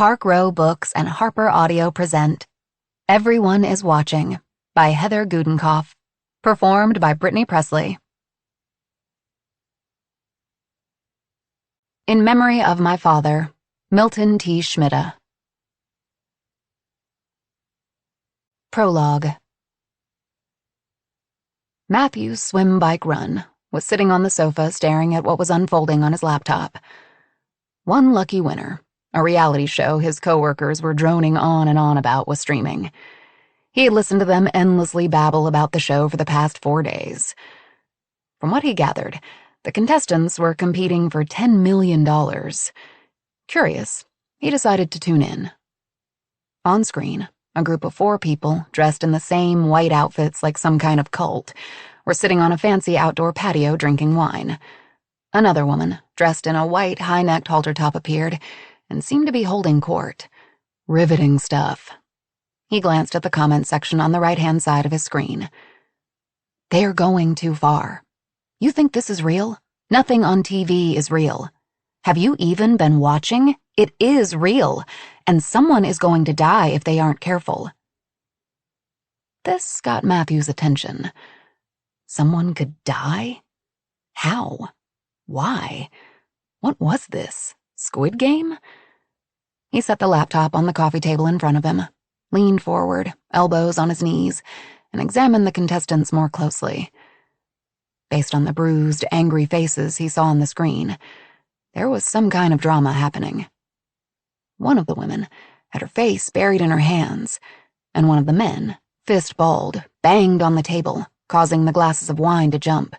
Park Row Books and Harper Audio present Everyone is Watching by Heather Gudenkauf, performed by Brittany Presley. In memory of my father, Milton T. Schmidta. Prologue. Matthew's swim bike run was sitting on the sofa staring at what was unfolding on his laptop. One lucky winner, a reality show his coworkers were droning on and on about, was streaming. He had listened to them endlessly babble about the show for the past 4 days. From what he gathered, the contestants were competing for $10 million. Curious, he decided to tune in. On screen, a group of 4 people, dressed in the same white outfits like some kind of cult, were sitting on a fancy outdoor patio drinking wine. Another woman, dressed in a white high-necked halter top, appeared and seemed to be holding court. Riveting stuff. He glanced at the comment section on the right-hand side of his screen. They are going too far. You think this is real? Nothing on TV is real. Have you even been watching? It is real, and someone is going to die if they aren't careful. This got Matthew's attention. Someone could die? How? Why? What was this? Squid Game? He set the laptop on the coffee table in front of him, leaned forward, elbows on his knees, and examined the contestants more closely. Based on the bruised, angry faces he saw on the screen, there was some kind of drama happening. One of the women had her face buried in her hands, and one of the men, fist balled, banged on the table, causing the glasses of wine to jump.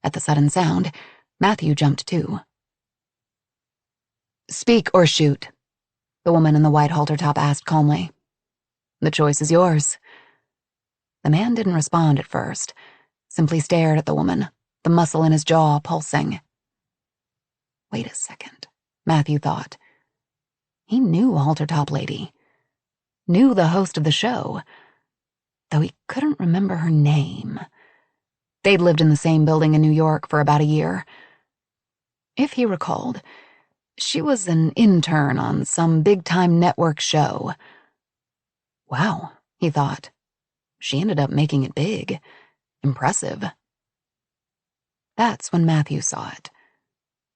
At the sudden sound, Matthew jumped too. "Speak or shoot," the woman in the white halter top asked calmly. "The choice is yours." The man didn't respond at first, simply stared at the woman, the muscle in his jaw pulsing. Wait a second, Matthew thought. He knew Halter Top Lady, knew the host of the show, though he couldn't remember her name. They'd lived in the same building in New York for about a year. If he recalled, she was an intern on some big-time network show. Wow, he thought. She ended up making it big. Impressive. That's when Matthew saw it.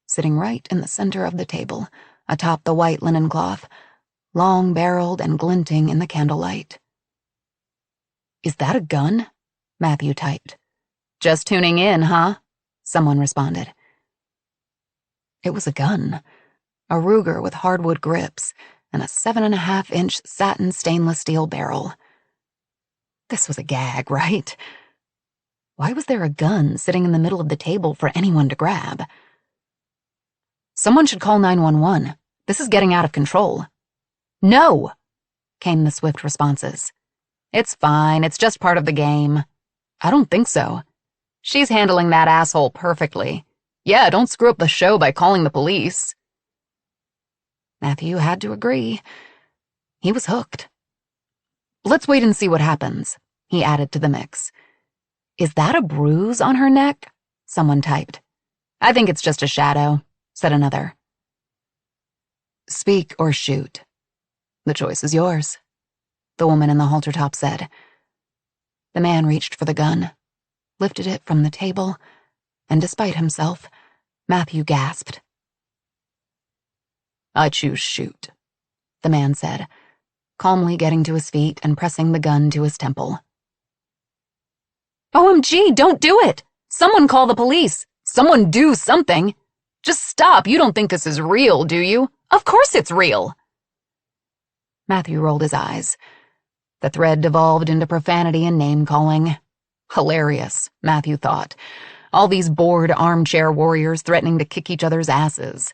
Sitting right in the center of the table, atop the white linen cloth, long-barreled and glinting in the candlelight. "Is that a gun?" Matthew typed. "Just tuning in, huh?" someone responded. It was a gun. A Ruger with hardwood grips and a 7.5-inch satin stainless steel barrel. This was a gag, right? Why was there a gun sitting in the middle of the table for anyone to grab? "Someone should call 911. This is getting out of control." "No!" came the swift responses. "It's fine, it's just part of the game." "I don't think so. She's handling that asshole perfectly. Yeah, don't screw up the show by calling the police." Matthew had to agree. He was hooked. "Let's wait and see what happens," he added to the mix. "Is that a bruise on her neck?" someone typed. "I think it's just a shadow," said another. "Speak or shoot. The choice is yours," the woman in the halter top said. The man reached for the gun, lifted it from the table, and despite himself, Matthew gasped. "I choose shoot," the man said, calmly getting to his feet and pressing the gun to his temple. "OMG, don't do it! Someone call the police! Someone do something! Just stop, you don't think this is real, do you? Of course it's real!" Matthew rolled his eyes. The thread devolved into profanity and name-calling. Hilarious, Matthew thought. All these bored armchair warriors threatening to kick each other's asses.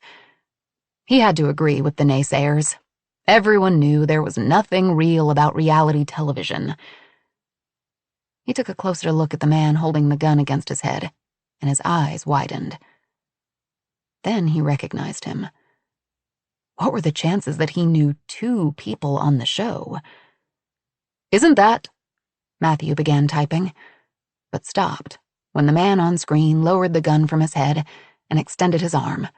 He had to agree with the naysayers. Everyone knew there was nothing real about reality television. He took a closer look at the man holding the gun against his head, and his eyes widened. Then he recognized him. What were the chances that he knew 2 people on the show? "Isn't that—" Matthew began typing, but stopped when the man on screen lowered the gun from his head and extended his arm.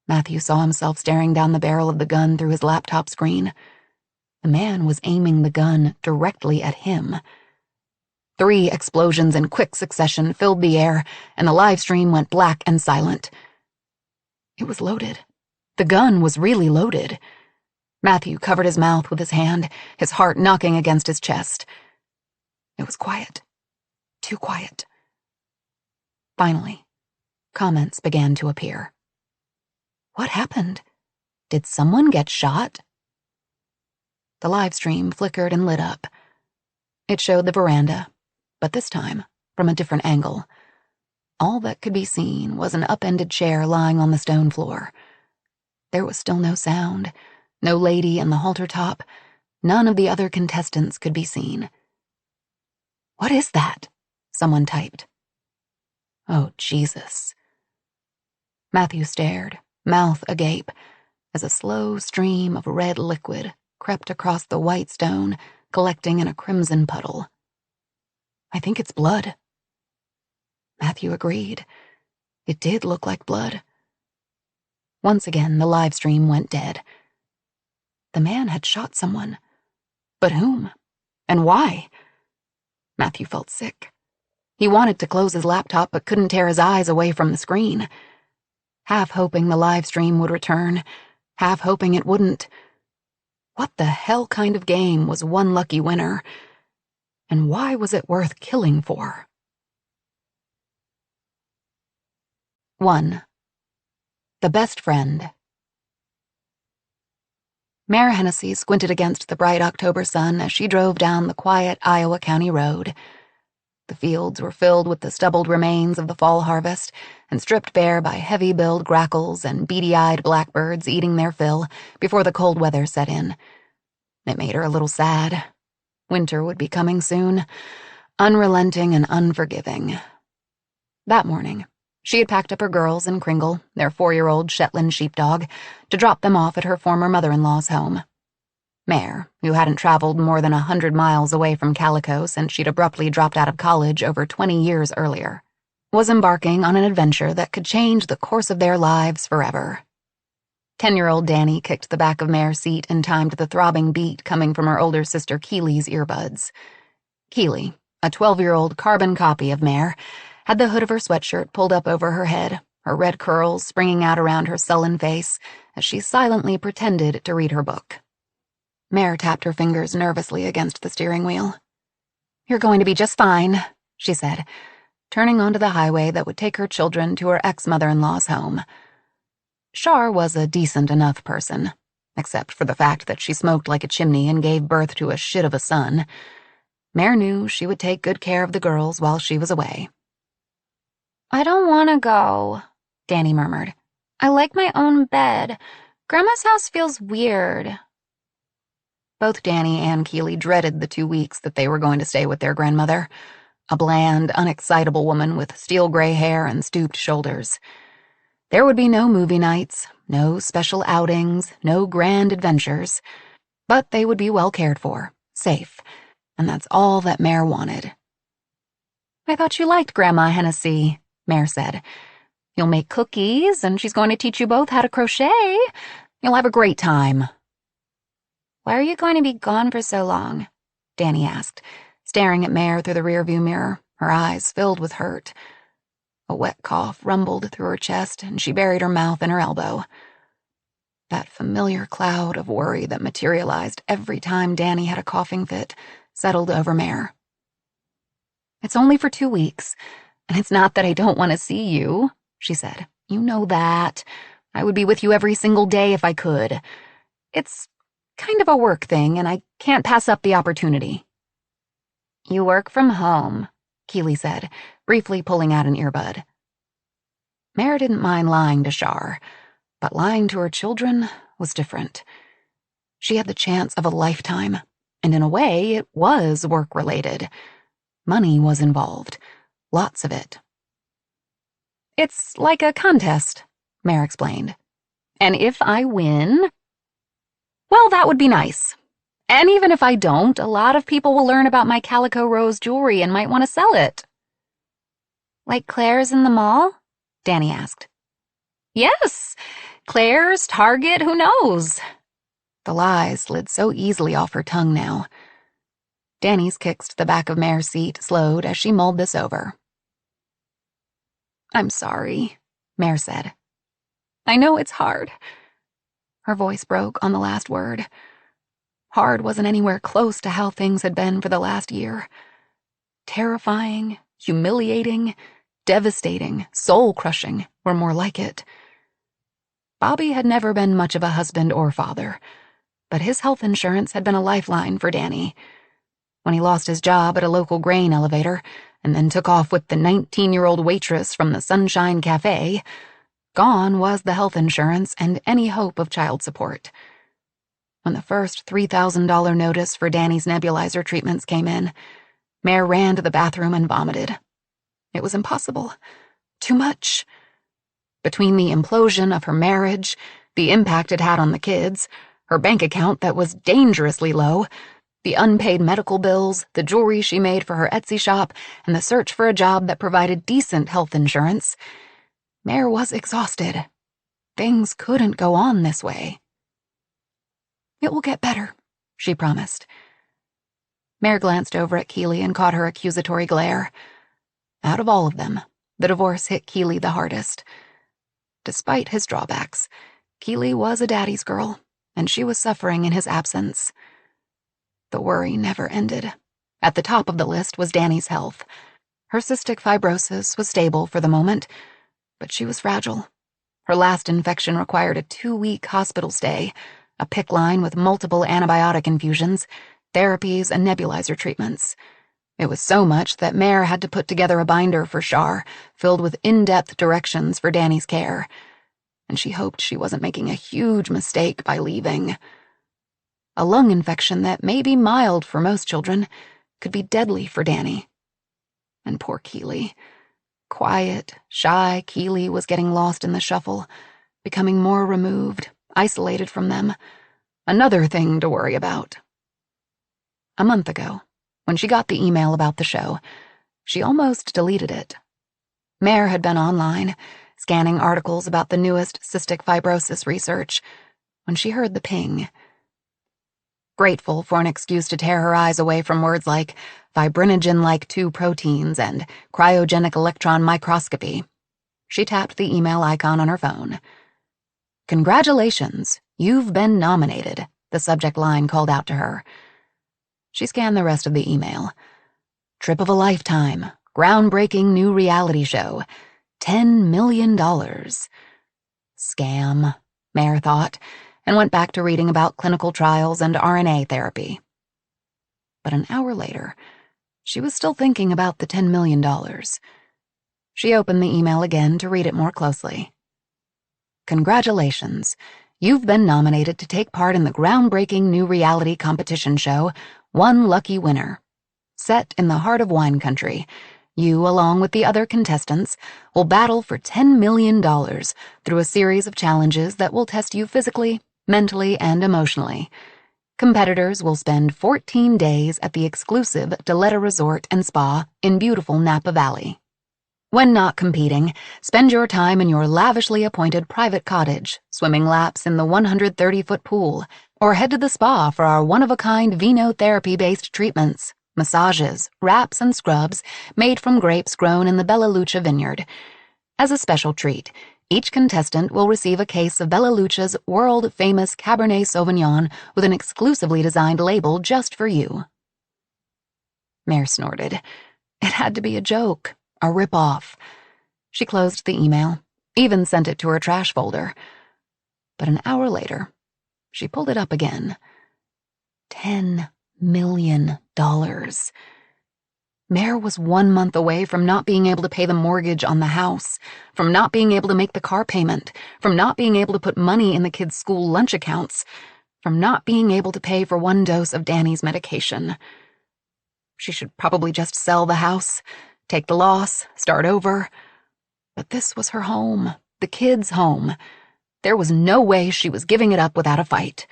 Matthew saw himself staring down the barrel of the gun through his laptop screen. The man was aiming the gun directly at him. 3 explosions in quick succession filled the air, and the live stream went black and silent. It was loaded. The gun was really loaded. Matthew covered his mouth with his hand, his heart knocking against his chest. It was quiet. Too quiet. Finally, comments began to appear. What happened? Did someone get shot? The live stream flickered and lit up. It showed the veranda, but this time from a different angle. All that could be seen was an upended chair lying on the stone floor. There was still no sound, no lady in the halter top. None of the other contestants could be seen. "What is that?" someone typed. "Oh, Jesus." Matthew stared, mouth agape, as a slow stream of red liquid crept across the white stone, collecting in a crimson puddle. "I think it's blood." Matthew agreed. It did look like blood. Once again, the live stream went dead. The man had shot someone. But whom? And why? Matthew felt sick. He wanted to close his laptop but couldn't tear his eyes away from the screen. Half hoping the live stream would return, half hoping it wouldn't. What the hell kind of game was one lucky winner? And why was it worth killing for? 1. The Best Friend. Mayor Hennessy squinted against the bright October sun as she drove down the quiet Iowa County road. The fields were filled with the stubbled remains of the fall harvest and stripped bare by heavy-billed grackles and beady-eyed blackbirds eating their fill before the cold weather set in. It made her a little sad. Winter would be coming soon, unrelenting and unforgiving. That morning, she had packed up her girls and Kringle, their 4-year-old Shetland sheepdog, to drop them off at her former mother-in-law's home. Mare, who hadn't traveled more than 100 miles away from Calico since she'd abruptly dropped out of college over 20 years earlier, was embarking on an adventure that could change the course of their lives forever. 10-year-old Danny kicked the back of Mare's seat in time to the throbbing beat coming from her older sister Keely's earbuds. Keely, a 12-year-old carbon copy of Mare, had the hood of her sweatshirt pulled up over her head, her red curls springing out around her sullen face as she silently pretended to read her book. Mare tapped her fingers nervously against the steering wheel. "You're going to be just fine," she said, turning onto the highway that would take her children to her ex-mother-in-law's home. Char was a decent enough person, except for the fact that she smoked like a chimney and gave birth to a shit of a son. Mare knew she would take good care of the girls while she was away. "I don't want to go," Danny murmured. "I like my own bed. Grandma's house feels weird." Both Danny and Keely dreaded the 2 weeks that they were going to stay with their grandmother, a bland, unexcitable woman with steel gray hair and stooped shoulders. There would be no movie nights, no special outings, no grand adventures, but they would be well cared for, safe, and that's all that Mare wanted. "I thought you liked Grandma Hennessy," Mare said. "You'll make cookies, and she's going to teach you both how to crochet. You'll have a great time." "Why are you going to be gone for so long?" Danny asked, staring at Mare through the rearview mirror, her eyes filled with hurt. A wet cough rumbled through her chest, and she buried her mouth in her elbow. That familiar cloud of worry that materialized every time Danny had a coughing fit settled over Mare. "It's only for 2 weeks, and it's not that I don't want to see you," she said. "You know that. I would be with you every single day if I could. It's kind of a work thing, and I can't pass up the opportunity." "You work from home," Keely said, briefly pulling out an earbud. Mare didn't mind lying to Char, but lying to her children was different. She had the chance of a lifetime, and in a way it was work-related. Money was involved, lots of it. "It's like a contest," Mare explained. "And if I win, well, that would be nice. And even if I don't, a lot of people will learn about my calico rose jewelry and might want to sell it." "Like Claire's in the mall?" Danny asked. "Yes. Claire's, Target, who knows? The lies slid so easily off her tongue now. Danny's kicks to the back of Mare's seat slowed as she mulled this over. I'm sorry, Mare said. I know it's hard. Her voice broke on the last word. Hard wasn't anywhere close to how things had been for the last year. Terrifying, humiliating, devastating, soul-crushing were more like it. Bobby had never been much of a husband or father, but his health insurance had been a lifeline for Danny. When he lost his job at a local grain elevator and then took off with the 19-year-old waitress from the Sunshine Cafe, gone was the health insurance and any hope of child support. When the first $3,000 notice for Danny's nebulizer treatments came in, Mare ran to the bathroom and vomited. It was impossible. Too much. Between the implosion of her marriage, the impact it had on the kids, her bank account that was dangerously low, the unpaid medical bills, the jewelry she made for her Etsy shop, and the search for a job that provided decent health insurance, Mare was exhausted. Things couldn't go on this way. It will get better, she promised. Mare glanced over at Keeley and caught her accusatory glare. Out of all of them, the divorce hit Keeley the hardest. Despite his drawbacks, Keeley was a daddy's girl, and she was suffering in his absence. The worry never ended. At the top of the list was Danny's health. Her cystic fibrosis was stable for the moment, but she was fragile. Her last infection required a 2-week hospital stay, a PICC line with multiple antibiotic infusions, therapies, and nebulizer treatments. It was so much that Mare had to put together a binder for Char, filled with in-depth directions for Danny's care. And she hoped she wasn't making a huge mistake by leaving. A lung infection that may be mild for most children could be deadly for Danny. And poor Keeley. Quiet, shy Keeley was getting lost in the shuffle, becoming more removed, isolated from them. Another thing to worry about. A month ago, when she got the email about the show, she almost deleted it. Mare had been online, scanning articles about the newest cystic fibrosis research, when she heard the ping. Grateful for an excuse to tear her eyes away from words like fibrinogen-like 2 proteins and cryogenic electron microscopy, she tapped the email icon on her phone. Congratulations, you've been nominated, the subject line called out to her. She scanned the rest of the email. Trip of a lifetime, groundbreaking new reality show, $10 million. Scam, Mare thought, and went back to reading about clinical trials and RNA therapy. But an hour later, she was still thinking about the $10 million. She opened the email again to read it more closely. Congratulations, you've been nominated to take part in the groundbreaking new reality competition show, One Lucky Winner. Set in the heart of wine country, you, along with the other contestants, will battle for $10 million through a series of challenges that will test you physically, mentally, and emotionally. Competitors will spend 14 days at the exclusive Deletta Resort and Spa in beautiful Napa Valley. When not competing, spend your time in your lavishly appointed private cottage, swimming laps in the 130-foot pool, or head to the spa for our one-of-a-kind vino-therapy-based treatments, massages, wraps, and scrubs made from grapes grown in the Bella Lucia vineyard. As a special treat, each contestant will receive a case of Bella Lucia's world-famous Cabernet Sauvignon with an exclusively designed label just for you. Mare snorted. It had to be a joke, a rip-off. She closed the email, even sent it to her trash folder. But an hour later, she pulled it up again. $10 million. Mare was 1 month away from not being able to pay the mortgage on the house, from not being able to make the car payment, from not being able to put money in the kids' school lunch accounts, from not being able to pay for 1 dose of Danny's medication. She should probably just sell the house, take the loss, start over. But this was her home, the kids' home. There was no way she was giving it up without a fight.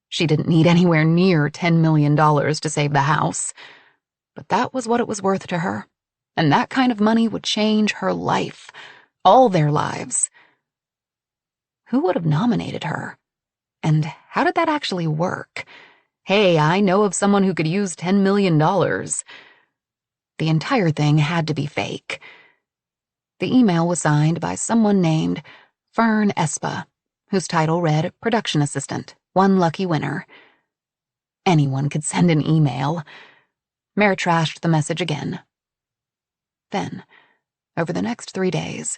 She didn't need anywhere near $10 million to save the house. But that was what it was worth to her, and that kind of money would change her life, all their lives. Who would have nominated her? And how did that actually work? Hey, I know of someone who could use $10 million. The entire thing had to be fake. The email was signed by someone named Fern Espa, whose title read Production Assistant, One Lucky Winner. Anyone could send an email. Mare trashed the message again. Then, over the next 3 days,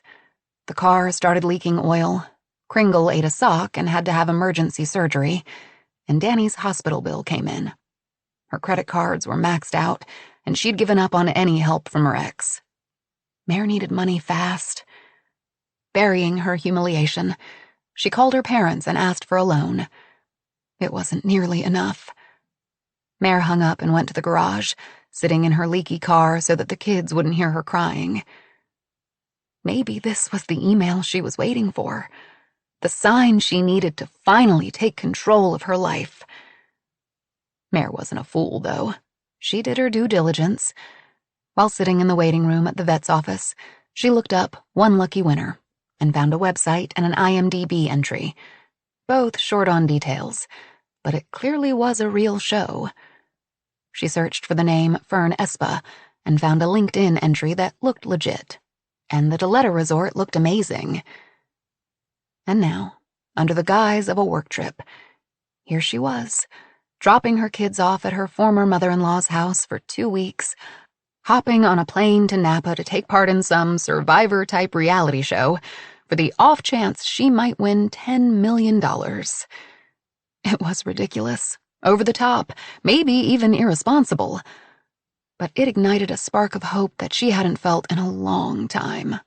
the car started leaking oil, Kringle ate a sock and had to have emergency surgery, and Danny's hospital bill came in. Her credit cards were maxed out, and she'd given up on any help from her ex. Mare needed money fast. Burying her humiliation, she called her parents and asked for a loan. It wasn't nearly enough. Mare hung up and went to the garage, sitting in her leaky car so that the kids wouldn't hear her crying. Maybe this was the email she was waiting for, the sign she needed to finally take control of her life. Mare wasn't a fool, though. She did her due diligence. While sitting in the waiting room at the vet's office, she looked up One Lucky Winner and found a website and an IMDb entry, both short on details, but it clearly was a real show. She searched for the name Fern Espa and found a LinkedIn entry that looked legit, and the Deletta resort looked amazing. And now, under the guise of a work trip, here she was, dropping her kids off at her former mother-in-law's house for 2 weeks, hopping on a plane to Napa to take part in some Survivor-type reality show for the off chance she might win $10 million. It was ridiculous, over the top, maybe even irresponsible, but it ignited a spark of hope that she hadn't felt in a long time.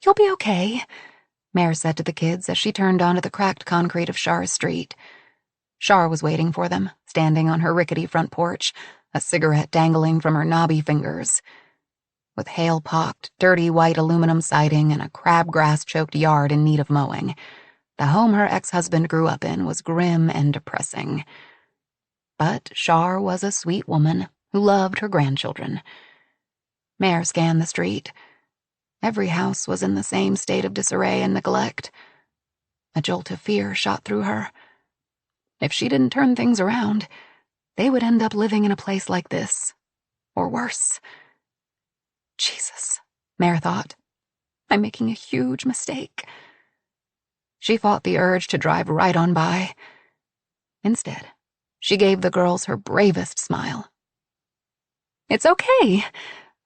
"You'll be okay," Mare said to the kids as she turned onto the cracked concrete of Char's street. Char was waiting for them, standing on her rickety front porch, a cigarette dangling from her knobby fingers. With hail-pocked, dirty white aluminum siding and a crabgrass-choked yard in need of mowing, the home her ex-husband grew up in was grim and depressing. But Char was a sweet woman who loved her grandchildren. Mare scanned the street. Every house was in the same state of disarray and neglect. A jolt of fear shot through her. If she didn't turn things around, they would end up living in a place like this, or worse. Jesus, Mare thought. I'm making a huge mistake. She fought the urge to drive right on by. Instead, she gave the girls her bravest smile. It's okay.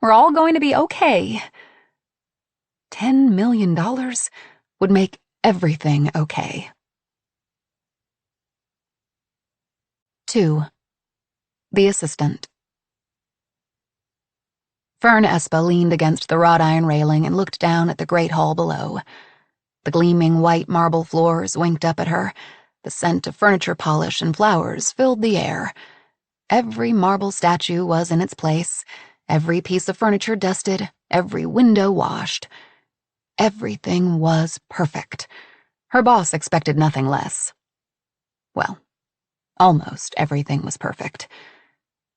We're all going to be okay. $10 million would make everything okay. 2. The Assistant. Fern Espa leaned against the wrought iron railing and looked down at the great hall below. The gleaming white marble floors winked up at her. The scent of furniture polish and flowers filled the air. Every marble statue was in its place, every piece of furniture dusted, every window washed. Everything was perfect. Her boss expected nothing less. Well, almost everything was perfect.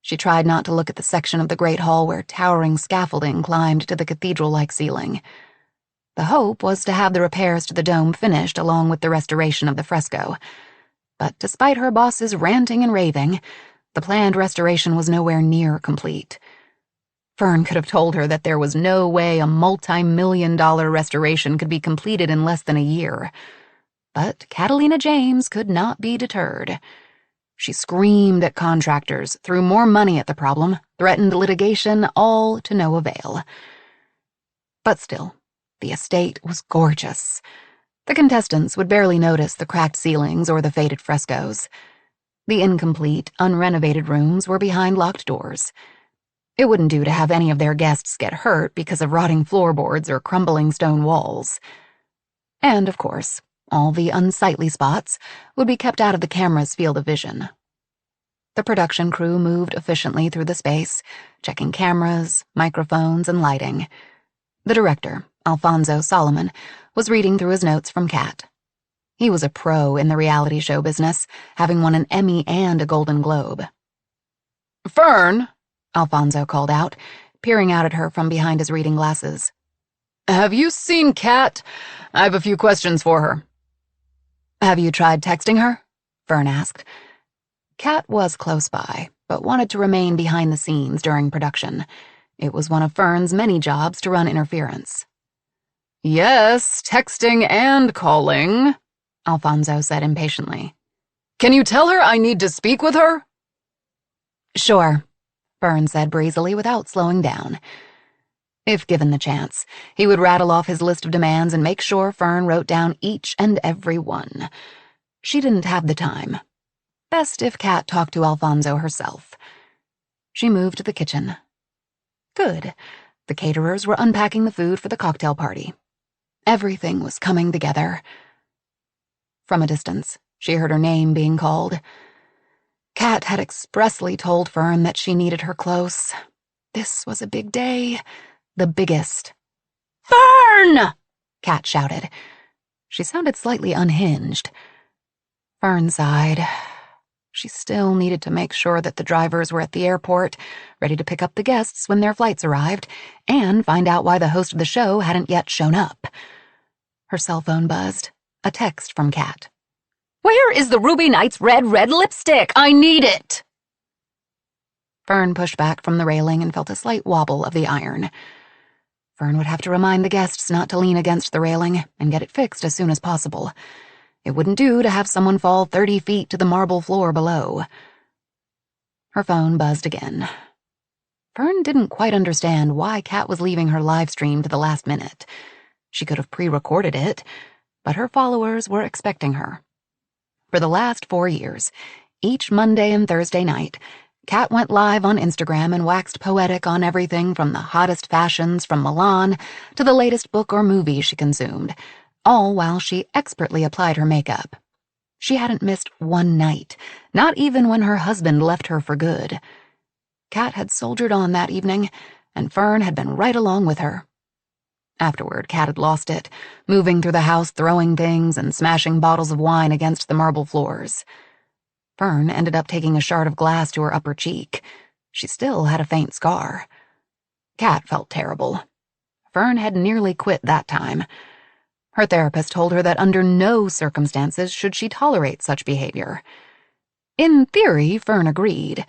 She tried not to look at the section of the great hall where towering scaffolding climbed to the cathedral-like ceiling. The hope was to have the repairs to the dome finished along with the restoration of the fresco. But despite her boss's ranting and raving, the planned restoration was nowhere near complete. Fern could have told her that there was no way a multi-million-dollar restoration could be completed in less than a year. But Catalina James could not be deterred. She screamed at contractors, threw more money at the problem, threatened litigation, all to no avail. But still, the estate was gorgeous. The contestants would barely notice the cracked ceilings or the faded frescoes. The incomplete, unrenovated rooms were behind locked doors. It wouldn't do to have any of their guests get hurt because of rotting floorboards or crumbling stone walls. And, of course, all the unsightly spots would be kept out of the camera's field of vision. The production crew moved efficiently through the space, checking cameras, microphones, and lighting. The director, Alfonso Solomon, was reading through his notes from Cat. He was a pro in the reality show business, having won an Emmy and a Golden Globe. "Fern!" Alfonso called out, peering out at her from behind his reading glasses. "Have you seen Kat? I have a few questions for her." "Have you tried texting her?" Fern asked. Kat was close by, but wanted to remain behind the scenes during production. It was one of Fern's many jobs to run interference. "Yes, texting and calling," Alfonso said impatiently. "Can you tell her I need to speak with her?" "Sure," Fern said breezily without slowing down. If given the chance, he would rattle off his list of demands and make sure Fern wrote down each and every one. She didn't have the time. Best if Kat talked to Alfonso herself. She moved to the kitchen. Good. The caterers were unpacking the food for the cocktail party. Everything was coming together. From a distance, she heard her name being called. Kat had expressly told Fern that she needed her close. This was a big day. The biggest. "Fern!" Kat shouted. She sounded slightly unhinged. Fern sighed. She still needed to make sure that the drivers were at the airport, ready to pick up the guests when their flights arrived, and find out why the host of the show hadn't yet shown up. Her cell phone buzzed. A text from Kat. "Where is the Ruby Knight's red lipstick? I need it!" Fern pushed back from the railing and felt a slight wobble of the iron. Fern would have to remind the guests not to lean against the railing and get it fixed as soon as possible. It wouldn't do to have someone fall 30 feet to the marble floor below. Her phone buzzed again. Fern didn't quite understand why Kat was leaving her live stream to the last minute. She could have pre-recorded it, but her followers were expecting her. For the last 4 years, each Monday and Thursday night, Kat went live on Instagram and waxed poetic on everything from the hottest fashions from Milan to the latest book or movie she consumed, all while she expertly applied her makeup. She hadn't missed one night, not even when her husband left her for good. Kat had soldiered on that evening, and Fern had been right along with her. Afterward, Kat had lost it, moving through the house, throwing things and smashing bottles of wine against the marble floors. Fern ended up taking a shard of glass to her upper cheek. She still had a faint scar. Kat felt terrible. Fern had nearly quit that time. Her therapist told her that under no circumstances should she tolerate such behavior. In theory, Fern agreed.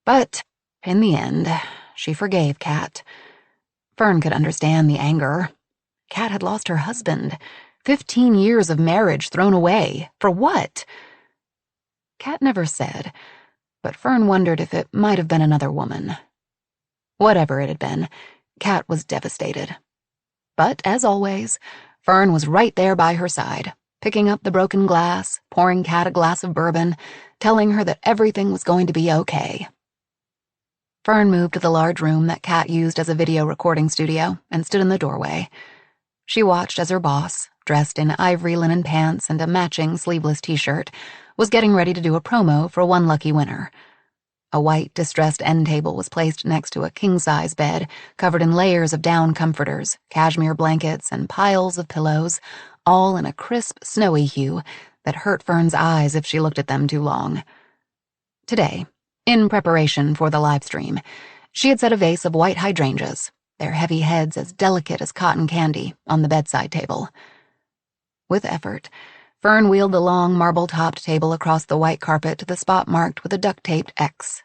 But, in the end, she forgave Kat. Fern could understand the anger. Kat had lost her husband. 15 years of marriage thrown away. For what? Kat never said, but Fern wondered if it might have been another woman. Whatever it had been, Kat was devastated. But, as always, Fern was right there by her side, picking up the broken glass, pouring Kat a glass of bourbon, telling her that everything was going to be okay. Fern moved to the large room that Kat used as a video recording studio and stood in the doorway. She watched as her boss, dressed in ivory linen pants and a matching sleeveless t-shirt, was getting ready to do a promo for one lucky winner. A white, distressed end table was placed next to a king-size bed, covered in layers of down comforters, cashmere blankets, and piles of pillows, all in a crisp, snowy hue that hurt Fern's eyes if she looked at them too long. Today, in preparation for the live stream, she had set a vase of white hydrangeas, their heavy heads as delicate as cotton candy, on the bedside table. With effort, Fern wheeled the long marble-topped table across the white carpet to the spot marked with a duct-taped X.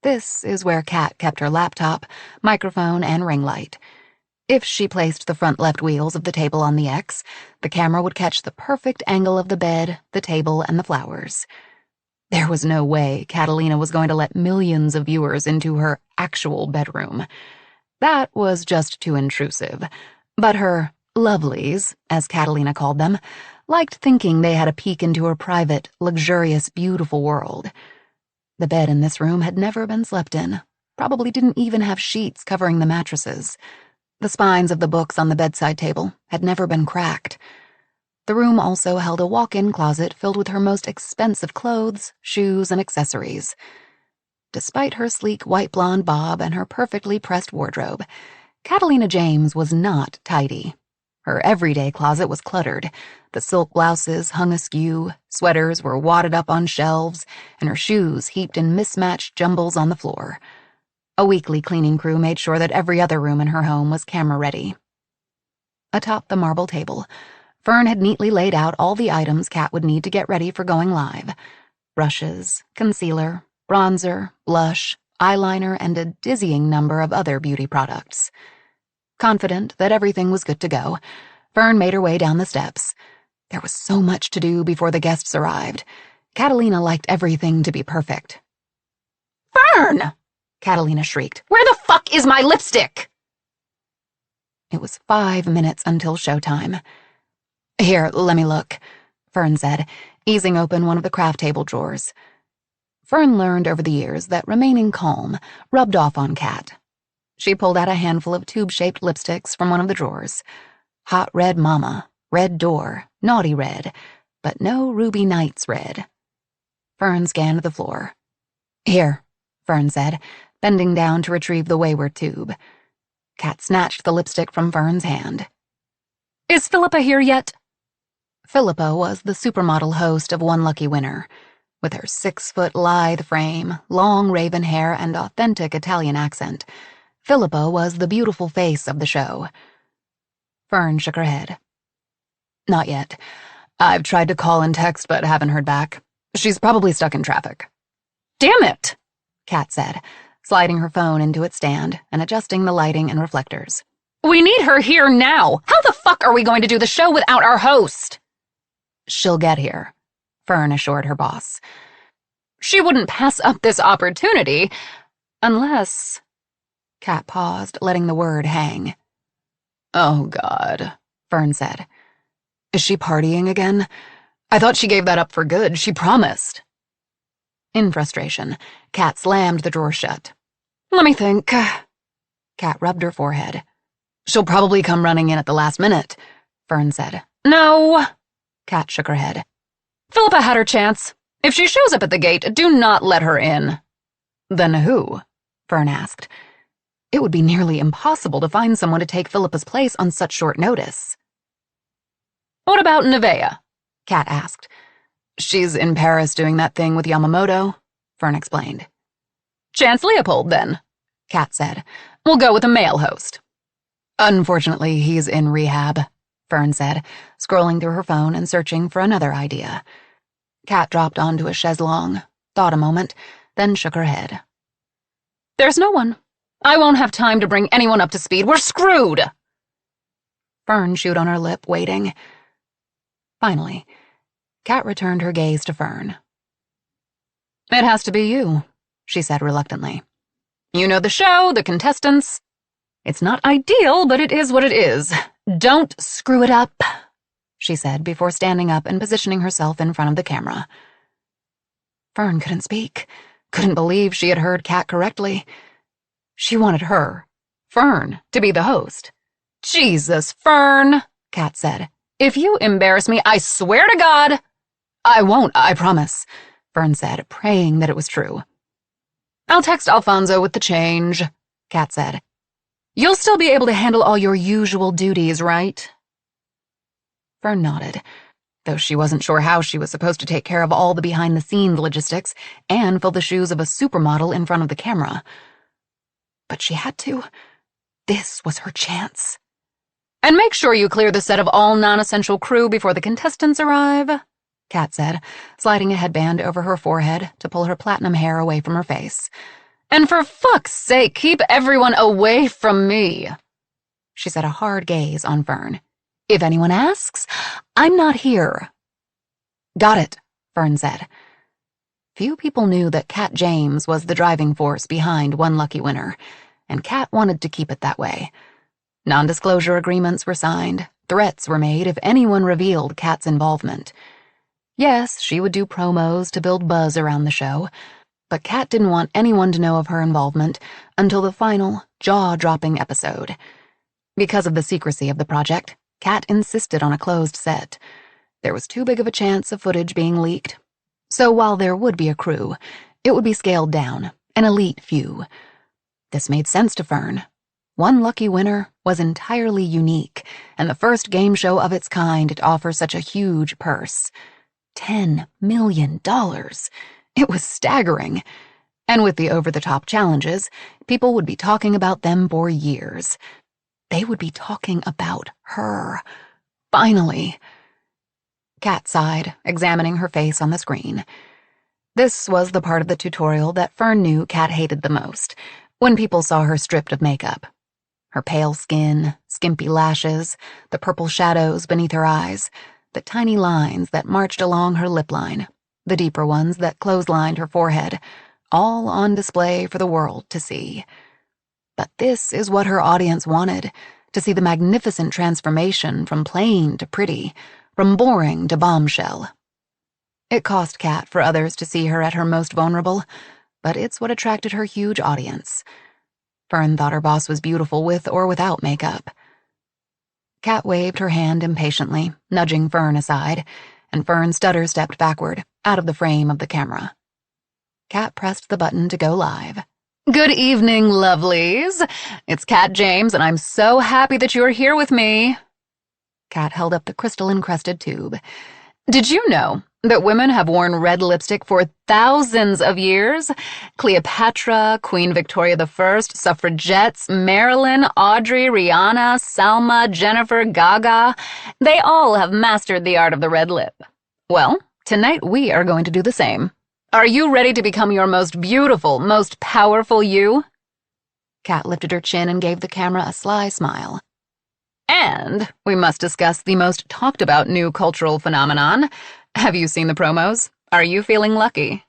This is where Kat kept her laptop, microphone, and ring light. If she placed the front left wheels of the table on the X, the camera would catch the perfect angle of the bed, the table, and the flowers. There was no way Catalina was going to let millions of viewers into her actual bedroom. That was just too intrusive. But her lovelies, as Catalina called them, liked thinking they had a peek into her private, luxurious, beautiful world. The bed in this room had never been slept in, probably didn't even have sheets covering the mattresses. The spines of the books on the bedside table had never been cracked. The room also held a walk-in closet filled with her most expensive clothes, shoes, and accessories. Despite her sleek white blonde bob and her perfectly pressed wardrobe, Catalina James was not tidy. Her everyday closet was cluttered. The silk blouses hung askew, sweaters were wadded up on shelves, and her shoes heaped in mismatched jumbles on the floor. A weekly cleaning crew made sure that every other room in her home was camera-ready. Atop the marble table, Fern had neatly laid out all the items Kat would need to get ready for going live. Brushes, concealer, bronzer, blush, eyeliner, and a dizzying number of other beauty products. Confident that everything was good to go, Fern made her way down the steps. There was so much to do before the guests arrived. Catalina liked everything to be perfect. "Fern!" Catalina shrieked. "Where the fuck is my lipstick?" It was 5 minutes until showtime. "Here, let me look," Fern said, easing open one of the craft table drawers. Fern learned over the years that remaining calm rubbed off on Kat. She pulled out a handful of tube-shaped lipsticks from one of the drawers. Hot Red Mama, Red Door, Naughty Red, but no Ruby Nights Red. Fern scanned the floor. "Here," Fern said, bending down to retrieve the wayward tube. Kat snatched the lipstick from Fern's hand. "Is Philippa here yet?" Philippa was the supermodel host of One Lucky Winner. With her 6-foot lithe frame, long raven hair, and authentic Italian accent, Philippa was the beautiful face of the show. Fern shook her head. "Not yet. I've tried to call and text but haven't heard back. She's probably stuck in traffic." "Damn it," Kat said, sliding her phone into its stand and adjusting the lighting and reflectors. "We need her here now. How the fuck are we going to do the show without our host?" "She'll get here," Fern assured her boss. "She wouldn't pass up this opportunity unless—" Kat paused, letting the word hang. "Oh, God," Fern said. "Is she partying again? I thought she gave that up for good. She promised." In frustration, Kat slammed the drawer shut. "Let me think." Kat rubbed her forehead. "She'll probably come running in at the last minute," Fern said. "No." Kat shook her head. "Philippa had her chance. If she shows up at the gate, do not let her in." "Then who?" Fern asked. It would be nearly impossible to find someone to take Philippa's place on such short notice. "What about Nevaeh?" Kat asked. "She's in Paris doing that thing with Yamamoto," Fern explained. "Chance Leopold, then," Kat said. "We'll go with a male host." "Unfortunately, he's in rehab," Fern said, scrolling through her phone and searching for another idea. Kat dropped onto a chaise-longue, thought a moment, then shook her head. "There's no one. I won't have time to bring anyone up to speed. We're screwed!" Fern chewed on her lip, waiting. Finally, Kat returned her gaze to Fern. "It has to be you," she said reluctantly. "You know the show, the contestants. It's not ideal, but it is what it is. Don't screw it up," she said before standing up and positioning herself in front of the camera. Fern couldn't speak, couldn't believe she had heard Kat correctly. She wanted her, Fern, to be the host. "Jesus, Fern," Kat said. "If you embarrass me, I swear to God—" "I won't, I promise," Fern said, praying that it was true. "I'll text Alfonso with the change," Kat said. "You'll still be able to handle all your usual duties, right?" Fern nodded, though she wasn't sure how she was supposed to take care of all the behind-the-scenes logistics and fill the shoes of a supermodel in front of the camera. But she had to. This was her chance. "And make sure you clear the set of all non-essential crew before the contestants arrive," Kat said, sliding a headband over her forehead to pull her platinum hair away from her face. "And for fuck's sake, keep everyone away from me." She set a hard gaze on Fern. "If anyone asks, I'm not here." "Got it," Fern said. Few people knew that Kat James was the driving force behind One Lucky Winner, and Kat wanted to keep it that way. Non-disclosure agreements were signed, threats were made if anyone revealed Kat's involvement. Yes, she would do promos to build buzz around the show, but Kat didn't want anyone to know of her involvement until the final, jaw-dropping episode. Because of the secrecy of the project, Kat insisted on a closed set. There was too big of a chance of footage being leaked. So while there would be a crew, it would be scaled down, an elite few. This made sense to Fern. One Lucky Winner was entirely unique, and the first game show of its kind to offer such a huge purse. $10 million. It was staggering. And with the over-the-top challenges, people would be talking about them for years. They would be talking about her. Finally. Kat sighed, examining her face on the screen. This was the part of the tutorial that Fern knew Kat hated the most, when people saw her stripped of makeup. Her pale skin, skimpy lashes, the purple shadows beneath her eyes, the tiny lines that marched along her lip line, the deeper ones that clotheslined her forehead, all on display for the world to see. But this is what her audience wanted, to see the magnificent transformation from plain to pretty, from boring to bombshell. It cost Kat for others to see her at her most vulnerable, but it's what attracted her huge audience. Fern thought her boss was beautiful with or without makeup. Kat waved her hand impatiently, nudging Fern aside, and Fern stutter-stepped backward, out of the frame of the camera. Kat pressed the button to go live. Good evening, lovelies. It's Kat James, and I'm so happy that you're here with me. Kat held up the crystal-encrusted tube. Did you know that women have worn red lipstick for thousands of years? Cleopatra, Queen Victoria I, suffragettes, Marilyn, Audrey, Rihanna, Salma, Jennifer, Gaga, they all have mastered the art of the red lip. Well, tonight we are going to do the same. Are you ready to become your most beautiful, most powerful you? Kat lifted her chin and gave the camera a sly smile. And we must discuss the most talked about new cultural phenomenon. Have you seen the promos? Are you feeling lucky?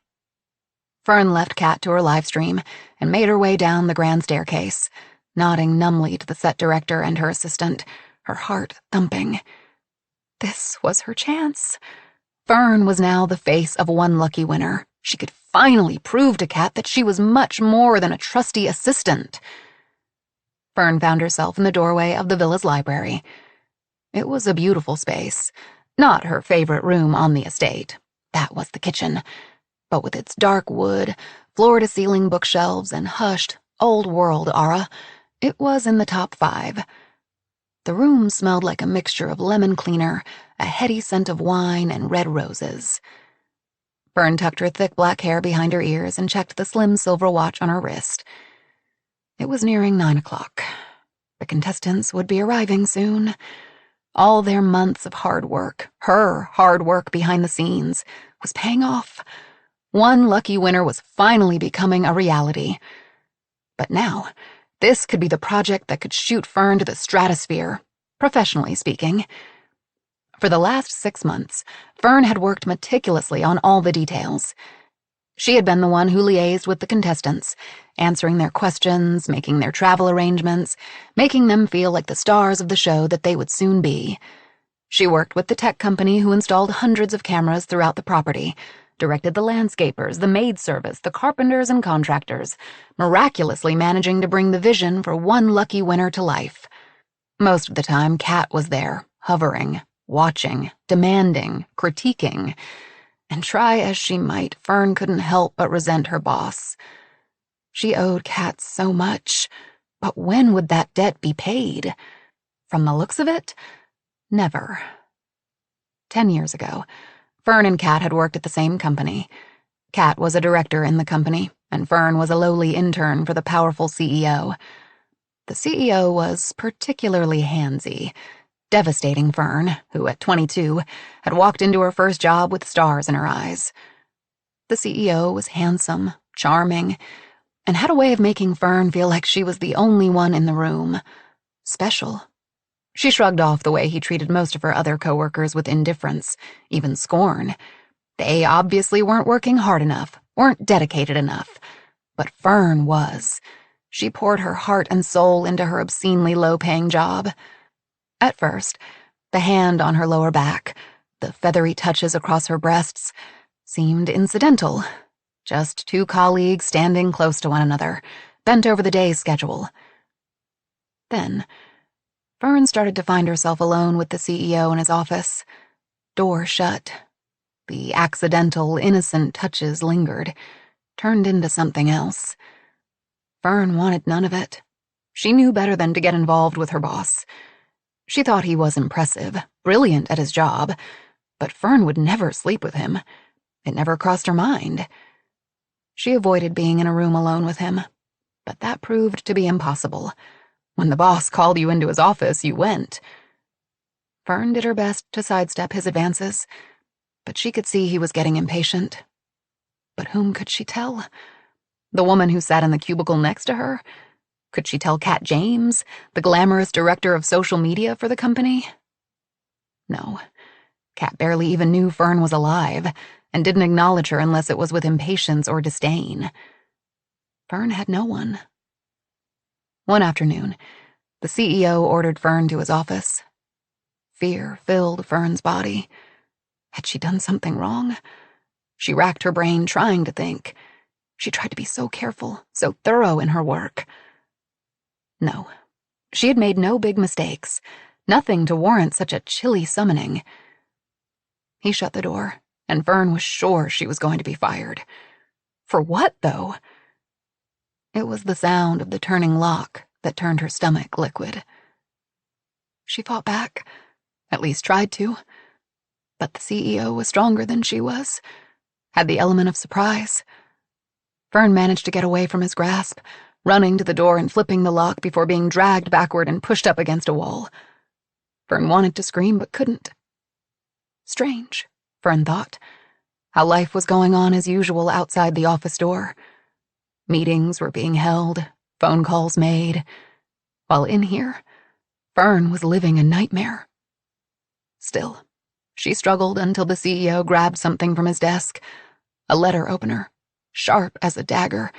Fern left Kat to her live stream and made her way down the grand staircase, nodding numbly to the set director and her assistant, her heart thumping. This was her chance. Fern was now the face of one lucky winner. She could finally prove to Kat that she was much more than a trusty assistant. Fern found herself in the doorway of the villa's library. It was a beautiful space. Not her favorite room on the estate. That was the kitchen. But with its dark wood, floor-to-ceiling bookshelves, and hushed, old-world aura, it was in the top 5. The room smelled like a mixture of lemon cleaner, a heady scent of wine, and red roses. Fern tucked her thick black hair behind her ears and checked the slim silver watch on her wrist. It was nearing 9 o'clock. The contestants would be arriving soon. All their months of hard work, her hard work behind the scenes, was paying off. One lucky winner was finally becoming a reality. But now, this could be the project that could shoot Fern to the stratosphere, professionally speaking. For the last 6 months, Fern had worked meticulously on all the details. She had been the one who liaised with the contestants, answering their questions, making their travel arrangements, making them feel like the stars of the show that they would soon be. She worked with the tech company who installed hundreds of cameras throughout the property, directed the landscapers, the maid service, the carpenters and contractors, miraculously managing to bring the vision for one lucky winner to life. Most of the time, Kat was there, hovering, watching, demanding, critiquing. And try as she might, Fern couldn't help but resent her boss. She owed Kat so much, but when would that debt be paid? From the looks of it, never. 10 years ago, Fern and Kat had worked at the same company. Kat was a director in the company, and Fern was a lowly intern for the powerful CEO. The CEO was particularly handsy, devastating Fern, who at 22 had walked into her first job with stars in her eyes. The CEO was handsome, charming, and had a way of making Fern feel like she was the only one in the room. Special. She shrugged off the way he treated most of her other coworkers with indifference, even scorn. They obviously weren't working hard enough, weren't dedicated enough. But Fern was. She poured her heart and soul into her obscenely low-paying job. At first, the hand on her lower back, the feathery touches across her breasts, seemed incidental. Just 2 colleagues standing close to one another, bent over the day's schedule. Then, Fern started to find herself alone with the CEO in his office. Door shut. The accidental, innocent touches lingered, turned into something else. Fern wanted none of it. She knew better than to get involved with her boss. She thought he was impressive, brilliant at his job, but Fern would never sleep with him. It never crossed her mind. She avoided being in a room alone with him, but that proved to be impossible. When the boss called you into his office, you went. Fern did her best to sidestep his advances, but she could see he was getting impatient. But whom could she tell? The woman who sat in the cubicle next to her? Could she tell Kat James, the glamorous director of social media for the company? No. Kat barely even knew Fern was alive, and didn't acknowledge her unless it was with impatience or disdain. Fern had no one. One afternoon, the CEO ordered Fern to his office. Fear filled Fern's body. Had she done something wrong? She racked her brain trying to think. She tried to be so careful, so thorough in her work. No, she had made no big mistakes, nothing to warrant such a chilly summoning. He shut the door, and Fern was sure she was going to be fired. For what, though? It was the sound of the turning lock that turned her stomach liquid. She fought back, at least tried to, but the CEO was stronger than she was, had the element of surprise. Fern managed to get away from his grasp, running to the door and flipping the lock before being dragged backward and pushed up against a wall. Fern wanted to scream but couldn't. Strange, Fern thought, how life was going on as usual outside the office door. Meetings were being held, phone calls made, while in here, Fern was living a nightmare. Still, she struggled until the CEO grabbed something from his desk, a letter opener, sharp as a dagger,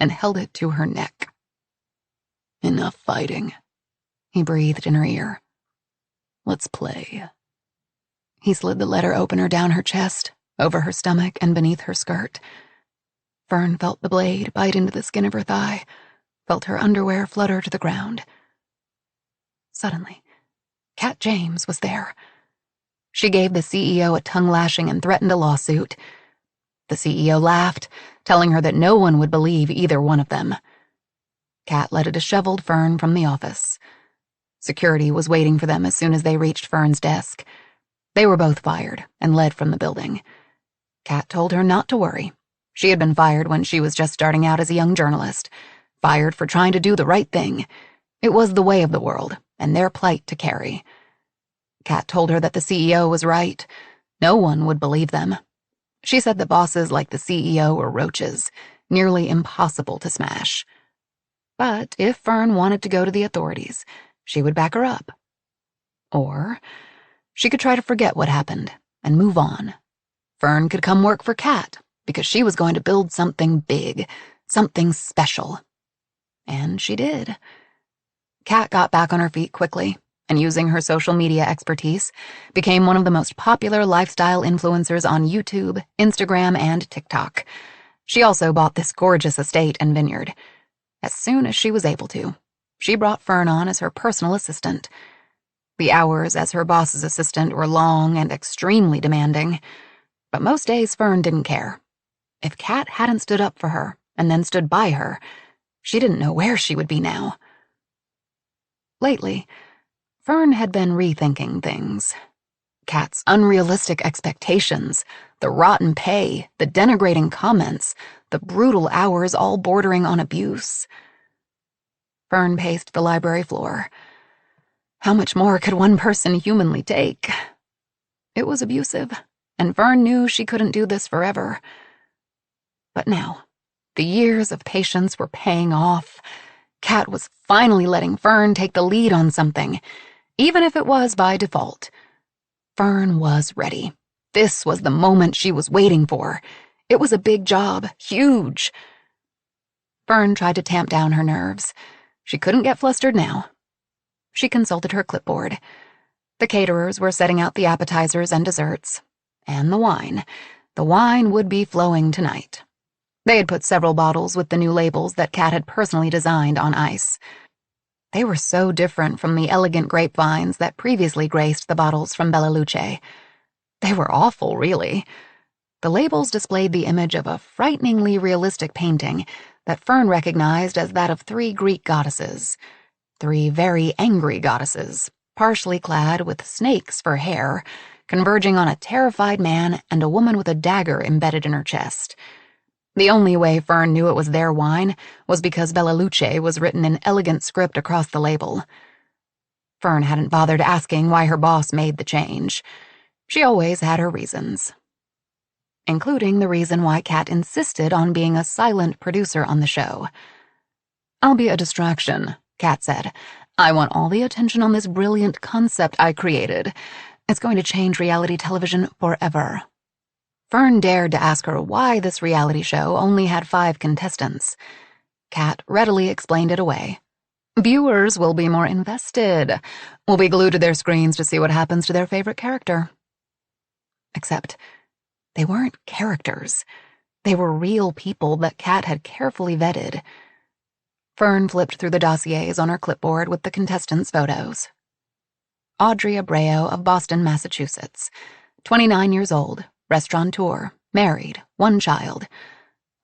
and held it to her neck. "Enough fighting," he breathed in her ear. "Let's play." He slid the letter opener down her chest, over her stomach and beneath her skirt. Fern felt the blade bite into the skin of her thigh, felt her underwear flutter to the ground. Suddenly, Kat James was there. She gave the CEO a tongue-lashing and threatened a lawsuit. The CEO laughed, telling her that no one would believe either one of them. Kat led a disheveled Fern from the office. Security was waiting for them as soon as they reached Fern's desk. They were both fired and led from the building. Kat told her not to worry. She had been fired when she was just starting out as a young journalist, fired for trying to do the right thing. It was the way of the world, and their plight to carry. Kat told her that the CEO was right. No one would believe them. She said that bosses like the CEO were roaches, nearly impossible to smash. But if Fern wanted to go to the authorities, she would back her up. Or she could try to forget what happened and move on. Fern could come work for Kat because she was going to build something big, something special. And she did. Kat got back on her feet quickly, and using her social media expertise, became one of the most popular lifestyle influencers on YouTube, Instagram, and TikTok. She also bought this gorgeous estate and vineyard. As soon as she was able to, she brought Fern on as her personal assistant. The hours as her boss's assistant were long and extremely demanding, but most days Fern didn't care. If Kat hadn't stood up for her and then stood by her, she didn't know where she would be now. Lately, Fern had been rethinking things. Kat's unrealistic expectations, the rotten pay, the denigrating comments, the brutal hours all bordering on abuse. Fern paced the library floor. How much more could one person humanly take? It was abusive, and Fern knew she couldn't do this forever. But now, the years of patience were paying off. Kat was finally letting Fern take the lead on something, even if it was by default. Fern was ready. This was the moment she was waiting for. It was a big job, huge. Fern tried to tamp down her nerves. She couldn't get flustered now. She consulted her clipboard. The caterers were setting out the appetizers and desserts. And the wine. The wine would be flowing tonight. They had put several bottles with the new labels that Kat had personally designed on ice. They were so different from the elegant grapevines that previously graced the bottles from Bella Luce. They were awful, really. The labels displayed the image of a frighteningly realistic painting that Fern recognized as that of 3 Greek goddesses. 3 very angry goddesses, partially clad with snakes for hair, converging on a terrified man and a woman with a dagger embedded in her chest. The only way Fern knew it was their wine was because Bella Luce was written in elegant script across the label. Fern hadn't bothered asking why her boss made the change. She always had her reasons. Including the reason why Kat insisted on being a silent producer on the show. "I'll be a distraction," Kat said. "I want all the attention on this brilliant concept I created. It's going to change reality television forever." Fern dared to ask her why this reality show only had 5 contestants. Kat readily explained it away. "Viewers will be more invested, will be glued to their screens to see what happens to their favorite character." Except they weren't characters. They were real people that Kat had carefully vetted. Fern flipped through the dossiers on her clipboard with the contestants' photos. Audrey Abreu of Boston, Massachusetts. 29 years old, restaurateur, married, 1 child.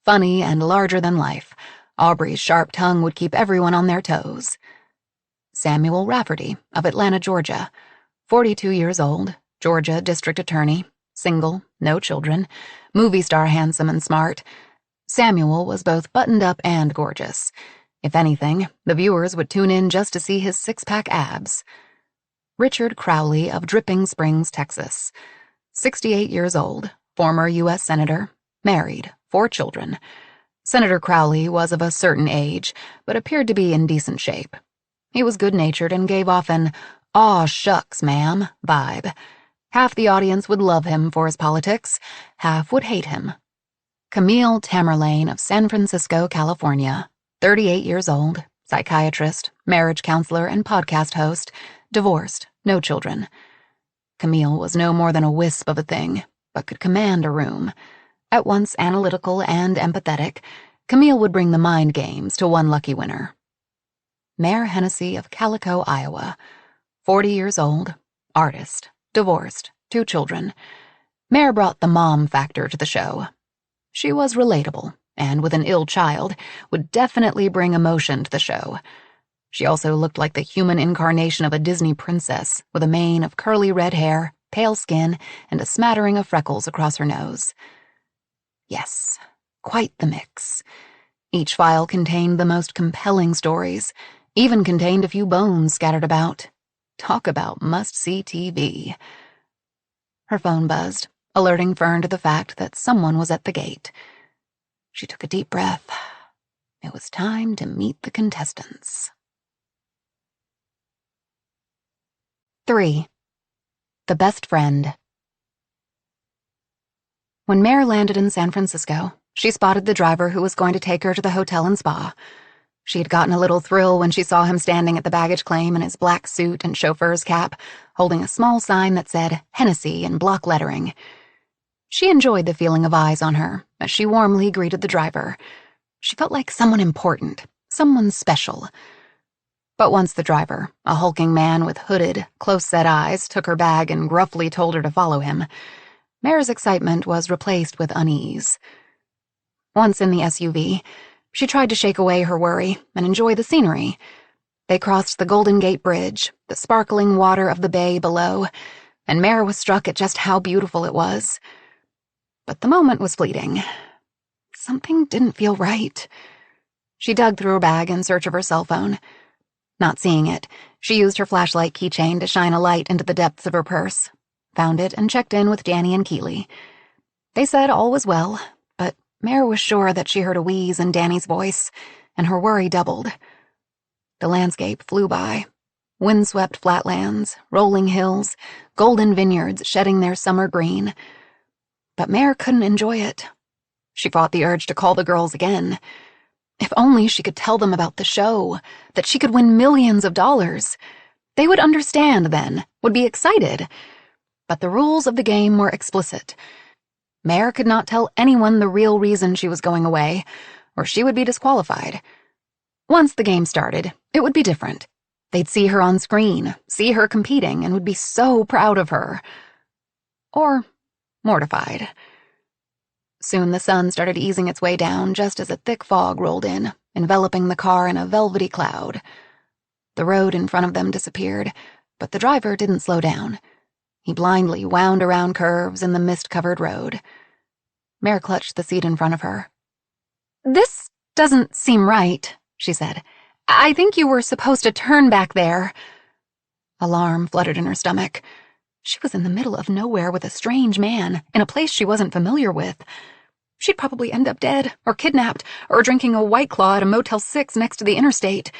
Funny and larger than life, Aubrey's sharp tongue would keep everyone on their toes. Samuel Rafferty of Atlanta, Georgia. 42 years old, Georgia district attorney, single, no children, movie star handsome and smart. Samuel was both buttoned up and gorgeous. If anything, the viewers would tune in just to see his 6-pack abs. Richard Crowley of Dripping Springs, Texas. 68 years old, former U.S. Senator, married, 4 children. Senator Crowley was of a certain age, but appeared to be in decent shape. He was good-natured and gave off an "aw shucks, ma'am" vibe. Half the audience would love him for his politics, half would hate him. Camille Tamerlane of San Francisco, California, 38 years old, psychiatrist, marriage counselor, and podcast host, divorced, no children. Camille was no more than a wisp of a thing, but could command a room. At once analytical and empathetic, Camille would bring the mind games to one lucky winner. Mayor Hennessy of Calico, Iowa, 40 years old, artist, divorced, 2 children. Mayor brought the mom factor to the show. She was relatable, and with an ill child, would definitely bring emotion to the show. She also looked like the human incarnation of a Disney princess, with a mane of curly red hair, pale skin, and a smattering of freckles across her nose. Yes, quite the mix. Each file contained the most compelling stories, even contained a few bones scattered about. Talk about must-see TV. Her phone buzzed, alerting Fern to the fact that someone was at the gate. She took a deep breath. It was time to meet the contestants. 3. The Best Friend. When Mare landed in San Francisco, she spotted the driver who was going to take her to the hotel and spa. She had gotten a little thrill when she saw him standing at the baggage claim in his black suit and chauffeur's cap, holding a small sign that said Hennessy in block lettering. She enjoyed the feeling of eyes on her as she warmly greeted the driver. She felt like someone important, someone special. But once the driver, a hulking man with hooded, close-set eyes, took her bag and gruffly told her to follow him, Mare's excitement was replaced with unease. Once in the SUV, she tried to shake away her worry and enjoy the scenery. They crossed the Golden Gate Bridge, the sparkling water of the bay below, and Mare was struck at just how beautiful it was. But the moment was fleeting. Something didn't feel right. She dug through her bag in search of her cell phone. Not seeing it, she used her flashlight keychain to shine a light into the depths of her purse, found it, and checked in with Danny and Keeley. They said all was well, but Mare was sure that she heard a wheeze in Danny's voice, and her worry doubled. The landscape flew by. Windswept flatlands, rolling hills, golden vineyards shedding their summer green. But Mare couldn't enjoy it. She fought the urge to call the girls again. If only she could tell them about the show, that she could win millions of dollars. They would understand then, would be excited. But the rules of the game were explicit. Mare could not tell anyone the real reason she was going away, or she would be disqualified. Once the game started, it would be different. They'd see her on screen, see her competing, and would be so proud of her. Or mortified. Soon the sun started easing its way down just as a thick fog rolled in, enveloping the car in a velvety cloud. The road in front of them disappeared, but the driver didn't slow down. He blindly wound around curves in the mist-covered road. Mare clutched the seat in front of her. "This doesn't seem right," she said. "I think you were supposed to turn back there." Alarm fluttered in her stomach. She was in the middle of nowhere with a strange man, in a place she wasn't familiar with. She'd probably end up dead, or kidnapped, or drinking a White Claw at a Motel 6 next to the interstate.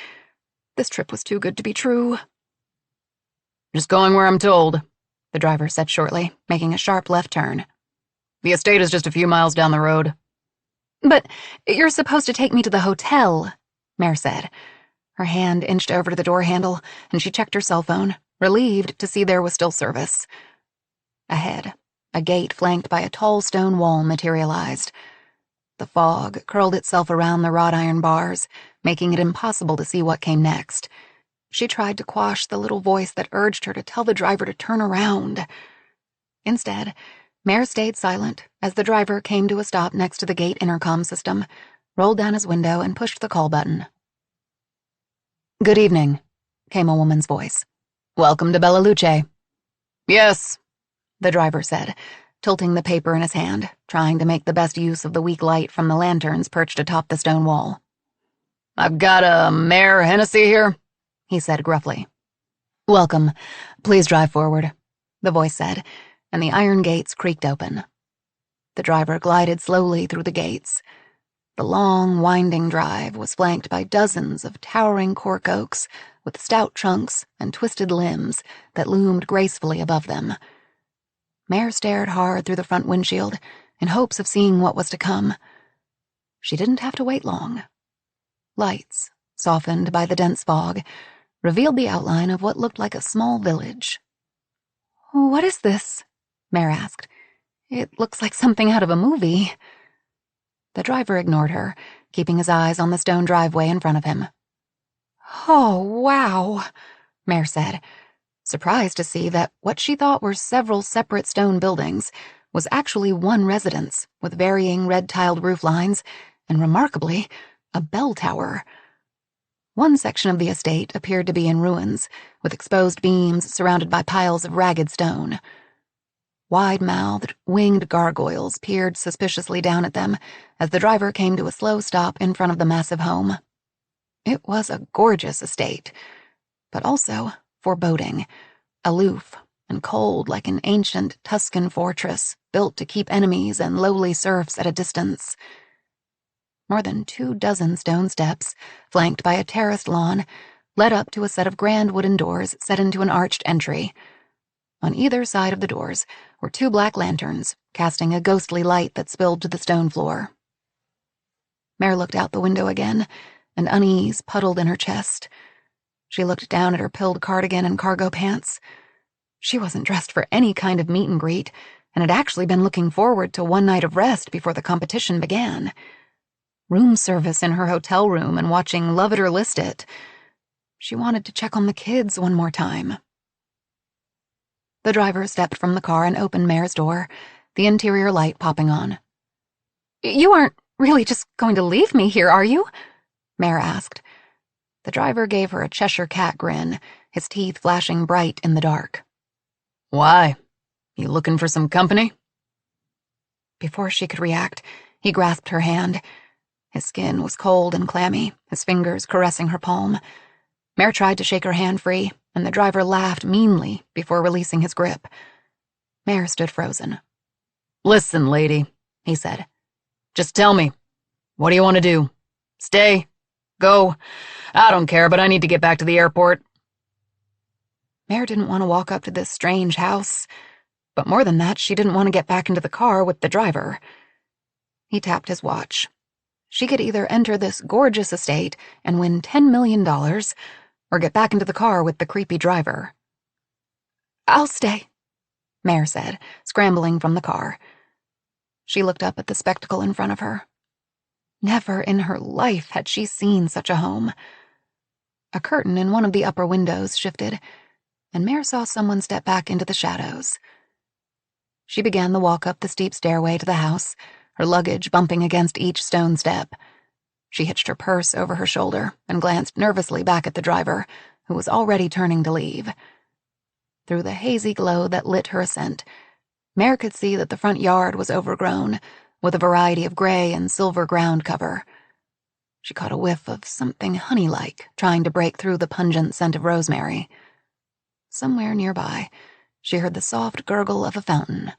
This trip was too good to be true. "Just going where I'm told," the driver said shortly, making a sharp left turn. "The estate is just a few miles down the road." "But you're supposed to take me to the hotel," Mare said. Her hand inched over to the door handle, and she checked her cell phone, relieved to see there was still service. Ahead, a gate flanked by a tall stone wall materialized. The fog curled itself around the wrought iron bars, making it impossible to see what came next. She tried to quash the little voice that urged her to tell the driver to turn around. Instead, Mare stayed silent as the driver came to a stop next to the gate intercom system, rolled down his window, and pushed the call button. "Good evening," came a woman's voice. "Welcome to Bella Luce." "Yes," the driver said, tilting the paper in his hand, trying to make the best use of the weak light from the lanterns perched atop the stone wall. "I've got a Mayor Hennessy here," he said gruffly. "Welcome. Please drive forward," the voice said, and the iron gates creaked open. The driver glided slowly through the gates. The long, winding drive was flanked by dozens of towering cork oaks with stout trunks and twisted limbs that loomed gracefully above them. Mare stared hard through the front windshield in hopes of seeing what was to come. She didn't have to wait long. Lights, softened by the dense fog, revealed the outline of what looked like a small village. "What is this?" Mare asked. "It looks like something out of a movie." The driver ignored her, keeping his eyes on the stone driveway in front of him. "Oh, wow," Mare said, surprised to see that what she thought were several separate stone buildings was actually one residence with varying red-tiled roof lines and, remarkably, a bell tower. One section of the estate appeared to be in ruins, with exposed beams surrounded by piles of ragged stone. Wide-mouthed, winged gargoyles peered suspiciously down at them as the driver came to a slow stop in front of the massive home. It was a gorgeous estate, but also foreboding, aloof and cold like an ancient Tuscan fortress built to keep enemies and lowly serfs at a distance. More than 24 stone steps, flanked by a terraced lawn, led up to a set of grand wooden doors set into an arched entry. On either side of the doors were 2 black lanterns, casting a ghostly light that spilled to the stone floor. Mare looked out the window again, and unease puddled in her chest. She looked down at her pilled cardigan and cargo pants. She wasn't dressed for any kind of meet and greet, and had actually been looking forward to one night of rest before the competition began. Room service in her hotel room and watching Love It or List It. She wanted to check on the kids one more time. The driver stepped from the car and opened Mare's door, the interior light popping on. "You aren't really just going to leave me here, are you?" Mare asked. The driver gave her a Cheshire cat grin, his teeth flashing bright in the dark. "Why? You looking for some company?" Before she could react, he grasped her hand. His skin was cold and clammy, his fingers caressing her palm. Mare tried to shake her hand free, and the driver laughed meanly before releasing his grip. Mare stood frozen. "Listen, lady," he said. "Just tell me. What do you want to do? Stay? Go? I don't care, but I need to get back to the airport." Mare didn't want to walk up to this strange house, but more than that, she didn't want to get back into the car with the driver. He tapped his watch. She could either enter this gorgeous estate and win $10 million, or get back into the car with the creepy driver. "I'll stay," Mare said, scrambling from the car. She looked up at the spectacle in front of her. Never in her life had she seen such a home. A curtain in one of the upper windows shifted, and Mare saw someone step back into the shadows. She began the walk up the steep stairway to the house, her luggage bumping against each stone step. She hitched her purse over her shoulder and glanced nervously back at the driver, who was already turning to leave. Through the hazy glow that lit her ascent, Mare could see that the front yard was overgrown, with a variety of gray and silver ground cover. She caught a whiff of something honey-like, trying to break through the pungent scent of rosemary. Somewhere nearby, she heard the soft gurgle of a fountain.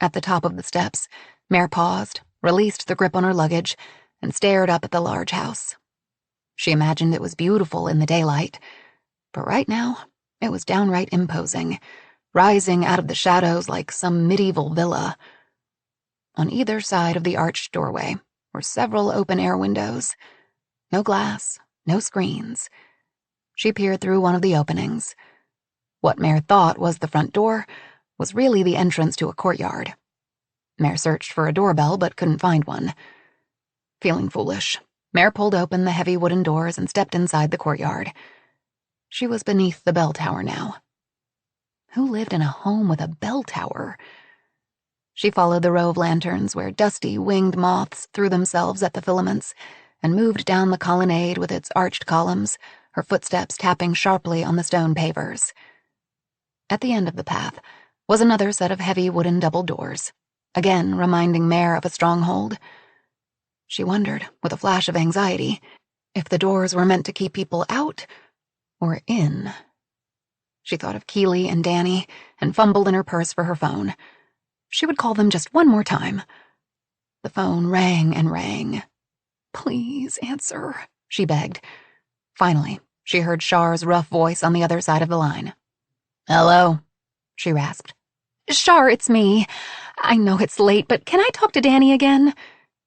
At the top of the steps, Mare paused, released the grip on her luggage, and stared up at the large house. She imagined it was beautiful in the daylight, but right now, it was downright imposing, rising out of the shadows like some medieval villa. On either side of the arched doorway were several open-air windows. No glass, no screens. She peered through one of the openings. What Mare thought was the front door was really the entrance to a courtyard. Mare searched for a doorbell but couldn't find one. Feeling foolish, Mare pulled open the heavy wooden doors and stepped inside the courtyard. She was beneath the bell tower now. Who lived in a home with a bell tower? She followed the row of lanterns where dusty, winged moths threw themselves at the filaments and moved down the colonnade with its arched columns, her footsteps tapping sharply on the stone pavers. At the end of the path was another set of heavy wooden double doors, again reminding Mare of a stronghold. She wondered, with a flash of anxiety, if the doors were meant to keep people out or in. She thought of Keeley and Danny and fumbled in her purse for her phone. She would call them just one more time. The phone rang and rang. "Please answer," she begged. Finally, she heard Char's rough voice on the other side of the line. "Hello?" she rasped. "Char, it's me. I know it's late, but can I talk to Danny again?"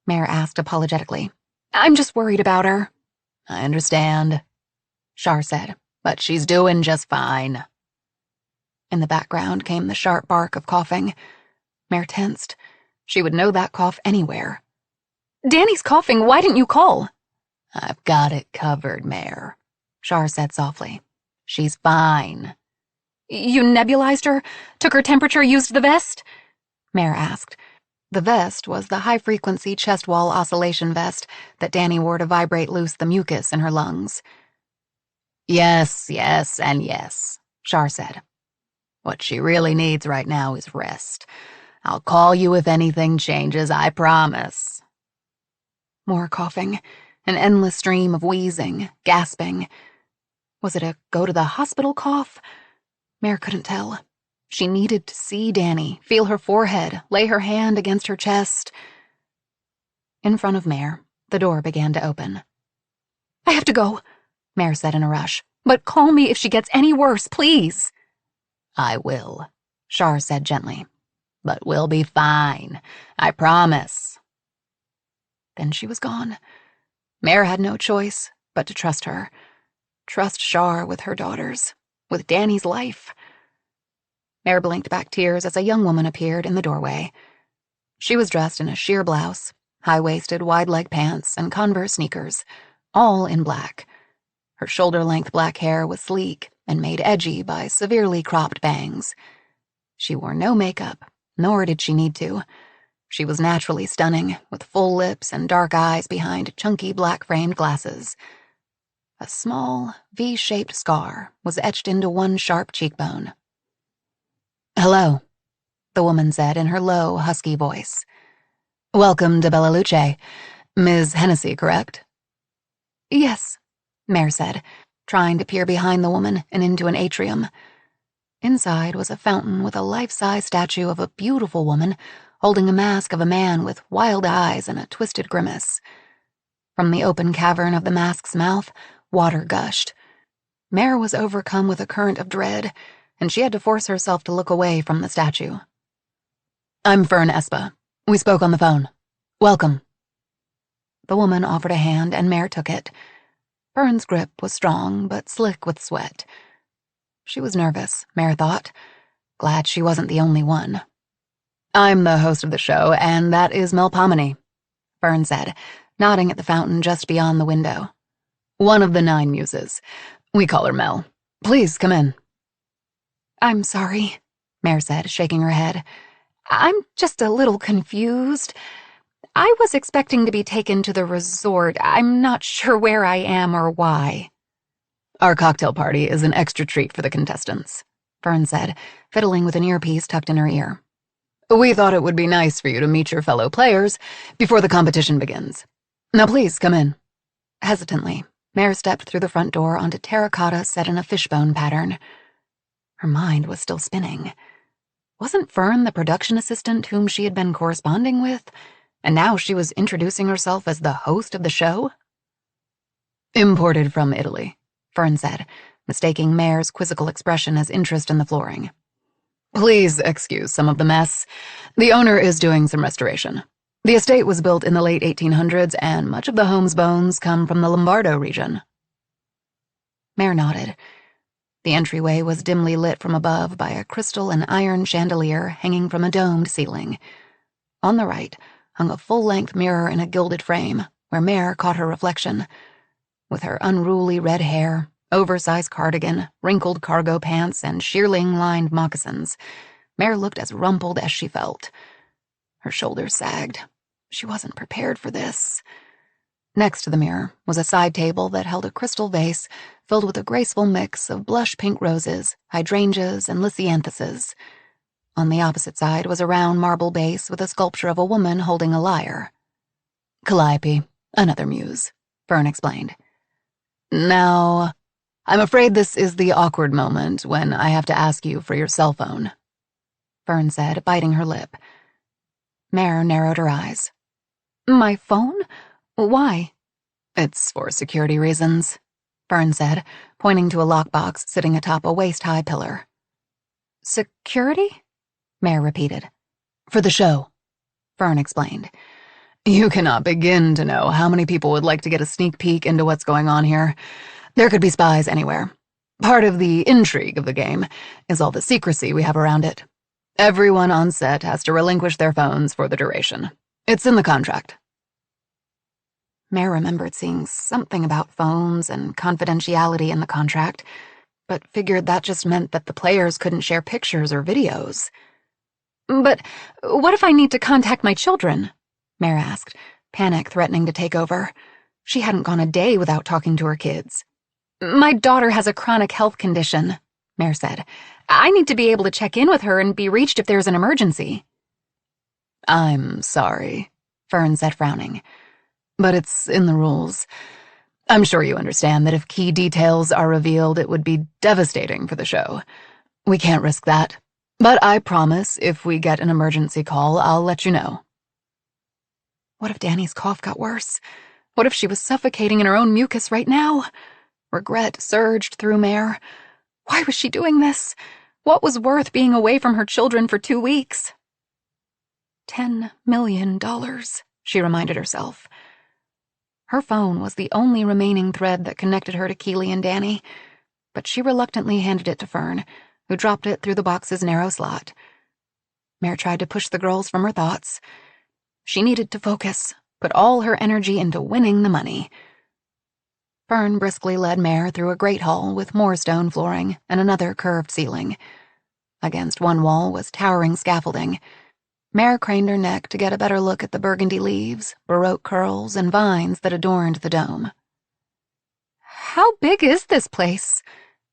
Mare asked apologetically. "I'm just worried about her." "I understand," Char said, "but she's doing just fine." In the background came the sharp bark of coughing. Mare tensed. She would know that cough anywhere. "Danny's coughing. Why didn't you call?" "I've got it covered, Mare," Char said softly. "She's fine." "You nebulized her? Took her temperature, used the vest?" Mare asked. The vest was the high-frequency chest wall oscillation vest that Danny wore to vibrate loose the mucus in her lungs. Yes, and yes, Char said. "What she really needs right now is rest. I'll call you if anything changes, I promise." More coughing, an endless stream of wheezing, gasping. Was it a go-to-the-hospital cough? Mare couldn't tell. She needed to see Danny, feel her forehead, lay her hand against her chest. In front of Mare, the door began to open. "I have to go," Mare said in a rush. "But call me if she gets any worse, please." "I will," Char said gently. "But we'll be fine. I promise." Then she was gone. Mare had no choice but to trust her. Trust Char with her daughters, with Danny's life. Mare blinked back tears as a young woman appeared in the doorway. She was dressed in a sheer blouse, high-waisted, wide-leg pants, and Converse sneakers, all in black. Her shoulder-length black hair was sleek and made edgy by severely cropped bangs. She wore no makeup, nor did she need to. She was naturally stunning, with full lips and dark eyes behind chunky black-framed glasses. A small, V-shaped scar was etched into one sharp cheekbone. "Hello," the woman said in her low, husky voice. "Welcome to Bella Luce. Ms. Hennessy, correct?" "Yes," Mare said, trying to peer behind the woman and into an atrium. Inside was a fountain with a life-size statue of a beautiful woman holding a mask of a man with wild eyes and a twisted grimace. From the open cavern of the mask's mouth, water gushed. Mare was overcome with a current of dread, and she had to force herself to look away from the statue. "I'm Fern Espa. We spoke on the phone. Welcome." The woman offered a hand, and Mare took it. Fern's grip was strong, but slick with sweat. She was nervous, Mare thought. Glad she wasn't the only one. "I'm the host of the show, and that is Mel Pomini," Fern said, nodding at the fountain just beyond the window. "One of the 9 muses. We call her Mel. Please come in." "I'm sorry," Mare said, shaking her head. "I'm just a little confused. I was expecting to be taken to the resort. I'm not sure where I am or why." "Our cocktail party is an extra treat for the contestants," Fern said, fiddling with an earpiece tucked in her ear. We thought it would be nice for you to meet your fellow players before the competition begins. Now please, come in." Hesitantly, Mare stepped through the front door onto terracotta set in a fishbone pattern. Her mind was still spinning. Wasn't Fern the production assistant whom she had been corresponding with, and now she was introducing herself as the host of the show? "Imported from Italy," Fern said, mistaking Mare's quizzical expression as interest in the flooring. "Please excuse some of the mess. The owner is doing some restoration. The estate was built in the late 1800s, and much of the home's bones come from the Lombardo region." Mare nodded. The entryway was dimly lit from above by a crystal and iron chandelier hanging from a domed ceiling. On the right hung a full-length mirror in a gilded frame, where Mare caught her reflection. With her unruly red hair, oversized cardigan, wrinkled cargo pants, and shearling-lined moccasins, Mare looked as rumpled as she felt. Her shoulders sagged. She wasn't prepared for this. Next to the mirror was a side table that held a crystal vase filled with a graceful mix of blush pink roses, hydrangeas, and lisianthuses. On the opposite side was a round marble base with a sculpture of a woman holding a lyre. "Calliope, another muse," Fern explained. "Now, I'm afraid this is the awkward moment when I have to ask you for your cell phone," Fern said, biting her lip. Mare narrowed her eyes. "My phone? Why?" "It's for security reasons," Fern said, pointing to a lockbox sitting atop a waist-high pillar. "Security?" Mare repeated. "For the show," Fern explained. "You cannot begin to know how many people would like to get a sneak peek into what's going on here. There could be spies anywhere. Part of the intrigue of the game is all the secrecy we have around it. Everyone on set has to relinquish their phones for the duration. It's in the contract." Mare remembered seeing something about phones and confidentiality in the contract, but figured that just meant that the players couldn't share pictures or videos. "But what if I need to contact my children?" Mare asked, panic threatening to take over. She hadn't gone a day without talking to her kids. "My daughter has a chronic health condition," Mare said. "I need to be able to check in with her and be reached if there's an emergency." "I'm sorry," Fern said, frowning, "but it's in the rules. I'm sure you understand that if key details are revealed, it would be devastating for the show. We can't risk that. But I promise if we get an emergency call, I'll let you know." What if Danny's cough got worse? What if she was suffocating in her own mucus right now? Regret surged through Mare. Why was she doing this? What was worth being away from her children for 2 weeks? $10 million, she reminded herself. Her phone was the only remaining thread that connected her to Keeley and Danny, but she reluctantly handed it to Fern, who dropped it through the box's narrow slot. Mare tried to push the girls from her thoughts. She needed to focus, put all her energy into winning the money. Fern briskly led Mare through a great hall with more stone flooring and another curved ceiling. Against one wall was towering scaffolding. Mare craned her neck to get a better look at the burgundy leaves, baroque curls, and vines that adorned the dome. "How big is this place?"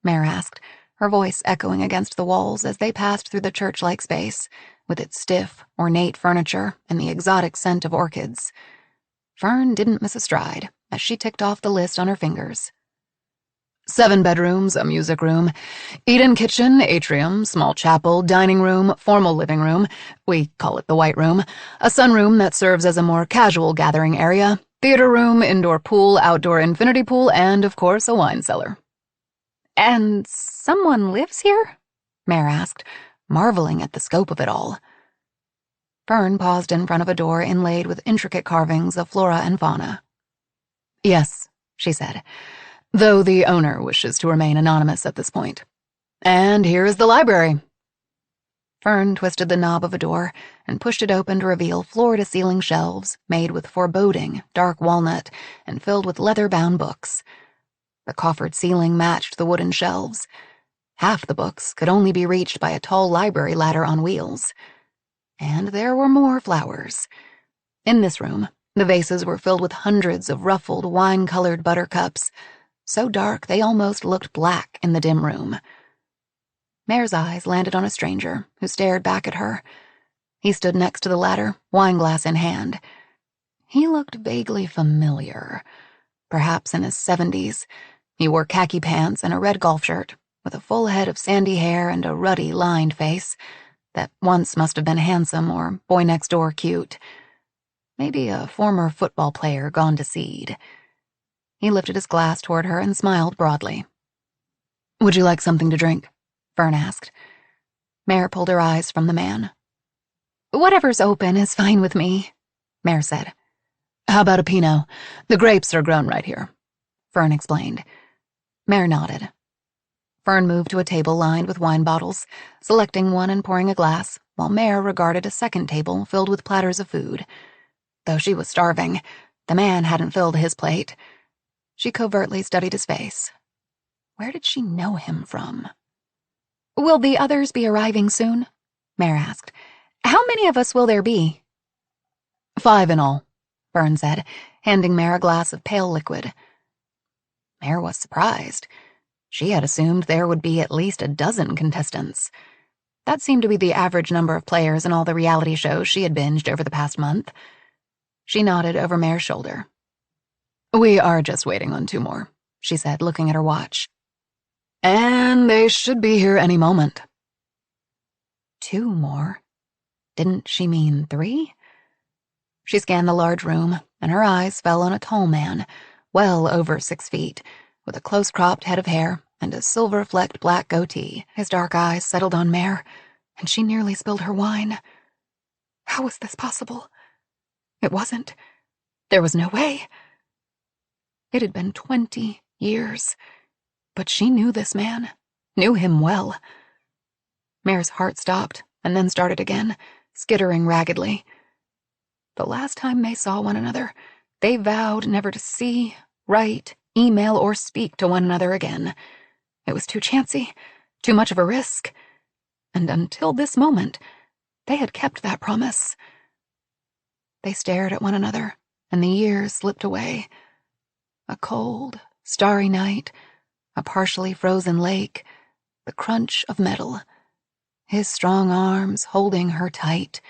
Mare asked, her voice echoing against the walls as they passed through the church-like space, with its stiff, ornate furniture and the exotic scent of orchids. Fern didn't miss a stride as she ticked off the list on her fingers. 7 bedrooms, a music room, eat-in kitchen, atrium, small chapel, dining room, formal living room, we call it the White Room, a sunroom that serves as a more casual gathering area, theater room, indoor pool, outdoor infinity pool, and, of course, a wine cellar. "And someone lives here?" Mare asked, marveling at the scope of it all. Fern paused in front of a door inlaid with intricate carvings of flora and fauna. "Yes," she said, "though the owner wishes to remain anonymous at this point. And here is the library." Fern twisted the knob of a door and pushed it open to reveal floor-to-ceiling shelves made with foreboding, dark walnut and filled with leather-bound books. The coffered ceiling matched the wooden shelves. Half the books could only be reached by a tall library ladder on wheels. And there were more flowers. In this room, the vases were filled with hundreds of ruffled, wine-colored buttercups, so dark they almost looked black in the dim room. Mare's eyes landed on a stranger who stared back at her. He stood next to the ladder, wineglass in hand. He looked vaguely familiar. Perhaps in his 70s. He wore khaki pants and a red golf shirt, with a full head of sandy hair and a ruddy, lined face that once must have been handsome or boy next door cute. Maybe a former football player gone to seed. He lifted his glass toward her and smiled broadly. "Would you like something to drink?" Fern asked. Mare pulled her eyes from the man. "Whatever's open is fine with me," Mare said. "How about a Pinot? The grapes are grown right here," Fern explained. Mare nodded. Fern moved to a table lined with wine bottles, selecting one and pouring a glass, while Mare regarded a second table filled with platters of food. Though she was starving, the man hadn't filled his plate. She covertly studied his face. Where did she know him from? "Will the others be arriving soon?" Mare asked. "How many of us will there be?" "5 in all," Fern said, handing Mare a glass of pale liquid. Mare was surprised. She had assumed there would be at least a dozen contestants. That seemed to be the average number of players in all the reality shows she had binged over the past month. She nodded over Mare's shoulder. "We are just waiting on 2 more," she said, looking at her watch. "And they should be here any moment." 2 more? Didn't she mean 3? She scanned the large room, and her eyes fell on a tall man, well over 6 feet, with a close-cropped head of hair and a silver-flecked black goatee. His dark eyes settled on Mare, and she nearly spilled her wine. How was this possible? It wasn't. There was no way. It had been 20 years, but she knew this man, knew him well. Mare's heart stopped and then started again, skittering raggedly. The last time they saw one another, they vowed never to see, write, email, or speak to one another again. It was too chancy, too much of a risk. And until this moment, they had kept that promise. They stared at one another, and the years slipped away. A cold, starry night, a partially frozen lake, the crunch of metal, his strong arms holding her tight.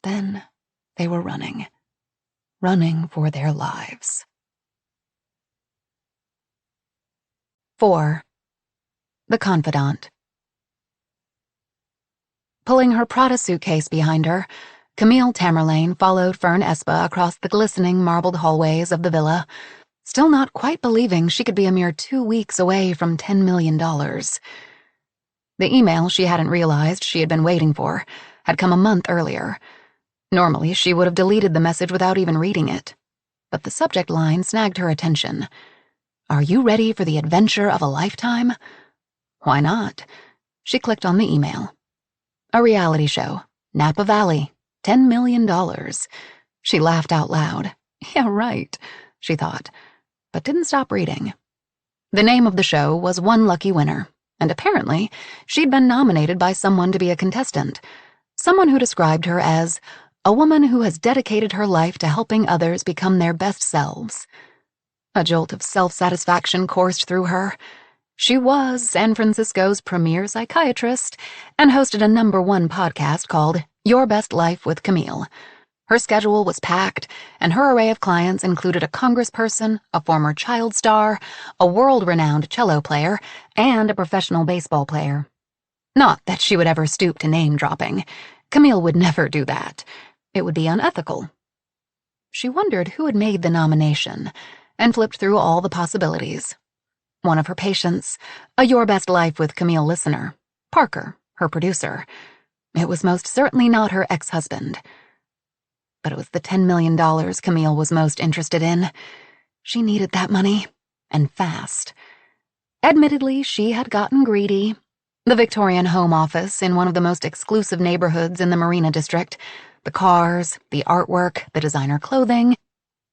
Then they were running for their lives. 4. The Confidant. Pulling her Prada suitcase behind her, Camille Tamerlane followed Fern Espa across the glistening marbled hallways of the villa, still not quite believing she could be a mere 2 weeks away from $10 million. The email she hadn't realized she had been waiting for had come a month earlier. Normally, she would have deleted the message without even reading it. But the subject line snagged her attention. "Are you ready for the adventure of a lifetime?" Why not? She clicked on the email. A reality show, Napa Valley, $10 million. She laughed out loud. Yeah, right, she thought, but didn't stop reading. The name of the show was One Lucky Winner, and apparently she'd been nominated by someone to be a contestant, someone who described her as a woman who has dedicated her life to helping others become their best selves. A jolt of self-satisfaction coursed through her. She was San Francisco's premier psychiatrist and hosted a #1 podcast called Your Best Life with Camille. Her schedule was packed, and her array of clients included a congressperson, a former child star, a world-renowned cello player, and a professional baseball player. Not that she would ever stoop to name-dropping. Camille would never do that. It would be unethical. She wondered who had made the nomination, and flipped through all the possibilities. One of her patients, a Your Best Life with Camille listener, Parker, her producer. It was most certainly not her ex-husband. But it was the $10 million Camille was most interested in. She needed that money, and fast. Admittedly, she had gotten greedy. The Victorian Home Office in one of the most exclusive neighborhoods in the Marina District, the cars, the artwork, the designer clothing,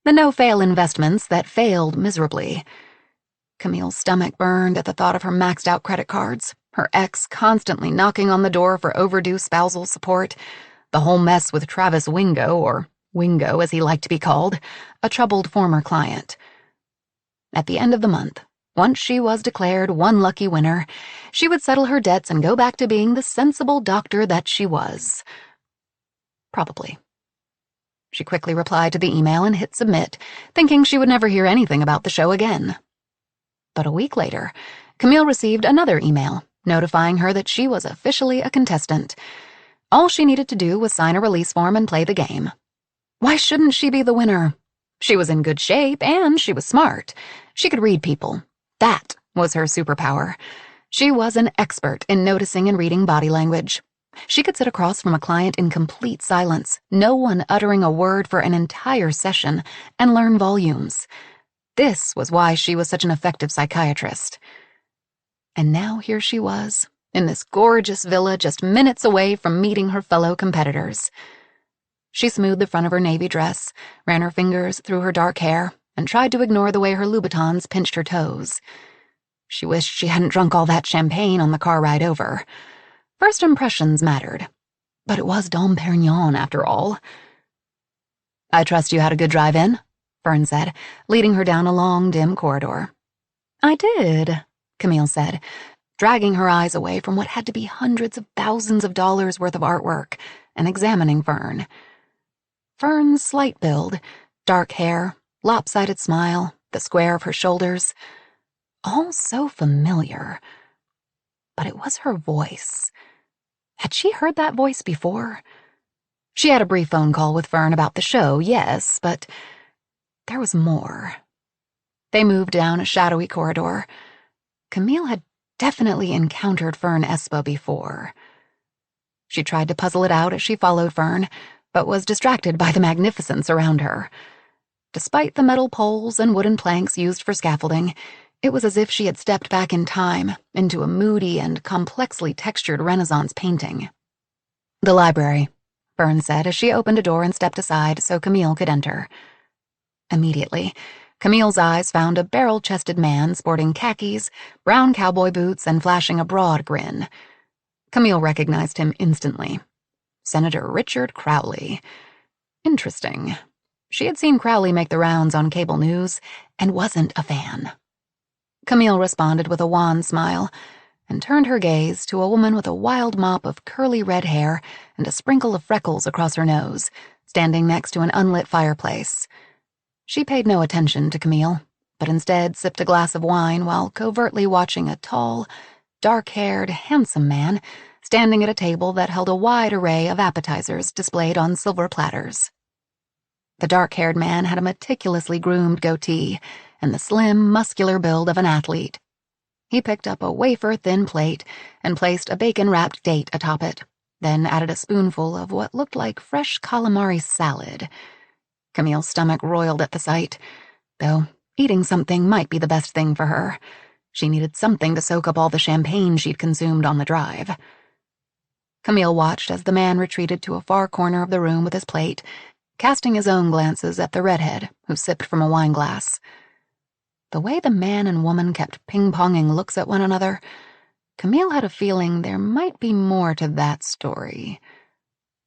the no-fail investments that failed miserably. Camille's stomach burned at the thought of her maxed-out credit cards, her ex constantly knocking on the door for overdue spousal support, the whole mess with Travis Wingo, or Wingo as he liked to be called, a troubled former client. At the end of the month, once she was declared one lucky winner, she would settle her debts and go back to being the sensible doctor that she was. Probably. She quickly replied to the email and hit submit, thinking she would never hear anything about the show again. But a week later, Camille received another email notifying her that she was officially a contestant. All she needed to do was sign a release form and play the game. Why shouldn't she be the winner? She was in good shape and she was smart. She could read people. That was her superpower. She was an expert in noticing and reading body language. She could sit across from a client in complete silence, no one uttering a word for an entire session, and learn volumes. This was why she was such an effective psychiatrist. And now here she was, in this gorgeous villa just minutes away from meeting her fellow competitors. She smoothed the front of her navy dress, ran her fingers through her dark hair, and tried to ignore the way her Louboutins pinched her toes. She wished she hadn't drunk all that champagne on the car ride over. First impressions mattered, but it was Dom Perignon after all. I trust you had a good drive in, Fern said, leading her down a long, dim corridor. I did, Camille said, dragging her eyes away from what had to be hundreds of thousands of dollars worth of artwork and examining Fern. Fern's slight build, dark hair, lopsided smile, the square of her shoulders, all so familiar. But it was her voice. Had she heard that voice before? She had a brief phone call with Fern about the show, yes, but there was more. They moved down a shadowy corridor. Camille had definitely encountered Fern Espa before. She tried to puzzle it out as she followed Fern, but was distracted by the magnificence around her. Despite the metal poles and wooden planks used for scaffolding, it was as if she had stepped back in time into a moody and complexly textured Renaissance painting. The library, Fern said as she opened a door and stepped aside so Camille could enter. Immediately, Camille's eyes found a barrel-chested man sporting khakis, brown cowboy boots, and flashing a broad grin. Camille recognized him instantly. Senator Richard Crowley. Interesting. She had seen Crowley make the rounds on cable news and wasn't a fan. Camille responded with a wan smile and turned her gaze to a woman with a wild mop of curly red hair and a sprinkle of freckles across her nose, standing next to an unlit fireplace. She paid no attention to Camille, but instead sipped a glass of wine while covertly watching a tall, dark-haired, handsome man standing at a table that held a wide array of appetizers displayed on silver platters. The dark-haired man had a meticulously groomed goatee and the slim, muscular build of an athlete. He picked up a wafer-thin plate and placed a bacon-wrapped date atop it, then added a spoonful of what looked like fresh calamari salad. Camille's stomach roiled at the sight, though eating something might be the best thing for her. She needed something to soak up all the champagne she'd consumed on the drive. Camille watched as the man retreated to a far corner of the room with his plate, casting his own glances at the redhead who sipped from a wineglass. The way the man and woman kept ping-ponging looks at one another, Camille had a feeling there might be more to that story.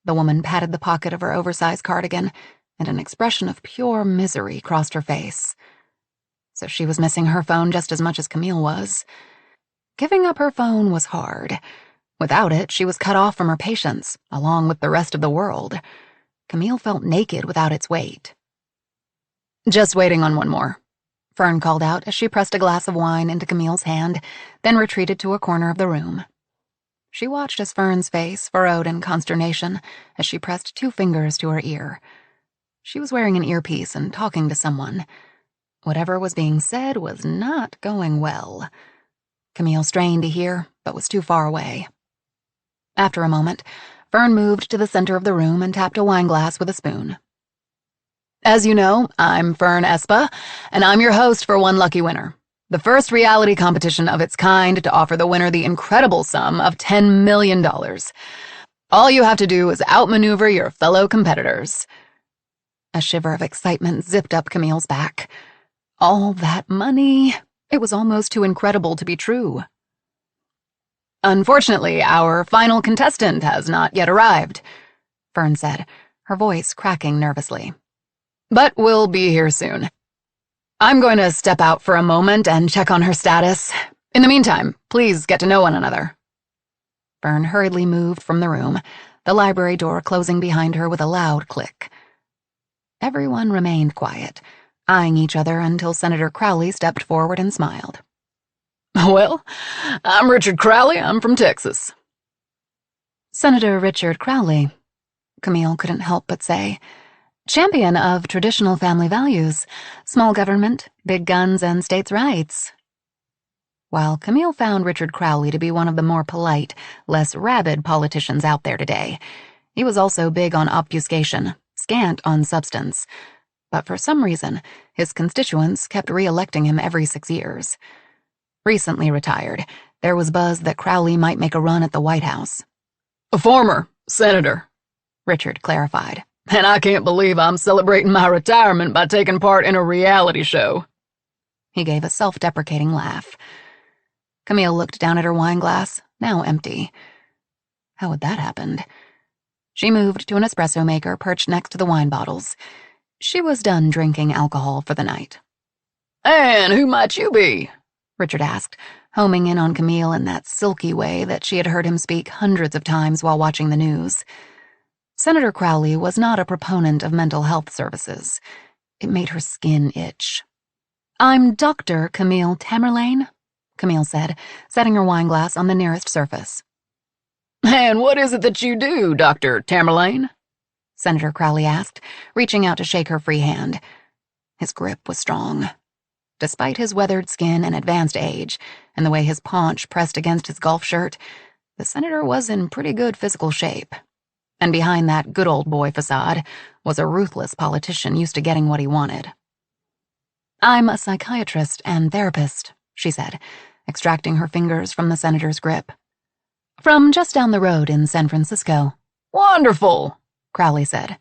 The woman patted the pocket of her oversized cardigan, and an expression of pure misery crossed her face. So she was missing her phone just as much as Camille was. Giving up her phone was hard. Without it, she was cut off from her patients, along with the rest of the world. Camille felt naked without its weight. Just waiting on one more, Fern called out as she pressed a glass of wine into Camille's hand, then retreated to a corner of the room. She watched as Fern's face furrowed in consternation as she pressed 2 fingers to her ear. She was wearing an earpiece and talking to someone. Whatever was being said was not going well. Camille strained to hear, but was too far away. After a moment, Fern moved to the center of the room and tapped a wineglass with a spoon. As you know, I'm Fern Espa, and I'm your host for One Lucky Winner, the first reality competition of its kind to offer the winner the incredible sum of $10 million. All you have to do is outmaneuver your fellow competitors. A shiver of excitement zipped up Camille's back. All that money. It was almost too incredible to be true. Unfortunately, our final contestant has not yet arrived, Fern said, her voice cracking nervously. But we'll be here soon. I'm going to step out for a moment and check on her status. In the meantime, please get to know one another. Fern hurriedly moved from the room, the library door closing behind her with a loud click. Everyone remained quiet, eyeing each other until Senator Crowley stepped forward and smiled. Well, I'm Richard Crowley. I'm from Texas. Senator Richard Crowley, Camille couldn't help but say. Champion of traditional family values, small government, big guns, and states' rights. While Camille found Richard Crowley to be one of the more polite, less rabid politicians out there today, he was also big on obfuscation, scant on substance. But for some reason, his constituents kept re-electing him every 6 years. Recently retired, there was buzz that Crowley might make a run at the White House. A former senator, Richard clarified. And I can't believe I'm celebrating my retirement by taking part in a reality show. He gave a self-deprecating laugh. Camille looked down at her wine glass, now empty. How had that happened? She moved to an espresso maker perched next to the wine bottles. She was done drinking alcohol for the night. And who might you be? Richard asked, homing in on Camille in that silky way that she had heard him speak hundreds of times while watching the news. Senator Crowley was not a proponent of mental health services. It made her skin itch. I'm Dr. Camille Tamerlane, Camille said, setting her wine glass on the nearest surface. And what is it that you do, Dr. Tamerlane? Senator Crowley asked, reaching out to shake her free hand. His grip was strong. Despite his weathered skin and advanced age, and the way his paunch pressed against his golf shirt, the senator was in pretty good physical shape. And behind that good old boy facade was a ruthless politician used to getting what he wanted. I'm a psychiatrist and therapist, she said, extracting her fingers from the senator's grip. From just down the road in San Francisco. Wonderful, Crowley said.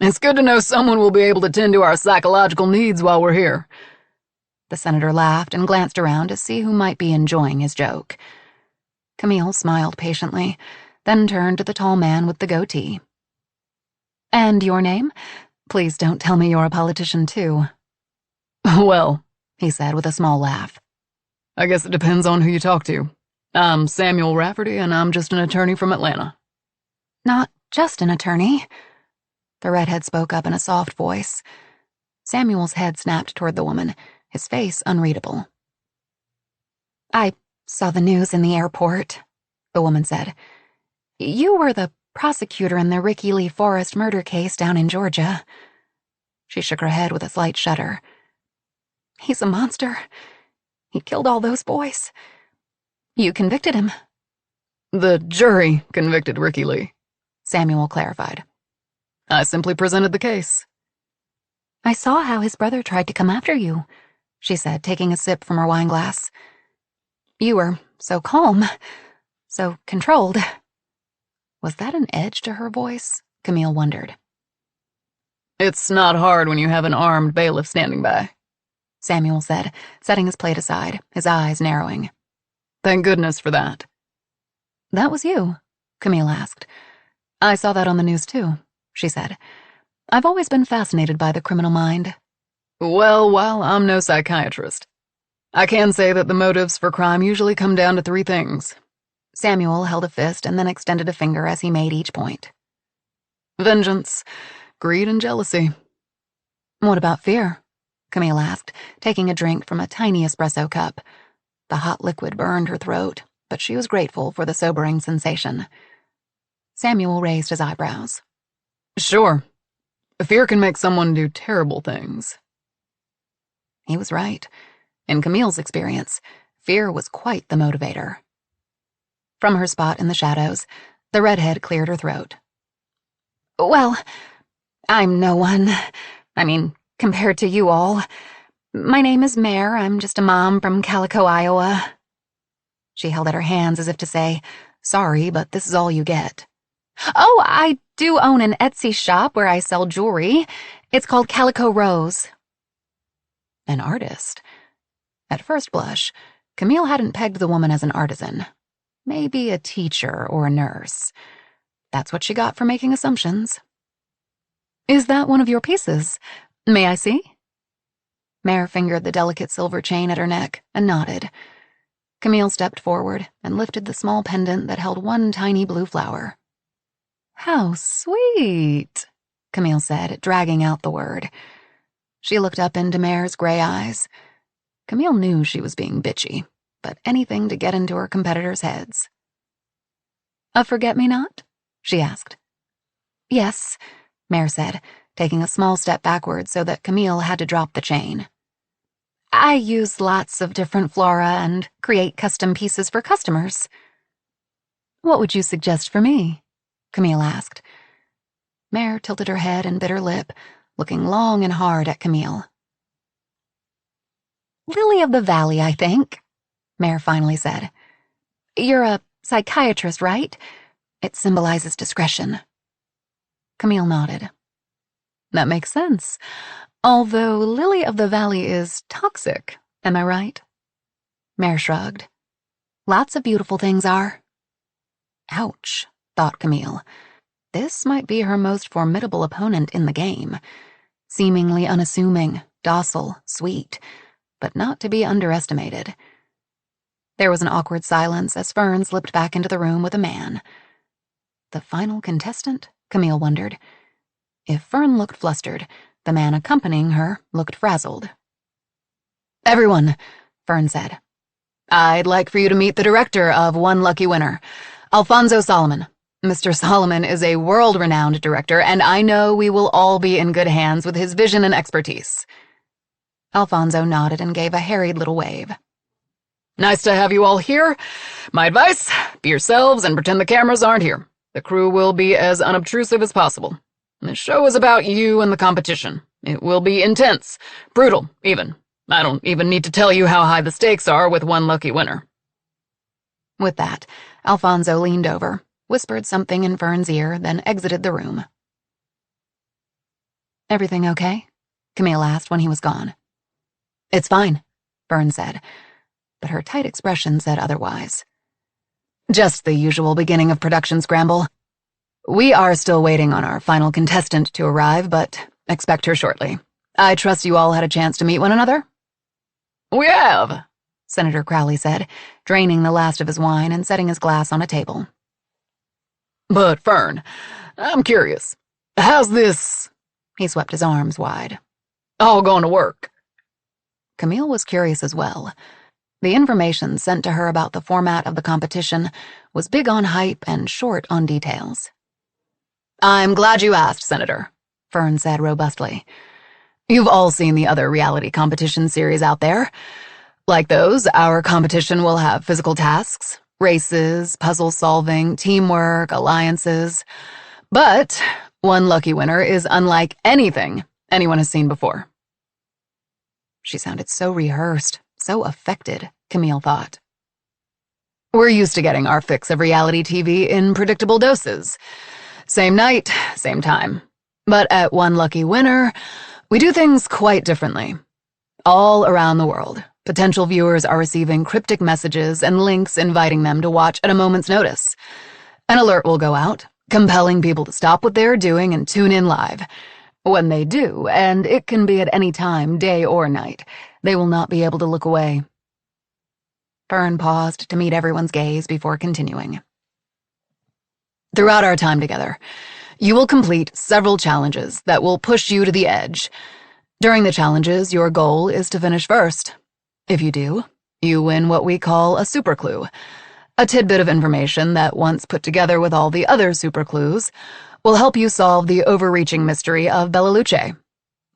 It's good to know someone will be able to tend to our psychological needs while we're here. The senator laughed and glanced around to see who might be enjoying his joke. Camille smiled patiently, then turned to the tall man with the goatee. And your name? Please don't tell me you're a politician, too. Well, he said with a small laugh. I guess it depends on who you talk to. I'm Samuel Rafferty, and I'm just an attorney from Atlanta. Not just an attorney. The redhead spoke up in a soft voice. Samuel's head snapped toward the woman, his face unreadable. I saw the news in the airport, the woman said. You were the prosecutor in the Ricky Lee Forrest murder case down in Georgia. She shook her head with a slight shudder. He's a monster. He killed all those boys. You convicted him. The jury convicted Ricky Lee, Samuel clarified. I simply presented the case. I saw how his brother tried to come after you, she said, taking a sip from her wine glass. You were so calm, so controlled. Was that an edge to her voice? Camille wondered. It's not hard when you have an armed bailiff standing by, Samuel said, setting his plate aside, his eyes narrowing. Thank goodness for that. That was you? Camille asked. I saw that on the news too, she said. I've always been fascinated by the criminal mind. Well, while I'm no psychiatrist, I can say that the motives for crime usually come down to 3 things. Samuel held a fist and then extended a finger as he made each point. Vengeance, greed, and jealousy. What about fear? Camille asked, taking a drink from a tiny espresso cup. The hot liquid burned her throat, but she was grateful for the sobering sensation. Samuel raised his eyebrows. Sure. Fear can make someone do terrible things. He was right. In Camille's experience, fear was quite the motivator. From her spot in the shadows, the redhead cleared her throat. Well, I'm no one. I mean, compared to you all. My name is Mare. I'm just a mom from Calico, Iowa. She held out her hands as if to say, sorry, but this is all you get. Oh, I do own an Etsy shop where I sell jewelry. It's called Calico Rose. An artist? At first blush, Camille hadn't pegged the woman as an artisan. Maybe a teacher or a nurse. That's what she got for making assumptions. Is that one of your pieces? May I see? Mare fingered the delicate silver chain at her neck and nodded. Camille stepped forward and lifted the small pendant that held one tiny blue flower. How sweet, Camille said, dragging out the word. She looked up into Mare's gray eyes. Camille knew she was being bitchy, but anything to get into her competitors' heads. A forget-me-not? She asked. Yes, Mare said, taking a small step backward so that Camille had to drop the chain. I use lots of different flora and create custom pieces for customers. What would you suggest for me? Camille asked. Mare tilted her head and bit her lip, looking long and hard at Camille. Lily of the Valley, I think, Mare finally said. You're a psychiatrist, right? It symbolizes discretion. Camille nodded. That makes sense. Although Lily of the Valley is toxic, am I right? Mare shrugged. Lots of beautiful things are. Ouch, thought Camille. This might be her most formidable opponent in the game. Seemingly unassuming, docile, sweet, but not to be underestimated. There was an awkward silence as Fern slipped back into the room with a man. The final contestant? Camille wondered. If Fern looked flustered, the man accompanying her looked frazzled. Everyone, Fern said. I'd like for you to meet the director of One Lucky Winner, Alfonso Solomon. Mr. Solomon is a world-renowned director, and I know we will all be in good hands with his vision and expertise. Alfonso nodded and gave a harried little wave. Nice to have you all here. My advice, be yourselves and pretend the cameras aren't here. The crew will be as unobtrusive as possible. The show is about you and the competition. It will be intense, brutal, even. I don't even need to tell you how high the stakes are with One Lucky Winner. With that, Alfonso leaned over, whispered something in Fern's ear, then exited the room. Everything okay? Camille asked when he was gone. It's fine, Fern said, but her tight expression said otherwise. Just the usual beginning of production scramble. We are still waiting on our final contestant to arrive, but expect her shortly. I trust you all had a chance to meet one another? We have, Senator Crowley said, draining the last of his wine and setting his glass on a table. But, Fern, I'm curious. How's this? He swept his arms wide. All going to work? Camille was curious as well. The information sent to her about the format of the competition was big on hype and short on details. I'm glad you asked, Senator, Fern said robustly. You've all seen the other reality competition series out there. Like those, our competition will have physical tasks, races, puzzle solving, teamwork, alliances. But One Lucky Winner is unlike anything anyone has seen before. She sounded so rehearsed, so affected, Camille thought. We're used to getting our fix of reality TV in predictable doses. Same night, same time. But at One Lucky Winner, we do things quite differently. All around the world, potential viewers are receiving cryptic messages and links inviting them to watch at a moment's notice. An alert will go out, compelling people to stop what they're doing and tune in live. When they do, and it can be at any time, day or night, they will not be able to look away. Fern paused to meet everyone's gaze before continuing. Throughout our time together, you will complete several challenges that will push you to the edge. During the challenges, your goal is to finish first. If you do, you win what we call a super clue, a tidbit of information that, once put together with all the other super clues, will help you solve the overreaching mystery of Bella Luce.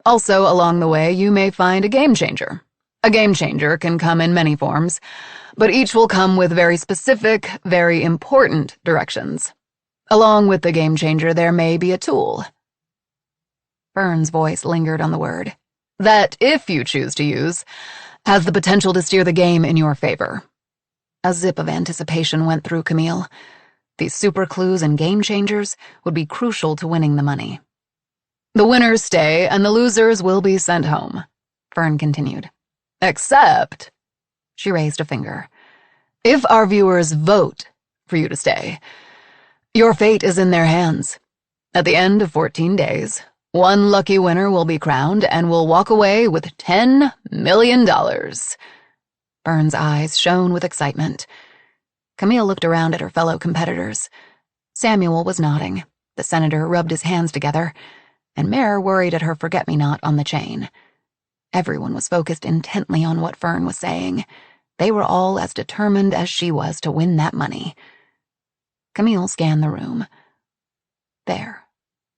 Also, along the way, you may find a game changer. A game changer can come in many forms, but each will come with very specific, very important directions. Along with the game changer, there may be a tool. Fern's voice lingered on the word. That, if you choose to use, has the potential to steer the game in your favor. A zip of anticipation went through Camille. These super clues and game changers would be crucial to winning the money. The winners stay and the losers will be sent home, Fern continued. Except, she raised a finger, if our viewers vote for you to stay, your fate is in their hands. At the end of 14 days, one lucky winner will be crowned and will walk away with $10 million. Fern's eyes shone with excitement. Camille looked around at her fellow competitors. Samuel was nodding. The senator rubbed his hands together, and Mare worried at her forget-me-not on the chain. Everyone was focused intently on what Fern was saying. They were all as determined as she was to win that money. Camille scanned the room. There,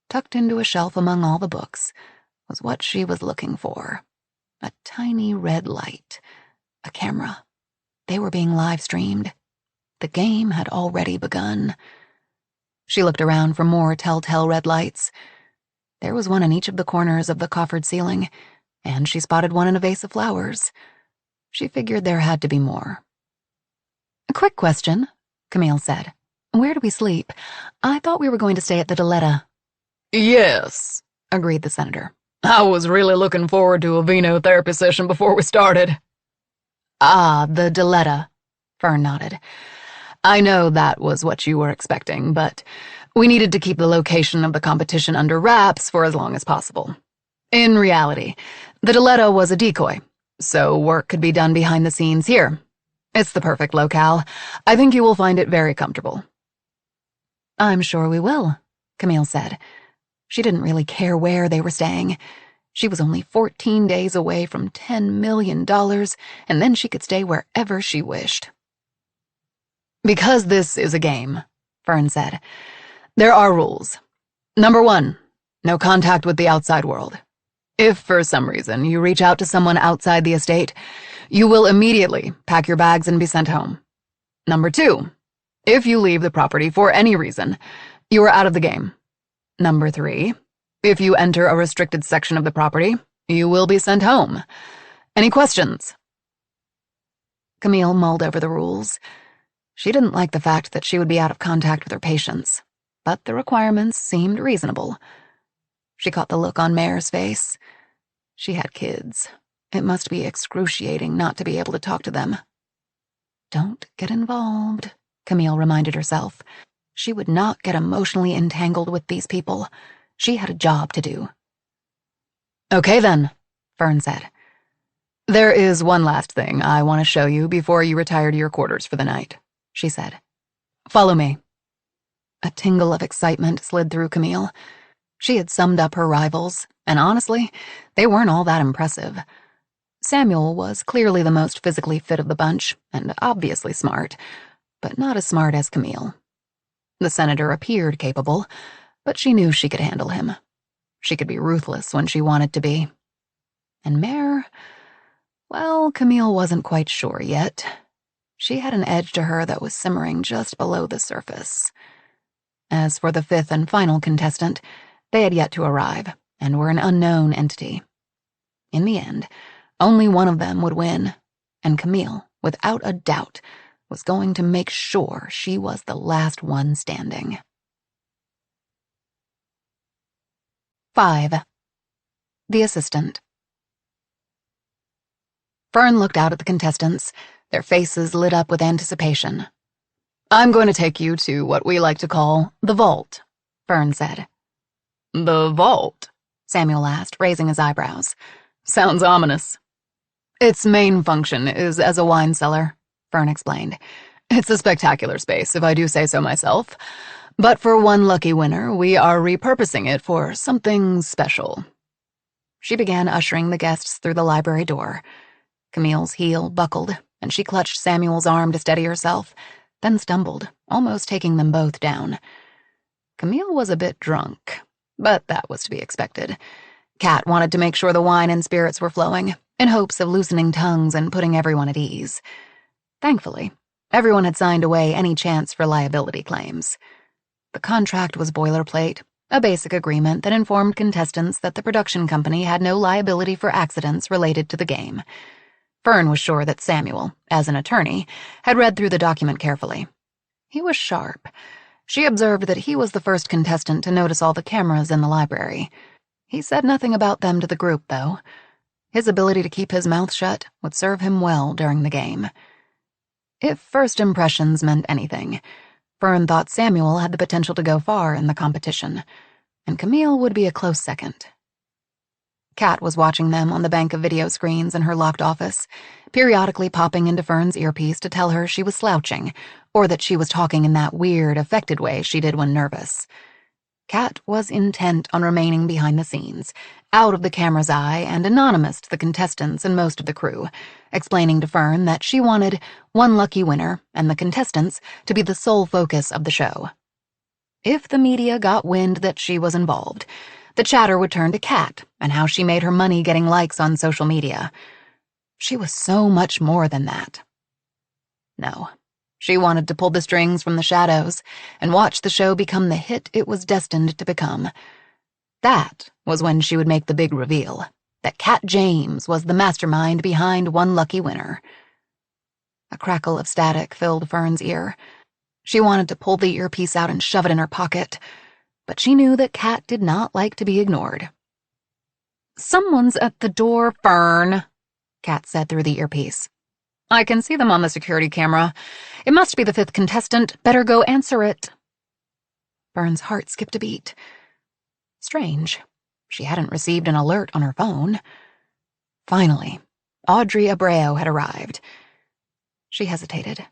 tucked into a shelf among all the books, was what she was looking for. A tiny red light. A camera. They were being live-streamed. The game had already begun. She looked around for more telltale red lights. There was one in each of the corners of the coffered ceiling, and she spotted one in a vase of flowers. She figured there had to be more. "A quick question," Camille said. "Where do we sleep? I thought we were going to stay at the Deletta." "Yes," agreed the senator. "I was really looking forward to a vino therapy session before we started." "Ah, the Deletta," Fern nodded. "I know that was what you were expecting, but we needed to keep the location of the competition under wraps for as long as possible. In reality, the Deletta was a decoy, so work could be done behind the scenes here. It's the perfect locale. I think you will find it very comfortable." "I'm sure we will," Camille said. She didn't really care where they were staying. She was only 14 days away from $10 million, and then she could stay wherever she wished. "Because this is a game," Fern said, "there are rules. Number 1, no contact with the outside world. If, for some reason, you reach out to someone outside the estate, you will immediately pack your bags and be sent home. Number 2, if you leave the property for any reason, you are out of the game. Number 3, if you enter a restricted section of the property, you will be sent home. Any questions?" Camille mulled over the rules. She didn't like the fact that she would be out of contact with her patients, but the requirements seemed reasonable. She caught the look on Mare's face. She had kids. It must be excruciating not to be able to talk to them. Don't get involved, Camille reminded herself. She would not get emotionally entangled with these people. She had a job to do. "Okay then," Fern said. "There is one last thing I want to show you before you retire to your quarters for the night," she said. "Follow me." A tingle of excitement slid through Camille. She had summed up her rivals, and honestly, they weren't all that impressive. Samuel was clearly the most physically fit of the bunch, and obviously smart, but not as smart as Camille. The senator appeared capable, but she knew she could handle him. She could be ruthless when she wanted to be. And Mare, well, Camille wasn't quite sure yet. She had an edge to her that was simmering just below the surface. As for the fifth and final contestant, they had yet to arrive, and were an unknown entity. In the end, only one of them would win, and Camille, without a doubt, was going to make sure she was the last one standing. 5. The Assistant. Fern looked out at the contestants, their faces lit up with anticipation. "I'm going to take you to what we like to call the vault," Fern said. "The vault?" Samuel asked, raising his eyebrows. "Sounds ominous." "Its main function is as a wine cellar," Fern explained. "It's a spectacular space, if I do say so myself. But for one lucky winner, we are repurposing it for something special." She began ushering the guests through the library door. Camille's heel buckled, and she clutched Samuel's arm to steady herself, then stumbled, almost taking them both down. Camille was a bit drunk, but that was to be expected. Kat wanted to make sure the wine and spirits were flowing, in hopes of loosening tongues and putting everyone at ease. Thankfully, everyone had signed away any chance for liability claims. The contract was boilerplate, a basic agreement that informed contestants that the production company had no liability for accidents related to the game. Fern was sure that Samuel, as an attorney, had read through the document carefully. He was sharp. She observed that he was the first contestant to notice all the cameras in the library. He said nothing about them to the group, though. His ability to keep his mouth shut would serve him well during the game. If first impressions meant anything, Fern thought Samuel had the potential to go far in the competition, and Camille would be a close second. Kat was watching them on the bank of video screens in her locked office, periodically popping into Fern's earpiece to tell her she was slouching, or that she was talking in that weird, affected way she did when nervous. Kat was intent on remaining behind the scenes, out of the camera's eye and anonymous to the contestants and most of the crew, explaining to Fern that she wanted one lucky winner and the contestants to be the sole focus of the show. If the media got wind that she was involved, the chatter would turn to Kat and how she made her money getting likes on social media. She was so much more than that. No. She wanted to pull the strings from the shadows and watch the show become the hit it was destined to become. That was when she would make the big reveal, that Kat James was the mastermind behind one lucky winner. A crackle of static filled Fern's ear. She wanted to pull the earpiece out and shove it in her pocket, but she knew that Kat did not like to be ignored. "Someone's at the door, Fern," Kat said through the earpiece. "I can see them on the security camera. It must be the fifth contestant. Better go answer it." Fern's heart skipped a beat. Strange. She hadn't received an alert on her phone. Finally, Audrey Abreu had arrived. She hesitated.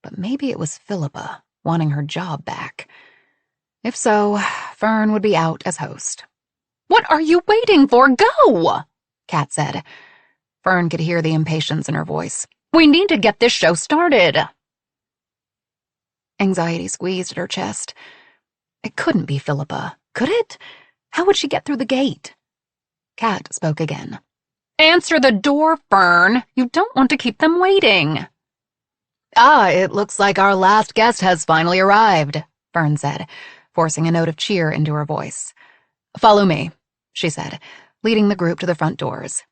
But maybe it was Philippa wanting her job back. If so, Fern would be out as host. "What are you waiting for? Go!" Kat said. Fern could hear the impatience in her voice. "We need to get this show started." Anxiety squeezed at her chest. It couldn't be Philippa, could it? How would she get through the gate? Kat spoke again. "Answer the door, Fern. You don't want to keep them waiting." It looks like our last guest has finally arrived," Fern said, forcing a note of cheer into her voice. "Follow me," she said, leading the group to the front doors.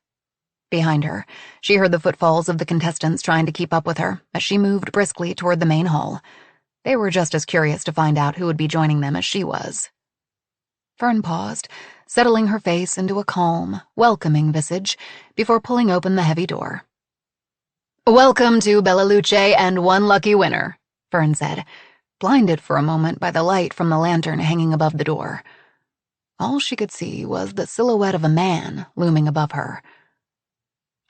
Behind her, she heard the footfalls of the contestants trying to keep up with her as she moved briskly toward the main hall. They were just as curious to find out who would be joining them as she was. Fern paused, settling her face into a calm, welcoming visage before pulling open the heavy door. "Welcome to Bella Luce and one lucky winner," Fern said, blinded for a moment by the light from the lantern hanging above the door. All she could see was the silhouette of a man looming above her.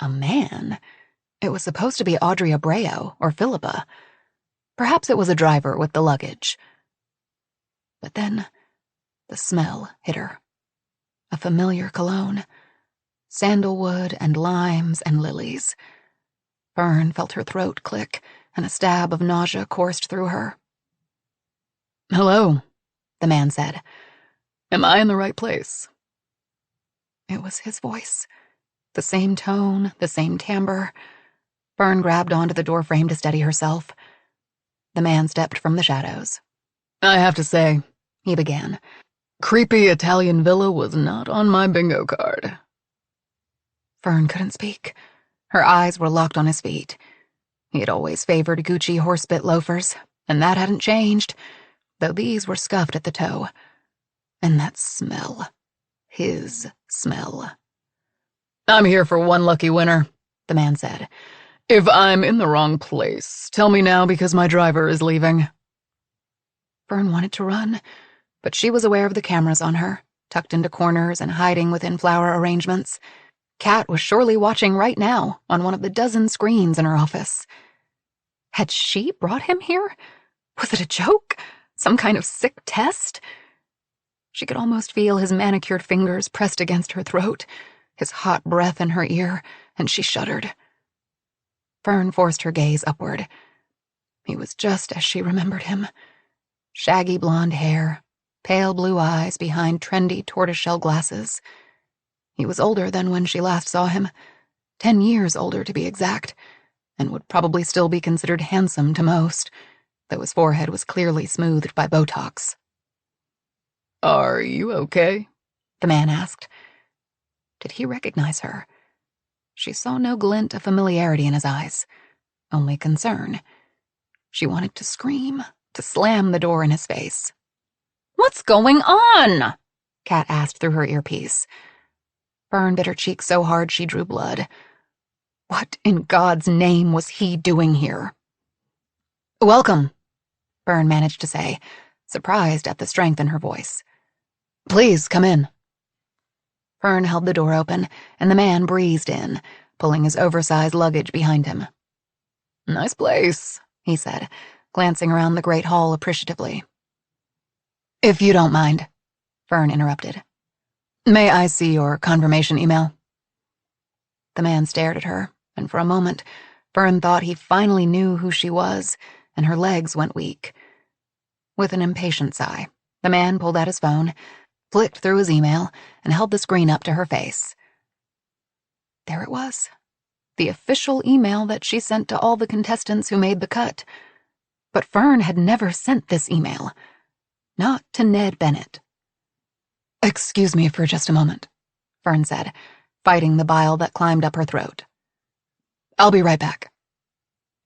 A man? It was supposed to be Audrey Abreu or Philippa. Perhaps it was a driver with the luggage. But then, the smell hit her. A familiar cologne. Sandalwood and limes and lilies. Fern felt her throat click, and a stab of nausea coursed through her. "Hello," the man said. "Am I in the right place?" It was his voice. The same tone, the same timbre. Fern grabbed onto the doorframe to steady herself. The man stepped from the shadows. "I have to say," he began, "creepy Italian villa was not on my bingo card." Fern couldn't speak. Her eyes were locked on his feet. He had always favored Gucci horsebit loafers, and that hadn't changed, though these were scuffed at the toe. And that smell. His smell. "I'm here for one lucky winner," the man said. "If I'm in the wrong place, tell me now because my driver is leaving." Fern wanted to run, but she was aware of the cameras on her, tucked into corners and hiding within flower arrangements. Kat was surely watching right now on one of the dozen screens in her office. Had she brought him here? Was it a joke? Some kind of sick test? She could almost feel his manicured fingers pressed against her throat, his hot breath in her ear, and she shuddered. Fern forced her gaze upward. He was just as she remembered him. Shaggy blonde hair, pale blue eyes behind trendy tortoiseshell glasses. He was older than when she last saw him, 10 years older to be exact, and would probably still be considered handsome to most, though his forehead was clearly smoothed by Botox. "Are you okay?" the man asked. Did he recognize her? She saw no glint of familiarity in his eyes, only concern. She wanted to scream, to slam the door in his face. "What's going on?" Kat asked through her earpiece. Fern bit her cheek so hard she drew blood. What in God's name was he doing here? "Welcome," Fern managed to say, surprised at the strength in her voice. "Please, come in." Fern held the door open, and the man breezed in, pulling his oversized luggage behind him. "Nice place," he said, glancing around the great hall appreciatively. If you don't mind, Fern interrupted. May I see your confirmation email? The man stared at her, and for a moment, Fern thought he finally knew who she was, and her legs went weak. With an impatient sigh, the man pulled out his phone, flicked through his email, and held the screen up to her face. There it was, the official email that she sent to all the contestants who made the cut. But Fern had never sent this email. Not to Ned Bennett. Excuse me for just a moment, Fern said, fighting the bile that climbed up her throat. I'll be right back.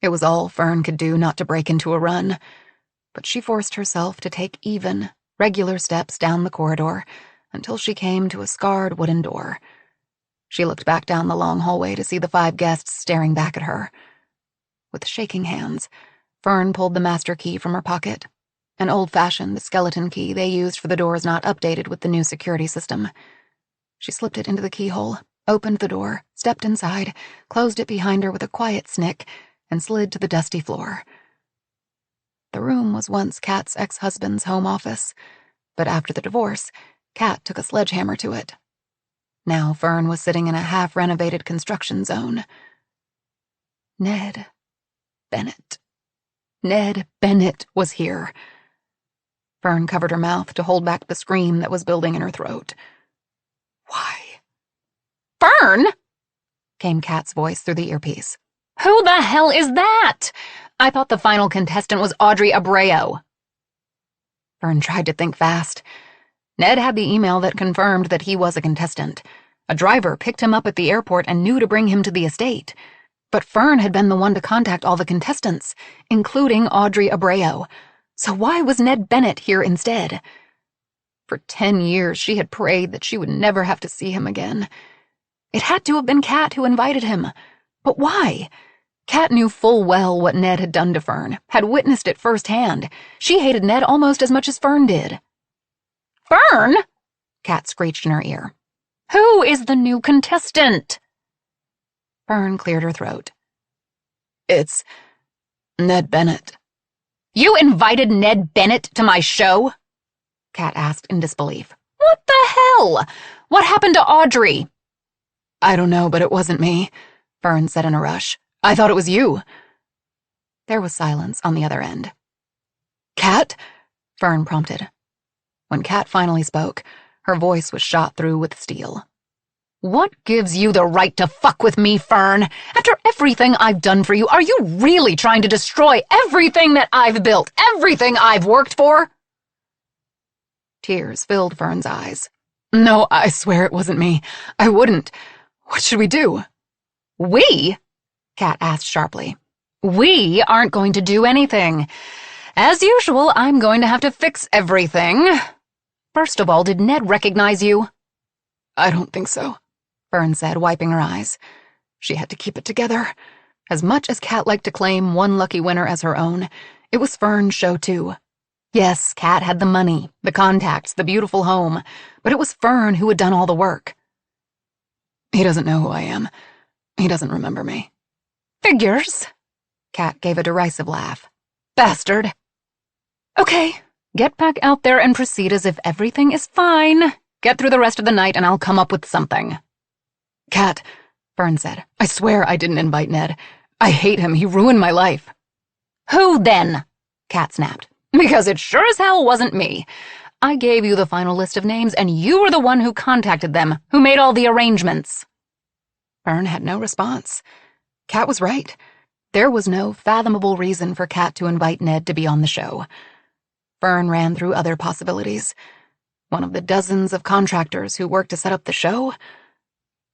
It was all Fern could do not to break into a run, but she forced herself to take even, regular steps down the corridor until she came to a scarred wooden door. She looked back down the long hallway to see the 5 guests staring back at her. With shaking hands, Fern pulled the master key from her pocket, an old-fashioned skeleton key they used for the doors not updated with the new security system. She slipped it into the keyhole, opened the door, stepped inside, closed it behind her with a quiet snick, and slid to the dusty floor. The room was once Kat's ex-husband's home office, but after the divorce, Kat took a sledgehammer to it. Now Fern was sitting in a half-renovated construction zone. Ned Bennett. Ned Bennett was here. Fern covered her mouth to hold back the scream that was building in her throat. Why? Fern! Came Kat's voice through the earpiece. Who the hell is that? I thought the final contestant was Audrey Abreu. Fern tried to think fast. Ned had the email that confirmed that he was a contestant. A driver picked him up at the airport and knew to bring him to the estate. But Fern had been the one to contact all the contestants, including Audrey Abreu. So why was Ned Bennett here instead? For 10 years she had prayed that she would never have to see him again. It had to have been Kat who invited him. But why? Kat knew full well what Ned had done to Fern, had witnessed it firsthand. She hated Ned almost as much as Fern did. Fern! Kat screeched in her ear. Who is the new contestant? Fern cleared her throat. It's Ned Bennett. You invited Ned Bennett to my show? Kat asked in disbelief. What the hell? What happened to Audrey? I don't know, but it wasn't me, Fern said in a rush. I thought it was you. There was silence on the other end. Kat? Fern prompted. When Kat finally spoke, her voice was shot through with steel. What gives you the right to fuck with me, Fern? After everything I've done for you, are you really trying to destroy everything that I've built, everything I've worked for? Tears filled Fern's eyes. No, I swear it wasn't me. I wouldn't. What should we do? We? Kat asked sharply. We aren't going to do anything. As usual, I'm going to have to fix everything. First of all, did Ned recognize you? I don't think so, Fern said, wiping her eyes. She had to keep it together. As much as Kat liked to claim one lucky winner as her own, it was Fern's show too. Yes, Kat had the money, the contacts, the beautiful home, but it was Fern who had done all the work. He doesn't know who I am. He doesn't remember me. Figures. Kat gave a derisive laugh. Bastard. Okay, get back out there and proceed as if everything is fine. Get through the rest of the night and I'll come up with something. Kat, Fern said, I swear I didn't invite Ned. I hate him. He ruined my life. Who then? Kat snapped. Because it sure as hell wasn't me. I gave you the final list of names and you were the one who contacted them, who made all the arrangements. Fern had no response. Kat was right. There was no fathomable reason for Kat to invite Ned to be on the show. Fern ran through other possibilities. One of the dozens of contractors who worked to set up the show?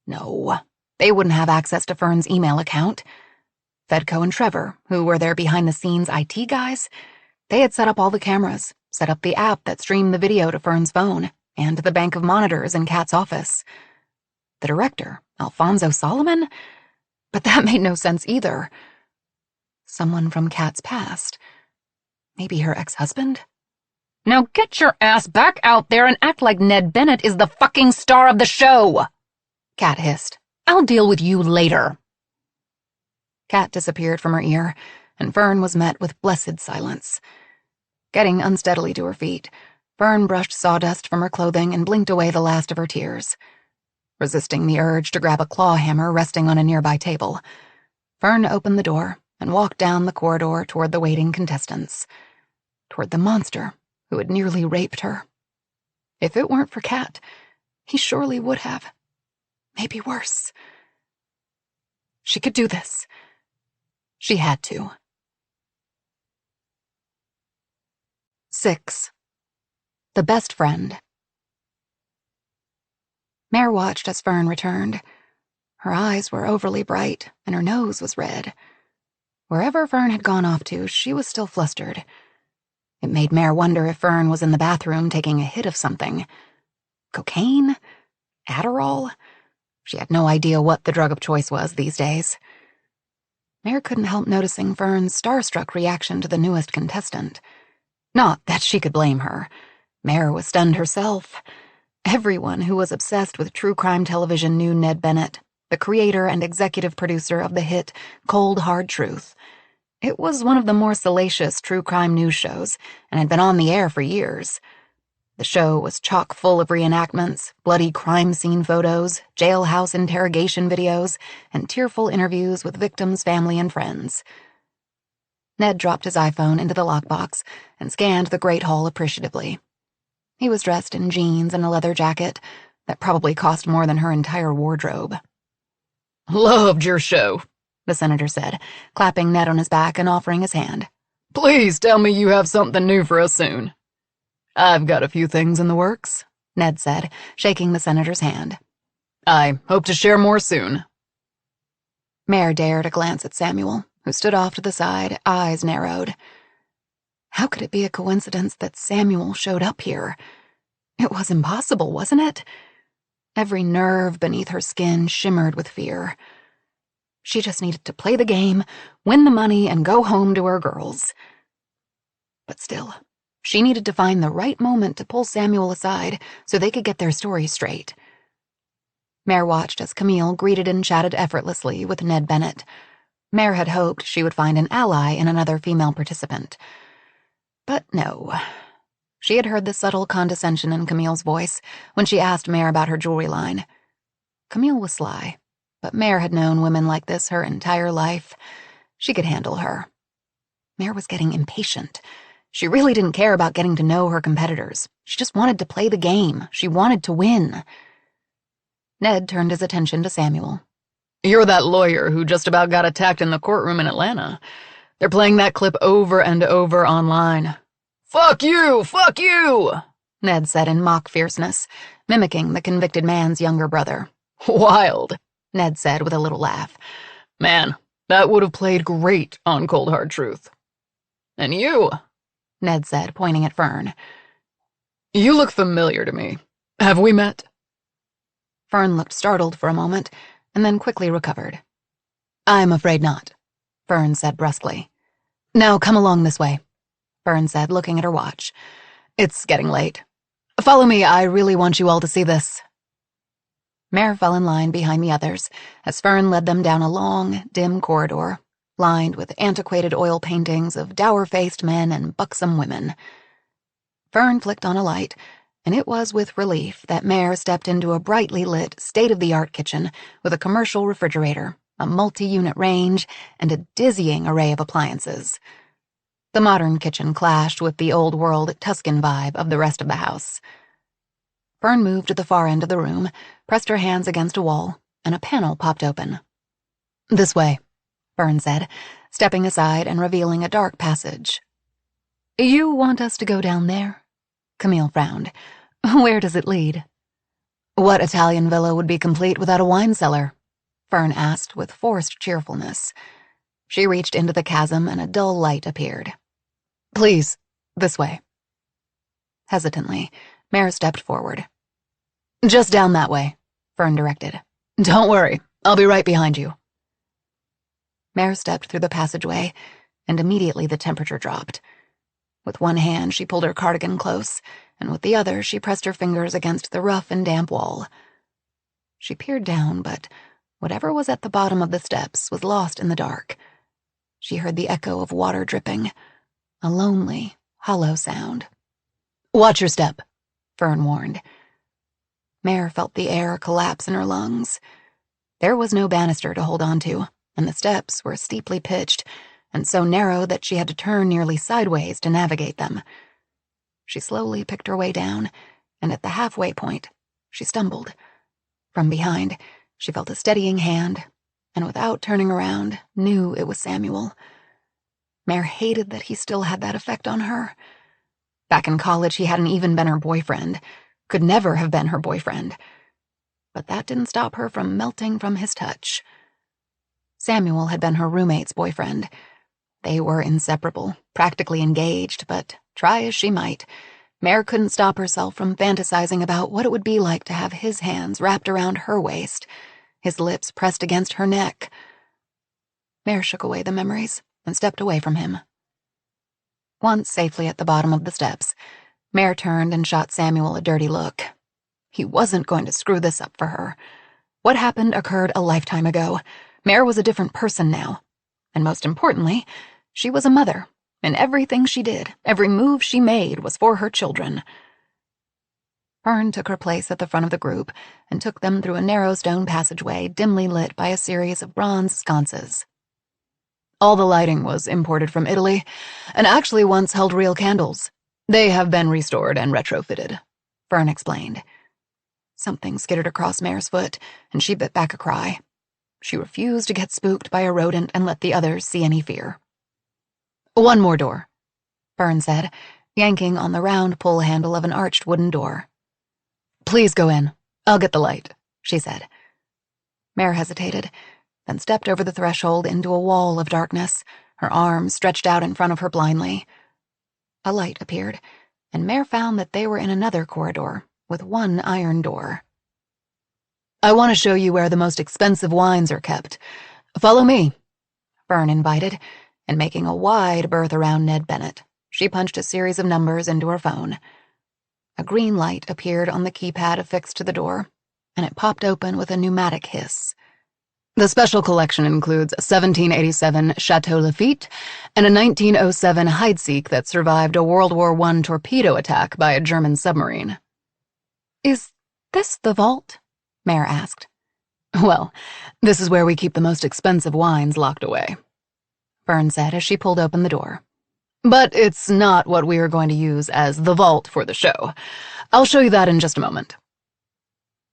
No, they wouldn't have access to Fern's email account. Fedco and Trevor, who were their behind-the-scenes IT guys, they had set up all the cameras, set up the app that streamed the video to Fern's phone, and the bank of monitors in Kat's office. The director, Alfonso Solomon? But that made no sense either. Someone from Kat's past. Maybe her ex-husband? Now get your ass back out there and act like Ned Bennett is the fucking star of the show, Kat hissed. I'll deal with you later. Kat disappeared from her ear, and Fern was met with blessed silence. Getting unsteadily to her feet, Fern brushed sawdust from her clothing and blinked away the last of her tears. Resisting the urge to grab a claw hammer resting on a nearby table, Fern opened the door and walked down the corridor toward the waiting contestants, toward the monster who had nearly raped her. If it weren't for Kat, he surely would have. Maybe worse. She could do this. She had to. 6. The Best Friend. Mare watched as Fern returned. Her eyes were overly bright, and her nose was red. Wherever Fern had gone off to, she was still flustered. It made Mare wonder if Fern was in the bathroom taking a hit of something. Cocaine? Adderall? She had no idea what the drug of choice was these days. Mare couldn't help noticing Fern's starstruck reaction to the newest contestant. Not that she could blame her. Mare was stunned herself. Everyone who was obsessed with true crime television knew Ned Bennett, the creator and executive producer of the hit Cold Hard Truth. It was one of the more salacious true crime news shows and had been on the air for years. The show was chock full of reenactments, bloody crime scene photos, jailhouse interrogation videos, and tearful interviews with victims' family and friends. Ned dropped his iPhone into the lockbox and scanned the Great Hall appreciatively. He was dressed in jeans and a leather jacket that probably cost more than her entire wardrobe. Loved your show, the senator said, clapping Ned on his back and offering his hand. Please tell me you have something new for us soon. I've got a few things in the works, Ned said, shaking the senator's hand. I hope to share more soon. Mare dared a glance at Samuel, who stood off to the side, eyes narrowed. How could it be a coincidence that Samuel showed up here? It was impossible, wasn't it? Every nerve beneath her skin shimmered with fear. She just needed to play the game, win the money, and go home to her girls. But still, she needed to find the right moment to pull Samuel aside so they could get their story straight. Mare watched as Camille greeted and chatted effortlessly with Ned Bennett. Mare had hoped she would find an ally in another female participant. But no. She had heard the subtle condescension in Camille's voice when she asked Mare about her jewelry line. Camille was sly, but Mare had known women like this her entire life. She could handle her. Mare was getting impatient. She really didn't care about getting to know her competitors. She just wanted to play the game. She wanted to win. Ned turned his attention to Samuel. You're that lawyer who just about got attacked in the courtroom in Atlanta. They're playing that clip over and over online. Fuck you! Fuck you! Ned said in mock fierceness, mimicking the convicted man's younger brother. Wild, Ned said with a little laugh. Man, that would have played great on Cold Hard Truth. And you, Ned said, pointing at Fern. You look familiar to me. Have we met? Fern looked startled for a moment, and then quickly recovered. I'm afraid not, Fern said brusquely. Now come along this way, Fern said, looking at her watch. It's getting late. Follow me, I really want you all to see this. Mare fell in line behind the others as Fern led them down a long, dim corridor, lined with antiquated oil paintings of dour-faced men and buxom women. Fern flicked on a light, and it was with relief that Mare stepped into a brightly lit, state-of-the-art kitchen with a commercial refrigerator, a multi-unit range, and a dizzying array of appliances. The modern kitchen clashed with the old-world Tuscan vibe of the rest of the house. Fern moved to the far end of the room, pressed her hands against a wall, and a panel popped open. This way, Fern said, stepping aside and revealing a dark passage. You want us to go down there? Camille frowned. Where does it lead? What Italian villa would be complete without a wine cellar? Fern asked with forced cheerfulness. She reached into the chasm and a dull light appeared. Please, this way. Hesitantly, Mare stepped forward. Just down that way, Fern directed. Don't worry, I'll be right behind you. Mare stepped through the passageway, and immediately the temperature dropped. With one hand, she pulled her cardigan close, and with the other, she pressed her fingers against the rough and damp wall. She peered down, but whatever was at the bottom of the steps was lost in the dark. She heard the echo of water dripping, a lonely, hollow sound. Watch your step, Fern warned. Mare felt the air collapse in her lungs. There was no banister to hold on to, and the steps were steeply pitched and so narrow that she had to turn nearly sideways to navigate them. She slowly picked her way down, and at the halfway point, she stumbled. From behind, she felt a steadying hand, and without turning around, knew it was Samuel. Mare hated that he still had that effect on her. Back in college, he hadn't even been her boyfriend, could never have been her boyfriend. But that didn't stop her from melting from his touch. Samuel had been her roommate's boyfriend. They were inseparable, practically engaged, but try as she might, Mare couldn't stop herself from fantasizing about what it would be like to have his hands wrapped around her waist, his lips pressed against her neck. Mare shook away the memories and stepped away from him. Once safely at the bottom of the steps, Mare turned and shot Samuel a dirty look. He wasn't going to screw this up for her. What happened occurred a lifetime ago. Mare was a different person now. And most importantly, she was a mother, and everything she did, every move she made was for her children. Fern took her place at the front of the group and took them through a narrow stone passageway dimly lit by a series of bronze sconces. All the lighting was imported from Italy, and actually once held real candles. They have been restored and retrofitted, Fern explained. Something skittered across Mare's foot, and she bit back a cry. She refused to get spooked by a rodent and let the others see any fear. One more door, Fern said, yanking on the round pull handle of an arched wooden door. Please go in. I'll get the light, she said. Mare hesitated, then stepped over the threshold into a wall of darkness, her arms stretched out in front of her blindly. A light appeared, and Mare found that they were in another corridor with one iron door. I want to show you where the most expensive wines are kept. Follow me, Fern invited, and making a wide berth around Ned Bennett, she punched a series of numbers into her phone. A green light appeared on the keypad affixed to the door, and it popped open with a pneumatic hiss. The special collection includes a 1787 Chateau Lafite and a 1907 Heidsieck that survived a World War I torpedo attack by a German submarine. Is this the vault? Mare asked. Well, this is where we keep the most expensive wines locked away, Fern said as she pulled open the door. But it's not what we are going to use as the vault for the show. I'll show you that in just a moment.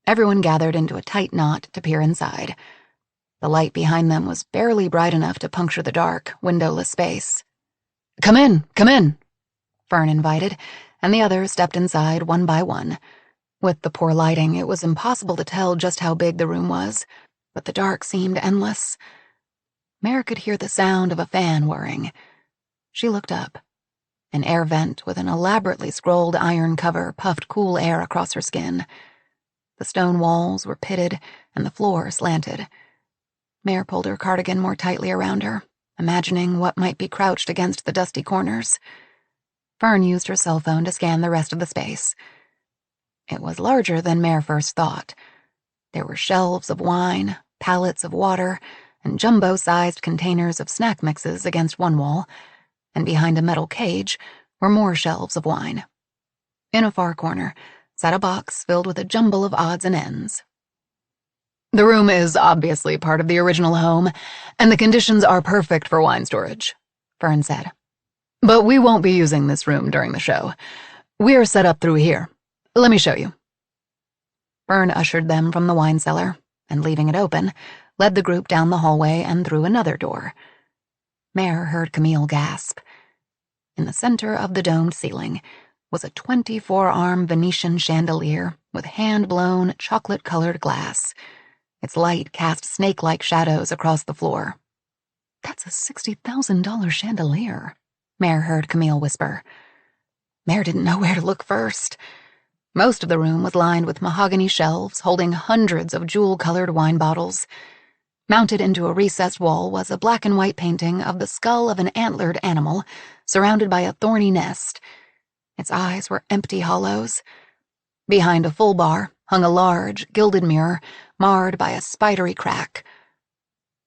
Everyone gathered into a tight knot to peer inside. The light behind them was barely bright enough to puncture the dark, windowless space. Come in, Fern invited, and the others stepped inside one by one. With the poor lighting, it was impossible to tell just how big the room was, but the dark seemed endless. Mare could hear the sound of a fan whirring. She looked up. An air vent with an elaborately scrolled iron cover puffed cool air across her skin. The stone walls were pitted and the floor slanted. Mare pulled her cardigan more tightly around her, imagining what might be crouched against the dusty corners. Fern used her cell phone to scan the rest of the space. It was larger than Mare first thought. There were shelves of wine, pallets of water, and jumbo-sized containers of snack mixes against one wall, and behind a metal cage were more shelves of wine. In a far corner sat a box filled with a jumble of odds and ends. The room is obviously part of the original home, and the conditions are perfect for wine storage, Fern said. But we won't be using this room during the show. We are set up through here. Let me show you. Fern ushered them from the wine cellar, and leaving it open, led the group down the hallway and through another door. Mare heard Camille gasp. In the center of the domed ceiling was a 24-arm Venetian chandelier with hand-blown, chocolate-colored glass. Its light cast snake-like shadows across the floor. "That's a $60,000 chandelier," Mare heard Camille whisper. Mare didn't know where to look first. Most of the room was lined with mahogany shelves holding hundreds of jewel-colored wine bottles. Mounted into a recessed wall was a black and white painting of the skull of an antlered animal surrounded by a thorny nest. Its eyes were empty hollows. Behind a full bar hung a large, gilded mirror marred by a spidery crack.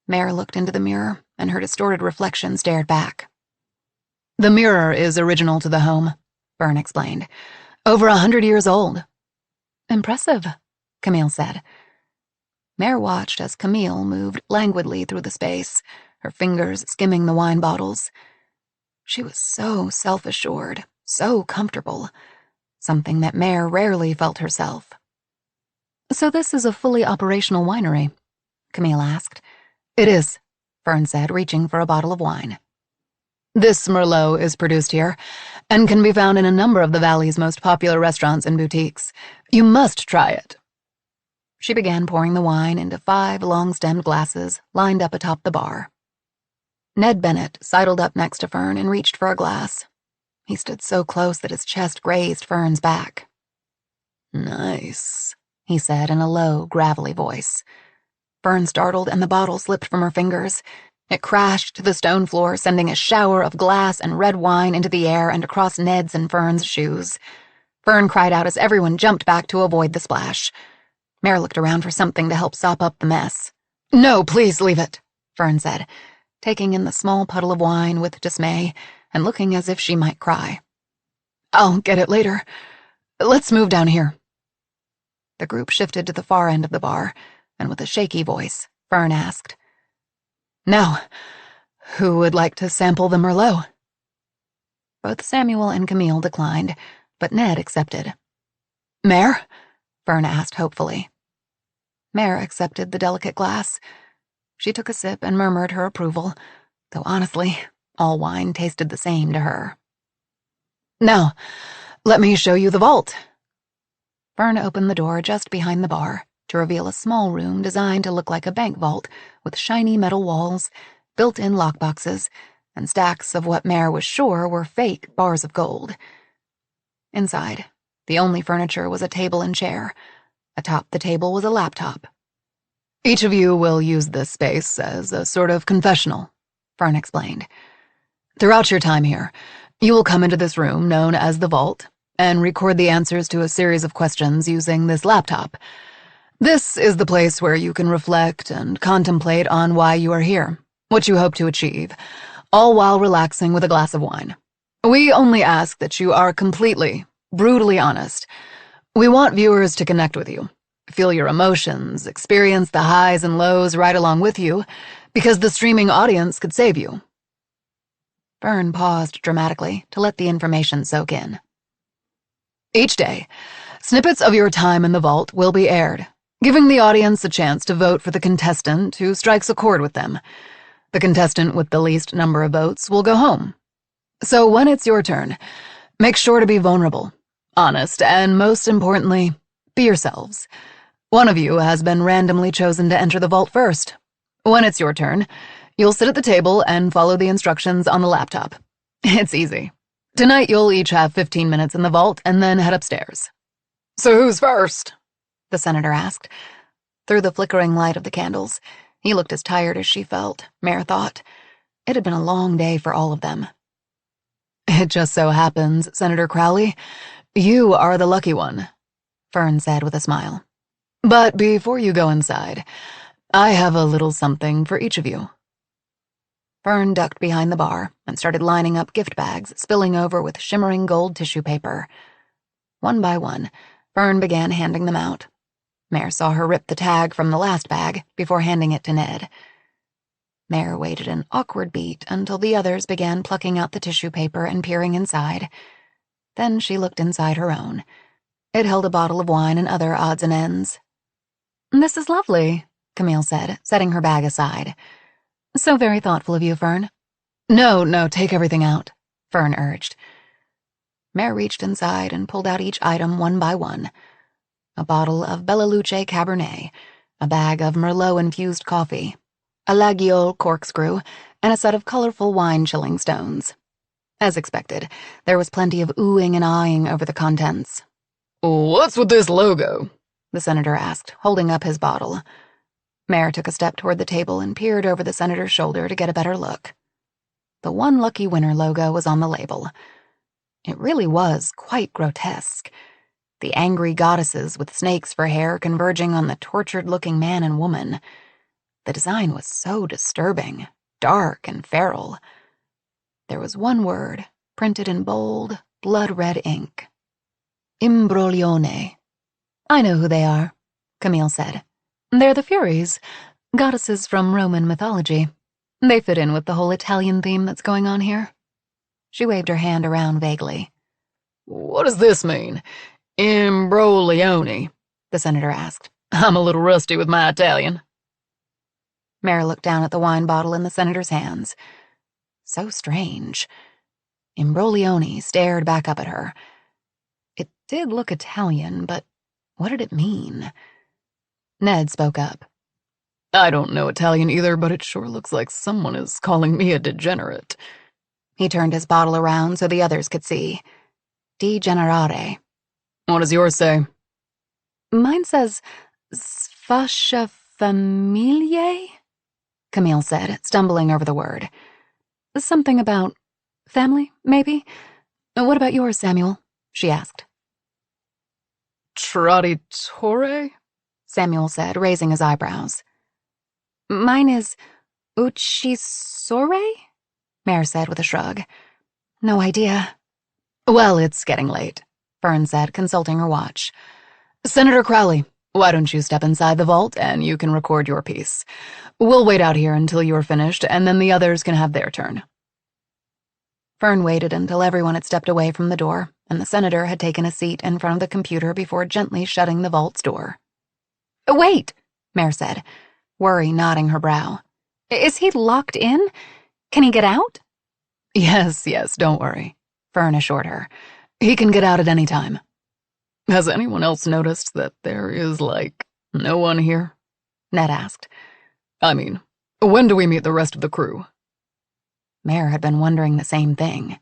Mare looked into the mirror, and her distorted reflection stared back. The mirror is original to the home, Fern explained. Over 100 years old. Impressive, Camille said. Mare watched as Camille moved languidly through the space, her fingers skimming the wine bottles. She was so self-assured, so comfortable, something that Mare rarely felt herself. So this is a fully operational winery? Camille asked. It is, Fern said, reaching for a bottle of wine. This Merlot is produced here, and can be found in a number of the Valley's most popular restaurants and boutiques. You must try it. She began pouring the wine into 5 long-stemmed glasses lined up atop the bar. Ned Bennett sidled up next to Fern and reached for a glass. He stood so close that his chest grazed Fern's back. Nice, he said in a low, gravelly voice. Fern startled and the bottle slipped from her fingers. It crashed to the stone floor, sending a shower of glass and red wine into the air and across Ned's and Fern's shoes. Fern cried out as everyone jumped back to avoid the splash. Mare looked around for something to help sop up the mess. No, please leave it, Fern said, taking in the small puddle of wine with dismay and looking as if she might cry. I'll get it later. Let's move down here. The group shifted to the far end of the bar, and with a shaky voice, Fern asked, Now, who would like to sample the Merlot? Both Samuel and Camille declined, but Ned accepted. Mare? Fern asked hopefully. Mare accepted the delicate glass. She took a sip and murmured her approval, though honestly, all wine tasted the same to her. Now, let me show you the vault. Fern opened the door just behind the bar to reveal a small room designed to look like a bank vault with shiny metal walls, built-in lockboxes, and stacks of what Mare was sure were fake bars of gold. Inside, the only furniture was a table and chair. Atop the table was a laptop. Each of you will use this space as a sort of confessional, Fern explained. Throughout your time here, you will come into this room known as the vault and record the answers to a series of questions using this laptop. This is the place where you can reflect and contemplate on why you are here, what you hope to achieve, all while relaxing with a glass of wine. We only ask that you are completely, brutally honest. We want viewers to connect with you, feel your emotions, experience the highs and lows right along with you, because the streaming audience could save you. Fern paused dramatically to let the information soak in. Each day, snippets of your time in the vault will be aired, giving the audience a chance to vote for the contestant who strikes a chord with them. The contestant with the least number of votes will go home. So when it's your turn, make sure to be vulnerable, honest, and most importantly, be yourselves. One of you has been randomly chosen to enter the vault first. When it's your turn, you'll sit at the table and follow the instructions on the laptop. It's easy. Tonight you'll each have 15 minutes in the vault and then head upstairs. So who's first? The senator asked. Through the flickering light of the candles, he looked as tired as she felt, Mare thought. It had been a long day for all of them. It just so happens, Senator Crowley, you are the lucky one, Fern said with a smile. But before you go inside, I have a little something for each of you. Fern ducked behind the bar and started lining up gift bags spilling over with shimmering gold tissue paper. One by one, Fern began handing them out. Mare saw her rip the tag from the last bag before handing it to Ned. Mare waited an awkward beat until the others began plucking out the tissue paper and peering inside. Then she looked inside her own. It held a bottle of wine and other odds and ends. This is lovely, Camille said, setting her bag aside. So very thoughtful of you, Fern. No, take everything out, Fern urged. Mare reached inside and pulled out each item one by one. A bottle of Bellaluce Cabernet, a bag of Merlot-infused coffee, a Laguiole corkscrew, and a set of colorful wine-chilling stones. As expected, there was plenty of oohing and aahing over the contents. What's with this logo? The senator asked, holding up his bottle. Mare took a step toward the table and peered over the senator's shoulder to get a better look. The One Lucky Winner logo was on the label. It really was quite grotesque. The angry goddesses with snakes for hair converging on the tortured-looking man and woman. The design was so disturbing, dark and feral. There was one word, printed in bold, blood-red ink. Imbroglione. I know who they are, Camille said. They're the Furies, goddesses from Roman mythology. They fit in with the whole Italian theme that's going on here. She waved her hand around vaguely. What does this mean? Imbroglione, the senator asked. I'm a little rusty with my Italian. Mare looked down at the wine bottle in the senator's hands. So strange. Imbroglione stared back up at her. It did look Italian, but what did it mean? Ned spoke up. I don't know Italian either, but it sure looks like someone is calling me a degenerate. He turned his bottle around so the others could see. Degenerare. What does yours say? Mine says sfascia familiae, Camille said, stumbling over the word. Something about family, maybe? What about yours, Samuel? She asked. Traditore? Samuel said, raising his eyebrows. Mine is uccisore? Mare said with a shrug. No idea. Well, it's getting late, Fern said, consulting her watch. Senator Crowley, why don't you step inside the vault and you can record your piece. We'll wait out here until you are finished, and then the others can have their turn. Fern waited until everyone had stepped away from the door, and the senator had taken a seat in front of the computer before gently shutting the vault's door. Wait, Mare said, worry knotting her brow. Is he locked in? Can he get out? Yes, don't worry, Fern assured her. He can get out at any time. Has anyone else noticed that there is, no one here? Ned asked. I mean, when do we meet the rest of the crew? Mare had been wondering the same thing.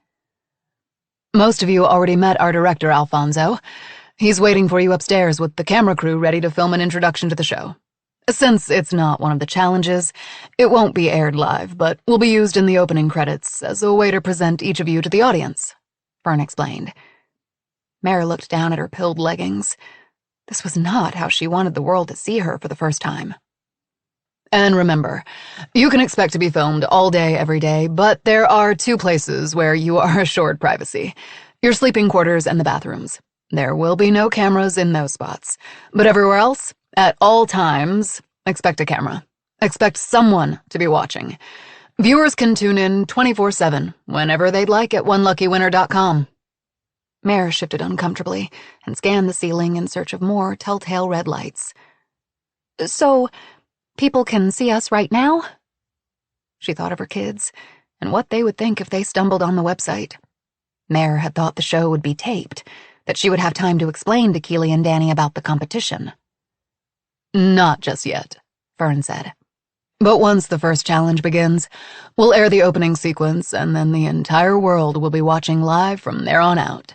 Most of you already met our director, Alfonso. He's waiting for you upstairs with the camera crew ready to film an introduction to the show. Since it's not one of the challenges, it won't be aired live, but will be used in the opening credits as a way to present each of you to the audience, Fern explained. Mare looked down at her pilled leggings. This was not how she wanted the world to see her for the first time. And remember, you can expect to be filmed all day, every day, but there are 2 places where you are assured privacy. Your sleeping quarters and the bathrooms. There will be no cameras in those spots. But everywhere else, at all times, expect a camera. Expect someone to be watching. Viewers can tune in 24/7, whenever they'd like at oneluckywinner.com. Mare shifted uncomfortably and scanned the ceiling in search of more telltale red lights. So, people can see us right now? She thought of her kids and what they would think if they stumbled on the website. Mare had thought the show would be taped, that she would have time to explain to Keely and Danny about the competition. Not just yet, Fern said. But once the first challenge begins, we'll air the opening sequence, and then the entire world will be watching live from there on out.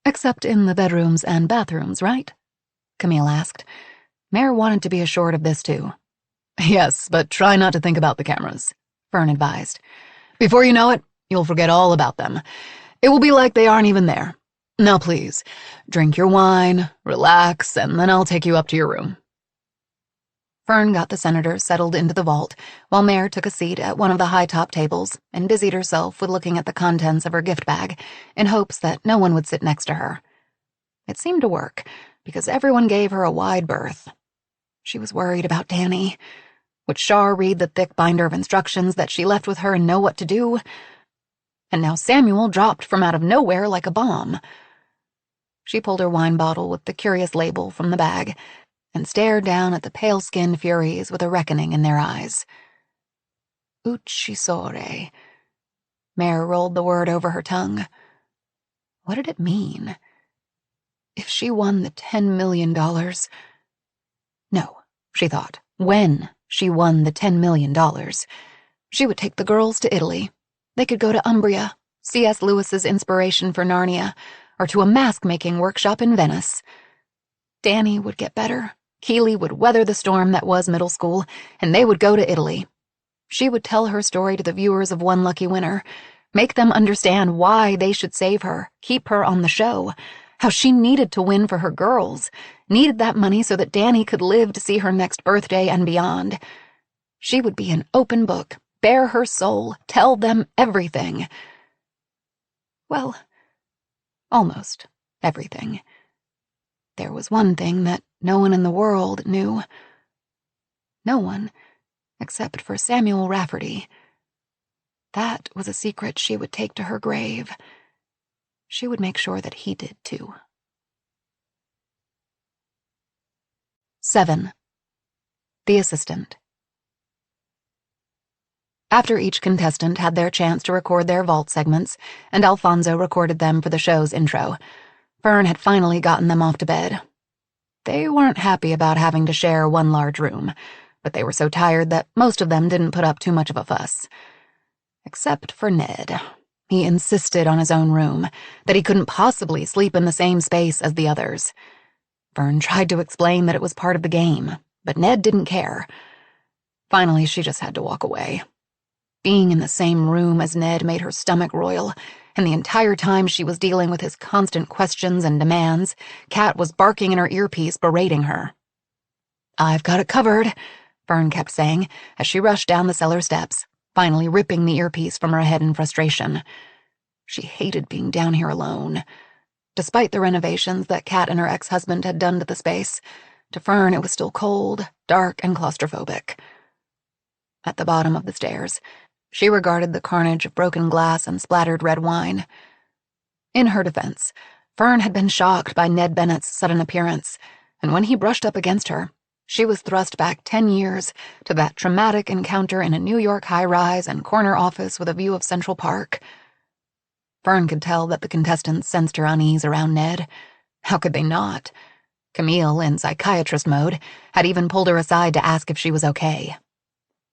Except in the bedrooms and bathrooms, right? Camille asked. Mare wanted to be assured of this too. Yes, but try not to think about the cameras, Fern advised. Before you know it, you'll forget all about them. It will be like they aren't even there. Now please, drink your wine, relax, and then I'll take you up to your room. Fern got the senator settled into the vault, while Mare took a seat at one of the high-top tables and busied herself with looking at the contents of her gift bag in hopes that no one would sit next to her. It seemed to work, because everyone gave her a wide berth. She was worried about Danny. Would Shar read the thick binder of instructions that she left with her and know what to do? And now Samuel dropped from out of nowhere like a bomb. She pulled her wine bottle with the curious label from the bag and stared down at the pale-skinned Furies with a reckoning in their eyes. Uccisore. Mare rolled the word over her tongue. What did it mean? If she won the $10 million... No, she thought, when she won the $10 million, she would take the girls to Italy. They could go to Umbria, C.S. Lewis's inspiration for Narnia, or to a mask-making workshop in Venice. Danny would get better. Keely would weather the storm that was middle school, and they would go to Italy. She would tell her story to the viewers of One Lucky Winner, make them understand why they should save her, keep her on the show, how she needed to win for her girls, needed that money so that Danny could live to see her next birthday and beyond. She would be an open book, bare her soul, tell them everything. Well, Almost everything. There was one thing that no one in the world knew. No one, except for Samuel Rafferty. That was a secret she would take to her grave. She would make sure that he did too. 7. The Assistant. After each contestant had their chance to record their vault segments, and Alfonso recorded them for the show's intro, Fern had finally gotten them off to bed. They weren't happy about having to share one large room, but they were so tired that most of them didn't put up too much of a fuss. Except for Ned. He insisted on his own room, that he couldn't possibly sleep in the same space as the others. Fern tried to explain that it was part of the game, but Ned didn't care. Finally, she just had to walk away. Being in the same room as Ned made her stomach roil, and the entire time she was dealing with his constant questions and demands, Kat was barking in her earpiece, berating her. "I've got it covered," Fern kept saying as she rushed down the cellar steps, finally ripping the earpiece from her head in frustration. She hated being down here alone. Despite the renovations that Kat and her ex-husband had done to the space, to Fern it was still cold, dark, and claustrophobic. At the bottom of the stairs, she regarded the carnage of broken glass and splattered red wine. In her defense, Fern had been shocked by Ned Bennett's sudden appearance, and when he brushed up against her, she was thrust back 10 years to that traumatic encounter in a New York high-rise and corner office with a view of Central Park. Fern could tell that the contestants sensed her unease around Ned. How could they not? Camille, in psychiatrist mode, had even pulled her aside to ask if she was okay.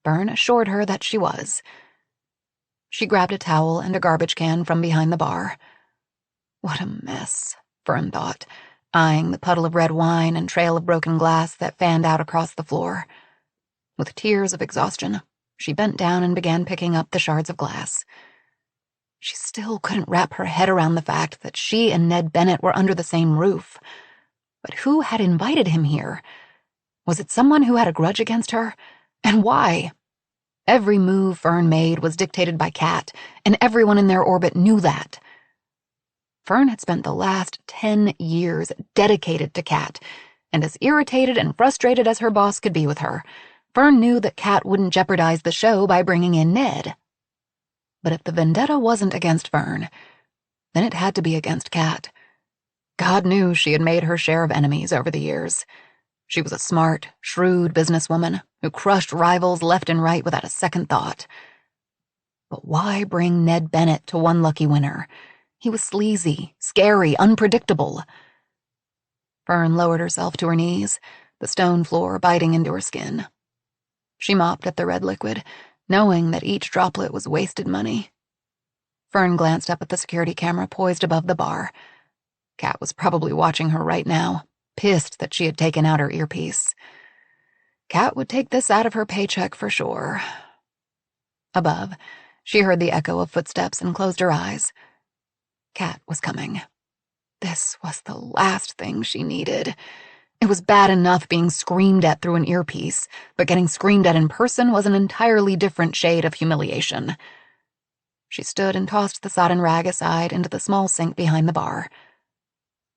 Fern assured her that she was. She grabbed a towel and a garbage can from behind the bar. What a mess, Fern thought, eyeing the puddle of red wine and trail of broken glass that fanned out across the floor. With tears of exhaustion, she bent down and began picking up the shards of glass. She still couldn't wrap her head around the fact that she and Ned Bennett were under the same roof. But who had invited him here? Was it someone who had a grudge against her? And why? Every move Fern made was dictated by Kat, and everyone in their orbit knew that. Fern had spent the last 10 years dedicated to Kat, and as irritated and frustrated as her boss could be with her, Fern knew that Kat wouldn't jeopardize the show by bringing in Ned. But if the vendetta wasn't against Fern, then it had to be against Kat. God knew she had made her share of enemies over the years. She was a smart, shrewd businesswoman who crushed rivals left and right without a second thought. But why bring Ned Bennett to one lucky winner? He was sleazy, scary, unpredictable. Fern lowered herself to her knees, the stone floor biting into her skin. She mopped at the red liquid, knowing that each droplet was wasted money. Fern glanced up at the security camera poised above the bar. Kat was probably watching her right now, pissed that she had taken out her earpiece. Kat would take this out of her paycheck for sure. Above, she heard the echo of footsteps and closed her eyes. Kat was coming. This was the last thing she needed. It was bad enough being screamed at through an earpiece, but getting screamed at in person was an entirely different shade of humiliation. She stood and tossed the sodden rag aside into the small sink behind the bar.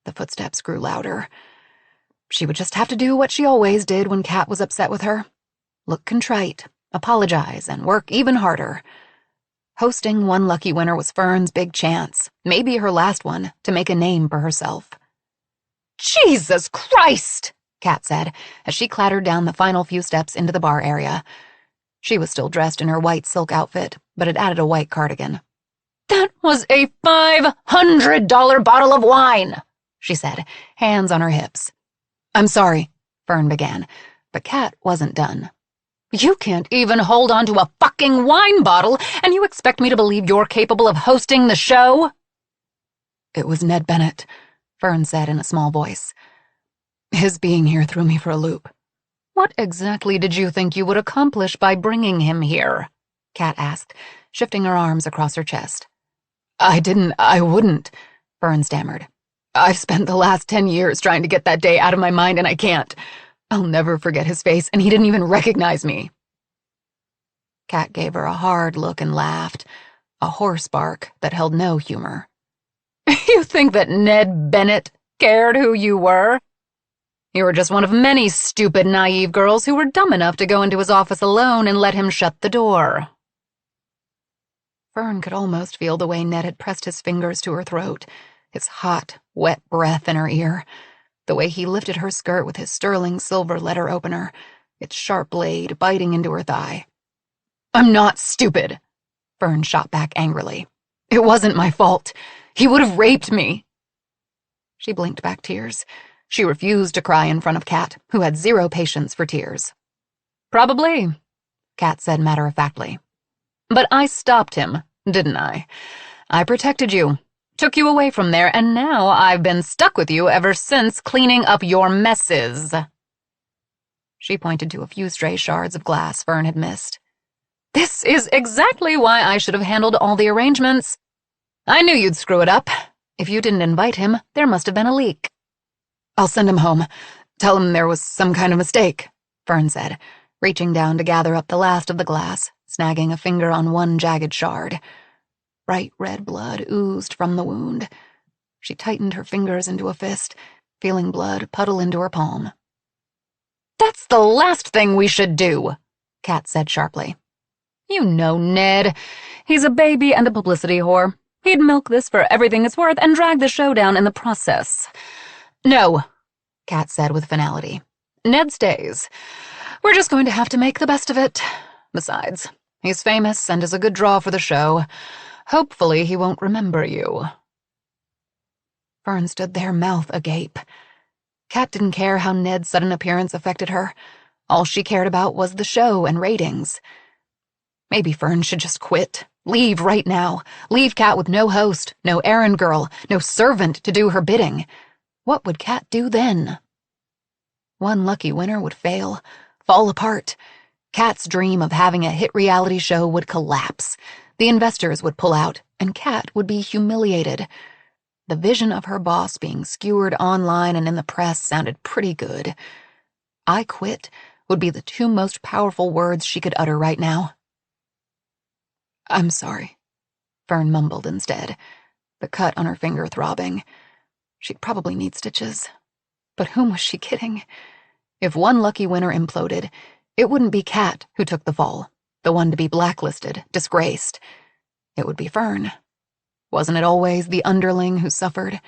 The footsteps grew louder. She would just have to do what she always did when Kat was upset with her. Look contrite, apologize, and work even harder. Hosting One Lucky Winner was Fern's big chance, maybe her last one, to make a name for herself. "Jesus Christ!" Kat said, as she clattered down the final few steps into the bar area. She was still dressed in her white silk outfit, but had added a white cardigan. "That was a $500 bottle of wine!" she said, hands on her hips. "I'm sorry," Fern began, but Kat wasn't done. "You can't even hold on to a fucking wine bottle, and you expect me to believe you're capable of hosting the show?" "It was Ned Bennett," Fern said in a small voice. "His being here threw me for a loop." "What exactly did you think you would accomplish by bringing him here?" Kat asked, shifting her arms across her chest. I wouldn't," Fern stammered. "I've spent the last 10 years trying to get that day out of my mind, and I can't. I'll never forget his face, and he didn't even recognize me." Kat gave her a hard look and laughed, a hoarse bark that held no humor. You think that Ned Bennett cared who you were? You were just one of many stupid, naive girls who were dumb enough to go into his office alone and let him shut the door. Fern could almost feel the way Ned had pressed his fingers to her throat, his hot, wet breath in her ear, the way he lifted her skirt with his sterling silver letter opener, its sharp blade biting into her thigh. I'm not stupid, Fern shot back angrily. It wasn't my fault. He would have raped me. She blinked back tears. She refused to cry in front of Kat, who had zero patience for tears. Probably, Kat said matter-of-factly. But I stopped him, didn't I? I protected you, took you away from there, and now I've been stuck with you ever since, cleaning up your messes. She pointed to a few stray shards of glass Fern had missed. This is exactly why I should have handled all the arrangements. I knew you'd screw it up. If you didn't invite him, there must have been a leak. I'll send him home. Tell him there was some kind of mistake, Fern said, reaching down to gather up the last of the glass, snagging a finger on one jagged shard. Bright red blood oozed from the wound. She tightened her fingers into a fist, feeling blood puddle into her palm. That's the last thing we should do, Kat said sharply. You know Ned. He's a baby and a publicity whore. He'd milk this for everything it's worth and drag the show down in the process. No, Kat said with finality. Ned stays. We're just going to have to make the best of it. Besides, he's famous and is a good draw for the show. Hopefully he won't remember you. Fern stood there, mouth agape. Kat didn't care how Ned's sudden appearance affected her. All she cared about was the show and ratings. Maybe Fern should just quit. Leave right now. Leave Kat with no host, no errand girl, no servant to do her bidding. What would Kat do then? One lucky winner would fail, fall apart. Kat's dream of having a hit reality show would collapse. The investors would pull out, and Kat would be humiliated. The vision of her boss being skewered online and in the press sounded pretty good. I quit would be the two most powerful words she could utter right now. I'm sorry, Fern mumbled instead, the cut on her finger throbbing. She'd probably need stitches. But whom was she kidding? If one lucky winner imploded, it wouldn't be Kat who took the fall, the one to be blacklisted, disgraced. It would be Fern. Wasn't it always the underling who suffered?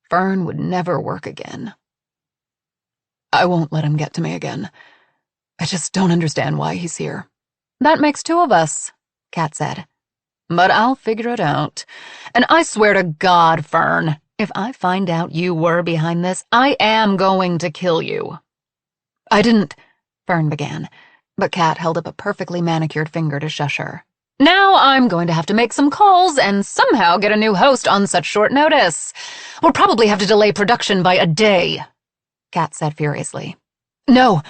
Fern would never work again. I won't let him get to me again. I just don't understand why he's here. That makes two of us, Kat said. But I'll figure it out. And I swear to God, Fern, if I find out you were behind this, I am going to kill you. I didn't, Fern began, but Kat held up a perfectly manicured finger to shush her. Now I'm going to have to make some calls and somehow get a new host on such short notice. We'll probably have to delay production by a day, Kat said furiously. No,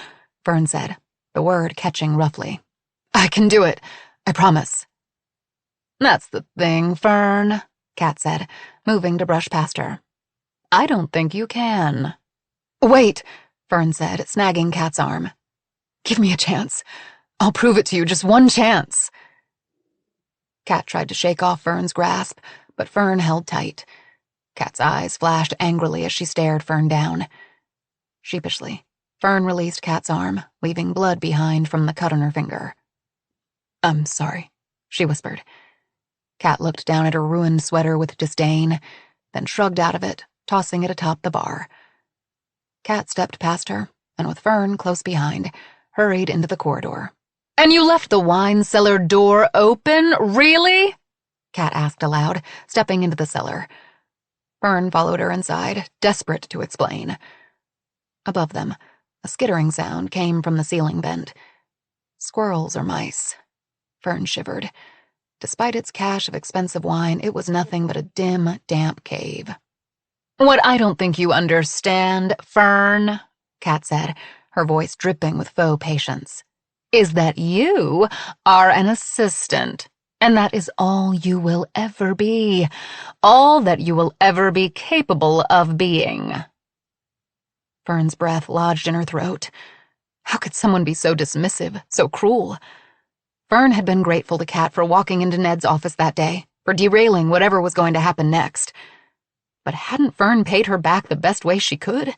Fern said, the word catching roughly. I can do it. I promise. That's the thing, Fern, Kat said, moving to brush past her. I don't think you can. Wait, Fern said, snagging Kat's arm. Give me a chance. I'll prove it to you, just one chance. Kat tried to shake off Fern's grasp, but Fern held tight. Kat's eyes flashed angrily as she stared Fern down. Sheepishly, Fern released Kat's arm, leaving blood behind from the cut on her finger. I'm sorry, she whispered. Kat looked down at her ruined sweater with disdain, then shrugged out of it, tossing it atop the bar. Kat stepped past her, and with Fern close behind, hurried into the corridor. And you left the wine cellar door open, really? Kat asked aloud, stepping into the cellar. Fern followed her inside, desperate to explain. Above them, a skittering sound came from the ceiling vent. Squirrels or mice? Fern shivered. Despite its cache of expensive wine, it was nothing but a dim, damp cave. What I don't think you understand, Fern, Kat said, her voice dripping with faux patience, is that you are an assistant, and that is all you will ever be, all that you will ever be capable of being. Fern's breath lodged in her throat. How could someone be so dismissive, so cruel? Fern had been grateful to Kat for walking into Ned's office that day, for derailing whatever was going to happen next. But hadn't Fern paid her back the best way she could?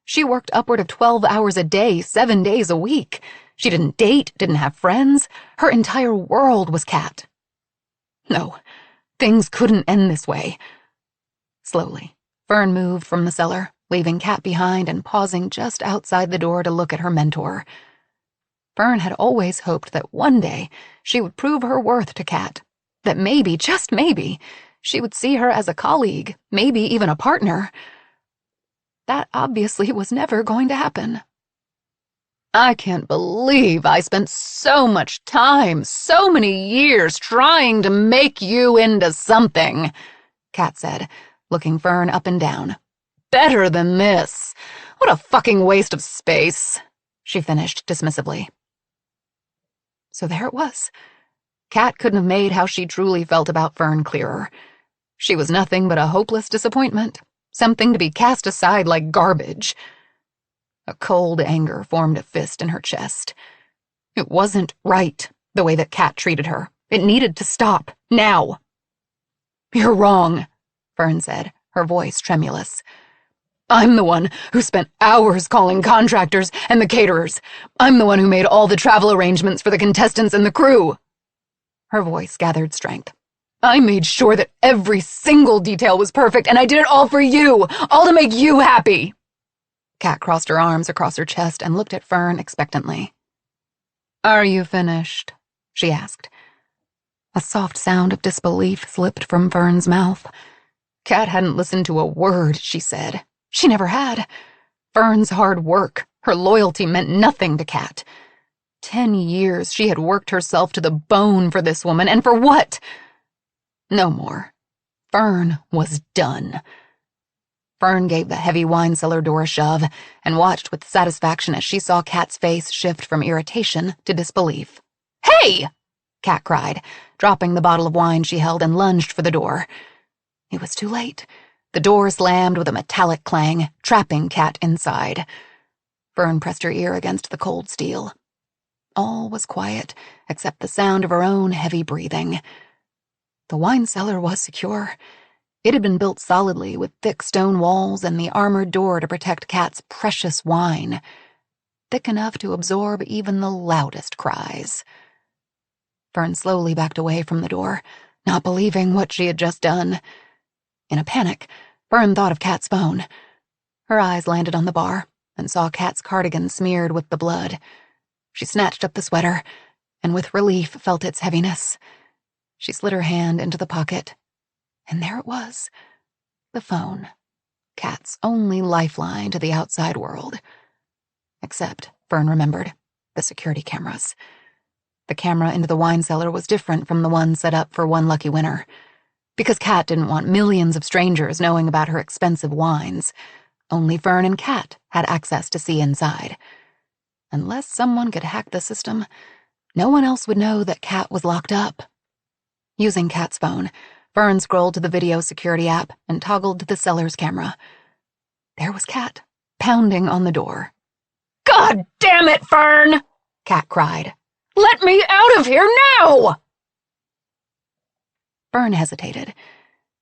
She worked upward of 12 hours a day, 7 days a week. She didn't date, didn't have friends. Her entire world was Kat. No, things couldn't end this way. Slowly, Fern moved from the cellar, leaving Kat behind and pausing just outside the door to look at her mentor. Fern had always hoped that one day she would prove her worth to Kat, that maybe, just maybe, she would see her as a colleague, maybe even a partner. That obviously was never going to happen. I can't believe I spent so much time, so many years trying to make you into something, Kat said, looking Fern up and down. Better than this. What a fucking waste of space, she finished dismissively. So there it was. Kat couldn't have made how she truly felt about Fern clearer. She was nothing but a hopeless disappointment, something to be cast aside like garbage. A cold anger formed a fist in her chest. It wasn't right, the way that Kat treated her. It needed to stop, now. You're wrong, Fern said, her voice tremulous. I'm the one who spent hours calling contractors and the caterers. I'm the one who made all the travel arrangements for the contestants and the crew. Her voice gathered strength. I made sure that every single detail was perfect, and I did it all for you, all to make you happy. Kat crossed her arms across her chest and looked at Fern expectantly. Are you finished? She asked. A soft sound of disbelief slipped from Fern's mouth. Kat hadn't listened to a word she said. She never had. Fern's hard work, her loyalty meant nothing to Kat. 10 years she had worked herself to the bone for this woman, and for what? No more. Fern was done. Fern gave the heavy wine cellar door a shove and watched with satisfaction as she saw Kat's face shift from irritation to disbelief. Hey! Kat cried, dropping the bottle of wine she held and lunged for the door. It was too late. The door slammed with a metallic clang, trapping Kat inside. Fern pressed her ear against the cold steel. All was quiet, except the sound of her own heavy breathing. The wine cellar was secure. It had been built solidly with thick stone walls and the armored door to protect Kat's precious wine, thick enough to absorb even the loudest cries. Fern slowly backed away from the door, not believing what she had just done. In a panic, Fern thought of Kat's phone. Her eyes landed on the bar and saw Kat's cardigan smeared with the blood. She snatched up the sweater and with relief felt its heaviness. She slid her hand into the pocket, and there it was, the phone, Kat's only lifeline to the outside world. Except, Fern remembered, the security cameras. The camera into the wine cellar was different from the one set up for one lucky winner. Because Kat didn't want millions of strangers knowing about her expensive wines. Only Fern and Kat had access to see inside. Unless someone could hack the system, no one else would know that Kat was locked up. Using Kat's phone, Fern scrolled to the video security app and toggled to the cellar's camera. There was Kat, pounding on the door. God damn it, Fern! Kat cried. Let me out of here now! Fern hesitated.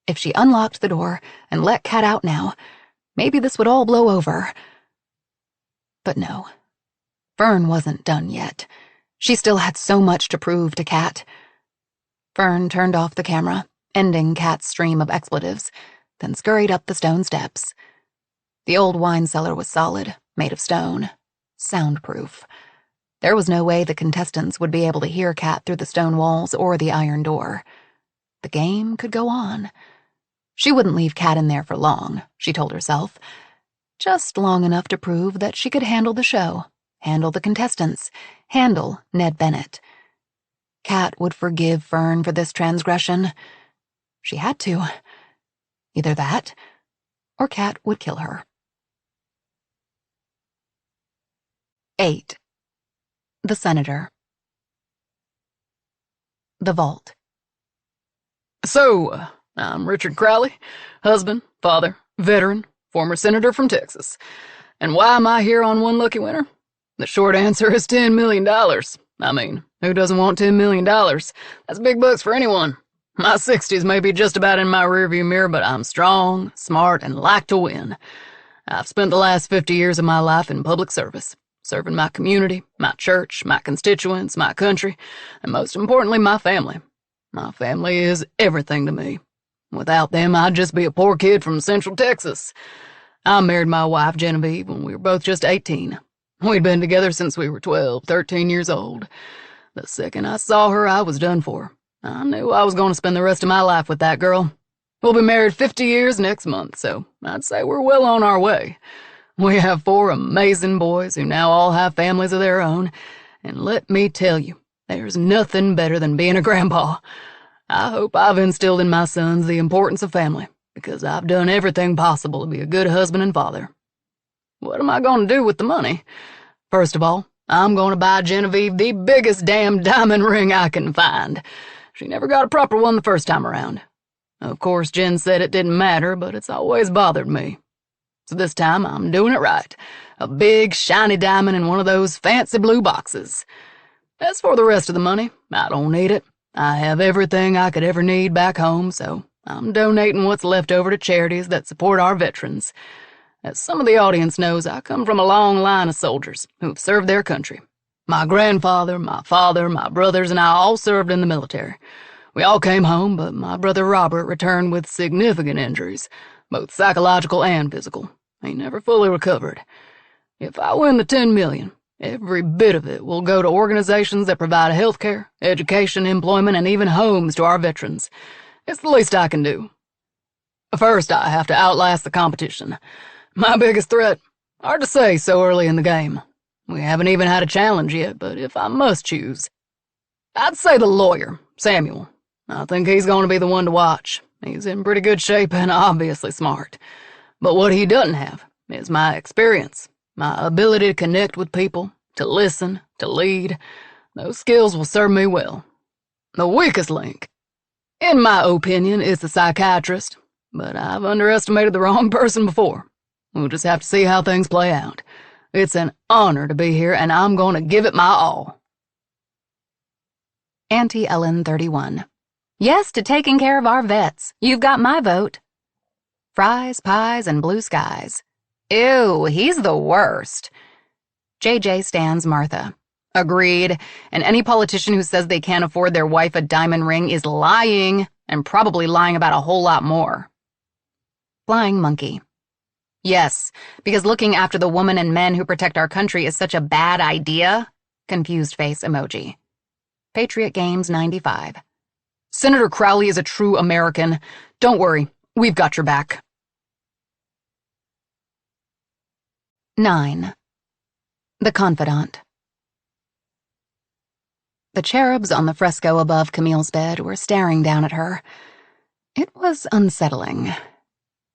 If she unlocked the door and let Kat out now, maybe this would all blow over. But no. Fern wasn't done yet. She still had so much to prove to Kat. Fern turned off the camera, ending Kat's stream of expletives, then scurried up the stone steps. The old wine cellar was solid, made of stone, soundproof. There was no way the contestants would be able to hear Kat through the stone walls or the iron door. The game could go on. She wouldn't leave Kat in there for long, she told herself. Just long enough to prove that she could handle the show, handle the contestants, handle Ned Bennett. Kat would forgive Fern for this transgression. She had to. Either that, or Kat would kill her. 8. The Senator. The Vault. So, I'm Richard Crowley, husband, father, veteran, former senator from Texas. And why am I here on One Lucky Winner? The short answer is $10 million. I mean, who doesn't want $10 million? That's big bucks for anyone. My 60s may be just about in my rearview mirror, but I'm strong, smart, and like to win. I've spent the last 50 years of my life in public service, serving my community, my church, my constituents, my country, and most importantly, my family. My family is everything to me. Without them, I'd just be a poor kid from Central Texas. I married my wife, Genevieve, when we were both just 18. We'd been together since we were 12, 13 years old. The second I saw her, I was done for. I knew I was going to spend the rest of my life with that girl. We'll be married 50 years next month, so I'd say we're well on our way. We have 4 amazing boys who now all have families of their own, and let me tell you, there's nothing better than being a grandpa. I hope I've instilled in my sons the importance of family, because I've done everything possible to be a good husband and father. What am I going to do with the money? First of all, I'm going to buy Genevieve the biggest damn diamond ring I can find. She never got a proper one the first time around. Of course, Jen said it didn't matter, but it's always bothered me. So this time, I'm doing it right. A big, shiny diamond in one of those fancy blue boxes. As for the rest of the money, I don't need it. I have everything I could ever need back home, so I'm donating what's left over to charities that support our veterans. As some of the audience knows, I come from a long line of soldiers who've served their country. My grandfather, my father, my brothers, and I all served in the military. We all came home, but my brother Robert returned with significant injuries, both psychological and physical. He never fully recovered. If I win the $10 million, every bit of it will go to organizations that provide health care, education, employment, and even homes to our veterans. It's the least I can do. First, I have to outlast the competition. My biggest threat? Hard to say so early in the game. We haven't even had a challenge yet, but if I must choose, I'd say the lawyer, Samuel. I think he's going to be the one to watch. He's in pretty good shape and obviously smart. But what he doesn't have is my experience, my ability to connect with people, to listen, to lead. Those skills will serve me well. The weakest link, in my opinion, is the psychiatrist, but I've underestimated the wrong person before. We'll just have to see how things play out. It's an honor to be here, and I'm going to give it my all. Auntie Ellen, 31. Yes to taking care of our vets. You've got my vote. Fries, pies, and blue skies. Ew, he's the worst. JJ stands Martha. Agreed, and any politician who says they can't afford their wife a diamond ring is lying, and probably lying about a whole lot more. Flying monkey. Yes, because looking after the women and men who protect our country is such a bad idea. Confused face emoji. Patriot Games 95. Senator Crowley is a true American. Don't worry, we've got your back. 9. The Confidant. The cherubs on the fresco above Camille's bed were staring down at her. It was unsettling.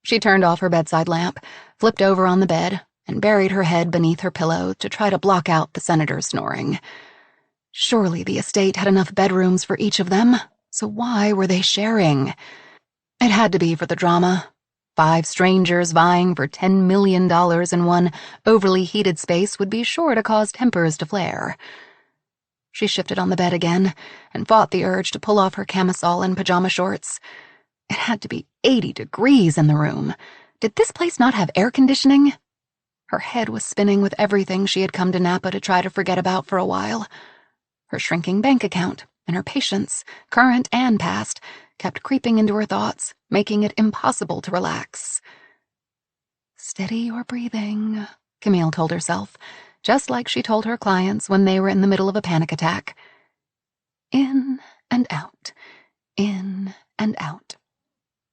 She turned off her bedside lamp, flipped over on the bed, and buried her head beneath her pillow to try to block out the senator's snoring. Surely the estate had enough bedrooms for each of them, so why were they sharing? It had to be for the drama. 5 strangers vying for $10 million in one overly heated space would be sure to cause tempers to flare. She shifted on the bed again and fought the urge to pull off her camisole and pajama shorts. It had to be 80 degrees in the room. Did this place not have air conditioning? Her head was spinning with everything she had come to Napa to try to forget about for a while. Her shrinking bank account and her patients, current and past, kept creeping into her thoughts, making it impossible to relax. Steady your breathing, Camille told herself, just like she told her clients when they were in the middle of a panic attack. In and out, in and out.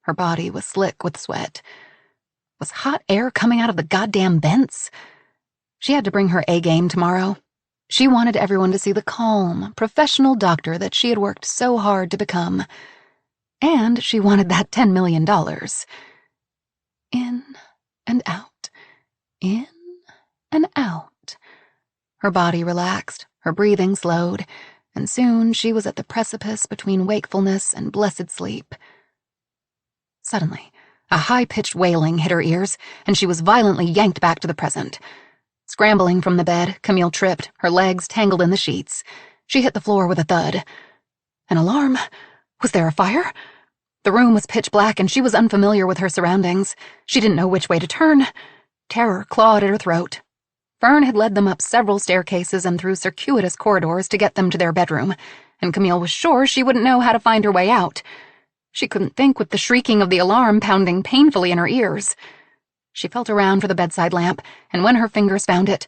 Her body was slick with sweat. Was hot air coming out of the goddamn vents? She had to bring her A-game tomorrow. She wanted everyone to see the calm, professional doctor that she had worked so hard to become. And she wanted that $10 million. In and out, in and out. Her body relaxed, her breathing slowed, and soon she was at the precipice between wakefulness and blessed sleep. Suddenly, a high-pitched wailing hit her ears, and she was violently yanked back to the present. Scrambling from the bed, Camille tripped, her legs tangled in the sheets. She hit the floor with a thud. An alarm? Was there a fire? The room was pitch black and she was unfamiliar with her surroundings. She didn't know which way to turn. Terror clawed at her throat. Fern had led them up several staircases and through circuitous corridors to get them to their bedroom, and Camille was sure she wouldn't know how to find her way out. She couldn't think with the shrieking of the alarm pounding painfully in her ears. She felt around for the bedside lamp, and when her fingers found it,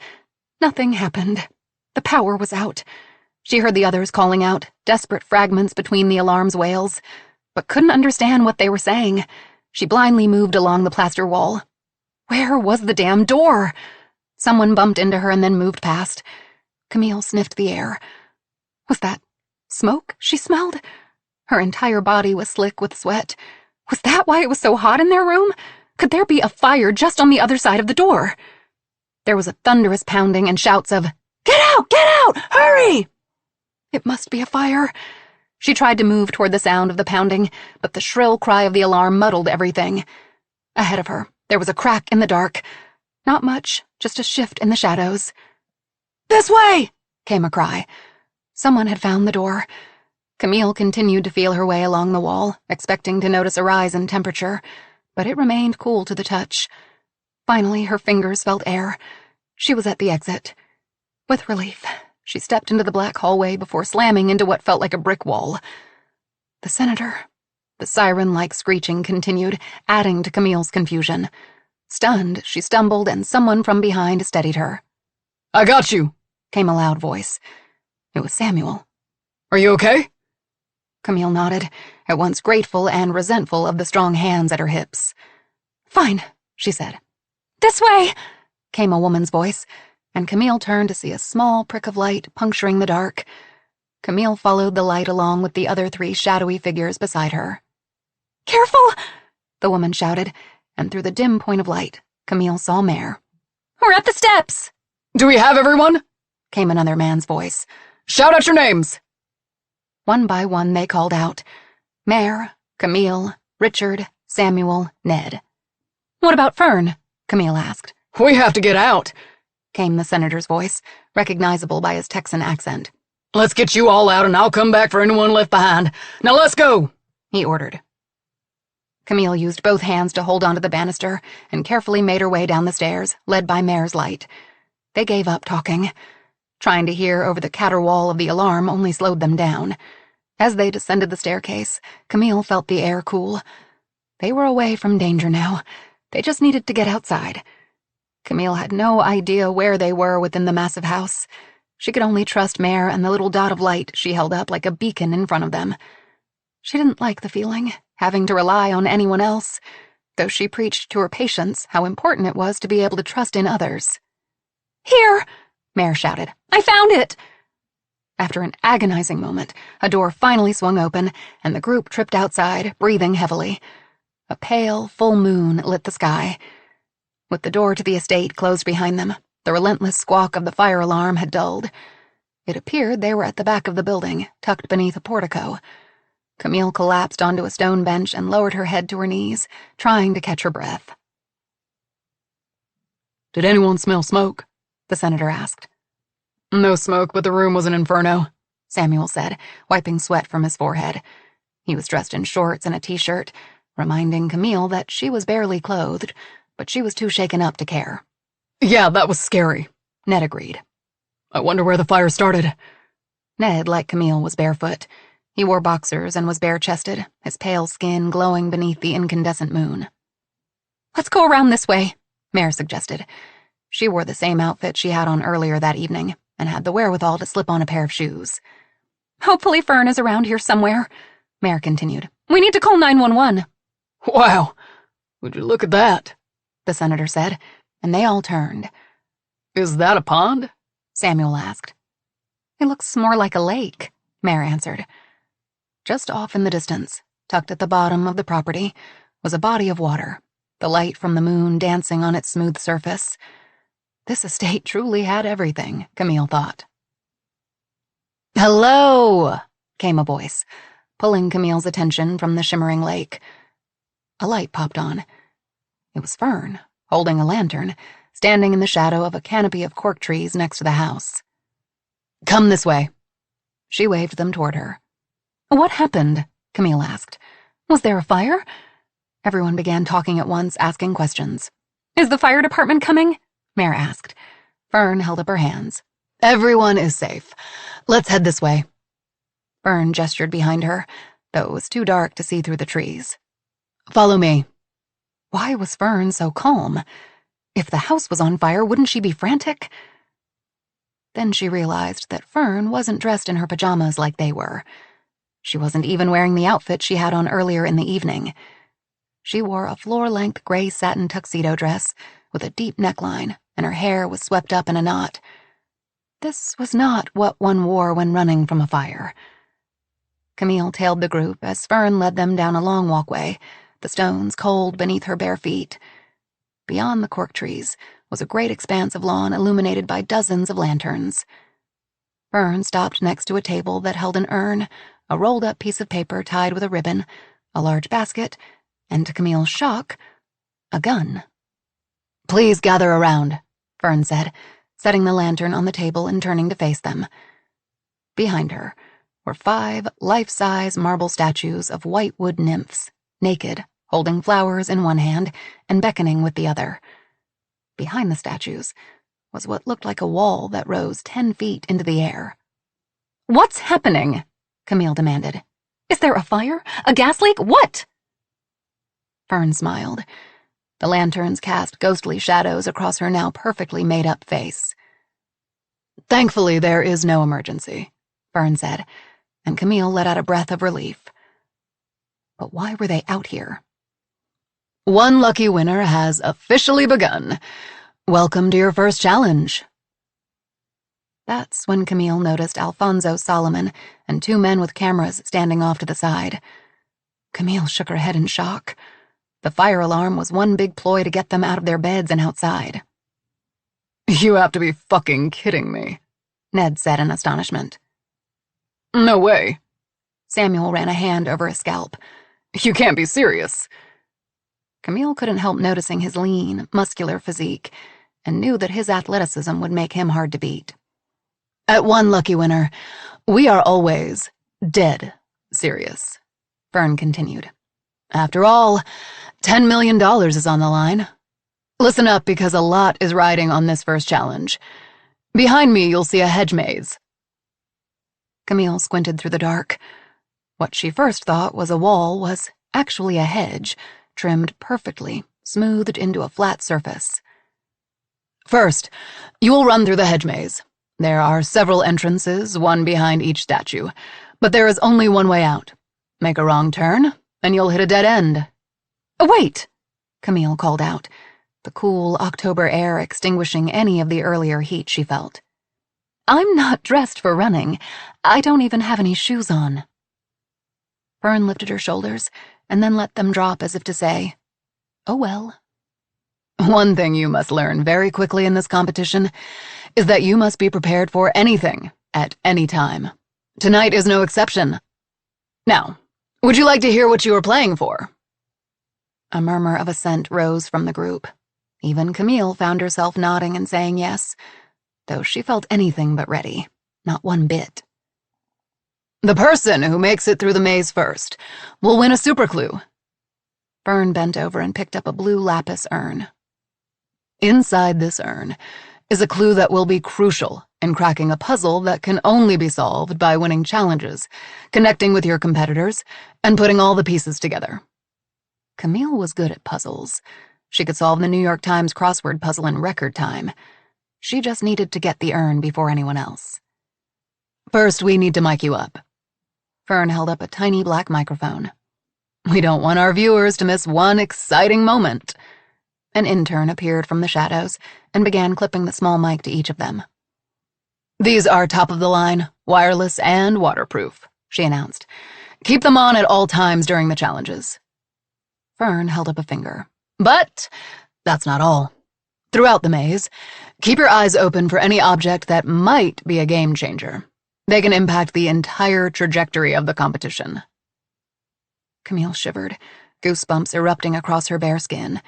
nothing happened. The power was out. She heard the others calling out, desperate fragments between the alarm's wails, but couldn't understand what they were saying. She blindly moved along the plaster wall. Where was the damn door? Someone bumped into her and then moved past. Camille sniffed the air. Was that smoke she smelled? Her entire body was slick with sweat. Was that why it was so hot in their room? Could there be a fire just on the other side of the door? There was a thunderous pounding and shouts of, "Get out! Get out! Hurry!" It must be a fire. She tried to move toward the sound of the pounding, but the shrill cry of the alarm muddled everything. Ahead of her, there was a crack in the dark. Not much, just a shift in the shadows. "This way!" came a cry. Someone had found the door. Camille continued to feel her way along the wall, expecting to notice a rise in temperature, but it remained cool to the touch. Finally, her fingers felt air. She was at the exit. With relief, she stepped into the black hallway before slamming into what felt like a brick wall. The senator. The siren-like screeching continued, adding to Camille's confusion. Stunned, she stumbled and someone from behind steadied her. "I got you," came a loud voice. It was Samuel. "Are you okay?" Camille nodded, at once grateful and resentful of the strong hands at her hips. "Fine," she said. "This way," came a woman's voice, and Camille turned to see a small prick of light puncturing the dark. Camille followed the light along with the other 3 shadowy figures beside her. "Careful!" the woman shouted, and through the dim point of light, Camille saw Mare. "We're at the steps!" "Do we have everyone?" came another man's voice. "Shout out your names!" One by one they called out. Mare, Camille, Richard, Samuel, Ned. "What about Fern?" Camille asked. "We have to get out," came the senator's voice, recognizable by his Texan accent. "Let's get you all out and I'll come back for anyone left behind. Now let's go," he ordered. Camille used both hands to hold onto the banister and carefully made her way down the stairs, led by Mare's light. They gave up talking. Trying to hear over the caterwaul of the alarm only slowed them down. As they descended the staircase, Camille felt the air cool. They were away from danger now. They just needed to get outside. Camille had no idea where they were within the massive house. She could only trust Mare and the little dot of light she held up like a beacon in front of them. She didn't like the feeling, having to rely on anyone else, though she preached to her patients how important it was to be able to trust in others. "Here!" Mare shouted. "I found it!" After an agonizing moment, a door finally swung open, and the group tripped outside, breathing heavily. A pale, full moon lit the sky. With the door to the estate closed behind them, the relentless squawk of the fire alarm had dulled. It appeared they were at the back of the building, tucked beneath a portico. Camille collapsed onto a stone bench and lowered her head to her knees, trying to catch her breath. "Did anyone smell smoke?" the senator asked. "No smoke, but the room was an inferno," Samuel said, wiping sweat from his forehead. He was dressed in shorts and a t-shirt, reminding Camille that she was barely clothed, but she was too shaken up to care. "Yeah, that was scary," Ned agreed. "I wonder where the fire started." Ned, like Camille, was barefoot. He wore boxers and was bare-chested, his pale skin glowing beneath the incandescent moon. "Let's go around this way," Mare suggested. She wore the same outfit she had on earlier that evening, and had the wherewithal to slip on a pair of shoes. "Hopefully Fern is around here somewhere," Mare continued. "We need to call 911. "Wow, would you look at that?" the senator said, and they all turned. "Is that a pond?" Samuel asked. "It looks more like a lake," Mare answered. Just off in the distance, tucked at the bottom of the property, was a body of water, the light from the moon dancing on its smooth surface. This estate truly had everything, Camille thought. "Hello," came a voice, pulling Camille's attention from the shimmering lake. A light popped on. It was Fern, holding a lantern, standing in the shadow of a canopy of cork trees next to the house. "Come this way." She waved them toward her. "What happened?" Camille asked. Was there a fire? Everyone began talking at once, asking questions. Is the fire department coming? Mare asked. Fern held up her hands. Everyone is safe. Let's head this way. Fern gestured behind her, though it was too dark to see through the trees. Follow me. Why was Fern so calm? If the house was on fire, wouldn't she be frantic? Then she realized that Fern wasn't dressed in her pajamas like they were. She wasn't even wearing the outfit she had on earlier in the evening. She wore a floor-length gray satin tuxedo dress with a deep neckline, and her hair was swept up in a knot. This was not what one wore when running from a fire. Camille tailed the group as Fern led them down a long walkway, the stones cold beneath her bare feet. Beyond the cork trees was a great expanse of lawn illuminated by dozens of lanterns. Fern stopped next to a table that held an urn, a rolled-up piece of paper tied with a ribbon, a large basket, and to Camille's shock, a gun. Please gather around, Fern said, setting the lantern on the table and turning to face them. Behind her were 5 life-size marble statues of white wood nymphs, naked, holding flowers in one hand and beckoning with the other. Behind the statues was what looked like a wall that rose 10 feet into the air. What's happening? Camille demanded. Is there a fire? A gas leak? What? Fern smiled. The lanterns cast ghostly shadows across her now perfectly made-up face. Thankfully, there is no emergency, Fern said, and Camille let out a breath of relief. But why were they out here? One lucky winner has officially begun. Welcome to your first challenge. That's when Camille noticed Alfonso Solomon and 2 men with cameras standing off to the side. Camille shook her head in shock. The fire alarm was one big ploy to get them out of their beds and outside. You have to be fucking kidding me, Ned said in astonishment. No way. Samuel ran a hand over his scalp. You can't be serious. Camille couldn't help noticing his lean, muscular physique and knew that his athleticism would make him hard to beat. At one lucky winner, we are always dead serious, Fern continued. After all, $10 million is on the line. Listen up, because a lot is riding on this first challenge. Behind me, you'll see a hedge maze. Camille squinted through the dark. What she first thought was a wall was actually a hedge, trimmed perfectly, smoothed into a flat surface. First, you will run through the hedge maze. There are several entrances, one behind each statue, but there is only one way out. Make a wrong turn, and you'll hit a dead end. Wait! Camille called out, the cool October air extinguishing any of the earlier heat she felt. I'm not dressed for running. I don't even have any shoes on. Fern lifted her shoulders and then let them drop as if to say, oh well. One thing you must learn very quickly in this competition is that you must be prepared for anything at any time. Tonight is no exception. Now, would you like to hear what you are playing for? A murmur of assent rose from the group. Even Camille found herself nodding and saying yes, though she felt anything but ready, not one bit. The person who makes it through the maze first will win a super clue. Fern bent over and picked up a blue lapis urn. Inside this urn is a clue that will be crucial in cracking a puzzle that can only be solved by winning challenges, connecting with your competitors, and putting all the pieces together. Camille was good at puzzles. She could solve the New York Times crossword puzzle in record time. She just needed to get the urn before anyone else. First, we need to mic you up. Fern held up a tiny black microphone. We don't want our viewers to miss one exciting moment. An intern appeared from the shadows and began clipping the small mic to each of them. These are top-of-the-line, wireless, and waterproof, she announced. Keep them on at all times during the challenges. Fern held up a finger. But that's not all. Throughout the maze, keep your eyes open for any object that might be a game changer. They can impact the entire trajectory of the competition. Camille shivered, goosebumps erupting across her bare skin.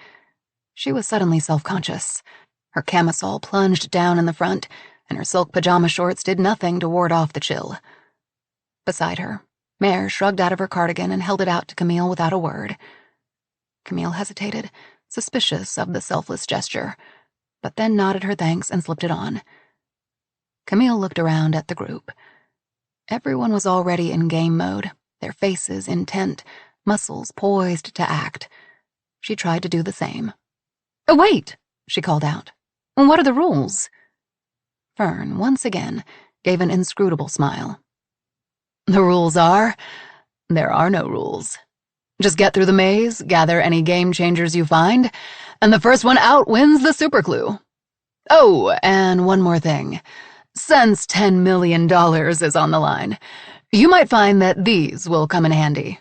She was suddenly self-conscious. Her camisole plunged down in the front, and her silk pajama shorts did nothing to ward off the chill. Beside her, Mare shrugged out of her cardigan and held it out to Camille without a word. Camille hesitated, suspicious of the selfless gesture, but then nodded her thanks and slipped it on. Camille looked around at the group. Everyone was already in game mode, their faces intent, muscles poised to act. She tried to do the same. "Oh, wait," she called out. "What are the rules?" Fern, once again, gave an inscrutable smile. "The rules are, there are no rules. Just get through the maze, gather any game changers you find, and the first one out wins the super clue. Oh, and one more thing. Since $10 million is on the line, you might find that these will come in handy."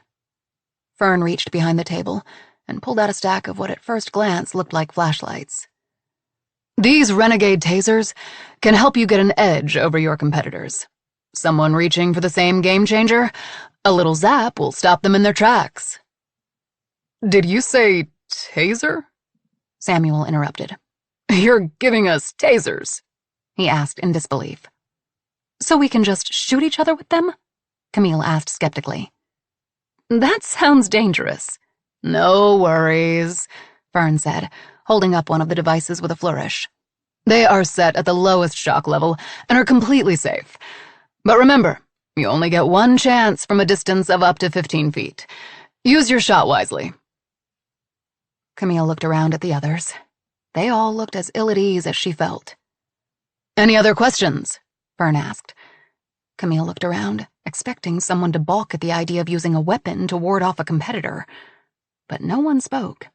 Fern reached behind the table and pulled out a stack of what at first glance looked like flashlights. "These renegade tasers can help you get an edge over your competitors. Someone reaching for the same game changer, a little zap will stop them in their tracks." "Did you say taser?" Samuel interrupted. "You're giving us tasers?" he asked in disbelief. "So we can just shoot each other with them?" Camille asked skeptically. "That sounds dangerous." "No worries," Fern said, holding up one of the devices with a flourish. "They are set at the lowest shock level and are completely safe. But remember, you only get one chance from a distance of up to 15 feet. Use your shot wisely." Camille looked around at the others. They all looked as ill at ease as she felt. "Any other questions?" Fern asked. Camille looked around, expecting someone to balk at the idea of using a weapon to ward off a competitor. But no one spoke.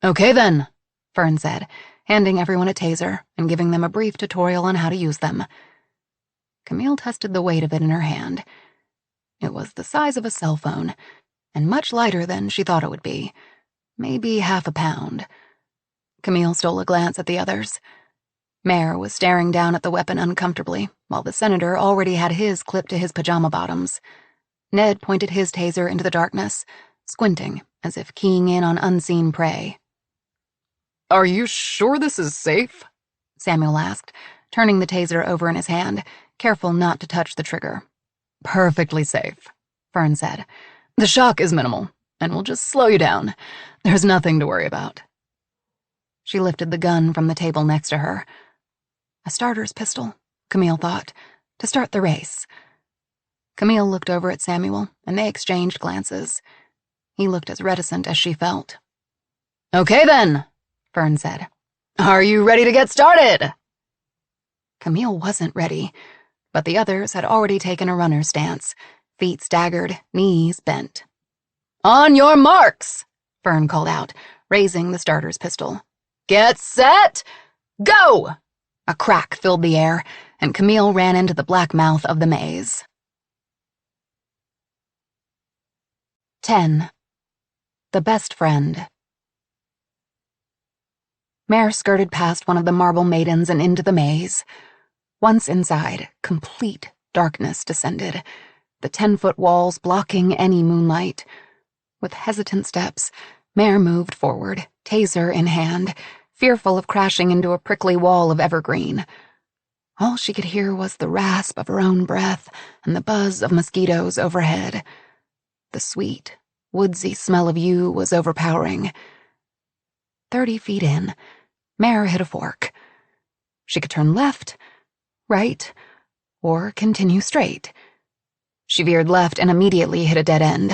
"Okay then," Fern said, handing everyone a taser and giving them a brief tutorial on how to use them. Camille tested the weight of it in her hand. It was the size of a cell phone, and much lighter than she thought it would be. Maybe half a pound. Camille stole a glance at the others. Mare was staring down at the weapon uncomfortably, while the senator already had his clipped to his pajama bottoms. Ned pointed his taser into the darkness, squinting as if keying in on unseen prey. "Are you sure this is safe?" Samuel asked, turning the taser over in his hand, careful not to touch the trigger. "Perfectly safe," Fern said. "The shock is minimal, and will just slow you down. There's nothing to worry about." She lifted the gun from the table next to her. A starter's pistol, Camille thought, to start the race. Camille looked over at Samuel, and they exchanged glances. He looked as reticent as she felt. "Okay then," Fern said. "Are you ready to get started?" Camille wasn't ready, but the others had already taken a runner's stance, feet staggered, knees bent. "On your marks," Fern called out, raising the starter's pistol. "Get set, go!" A crack filled the air, and Camille ran into the black mouth of the maze. 10. The Best Friend. Mare skirted past one of the marble maidens and into the maze. Once inside, complete darkness descended, the 10-foot walls blocking any moonlight. With hesitant steps, Mare moved forward, taser in hand, fearful of crashing into a prickly wall of evergreen. All she could hear was the rasp of her own breath and the buzz of mosquitoes overhead. The sweet, woodsy smell of yew was overpowering. 30 feet in, Mare hit a fork. She could turn left, right, or continue straight. She veered left and immediately hit a dead end.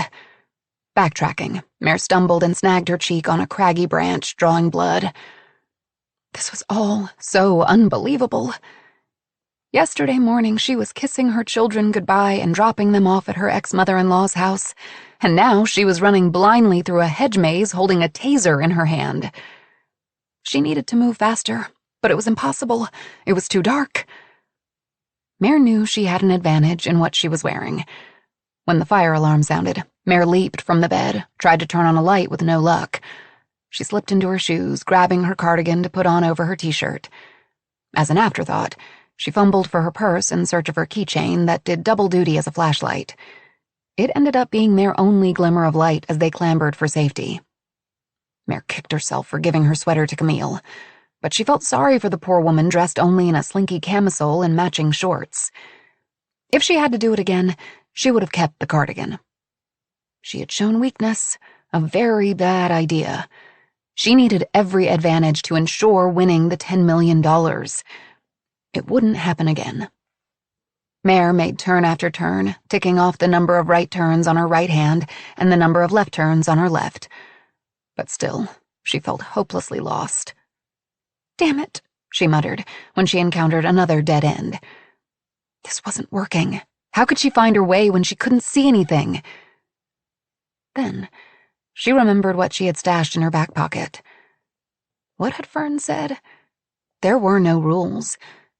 Backtracking, Mare stumbled and snagged her cheek on a craggy branch, drawing blood. This was all so unbelievable. Yesterday morning, she was kissing her children goodbye and dropping them off at her ex-mother-in-law's house, and now she was running blindly through a hedge maze holding a taser in her hand. She needed to move faster, but it was impossible. It was too dark. Mare knew she had an advantage in what she was wearing. When the fire alarm sounded, Mare leaped from the bed, tried to turn on a light with no luck. She slipped into her shoes, grabbing her cardigan to put on over her t-shirt. As an afterthought, she fumbled for her purse in search of her keychain that did double duty as a flashlight. It ended up being their only glimmer of light as they clambered for safety. Mare kicked herself for giving her sweater to Camille, but she felt sorry for the poor woman dressed only in a slinky camisole and matching shorts. If she had to do it again, she would have kept the cardigan. She had shown weakness, a very bad idea. She needed every advantage to ensure winning the $10 million. It wouldn't happen again. Mare made turn after turn, ticking off the number of right turns on her right hand and the number of left turns on her left. But still, she felt hopelessly lost. "Damn it," she muttered when she encountered another dead end. This wasn't working. How could she find her way when she couldn't see anything? Then, she remembered what she had stashed in her back pocket. What had Fern said? There were no rules.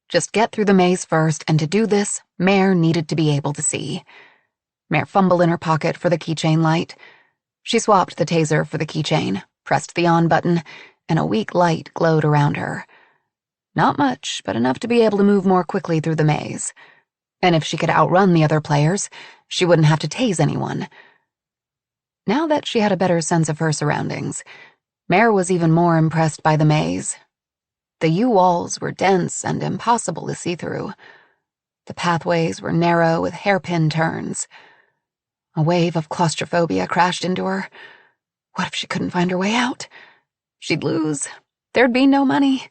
Just get through the maze first, and to do this, Mare needed to be able to see. Mare fumbled in her pocket for the keychain light. She swapped the taser for the keychain, pressed the on button, and a weak light glowed around her. Not much, but enough to be able to move more quickly through the maze. And if she could outrun the other players, she wouldn't have to tase anyone. Now that she had a better sense of her surroundings, Mare was even more impressed by the maze. The U-walls were dense and impossible to see through. The pathways were narrow with hairpin turns. A wave of claustrophobia crashed into her. What if she couldn't find her way out? She'd lose. There'd be no money.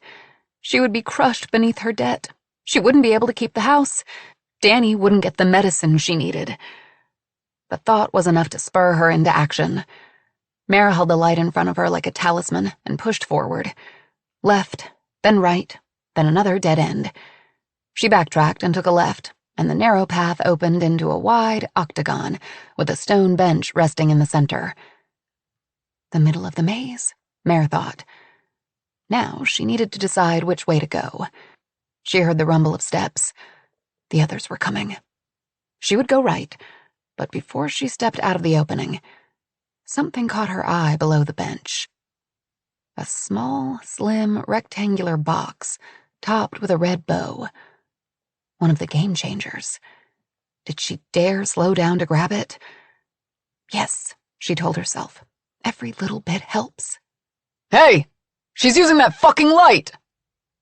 She would be crushed beneath her debt. She wouldn't be able to keep the house. Danny wouldn't get the medicine she needed. The thought was enough to spur her into action. Mare held the light in front of her like a talisman and pushed forward. Left, then right, then another dead end. She backtracked and took a left, and the narrow path opened into a wide octagon with a stone bench resting in the center. The middle of the maze, Mare thought. Now she needed to decide which way to go. She heard the rumble of steps. The others were coming. She would go right, but before she stepped out of the opening, something caught her eye below the bench. A small, slim, rectangular box, topped with a red bow. One of the game changers. Did she dare slow down to grab it? Yes, she told herself. Every little bit helps. "Hey! She's using that fucking light!"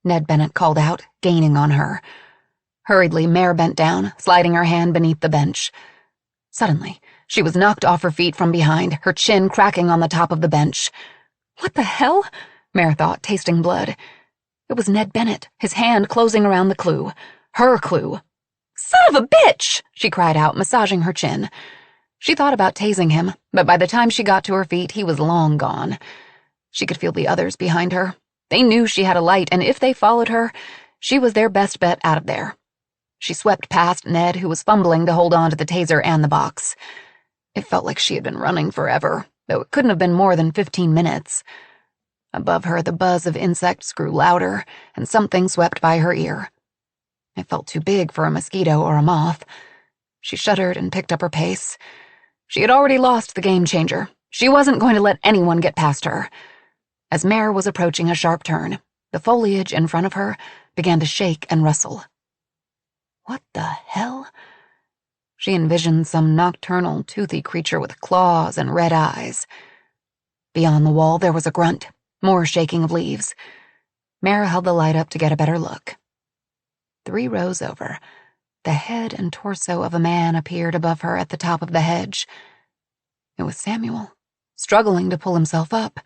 Ned Bennett called out, gaining on her. Hurriedly, Mare bent down, sliding her hand beneath the bench. Suddenly, she was knocked off her feet from behind, her chin cracking on the top of the bench. What the hell? Mare thought, tasting blood. It was Ned Bennett, his hand closing around the clue. Her clue. Son of a bitch! She cried out, massaging her chin. She thought about tasing him, but by the time she got to her feet, he was long gone. She could feel the others behind her. They knew she had a light, and if they followed her, she was their best bet out of there. She swept past Ned, who was fumbling to hold on to the taser and the box. It felt like she had been running forever, though it couldn't have been more than 15 minutes. Above her, the buzz of insects grew louder, and something swept by her ear. It felt too big for a mosquito or a moth. She shuddered and picked up her pace. She had already lost the game changer. She wasn't going to let anyone get past her. As Mare was approaching a sharp turn, the foliage in front of her began to shake and rustle. What the hell? She envisioned some nocturnal, toothy creature with claws and red eyes. Beyond the wall, there was a grunt, more shaking of leaves. Mare held the light up to get a better look. 3 rows over, the head and torso of a man appeared above her at the top of the hedge. It was Samuel, struggling to pull himself up.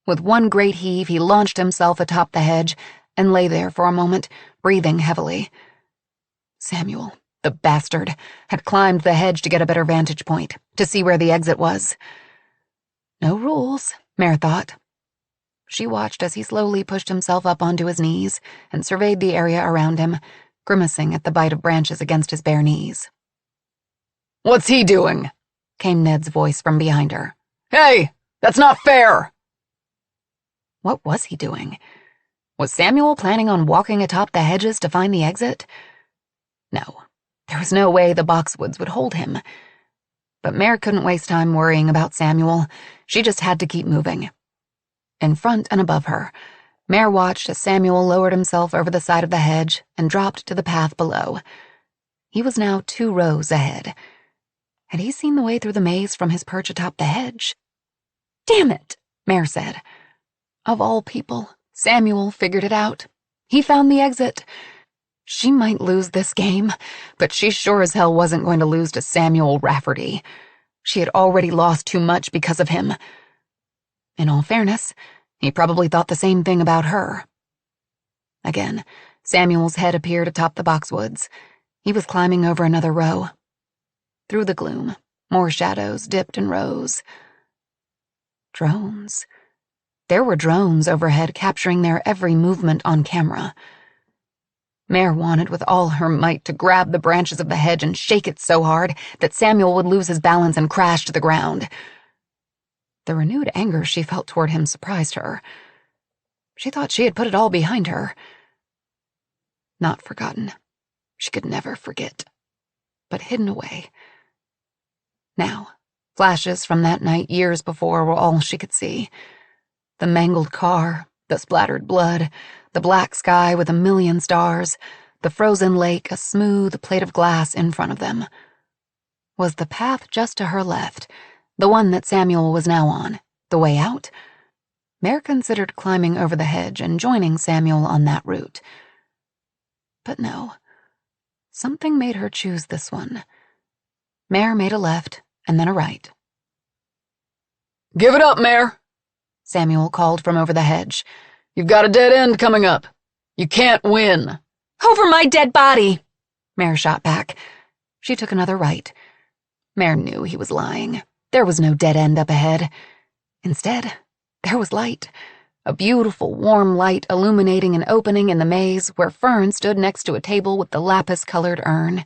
With one great heave, he launched himself atop the hedge and lay there for a moment, breathing heavily. Samuel, the bastard, had climbed the hedge to get a better vantage point, to see where the exit was. No rules, Mare thought. She watched as he slowly pushed himself up onto his knees and surveyed the area around him, grimacing at the bite of branches against his bare knees. "What's he doing?" came Ned's voice from behind her. "Hey, that's not fair!" What was he doing? Was Samuel planning on walking atop the hedges to find the exit? No, there was no way the boxwoods would hold him. But Mare couldn't waste time worrying about Samuel. She just had to keep moving. In front and above her, Mare watched as Samuel lowered himself over the side of the hedge and dropped to the path below. He was now 2 rows ahead. Had he seen the way through the maze from his perch atop the hedge? Damn it, Mare said. Of all people, Samuel figured it out. He found the exit. She might lose this game, but she sure as hell wasn't going to lose to Samuel Rafferty. She had already lost too much because of him. In all fairness, he probably thought the same thing about her. Again, Samuel's head appeared atop the boxwoods. He was climbing over another row. Through the gloom, more shadows dipped and rose. Drones. There were drones overhead capturing their every movement on camera. Mare wanted with all her might to grab the branches of the hedge and shake it so hard that Samuel would lose his balance and crash to the ground. The renewed anger she felt toward him surprised her. She thought she had put it all behind her. Not forgotten. She could never forget. But hidden away. Now, flashes from that night years before were all she could see. The mangled car, the splattered blood, the black sky with a million stars, the frozen lake, a smooth plate of glass in front of them. Was the path just to her left, the one that Samuel was now on, the way out? Mare considered climbing over the hedge and joining Samuel on that route. But no. Something made her choose this one. Mare made a left and then a right. "Give it up, Mare," Samuel called from over the hedge. "You've got a dead end coming up. You can't win." "Over my dead body," Mare shot back. She took another right. Mare knew he was lying. There was no dead end up ahead. Instead, there was light. A beautiful, warm light illuminating an opening in the maze where Fern stood next to a table with the lapis-colored urn.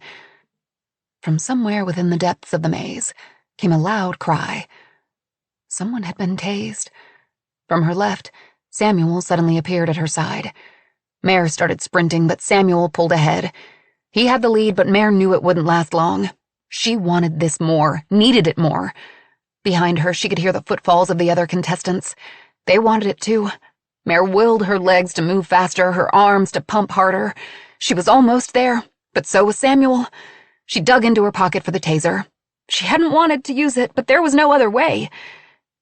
From somewhere within the depths of the maze came a loud cry. Someone had been tased. From her left, Samuel suddenly appeared at her side. Mare started sprinting, but Samuel pulled ahead. He had the lead, but Mare knew it wouldn't last long. She wanted this more, needed it more. Behind her, she could hear the footfalls of the other contestants. They wanted it too. Mare willed her legs to move faster, her arms to pump harder. She was almost there, but so was Samuel. She dug into her pocket for the taser. She hadn't wanted to use it, but there was no other way.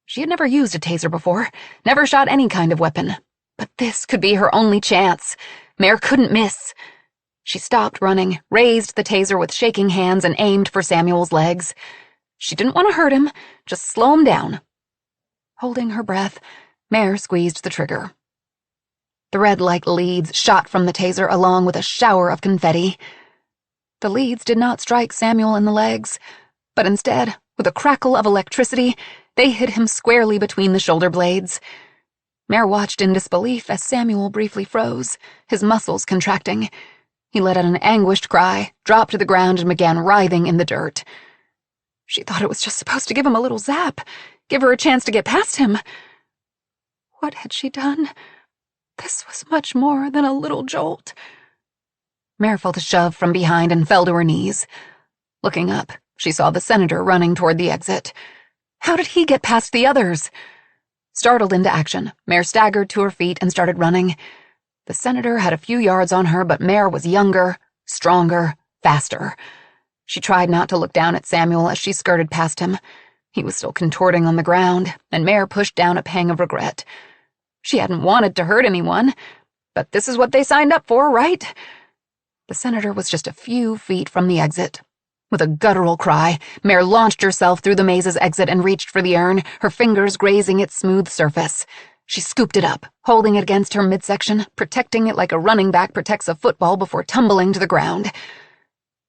She had never used a taser before, never shot any kind of weapon. But this could be her only chance. Mare couldn't miss. She stopped running, raised the taser with shaking hands, and aimed for Samuel's legs. She didn't want to hurt him, just slow him down. Holding her breath, Mare squeezed the trigger. Thread-like leads shot from the taser along with a shower of confetti. The leads did not strike Samuel in the legs, but instead, with a crackle of electricity, they hit him squarely between the shoulder blades. Mare watched in disbelief as Samuel briefly froze, his muscles contracting. He let out an anguished cry, dropped to the ground, and began writhing in the dirt. She thought it was just supposed to give him a little zap, give her a chance to get past him. What had she done? This was much more than a little jolt. Mare felt a shove from behind and fell to her knees. Looking up, she saw the senator running toward the exit. How did he get past the others? Startled into action, Mare staggered to her feet and started running. The senator had a few yards on her, but Mare was younger, stronger, faster. She tried not to look down at Samuel as she skirted past him. He was still contorting on the ground, and Mare pushed down a pang of regret. She hadn't wanted to hurt anyone, but this is what they signed up for, right? The senator was just a few feet from the exit. With a guttural cry, Mare launched herself through the maze's exit and reached for the urn, her fingers grazing its smooth surface. She scooped it up, holding it against her midsection, protecting it like a running back protects a football before tumbling to the ground.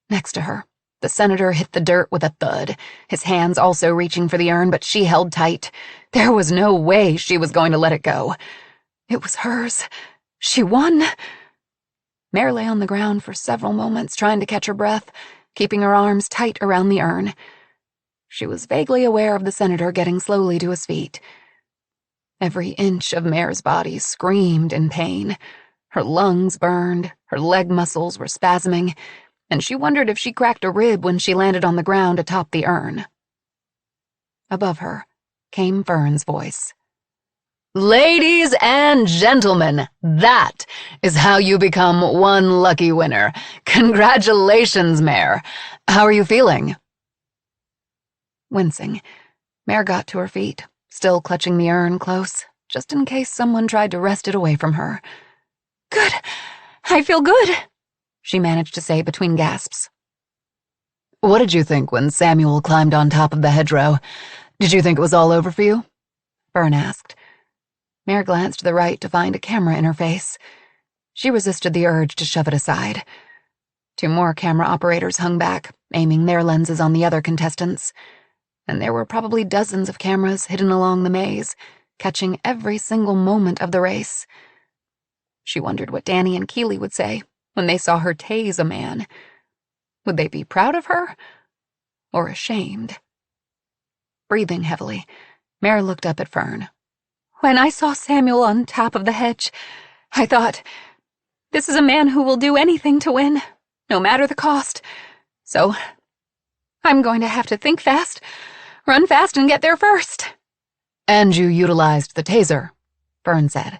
Next to her, the senator hit the dirt with a thud, his hands also reaching for the urn, but she held tight. There was no way she was going to let it go. It was hers. She won. Mare lay on the ground for several moments, trying to catch her breath, keeping her arms tight around the urn. She was vaguely aware of the senator getting slowly to his feet. Every inch of Mare's body screamed in pain. Her lungs burned, her leg muscles were spasming, and she wondered if she cracked a rib when she landed on the ground atop the urn. Above her came Fern's voice. "Ladies and gentlemen, that is how you become one lucky winner. Congratulations, Mare. How are you feeling?" Wincing, Mare got to her feet, still clutching the urn close, just in case someone tried to wrest it away from her. "Good. I feel good," she managed to say between gasps. What did you think when Samuel climbed on top of the hedgerow? Did you think it was all over for you? Fern asked. Mare glanced to the right to find a camera in her face. She resisted the urge to shove it aside. 2 more camera operators hung back, aiming their lenses on the other contestants. And there were probably dozens of cameras hidden along the maze, catching every single moment of the race. She wondered what Danny and Keeley would say when they saw her tase a man. Would they be proud of her? Or ashamed? Breathing heavily, Mare looked up at Fern. When I saw Samuel on top of the hedge, I thought, this is a man who will do anything to win, no matter the cost. So, I'm going to have to think fast, run fast, and get there first. And you utilized the taser, Fern said.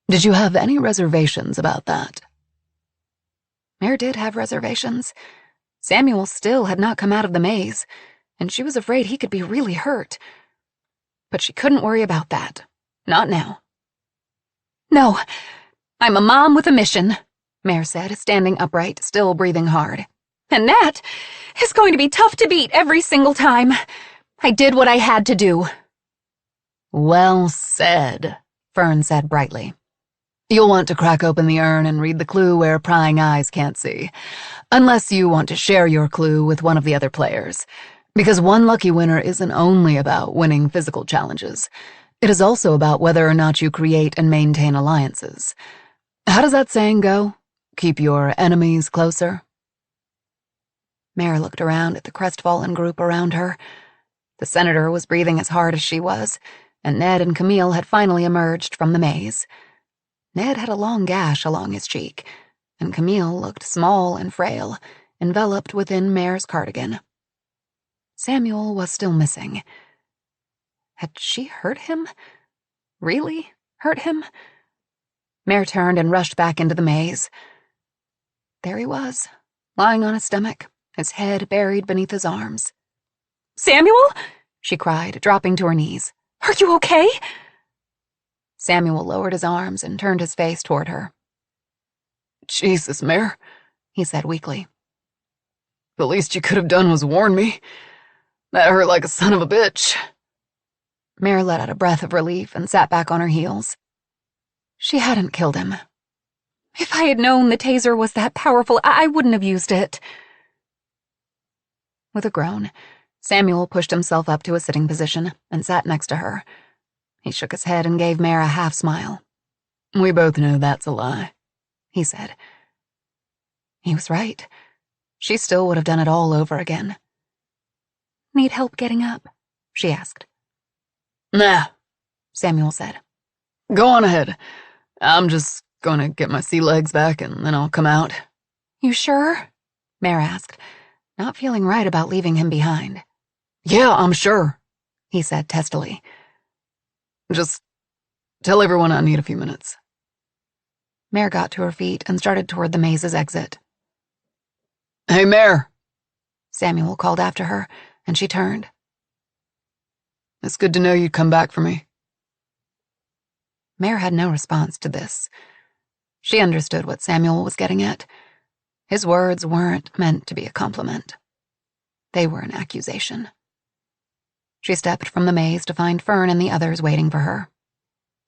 Did you have any reservations about that? Mare did have reservations. Samuel still had not come out of the maze, and she was afraid he could be really hurt. But she couldn't worry about that. Not now. No, I'm a mom with a mission, Mare said, standing upright, still breathing hard. And that is going to be tough to beat every single time. I did what I had to do. Well said, Fern said brightly. You'll want to crack open the urn and read the clue where prying eyes can't see. Unless you want to share your clue with one of the other players. Because one lucky winner isn't only about winning physical challenges. It is also about whether or not you create and maintain alliances. How does that saying go? Keep your enemies closer? Mare looked around at the crestfallen group around her. The senator was breathing as hard as she was, and Ned and Camille had finally emerged from the maze. Ned had a long gash along his cheek, and Camille looked small and frail, enveloped within Mare's cardigan. Samuel was still missing. Had she hurt him? Really hurt him? Mare turned and rushed back into the maze. There he was, lying on his stomach, his head buried beneath his arms. Samuel? She cried, dropping to her knees. Are you okay? Samuel lowered his arms and turned his face toward her. Jesus, Mare, he said weakly. The least you could have done was warn me. That hurt like a son of a bitch. Mare let out a breath of relief and sat back on her heels. She hadn't killed him. If I had known the taser was that powerful, I wouldn't have used it. With a groan, Samuel pushed himself up to a sitting position and sat next to her. He shook his head and gave Mare a half-smile. We both know that's a lie, he said. He was right. She still would have done it all over again. Need help getting up? She asked. Nah, Samuel said. Go on ahead. I'm just gonna get my sea legs back and then I'll come out. You sure? Mare asked, not feeling right about leaving him behind. Yeah, I'm sure, he said testily. Just tell everyone I need a few minutes. Mare got to her feet and started toward the maze's exit. Hey, Mare, Samuel called after her, and she turned. It's good to know you'd come back for me. Mare had no response to this. She understood what Samuel was getting at. His words weren't meant to be a compliment. They were an accusation. She stepped from the maze to find Fern and the others waiting for her.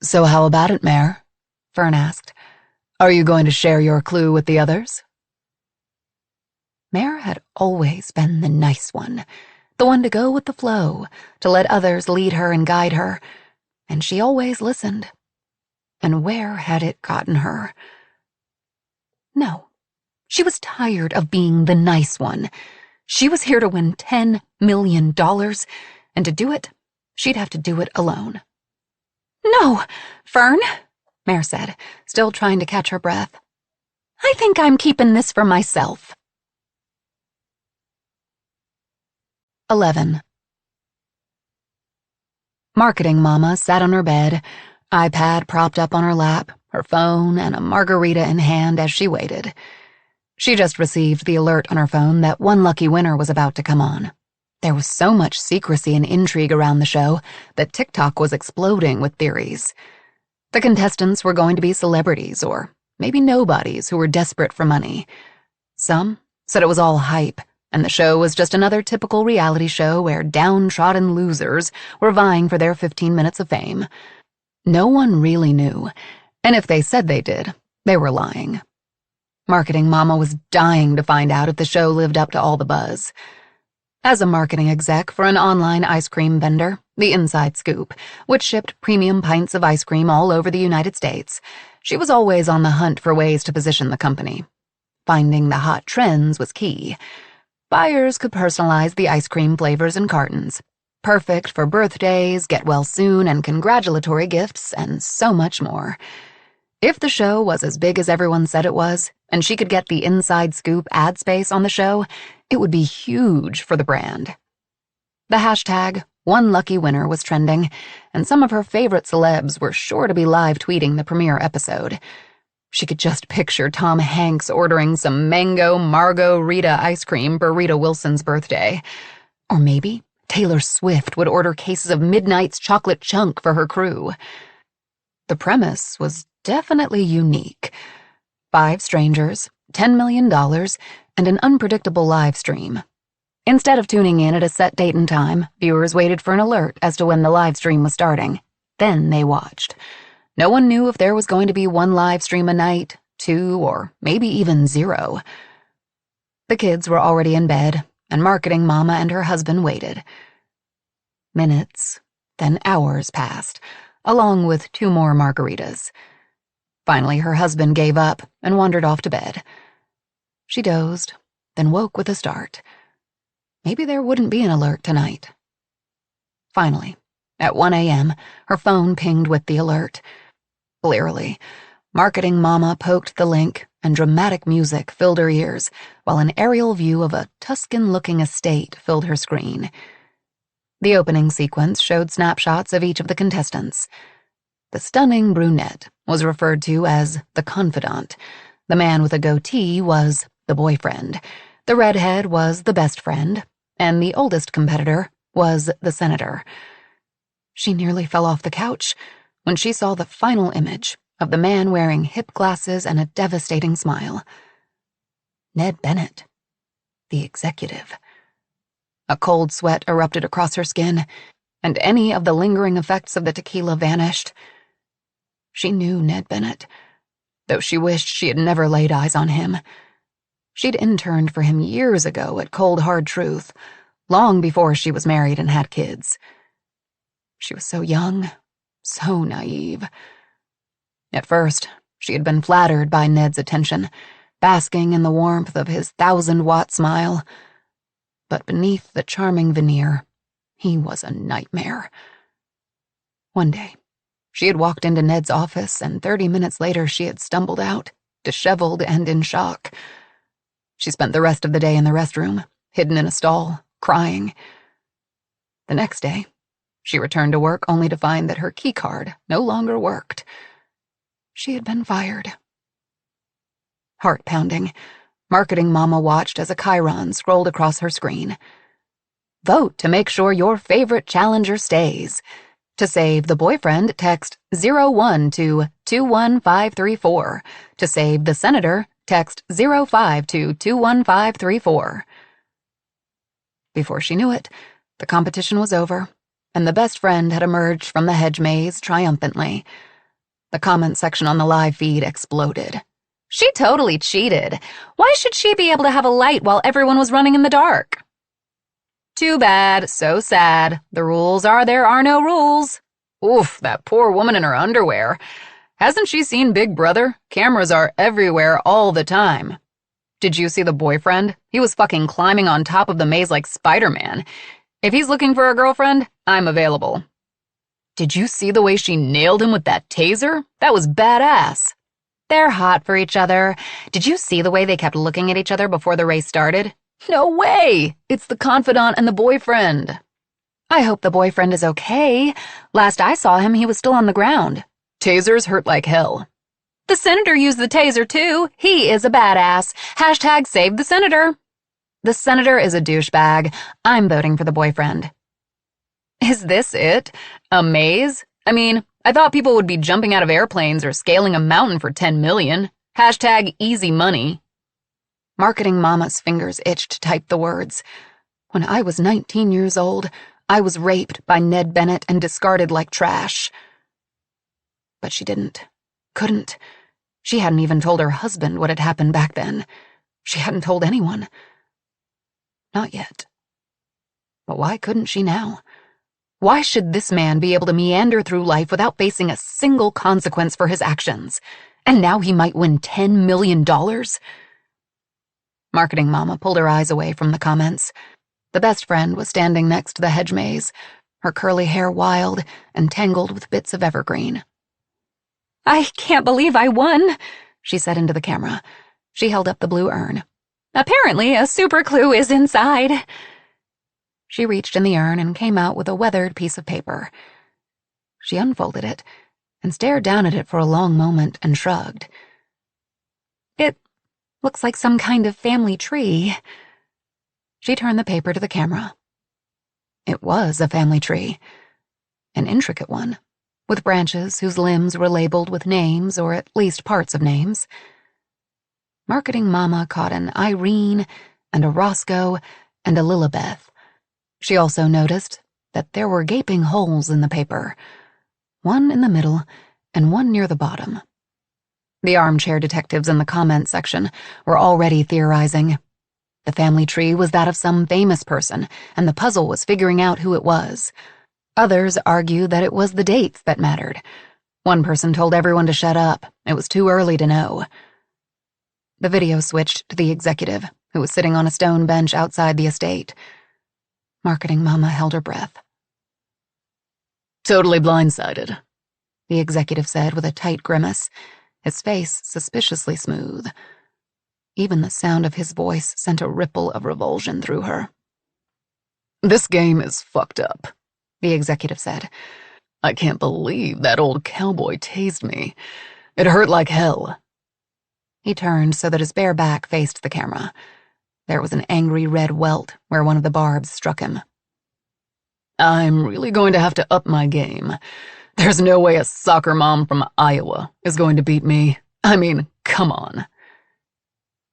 So how about it, Mare? Fern asked. Are you going to share your clue with the others? Mare had always been the nice one, the one to go with the flow, to let others lead her and guide her, and she always listened. And where had it gotten her? No, she was tired of being the nice one. She was here to win $10 million, and to do it, she'd have to do it alone. No, Fern, Mare said, still trying to catch her breath. I think I'm keeping this for myself. 11. Marketing Mama sat on her bed, iPad propped up on her lap, her phone and a margarita in hand as she waited. She just received the alert on her phone that one lucky winner was about to come on. There was so much secrecy and intrigue around the show that TikTok was exploding with theories. The contestants were going to be celebrities or maybe nobodies who were desperate for money. Some said it was all hype, and the show was just another typical reality show where downtrodden losers were vying for their 15 minutes of fame. No one really knew, and if they said they did, they were lying. Marketing Mama was dying to find out if the show lived up to all the buzz. As a marketing exec for an online ice cream vendor, The Inside Scoop, which shipped premium pints of ice cream all over the United States, she was always on the hunt for ways to position the company. Finding the hot trends was key. Buyers could personalize the ice cream flavors in cartons. Perfect for birthdays, get well soon, and congratulatory gifts, and so much more. If the show was as big as everyone said it was, and she could get the Inside Scoop ad space on the show, it would be huge for the brand. The hashtag One Lucky Winner was trending, and some of her favorite celebs were sure to be live tweeting the premiere episode. She could just picture Tom Hanks ordering some mango Margarita ice cream for Rita Wilson's birthday. Or maybe Taylor Swift would order cases of Midnight's chocolate chunk for her crew. The premise was definitely unique. 5 strangers, $10 million, and an unpredictable live stream. Instead of tuning in at a set date and time, viewers waited for an alert as to when the live stream was starting. Then they watched. No one knew if there was going to be 1 live stream a night, 2, or maybe even 0. The kids were already in bed, and Marketing Mama and her husband waited. Minutes, then hours passed, along with 2 more margaritas. Finally, her husband gave up and wandered off to bed. She dozed, then woke with a start. Maybe there wouldn't be an alert tonight. Finally, at 1 a.m., her phone pinged with the alert. Blearily, Marketing Mama poked the link, and dramatic music filled her ears, while an aerial view of a Tuscan-looking estate filled her screen. The opening sequence showed snapshots of each of the contestants. The stunning brunette was referred to as the Confidant. The man with a goatee was the boyfriend. The redhead was the best friend, and the oldest competitor was the senator. She nearly fell off the couch when she saw the final image of the man wearing hip glasses and a devastating smile. Ned Bennett, the executive. A cold sweat erupted across her skin, and any of the lingering effects of the tequila vanished. She knew Ned Bennett, though she wished she had never laid eyes on him. She'd interned for him years ago at Cold Hard Truth, long before she was married and had kids. She was so young, so naive. At first, she had been flattered by Ned's attention, basking in the warmth of his 1,000-watt smile. But beneath the charming veneer, he was a nightmare. One day, she had walked into Ned's office, and 30 minutes later she had stumbled out, disheveled and in shock. She spent the rest of the day in the restroom, hidden in a stall, crying. The next day, she returned to work only to find that her keycard no longer worked. She had been fired. Heart-pounding, Marketing Mama watched as a chyron scrolled across her screen. Vote to make sure your favorite challenger stays. To save the boyfriend, text 01 to 21534. To save the senator, text 05 to 21534. Before she knew it, the competition was over, and the best friend had emerged from the hedge maze triumphantly. The comment section on the live feed exploded. She totally cheated. Why should she be able to have a light while everyone was running in the dark? Too bad, so sad. The rules are there are no rules. Oof, that poor woman in her underwear. Hasn't she seen Big Brother? Cameras are everywhere all the time. Did you see the boyfriend? He was fucking climbing on top of the maze like Spider-Man. If he's looking for a girlfriend, I'm available. Did you see the way she nailed him with that taser? That was badass. They're hot for each other. Did you see the way they kept looking at each other before the race started? No way! It's the Confidant and the boyfriend. I hope the boyfriend is okay. Last I saw him, he was still on the ground. Tasers hurt like hell. The senator used the taser too. He is a badass. Hashtag save the senator. The senator is a douchebag. I'm voting for the boyfriend. Is this it? A maze? I mean, I thought people would be jumping out of airplanes or scaling a mountain for 10 million. Hashtag easy money. Marketing Mama's fingers itched to type the words. When I was 19 years old, I was raped by Ned Bennett and discarded like trash. But she couldn't. She hadn't even told her husband what had happened back then. She hadn't told anyone. Not yet. But why couldn't she now? Why should this man be able to meander through life without facing a single consequence for his actions? And now he might win $10 million? Marketing Mama pulled her eyes away from the comments. The best friend was standing next to the hedge maze, her curly hair wild and tangled with bits of evergreen. "I can't believe I won," she said into the camera. She held up the blue urn. "Apparently a super clue is inside." She reached in the urn and came out with a weathered piece of paper. She unfolded it and stared down at it for a long moment and shrugged. "It looks like some kind of family tree." She turned the paper to the camera. It was a family tree, an intricate one, with branches whose limbs were labeled with names or at least parts of names. Marketing Mama caught an Irene and a Roscoe and a Lilibeth. She also noticed that there were gaping holes in the paper, one in the middle and one near the bottom. The armchair detectives in the comment section were already theorizing. The family tree was that of some famous person, and the puzzle was figuring out who it was. Others argued that it was the dates that mattered. One person told everyone to shut up. It was too early to know. The video switched to the executive, who was sitting on a stone bench outside the estate. Marketing Mama held her breath. "Totally blindsided," the executive said with a tight grimace, his face suspiciously smooth. Even the sound of his voice sent a ripple of revulsion through her. "This game is fucked up," the executive said. "I can't believe that old cowboy tased me. It hurt like hell." He turned so that his bare back faced the camera. There was an angry red welt where one of the barbs struck him. "I'm really going to have to up my game. There's no way a soccer mom from Iowa is going to beat me. I mean, come on."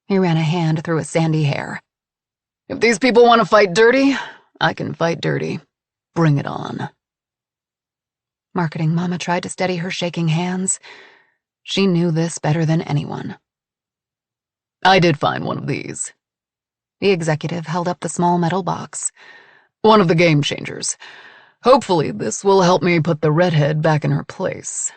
He ran a hand through his sandy hair. "If these people want to fight dirty, I can fight dirty. Bring it on." Marketing Mama tried to steady her shaking hands. She knew this better than anyone. "I did find one of these." The executive held up the small metal box. "One of the game changers. Hopefully this will help me put the redhead back in her place."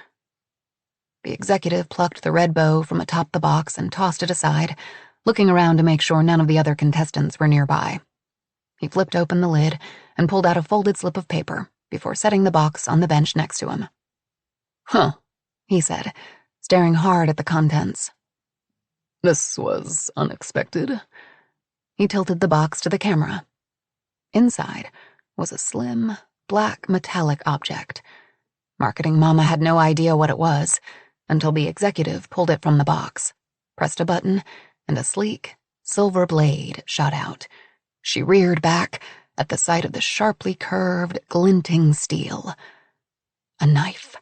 The executive plucked the red bow from atop the box and tossed it aside, looking around to make sure none of the other contestants were nearby. He flipped open the lid and pulled out a folded slip of paper before setting the box on the bench next to him. "Huh," he said, staring hard at the contents. "This was unexpected." He tilted the box to the camera. Inside was a slim, black metallic object. Marketing Mama had no idea what it was until the executive pulled it from the box, pressed a button, and a sleek, silver blade shot out. She reared back at the sight of the sharply curved, glinting steel. A knife.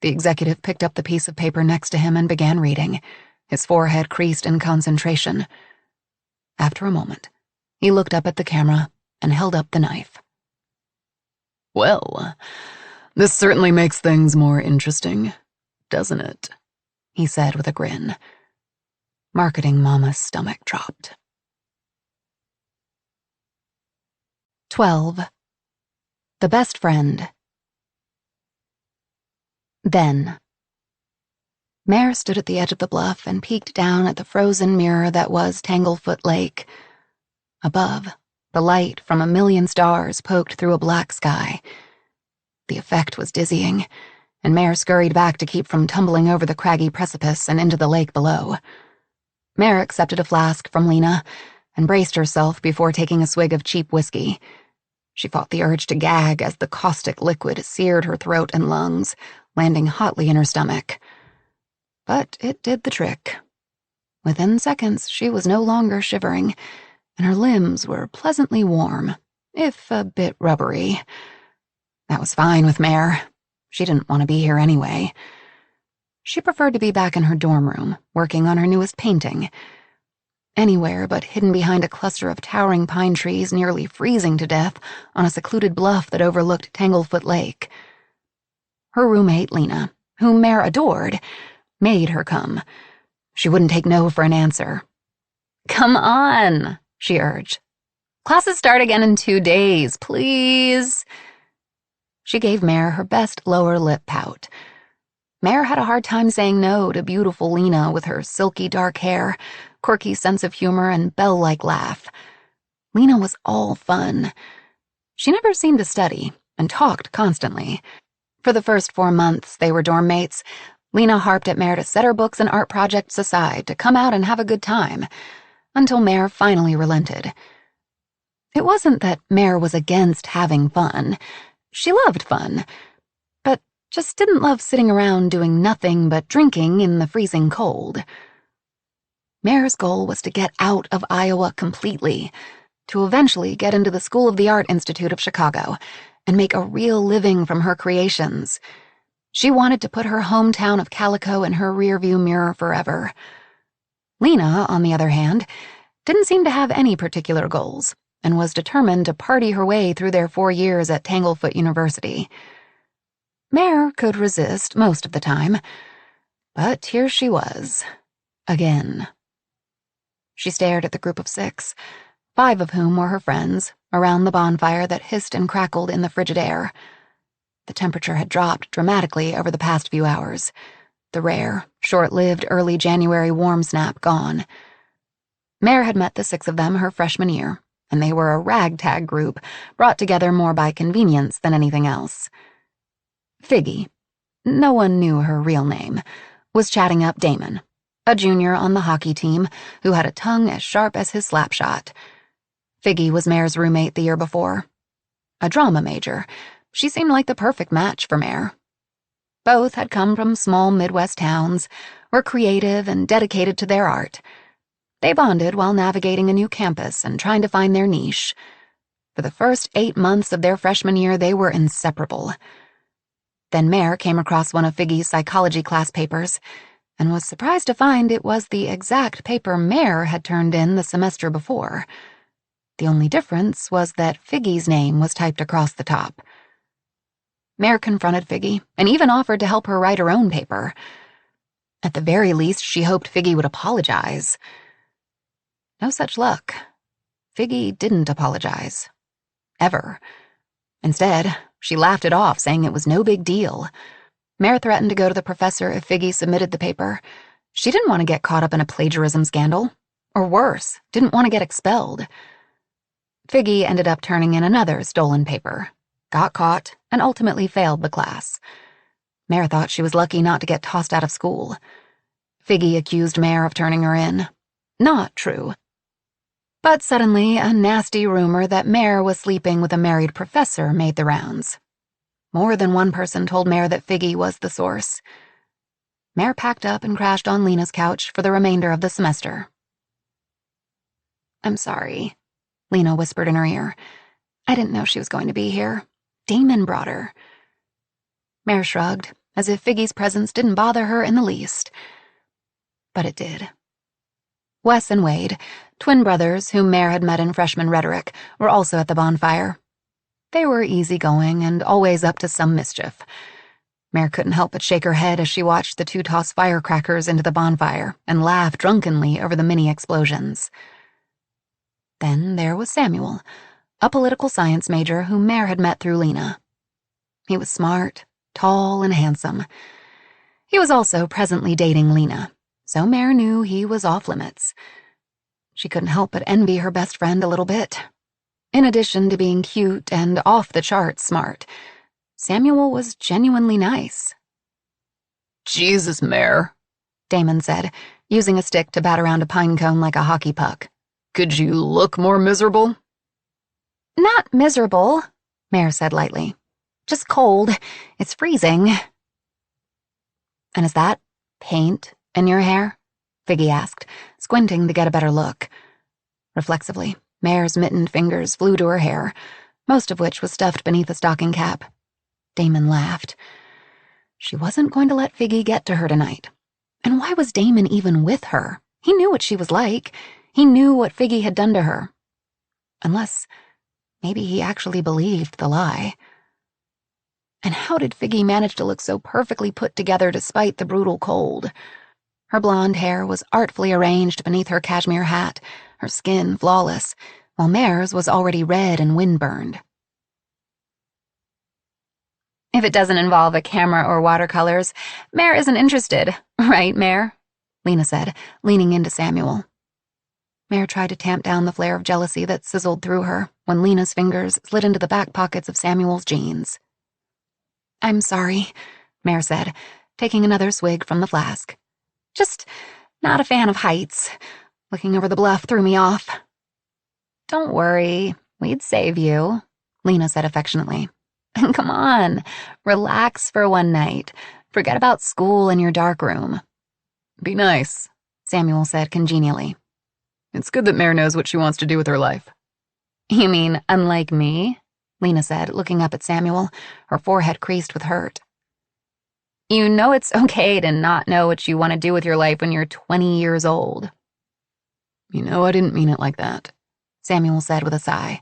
The executive picked up the piece of paper next to him and began reading, his forehead creased in concentration. After a moment, he looked up at the camera and held up the knife. "Well, this certainly makes things more interesting, doesn't it?" he said with a grin. Marketing Mama's stomach dropped. 12. The Best Friend. Then. Mare stood at the edge of the bluff and peeked down at the frozen mirror that was Tanglefoot Lake. Above, the light from a million stars poked through a black sky. The effect was dizzying, and Mare scurried back to keep from tumbling over the craggy precipice and into the lake below. Mare accepted a flask from Lena and braced herself before taking a swig of cheap whiskey. She fought the urge to gag as the caustic liquid seared her throat and lungs, landing hotly in her stomach. But it did the trick. Within seconds, she was no longer shivering, and her limbs were pleasantly warm, if a bit rubbery. That was fine with Mare. She didn't want to be here anyway. She preferred to be back in her dorm room, working on her newest painting. anywhere but hidden behind a cluster of towering pine trees nearly freezing to death on a secluded bluff that overlooked Tanglefoot Lake. Her roommate, Lena, whom Mare adored, made her come. She wouldn't take no for an answer. "Come on," she urged. "Classes start again in 2 days, please." She gave Mare her best lower lip pout. Mare had a hard time saying no to beautiful Lena with her silky dark hair, quirky sense of humor, and bell-like laugh. Lena was all fun. She never seemed to study and talked constantly. For the first 4 months they were dorm mates, Lena harped at Mare to set her books and art projects aside to come out and have a good time, until Mare finally relented. It wasn't that Mare was against having fun. She loved fun, but just didn't love sitting around doing nothing but drinking in the freezing cold. Mare's goal was to get out of Iowa completely, to eventually get into the School of the Art Institute of Chicago and make a real living from her creations. She wanted to put her hometown of Calico in her rearview mirror forever. Lena, on the other hand, didn't seem to have any particular goals and was determined to party her way through their 4 years at Tanglefoot University. Mare could resist most of the time, but here she was, again. She stared at the group of 6, 5 of whom were her friends, around the bonfire that hissed and crackled in the frigid air. The temperature had dropped dramatically over the past few hours, the rare, short-lived early January warm snap gone. Mare had met the 6 of them her freshman year, and they were a ragtag group, brought together more by convenience than anything else. Figgy, no one knew her real name, was chatting up Damon, a junior on the hockey team who had a tongue as sharp as his slapshot. Figgy was Mare's roommate the year before. A drama major, she seemed like the perfect match for Mare. Both had come from small Midwest towns, were creative and dedicated to their art. They bonded while navigating a new campus and trying to find their niche. For the first 8 months of their freshman year, they were inseparable. Then Mare came across one of Figgy's psychology class papers and was surprised to find it was the exact paper Mare had turned in the semester before. The only difference was that Figgy's name was typed across the top. Mare confronted Figgy and even offered to help her write her own paper. At the very least, she hoped Figgy would apologize. No such luck. Figgy didn't apologize. Ever. Instead, she laughed it off, saying it was no big deal. Mare threatened to go to the professor if Figgy submitted the paper. She didn't want to get caught up in a plagiarism scandal. Or worse, didn't want to get expelled. Figgy ended up turning in another stolen paper, got caught, and ultimately failed the class. Mare thought she was lucky not to get tossed out of school. Figgy accused Mare of turning her in. Not true. But suddenly, a nasty rumor that Mare was sleeping with a married professor made the rounds. More than one person told Mare that Figgy was the source. Mare packed up and crashed on Lena's couch for the remainder of the semester. "I'm sorry," Lena whispered in her ear. "I didn't know she was going to be here. Damon brought her." Mare shrugged, as if Figgy's presence didn't bother her in the least. But it did. Wes and Wade, twin brothers whom Mare had met in freshman rhetoric, were also at the bonfire. They were easygoing and always up to some mischief. Mare couldn't help but shake her head as she watched the 2 toss firecrackers into the bonfire and laugh drunkenly over the mini explosions. Then there was Samuel, a political science major whom Mare had met through Lena. He was smart, tall, and handsome. He was also presently dating Lena, so Mare knew he was off limits. She couldn't help but envy her best friend a little bit. In addition to being cute and off-the-charts smart, Samuel was genuinely nice. "Jesus, Mare," Damon said, using a stick to bat around a pine cone like a hockey puck. "Could you look more miserable?" "Not miserable," Mare said lightly. "Just cold. It's freezing." "And is that paint in your hair?" Figgy asked, squinting to get a better look. Reflexively, Mare's mittened fingers flew to her hair, most of which was stuffed beneath a stocking cap. Damon laughed. She wasn't going to let Figgy get to her tonight. And why was Damon even with her? He knew what she was like. He knew what Figgy had done to her. Unless maybe he actually believed the lie. And how did Figgy manage to look so perfectly put together despite the brutal cold? Her blonde hair was artfully arranged beneath her cashmere hat, her skin flawless, while Mare's was already red and windburned. If it doesn't involve a camera or watercolors, Mare isn't interested, right, Mare? Lena said, leaning into Samuel. Mare tried to tamp down the flare of jealousy that sizzled through her when Lena's fingers slid into the back pockets of Samuel's jeans. "I'm sorry," Mare said, taking another swig from the flask. "Just not a fan of heights. Looking over the bluff threw me off." "Don't worry, we'd save you," Lena said affectionately. "Come on, relax for one night. Forget about school and your dark room." Be nice, Samuel said congenially. It's good that Mare knows what she wants to do with her life. You mean unlike me? Lena said, looking up at Samuel, her forehead creased with hurt. You know it's okay to not know what you want to do with your life when you're 20 years old. You know, I didn't mean it like that, Samuel said with a sigh.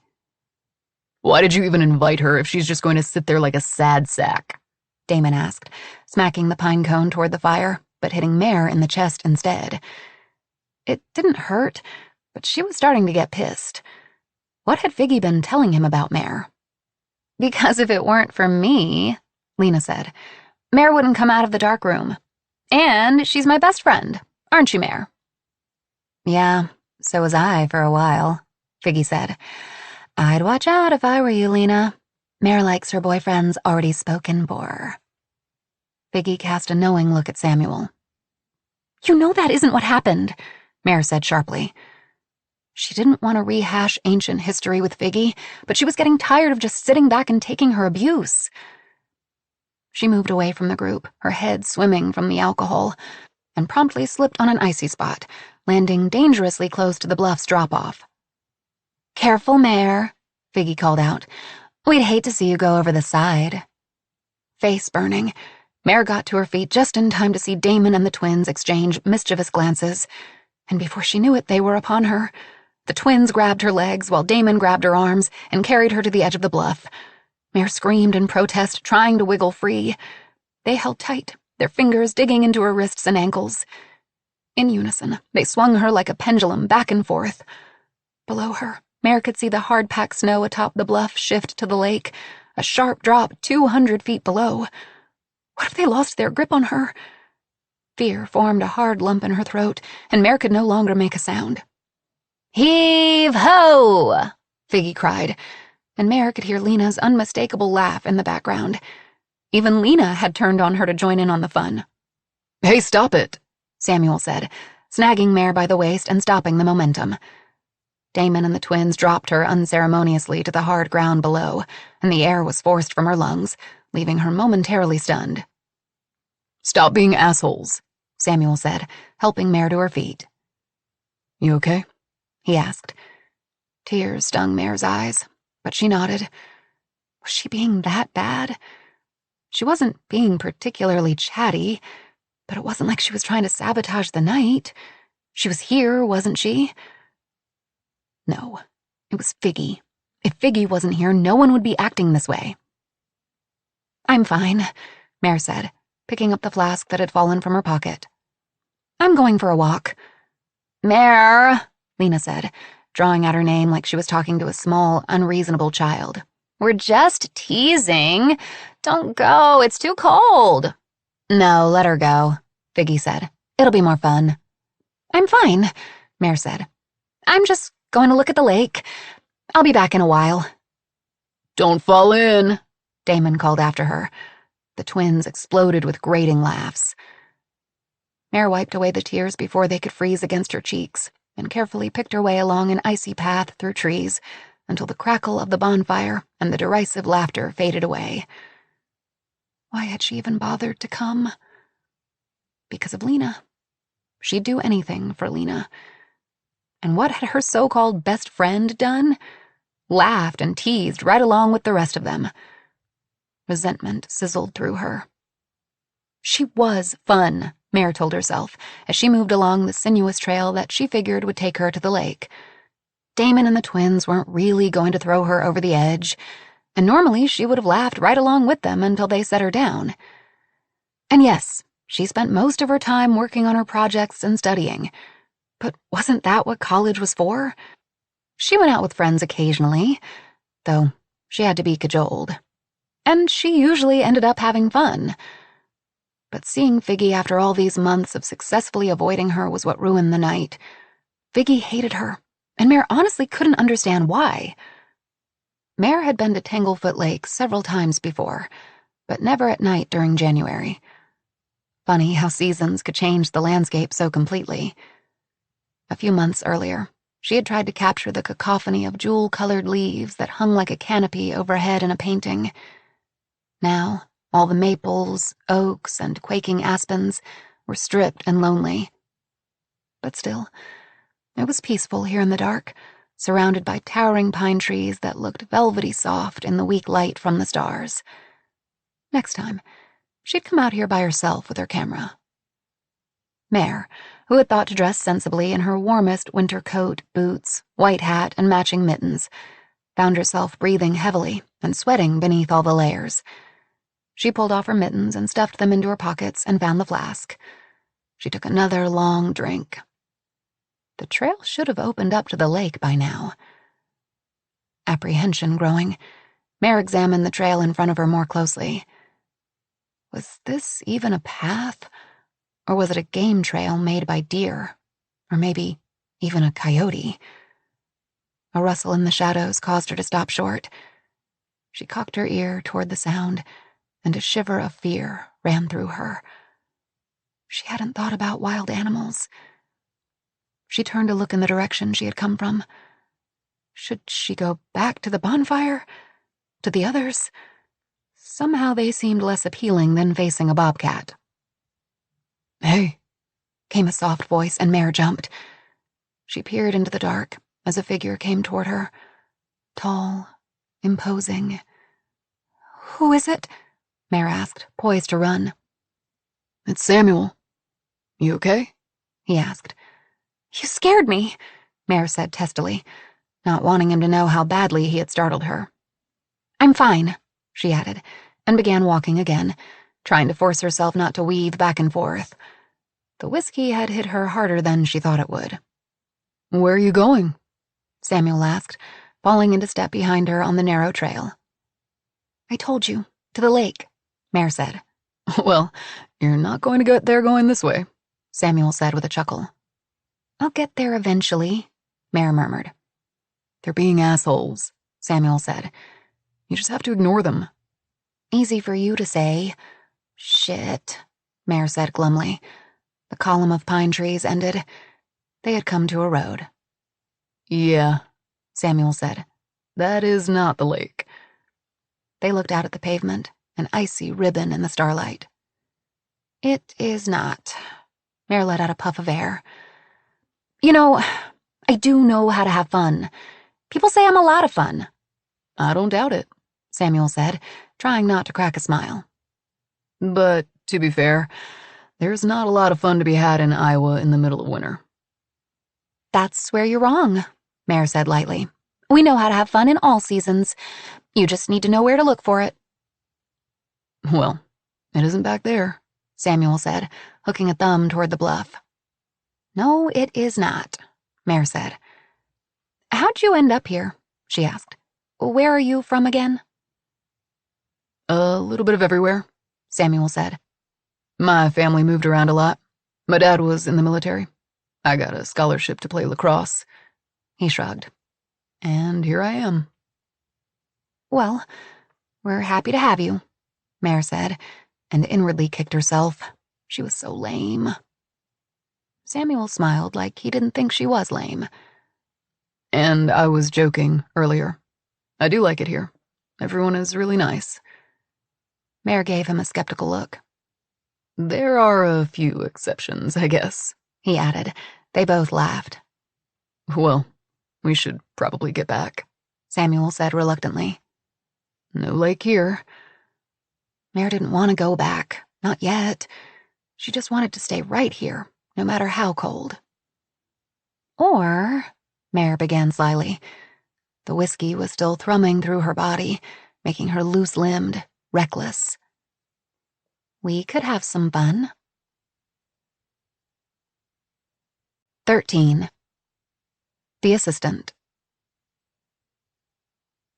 Why did you even invite her if she's just going to sit there like a sad sack? Damon asked, smacking the pine cone toward the fire, but hitting Mare in the chest instead. It didn't hurt, but she was starting to get pissed. What had Figgy been telling him about Mare? Because if it weren't for me, Lena said, Mare wouldn't come out of the dark room. And she's my best friend, aren't you, Mare? Yeah, so was I for a while, Figgy said. I'd watch out if I were you, Lena. Mare likes her boyfriends already spoken for. Figgy cast a knowing look at Samuel. You know that isn't what happened, Mare said sharply. She didn't want to rehash ancient history with Figgy, but she was getting tired of just sitting back and taking her abuse. She moved away from the group, her head swimming from the alcohol, and promptly slipped on an icy spot, landing dangerously close to the bluff's drop-off. Careful, Mare, Figgy called out. We'd hate to see you go over the side. Face burning, Mare got to her feet just in time to see Damon and the twins exchange mischievous glances, and before she knew it, they were upon her. The twins grabbed her legs while Damon grabbed her arms and carried her to the edge of the bluff. Mare screamed in protest, trying to wiggle free. They held tight, their fingers digging into her wrists and ankles. In unison, they swung her like a pendulum back and forth. Below her, Mare could see the hard-packed snow atop the bluff shift to the lake, a sharp drop 200 feet below. What if they lost their grip on her? Fear formed a hard lump in her throat, and Mare could no longer make a sound. Heave-ho! Figgy cried, and Mare could hear Lena's unmistakable laugh in the background. Even Lena had turned on her to join in on the fun. Hey, stop it, Samuel said, snagging Mare by the waist and stopping the momentum. Damon and the twins dropped her unceremoniously to the hard ground below, and the air was forced from her lungs, leaving her momentarily stunned. Stop being assholes, Samuel said, helping Mare to her feet. You okay? He asked. Tears stung Mare's eyes, but she nodded. Was she being that bad? She wasn't being particularly chatty, but it wasn't like she was trying to sabotage the night. She was here, wasn't she? No, it was Figgy. If Figgy wasn't here, no one would be acting this way. I'm fine, Mare said, picking up the flask that had fallen from her pocket. I'm going for a walk. Mare, Lena said, drawing out her name like she was talking to a small, unreasonable child. We're just teasing. Don't go, it's too cold. No, let her go, Figgy said. It'll be more fun. I'm fine, Mare said. I'm just going to look at the lake. I'll be back in a while. Don't fall in, Damon called after her. The twins exploded with grating laughs. Mare wiped away the tears before they could freeze against her cheeks and carefully picked her way along an icy path through trees until the crackle of the bonfire and the derisive laughter faded away. Why had she even bothered to come? Because of Lena. She'd do anything for Lena. And what had her so-called best friend done? Laughed and teased right along with the rest of them. Resentment sizzled through her. She was fun, Mare told herself as she moved along the sinuous trail that she figured would take her to the lake. Damon and the twins weren't really going to throw her over the edge, and normally she would have laughed right along with them until they set her down. And yes, she spent most of her time working on her projects and studying. But wasn't that what college was for? She went out with friends occasionally, though she had to be cajoled. And she usually ended up having fun. But seeing Figgy after all these months of successfully avoiding her was what ruined the night. Figgy hated her, and Mare honestly couldn't understand why. Mare had been to Tanglefoot Lake several times before, but never at night during January. Funny how seasons could change the landscape so completely. A few months earlier, she had tried to capture the cacophony of jewel-colored leaves that hung like a canopy overhead in a painting. Now, all the maples, oaks, and quaking aspens were stripped and lonely. But still, it was peaceful here in the dark, surrounded by towering pine trees that looked velvety soft in the weak light from the stars. Next time, she'd come out here by herself with her camera. Mare, who had thought to dress sensibly in her warmest winter coat, boots, white hat, and matching mittens, found herself breathing heavily and sweating beneath all the layers. She pulled off her mittens and stuffed them into her pockets and found the flask. She took another long drink. The trail should have opened up to the lake by now. Apprehension growing, Mare examined the trail in front of her more closely. Was this even a path? Or was it a game trail made by deer? Or maybe even a coyote? A rustle in the shadows caused her to stop short. She cocked her ear toward the sound, and a shiver of fear ran through her. She hadn't thought about wild animals. She turned to look in the direction she had come from. Should she go back to the bonfire? To the others? Somehow they seemed less appealing than facing a bobcat. "Hey," came a soft voice, and Mare jumped. She peered into the dark as a figure came toward her. Tall, imposing. "Who is it?" Mare asked, poised to run. "It's Samuel. You okay?" he asked. "You scared me," Mare said testily, not wanting him to know how badly he had startled her. "I'm fine," she added, and began walking again, trying to force herself not to weave back and forth. The whiskey had hit her harder than she thought it would. "Where are you going?" Samuel asked, falling into step behind her on the narrow trail. "I told you, to the lake," Mare said. "Well, you're not going to get there going this way," Samuel said with a chuckle. "I'll get there eventually," Mare murmured. "They're being assholes," Samuel said. "You just have to ignore them." "Easy for you to say." "Shit," Mare said glumly. The column of pine trees ended. They had come to a road. "Yeah," Samuel said. "That is not the lake." They looked out at the pavement, an icy ribbon in the starlight. "It is not." Mare let out a puff of air. "You know, I do know how to have fun. People say I'm a lot of fun." "I don't doubt it," Samuel said, trying not to crack a smile. "But, to be fair, there's not a lot of fun to be had in Iowa in the middle of winter." "That's where you're wrong," Mare said lightly. "We know how to have fun in all seasons. You just need to know where to look for it." "Well, it isn't back there," Samuel said, hooking a thumb toward the bluff. "No, it is not," Mare said. "How'd you end up here?" she asked. "Where are you from again?" "A little bit of everywhere," Samuel said. "My family moved around a lot. My dad was in the military. I got a scholarship to play lacrosse." He shrugged. "And here I am." "Well, we're happy to have you," Mare said, and inwardly kicked herself. She was so lame. Samuel smiled like he didn't think she was lame. "And I was joking earlier. I do like it here. Everyone is really nice." Mare gave him a skeptical look. "There are a few exceptions, I guess," he added. They both laughed. "Well, we should probably get back," Samuel said reluctantly. "No lake here." Mare didn't want to go back. Not yet. She just wanted to stay right here, no matter how cold. Or, Mare began slyly. The whiskey was still thrumming through her body, making her loose-limbed, reckless. We could have some fun. 13. The Assistant.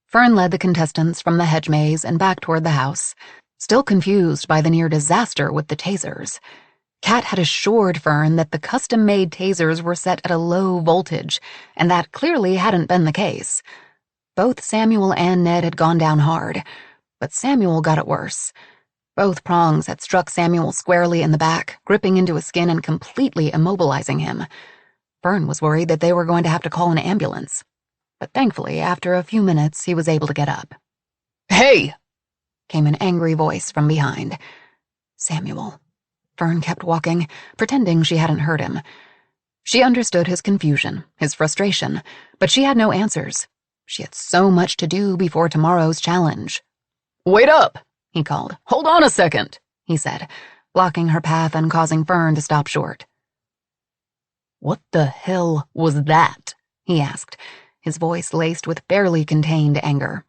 Fern led the contestants from the hedge maze and back toward the house, still confused by the near disaster with the tasers. Kat had assured Fern that the custom-made tasers were set at a low voltage, and that clearly hadn't been the case. Both Samuel and Ned had gone down hard, but Samuel got it worse. Both prongs had struck Samuel squarely in the back, gripping into his skin and completely immobilizing him. Fern was worried that they were going to have to call an ambulance. But thankfully, after a few minutes, he was able to get up. "Hey!" came an angry voice from behind. Samuel. Fern kept walking, pretending she hadn't heard him. She understood his confusion, his frustration, but she had no answers. She had so much to do before tomorrow's challenge. "Wait up!" he called. "Hold on a second," he said, blocking her path and causing Fern to stop short. "What the hell was that?" he asked, his voice laced with barely contained anger.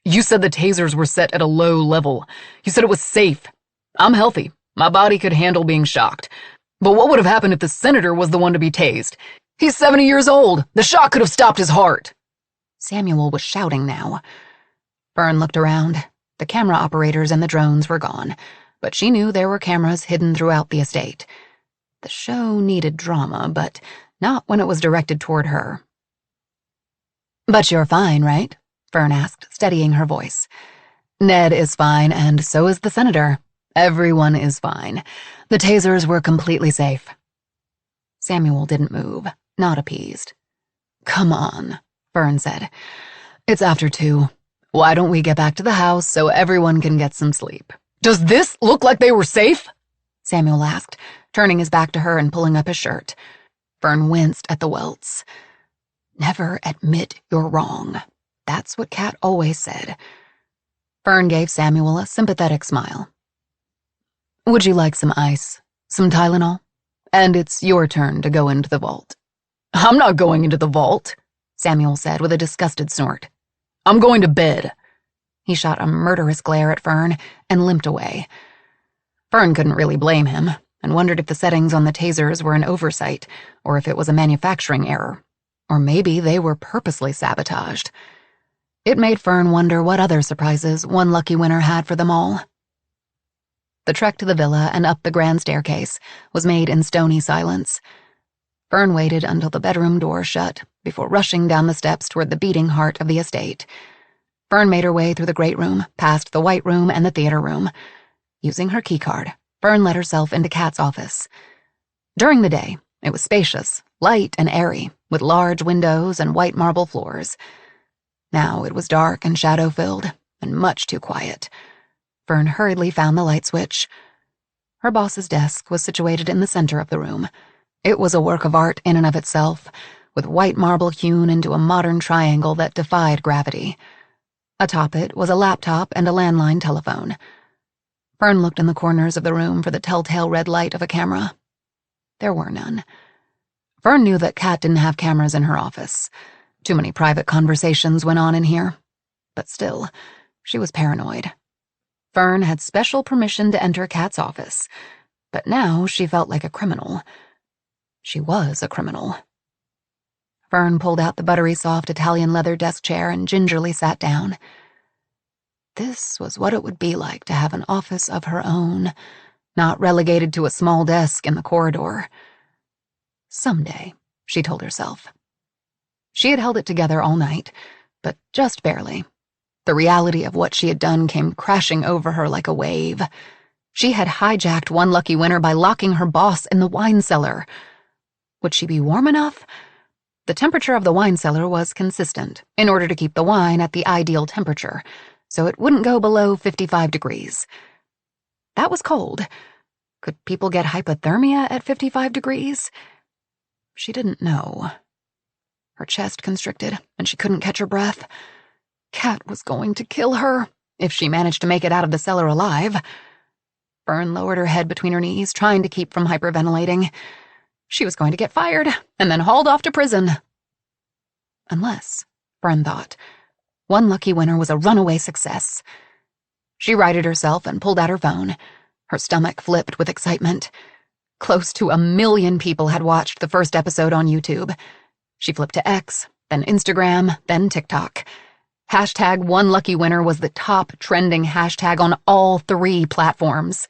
"You said the tasers were set at a low level. You said it was safe. I'm healthy. My body could handle being shocked. But what would have happened if the senator was the one to be tased? He's 70 years old. The shock could have stopped his heart." Samuel was shouting now. Fern looked around. The camera operators and the drones were gone, but she knew there were cameras hidden throughout the estate. The show needed drama, but not when it was directed toward her. "But you're fine, right?" Fern asked, steadying her voice. "Ned is fine, and so is the senator. Everyone is fine. The tasers were completely safe." Samuel didn't move, not appeased. "Come on," Fern said. "It's after 2. Why don't we get back to the house so everyone can get some sleep?" "Does this look like they were safe?" Samuel asked, turning his back to her and pulling up his shirt. Fern winced at the welts. Never admit you're wrong. That's what Kat always said. Fern gave Samuel a sympathetic smile. "Would you like some ice? Some Tylenol? And it's your turn to go into the vault." "I'm not going into the vault," Samuel said with a disgusted snort. "I'm going to bed." He shot a murderous glare at Fern and limped away. Fern couldn't really blame him, and wondered if the settings on the tasers were an oversight, or if it was a manufacturing error. Or maybe they were purposely sabotaged. It made Fern wonder what other surprises one lucky winner had for them all. The trek to the villa and up the grand staircase was made in stony silence. Fern waited until the bedroom door shut before rushing down the steps toward the beating heart of the estate. Fern made her way through the great room, past the white room and the theater room. Using her keycard, Fern let herself into Kat's office. During the day, it was spacious, light and airy, with large windows and white marble floors. Now it was dark and shadow-filled, and much too quiet. Fern hurriedly found the light switch. Her boss's desk was situated in the center of the room. It was a work of art in and of itself, with white marble hewn into a modern triangle that defied gravity. Atop it was a laptop and a landline telephone. Fern looked in the corners of the room for the telltale red light of a camera. There were none. Fern knew that Kat didn't have cameras in her office. Too many private conversations went on in here. But still, she was paranoid. Fern had special permission to enter Kat's office, but now she felt like a criminal. She was a criminal. Fern pulled out the buttery-soft Italian leather desk chair and gingerly sat down. This was what it would be like to have an office of her own, not relegated to a small desk in the corridor. Someday, she told herself. She had held it together all night, but just barely. The reality of what she had done came crashing over her like a wave. She had hijacked one lucky winner by locking her boss in the wine cellar. Would she be warm enough? The temperature of the wine cellar was consistent in order to keep the wine at the ideal temperature, so it wouldn't go below 55 degrees. That was cold. Could people get hypothermia at 55 degrees? She didn't know. Her chest constricted, and she couldn't catch her breath. Kat was going to kill her, if she managed to make it out of the cellar alive. Fern lowered her head between her knees, trying to keep from hyperventilating. She was going to get fired and then hauled off to prison. Unless, Fern thought, one lucky winner was a runaway success. She righted herself and pulled out her phone. Her stomach flipped with excitement. Close to 1 million people had watched the first episode on YouTube. She flipped to X, then Instagram, then TikTok. #OneLuckyWinner was the top trending hashtag on all 3 platforms.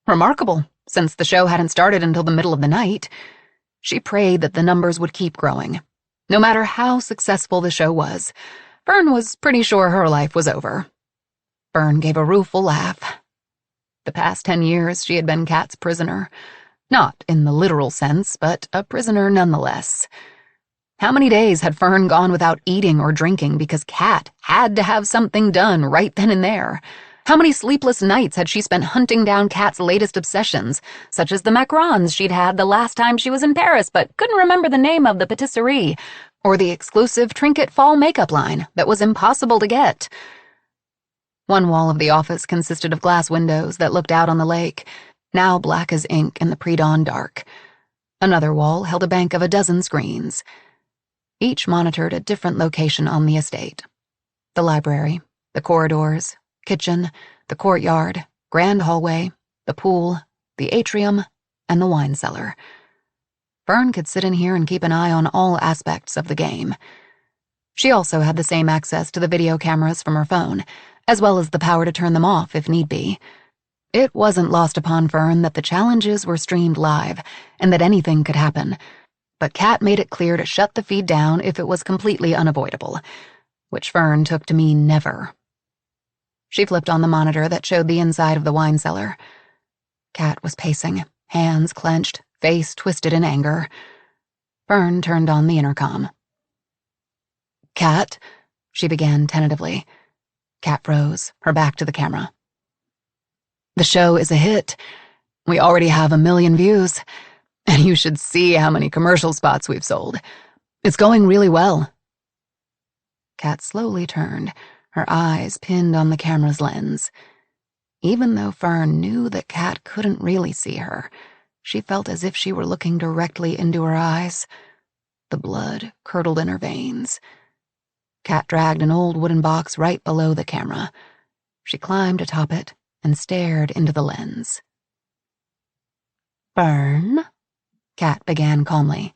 Remarkable, since the show hadn't started until the middle of the night. She prayed that the numbers would keep growing. No matter how successful the show was, Fern was pretty sure her life was over. Fern gave a rueful laugh. The past 10 years she had been Kat's prisoner. Not in the literal sense, but a prisoner nonetheless. How many days had Fern gone without eating or drinking because Kat had to have something done right then and there? How many sleepless nights had she spent hunting down Kat's latest obsessions, such as the macarons she'd had the last time she was in Paris but couldn't remember the name of the patisserie, or the exclusive trinket fall makeup line that was impossible to get? One wall of the office consisted of glass windows that looked out on the lake, now black as ink in the pre-dawn dark. Another wall held a bank of 12 screens. Each monitored a different location on the estate. The library, the corridors, kitchen, the courtyard, grand hallway, the pool, the atrium, and the wine cellar. Fern could sit in here and keep an eye on all aspects of the game. She also had the same access to the video cameras from her phone, as well as the power to turn them off if need be. It wasn't lost upon Fern that the challenges were streamed live, and that anything could happen, but Kat made it clear to shut the feed down if it was completely unavoidable, which Fern took to mean never. She flipped on the monitor that showed the inside of the wine cellar. Kat was pacing, hands clenched, face twisted in anger. Fern turned on the intercom. "Kat," she began tentatively. Kat froze, her back to the camera. "The show is a hit. We already have 1 million views. And you should see how many commercial spots we've sold. It's going really well." Kat slowly turned, her eyes pinned on the camera's lens. Even though Fern knew that Kat couldn't really see her, she felt as if she were looking directly into her eyes. The blood curdled in her veins. Kat dragged an old wooden box right below the camera. She climbed atop it and stared into the lens. "Fern," Kat began calmly,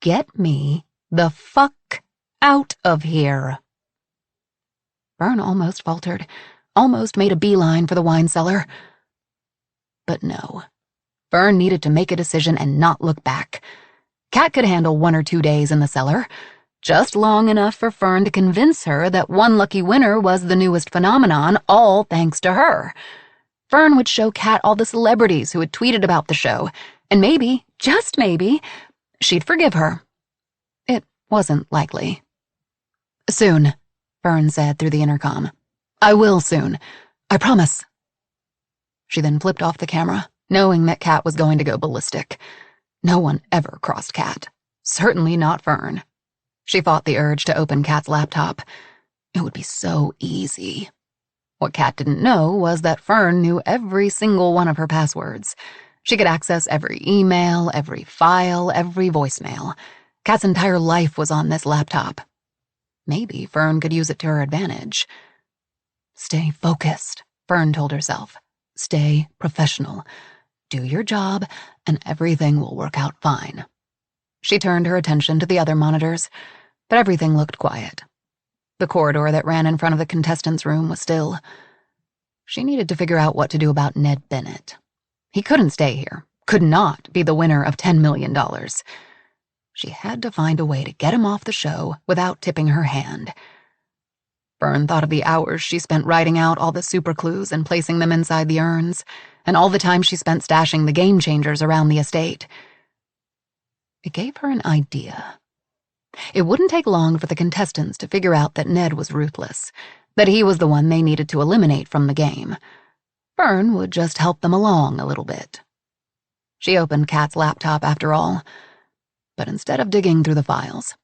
"get me the fuck out of here." Fern almost faltered, almost made a beeline for the wine cellar. But no. Fern needed to make a decision and not look back. Kat could handle 1 or 2 days in the cellar, just long enough for Fern to convince her that One Lucky Winner was the newest phenomenon, all thanks to her. Fern would show Kat all the celebrities who had tweeted about the show, and maybe, just maybe, she'd forgive her. It wasn't likely. "Soon," Fern said through the intercom. "I will soon. I promise." She then flipped off the camera, knowing that Kat was going to go ballistic. No one ever crossed Kat. Certainly not Fern. She fought the urge to open Kat's laptop. It would be so easy. What Kat didn't know was that Fern knew every single one of her passwords. She could access every email, every file, every voicemail. Kat's entire life was on this laptop. Maybe Fern could use it to her advantage. "Stay focused," Fern told herself. "Stay professional. Do your job, and everything will work out fine." She turned her attention to the other monitors, but everything looked quiet. The corridor that ran in front of the contestants' room was still. She needed to figure out what to do about Ned Bennett. He couldn't stay here, could not be the winner of $10 million. She had to find a way to get him off the show without tipping her hand. Fern thought of the hours she spent writing out all the super clues and placing them inside the urns, and all the time she spent stashing the game changers around the estate. It gave her an idea. It wouldn't take long for the contestants to figure out that Ned was ruthless, that he was the one they needed to eliminate from the game. Fern would just help them along a little bit. She opened Kat's laptop after all, but instead of digging through the files,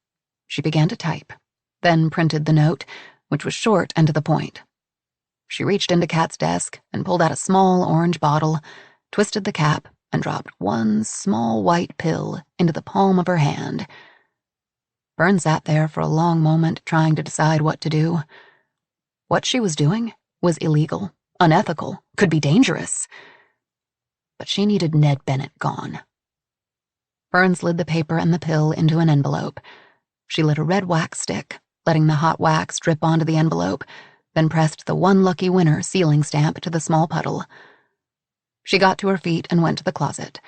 she began to type, then printed the note, which was short and to the point. She reached into Kat's desk and pulled out a small orange bottle, twisted the cap, and dropped one small white pill into the palm of her hand. Fern sat there for a long moment trying to decide what to do. What she was doing was illegal, unethical, could be dangerous. But she needed Ned Bennett gone. Fern slid the paper and the pill into an envelope. She lit a red wax stick, letting the hot wax drip onto the envelope, then pressed the One Lucky Winner sealing stamp to the small puddle. She got to her feet and went to the closet.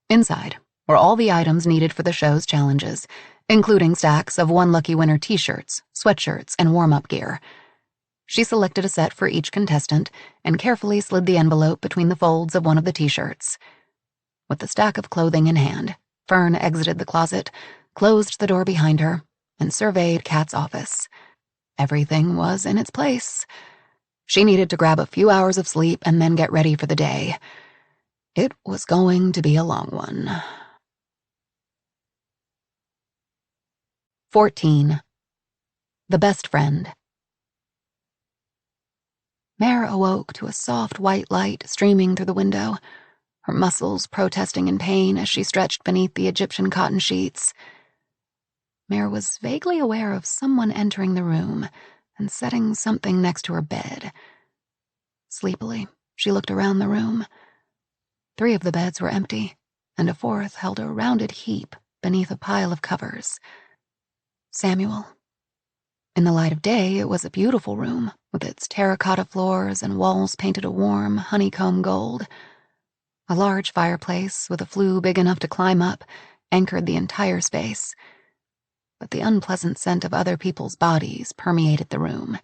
Inside were all the items needed for the show's challenges, including stacks of One Lucky Winner t-shirts, sweatshirts, and warm-up gear. She selected a set for each contestant and carefully slid the envelope between the folds of one of the t-shirts. With the stack of clothing in hand, Fern exited the closet, closed the door behind her, and surveyed Kat's office. Everything was in its place. She needed to grab a few hours of sleep and then get ready for the day. It was going to be a long one. 14. The Best Friend. Mare awoke to a soft white light streaming through the window, her muscles protesting in pain as she stretched beneath the Egyptian cotton sheets. Mare was vaguely aware of someone entering the room and setting something next to her bed. Sleepily, she looked around the room. 3 of the beds were empty, and a 4th held a rounded heap beneath a pile of covers. Samuel. In the light of day, it was a beautiful room, with its terracotta floors and walls painted a warm, honeycomb gold. A large fireplace, with a flue big enough to climb up, anchored the entire space. But the unpleasant scent of other people's bodies permeated the room.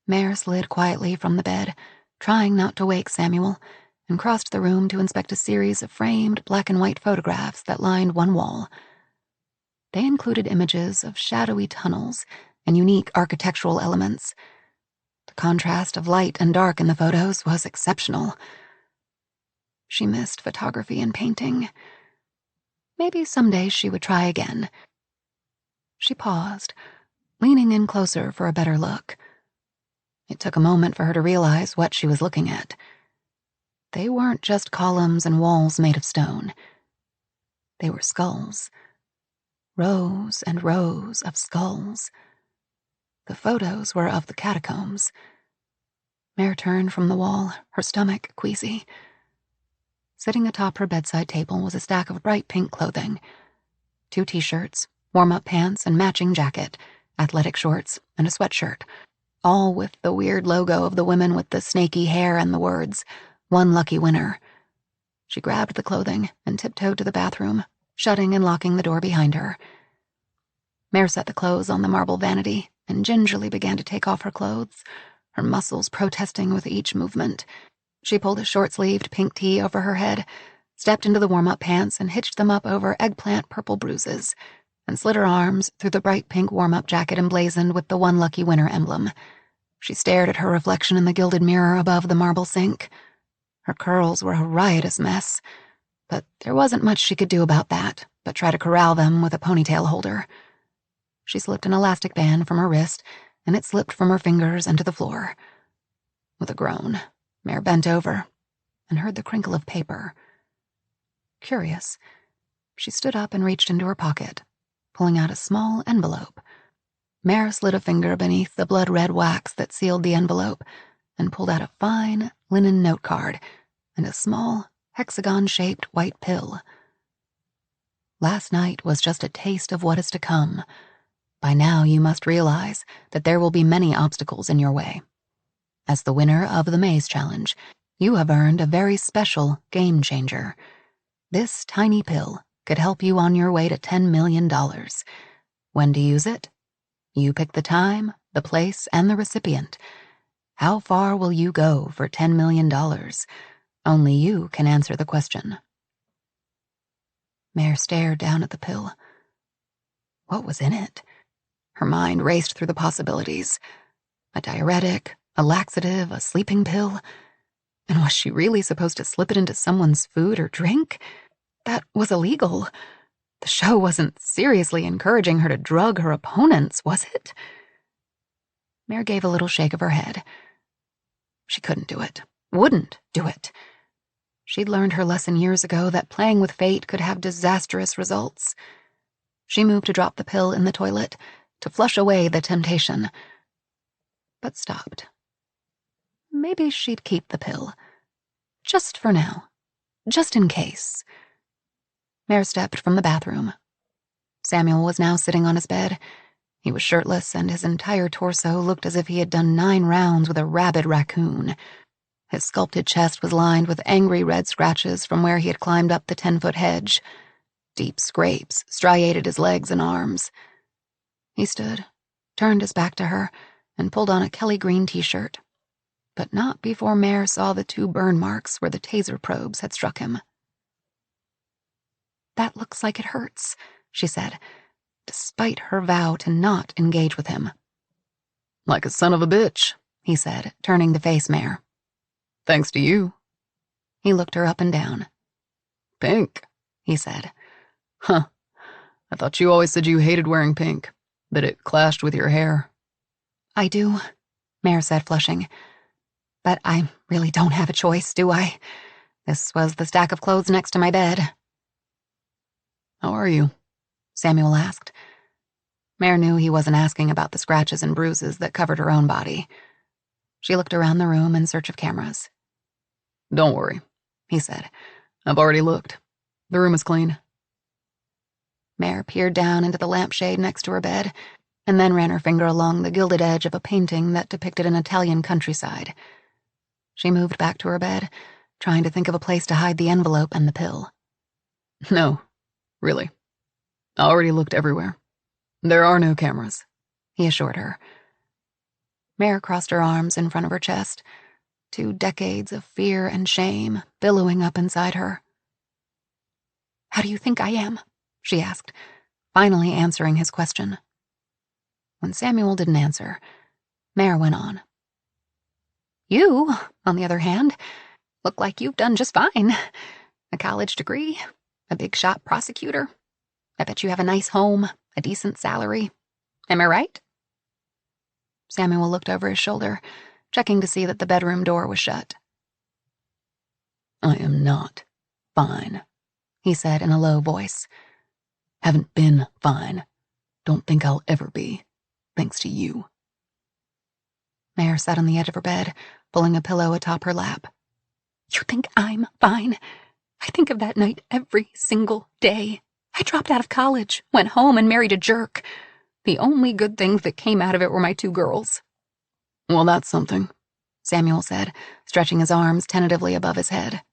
Mare slid quietly from the bed, trying not to wake Samuel, and crossed the room to inspect a series of framed black-and-white photographs that lined one wall. They included images of shadowy tunnels and unique architectural elements. The contrast of light and dark in the photos was exceptional. She missed photography and painting. Maybe someday she would try again. She paused, leaning in closer for a better look. It took a moment for her to realize what she was looking at. They weren't just columns and walls made of stone. They were skulls. Rows and rows of skulls. The photos were of the catacombs. Mare turned from the wall, her stomach queasy. Sitting atop her bedside table was a stack of bright pink clothing. 2 t-shirts, warm-up pants and matching jacket, athletic shorts, and a sweatshirt, all with the weird logo of the women with the snaky hair and the words, "One Lucky Winner." She grabbed the clothing and tiptoed to the bathroom, shutting and locking the door behind her. Mare set the clothes on the marble vanity and gingerly began to take off her clothes, her muscles protesting with each movement. She pulled a short-sleeved pink tee over her head, stepped into the warm-up pants and hitched them up over eggplant purple bruises, and slid her arms through the bright pink warm-up jacket emblazoned with the One Lucky Winner emblem. She stared at her reflection in the gilded mirror above the marble sink. Her curls were a riotous mess, but there wasn't much she could do about that but try to corral them with a ponytail holder. She slipped an elastic band from her wrist, and it slipped from her fingers and to the floor. With a groan, Mare bent over and heard the crinkle of paper. Curious, she stood up and reached into her pocket, pulling out a small envelope. Mare slid a finger beneath the blood-red wax that sealed the envelope and pulled out a fine linen note card and a small, hexagon-shaped white pill. Last night was just a taste of what is to come. By now you must realize that there will be many obstacles in your way. As the winner of the Maze Challenge, you have earned a very special game changer. This tiny pill could help you on your way to $10 million. When to use it? You pick the time, the place, and the recipient. How far will you go for $10 million? Only you can answer the question. Mare stared down at the pill. What was in it? Her mind raced through the possibilities. A diuretic, a laxative, a sleeping pill. And was she really supposed to slip it into someone's food or drink? That was illegal. The show wasn't seriously encouraging her to drug her opponents, was it? Mare gave a little shake of her head. She couldn't do it. Wouldn't do it. She'd learned her lesson years ago that playing with fate could have disastrous results. She moved to drop the pill in the toilet, to flush away the temptation, but stopped. Maybe she'd keep the pill. Just for now. Just in case. Mare stepped from the bathroom. Samuel was now sitting on his bed. He was shirtless, and his entire torso looked as if he had done 9 rounds with a rabid raccoon. His sculpted chest was lined with angry red scratches from where he had climbed up the 10-foot hedge. Deep scrapes striated his legs and arms. He stood, turned his back to her, and pulled on a Kelly green t-shirt. But not before Mare saw the 2 burn marks where the taser probes had struck him. "That looks like it hurts," she said, despite her vow to not engage with him. "Like a son of a bitch," he said, turning to face Mare. "Thanks to you." He looked her up and down. "Pink," he said. "Huh. I thought you always said you hated wearing pink, that it clashed with your hair." "I do," Mare said, flushing. "But I really don't have a choice, do I? This was the stack of clothes next to my bed." "How are you?" Samuel asked. Mare knew he wasn't asking about the scratches and bruises that covered her own body. She looked around the room in search of cameras. "Don't worry," he said. "I've already looked. The room is clean." Mare peered down into the lampshade next to her bed, and then ran her finger along the gilded edge of a painting that depicted an Italian countryside. She moved back to her bed, trying to think of a place to hide the envelope and the pill. "No, really. I already looked everywhere. There are no cameras," he assured her. Mare crossed her arms in front of her chest, 2 decades of fear and shame billowing up inside her. "How do you think I am?" she asked, finally answering his question. When Samuel didn't answer, Mare went on. "You, on the other hand, look like you've done just fine. A college degree, a big-shot prosecutor. I bet you have a nice home, a decent salary. Am I right?" Samuel looked over his shoulder, checking to see that the bedroom door was shut. "I am not fine," he said in a low voice. "Haven't been fine. Don't think I'll ever be, thanks to you." Mare sat on the edge of her bed, pulling a pillow atop her lap. "You think I'm fine? I think of that night every single day. I dropped out of college, went home and married a jerk. The only good things that came out of it were my 2 girls. "Well, that's something," Samuel said, stretching his arms tentatively above his head.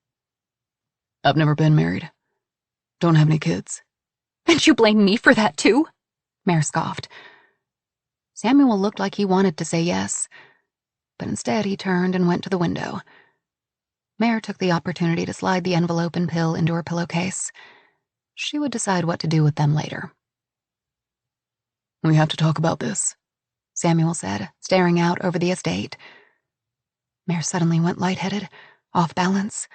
"I've never been married. Don't have any kids." "And you blame me for that, too?" Mare scoffed. Samuel looked like he wanted to say yes, but instead he turned and went to the window. Mare took the opportunity to slide the envelope and pill into her pillowcase. She would decide what to do with them later. "We have to talk about this," Samuel said, staring out over the estate. Mare suddenly went lightheaded, off balance.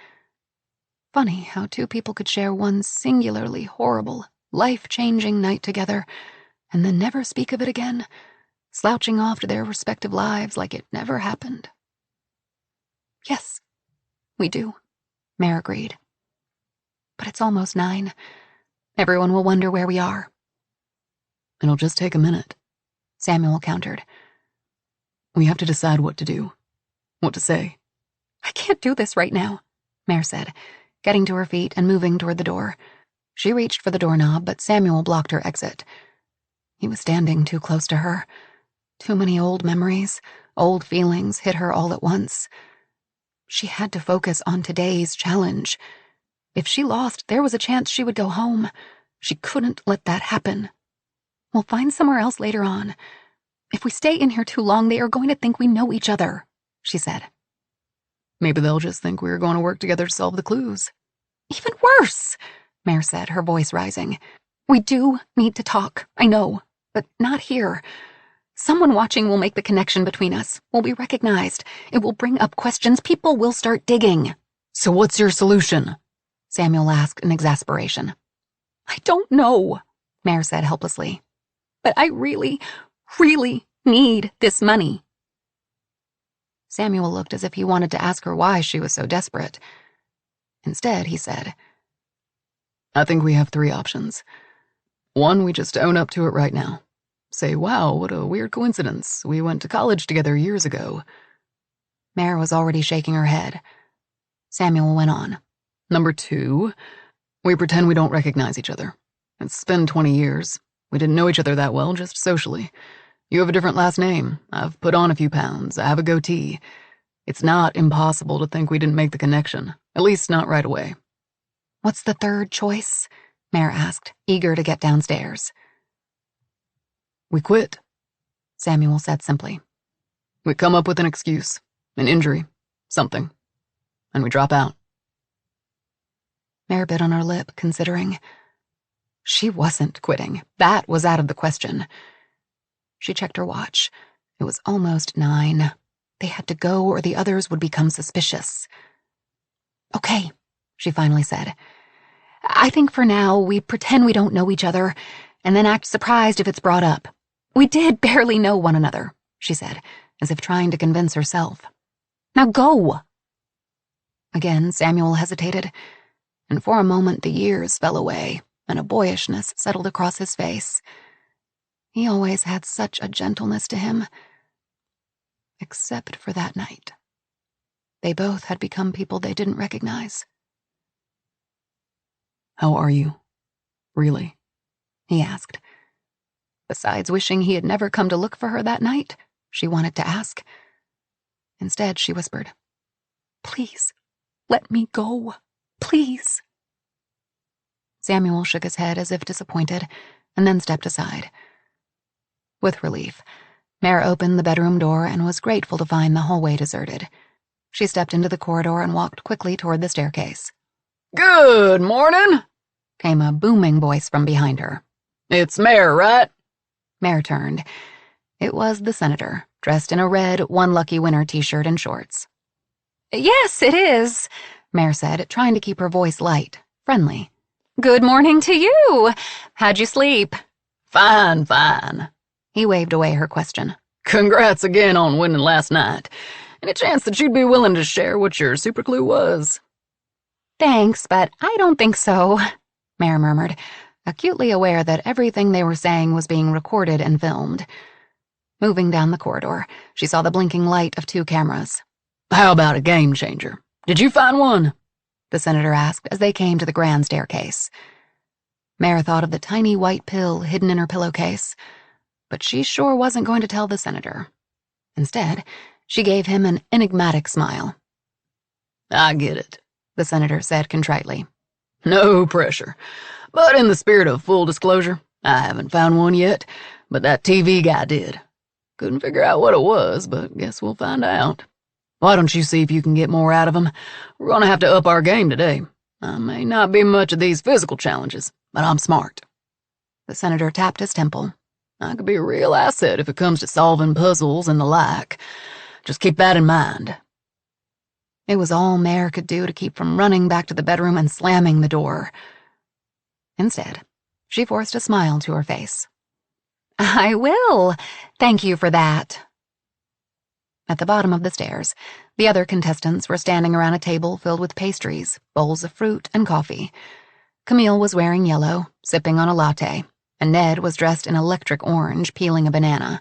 Funny how 2 people could share one singularly horrible, life-changing night together, and then never speak of it again, slouching off to their respective lives like it never happened. "Yes, we do," Mare agreed. "But it's almost 9. Everyone will wonder where we are." "It'll just take a minute," Samuel countered. "We have to decide what to do, what to say." "I can't do this right now," Mare said, getting to her feet and moving toward the door. She reached for the doorknob, but Samuel blocked her exit. He was standing too close to her. Too many old memories, old feelings hit her all at once. She had to focus on today's challenge. If she lost, there was a chance she would go home. She couldn't let that happen. "We'll find somewhere else later on. If we stay in here too long, they are going to think we know each other," she said. "Maybe they'll just think we were going to work together to solve the clues." "Even worse," Mare said, her voice rising. "We do need to talk, I know, but not here. Someone watching will make the connection between us. We'll be recognized. It will bring up questions. People will start digging." "So what's your solution?" Samuel asked in exasperation. "I don't know," Mare said helplessly. "But I really, really need this money. Samuel looked as if he wanted to ask her why she was so desperate. Instead, he said, I think we have 3 options. 1, we just own up to it right now. Say, wow, what a weird coincidence. We went to college together years ago. Mare was already shaking her head. Samuel went on. Number 2, we pretend we don't recognize each other. It's been 20 years. We didn't know each other that well, just socially. You have a different last name. I've put on a few pounds. I have a goatee. It's not impossible to think we didn't make the connection, at least not right away. What's the third choice? Mare asked, eager to get downstairs. We quit, Samuel said simply. We come up with an excuse, an injury, something, and we drop out. Mare bit on her lip, considering. She wasn't quitting. That was out of the question. She checked her watch. It was almost 9. They had to go or the others would become suspicious. Okay, she finally said. I think for now we pretend we don't know each other and then act surprised if it's brought up. We did barely know one another, she said, as if trying to convince herself. Now go! Again, Samuel hesitated, and for a moment the years fell away and a boyishness settled across his face. He always had such a gentleness to him, except for that night. They both had become people they didn't recognize. How are you? Really? He asked. Besides wishing he had never come to look for her that night, she wanted to ask. Instead, she whispered, Please, let me go. Please. Samuel shook his head as if disappointed, and then stepped aside. With relief, Mare opened the bedroom door and was grateful to find the hallway deserted. She stepped into the corridor and walked quickly toward the staircase. Good morning, came a booming voice from behind her. It's Mare, right? Mare turned. It was the senator, dressed in a red One Lucky Winner t-shirt and shorts. Yes, it is, Mare said, trying to keep her voice light, friendly. Good morning to you. How'd you sleep? Fine, fine. He waved away her question. Congrats again on winning last night. Any chance that you'd be willing to share what your super clue was? Thanks, but I don't think so, Mare murmured, acutely aware that everything they were saying was being recorded and filmed. Moving down the corridor, she saw the blinking light of 2 cameras. How about a game changer? Did you find one? The senator asked as they came to the grand staircase. Mare thought of the tiny white pill hidden in her pillowcase, but she sure wasn't going to tell the senator. Instead, she gave him an enigmatic smile. I get it, the senator said contritely. No pressure. But in the spirit of full disclosure, I haven't found one yet, but that TV guy did. Couldn't figure out what it was, but guess we'll find out. Why don't you see if you can get more out of him? We're gonna have to up our game today. I may not be much of these physical challenges, but I'm smart. The senator tapped his temple. I could be a real asset if it comes to solving puzzles and the like. Just keep that in mind. It was all Mare could do to keep from running back to the bedroom and slamming the door. Instead, she forced a smile to her face. I will. Thank you for that. At the bottom of the stairs, the other contestants were standing around a table filled with pastries, bowls of fruit, and coffee. Camille was wearing yellow, sipping on a latte, and Ned was dressed in electric orange, peeling a banana.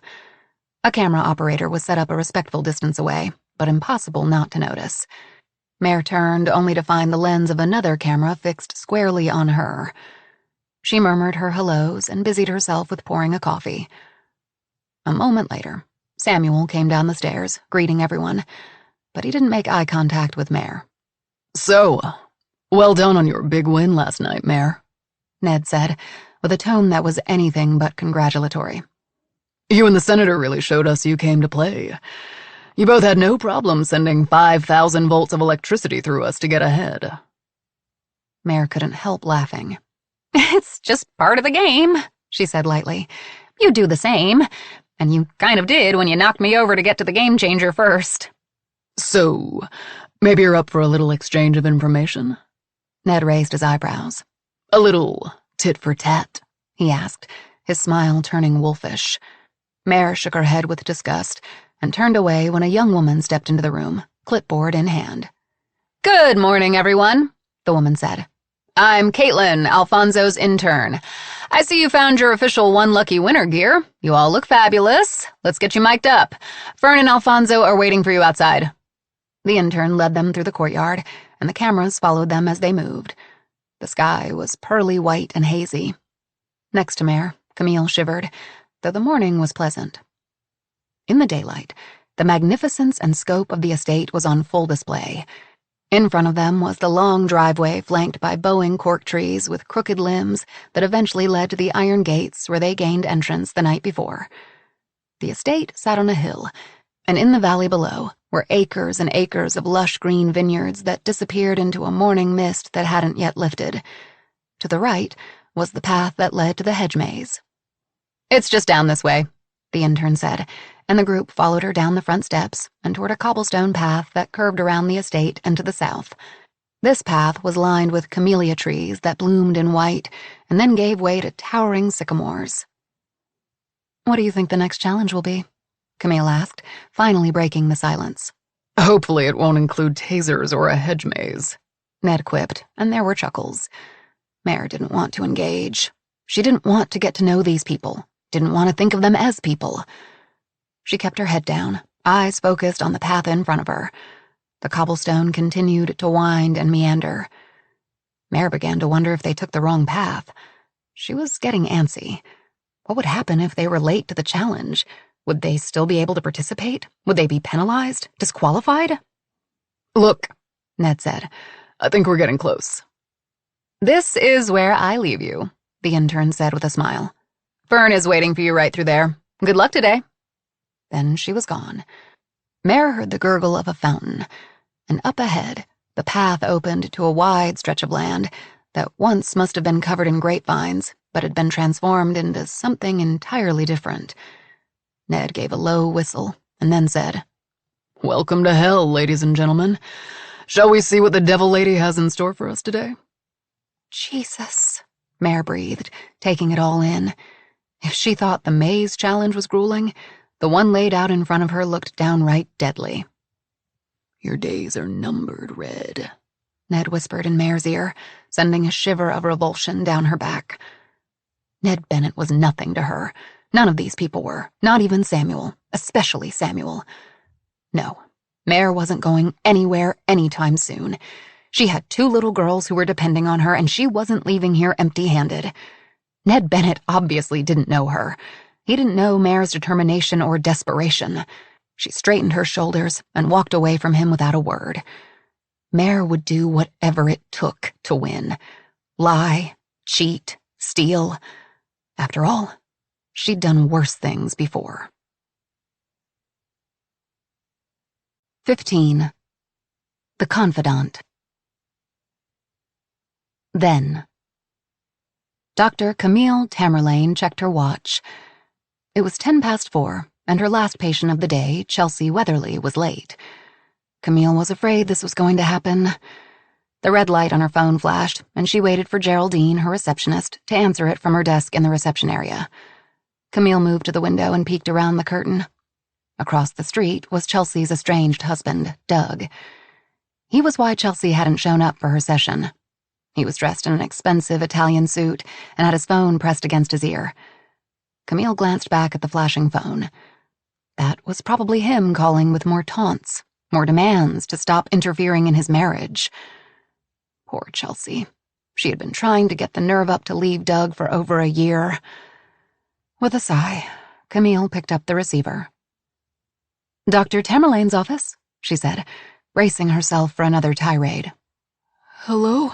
A camera operator was set up a respectful distance away, but impossible not to notice. Mare turned only to find the lens of another camera fixed squarely on her. She murmured her hellos and busied herself with pouring a coffee. A moment later, Samuel came down the stairs, greeting everyone, but he didn't make eye contact with Mare. So, well done on your big win last night, Mare, Ned said, with a tone that was anything but congratulatory. You and the senator really showed us you came to play. You both had no problem sending 5,000 volts of electricity through us to get ahead. Mare couldn't help laughing. It's just part of the game, she said lightly. You do the same. And you kind of did when you knocked me over to get to the game changer first. So, maybe you're up for a little exchange of information? Ned raised his eyebrows. A little tit for tat, he asked, his smile turning wolfish. Mare shook her head with disgust and turned away when a young woman stepped into the room, clipboard in hand. "Good morning, everyone," the woman said. "I'm Caitlin, Alfonso's intern. I see you found your official One Lucky Winner gear. You all look fabulous. Let's get you mic'd up. Fern and Alfonso are waiting for you outside." The intern led them through the courtyard, and the cameras followed them as they moved. The sky was pearly white and hazy. Next to Mare, Camille shivered, though the morning was pleasant. In the daylight, the magnificence and scope of the estate was on full display. In front of them was the long driveway flanked by bowing cork trees with crooked limbs that eventually led to the iron gates where they gained entrance the night before. The estate sat on a hill, and in the valley below were acres and acres of lush green vineyards that disappeared into a morning mist that hadn't yet lifted. To the right was the path that led to the hedge maze. "It's just down this way," the intern said, and the group followed her down the front steps and toward a cobblestone path that curved around the estate and to the south. This path was lined with camellia trees that bloomed in white and then gave way to towering sycamores. "What do you think the next challenge will be?" Camille asked, finally breaking the silence. "Hopefully it won't include tasers or a hedge maze," Ned quipped, and there were chuckles. Mare didn't want to engage. She didn't want to get to know these people, didn't want to think of them as people. She kept her head down, eyes focused on the path in front of her. The cobblestone continued to wind and meander. Mare began to wonder if they took the wrong path. She was getting antsy. What would happen if they were late to the challenge? Would they still be able to participate? Would they be penalized? Disqualified? "Look," Ned said. "I think we're getting close." "This is where I leave you," the intern said with a smile. "Fern is waiting for you right through there. Good luck today." Then she was gone. Mare heard the gurgle of a fountain, and up ahead, the path opened to a wide stretch of land that once must have been covered in grapevines, but had been transformed into something entirely different. Ned gave a low whistle and then said, "Welcome to hell, ladies and gentlemen. Shall we see what the devil lady has in store for us today?" "Jesus," Mare breathed, taking it all in. If she thought the maze challenge was grueling, the one laid out in front of her looked downright deadly. "Your days are numbered, Red," Ned whispered in Mare's ear, sending a shiver of revulsion down her back. Ned Bennett was nothing to her. None of these people were, not even Samuel, especially Samuel. No, Mare wasn't going anywhere anytime soon. She had 2 little girls who were depending on her, and she wasn't leaving here empty-handed. Ned Bennett obviously didn't know her. He didn't know Mare's determination or desperation. She straightened her shoulders and walked away from him without a word. Mare would do whatever it took to win. Lie, cheat, steal. After all, she'd done worse things before. 15. The Confidant. Then. Dr. Camille Tamerlane checked her watch. It was 4:10, and her last patient of the day, Chelsea Weatherly, was late. Camille was afraid this was going to happen. The red light on her phone flashed, and she waited for Geraldine, her receptionist, to answer it from her desk in the reception area. Camille moved to the window and peeked around the curtain. Across the street was Chelsea's estranged husband, Doug. He was why Chelsea hadn't shown up for her session. He was dressed in an expensive Italian suit and had his phone pressed against his ear. Camille glanced back at the flashing phone. That was probably him calling with more taunts, more demands to stop interfering in his marriage. Poor Chelsea. She had been trying to get the nerve up to leave Doug for over a year. With a sigh, Camille picked up the receiver. "Dr. Tamerlane's office," she said, bracing herself for another tirade. "Hello?"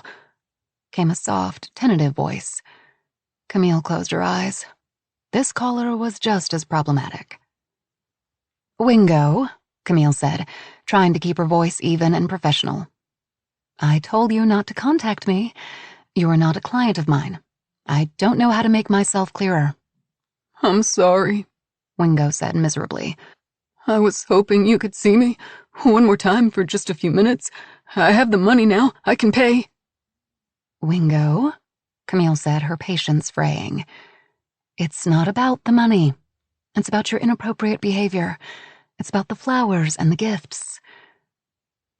came a soft, tentative voice. Camille closed her eyes. This caller was just as problematic. "Wingo," Camille said, trying to keep her voice even and professional. "I told you not to contact me. You are not a client of mine. I don't know how to make myself clearer." "I'm sorry," Wingo said miserably. "I was hoping you could see me one more time for just a few minutes. I have the money now. I can pay." "Wingo," Camille said, her patience fraying. "It's not about the money. It's about your inappropriate behavior. It's about the flowers and the gifts.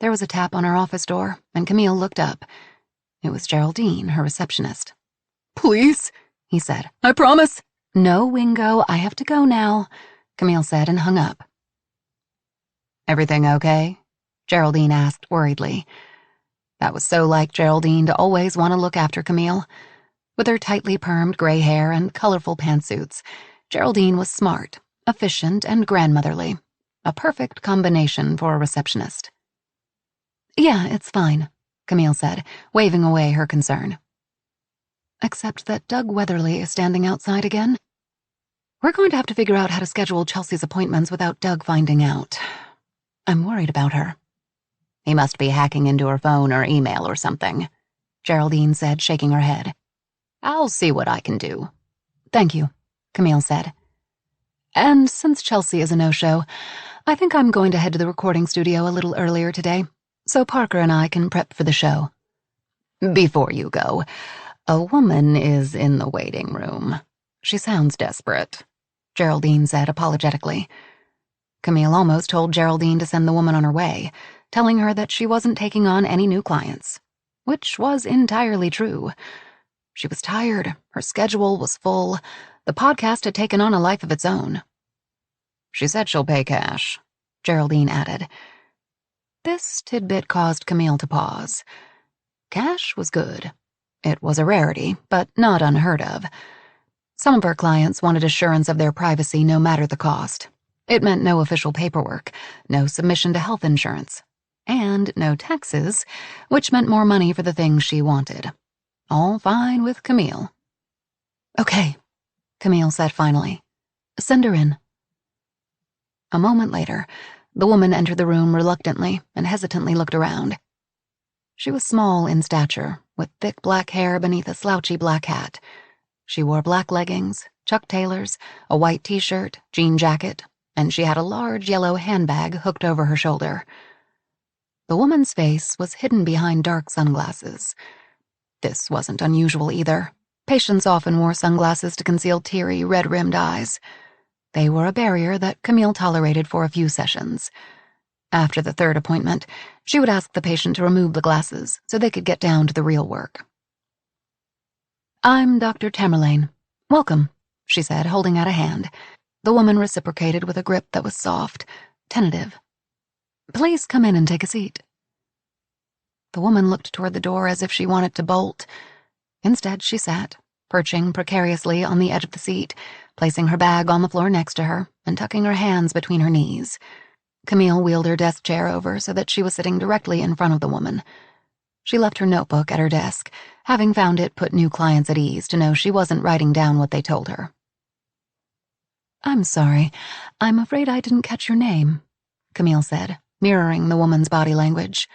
There was a tap on her office door, and Camille looked up. It was Geraldine, her receptionist. Please, he said. I promise. No, Wingo, I have to go now, Camille said and hung up. Everything okay? Geraldine asked worriedly. That was so like Geraldine to always want to look after Camille. With her tightly permed gray hair and colorful pantsuits, Geraldine was smart, efficient, and grandmotherly. A perfect combination for a receptionist. Yeah, it's fine, Camille said, waving away her concern. Except that Doug Weatherly is standing outside again. We're going to have to figure out how to schedule Chelsea's appointments without Doug finding out. I'm worried about her. He must be hacking into her phone or email or something, Geraldine said, shaking her head. I'll see what I can do. Thank you, Camille said. And since Chelsea is a no-show, I think I'm going to head to the recording studio a little earlier today, so Parker and I can prep for the show. Before you go, a woman is in the waiting room. She sounds desperate, Geraldine said apologetically. Camille almost told Geraldine to send the woman on her way, telling her that she wasn't taking on any new clients, which was entirely true. She was tired, her schedule was full, the podcast had taken on a life of its own. She said she'll pay cash, Geraldine added. This tidbit caused Camille to pause. Cash was good. It was a rarity, but not unheard of. Some of her clients wanted assurance of their privacy no matter the cost. It meant no official paperwork, no submission to health insurance, and no taxes, which meant more money for the things she wanted. All fine with Camille. Okay, Camille said finally. Send her in. A moment later, the woman entered the room reluctantly and hesitantly looked around. She was small in stature, with thick black hair beneath a slouchy black hat. She wore black leggings, Chuck Taylors, a white t-shirt, jean jacket, and she had a large yellow handbag hooked over her shoulder. The woman's face was hidden behind dark sunglasses. This wasn't unusual either. Patients often wore sunglasses to conceal teary, red-rimmed eyes. They were a barrier that Camille tolerated for a few sessions. After the third appointment, she would ask the patient to remove the glasses so they could get down to the real work. I'm Dr. Tamerlane. Welcome, she said, holding out a hand. The woman reciprocated with a grip that was soft, tentative. Please come in and take a seat. The woman looked toward the door as if she wanted to bolt. Instead, she sat, perching precariously on the edge of the seat, placing her bag on the floor next to her and tucking her hands between her knees. Camille wheeled her desk chair over so that she was sitting directly in front of the woman. She left her notebook at her desk, having found it put new clients at ease to know she wasn't writing down what they told her. I'm sorry. I'm afraid I didn't catch your name, Camille said, mirroring the woman's body language.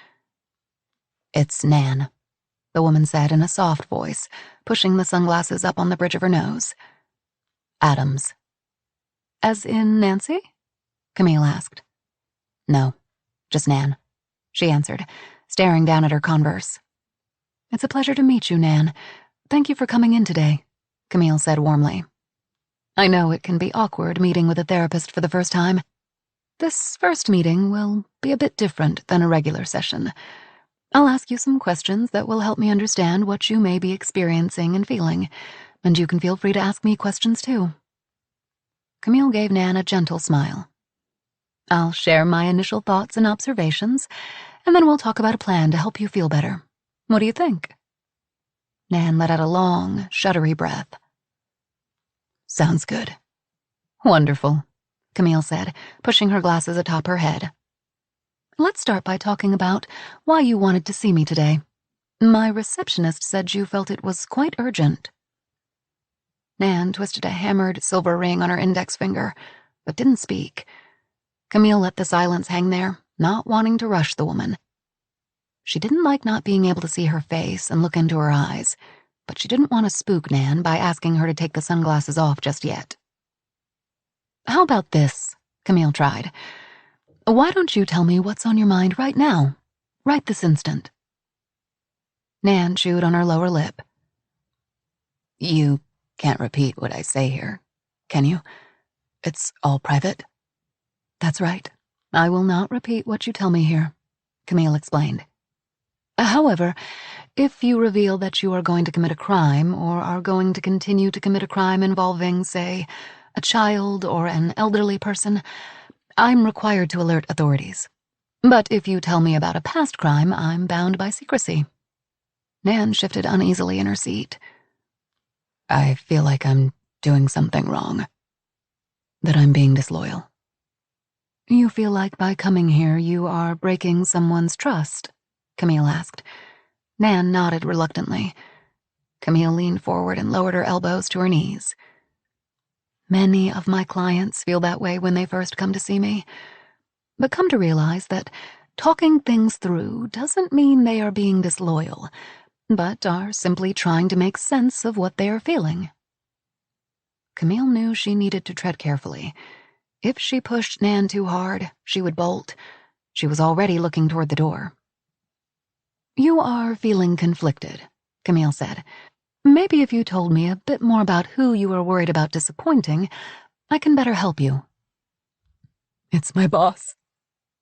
It's Nan, the woman said in a soft voice, pushing the sunglasses up on the bridge of her nose. Adams. As in Nancy? Camille asked. No, just Nan, she answered, staring down at her Converse. It's a pleasure to meet you, Nan. Thank you for coming in today, Camille said warmly. I know it can be awkward meeting with a therapist for the first time. This first meeting will be a bit different than a regular session. I'll ask you some questions that will help me understand what you may be experiencing and feeling, and you can feel free to ask me questions too. Camille gave Nan a gentle smile. I'll share my initial thoughts and observations, and then we'll talk about a plan to help you feel better. What do you think? Nan let out a long, shuddery breath. Sounds good. Wonderful, Camille said, pushing her glasses atop her head. Let's start by talking about why you wanted to see me today. My receptionist said you felt it was quite urgent. Nan twisted a hammered silver ring on her index finger, but didn't speak. Camille let the silence hang there, not wanting to rush the woman. She didn't like not being able to see her face and look into her eyes, but she didn't want to spook Nan by asking her to take the sunglasses off just yet. How about this? Camille tried. Why don't you tell me what's on your mind right now? Right this instant. Nan chewed on her lower lip. You can't repeat what I say here, can you? It's all private? That's right. I will not repeat what you tell me here, Camille explained. However, if you reveal that you are going to commit a crime or are going to continue to commit a crime involving, say, a child or an elderly person, I'm required to alert authorities. But if you tell me about a past crime, I'm bound by secrecy. Nan shifted uneasily in her seat. I feel like I'm doing something wrong. That I'm being disloyal. You feel like by coming here you are breaking someone's trust? Camille asked. Nan nodded reluctantly. Camille leaned forward and lowered her elbows to her knees. Many of my clients feel that way when they first come to see me, but come to realize that talking things through doesn't mean they are being disloyal, but are simply trying to make sense of what they are feeling. Camille knew she needed to tread carefully. If she pushed Nan too hard, she would bolt. She was already looking toward the door. You are feeling conflicted, Camille said. Maybe if you told me a bit more about who you are worried about disappointing, I can better help you. It's my boss,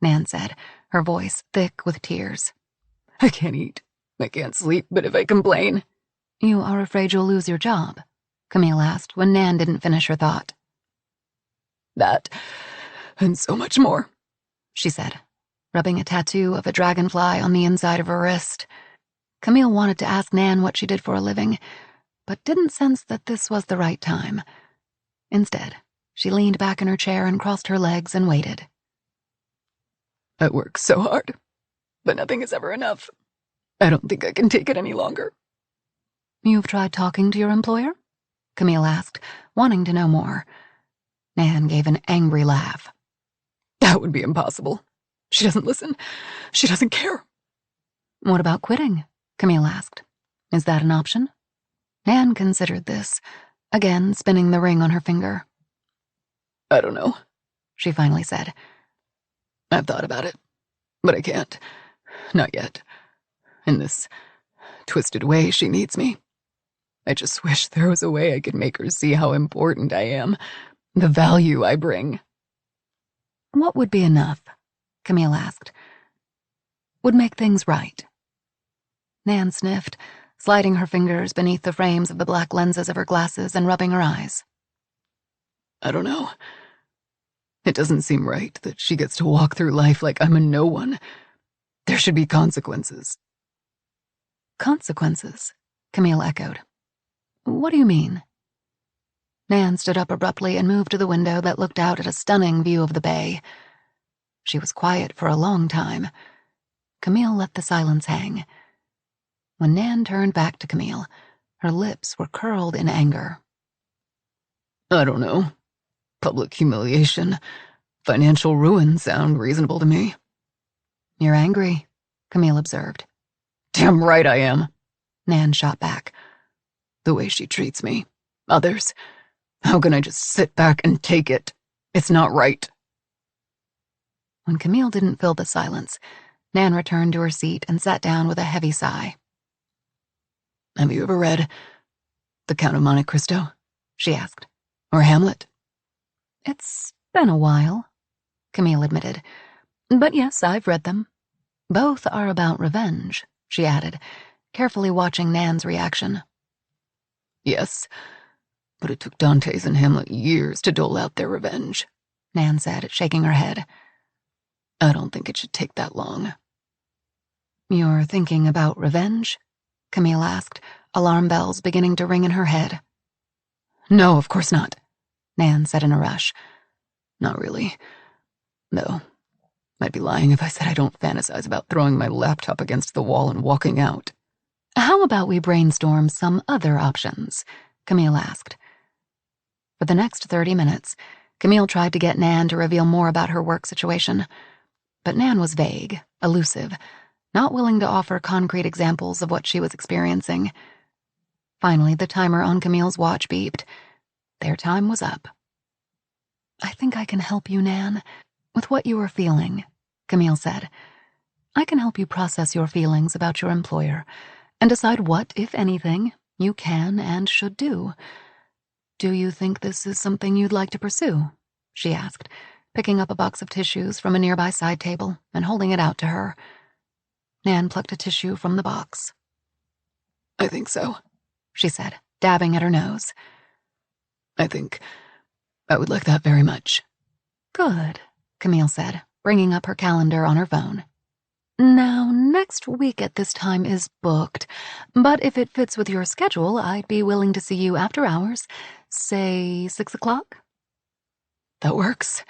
Nan said, her voice thick with tears. I can't eat. I can't sleep, but if I complain... You are afraid you'll lose your job? Camille asked when Nan didn't finish her thought. That, and so much more, she said, rubbing a tattoo of a dragonfly on the inside of her wrist. Camille wanted to ask Nan what she did for a living, but didn't sense that this was the right time. Instead, she leaned back in her chair and crossed her legs and waited. I work so hard, but nothing is ever enough. I don't think I can take it any longer. You've tried talking to your employer? Camille asked, wanting to know more. Nan gave an angry laugh. That would be impossible. She doesn't listen. She doesn't care. What about quitting? Camille asked. Is that an option? Nan considered this, again spinning the ring on her finger. I don't know, she finally said. I've thought about it, but I can't. Not yet. In this twisted way she needs me. I just wish there was a way I could make her see how important I am, the value I bring. What would be enough? Camille asked. Would make things right. Nan sniffed, sliding her fingers beneath the frames of the black lenses of her glasses and rubbing her eyes. I don't know. It doesn't seem right that she gets to walk through life like I'm a no one. There should be consequences. Consequences? Camille echoed. What do you mean? Nan stood up abruptly and moved to the window that looked out at a stunning view of the bay. She was quiet for a long time. Camille let the silence hang. When Nan turned back to Camille, her lips were curled in anger. I don't know. Public humiliation, financial ruin sound reasonable to me. You're angry, Camille observed. Damn right I am, Nan shot back. The way she treats me, others. How can I just sit back and take it? It's not right. When Camille didn't fill the silence, Nan returned to her seat and sat down with a heavy sigh. Have you ever read The Count of Monte Cristo? She asked. Or Hamlet? It's been a while, Camille admitted. But yes, I've read them. Both are about revenge, she added, carefully watching Nan's reaction. Yes, but it took Dante's and Hamlet years to dole out their revenge, Nan said, shaking her head. I don't think it should take that long. You're thinking about revenge? Camille asked, alarm bells beginning to ring in her head. No, of course not, Nan said in a rush. Not really. Though, I'd be lying if I said I don't fantasize about throwing my laptop against the wall and walking out. How about we brainstorm some other options? Camille asked. For the next 30 minutes, Camille tried to get Nan to reveal more about her work situation. But Nan was vague, elusive, not willing to offer concrete examples of what she was experiencing. Finally, the timer on Camille's watch beeped. Their time was up. I think I can help you, Nan, with what you are feeling, Camille said. I can help you process your feelings about your employer and decide what, if anything, you can and should do. Do you think this is something you'd like to pursue? She asked, picking up a box of tissues from a nearby side table and holding it out to her. Nan plucked a tissue from the box. I think so, she said, dabbing at her nose. I think I would like that very much. Good, Camille said, bringing up her calendar on her phone. Now, next week at this time is booked, but if it fits with your schedule, I'd be willing to see you after hours, say 6 o'clock. That works,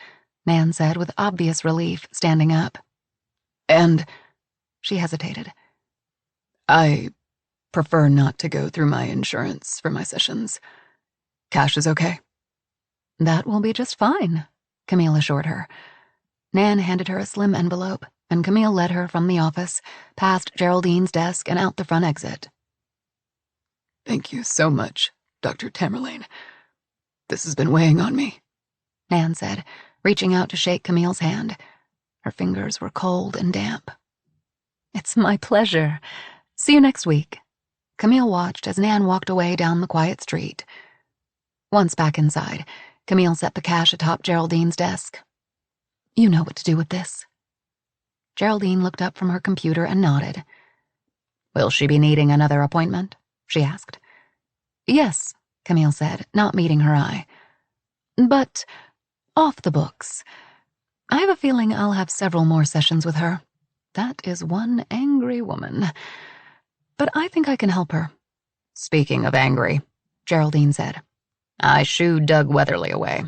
Nan said with obvious relief, standing up. And she hesitated. I prefer not to go through my insurance for my sessions. Cash is okay? That will be just fine, Camille assured her. Nan handed her a slim envelope, and Camille led her from the office, past Geraldine's desk and out the front exit. Thank you so much, Dr. Tamerlane. This has been weighing on me, Nan said, reaching out to shake Camille's hand. Her fingers were cold and damp. It's my pleasure. See you next week. Camille watched as Nan walked away down the quiet street. Once back inside, Camille set the cash atop Geraldine's desk. You know what to do with this. Geraldine looked up from her computer and nodded. Will she be needing another appointment? She asked. Yes, Camille said, not meeting her eye. But off the books. I have a feeling I'll have several more sessions with her. That is one angry woman. But I think I can help her. Speaking of angry, Geraldine said, I shooed Doug Weatherly away.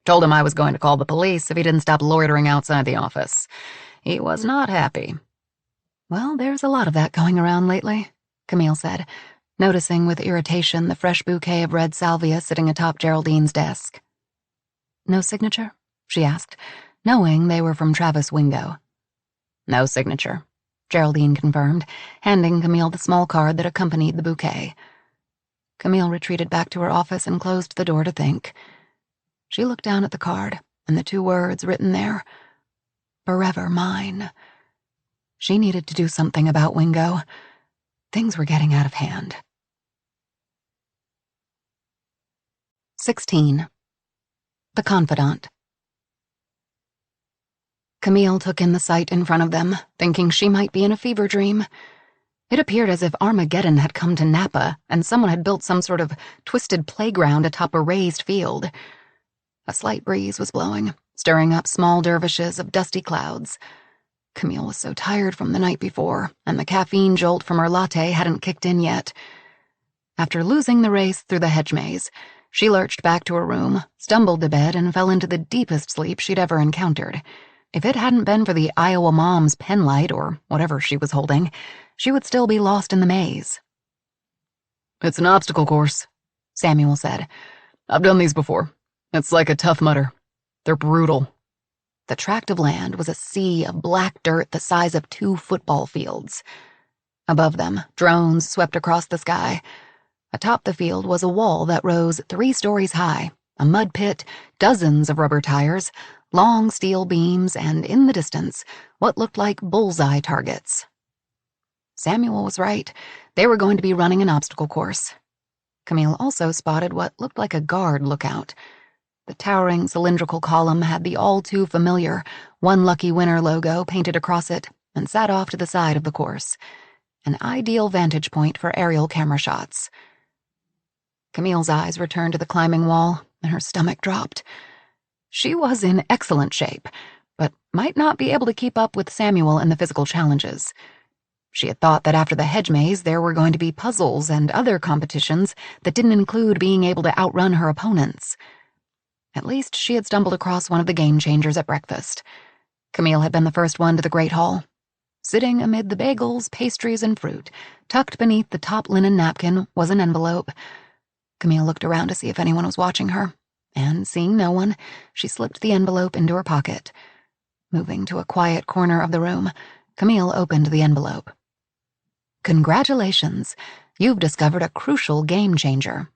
Told him I was going to call the police if he didn't stop loitering outside the office. He was not happy. Well, there's a lot of that going around lately, Camille said, noticing with irritation the fresh bouquet of red salvia sitting atop Geraldine's desk. No signature? She asked, knowing they were from Travis Wingo. No signature, Geraldine confirmed, handing Camille the small card that accompanied the bouquet. Camille retreated back to her office and closed the door to think. She looked down at the card and the 2 words written there, forever mine. She needed to do something about Wingo. Things were getting out of hand. 16. The Confidant. Camille took in the sight in front of them, thinking she might be in a fever dream. It appeared as if Armageddon had come to Napa and someone had built some sort of twisted playground atop a raised field. A slight breeze was blowing, stirring up small dervishes of dusty clouds. Camille was so tired from the night before, and the caffeine jolt from her latte hadn't kicked in yet. After losing the race through the hedge maze, she lurched back to her room, stumbled to bed, and fell into the deepest sleep she'd ever encountered. If it hadn't been for the Iowa mom's penlight, or whatever she was holding, she would still be lost in the maze. It's an obstacle course, Samuel said. I've done these before. It's like a Tough Mudder. They're brutal. The tract of land was a sea of black dirt the size of 2 football fields. Above them, drones swept across the sky. Atop the field was a wall that rose 3 stories high, a mud pit, dozens of rubber tires, long steel beams, and in the distance, what looked like bullseye targets. Samuel was right. They were going to be running an obstacle course. Camille also spotted what looked like a guard lookout. The towering cylindrical column had the all-too-familiar One Lucky Winner logo painted across it and sat off to the side of the course, an ideal vantage point for aerial camera shots. Camille's eyes returned to the climbing wall, and her stomach dropped. She was in excellent shape, but might not be able to keep up with Samuel in the physical challenges. She had thought that after the hedge maze there were going to be puzzles and other competitions that didn't include being able to outrun her opponents. At least she had stumbled across one of the game changers at breakfast. Camille had been the first one to the Great Hall. Sitting amid the bagels, pastries, and fruit, tucked beneath the top linen napkin, was an envelope. Camille looked around to see if anyone was watching her, and seeing no one, she slipped the envelope into her pocket. Moving to a quiet corner of the room, Camille opened the envelope. Congratulations, you've discovered a crucial game changer.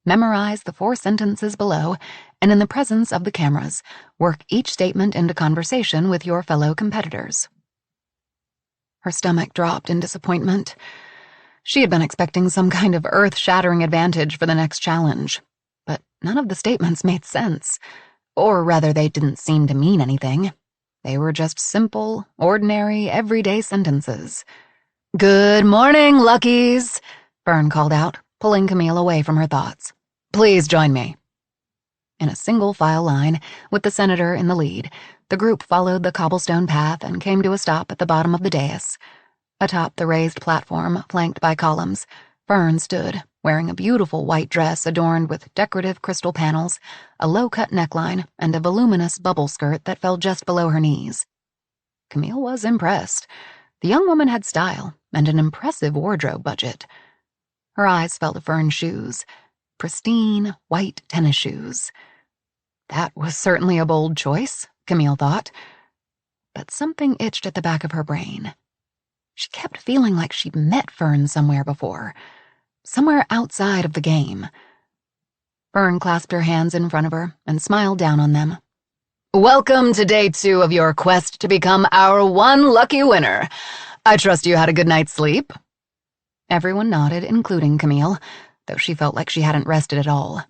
Memorize the 4 sentences below, and in the presence of the cameras, work each statement into conversation with your fellow competitors. Her stomach dropped in disappointment. She had been expecting some kind of earth-shattering advantage for the next challenge, but none of the statements made sense. Or rather, they didn't seem to mean anything. They were just simple, ordinary, everyday sentences. "Good morning, Luckies," Fern called out, pulling Camille away from her thoughts. "Please join me." In a single file line, with the senator in the lead, the group followed the cobblestone path and came to a stop at the bottom of the dais. Atop the raised platform, flanked by columns, Fern stood, wearing a beautiful white dress adorned with decorative crystal panels, a low-cut neckline, and a voluminous bubble skirt that fell just below her knees. Camille was impressed. The young woman had style and an impressive wardrobe budget. Her eyes fell to Fern's shoes, pristine, white tennis shoes. That was certainly a bold choice, Camille thought. But something itched at the back of her brain. She kept feeling like she'd met Fern somewhere before, somewhere outside of the game. Fern clasped her hands in front of her and smiled down on them. "Welcome to day 2 of your quest to become our one lucky winner. I trust you had a good night's sleep." Everyone nodded, including Camille, though she felt like she hadn't rested at all.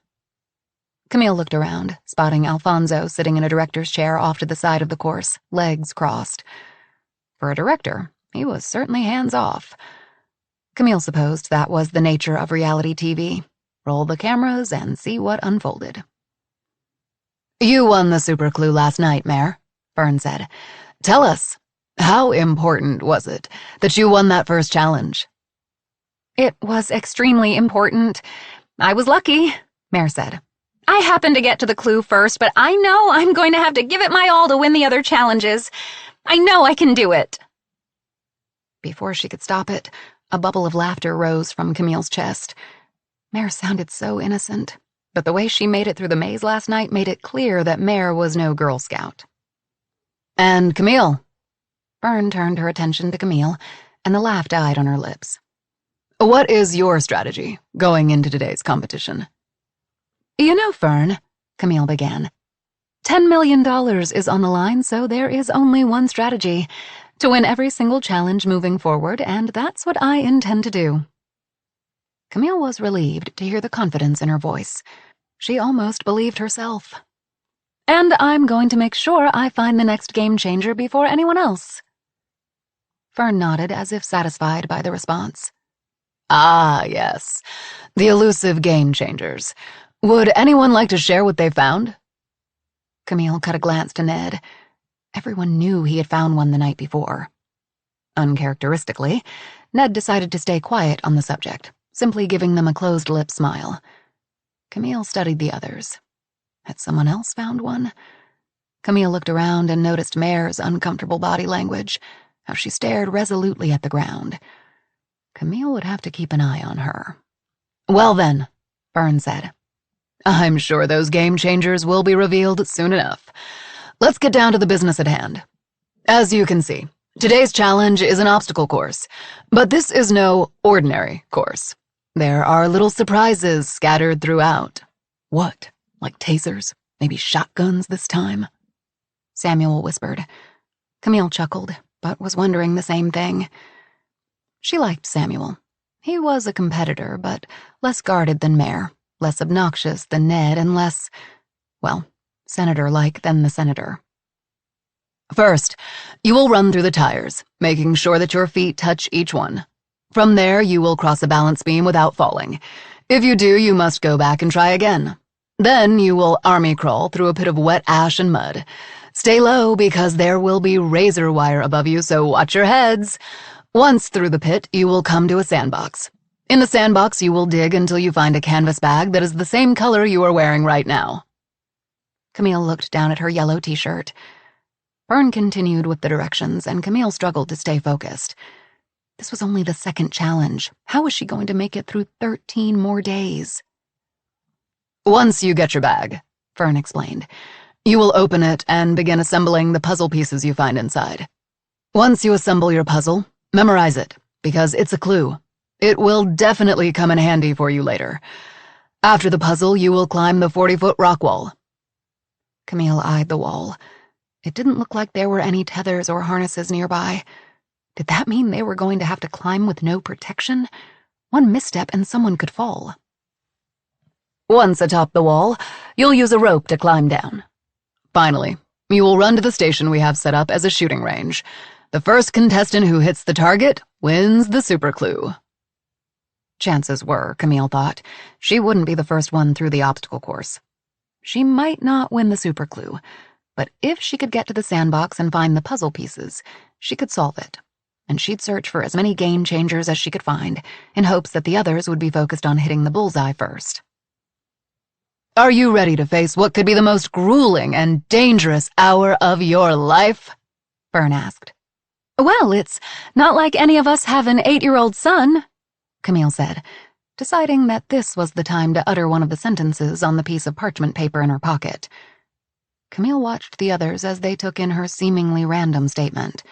Camille looked around, spotting Alfonso sitting in a director's chair off to the side of the course, legs crossed. For a director, he was certainly hands-off. Camille supposed that was the nature of reality TV. Roll the cameras and see what unfolded. "You won the super clue last night, Mare," Fern said. "Tell us, how important was it that you won that first challenge?" "It was extremely important. I was lucky," Mare said. "I happened to get to the clue first, but I know I'm going to have to give it my all to win the other challenges. I know I can do it." Before she could stop it, a bubble of laughter rose from Camille's chest. Mare sounded so innocent, but the way she made it through the maze last night made it clear that Mare was no Girl Scout. "And Camille," Fern turned her attention to Camille, and the laugh died on her lips. "What is your strategy going into today's competition?" "You know, Fern," Camille began, $10 million is on the line, so there is only one strategy: to win every single challenge moving forward, and that's what I intend to do." Camille was relieved to hear the confidence in her voice. She almost believed herself. "And I'm going to make sure I find the next game changer before anyone else." Fern nodded as if satisfied by the response. "Ah, yes, the elusive game changers. Would anyone like to share what they found?" Camille cut a glance to Ned. Everyone knew he had found one the night before. Uncharacteristically, Ned decided to stay quiet on the subject, simply giving them a closed-lip smile. Camille studied the others. Had someone else found one? Camille looked around and noticed Mare's uncomfortable body language, how she stared resolutely at the ground. Camille would have to keep an eye on her. "Well then," Fern said, "I'm sure those game changers will be revealed soon enough. Let's get down to the business at hand. As you can see, today's challenge is an obstacle course, but this is no ordinary course. There are little surprises scattered throughout." "What? Like tasers? Maybe shotguns this time?" Samuel whispered. Camille chuckled, but was wondering the same thing. She liked Samuel. He was a competitor, but less guarded than Mare, less obnoxious than Ned, and less, well, senator-like than the senator. "First, you will run through the tires, making sure that your feet touch each one. From there, you will cross a balance beam without falling. If you do, you must go back and try again. Then you will army crawl through a pit of wet ash and mud. Stay low because there will be razor wire above you, so watch your heads. Once through the pit, you will come to a sandbox. In the sandbox, you will dig until you find a canvas bag that is the same color you are wearing right now." Camille looked down at her yellow t-shirt. Fern continued with the directions, and Camille struggled to stay focused. This was only the second challenge. How was she going to make it through 13 more days? "Once you get your bag," Fern explained, "you will open it and begin assembling the puzzle pieces you find inside. Once you assemble your puzzle, memorize it, because it's a clue. It will definitely come in handy for you later. After the puzzle, you will climb the 40-foot rock wall." Camille eyed the wall. It didn't look like there were any tethers or harnesses nearby. Did that mean they were going to have to climb with no protection? One misstep and someone could fall. "Once atop the wall, you'll use a rope to climb down. Finally, you will run to the station we have set up as a shooting range. The first contestant who hits the target wins the super clue. Chances were, Camille thought, she wouldn't be the first one through the obstacle course. She might not win the super clue, but if she could get to the sandbox and find the puzzle pieces, she could solve it, and she'd search for as many game changers as she could find, in hopes that the others would be focused on hitting the bullseye first. Are you ready to face what could be the most grueling and dangerous hour of your life? Fern asked. Well, it's not like any of us have an 8-year-old son, Camille said, deciding that this was the time to utter one of the sentences on the piece of parchment paper in her pocket. Camille watched the others as they took in her seemingly random statement.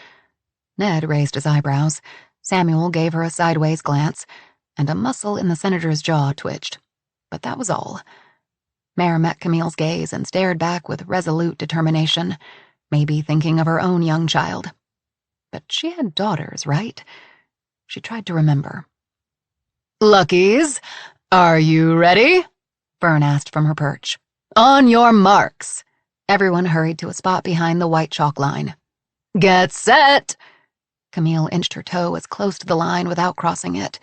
Ned raised his eyebrows, Samuel gave her a sideways glance, and a muscle in the senator's jaw twitched. But that was all. Mare met Camille's gaze and stared back with resolute determination, maybe thinking of her own young child. But she had daughters, right? She tried to remember. Luckies, are you ready? Fern asked from her perch. On your marks. Everyone hurried to a spot behind the white chalk line. Get set! Camille inched her toe as close to the line without crossing it.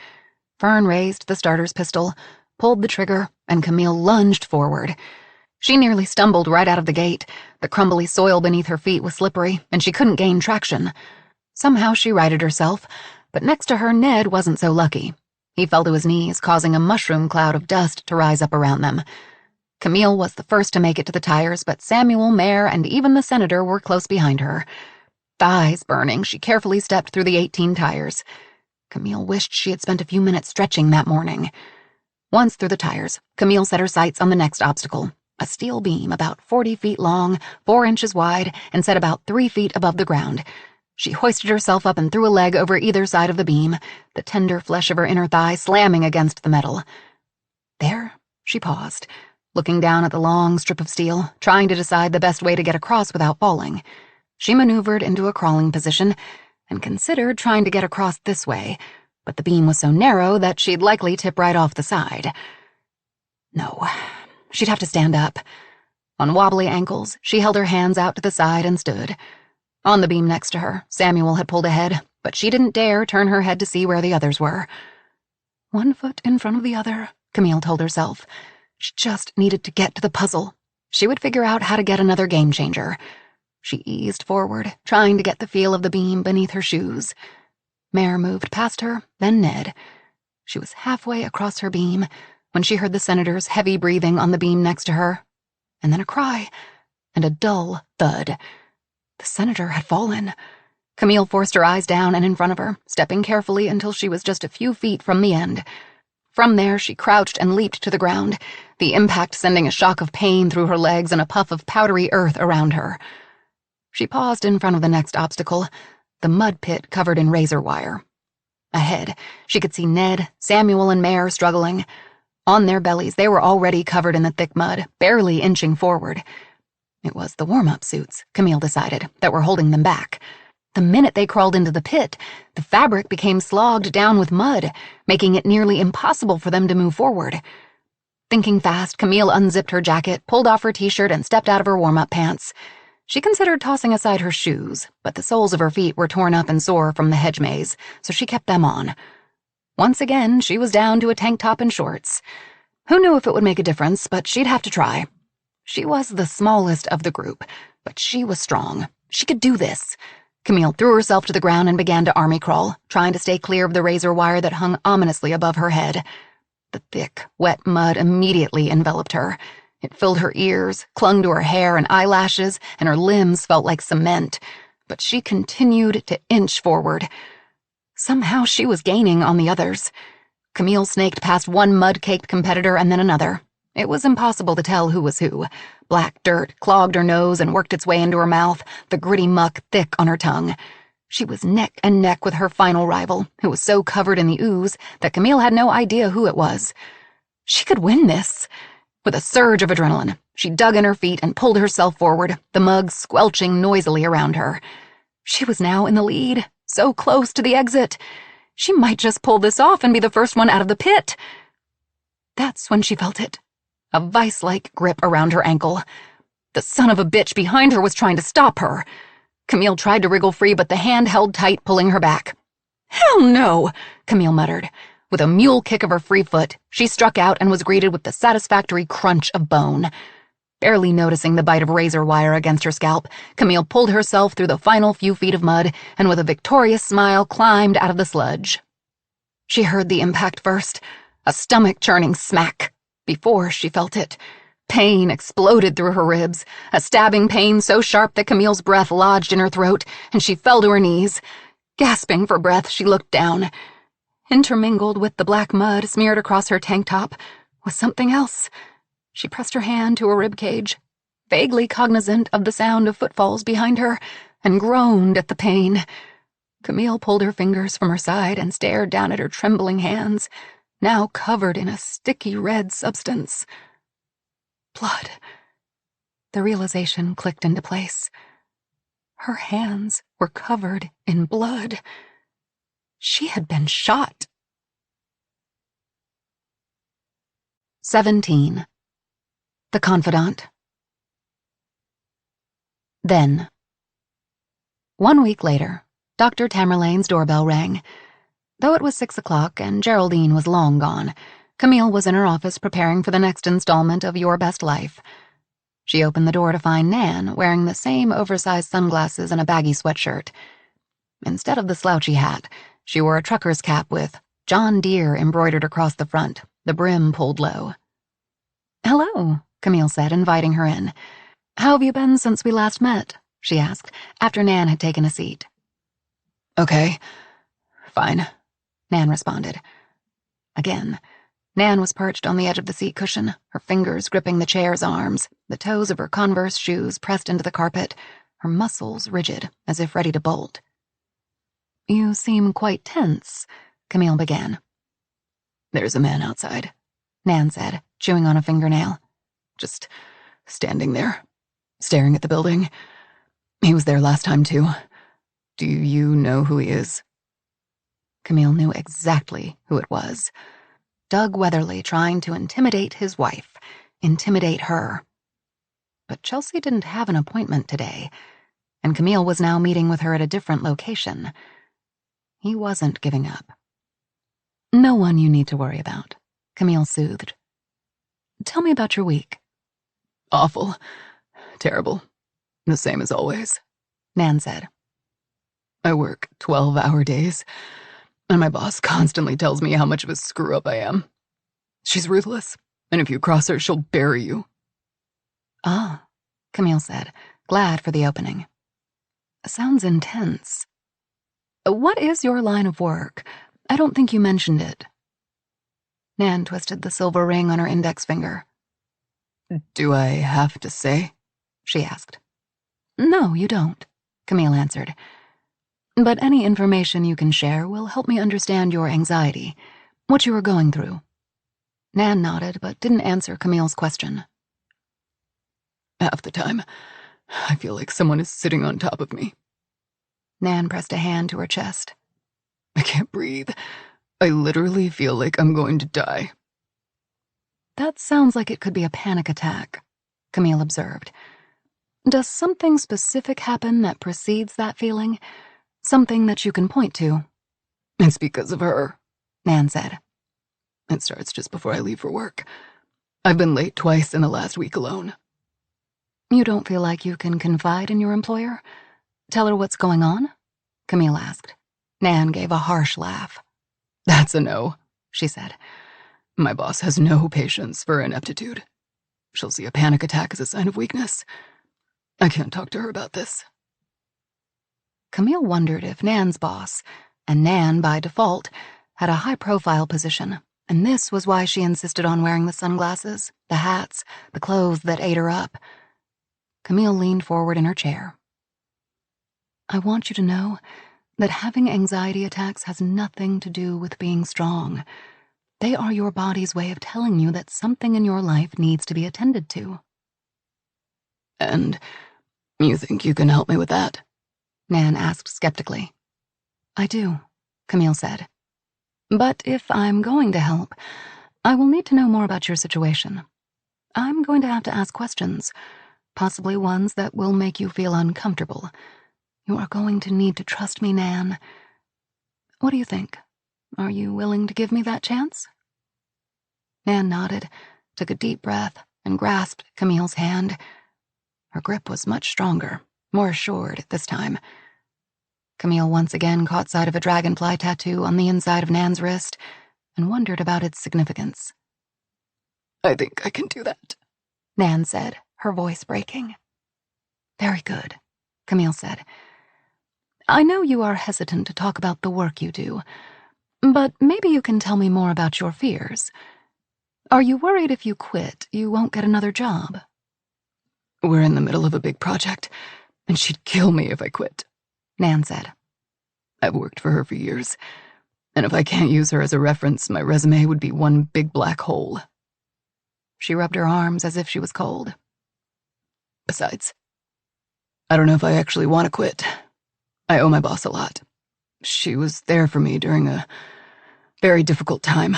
Fern raised the starter's pistol, pulled the trigger, and Camille lunged forward. She nearly stumbled right out of the gate. The crumbly soil beneath her feet was slippery, and she couldn't gain traction. Somehow she righted herself, but next to her Ned wasn't so lucky. He fell to his knees, causing a mushroom cloud of dust to rise up around them. Camille was the first to make it to the tires, but Samuel, Mare, and even the senator were close behind her. Thighs burning, she carefully stepped through the 18 tires. Camille wished she had spent a few minutes stretching that morning. Once through the tires, Camille set her sights on the next obstacle, a steel beam about 40 feet long, 4 inches wide, and set about 3 feet above the ground. She hoisted herself up and threw a leg over either side of the beam, the tender flesh of her inner thigh slamming against the metal. There, she paused, looking down at the long strip of steel, trying to decide the best way to get across without falling. She maneuvered into a crawling position and considered trying to get across this way, but the beam was so narrow that she'd likely tip right off the side. No, she'd have to stand up. On wobbly ankles, she held her hands out to the side and stood. On the beam next to her, Samuel had pulled ahead, but she didn't dare turn her head to see where the others were. 1 foot in front of the other, Camille told herself. She just needed to get to the puzzle. She would figure out how to get another game changer. She eased forward, trying to get the feel of the beam beneath her shoes. Mare moved past her, then Ned. She was halfway across her beam when she heard the senator's heavy breathing on the beam next to her, and then a cry, and a dull thud. The senator had fallen. Camille forced her eyes down and in front of her, stepping carefully until she was just a few feet from the end. From there, she crouched and leaped to the ground, the impact sending a shock of pain through her legs and a puff of powdery earth around her. She paused in front of the next obstacle, the mud pit covered in razor wire. Ahead, she could see Ned, Samuel, and Mare struggling. On their bellies, they were already covered in the thick mud, barely inching forward. It was the warm-up suits, Camille decided, that were holding them back. The minute they crawled into the pit, the fabric became slogged down with mud, making it nearly impossible for them to move forward. Thinking fast, Camille unzipped her jacket, pulled off her t-shirt, and stepped out of her warm-up pants. She considered tossing aside her shoes, but the soles of her feet were torn up and sore from the hedge maze, so she kept them on. Once again, she was down to a tank top and shorts. Who knew if it would make a difference, but she'd have to try. She was the smallest of the group, but she was strong. She could do this. Camille threw herself to the ground and began to army crawl, trying to stay clear of the razor wire that hung ominously above her head. The thick, wet mud immediately enveloped her. It filled her ears, clung to her hair and eyelashes, and her limbs felt like cement. But she continued to inch forward. Somehow she was gaining on the others. Camille snaked past one mud-caked competitor and then another. It was impossible to tell who was who. Black dirt clogged her nose and worked its way into her mouth, the gritty muck thick on her tongue. She was neck and neck with her final rival, who was so covered in the ooze that Camille had no idea who it was. She could win this. With a surge of adrenaline, she dug in her feet and pulled herself forward, the mug squelching noisily around her. She was now in the lead, so close to the exit. She might just pull this off and be the first one out of the pit. That's when she felt it. A vice-like grip around her ankle. The son of a bitch behind her was trying to stop her. Camille tried to wriggle free, but the hand held tight, pulling her back. "Hell no," Camille muttered. With a mule kick of her free foot, she struck out and was greeted with the satisfactory crunch of bone. Barely noticing the bite of razor wire against her scalp, Camille pulled herself through the final few feet of mud and with a victorious smile climbed out of the sludge. She heard the impact first, a stomach-churning smack. Before she felt it, pain exploded through her ribs, a stabbing pain so sharp that Camille's breath lodged in her throat, and she fell to her knees. Gasping for breath, she looked down. Intermingled with the black mud smeared across her tank top was something else. She pressed her hand to her ribcage, vaguely cognizant of the sound of footfalls behind her, and groaned at the pain. Camille pulled her fingers from her side and stared down at her trembling hands, now covered in a sticky red substance. Blood. The realization clicked into place. Her hands were covered in blood. She had been shot. 17. The Confidant. Then. 1 week later, Dr. Tamerlane's doorbell rang. Though it was 6 o'clock and Geraldine was long gone, Camille was in her office preparing for the next installment of Your Best Life. She opened the door to find Nan wearing the same oversized sunglasses and a baggy sweatshirt. Instead of the slouchy hat, she wore a trucker's cap with John Deere embroidered across the front, the brim pulled low. "Hello," Camille said, inviting her in. "How have you been since we last met?" she asked, after Nan had taken a seat. "Okay. Fine," Nan responded. Again, Nan was perched on the edge of the seat cushion, her fingers gripping the chair's arms, the toes of her Converse shoes pressed into the carpet, her muscles rigid, as if ready to bolt. "You seem quite tense," Camille began. "There's a man outside," Nan said, chewing on a fingernail. "Just standing there, staring at the building. He was there last time, too. Do you know who he is?" Camille knew exactly who it was. Doug Weatherly trying to intimidate his wife, intimidate her. But Chelsea didn't have an appointment today, and Camille was now meeting with her at a different location. He wasn't giving up. "No one you need to worry about," Camille soothed. "Tell me about your week." "Awful. Terrible. The same as always," Nan said. "I work 12-hour days, and my boss constantly tells me how much of a screw-up I am. She's ruthless, and if you cross her, she'll bury you." "Ah," Camille said, glad for the opening. "Sounds intense. What is your line of work? I don't think you mentioned it." Nan twisted the silver ring on her index finger. "Do I have to say?" she asked. "No, you don't," Camille answered. "But any information you can share will help me understand your anxiety, what you are going through." Nan nodded, but didn't answer Camille's question. "Half the time, I feel like someone is sitting on top of me." Nan pressed a hand to her chest. "I can't breathe. I literally feel like I'm going to die." "That sounds like it could be a panic attack," Camille observed. "Does something specific happen that precedes that feeling? Something that you can point to?" "It's because of her," Nan said. "It starts just before I leave for work. I've been late twice in the last week alone." "You don't feel like you can confide in your employer? Tell her what's going on?" Camille asked. Nan gave a harsh laugh. "That's a no," she said. "My boss has no patience for ineptitude. She'll see a panic attack as a sign of weakness. I can't talk to her about this." Camille wondered if Nan's boss, and Nan by default, had a high-profile position, and this was why she insisted on wearing the sunglasses, the hats, the clothes that ate her up. Camille leaned forward in her chair. "I want you to know that having anxiety attacks has nothing to do with being strong. They are your body's way of telling you that something in your life needs to be attended to." "And you think you can help me with that?" Nan asked skeptically. "I do," Camille said. "But if I'm going to help, I will need to know more about your situation. I'm going to have to ask questions, possibly ones that will make you feel uncomfortable. You are going to need to trust me, Nan. What do you think? Are you willing to give me that chance?" Nan nodded, took a deep breath, and grasped Camille's hand. Her grip was much stronger, more assured this time. Camille once again caught sight of a dragonfly tattoo on the inside of Nan's wrist and wondered about its significance. "I think I can do that," Nan said, her voice breaking. "Very good," Camille said. "I know you are hesitant to talk about the work you do, but maybe you can tell me more about your fears. Are you worried if you quit, you won't get another job?" "We're in the middle of a big project, and she'd kill me if I quit," Nan said. "I've worked for her for years, and if I can't use her as a reference, my resume would be one big black hole." She rubbed her arms as if she was cold. "Besides, I don't know if I actually want to quit. I owe my boss a lot. She was there for me during a very difficult time.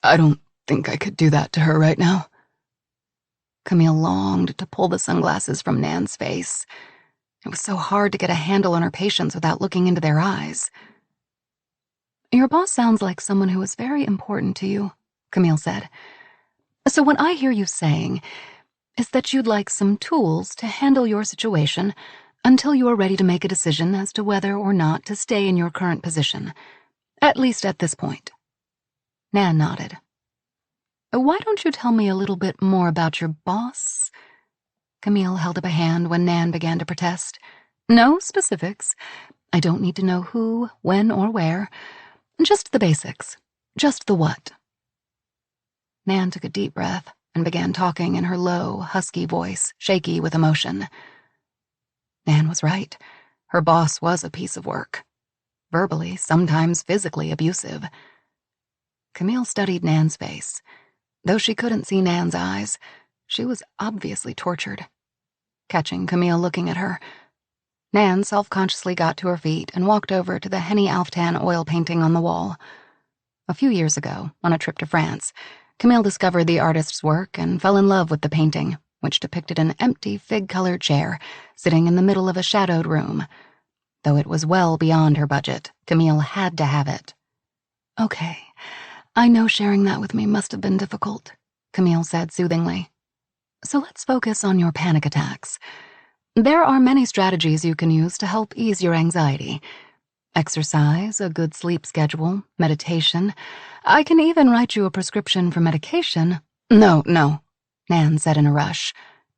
I don't think I could do that to her right now." Camille longed to pull the sunglasses from Nan's face. It was so hard to get a handle on her patients without looking into their eyes. "Your boss sounds like someone who is very important to you," Camille said. "So what I hear you saying is that you'd like some tools to handle your situation until you are ready to make a decision as to whether or not to stay in your current position, at least at this point." Nan nodded. "Why don't you tell me a little bit more about your boss?" Camille held up a hand when Nan began to protest. "No specifics. I don't need to know who, when, or where. Just the basics. Just the what." Nan took a deep breath and began talking in her low, husky voice, shaky with emotion. Nan was right. Her boss was a piece of work. Verbally, sometimes physically abusive. Camille studied Nan's face. Though she couldn't see Nan's eyes, she was obviously tortured. Catching Camille looking at her, Nan self-consciously got to her feet and walked over to the Henny Alftan oil painting on the wall. A few years ago, on a trip to France, Camille discovered the artist's work and fell in love with the painting, which depicted an empty fig-colored chair sitting in the middle of a shadowed room. Though it was well beyond her budget, Camille had to have it. "Okay, I know sharing that with me must have been difficult," Camille said soothingly. "So let's focus on your panic attacks. There are many strategies you can use to help ease your anxiety. Exercise, a good sleep schedule, meditation. I can even write you a prescription for medication." No, Nan said in a rush.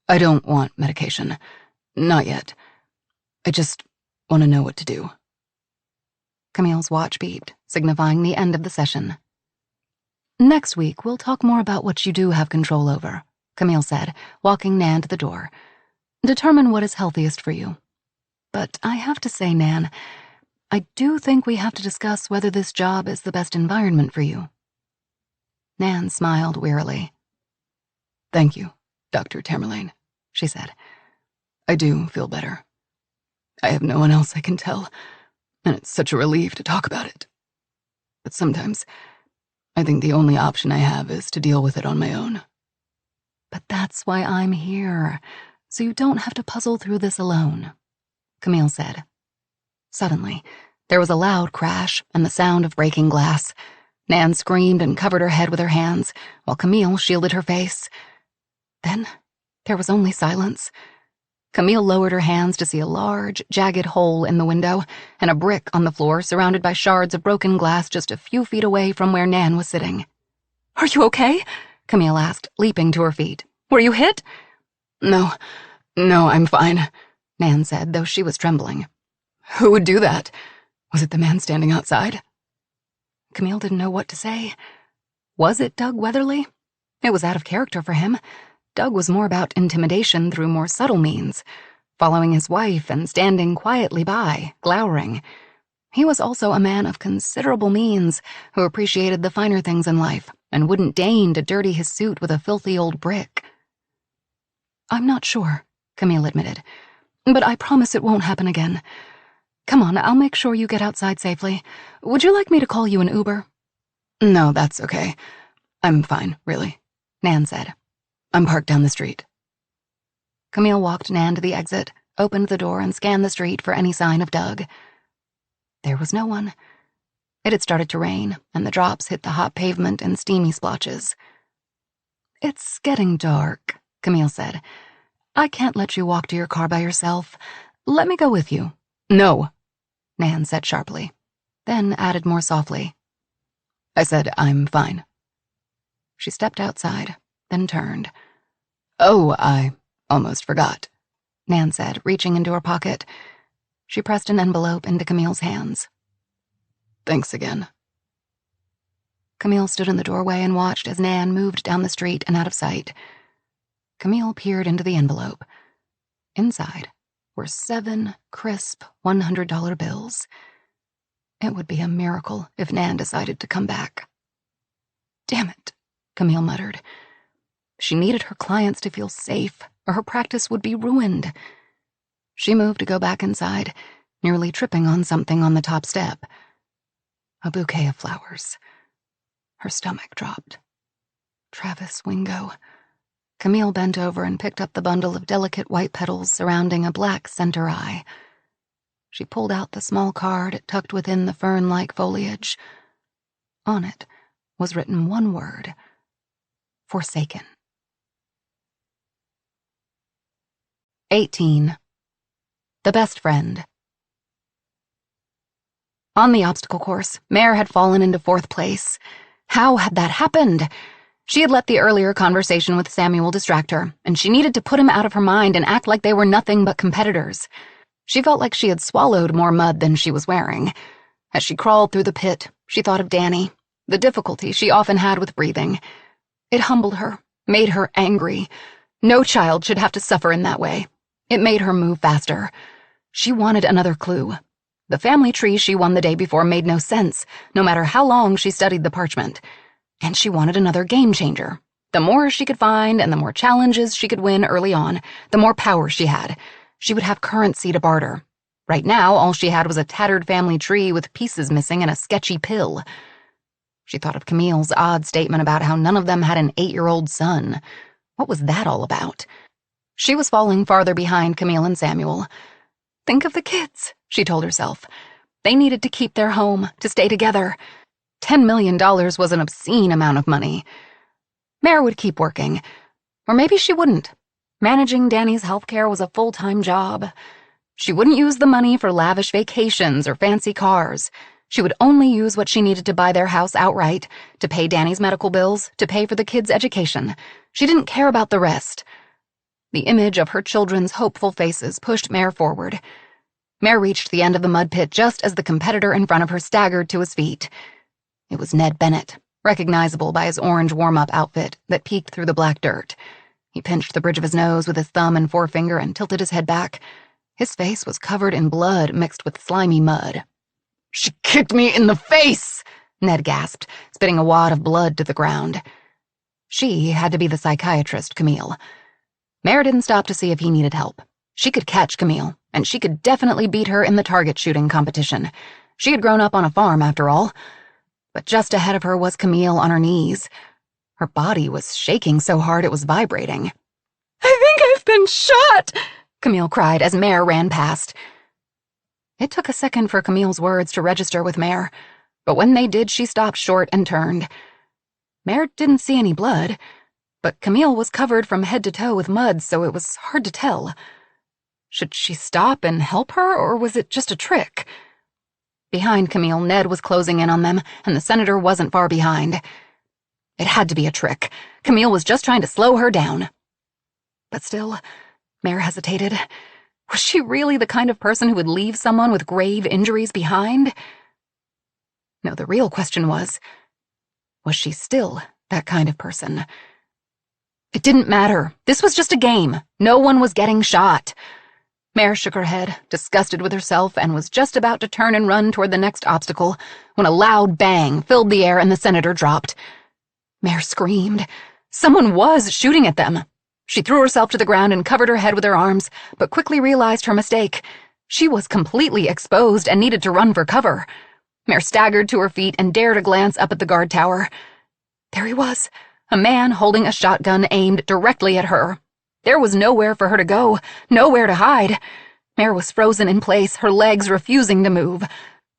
"I don't want medication. Not yet. I just want to know what to do." Camille's watch beeped, signifying the end of the session. "Next week, we'll talk more about what you do have control over," Camille said, walking Nan to the door. "Determine what is healthiest for you. But I have to say, Nan, I do think we have to discuss whether this job is the best environment for you." Nan smiled wearily. "Thank you, Dr. Tamerlane," she said. "I do feel better. I have no one else I can tell, and it's such a relief to talk about it. But sometimes, I think the only option I have is to deal with it on my own." "But that's why I'm here, so you don't have to puzzle through this alone," Camille said. Suddenly, there was a loud crash and the sound of breaking glass. Nan screamed and covered her head with her hands, while Camille shielded her face. Then, there was only silence. Camille lowered her hands to see a large, jagged hole in the window and a brick on the floor surrounded by shards of broken glass just a few feet away from where Nan was sitting. "Are you okay?" Camille asked, leaping to her feet. "Were you hit?" No, I'm fine," Nan said, though she was trembling. "Who would do that? Was it the man standing outside?" Camille didn't know what to say. Was it Doug Weatherly? It was out of character for him. Doug was more about intimidation through more subtle means, following his wife and standing quietly by, glowering. He was also a man of considerable means who appreciated the finer things in life and wouldn't deign to dirty his suit with a filthy old brick. "I'm not sure," Camille admitted, "but I promise it won't happen again. Come on, I'll make sure you get outside safely. Would you like me to call you an Uber?" "No, that's okay. I'm fine, really," Nan said. "I'm parked down the street." Camille walked Nan to the exit, opened the door, and scanned the street for any sign of Doug. There was no one. It had started to rain, and the drops hit the hot pavement in steamy splotches. "It's getting dark," Camille said. "I can't let you walk to your car by yourself. Let me go with you." "No," Nan said sharply, then added more softly. "I said I'm fine." She stepped outside, then turned. "Oh, I almost forgot," Nan said, reaching into her pocket. She pressed an envelope into Camille's hands. "Thanks again." Camille stood in the doorway and watched as Nan moved down the street and out of sight. Camille peered into the envelope. Inside were 7 crisp $100 bills. It would be a miracle if Nan decided to come back. "Damn it," Camille muttered. She needed her clients to feel safe, or her practice would be ruined. She moved to go back inside, nearly tripping on something on the top step. A bouquet of flowers. Her stomach dropped. Travis Wingo. Camille bent over and picked up the bundle of delicate white petals surrounding a black center eye. She pulled out the small card tucked within the fern-like foliage. On it was written one word: Forsaken. 18. The Best Friend. On the obstacle course, Mare had fallen into 4th place. How had that happened? She had let the earlier conversation with Samuel distract her, and she needed to put him out of her mind and act like they were nothing but competitors. She felt like she had swallowed more mud than she was wearing. As she crawled through the pit, she thought of Danny, the difficulty she often had with breathing. It humbled her, made her angry. No child should have to suffer in that way. It made her move faster. She wanted another clue. The family tree she won the day before made no sense, no matter how long she studied the parchment. And she wanted another game changer. The more she could find and the more challenges she could win early on, the more power she had. She would have currency to barter. Right now, all she had was a tattered family tree with pieces missing and a sketchy pill. She thought of Camille's odd statement about how none of them had an 8-year-old son. What was that all about? She was falling farther behind Camille and Samuel. Think of the kids, she told herself. They needed to keep their home, to stay together. $10 million was an obscene amount of money. Mare would keep working. Or maybe she wouldn't. Managing Danny's healthcare was a full-time job. She wouldn't use the money for lavish vacations or fancy cars. She would only use what she needed to buy their house outright, to pay Danny's medical bills, to pay for the kids' education. She didn't care about the rest. The image of her children's hopeful faces pushed Mare forward. Mare reached the end of the mud pit just as the competitor in front of her staggered to his feet. It was Ned Bennett, recognizable by his orange warm-up outfit that peeked through the black dirt. He pinched the bridge of his nose with his thumb and forefinger and tilted his head back. His face was covered in blood mixed with slimy mud. "She kicked me in the face!" Ned gasped, spitting a wad of blood to the ground. She had to be the psychiatrist, Camille. Mare didn't stop to see if he needed help. She could catch Camille, and she could definitely beat her in the target shooting competition. She had grown up on a farm, after all. But just ahead of her was Camille on her knees. Her body was shaking so hard it was vibrating. "I think I've been shot!" Camille cried as Mare ran past. It took a second for Camille's words to register with Mare, but when they did, she stopped short and turned. Mare didn't see any blood, but Camille was covered from head to toe with mud, so it was hard to tell. Should she stop and help her, or was it just a trick? Behind Camille, Ned was closing in on them, and the senator wasn't far behind. It had to be a trick. Camille was just trying to slow her down. But still, Mare hesitated. Was she really the kind of person who would leave someone with grave injuries behind? No, the real question was she still that kind of person? It didn't matter. This was just a game. No one was getting shot. Mare shook her head, disgusted with herself, and was just about to turn and run toward the next obstacle when a loud bang filled the air and the senator dropped. Mare screamed. Someone was shooting at them. She threw herself to the ground and covered her head with her arms, but quickly realized her mistake. She was completely exposed and needed to run for cover. Mare staggered to her feet and dared a glance up at the guard tower. There he was, a man holding a shotgun aimed directly at her. There was nowhere for her to go, nowhere to hide. Mare was frozen in place, her legs refusing to move.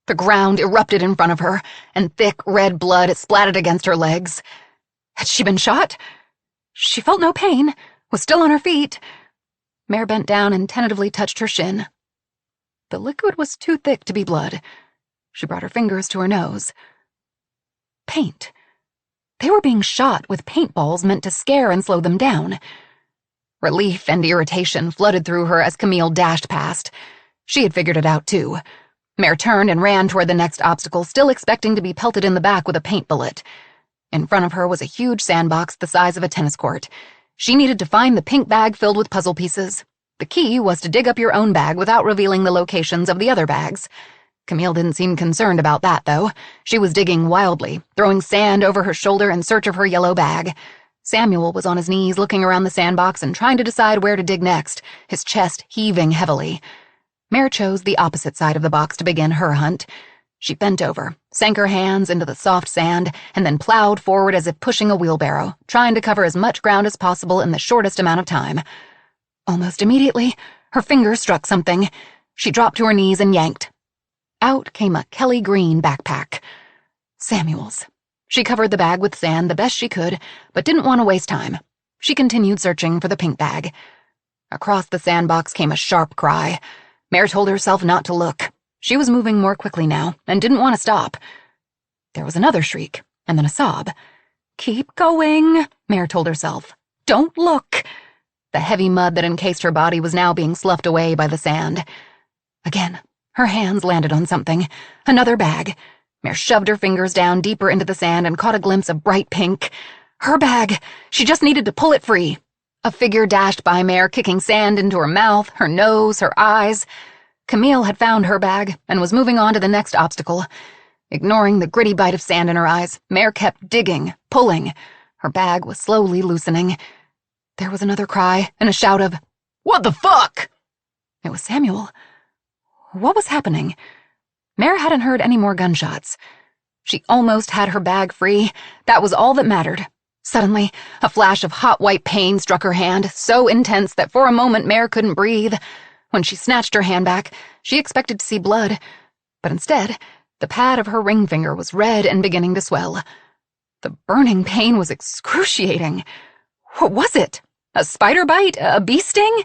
The ground erupted in front of her, and thick red blood splattered against her legs. Had she been shot? She felt no pain, was still on her feet. Mare bent down and tentatively touched her shin. The liquid was too thick to be blood. She brought her fingers to her nose. Paint. They were being shot with paintballs meant to scare and slow them down. Relief and irritation flooded through her as Camille dashed past. She had figured it out, too. Mare turned and ran toward the next obstacle, still expecting to be pelted in the back with a paint bullet. In front of her was a huge sandbox the size of a tennis court. She needed to find the pink bag filled with puzzle pieces. The key was to dig up your own bag without revealing the locations of the other bags. Camille didn't seem concerned about that, though. She was digging wildly, throwing sand over her shoulder in search of her yellow bag. Samuel was on his knees looking around the sandbox and trying to decide where to dig next, his chest heaving heavily. Mare chose the opposite side of the box to begin her hunt. She bent over, sank her hands into the soft sand, and then plowed forward as if pushing a wheelbarrow, trying to cover as much ground as possible in the shortest amount of time. Almost immediately, her fingers struck something. She dropped to her knees and yanked. Out came a Kelly green backpack. Samuel's. She covered the bag with sand the best she could, but didn't want to waste time. She continued searching for the pink bag. Across the sandbox came a sharp cry. Mare told herself not to look. She was moving more quickly now, and didn't want to stop. There was another shriek, and then a sob. "Keep going," Mare told herself. "Don't look." The heavy mud that encased her body was now being sloughed away by the sand. Again, her hands landed on something. Another bag. Mare shoved her fingers down deeper into the sand and caught a glimpse of bright pink. Her bag! She just needed to pull it free. A figure dashed by Mare, kicking sand into her mouth, her nose, her eyes. Camille had found her bag and was moving on to the next obstacle. Ignoring the gritty bite of sand in her eyes, Mare kept digging, pulling. Her bag was slowly loosening. There was another cry and a shout of, "What the fuck?" It was Samuel. What was happening? Mare hadn't heard any more gunshots. She almost had her bag free. That was all that mattered. Suddenly, a flash of hot white pain struck her hand, so intense that for a moment Mare couldn't breathe. When she snatched her hand back, she expected to see blood, but instead, the pad of her ring finger was red and beginning to swell. The burning pain was excruciating. What was it? A spider bite? A bee sting?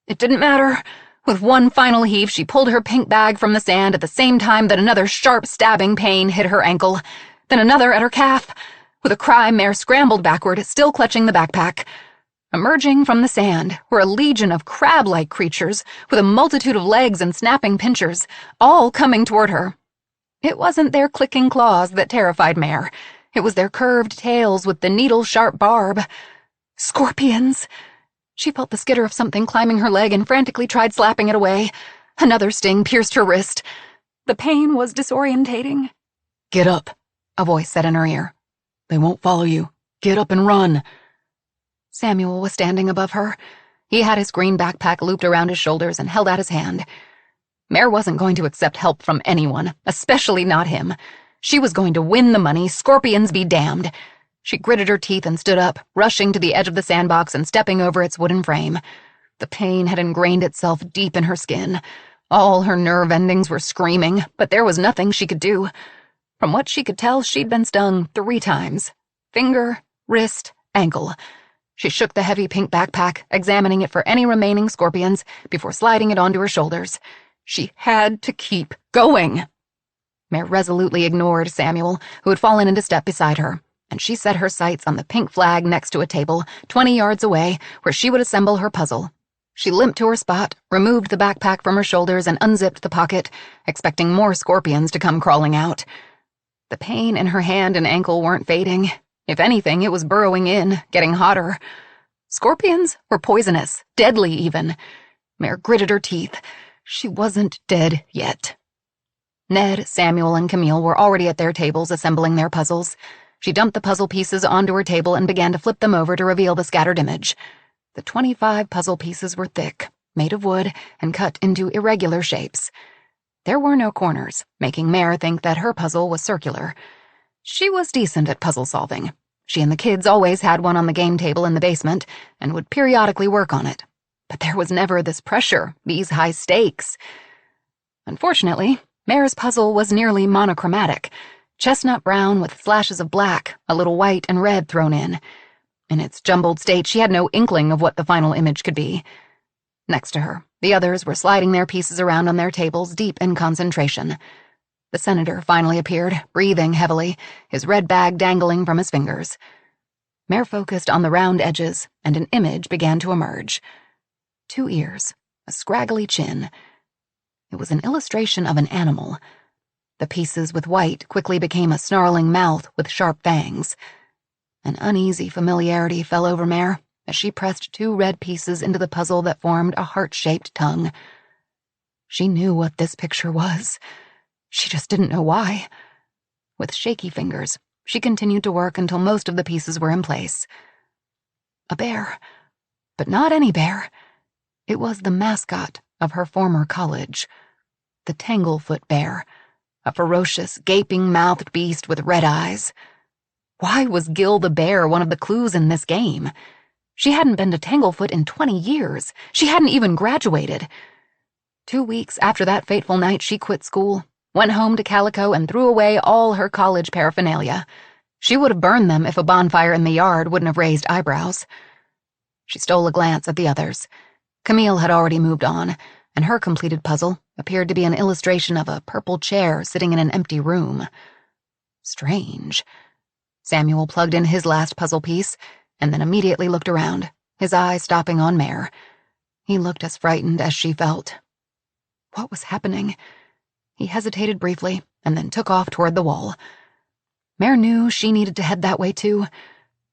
It didn't matter. With one final heave, she pulled her pink bag from the sand at the same time that another sharp stabbing pain hit her ankle, then another at her calf. With a cry, Mare scrambled backward, still clutching the backpack. Emerging from the sand were a legion of crab-like creatures with a multitude of legs and snapping pincers, all coming toward her. It wasn't their clicking claws that terrified Mare. It was their curved tails with the needle-sharp barb. Scorpions! She felt the skitter of something climbing her leg and frantically tried slapping it away. Another sting pierced her wrist. The pain was disorientating. "Get up," a voice said in her ear. "They won't follow you. Get up and run." Samuel was standing above her. He had his green backpack looped around his shoulders and held out his hand. Mare wasn't going to accept help from anyone, especially not him. She was going to win the money, scorpions be damned. She gritted her teeth and stood up, rushing to the edge of the sandbox and stepping over its wooden frame. The pain had ingrained itself deep in her skin. All her nerve endings were screaming, but there was nothing she could do. From what she could tell, she'd been stung 3 times. Finger, wrist, ankle. She shook the heavy pink backpack, examining it for any remaining scorpions before sliding it onto her shoulders. She had to keep going. Mare resolutely ignored Samuel, who had fallen into step beside her, and she set her sights on the pink flag next to a table 20 yards away where she would assemble her puzzle. She limped to her spot, removed the backpack from her shoulders, and unzipped the pocket, expecting more scorpions to come crawling out. The pain in her hand and ankle weren't fading. If anything, it was burrowing in, getting hotter. Scorpions were poisonous, deadly even. Mare gritted her teeth. She wasn't dead yet. Ned, Samuel, and Camille were already at their tables assembling their puzzles. She dumped the puzzle pieces onto her table and began to flip them over to reveal the scattered image. The 25 puzzle pieces were thick, made of wood, and cut into irregular shapes. There were no corners, making Mare think that her puzzle was circular. She was decent at puzzle solving. She and the kids always had one on the game table in the basement and would periodically work on it. But there was never this pressure, these high stakes. Unfortunately, Mare's puzzle was nearly monochromatic, chestnut brown with flashes of black, a little white and red thrown in. In its jumbled state, she had no inkling of what the final image could be. Next to her, the others were sliding their pieces around on their tables, deep in concentration. The senator finally appeared, breathing heavily, his red bag dangling from his fingers. Mare focused on the round edges, and an image began to emerge. 2 ears, a scraggly chin. It was an illustration of an animal. The pieces with white quickly became a snarling mouth with sharp fangs. An uneasy familiarity fell over Mare as she pressed 2 red pieces into the puzzle that formed a heart-shaped tongue. She knew what this picture was. She just didn't know why. With shaky fingers, she continued to work until most of the pieces were in place. A bear. But not any bear. It was the mascot of her former college. The Tanglefoot Bear. A ferocious, gaping-mouthed beast with red eyes. Why was Gil the bear one of the clues in this game? She hadn't been to Tanglefoot in 20 years. She hadn't even graduated. 2 weeks after that fateful night, she quit school, went home to Calico, and threw away all her college paraphernalia. She would have burned them if a bonfire in the yard wouldn't have raised eyebrows. She stole a glance at the others. Camille had already moved on, and her completed puzzle appeared to be an illustration of a purple chair sitting in an empty room. Strange. Samuel plugged in his last puzzle piece, and then immediately looked around, his eye stopping on Mare. He looked as frightened as she felt. What was happening? He hesitated briefly, and then took off toward the wall. Mare knew she needed to head that way too,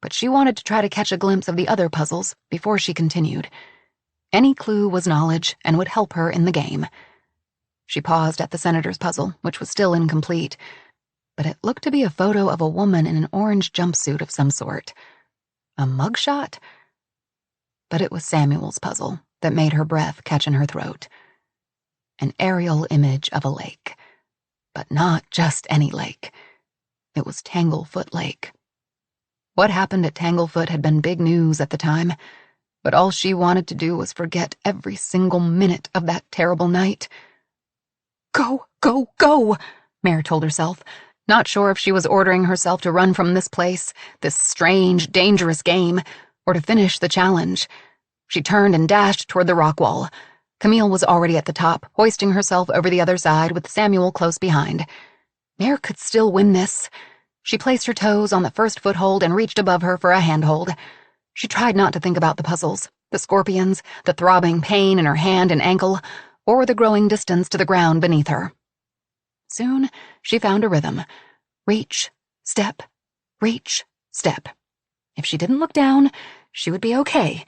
but she wanted to try to catch a glimpse of the other puzzles before she continued. Any clue was knowledge and would help her in the game. She paused at the senator's puzzle, which was still incomplete, but it looked to be a photo of a woman in an orange jumpsuit of some sort. A mugshot? But it was Samuel's puzzle that made her breath catch in her throat. An aerial image of a lake. But not just any lake. It was Tanglefoot Lake. What happened at Tanglefoot had been big news at the time, but all she wanted to do was forget every single minute of that terrible night. Go, go, go, Mare told herself, not sure if she was ordering herself to run from this place, this strange, dangerous game, or to finish the challenge. She turned and dashed toward the rock wall. Camille was already at the top, hoisting herself over the other side with Samuel close behind. Mare could still win this. She placed her toes on the first foothold and reached above her for a handhold. She tried not to think about the puzzles, the scorpions, the throbbing pain in her hand and ankle, or the growing distance to the ground beneath her. Soon, she found a rhythm. Reach, step, reach, step. If she didn't look down, she would be okay.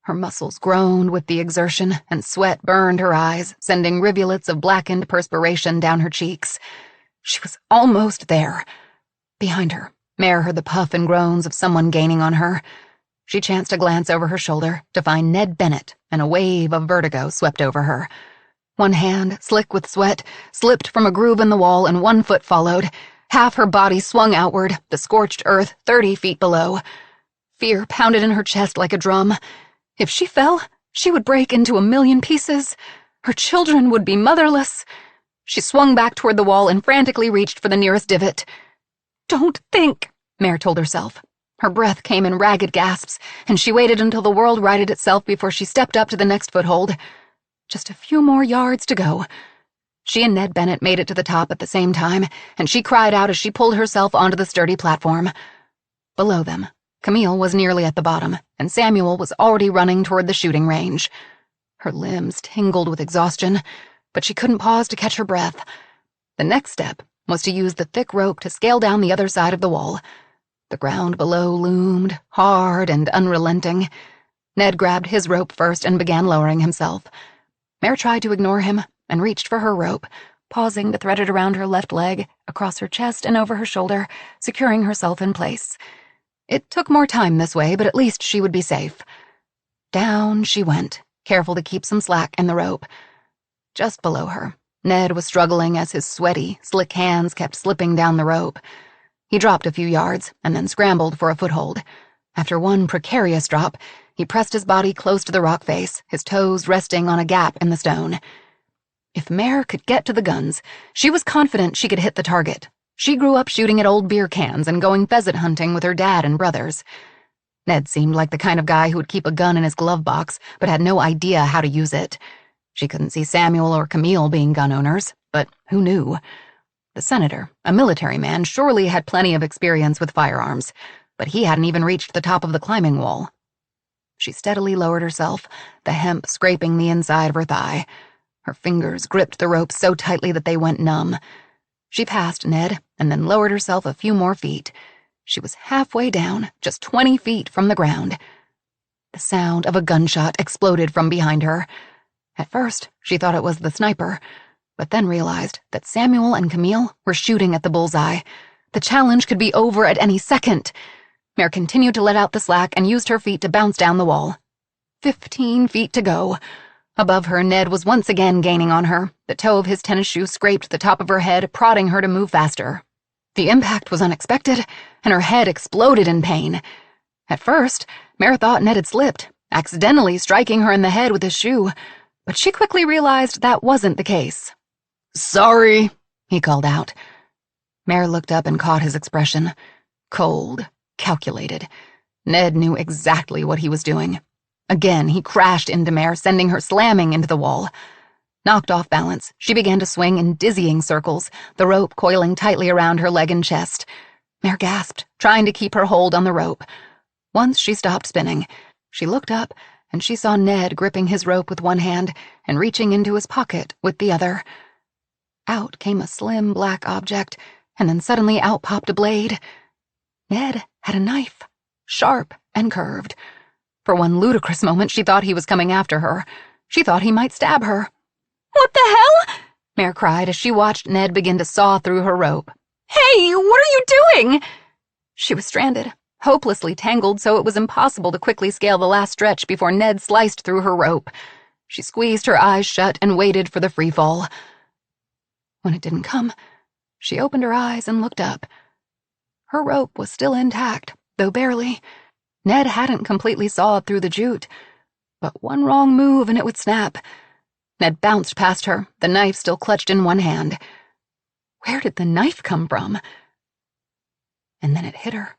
Her muscles groaned with the exertion, and sweat burned her eyes, sending rivulets of blackened perspiration down her cheeks. She was almost there. Behind her, Mare heard the puff and groans of someone gaining on her. She chanced a glance over her shoulder to find Ned Bennett, and a wave of vertigo swept over her. One hand, slick with sweat, slipped from a groove in the wall, and one foot followed. Half her body swung outward, the scorched earth 30 feet below. Fear pounded in her chest like a drum. If she fell, she would break into a million pieces. Her children would be motherless. She swung back toward the wall and frantically reached for the nearest divot. Don't think, Mare told herself. Her breath came in ragged gasps, and she waited until the world righted itself before she stepped up to the next foothold. Just a few more yards to go. She and Ned Bennett made it to the top at the same time, and she cried out as she pulled herself onto the sturdy platform. Below them, Camille was nearly at the bottom, and Samuel was already running toward the shooting range. Her limbs tingled with exhaustion, but she couldn't pause to catch her breath. The next step was to use the thick rope to scale down the other side of the wall. The ground below loomed, hard and unrelenting. Ned grabbed his rope first and began lowering himself. Mare tried to ignore him and reached for her rope, pausing to thread it around her left leg, across her chest and over her shoulder, securing herself in place. It took more time this way, but at least she would be safe. Down she went, careful to keep some slack in the rope. Just below her, Ned was struggling as his sweaty, slick hands kept slipping down the rope. He dropped a few yards and then scrambled for a foothold. After one precarious drop, he pressed his body close to the rock face, his toes resting on a gap in the stone. If Mare could get to the guns, she was confident she could hit the target. She grew up shooting at old beer cans and going pheasant hunting with her dad and brothers. Ned seemed like the kind of guy who would keep a gun in his glove box, but had no idea how to use it. She couldn't see Samuel or Camille being gun owners, but who knew? The senator, a military man, surely had plenty of experience with firearms, but he hadn't even reached the top of the climbing wall. She steadily lowered herself, the hemp scraping the inside of her thigh. Her fingers gripped the rope so tightly that they went numb. She passed Ned and then lowered herself a few more feet. She was halfway down, just 20 feet from the ground. The sound of a gunshot exploded from behind her. At first, she thought it was the sniper, but then realized that Samuel and Camille were shooting at the bullseye. The challenge could be over at any second. Mare continued to let out the slack and used her feet to bounce down the wall. 15 feet to go. Above her, Ned was once again gaining on her. The toe of his tennis shoe scraped the top of her head, prodding her to move faster. The impact was unexpected, and her head exploded in pain. At first, Mare thought Ned had slipped, accidentally striking her in the head with his shoe, but she quickly realized that wasn't the case. "Sorry," he called out. Mare looked up and caught his expression. Cold, calculated. Ned knew exactly what he was doing. Again, he crashed into Mare, sending her slamming into the wall. Knocked off balance, she began to swing in dizzying circles, the rope coiling tightly around her leg and chest. Mare gasped, trying to keep her hold on the rope. Once she stopped spinning, she looked up and she saw Ned gripping his rope with one hand and reaching into his pocket with the other. Out came a slim black object, and then suddenly out popped a blade. Ned had a knife, sharp and curved. For one ludicrous moment, she thought he was coming after her. She thought he might stab her. "What the hell?" Mare cried as she watched Ned begin to saw through her rope. "Hey, what are you doing?" She was stranded, hopelessly tangled so it was impossible to quickly scale the last stretch before Ned sliced through her rope. She squeezed her eyes shut and waited for the free fall. When it didn't come, she opened her eyes and looked up. Her rope was still intact, though barely. Ned hadn't completely sawed through the jute, but one wrong move and it would snap. Ned bounced past her, the knife still clutched in one hand. Where did the knife come from? And then it hit her.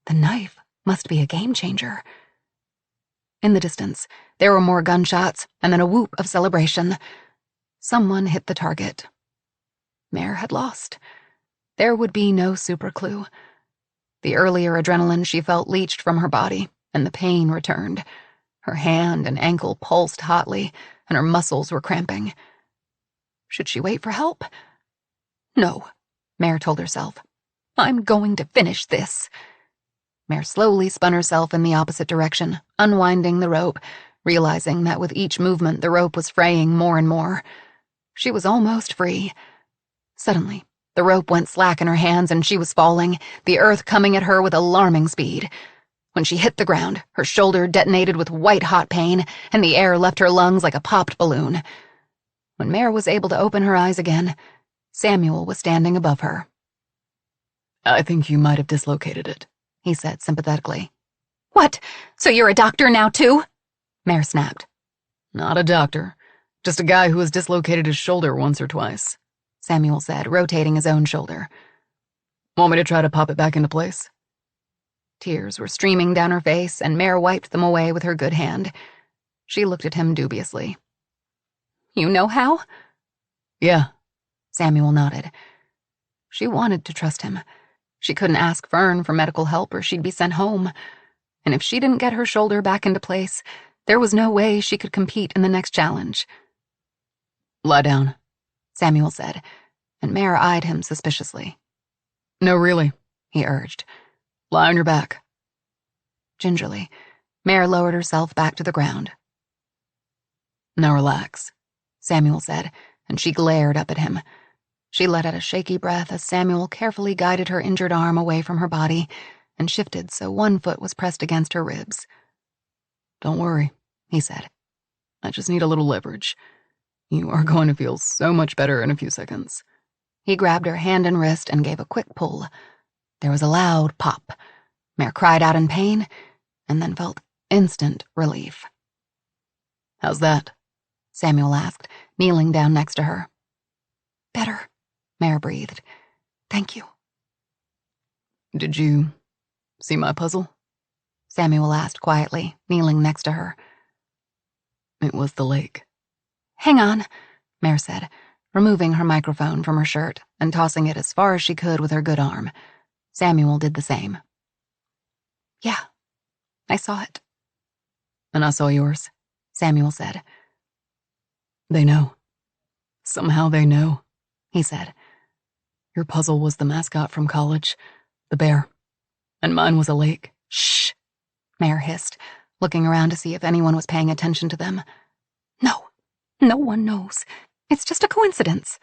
The knife must be a game changer. In the distance, there were more gunshots and then a whoop of celebration. Someone hit the target. Mare had lost. There would be no super clue. The earlier adrenaline she felt leached from her body, and the pain returned. Her hand and ankle pulsed hotly, and her muscles were cramping. Should she wait for help? No, Mare told herself. I'm going to finish this. Mare slowly spun herself in the opposite direction, unwinding the rope, realizing that with each movement the rope was fraying more and more. She was almost free. Suddenly, the rope went slack in her hands and she was falling, the earth coming at her with alarming speed. When she hit the ground, her shoulder detonated with white-hot pain, and the air left her lungs like a popped balloon. When Mare was able to open her eyes again, Samuel was standing above her. "I think you might have dislocated it," he said sympathetically. "What? So you're a doctor now, too?" Mare snapped. "Not a doctor. Just a guy who has dislocated his shoulder once or twice," Samuel said, rotating his own shoulder. "Want me to try to pop it back into place?" Tears were streaming down her face, and Mare wiped them away with her good hand. She looked at him dubiously. "You know how?" "Yeah," Samuel nodded. She wanted to trust him. She couldn't ask Fern for medical help or she'd be sent home. And if she didn't get her shoulder back into place, there was no way she could compete in the next challenge. "Lie down," Samuel said, and Mare eyed him suspiciously. "No, really," he urged. "Lie on your back." Gingerly, Mare lowered herself back to the ground. "Now relax," Samuel said, and she glared up at him. She let out a shaky breath as Samuel carefully guided her injured arm away from her body and shifted so one foot was pressed against her ribs. "Don't worry," he said. "I just need a little leverage. You are going to feel so much better in a few seconds." He grabbed her hand and wrist and gave a quick pull. There was a loud pop. Mare cried out in pain, and then felt instant relief. "How's that?" Samuel asked, kneeling down next to her. "Better," Mare breathed. "Thank you." "Did you see my puzzle?" Samuel asked quietly, kneeling next to her. "It was the lake." "Hang on," Mare said, removing her microphone from her shirt and tossing it as far as she could with her good arm. Samuel did the same. "Yeah, I saw it." "And I saw yours," Samuel said. "They know. Somehow they know," he said. "Your puzzle was the mascot from college, the bear, and mine was a lake." "Shh," Mare hissed, looking around to see if anyone was paying attention to them. No one knows. It's just a coincidence."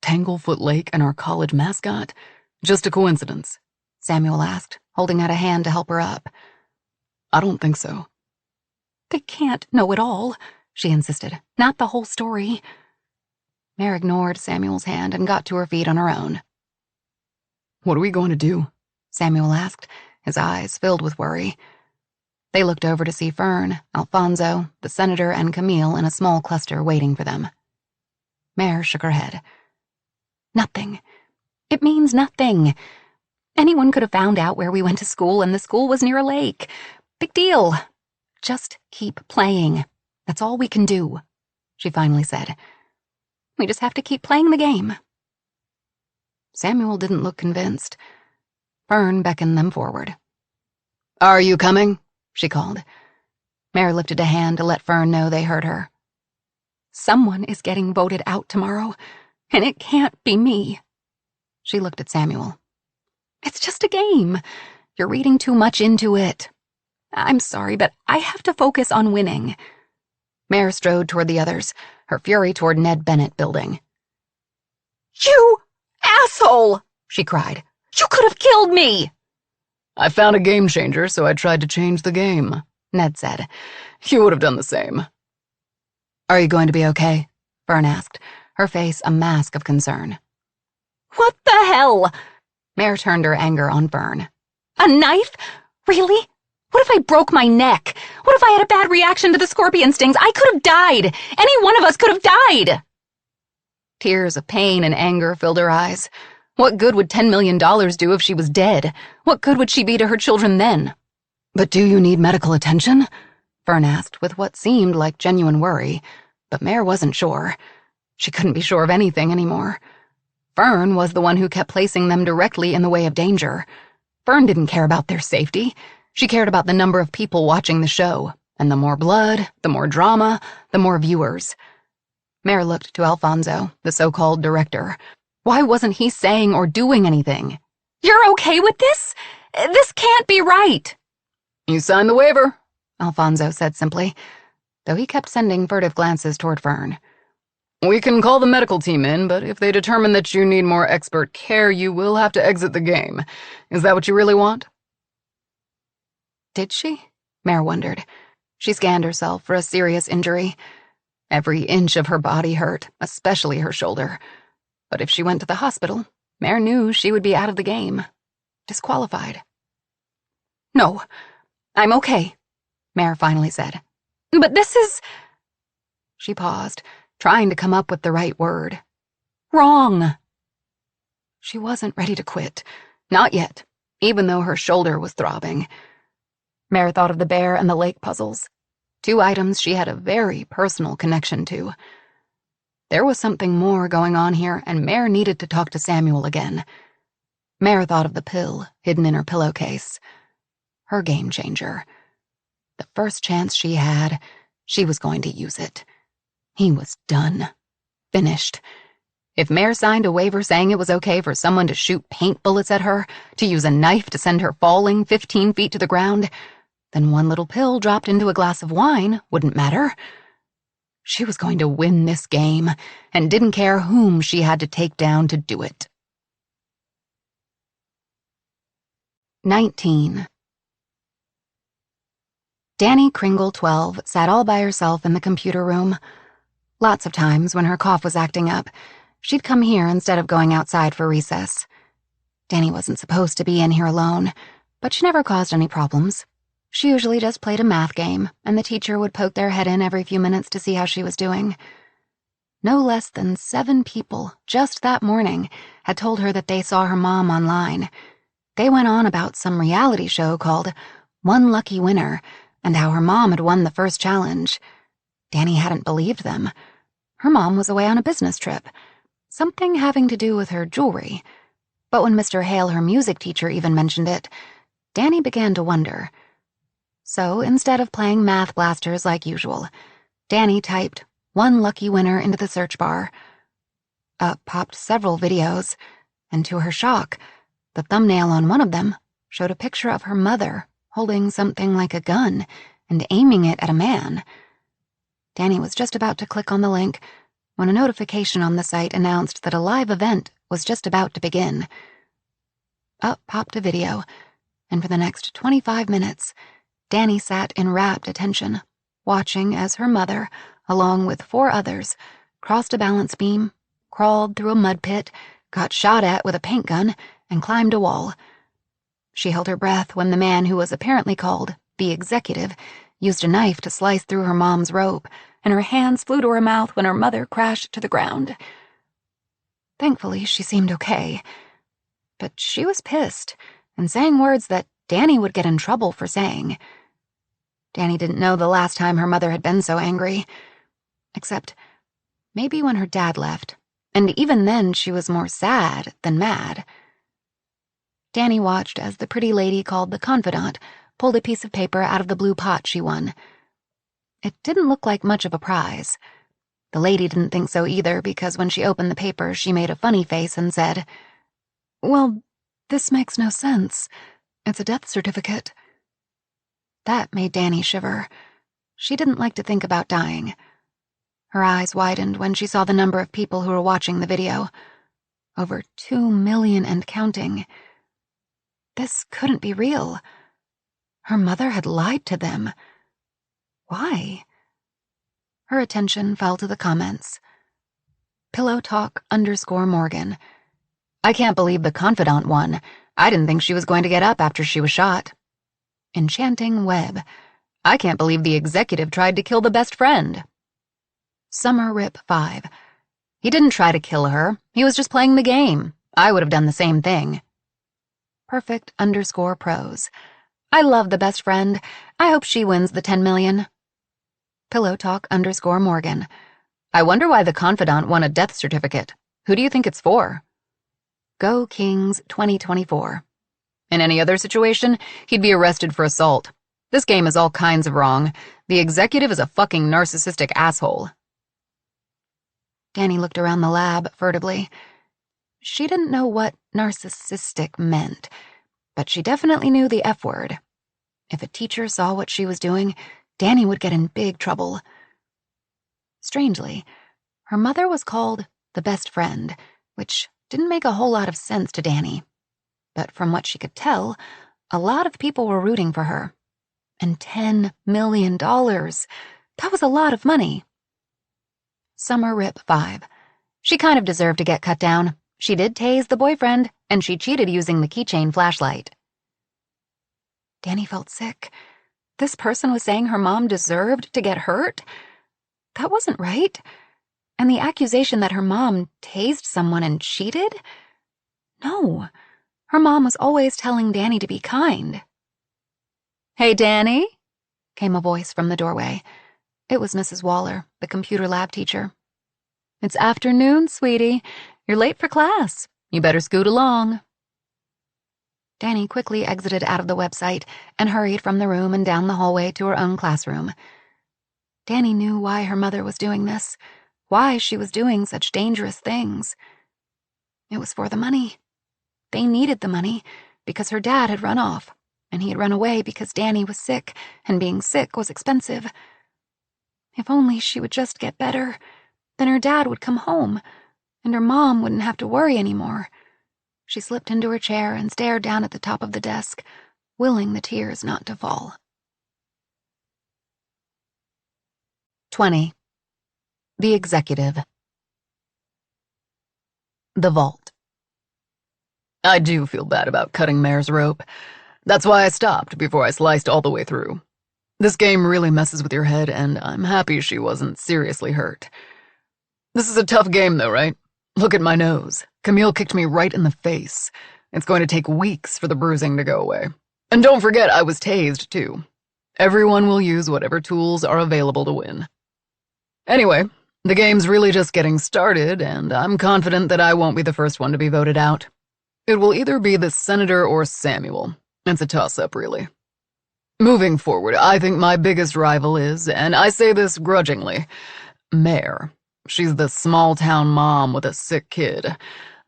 "Tanglefoot Lake and our college mascot? Just a coincidence?" Samuel asked, holding out a hand to help her up. "I don't think so." "They can't know it all," she insisted. "Not the whole story." Mare ignored Samuel's hand and got to her feet on her own. "What are we going to do?" Samuel asked, his eyes filled with worry. They looked over to see Fern, Alfonso, the senator, and Camille in a small cluster waiting for them. Mare shook her head. "Nothing. It means nothing. Anyone could have found out where we went to school, and the school was near a lake. Big deal. Just keep playing. That's all we can do," she finally said. "We just have to keep playing the game." Samuel didn't look convinced. Fern beckoned them forward. "Are you coming?" she called. Mare lifted a hand to let Fern know they heard her. "Someone is getting voted out tomorrow, and it can't be me." She looked at Samuel. "It's just a game. You're reading too much into it. I'm sorry, but I have to focus on winning." Mare strode toward the others, her fury toward Ned Bennett building. "You asshole!" she cried. "You could have killed me!" "I found a game changer, so I tried to change the game," Ned said. "You would have done the same." "Are you going to be okay?" Fern asked, her face a mask of concern. "What the hell?" Mare turned her anger on Fern. "A knife? Really? What if I broke my neck? What if I had a bad reaction to the scorpion stings? I could have died. Any one of us could have died." Tears of pain and anger filled her eyes. What good would $10 million do if she was dead? What good would she be to her children then? "But do you need medical attention?" Fern asked with what seemed like genuine worry, but Mare wasn't sure. She couldn't be sure of anything anymore. Fern was the one who kept placing them directly in the way of danger. Fern didn't care about their safety. She cared about the number of people watching the show, and the more blood, the more drama, the more viewers. Mare looked to Alfonso, the so-called director. Why wasn't he saying or doing anything? "You're okay with this? This can't be right." "You signed the waiver," Alfonso said simply, though he kept sending furtive glances toward Fern. "We can call the medical team in, but if they determine that you need more expert care, you will have to exit the game. Is that what you really want?" Did she? Mare wondered. She scanned herself for a serious injury. Every inch of her body hurt, especially her shoulder. But if she went to the hospital, Mare knew she would be out of the game. Disqualified. "No, I'm okay," Mare finally said. "But this is—" She paused, trying to come up with the right word. "Wrong." She wasn't ready to quit. Not yet, even though her shoulder was throbbing. Mare thought of the bear and the lake puzzles. 2 items she had a very personal connection to. There was something more going on here, and Mare needed to talk to Samuel again. Mare thought of the pill hidden in her pillowcase. Her game changer. The first chance she had, she was going to use it. He was done. Finished. If Mare signed a waiver saying it was okay for someone to shoot paint bullets at her, to use a knife to send her falling 15 feet to the ground, then one little pill dropped into a glass of wine wouldn't matter. She was going to win this game, and didn't care whom she had to take down to do it. 19. Danny Kringle, 12, sat all by herself in the computer room. Lots of times when her cough was acting up, she'd come here instead of going outside for recess. Danny wasn't supposed to be in here alone, but she never caused any problems. She usually just played a math game, and the teacher would poke their head in every few minutes to see how she was doing. No less than 7 people, just that morning, had told her that they saw her mom online. They went on about some reality show called One Lucky Winner, and how her mom had won the first challenge. Danny hadn't believed them. Her mom was away on a business trip, something having to do with her jewelry. But when Mr. Hale, her music teacher, even mentioned it, Danny began to wonder. So instead of playing Math Blasters like usual, Danny typed One Lucky Winner into the search bar. Up popped several videos, and to her shock, the thumbnail on one of them showed a picture of her mother holding something like a gun and aiming it at a man. Danny was just about to click on the link when a notification on the site announced that a live event was just about to begin. Up popped a video, and for the next 25 minutes, Danny sat in rapt attention, watching as her mother, along with 4 others, crossed a balance beam, crawled through a mud pit, got shot at with a paint gun, and climbed a wall. She held her breath when the man who was apparently called the executive used a knife to slice through her mom's rope, and her hands flew to her mouth when her mother crashed to the ground. Thankfully, she seemed okay. But she was pissed, and saying words that Danny would get in trouble for saying. Danny didn't know the last time her mother had been so angry. Except maybe when her dad left, and even then she was more sad than mad. Danny watched as the pretty lady called the Confidant pulled a piece of paper out of the blue pot she won. It didn't look like much of a prize. The lady didn't think so either, because when she opened the paper, she made a funny face and said, "Well, this makes no sense. It's a death certificate." That made Danny shiver. She didn't like to think about dying. Her eyes widened when she saw the number of people who were watching the video. Over 2 million and counting. This couldn't be real. Her mother had lied to them. Why? Her attention fell to the comments. PillowTalk_Morgan. I can't believe the Confidant won. I didn't think she was going to get up after she was shot. Enchanting Web. I can't believe the executive tried to kill the best friend. Summer Rip 5. He didn't try to kill her. He was just playing the game. I would have done the same thing. Perfect_Pros. I love the best friend. I hope she wins the 10 million. PillowTalk_Morgan. I wonder why the Confidant won a death certificate. Who do you think it's for? Go Kings 2024. In any other situation, he'd be arrested for assault. This game is all kinds of wrong. The executive is a fucking narcissistic asshole. Danny looked around the lab furtively. She didn't know what narcissistic meant, but she definitely knew the F word. If a teacher saw what she was doing, Danny would get in big trouble. Strangely, her mother was called the best friend, which didn't make a whole lot of sense to Danny. But from what she could tell, a lot of people were rooting for her. And $10 million. That was a lot of money. Summer Rip 5. She kind of deserved to get cut down. She did tase the boyfriend, and she cheated using the keychain flashlight. Danny felt sick. This person was saying her mom deserved to get hurt? That wasn't right. And the accusation that her mom tased someone and cheated? No. Her mom was always telling Danny to be kind. "Hey, Danny," came a voice from the doorway. It was Mrs. Waller, the computer lab teacher. "It's afternoon, sweetie. You're late for class. You better scoot along." Danny quickly exited out of the website and hurried from the room and down the hallway to her own classroom. Danny knew why her mother was doing this, why she was doing such dangerous things. It was for the money. They needed the money because her dad had run off, and he had run away because Danny was sick, and being sick was expensive. If only she would just get better, then her dad would come home, and her mom wouldn't have to worry anymore. She slipped into her chair and stared down at the top of the desk, willing the tears not to fall. 20. The Executive. The Vault. I do feel bad about cutting Mare's rope. That's why I stopped before I sliced all the way through. This game really messes with your head, and I'm happy she wasn't seriously hurt. This is a tough game, though, right? Look at my nose. Camille kicked me right in the face. It's going to take weeks for the bruising to go away. And don't forget, I was tased, too. Everyone will use whatever tools are available to win. Anyway, the game's really just getting started, and I'm confident that I won't be the first one to be voted out. It will either be the Senator or Samuel. It's a toss-up, really. Moving forward, I think my biggest rival is, and I say this grudgingly, Mare. She's the small-town mom with a sick kid.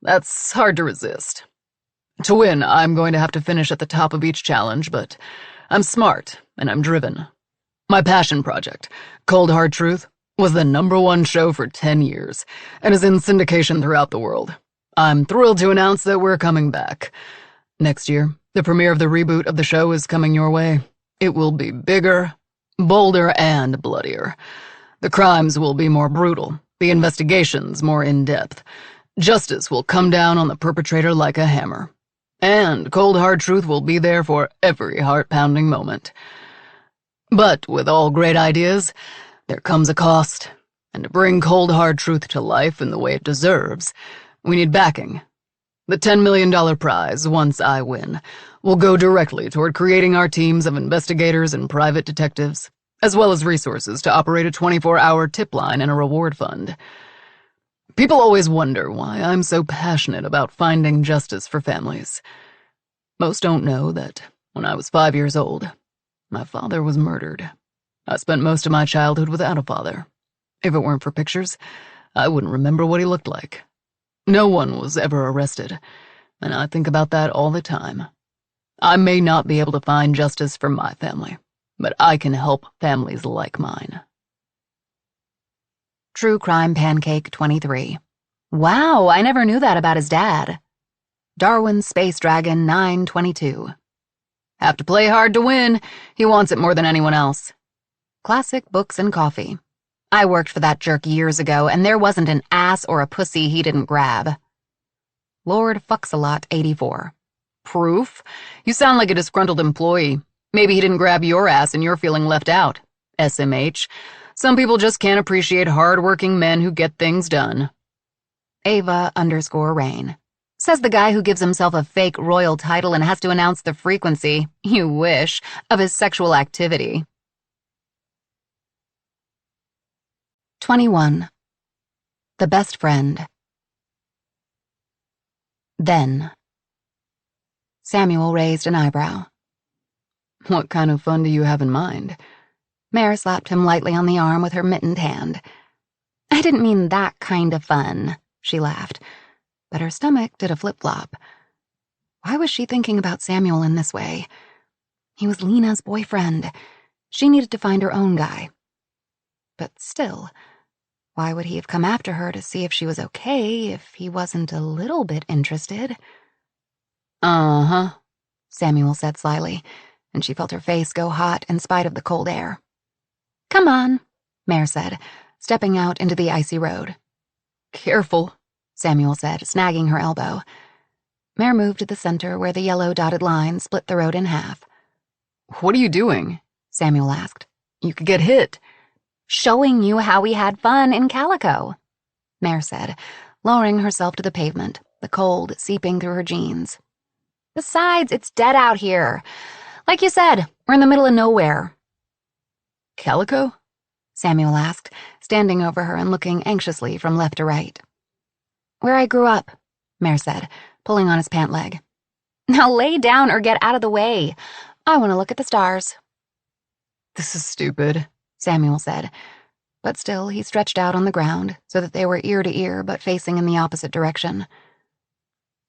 That's hard to resist. To win, I'm going to have to finish at the top of each challenge, but I'm smart and I'm driven. My passion project, Cold Hard Truth, was the #1 show for 10 years and is in syndication throughout the world. I'm thrilled to announce that we're coming back. Next year, the premiere of the reboot of the show is coming your way. It will be bigger, bolder, and bloodier. The crimes will be more brutal, the investigations more in-depth. Justice will come down on the perpetrator like a hammer. And Cold Hard Truth will be there for every heart-pounding moment. But with all great ideas, there comes a cost. And to bring Cold Hard Truth to life in the way it deserves, we need backing. The $10 million prize, once I win, will go directly toward creating our teams of investigators and private detectives, as well as resources to operate a 24-hour tip line and a reward fund. People always wonder why I'm so passionate about finding justice for families. Most don't know that when I was 5 years old, my father was murdered. I spent most of my childhood without a father. If it weren't for pictures, I wouldn't remember what he looked like. No one was ever arrested, and I think about that all the time. I may not be able to find justice for my family, but I can help families like mine. True Crime Pancake 23. Wow, I never knew that about his dad. Darwin Space Dragon 922. Have to play hard to win. He wants it more than anyone else. Classic Books and Coffee. I worked for that jerk years ago, and there wasn't an ass or a pussy he didn't grab. Lord Fucksalot 84. Proof? You sound like a disgruntled employee. Maybe he didn't grab your ass and you're feeling left out. SMH. Some people just can't appreciate hard-working men who get things done. Ava_Rain. Says the guy who gives himself a fake royal title and has to announce the frequency, you wish, of his sexual activity. 21. The Best Friend. Then. Samuel raised an eyebrow. What kind of fun do you have in mind? Mare slapped him lightly on the arm with her mittened hand. I didn't mean that kind of fun, she laughed, but her stomach did a flip-flop. Why was she thinking about Samuel in this way? He was Lena's boyfriend. She needed to find her own guy. But still, why would he have come after her to see if she was okay if he wasn't a little bit interested? Uh-huh, Samuel said slyly, and she felt her face go hot in spite of the cold air. Come on, Mare said, stepping out into the icy road. Careful, Samuel said, snagging her elbow. Mare moved to the center where the yellow dotted line split the road in half. What are you doing? Samuel asked. You could get hit. Showing you how we had fun in Calico, Mare said, lowering herself to the pavement, the cold seeping through her jeans. Besides, it's dead out here. Like you said, we're in the middle of nowhere. Calico? Samuel asked, standing over her and looking anxiously from left to right. Where I grew up, Mare said, pulling on his pant leg. Now lay down or get out of the way. I want to look at the stars. This is stupid, Samuel said, but still he stretched out on the ground so that they were ear to ear but facing in the opposite direction.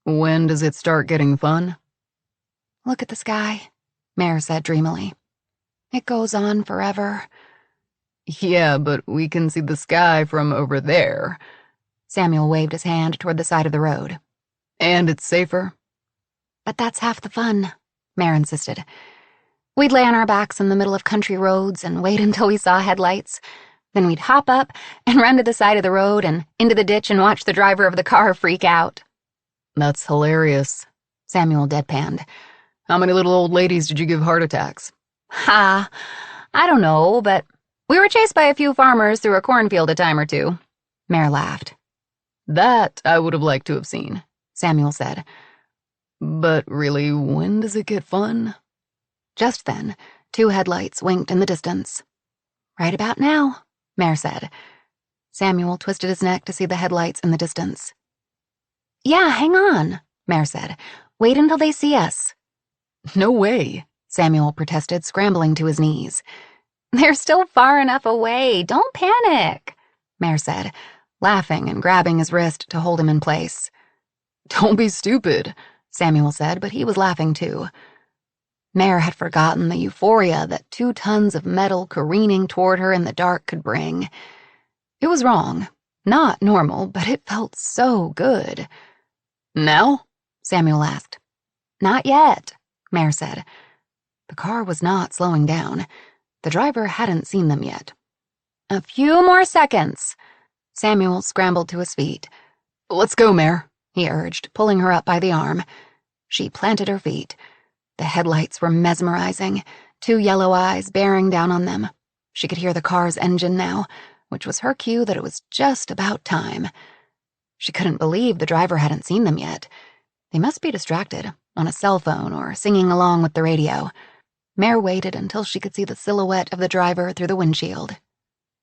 When does it start getting fun? Look at the sky, Mare said dreamily. It goes on forever. Yeah, but we can see the sky from over there. Samuel waved his hand toward the side of the road. And it's safer. But that's half the fun, Mare insisted. We'd lay on our backs in the middle of country roads and wait until we saw headlights. Then we'd hop up and run to the side of the road and into the ditch and watch the driver of the car freak out. That's hilarious, Samuel deadpanned. How many little old ladies did you give heart attacks? Ha! I don't know, but we were chased by a few farmers through a cornfield a time or two. Mare laughed. That I would have liked to have seen, Samuel said. But really, when does it get fun? Just then, 2 headlights winked in the distance. Right about now, Mare said. Samuel twisted his neck to see the headlights in the distance. Yeah, hang on, Mare said. Wait until they see us. No way, Samuel protested, scrambling to his knees. They're still far enough away. Don't panic, Mare said, laughing and grabbing his wrist to hold him in place. Don't be stupid, Samuel said, but he was laughing too. Mare had forgotten the euphoria that 2 tons of metal careening toward her in the dark could bring. It was wrong, not normal, but it felt so good. Now? Samuel asked. Not yet, Mare said. The car was not slowing down. The driver hadn't seen them yet. A few more seconds. Samuel scrambled to his feet. Let's go, Mare, he urged, pulling her up by the arm. She planted her feet. The headlights were mesmerizing, 2 yellow eyes bearing down on them. She could hear the car's engine now, which was her cue that it was just about time. She couldn't believe the driver hadn't seen them yet. They must be distracted, on a cell phone or singing along with the radio. Mare waited until she could see the silhouette of the driver through the windshield.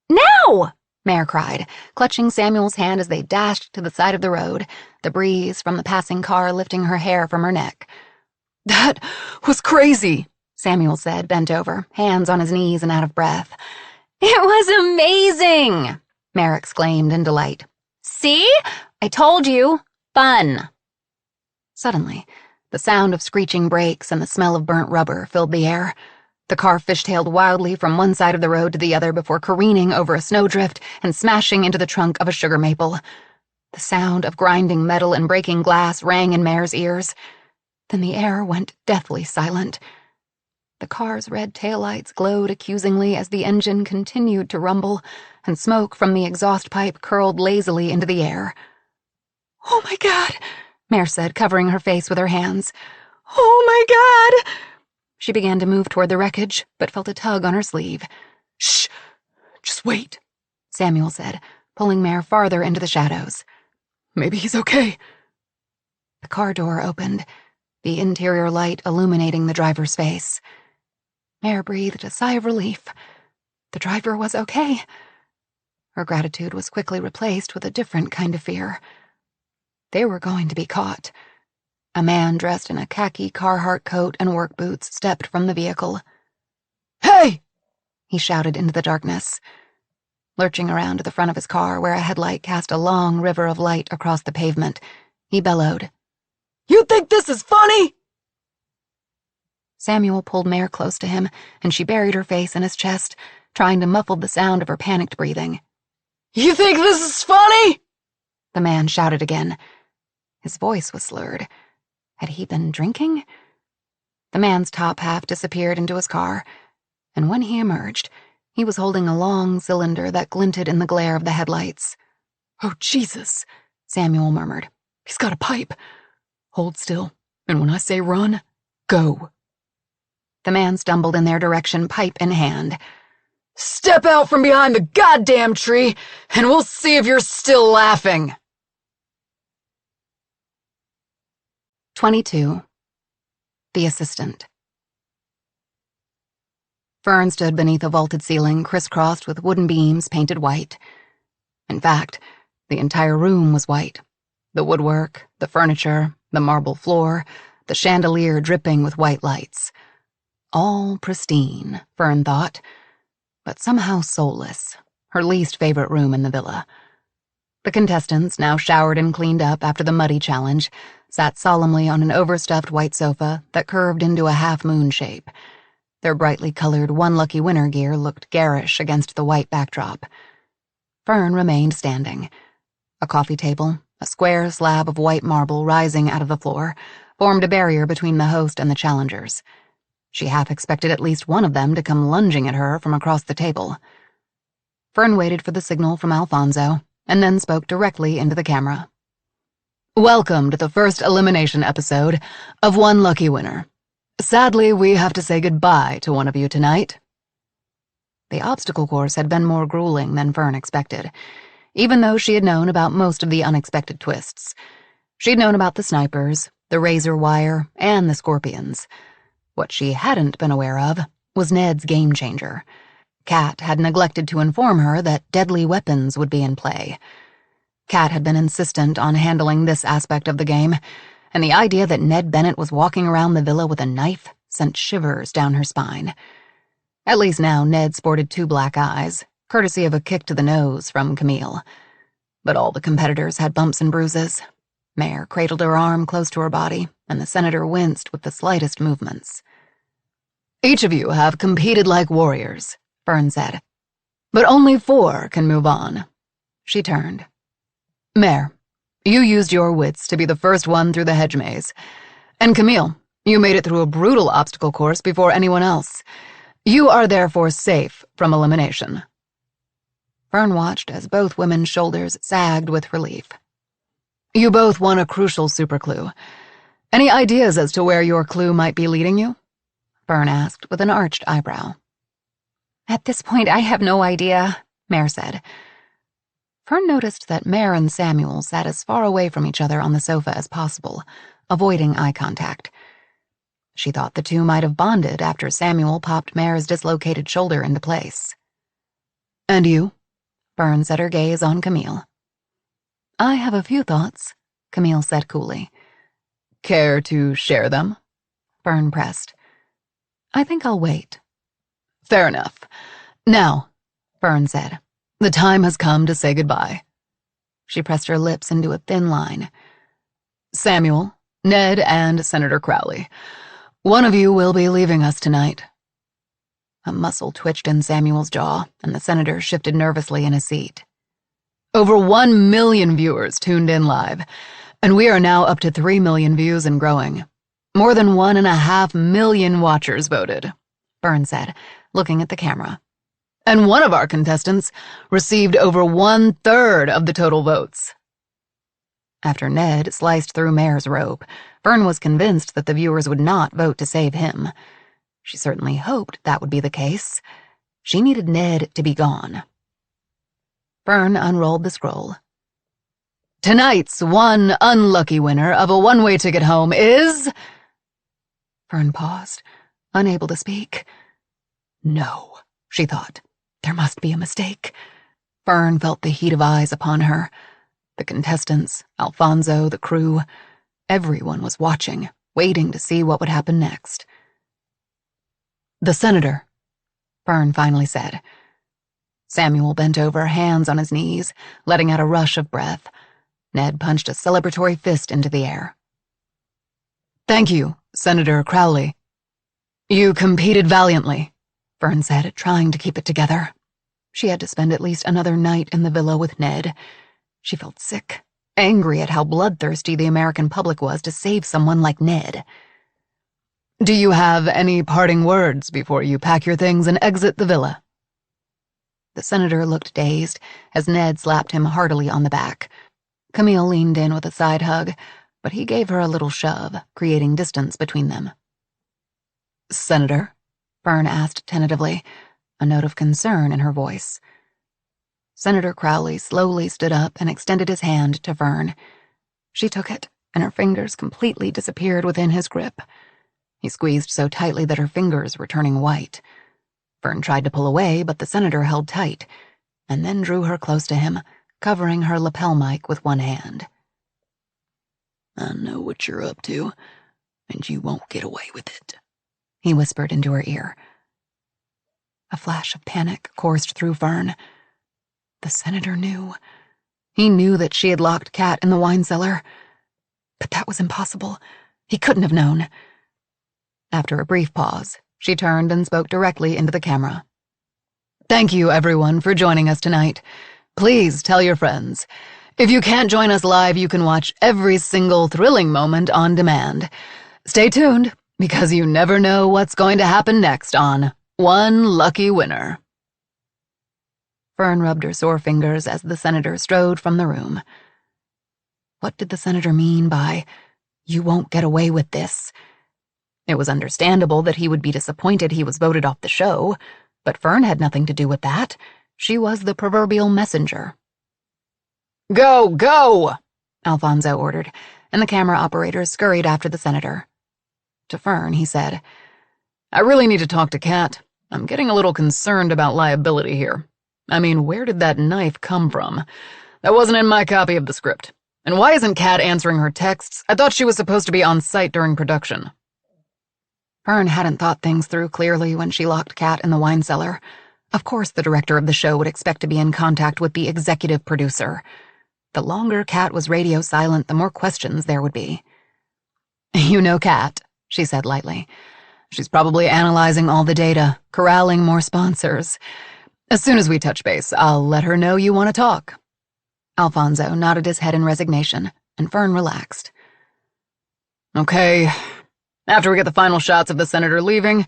Now! Mare cried, clutching Samuel's hand as they dashed to the side of the road, the breeze from the passing car lifting her hair from her neck. That was crazy, Samuel said, bent over, hands on his knees and out of breath. It was amazing, Mare exclaimed in delight. See? I told you. Fun. Suddenly, the sound of screeching brakes and the smell of burnt rubber filled the air. The car fishtailed wildly from one side of the road to the other before careening over a snowdrift and smashing into the trunk of a sugar maple. The sound of grinding metal and breaking glass rang in Mare's ears. Then the air went deathly silent. The car's red taillights glowed accusingly as the engine continued to rumble, and smoke from the exhaust pipe curled lazily into the air. Oh my God, Mare said, covering her face with her hands. Oh my God! She began to move toward the wreckage, but felt a tug on her sleeve. Shh! Just wait, Samuel said, pulling Mare farther into the shadows. Maybe he's okay. The car door opened, the interior light illuminating the driver's face. Mare breathed a sigh of relief. The driver was okay. Her gratitude was quickly replaced with a different kind of fear. They were going to be caught. A man dressed in a khaki Carhartt coat and work boots stepped from the vehicle. Hey! He shouted into the darkness. Lurching around to the front of his car where a headlight cast a long river of light across the pavement, he bellowed. You think this is funny? Samuel pulled Mare close to him, and she buried her face in his chest, trying to muffle the sound of her panicked breathing. You think this is funny? The man shouted again. His voice was slurred. Had he been drinking? The man's top half disappeared into his car, and when he emerged, he was holding a long cylinder that glinted in the glare of the headlights. Oh, Jesus, Samuel murmured. He's got a pipe. Hold still, and when I say run, go. The man stumbled in their direction, pipe in hand. Step out from behind the goddamn tree, and we'll see if you're still laughing. 22. The Assistant. Fern stood beneath a vaulted ceiling crisscrossed with wooden beams painted white. In fact, the entire room was white. The woodwork, the furniture, the marble floor, the chandelier dripping with white lights. All pristine, Fern thought, but somehow soulless, her least favorite room in the villa. The contestants, now showered and cleaned up after the muddy challenge, sat solemnly on an overstuffed white sofa that curved into a half-moon shape. Their brightly colored One Lucky Winner gear looked garish against the white backdrop. Fern remained standing. A coffee table, a square slab of white marble rising out of the floor, formed a barrier between the host and the challengers. She half expected at least one of them to come lunging at her from across the table. Fern waited for the signal from Alfonso, and then spoke directly into the camera. Welcome to the first elimination episode of One Lucky Winner. Sadly, we have to say goodbye to one of you tonight. The obstacle course had been more grueling than Fern expected, even though she had known about most of the unexpected twists. She'd known about the snipers, the razor wire, and the scorpions. What she hadn't been aware of was Ned's game changer. Kat had neglected to inform her that deadly weapons would be in play. Kat had been insistent on handling this aspect of the game, and the idea that Ned Bennett was walking around the villa with a knife sent shivers down her spine. At least now Ned sported 2 black eyes, courtesy of a kick to the nose from Camille. But all the competitors had bumps and bruises. Mare cradled her arm close to her body, and the senator winced with the slightest movements. "Each of you have competed like warriors," Fern said. "But only 4 can move on." She turned. "Mare, you used your wits to be the first one through the hedge maze. And Camille, you made it through a brutal obstacle course before anyone else. You are therefore safe from elimination." Fern watched as both women's shoulders sagged with relief. "You both won a crucial superclue. Any ideas as to where your clue might be leading you?" Fern asked with an arched eyebrow. "At this point, I have no idea," Mare said. Fern noticed that Mare and Samuel sat as far away from each other on the sofa as possible, avoiding eye contact. She thought the two might have bonded after Samuel popped Mare's dislocated shoulder into place. "And you?" Fern set her gaze on Camille. "I have a few thoughts," Camille said coolly. "Care to share them?" Fern pressed. "I think I'll wait." "Fair enough. Now," Fern said, "the time has come to say goodbye." She pressed her lips into a thin line. "Samuel, Ned, and Senator Crowley, one of you will be leaving us tonight." A muscle twitched in Samuel's jaw, and the senator shifted nervously in his seat. "Over 1 million viewers tuned in live, and we are now up to 3 million views and growing. More than 1.5 million watchers voted," Fern said, looking at the camera. "And one of our contestants received over 1/3 of the total votes." After Ned sliced through Mare's rope, Fern was convinced that the viewers would not vote to save him. She certainly hoped that would be the case. She needed Ned to be gone. Fern unrolled the scroll. "Tonight's one unlucky winner of a one-way ticket home is—" Fern paused, unable to speak. "No," she thought. "There must be a mistake." Fern felt the heat of eyes upon her. The contestants, Alfonso, the crew, everyone was watching, waiting to see what would happen next. "The senator," Fern finally said. Samuel bent over, hands on his knees, letting out a rush of breath. Ned punched a celebratory fist into the air. "Thank you, Senator Crowley. You competed valiantly," Fern said, trying to keep it together. She had to spend at least another night in the villa with Ned. She felt sick, angry at how bloodthirsty the American public was to save someone like Ned. "Do you have any parting words before you pack your things and exit the villa?" The senator looked dazed as Ned slapped him heartily on the back. Camille leaned in with a side hug, but he gave her a little shove, creating distance between them. "Senator?" Fern asked tentatively, a note of concern in her voice. Senator Crowley slowly stood up and extended his hand to Fern. She took it, and her fingers completely disappeared within his grip. He squeezed so tightly that her fingers were turning white. Fern tried to pull away, but the senator held tight, and then drew her close to him, covering her lapel mic with one hand. "I know what you're up to, and you won't get away with it," he whispered into her ear. A flash of panic coursed through Fern. The senator knew. He knew that she had locked Kat in the wine cellar. But that was impossible. He couldn't have known. After a brief pause, she turned and spoke directly into the camera. "Thank you, everyone, for joining us tonight. Please tell your friends. If you can't join us live, you can watch every single thrilling moment on demand. Stay tuned, because you never know what's going to happen next on One Lucky Winner." Fern rubbed her sore fingers as the senator strode from the room. What did the senator mean by, "You won't get away with this"? It was understandable that he would be disappointed he was voted off the show, but Fern had nothing to do with that. She was the proverbial messenger. "Go, go!" Alfonso ordered, and the camera operators scurried after the senator. To Fern, he said, "I really need to talk to Kat. I'm getting a little concerned about liability here. I mean, where did that knife come from? That wasn't in my copy of the script. And why isn't Kat answering her texts? I thought she was supposed to be on site during production." Fern hadn't thought things through clearly when she locked Kat in the wine cellar. Of course the director of the show would expect to be in contact with the executive producer. The longer Kat was radio silent, the more questions there would be. "You know Kat," she said lightly. "She's probably analyzing all the data, corralling more sponsors. As soon as we touch base, I'll let her know you want to talk." Alfonso nodded his head in resignation, and Fern relaxed. "Okay, after we get the final shots of the senator leaving,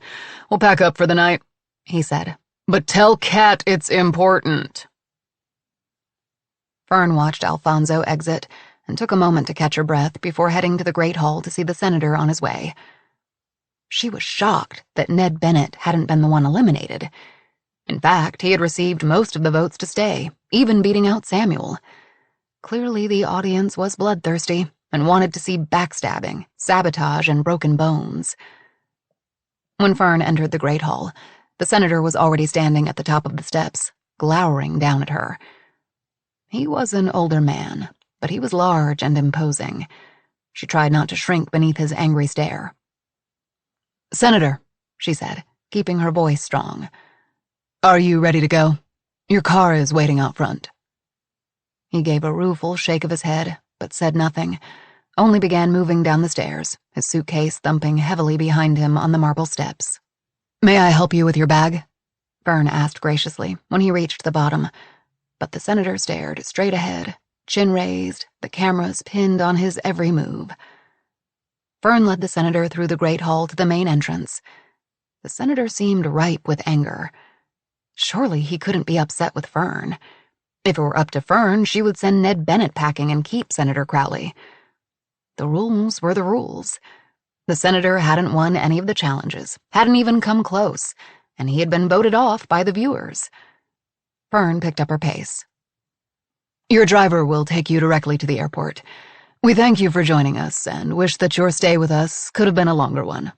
we'll pack up for the night," he said. "But tell Kat it's important." Fern watched Alfonso exit and took a moment to catch her breath before heading to the Great Hall to see the senator on his way. She was shocked that Ned Bennett hadn't been the one eliminated. In fact, he had received most of the votes to stay, even beating out Samuel. Clearly, the audience was bloodthirsty and wanted to see backstabbing, sabotage, and broken bones. When Fern entered the Great Hall, the senator was already standing at the top of the steps, glowering down at her. He was an older man, but he was large and imposing. She tried not to shrink beneath his angry stare. "Senator," she said, keeping her voice strong, "are you ready to go? Your car is waiting out front." He gave a rueful shake of his head, but said nothing, only began moving down the stairs, his suitcase thumping heavily behind him on the marble steps. "May I help you with your bag?" Fern asked graciously when he reached the bottom, but the senator stared straight ahead, chin raised, the cameras pinned on his every move. Fern led the senator through the Great Hall to the main entrance. The senator seemed ripe with anger. Surely he couldn't be upset with Fern. If it were up to Fern, she would send Ned Bennett packing and keep Senator Crowley. The rules were the rules. The senator hadn't won any of the challenges, hadn't even come close, and he had been voted off by the viewers. Fern picked up her pace. "Your driver will take you directly to the airport. We thank you for joining us and wish that your stay with us could have been a longer one."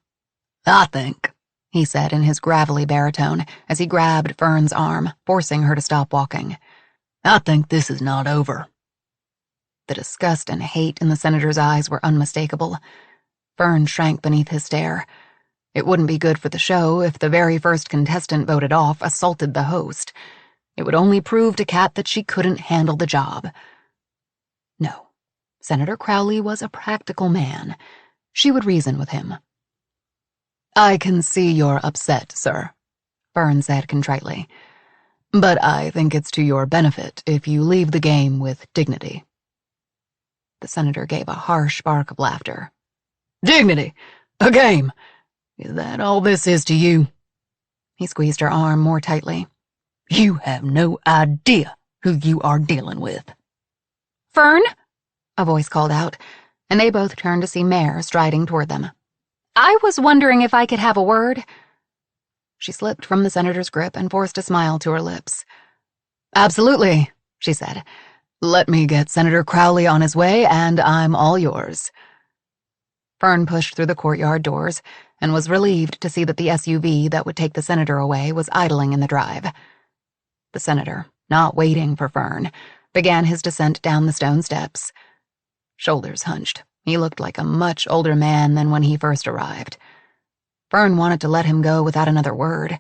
"I think," he said in his gravelly baritone as he grabbed Fern's arm, forcing her to stop walking. "I think this is not over." The disgust and hate in the senator's eyes were unmistakable. Fern shrank beneath his stare. It wouldn't be good for the show if the very first contestant voted off assaulted the host. It would only prove to Kat that she couldn't handle the job. No, Senator Crowley was a practical man. She would reason with him. "I can see you're upset, sir," Fern said contritely. "But I think it's to your benefit if you leave the game with dignity." The senator gave a harsh bark of laughter. "Dignity? A game? Is that all this is to you?" He squeezed her arm more tightly. "You have no idea who you are dealing with." "Fern?" a voice called out, and they both turned to see Mare striding toward them. "I was wondering if I could have a word." She slipped from the senator's grip and forced a smile to her lips. "Absolutely," she said. "Let me get Senator Crowley on his way, and I'm all yours." Fern pushed through the courtyard doors and was relieved to see that the SUV that would take the senator away was idling in the drive. The senator, not waiting for Fern, began his descent down the stone steps. Shoulders hunched, he looked like a much older man than when he first arrived. Fern wanted to let him go without another word,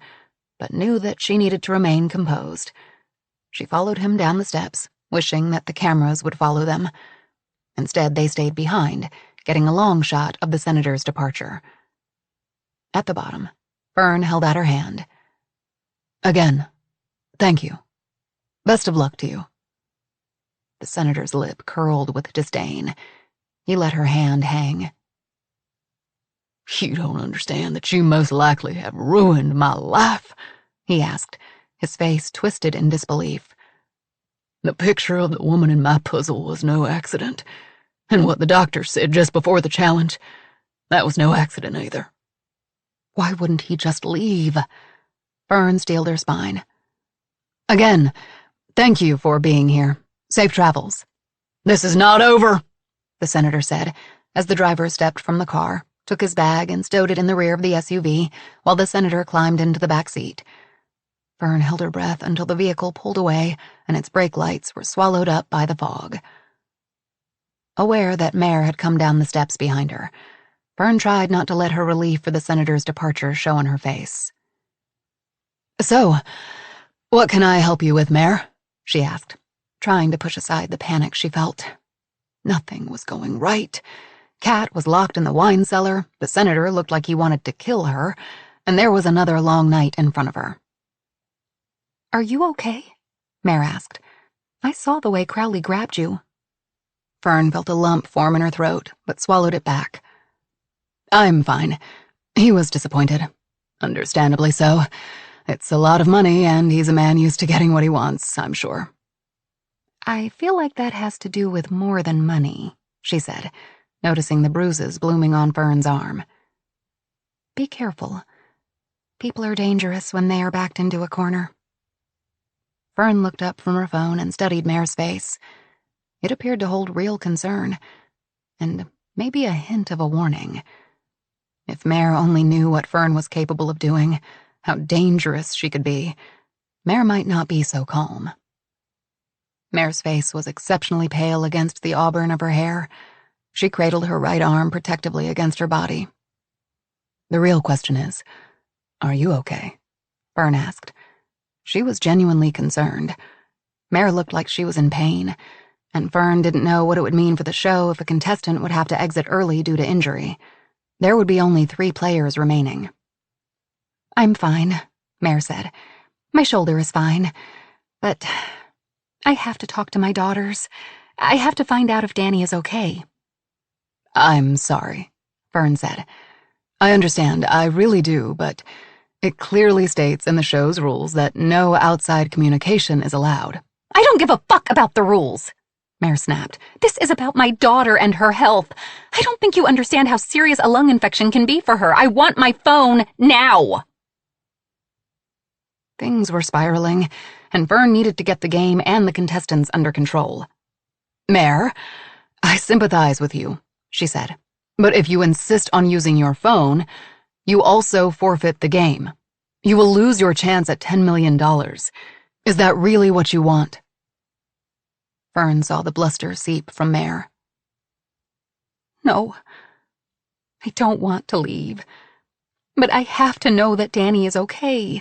but knew that she needed to remain composed. She followed him down the steps, wishing that the cameras would follow them. Instead, they stayed behind, getting a long shot of the senator's departure. At the bottom, Fern held out her hand. "Again, thank you. Best of luck to you." The senator's lip curled with disdain. He let her hand hang. "You don't understand that you most likely have ruined my life?" he asked, his face twisted in disbelief. "The picture of the woman in my puzzle was no accident. And what the doctor said just before the challenge, that was no accident either. Why wouldn't he just leave? Fern steeled her spine. Again, thank you for being here. Safe travels. This is not over, the senator said, as the driver stepped from the car, took his bag, and stowed it in the rear of the SUV, while the senator climbed into the back seat. Fern held her breath until the vehicle pulled away and its brake lights were swallowed up by the fog. Aware that Mare had come down the steps behind her, Fern tried not to let her relief for the senator's departure show on her face. So, what can I help you with, Mare? She asked, trying to push aside the panic she felt. Nothing was going right. Kat was locked in the wine cellar, the senator looked like he wanted to kill her, and there was another long night in front of her. Are you okay? Mare asked. I saw the way Crowley grabbed you. Fern felt a lump form in her throat, but swallowed it back. I'm fine. He was disappointed. Understandably so. It's a lot of money, and he's a man used to getting what he wants, I'm sure. I feel like that has to do with more than money, she said, noticing the bruises blooming on Fern's arm. Be careful. People are dangerous when they are backed into a corner. Fern looked up from her phone and studied Mare's face. It appeared to hold real concern, and maybe a hint of a warning. If Mare only knew what Fern was capable of doing, how dangerous she could be, Mare might not be so calm. Mare's face was exceptionally pale against the auburn of her hair. She cradled her right arm protectively against her body. The real question is, are you okay? Fern asked. She was genuinely concerned. Mare looked like she was in pain, and Fern didn't know what it would mean for the show if a contestant would have to exit early due to injury. There would be only 3 players remaining. I'm fine, Mare said. My shoulder is fine, but I have to talk to my daughters. I have to find out if Danny is okay. I'm sorry, Fern said. I understand, I really do, but it clearly states in the show's rules that no outside communication is allowed. I don't give a fuck about the rules, Mare snapped. This is about my daughter and her health. I don't think you understand how serious a lung infection can be for her. I want my phone now. Things were spiraling, and Fern needed to get the game and the contestants under control. Mare, I sympathize with you, she said. But if you insist on using your phone, you also forfeit the game. You will lose your chance at $10 million. Is that really what you want? Fern saw the bluster seep from Mare. No, I don't want to leave. But I have to know that Danny is okay.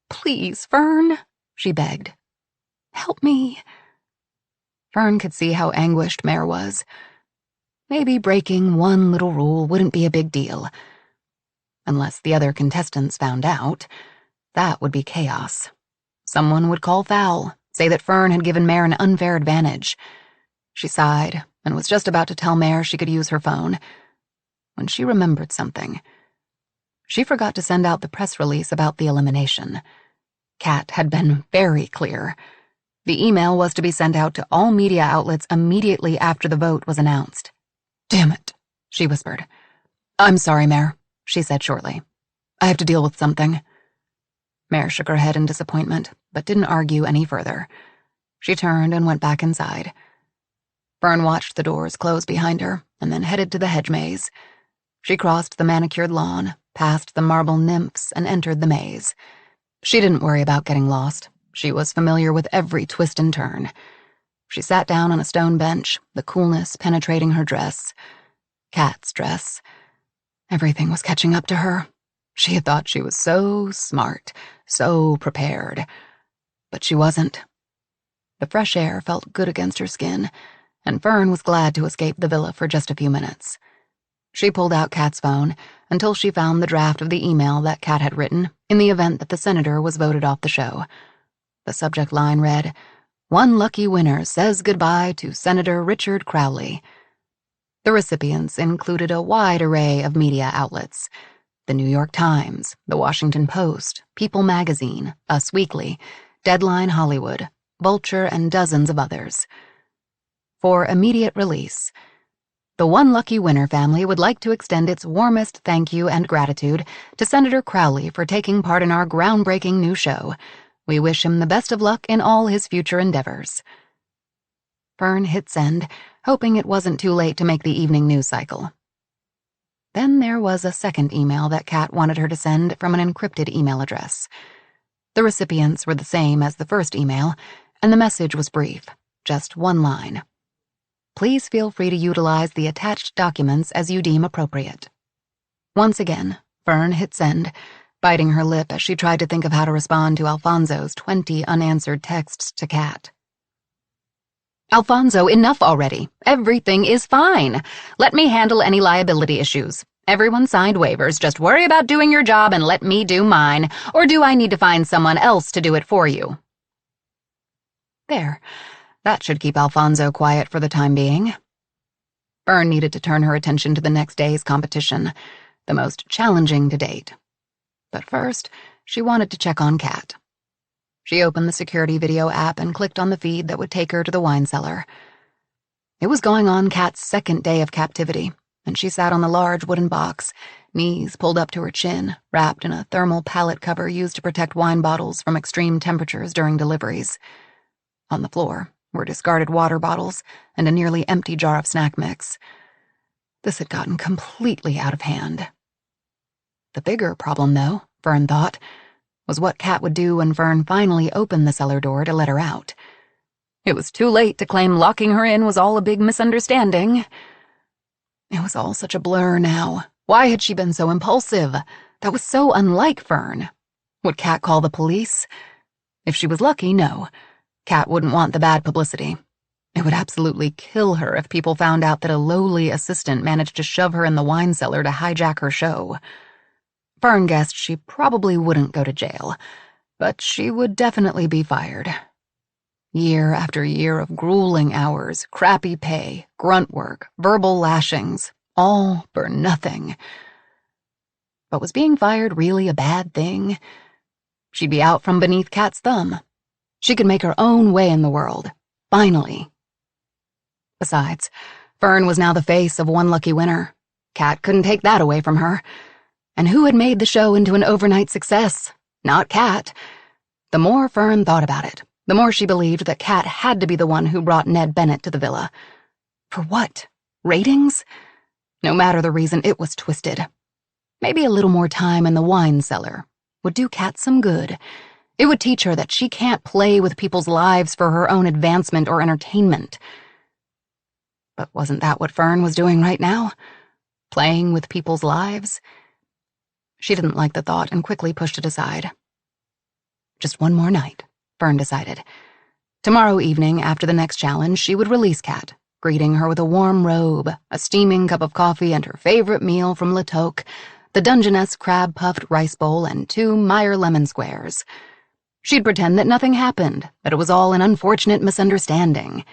Please, Fern, she begged. Help me. Fern could see how anguished Mare was. Maybe breaking one little rule wouldn't be a big deal. Unless the other contestants found out, that would be chaos. Someone would call foul, say that Fern had given Mare an unfair advantage. She sighed and was just about to tell Mare she could use her phone when she remembered something. She forgot to send out the press release about the elimination. Kat had been very clear. The email was to be sent out to all media outlets immediately after the vote was announced. Damn it, she whispered. I'm sorry, Mare, she said shortly. I have to deal with something. Mare shook her head in disappointment, but didn't argue any further. She turned and went back inside. Fern watched the doors close behind her and then headed to the hedge maze. She crossed the manicured lawn, past the marble nymphs, and entered the maze. She didn't worry about getting lost. She was familiar with every twist and turn. She sat down on a stone bench, the coolness penetrating her dress. Kat's dress. Everything was catching up to her. She had thought she was so smart, so prepared. But she wasn't. The fresh air felt good against her skin, and Fern was glad to escape the villa for just a few minutes. She pulled out Kat's phone until she found the draft of the email that Kat had written in the event that the senator was voted off the show. The subject line read, "One lucky winner says goodbye to Senator Richard Crowley." The recipients included a wide array of media outlets: The New York Times, The Washington Post, People Magazine, Us Weekly, Deadline Hollywood, Vulture, and dozens of others. For immediate release, The One Lucky Winner family would like to extend its warmest thank you and gratitude to Senator Crowley for taking part in our groundbreaking new show. We wish him the best of luck in all his future endeavors. Fern hit send, hoping it wasn't too late to make the evening news cycle. Then there was a second email that Kat wanted her to send from an encrypted email address. The recipients were the same as the first email, and the message was brief, just one line. Please feel free to utilize the attached documents as you deem appropriate. Once again, Fern hit send, biting her lip as she tried to think of how to respond to Alfonso's 20 unanswered texts to Kat. Alfonso, enough already. Everything is fine. Let me handle any liability issues. Everyone signed waivers. Just worry about doing your job and let me do mine. Or do I need to find someone else to do it for you? There. That should keep Alfonso quiet for the time being. Fern needed to turn her attention to the next day's competition, the most challenging to date. But first, she wanted to check on Kat. She opened the security video app and clicked on the feed that would take her to the wine cellar. It was going on Kat's second day of captivity, and she sat on the large wooden box, knees pulled up to her chin, wrapped in a thermal pallet cover used to protect wine bottles from extreme temperatures during deliveries. On the floor were discarded water bottles and a nearly empty jar of snack mix. This had gotten completely out of hand. The bigger problem, though, Fern thought, was what Kat would do when Fern finally opened the cellar door to let her out. It was too late to claim locking her in was all a big misunderstanding. It was all such a blur now. Why had she been so impulsive? That was so unlike Fern. Would Kat call the police? If she was lucky, no. Kat wouldn't want the bad publicity. It would absolutely kill her if people found out that a lowly assistant managed to shove her in the wine cellar to hijack her show. Fern guessed she probably wouldn't go to jail, but she would definitely be fired. Year after year of grueling hours, crappy pay, grunt work, verbal lashings, all for nothing. But was being fired really a bad thing? She'd be out from beneath Kat's thumb. She could make her own way in the world, finally. Besides, Fern was now the face of One Lucky Winner. Kat couldn't take that away from her. And who had made the show into an overnight success? Not Kat. The more Fern thought about it, the more she believed that Kat had to be the one who brought Ned Bennett to the villa. For what? Ratings? No matter the reason, it was twisted. Maybe a little more time in the wine cellar would do Kat some good. It would teach her that she can't play with people's lives for her own advancement or entertainment. But wasn't that what Fern was doing right now? Playing with people's lives? She didn't like the thought and quickly pushed it aside. Just one more night, Fern decided. Tomorrow evening, after the next challenge, she would release Kat, greeting her with a warm robe, a steaming cup of coffee, and her favorite meal from Le Toque, the Dungeness crab-puffed rice bowl and 2 Meyer lemon squares. She'd pretend that nothing happened, that it was all an unfortunate misunderstanding.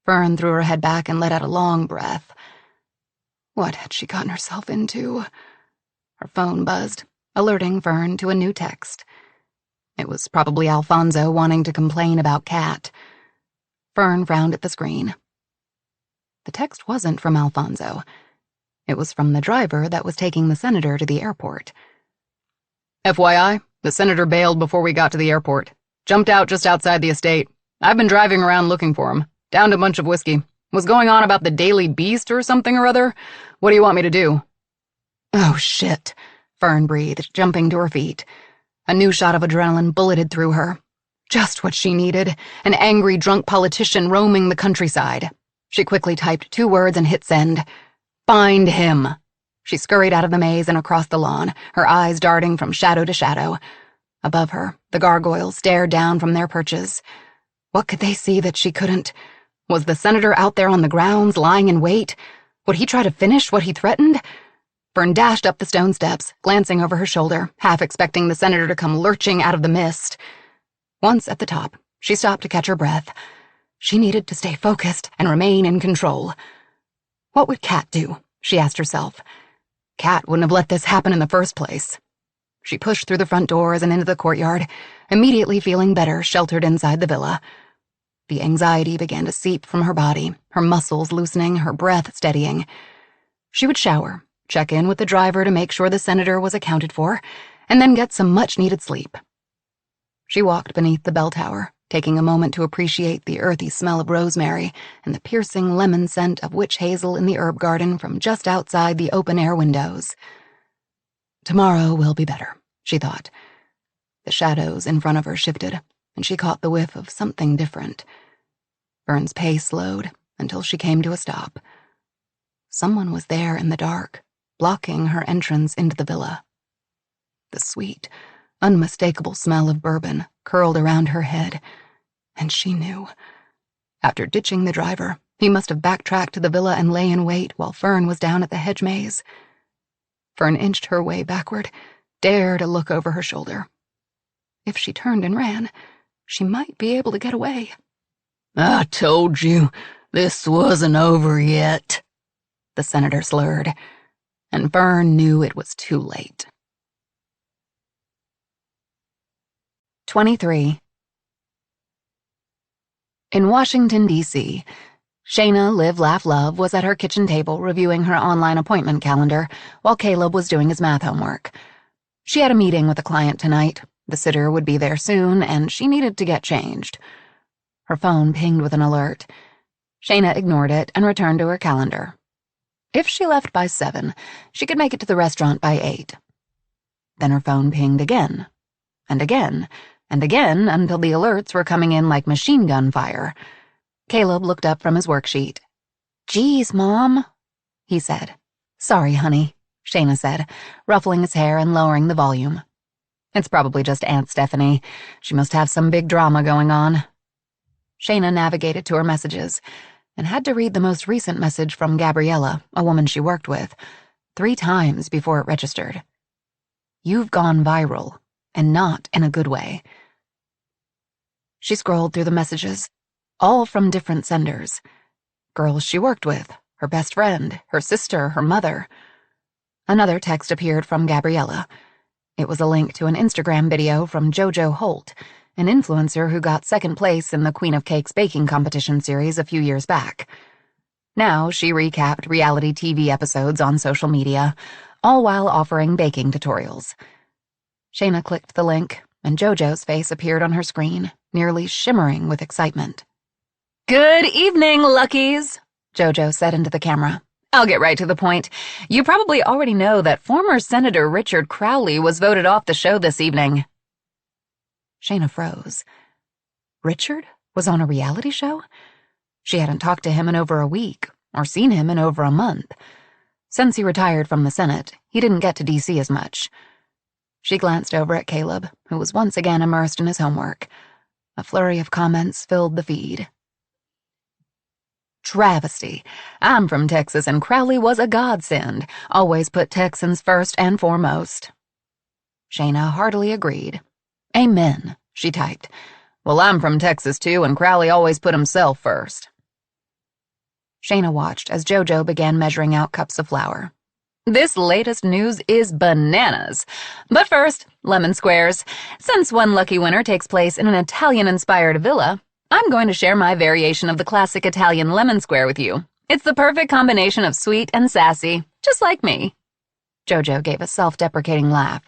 Fern threw her head back and let out a long breath. What had she gotten herself into? Her phone buzzed, alerting Fern to a new text. It was probably Alfonso wanting to complain about Kat. Fern frowned at the screen. The text wasn't from Alfonso. It was from the driver that was taking the senator to the airport. FYI, the senator bailed before we got to the airport. Jumped out just outside the estate. I've been driving around looking for him. Downed a bunch of whiskey. Was going on about the Daily Beast or something or other. What do you want me to do? Oh, shit, Fern breathed, jumping to her feet. A new shot of adrenaline bulleted through her. Just what she needed, an angry, drunk politician roaming the countryside. She quickly typed 2 words and hit send. Find him. She scurried out of the maze and across the lawn, her eyes darting from shadow to shadow. Above her, the gargoyles stared down from their perches. What could they see that she couldn't? Was the senator out there on the grounds, lying in wait? Would he try to finish what he threatened? Fern dashed up the stone steps, glancing over her shoulder, half expecting the senator to come lurching out of the mist. Once at the top, she stopped to catch her breath. She needed to stay focused and remain in control. What would Kat do? She asked herself. Kat wouldn't have let this happen in the first place. She pushed through the front doors and into the courtyard, immediately feeling better sheltered inside the villa. The anxiety began to seep from her body, her muscles loosening, her breath steadying. She would shower, check in with the driver to make sure the senator was accounted for, and then get some much-needed sleep. She walked beneath the bell tower, taking a moment to appreciate the earthy smell of rosemary and the piercing lemon scent of witch hazel in the herb garden from just outside the open-air windows. Tomorrow will be better, she thought. The shadows in front of her shifted, and she caught the whiff of something different. Fern's pace slowed until she came to a stop. Someone was there in the dark, blocking her entrance into the villa. The sweet, unmistakable smell of bourbon curled around her head, and she knew. After ditching the driver, he must have backtracked to the villa and lay in wait while Fern was down at the hedge maze. Fern inched her way backward, dared a look over her shoulder. If she turned and ran, she might be able to get away. "I told you this wasn't over yet," the senator slurred, and Fern knew it was too late. 23. In Washington, D.C., Shayna Live Laugh Love was at her kitchen table reviewing her online appointment calendar while Caleb was doing his math homework. She had a meeting with a client tonight. The sitter would be there soon, and she needed to get changed. Her phone pinged with an alert. Shayna ignored it and returned to her calendar. If she left by 7, she could make it to the restaurant by 8. Then her phone pinged again, and again, and again until the alerts were coming in like machine gun fire. Caleb looked up from his worksheet. "Geez, Mom," he said. "Sorry, honey," Shayna said, ruffling his hair and lowering the volume. "It's probably just Aunt Stephanie. She must have some big drama going on." Shayna navigated to her messages and had to read the most recent message from Gabriella, a woman she worked with, 3 times before it registered. "You've gone viral, and not in a good way." She scrolled through the messages, all from different senders. Girls she worked with, her best friend, her sister, her mother. Another text appeared from Gabriella. It was a link to an Instagram video from JoJo Holt, an influencer who got 2nd place in the Queen of Cakes baking competition series a few years back. Now she recapped reality TV episodes on social media, all while offering baking tutorials. Shayna clicked the link, and JoJo's face appeared on her screen, nearly shimmering with excitement. "Good evening, Luckies," JoJo said into the camera. "I'll get right to the point. You probably already know that former Senator Richard Crowley was voted off the show this evening." Shayna froze. Richard was on a reality show? She hadn't talked to him in over a week, or seen him in over a month. Since he retired from the Senate, he didn't get to D.C. as much. She glanced over at Caleb, who was once again immersed in his homework. A flurry of comments filled the feed. "Travesty. I'm from Texas and Crowley was a godsend. Always put Texans first and foremost." Shayna heartily agreed. "Amen," she typed. "Well, I'm from Texas too, and Crowley always put himself first." Shayna watched as JoJo began measuring out cups of flour. "This latest news is bananas. But first, lemon squares. Since one lucky winner takes place in an Italian-inspired villa, I'm going to share my variation of the classic Italian lemon square with you. It's the perfect combination of sweet and sassy, just like me." JoJo gave a self-deprecating laugh.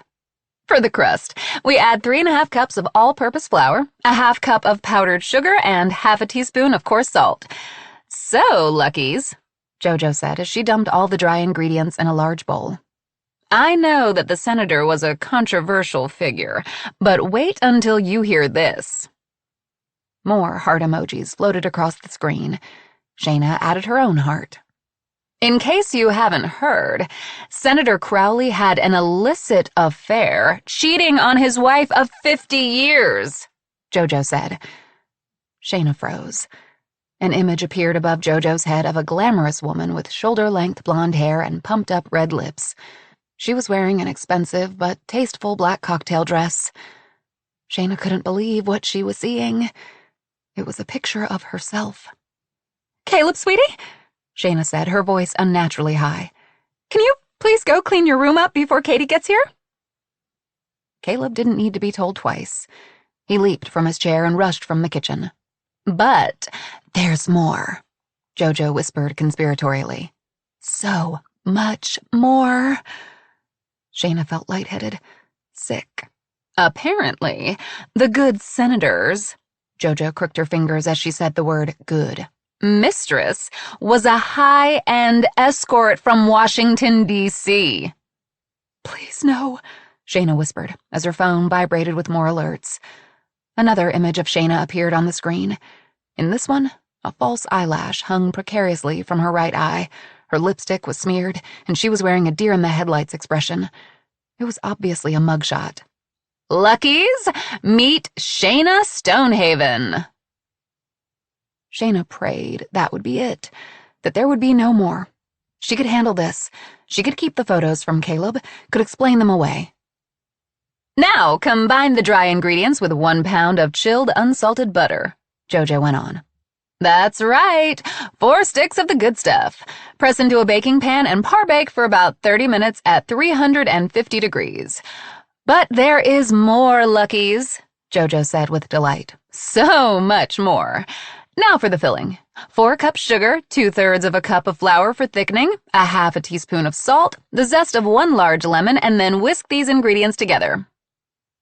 "For the crust, we add 3½ cups of all-purpose flour, a ½ cup of powdered sugar, and ½ teaspoon of coarse salt. So, Luckies," JoJo said as she dumped all the dry ingredients in a large bowl. "I know that the senator was a controversial figure, but wait until you hear this." More heart emojis floated across the screen. Shayna added her own heart. "In case you haven't heard, Senator Crowley had an illicit affair, cheating on his wife of 50 years, JoJo said. Shayna froze. An image appeared above JoJo's head of a glamorous woman with shoulder-length blonde hair and pumped-up red lips. She was wearing an expensive but tasteful black cocktail dress. Shayna couldn't believe what she was seeing. It was a picture of herself. "Caleb, sweetie," Shayna said, her voice unnaturally high. "Can you please go clean your room up before Katie gets here?" Caleb didn't need to be told twice. He leaped from his chair and rushed from the kitchen. But there's more, Jojo whispered conspiratorially. So much more. Shayna felt lightheaded, sick. Apparently, the good senators, Jojo crooked her fingers as she said the word good, mistress was a high-end escort from Washington, D.C. Please no, Shayna whispered as her phone vibrated with more alerts. Another image of Shayna appeared on the screen. In this one, a false eyelash hung precariously from her right eye. Her lipstick was smeared, and she was wearing a deer-in-the-headlights expression. It was obviously a mugshot. Luckies, meet Shayna Stonehaven. Shayna prayed that would be it, that there would be no more. She could handle this. She could keep the photos from Caleb, could explain them away. Now combine the dry ingredients with 1 pound of chilled unsalted butter, Jojo went on. That's right, 4 sticks of the good stuff. Press into a baking pan and par-bake for about 30 minutes at 350 degrees. But there is more, Luckies, Jojo said with delight. So much more. Now for the filling. 4 cups sugar, 2/3 of a cup of flour for thickening, a half a teaspoon of salt, the zest of 1 large lemon, and then whisk these ingredients together.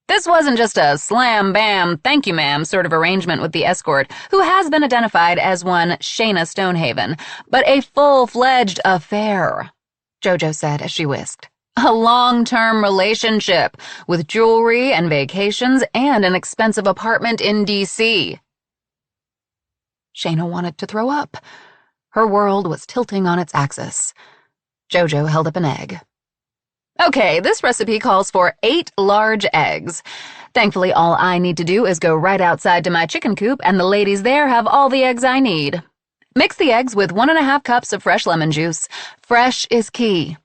This wasn't just a slam-bam, thank you ma'am sort of arrangement with the escort, who has been identified as one Shayna Stonehaven, but a full-fledged affair, Jojo said as she whisked. A long-term relationship, with jewelry and vacations and an expensive apartment in D.C. Shayna wanted to throw up. Her world was tilting on its axis. Jojo held up an egg. Okay, this recipe calls for 8 large eggs. Thankfully, all I need to do is go right outside to my chicken coop, and the ladies there have all the eggs I need. Mix the eggs with 1½ cups of fresh lemon juice. Fresh is key.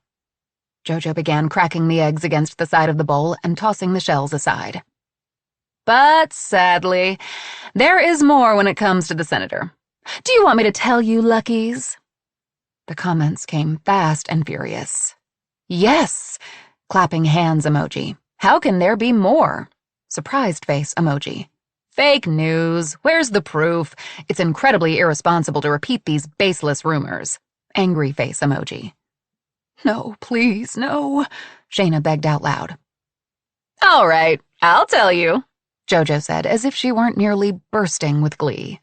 Jojo began cracking the eggs against the side of the bowl and tossing the shells aside. But, sadly, there is more when it comes to the senator. Do you want me to tell you, Luckies? The comments came fast and furious. Yes! Clapping hands emoji. How can there be more? Surprised face emoji. Fake news. Where's the proof? It's incredibly irresponsible to repeat these baseless rumors. Angry face emoji. No, please, no, Shayna begged out loud. All right, I'll tell you, Jojo said as if she weren't nearly bursting with glee.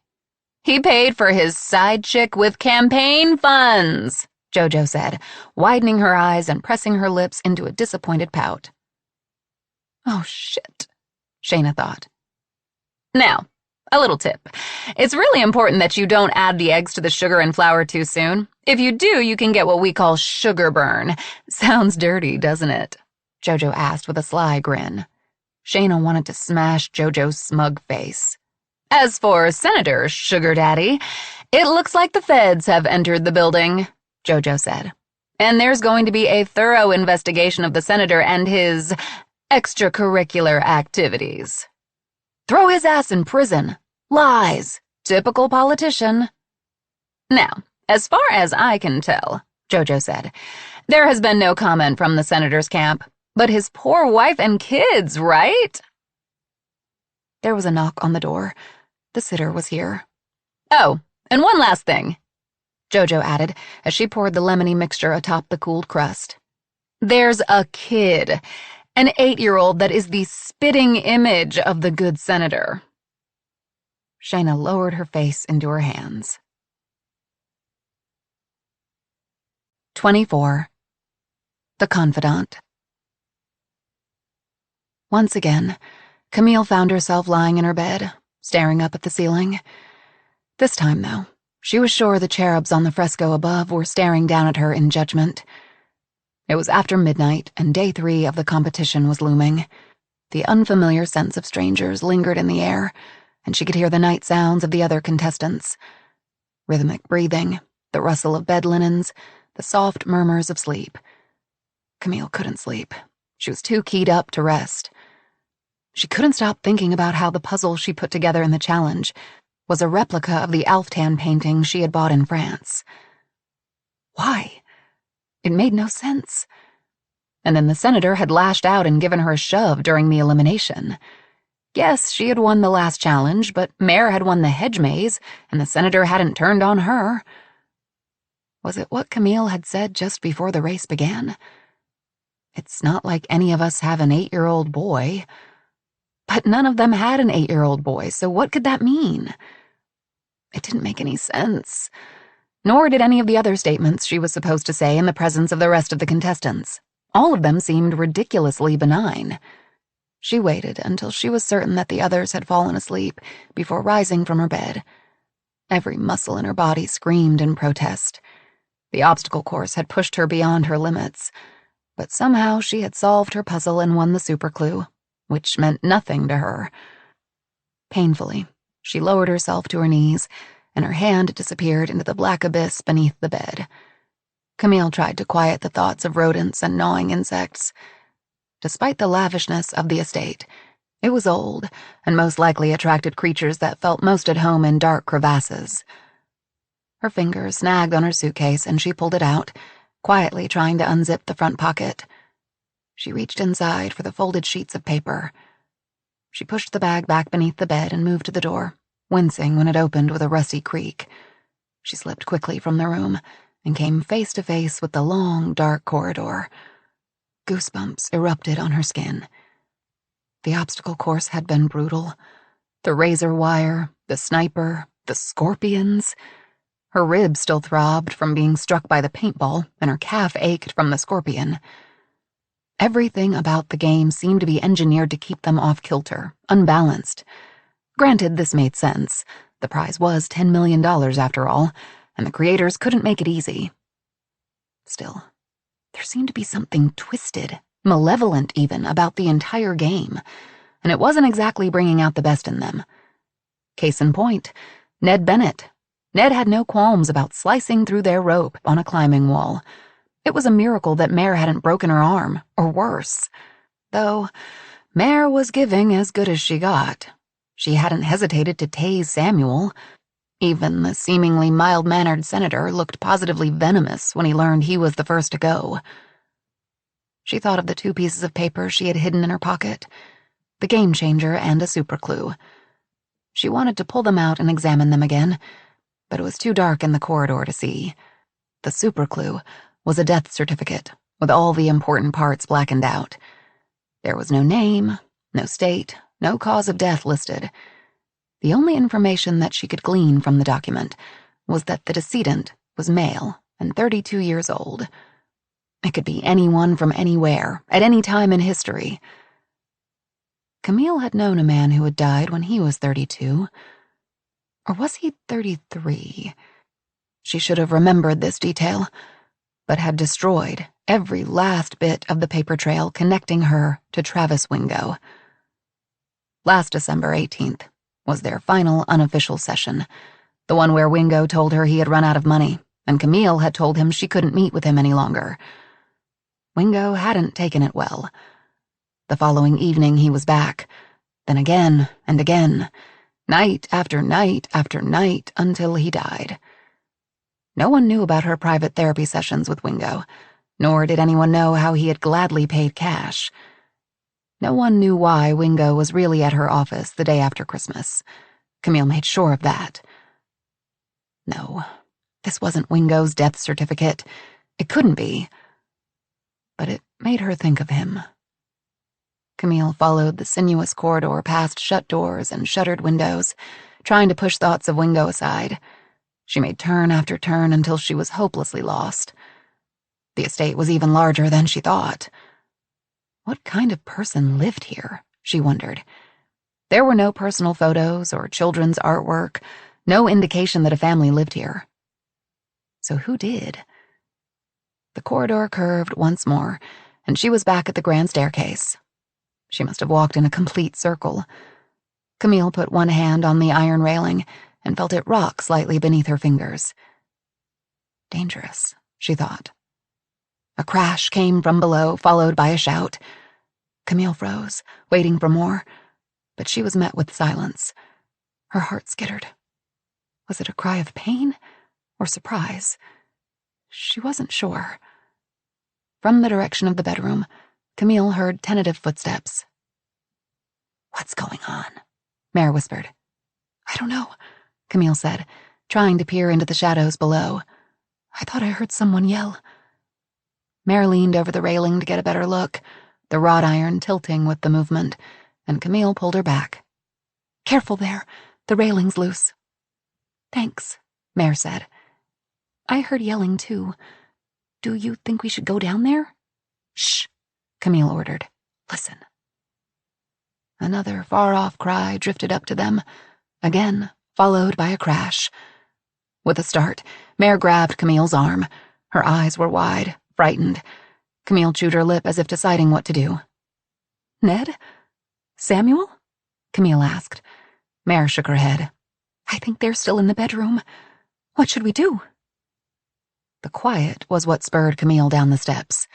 He paid for his side chick with campaign funds, Jojo said, widening her eyes and pressing her lips into a disappointed pout. Oh, shit, Shayna thought. Now, a little tip. It's really important that you don't add the eggs to the sugar and flour too soon. If you do, you can get what we call sugar burn. Sounds dirty, doesn't it? Jojo asked with a sly grin. Shayna wanted to smash Jojo's smug face. As for Senator Sugar Daddy, it looks like the feds have entered the building, Jojo said. And there's going to be a thorough investigation of the senator and his extracurricular activities. Throw his ass in prison. Lies. Typical politician. Now, as far as I can tell, Jojo said, there has been no comment from the senator's camp, but his poor wife and kids, right? There was a knock on the door. The sitter was here. Oh, and one last thing, Jojo added as she poured the lemony mixture atop the cooled crust. There's a kid, an 8-year-old that is the spitting image of the good senator. Shayna lowered her face into her hands. 24. The Confidant. Once again, Camille found herself lying in her bed, staring up at the ceiling. This time, though, she was sure the cherubs on the fresco above were staring down at her in judgment. It was after midnight, and day 3 of the competition was looming. The unfamiliar scents of strangers lingered in the air, and she could hear the night sounds of the other contestants. Rhythmic breathing, the rustle of bed linens, the soft murmurs of sleep. Camille couldn't sleep. She was too keyed up to rest. She couldn't stop thinking about how the puzzle she put together in the challenge was a replica of the Alftan painting she had bought in France. Why? It made no sense. And then the senator had lashed out and given her a shove during the elimination. Yes, she had won the last challenge, but Mare had won the hedge maze, and the senator hadn't turned on her. Was it what Camille had said just before the race began? It's not like any of us have an 8-year-old boy. But none of them had an 8-year-old boy, so what could that mean? It didn't make any sense. Nor did any of the other statements she was supposed to say in the presence of the rest of the contestants. All of them seemed ridiculously benign. She waited until she was certain that the others had fallen asleep before rising from her bed. Every muscle in her body screamed in protest. The obstacle course had pushed her beyond her limits, but somehow she had solved her puzzle and won the super clue, which meant nothing to her. Painfully, she lowered herself to her knees, and her hand disappeared into the black abyss beneath the bed. Camille tried to quiet the thoughts of rodents and gnawing insects. Despite the lavishness of the estate, it was old and most likely attracted creatures that felt most at home in dark crevasses. Her fingers snagged on her suitcase and she pulled it out, quietly trying to unzip the front pocket. She reached inside for the folded sheets of paper. She pushed the bag back beneath the bed and moved to the door, wincing when it opened with a rusty creak. She slipped quickly from the room and came face to face with the long, dark corridor. Goosebumps erupted on her skin. The obstacle course had been brutal. The razor wire, the sniper, the scorpions. Her ribs still throbbed from being struck by the paintball, and her calf ached from the scorpion. Everything about the game seemed to be engineered to keep them off kilter, unbalanced. Granted, this made sense. The prize was $10 million after all, and the creators couldn't make it easy. Still, there seemed to be something twisted, malevolent even, about the entire game, and it wasn't exactly bringing out the best in them. Case in point, Ned Bennett. Ned had no qualms about slicing through their rope on a climbing wall. It was a miracle that Mare hadn't broken her arm, or worse. Though Mare was giving as good as she got. She hadn't hesitated to tase Samuel. Even the seemingly mild-mannered senator looked positively venomous when he learned he was the first to go. She thought of the 2 pieces of paper she had hidden in her pocket, the game changer and a super clue. She wanted to pull them out and examine them again, but it was too dark in the corridor to see. The super clue was a death certificate, with all the important parts blackened out. There was no name, no state, no cause of death listed. The only information that she could glean from the document was that the decedent was male and 32 years old. It could be anyone from anywhere, at any time in history. Camille had known a man who had died when he was 32. Or was he 33? She should have remembered this detail, but had destroyed every last bit of the paper trail connecting her to Travis Wingo. Last December 18th was their final unofficial session, the one where Wingo told her he had run out of money, and Camille had told him she couldn't meet with him any longer. Wingo hadn't taken it well. The following evening he was back, then again and again, night after night after night until he died. No one knew about her private therapy sessions with Wingo, nor did anyone know how he had gladly paid cash. No one knew why Wingo was really at her office the day after Christmas. Camille made sure of that. No, this wasn't Wingo's death certificate. It couldn't be. But it made her think of him. Camille followed the sinuous corridor past shut doors and shuttered windows, trying to push thoughts of Wingo aside. She made turn after turn until she was hopelessly lost. The estate was even larger than she thought. What kind of person lived here, she wondered. There were no personal photos or children's artwork, no indication that a family lived here. So who did? The corridor curved once more, and she was back at the grand staircase. She must have walked in a complete circle. Camille put one hand on the iron railing and felt it rock slightly beneath her fingers. Dangerous, she thought. A crash came from below, followed by a shout. Camille froze, waiting for more, but she was met with silence. Her heart skittered. Was it a cry of pain or surprise? She wasn't sure. From the direction of the bedroom, Camille heard tentative footsteps. What's going on? Mare whispered. I don't know, Camille said, trying to peer into the shadows below. I thought I heard someone yell. Mare leaned over the railing to get a better look, the wrought iron tilting with the movement, and Camille pulled her back. Careful there, the railing's loose. Thanks, Mare said. I heard yelling too. Do you think we should go down there? Shh, Camille ordered. Listen. Another far-off cry drifted up to them, again followed by a crash. With a start, Mare grabbed Camille's arm. Her eyes were wide, frightened. Camille chewed her lip as if deciding what to do. Ned? Samuel? Camille asked. Mare shook her head. I think they're still in the bedroom. What should we do? The quiet was what spurred Camille down the steps.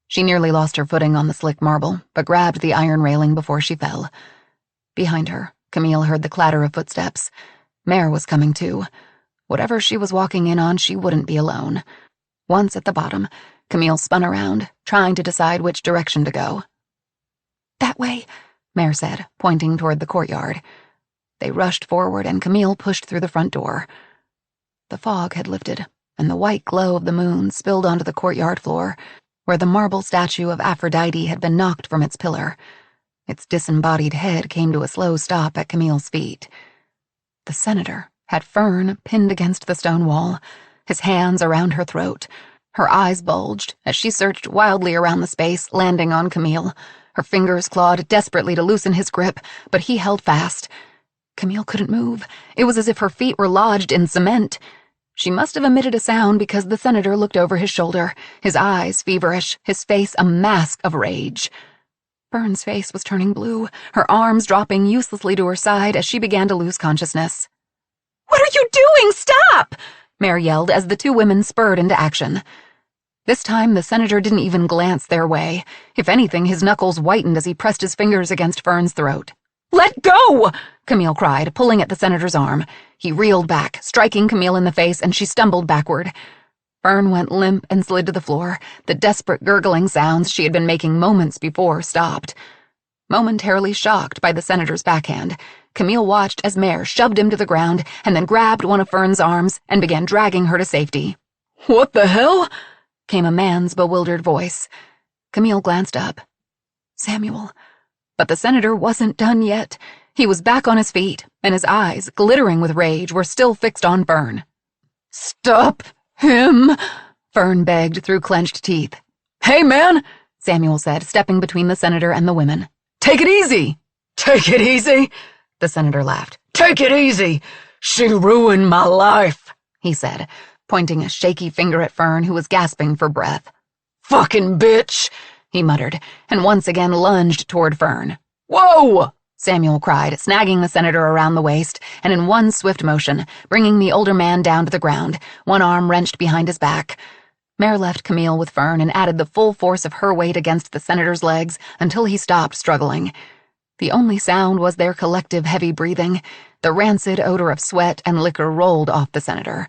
She nearly lost her footing on the slick marble, but grabbed the iron railing before she fell. Behind her, Camille heard the clatter of footsteps. Mare was coming too. Whatever she was walking in on, she wouldn't be alone. Once at the bottom, Camille spun around, trying to decide which direction to go. That way, Mare said, pointing toward the courtyard. They rushed forward and Camille pushed through the front door. The fog had lifted, and the white glow of the moon spilled onto the courtyard floor, where the marble statue of Aphrodite had been knocked from its pillar. Its disembodied head came to a slow stop at Camille's feet. The senator had Fern pinned against the stone wall, his hands around her throat. Her eyes bulged as she searched wildly around the space, landing on Camille. Her fingers clawed desperately to loosen his grip, but he held fast. Camille couldn't move. It was as if her feet were lodged in cement. She must have emitted a sound because the senator looked over his shoulder, his eyes feverish, his face a mask of rage. Fern's face was turning blue, her arms dropping uselessly to her side as she began to lose consciousness. What are you doing? Stop! Mare yelled as the two women spurred into action. This time, the senator didn't even glance their way. If anything, his knuckles whitened as he pressed his fingers against Fern's throat. Let go! Camille cried, pulling at the senator's arm. He reeled back, striking Camille in the face, and she stumbled backward. Fern went limp and slid to the floor. The desperate gurgling sounds she had been making moments before stopped. Momentarily shocked by the senator's backhand, Camille watched as Mare shoved him to the ground and then grabbed one of Fern's arms and began dragging her to safety. What the hell? Came a man's bewildered voice. Camille glanced up. Samuel. But the senator wasn't done yet. He was back on his feet, and his eyes, glittering with rage, were still fixed on Fern. Stop him, Fern begged through clenched teeth. Hey, man, Samuel said, stepping between the senator and the women. Take it easy. Take it easy? The senator laughed. Take it easy. She ruined my life, he said, pointing a shaky finger at Fern, who was gasping for breath. Fucking bitch, he muttered, and once again lunged toward Fern. Whoa! Samuel cried, snagging the senator around the waist, and in one swift motion, bringing the older man down to the ground, one arm wrenched behind his back. Mare left Camille with Fern and added the full force of her weight against the senator's legs until he stopped struggling. The only sound was their collective heavy breathing. The rancid odor of sweat and liquor rolled off the senator.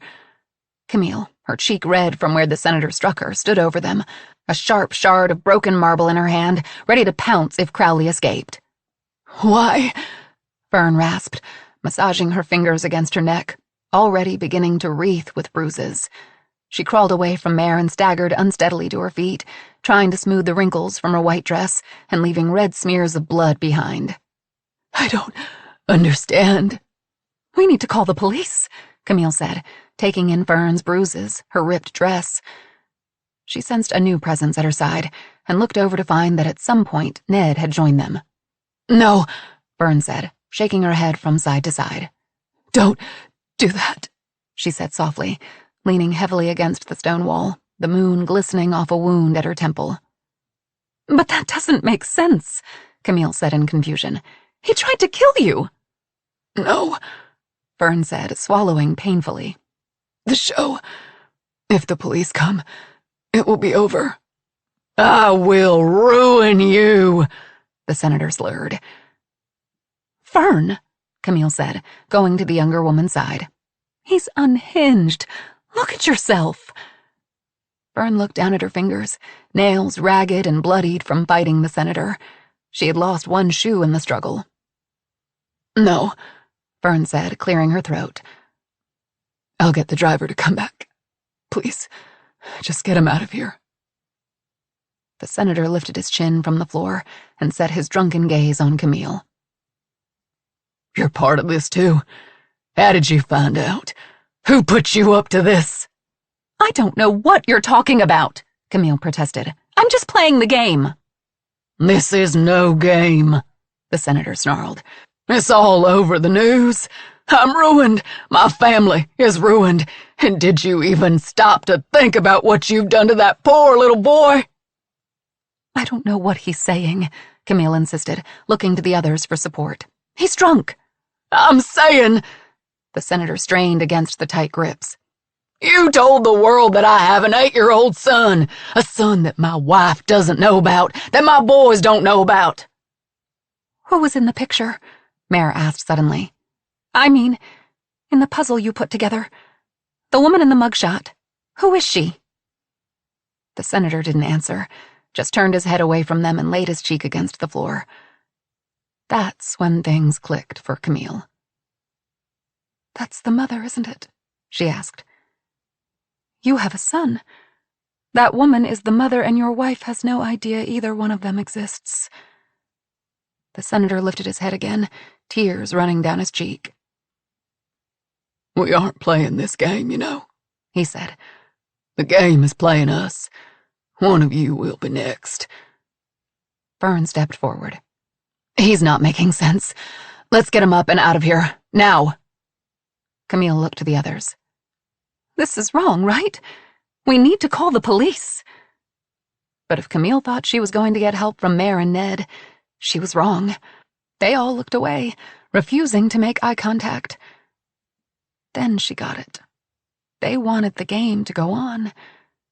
Camille, her cheek red from where the senator struck her, stood over them, a sharp shard of broken marble in her hand, ready to pounce if Crowley escaped. Why? Fern rasped, massaging her fingers against her neck, already beginning to wreath with bruises. She crawled away from Mare and staggered unsteadily to her feet, trying to smooth the wrinkles from her white dress and leaving red smears of blood behind. I don't understand. We need to call the police, Camille said, taking in Fern's bruises, her ripped dress. She sensed a new presence at her side and looked over to find that at some point Ned had joined them. No, Fern said, shaking her head from side to side. Don't do that, she said softly, leaning heavily against the stone wall, the moon glistening off a wound at her temple. But that doesn't make sense, Camille said in confusion. He tried to kill you. No, Fern said, swallowing painfully. The show. If the police come, it will be over. I will ruin you, the senator slurred. Fern, Camille said, going to the younger woman's side. He's unhinged. Look at yourself. Fern looked down at her fingers, nails ragged and bloodied from fighting the senator. She had lost one shoe in the struggle. No, Fern said, clearing her throat. I'll get the driver to come back. Please, just get him out of here. The senator lifted his chin from the floor and set his drunken gaze on Camille. You're part of this too. How did you find out? Who put you up to this? I don't know what you're talking about, Camille protested. I'm just playing the game. This is no game, the senator snarled. It's all over the news. I'm ruined. My family is ruined. And did you even stop to think about what you've done to that poor little boy? I don't know what he's saying, Camille insisted, looking to the others for support. He's drunk. I'm saying, the senator strained against the tight grips. You told the world that I have an 8-year-old son, a son that my wife doesn't know about, that my boys don't know about. Who was in the picture? Mare asked suddenly. I mean, in the puzzle you put together. The woman in the mugshot. Who is she? The senator didn't answer, just turned his head away from them and laid his cheek against the floor. That's when things clicked for Camille. That's the mother, isn't it? She asked. You have a son. That woman is the mother, and your wife has no idea either one of them exists. The senator lifted his head again, tears running down his cheek. We aren't playing this game, you know, he said. The game is playing us. One of you will be next. Fern stepped forward. He's not making sense. Let's get him up and out of here, now. Camille looked to the others. This is wrong, right? We need to call the police. But if Camille thought she was going to get help from Mare and Ned, she was wrong. They all looked away, refusing to make eye contact. Then she got it. They wanted the game to go on.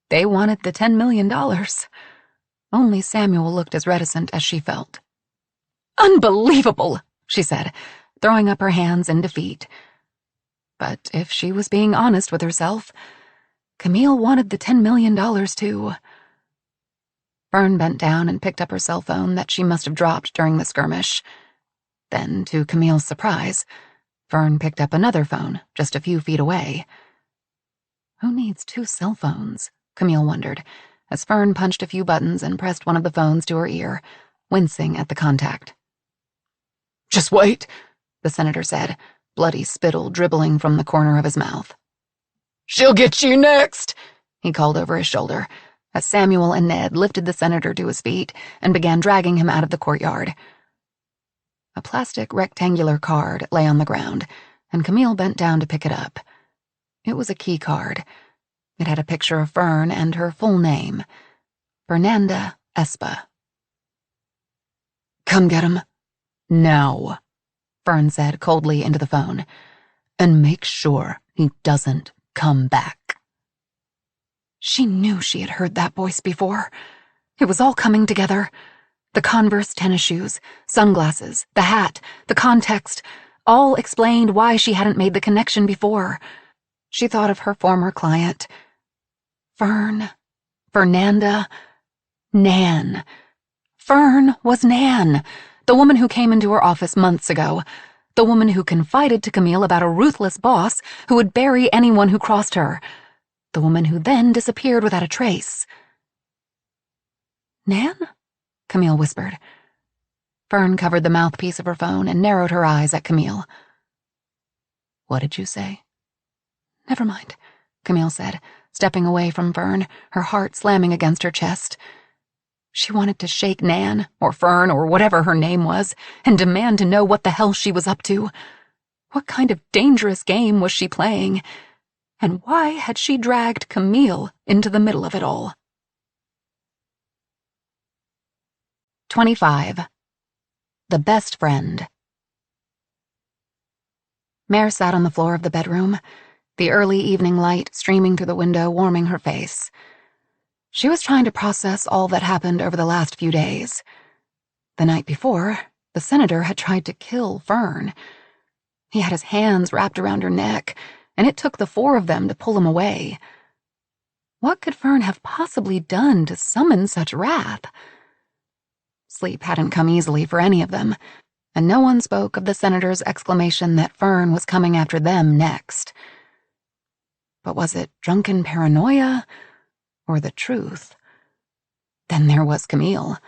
They wanted the $10 million. Only Samuel looked as reticent as she felt. Unbelievable, she said, throwing up her hands in defeat. But if she was being honest with herself, Camille wanted the $10 million too. Fern bent down and picked up her cell phone that she must have dropped during the skirmish. Then, to Camille's surprise, Fern picked up another phone just a few feet away. Who needs 2 cell phones? Camille wondered, as Fern punched a few buttons and pressed one of the phones to her ear, wincing at the contact. Just wait, the senator said, bloody spittle dribbling from the corner of his mouth. She'll get you next, he called over his shoulder, as Samuel and Ned lifted the senator to his feet and began dragging him out of the courtyard. A plastic rectangular card lay on the ground, and Camille bent down to pick it up. It was a key card. It had a picture of Fern and her full name, Fernanda Espa. Come get him. Now, Fern said coldly into the phone, and make sure he doesn't come back. She knew she had heard that voice before. It was all coming together. The Converse tennis shoes, sunglasses, the hat, the context, all explained why she hadn't made the connection before. She thought of her former client. Fern, Fernanda, Nan. Fern was Nan, the woman who came into her office months ago, the woman who confided to Camille about a ruthless boss who would bury anyone who crossed her, the woman who then disappeared without a trace. Nan? Camille whispered. Fern covered the mouthpiece of her phone and narrowed her eyes at Camille. What did you say? Never mind, Camille said, stepping away from Fern, her heart slamming against her chest. She wanted to shake Nan, or Fern, or whatever her name was, and demand to know what the hell she was up to. What kind of dangerous game was she playing? And why had she dragged Camille into the middle of it all? 25. The Best Friend. Mare sat on the floor of the bedroom, the early evening light streaming through the window warming her face. She was trying to process all that happened over the last few days. The night before, the senator had tried to kill Fern. He had his hands wrapped around her neck, and it took the 4 of them to pull him away. What could Fern have possibly done to summon such wrath? Sleep hadn't come easily for any of them, and no one spoke of the senator's exclamation that Fern was coming after them next. But was it drunken paranoia or the truth? Then there was Camille.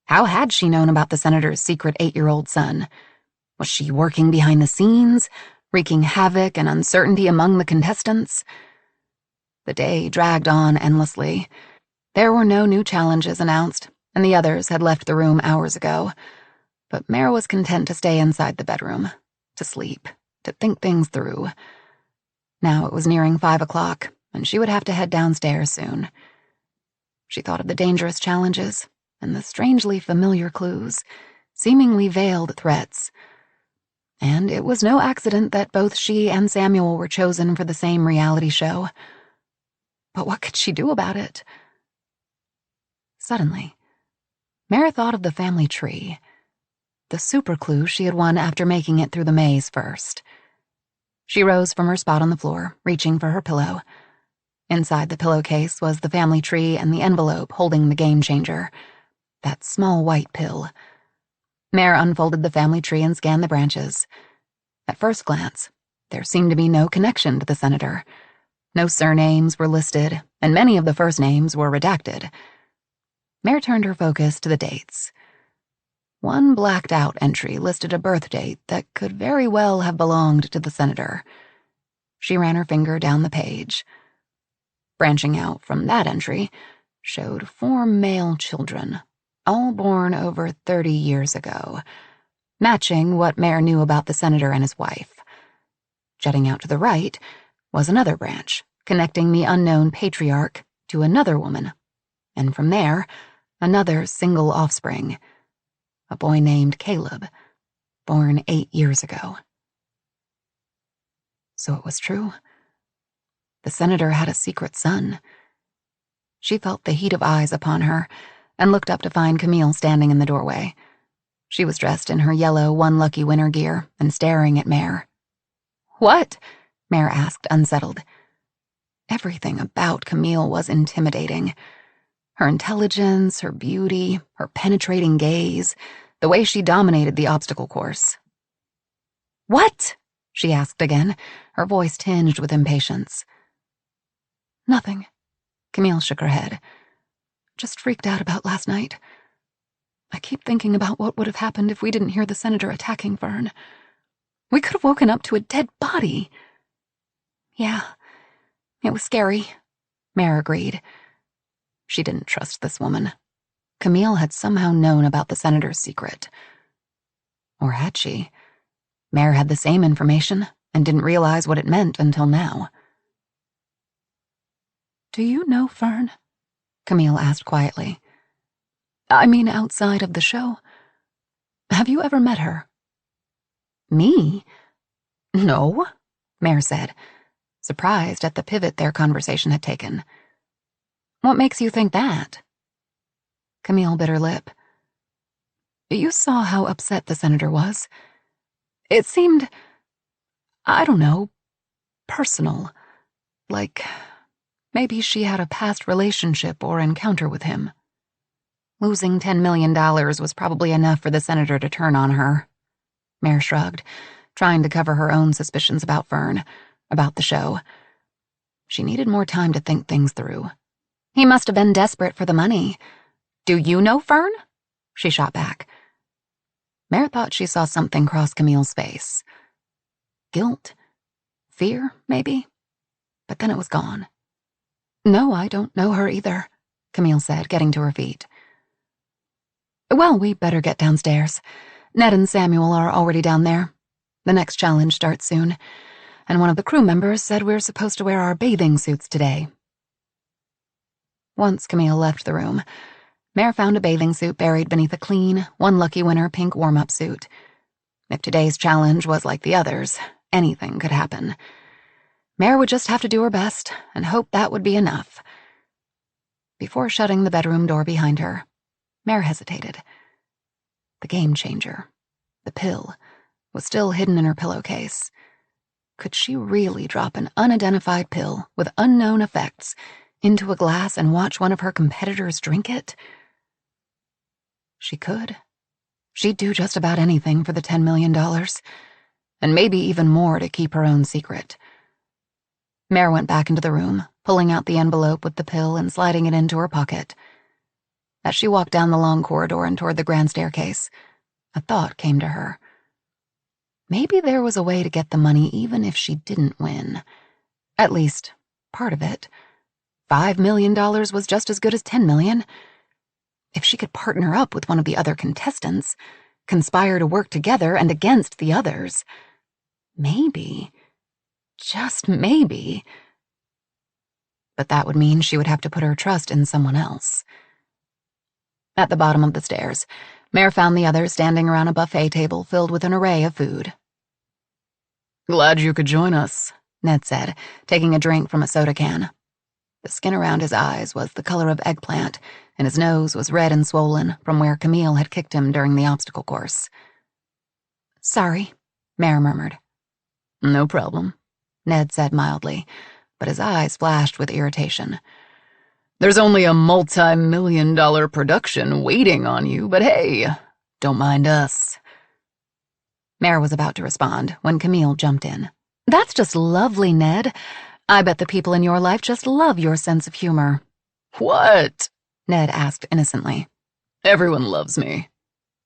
How had she known about the senator's secret 8-year-old son? Was she working behind the scenes, wreaking havoc and uncertainty among the contestants? The day dragged on endlessly. There were no new challenges announced, and the others had left the room hours ago. But Mare was content to stay inside the bedroom, to sleep, to think things through. Now it was nearing 5 o'clock, and she would have to head downstairs soon. She thought of the dangerous challenges and the strangely familiar clues, seemingly veiled threats. And it was no accident that both she and Samuel were chosen for the same reality show. But what could she do about it? Suddenly, Mare thought of the family tree, the super clue she had won after making it through the maze first. She rose from her spot on the floor, reaching for her pillow. Inside the pillowcase was the family tree and the envelope holding the game changer, that small white pill. Mare unfolded the family tree and scanned the branches. At first glance, there seemed to be no connection to the senator. No surnames were listed, and many of the first names were redacted. Mare turned her focus to the dates. One blacked-out entry listed a birth date that could very well have belonged to the senator. She ran her finger down the page. Branching out from that entry showed 4 male children, all born over 30 years ago, matching what Mare knew about the senator and his wife. Jutting out to the right was another branch, connecting the unknown patriarch to another woman, and from there, another single offspring, a boy named Caleb, born 8 years ago. So it was true. The senator had a secret son. She felt the heat of eyes upon her and looked up to find Camille standing in the doorway. She was dressed in her yellow One Lucky Winner gear and staring at Mare. "What?" Mare asked, unsettled. Everything about Camille was intimidating. Her intelligence, her beauty, her penetrating gaze, the way she dominated the obstacle course. "What?" she asked again, her voice tinged with impatience. "Nothing." Camille shook her head. "Just freaked out about last night. I keep thinking about what would have happened if we didn't hear the senator attacking Fern. We could have woken up to a dead body." "Yeah, it was scary," Mare agreed. She didn't trust this woman. Camille had somehow known about the senator's secret. Or had she? Mare had the same information and didn't realize what it meant until now. "Do you know Fern?" Camille asked quietly. "I mean, outside of the show. Have you ever met her?" "Me? No," Mare said, surprised at the pivot their conversation had taken. "What makes you think that?" Camille bit her lip. "You saw how upset the senator was. It seemed, I don't know, personal. Like maybe she had a past relationship or encounter with him. Losing $10 million was probably enough for the senator to turn on her." Mare shrugged, trying to cover her own suspicions about Fern, about the show. She needed more time to think things through. "He must have been desperate for the money. Do you know Fern?" she shot back. Mare thought she saw something cross Camille's face. Guilt? Fear, maybe? But then it was gone. "No, I don't know her either," Camille said, getting to her feet. "Well, we better get downstairs. Ned and Samuel are already down there. The next challenge starts soon, and one of the crew members said we're supposed to wear our bathing suits today." Once Camille left the room, Mare found a bathing suit buried beneath a clean, One Lucky Winner pink warm-up suit. If today's challenge was like the others, anything could happen. Mare would just have to do her best and hope that would be enough. Before shutting the bedroom door behind her, Mare hesitated. The game changer, the pill, was still hidden in her pillowcase. Could she really drop an unidentified pill with unknown effects into a glass and watch one of her competitors drink it? She could. She'd do just about anything for the $10 million, and maybe even more to keep her own secret. Mare went back into the room, pulling out the envelope with the pill and sliding it into her pocket. As she walked down the long corridor and toward the grand staircase, a thought came to her. Maybe there was a way to get the money even if she didn't win. At least, part of it. $5 million was just as good as $10 million. If she could partner up with one of the other contestants, conspire to work together and against the others, maybe, just maybe. But that would mean she would have to put her trust in someone else. At the bottom of the stairs, Mare found the others standing around a buffet table filled with an array of food. Glad you could join us, Ned said, taking a drink from a soda can. The skin around his eyes was the color of eggplant, and his nose was red and swollen from where Camille had kicked him during the obstacle course. Sorry, Mare murmured. No problem, Ned said mildly, but his eyes flashed with irritation. There's only a multi-million-dollar production waiting on you, but hey, don't mind us. Mare was about to respond when Camille jumped in. That's just lovely, Ned. I bet the people in your life just love your sense of humor. What? Ned asked innocently. Everyone loves me.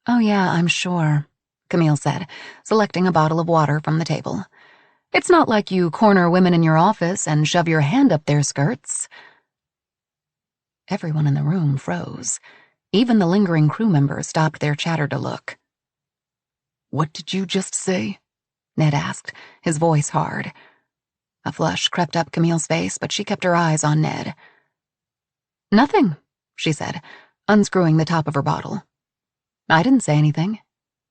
Oh yeah, I'm sure, Camille said, selecting a bottle of water from the table. It's not like you corner women in your office and shove your hand up their skirts. Everyone in the room froze. Even the lingering crew members stopped their chatter to look. What did you just say? Ned asked, his voice hard. A flush crept up Camille's face, but she kept her eyes on Ned. Nothing, she said, unscrewing the top of her bottle. I didn't say anything.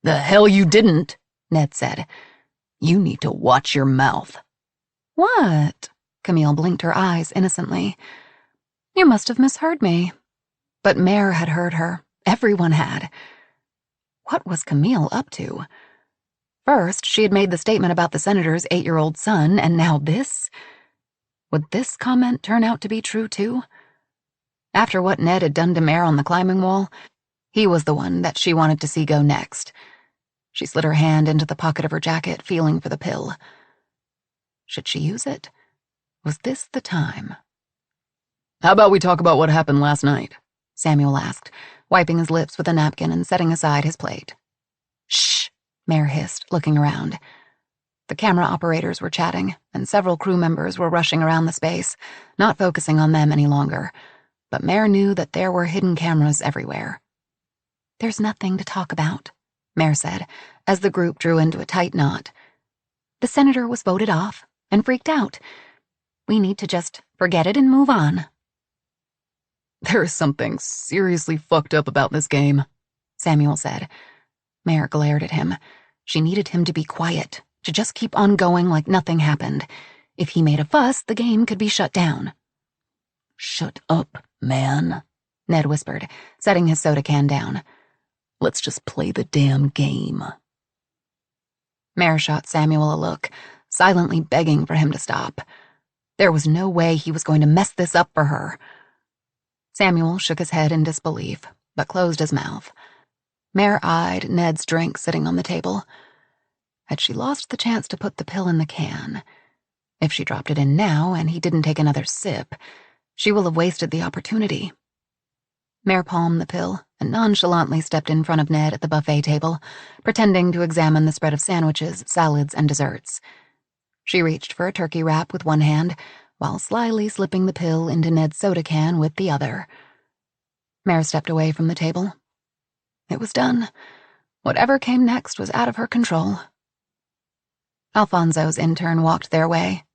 The hell you didn't, Ned said. You need to watch your mouth. What? Camille blinked her eyes innocently. You must have misheard me. But Mare had heard her. Everyone had. What was Camille up to? First, she had made the statement about the senator's 8-year-old son, and now this? Would this comment turn out to be true, too? After what Ned had done to Mare on the climbing wall, he was the one that she wanted to see go next. She slid her hand into the pocket of her jacket, feeling for the pill. Should she use it? Was this the time? How about we talk about what happened last night? Samuel asked, wiping his lips with a napkin and setting aside his plate. Shh, Mare hissed, looking around. The camera operators were chatting, and several crew members were rushing around the space, not focusing on them any longer. But Mare knew that there were hidden cameras everywhere. There's nothing to talk about, Mare said, as the group drew into a tight knot. The senator was voted off and freaked out. We need to just forget it and move on. There is something seriously fucked up about this game, Samuel said. Mare glared at him. She needed him to be quiet, to just keep on going like nothing happened. If he made a fuss, the game could be shut down. Shut up, man, Ned whispered, setting his soda can down. Let's just play the damn game. Mare shot Samuel a look, silently begging for him to stop. There was no way he was going to mess this up for her. Samuel shook his head in disbelief, but closed his mouth. Mare eyed Ned's drink sitting on the table. Had she lost the chance to put the pill in the can? If she dropped it in now and he didn't take another sip, she will have wasted the opportunity. Mare palmed the pill and nonchalantly stepped in front of Ned at the buffet table, pretending to examine the spread of sandwiches, salads, and desserts. She reached for a turkey wrap with one hand, while slyly slipping the pill into Ned's soda can with the other. Mare stepped away from the table. It was done. Whatever came next was out of her control. Alfonso's intern walked their way.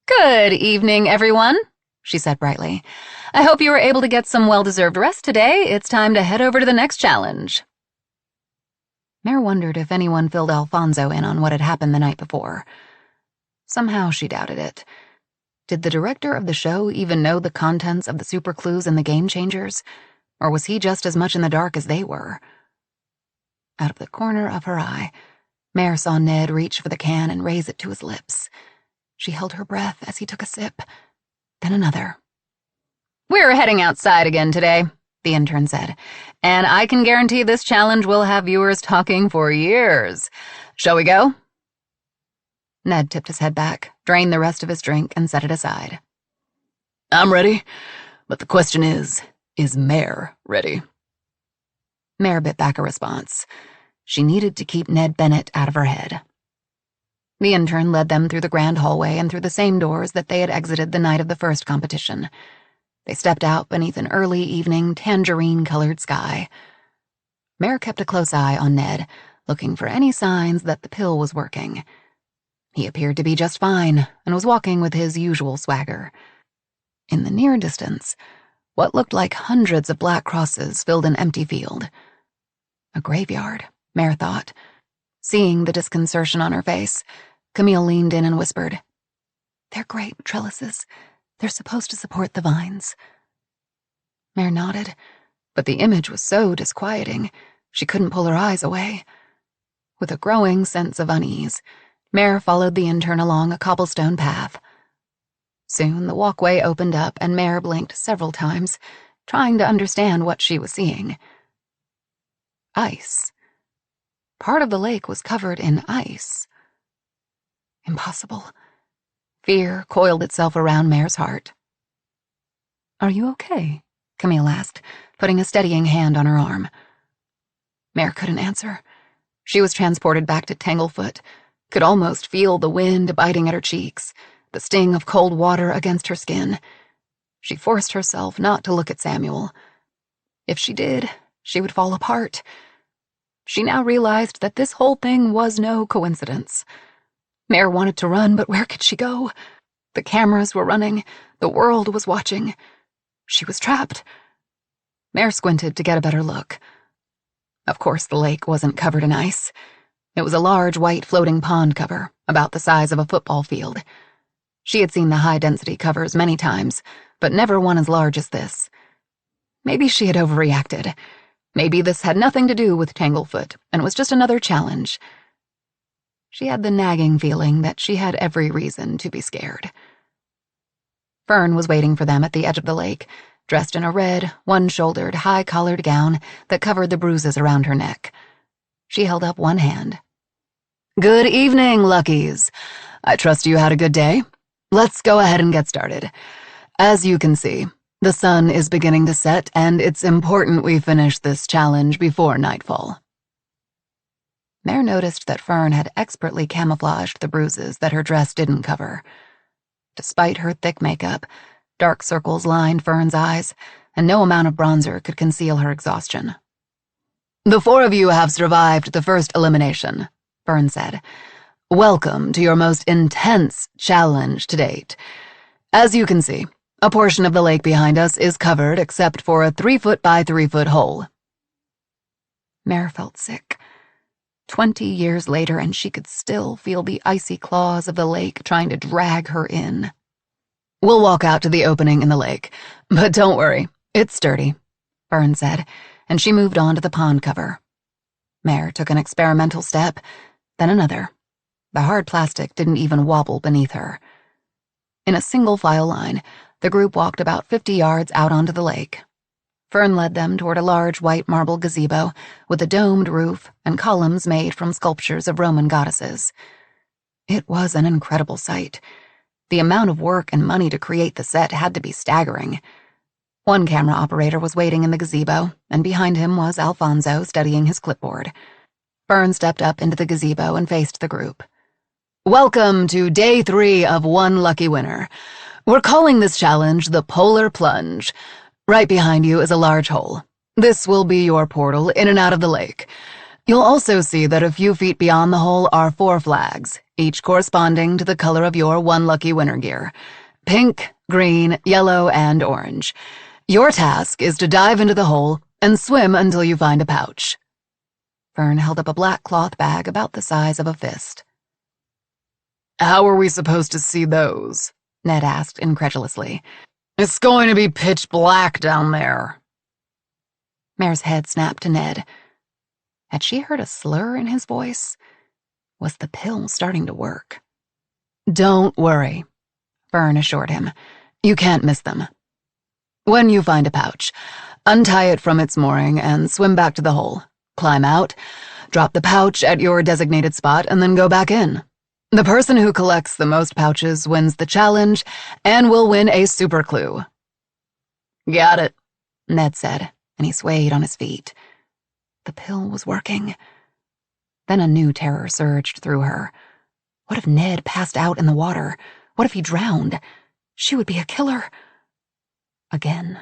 "Good evening, everyone," she said brightly. "I hope you were able to get some well-deserved rest today. It's time to head over to the next challenge." Mare wondered if anyone filled Alfonso in on what had happened the night before. Somehow she doubted it. Did the director of the show even know the contents of the super clues and the game changers? Or was he just as much in the dark as they were? Out of the corner of her eye, Mare saw Ned reach for the can and raise it to his lips. She held her breath as he took a sip, then another. "We're heading outside again today. the intern said. "And I can guarantee this challenge will have viewers talking for years. Shall we go?" Ned tipped his head back, drained the rest of his drink, and set it aside. "I'm ready, but the question is Mare ready?" Mare bit back a response. She needed to keep Ned Bennett out of her head. The intern led them through the grand hallway and through the same doors that they had exited the night of the first competition. They stepped out beneath an early evening tangerine-colored sky. Mare kept a close eye on Ned, looking for any signs that the pill was working. He appeared to be just fine and was walking with his usual swagger. In the near distance, what looked like hundreds of black crosses filled an empty field. A graveyard, Mare thought. Seeing the disconcertion on her face, Camille leaned in and whispered, "They're grape trellises. They're supposed to support the vines." Mare nodded, but the image was so disquieting, she couldn't pull her eyes away. With a growing sense of unease, Mare followed the intern along a cobblestone path. Soon the walkway opened up and Mare blinked several times, trying to understand what she was seeing. Ice. Part of the lake was covered in ice. Impossible. Fear coiled itself around Mare's heart. "Are you okay?" Camille asked, putting a steadying hand on her arm. Mare couldn't answer. She was transported back to Tanglefoot, could almost feel the wind biting at her cheeks, the sting of cold water against her skin. She forced herself not to look at Samuel. If she did, she would fall apart. She now realized that this whole thing was no coincidence. Mare wanted to run, but where could she go? The cameras were running. The world was watching. She was trapped. Mare squinted to get a better look. Of course, the lake wasn't covered in ice. It was a large white floating pond cover, about the size of a football field. She had seen the high-density covers many times, but never one as large as this. Maybe she had overreacted. Maybe this had nothing to do with Tanglefoot and was just another challenge. She had the nagging feeling that she had every reason to be scared. Fern was waiting for them at the edge of the lake, dressed in a red, one-shouldered, high-collared gown that covered the bruises around her neck. She held up one hand. "Good evening, Luckies. I trust you had a good day. Let's go ahead and get started. As you can see, the sun is beginning to set, and it's important we finish this challenge before nightfall." Mare noticed that Fern had expertly camouflaged the bruises that her dress didn't cover. Despite her thick makeup, dark circles lined Fern's eyes, and no amount of bronzer could conceal her exhaustion. "The four of you have survived the first elimination," Fern said. "Welcome to your most intense challenge to date. As you can see, a portion of the lake behind us is covered except for a 3-foot by 3-foot hole." Mare felt sick. 20 years later, and she could still feel the icy claws of the lake trying to drag her in. "We'll walk out to the opening in the lake, but don't worry, it's sturdy," Fern said, and she moved on to the pond cover. Mare took an experimental step, then another. The hard plastic didn't even wobble beneath her. In a single file line, the group walked about 50 yards out onto the lake. Fern led them toward a large white marble gazebo with a domed roof and columns made from sculptures of Roman goddesses. It was an incredible sight. The amount of work and money to create the set had to be staggering. One camera operator was waiting in the gazebo, and behind him was Alfonso studying his clipboard. Fern stepped up into the gazebo and faced the group. "Welcome to Day 3 of One Lucky Winner. We're calling this challenge the Polar Plunge. Right behind you is a large hole. This will be your portal in and out of the lake. You'll also see that a few feet beyond the hole are 4 flags, each corresponding to the color of your One Lucky Winner gear: pink, green, yellow, and orange. Your task is to dive into the hole and swim until you find a pouch." Fern held up a black cloth bag about the size of a fist. "How are we supposed to see those?" Ned asked incredulously. "It's going to be pitch black down there." Mare's head snapped to Ned. Had she heard a slur in his voice? Was the pill starting to work? "Don't worry," Fern assured him. "You can't miss them. When you find a pouch, Untie it from its mooring and swim back to the hole. Climb out, drop the pouch at your designated spot, and then go back in. The person who collects the most pouches wins the challenge and will win a super clue." "Got it," Ned said, and he swayed on his feet. The pill was working. Then a new terror surged through her. What if Ned passed out in the water? What if he drowned? She would be a killer. Again.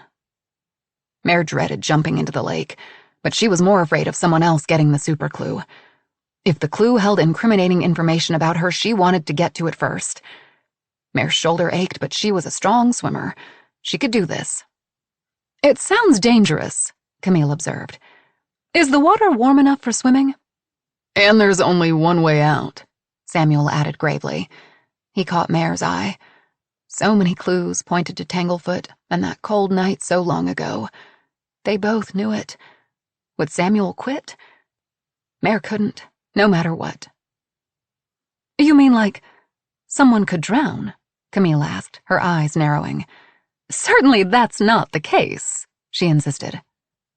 Mare dreaded jumping into the lake, but she was more afraid of someone else getting the super clue. If the clue held incriminating information about her, she wanted to get to it first. Mare's shoulder ached, but she was a strong swimmer. She could do this. "It sounds dangerous," Camille observed. "Is the water warm enough for swimming?" "And there's only one way out," Samuel added gravely. He caught Mare's eye. So many clues pointed to Tanglefoot and that cold night so long ago. They both knew it. Would Samuel quit? Mare couldn't, no matter what. "You mean like someone could drown?" Camille asked, her eyes narrowing. "Certainly that's not the case," she insisted.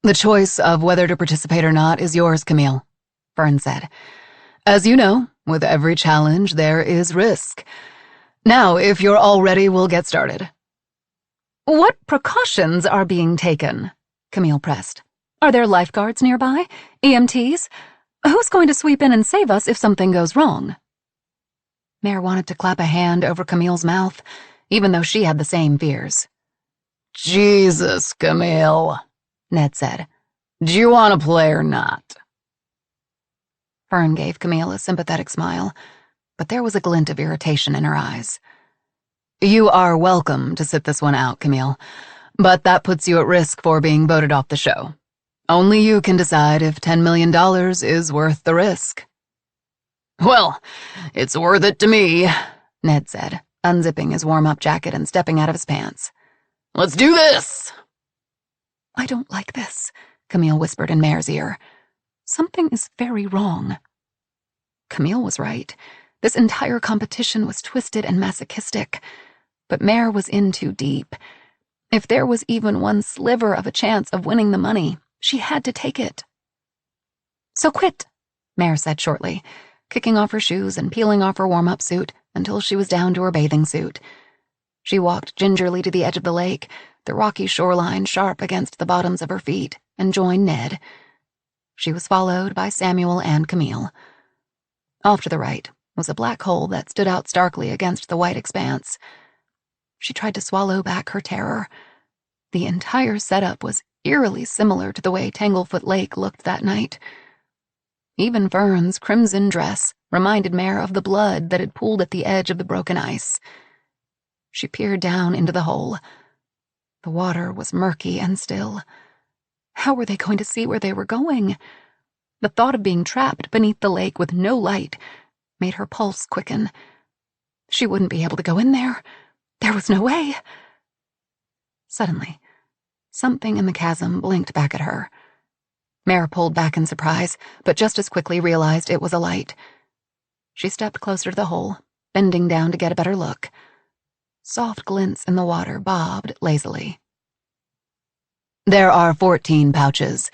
"The choice of whether to participate or not is yours, Camille," Fern said. "As you know, with every challenge there is risk. Now, if you're all ready, we'll get started." "What precautions are being taken?" Camille pressed. "Are there lifeguards nearby? EMTs? Who's going to sweep in and save us if something goes wrong?" Mare wanted to clap a hand over Camille's mouth, even though she had the same fears. "Jesus, Camille," Ned said. "Do you want to play or not?" Fern gave Camille a sympathetic smile, but there was a glint of irritation in her eyes. "You are welcome to sit this one out, Camille, but that puts you at risk for being voted off the show. Only you can decide if $10 million is worth the risk." "Well, it's worth it to me," Ned said, unzipping his warm-up jacket and stepping out of his pants. "Let's do this!" "I don't like this," Camille whispered in Mare's ear. "Something is very wrong." Camille was right. This entire competition was twisted and masochistic. But Mare was in too deep. If there was even one sliver of a chance of winning the money, she had to take it. "So quit," Mare said shortly, kicking off her shoes and peeling off her warm-up suit until she was down to her bathing suit. She walked gingerly to the edge of the lake, the rocky shoreline sharp against the bottoms of her feet, and joined Ned. She was followed by Samuel and Camille. Off to the right was a black hole that stood out starkly against the white expanse. She tried to swallow back her terror. The entire setup was eerily similar to the way Tanglefoot Lake looked that night. Even Fern's crimson dress reminded Mare of the blood that had pooled at the edge of the broken ice. She peered down into the hole. The water was murky and still. How were they going to see where they were going? The thought of being trapped beneath the lake with no light made her pulse quicken. She wouldn't be able to go in there. There was no way. Suddenly, something in the chasm blinked back at her. Mare pulled back in surprise, but just as quickly realized it was a light. She stepped closer to the hole, bending down to get a better look. Soft glints in the water bobbed lazily. "There are 14 pouches.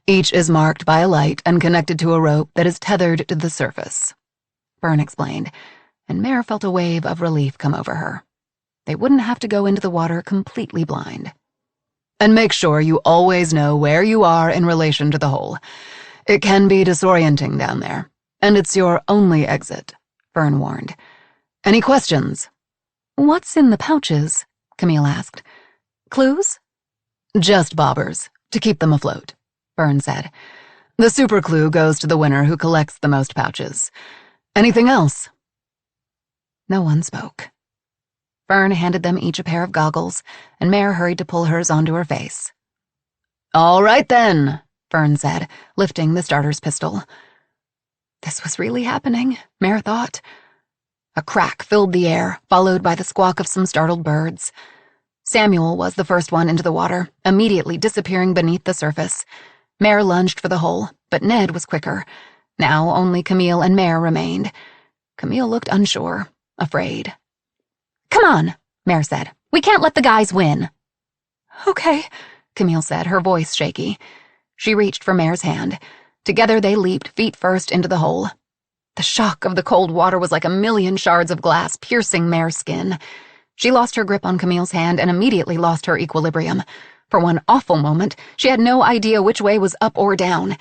Each is marked by a light and connected to a rope that is tethered to the surface," Fern explained, and Mare felt a wave of relief come over her. They wouldn't have to go into the water completely blind. "And make sure you always know where you are in relation to the hole. It can be disorienting down there, and it's your only exit," Fern warned. "Any questions?" "What's in the pouches?" Camille asked. "Clues?" "Just bobbers, to keep them afloat," Fern said. "The super clue goes to the winner who collects the most pouches. Anything else?" No one spoke. Fern handed them each a pair of goggles, and Mare hurried to pull hers onto her face. "All right then," Fern said, lifting the starter's pistol. This was really happening, Mare thought. A crack filled the air, followed by the squawk of some startled birds. Samuel was the first one into the water, immediately disappearing beneath the surface. Mare lunged for the hole, but Ned was quicker. Now only Camille and Mare remained. Camille looked unsure, afraid. "Come on," Mare said. "We can't let the guys win." "Okay," Camille said, her voice shaky. She reached for Mare's hand. Together they leaped feet first into the hole. The shock of the cold water was like a million shards of glass piercing Mare's skin. She lost her grip on Camille's hand and immediately lost her equilibrium. For one awful moment, she had no idea which way was up or down.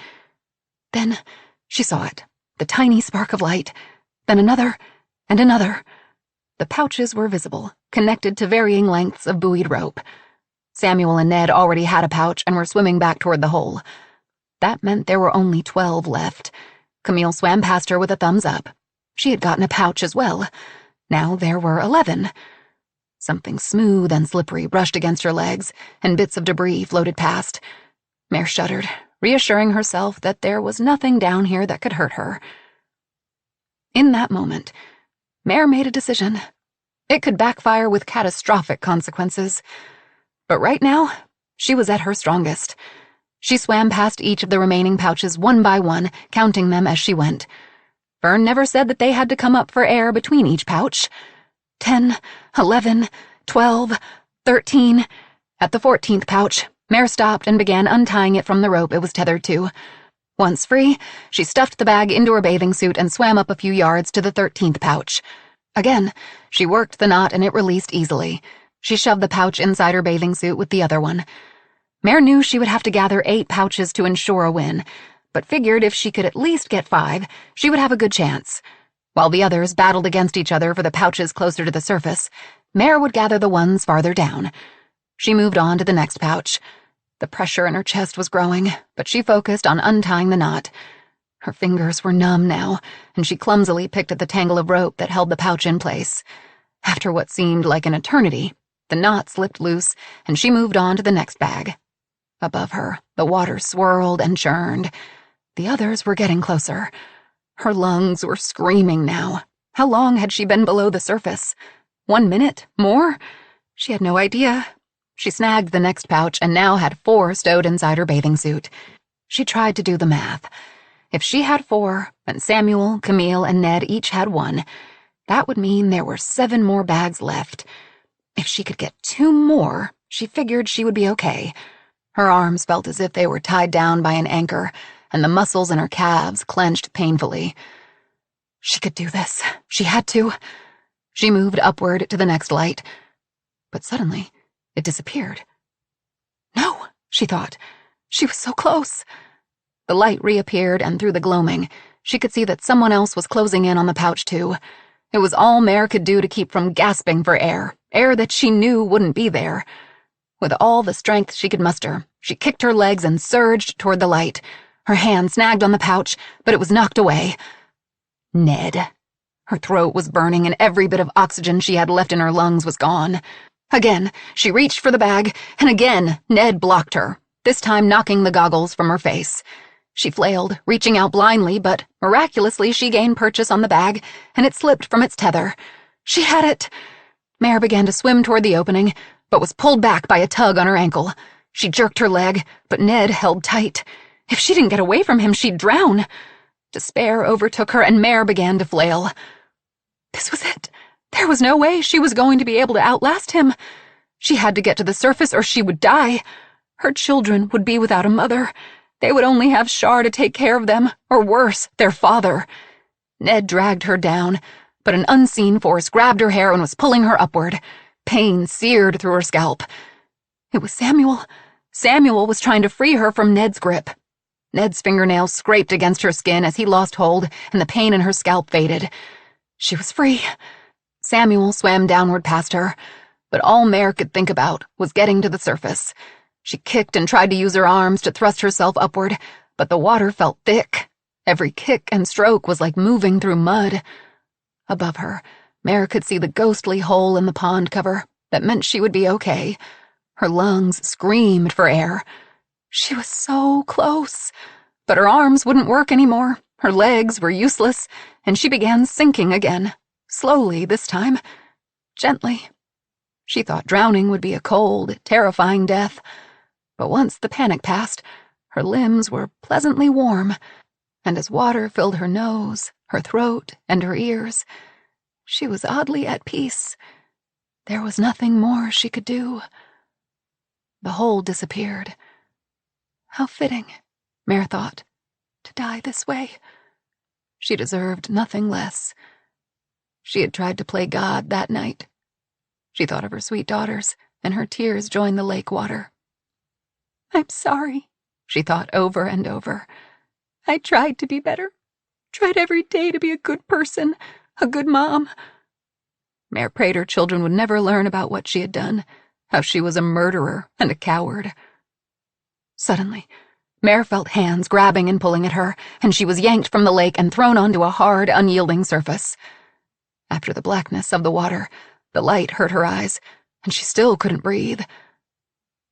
Then she saw it, the tiny spark of light, then another and another. The pouches were visible, connected to varying lengths of buoyed rope. Samuel and Ned already had a pouch and were swimming back toward the hole. That meant there were only 12 left. Camille swam past her with a thumbs up. She had gotten a pouch as well. Now there were 11. Something smooth and slippery brushed against her legs, and bits of debris floated past. Mare shuddered, reassuring herself that there was nothing down here that could hurt her. In that moment, Mare made a decision. It could backfire with catastrophic consequences. But right now, she was at her strongest. She swam past each of the remaining pouches one by one, counting them as she went. Fern never said that they had to come up for air between each pouch. 10, 11, 12, 13. At the 14th pouch, Mare stopped and began untying it from the rope it was tethered to. Once free, she stuffed the bag into her bathing suit and swam up a few yards to the 13th pouch. Again, she worked the knot and it released easily. She shoved the pouch inside her bathing suit with the other one. Mare knew she would have to gather 8 pouches to ensure a win, but figured if she could at least get 5, she would have a good chance. While the others battled against each other for the pouches closer to the surface, Mare would gather the ones farther down. She moved on to the next pouch. The pressure in her chest was growing, but she focused on untying the knot. Her fingers were numb now, and she clumsily picked at the tangle of rope that held the pouch in place. After what seemed like an eternity, the knot slipped loose, and she moved on to the next bag. Above her, the water swirled and churned. The others were getting closer. Her lungs were screaming now. How long had she been below the surface? 1 minute? More? She had no idea. She snagged the next pouch and now had 4 stowed inside her bathing suit. She tried to do the math. If she had 4, and Samuel, Camille, and Ned each had 1, that would mean there were 7 more bags left. If she could get 2 more, she figured she would be okay. Her arms felt as if they were tied down by an anchor, and the muscles in her calves clenched painfully. She could do this. She had to. She moved upward to the next light, but suddenly it disappeared. No, she thought. She was so close. The light reappeared, and through the gloaming, she could see that someone else was closing in on the pouch too. It was all Mare could do to keep from gasping for air that she knew wouldn't be there. With all the strength she could muster, she kicked her legs and surged toward the light. Her hand snagged on the pouch, but it was knocked away. Ned. Her throat was burning and every bit of oxygen she had left in her lungs was gone. Again, she reached for the bag, and again, Ned blocked her, this time knocking the goggles from her face. She flailed, reaching out blindly, but miraculously she gained purchase on the bag, and it slipped from its tether. She had it! Mare began to swim toward the opening, but was pulled back by a tug on her ankle. She jerked her leg, but Ned held tight. If she didn't get away from him, she'd drown. Despair overtook her, and Mare began to flail. This was it. There was no way she was going to be able to outlast him. She had to get to the surface or she would die. Her children would be without a mother. They would only have Char to take care of them, or worse, their father. Ned dragged her down, but an unseen force grabbed her hair and was pulling her upward. Pain seared through her scalp. It was Samuel. Samuel was trying to free her from Ned's grip. Ned's fingernails scraped against her skin as he lost hold, and the pain in her scalp faded. She was free. Samuel swam downward past her, but all Mare could think about was getting to the surface. She kicked and tried to use her arms to thrust herself upward, but the water felt thick. Every kick and stroke was like moving through mud. Above her, Mare could see the ghostly hole in the pond cover. That meant she would be okay. Her lungs screamed for air. She was so close, but her arms wouldn't work anymore. Her legs were useless, and she began sinking again. Slowly this time. Gently. She thought drowning would be a cold, terrifying death. But once the panic passed, her limbs were pleasantly warm, and as water filled her nose, her throat, and her ears, she was oddly at peace. There was nothing more she could do. The hole disappeared. How fitting, Mare thought, to die this way. She deserved nothing less. She had tried to play God that night. She thought of her sweet daughters, and her tears joined the lake water. I'm sorry, she thought over and over. I tried to be better. Tried every day to be a good person, a good mom. Mare prayed her children would never learn about what she had done, how she was a murderer and a coward. Suddenly, Mare felt hands grabbing and pulling at her, and she was yanked from the lake and thrown onto a hard, unyielding surface. After the blackness of the water, the light hurt her eyes, and she still couldn't breathe.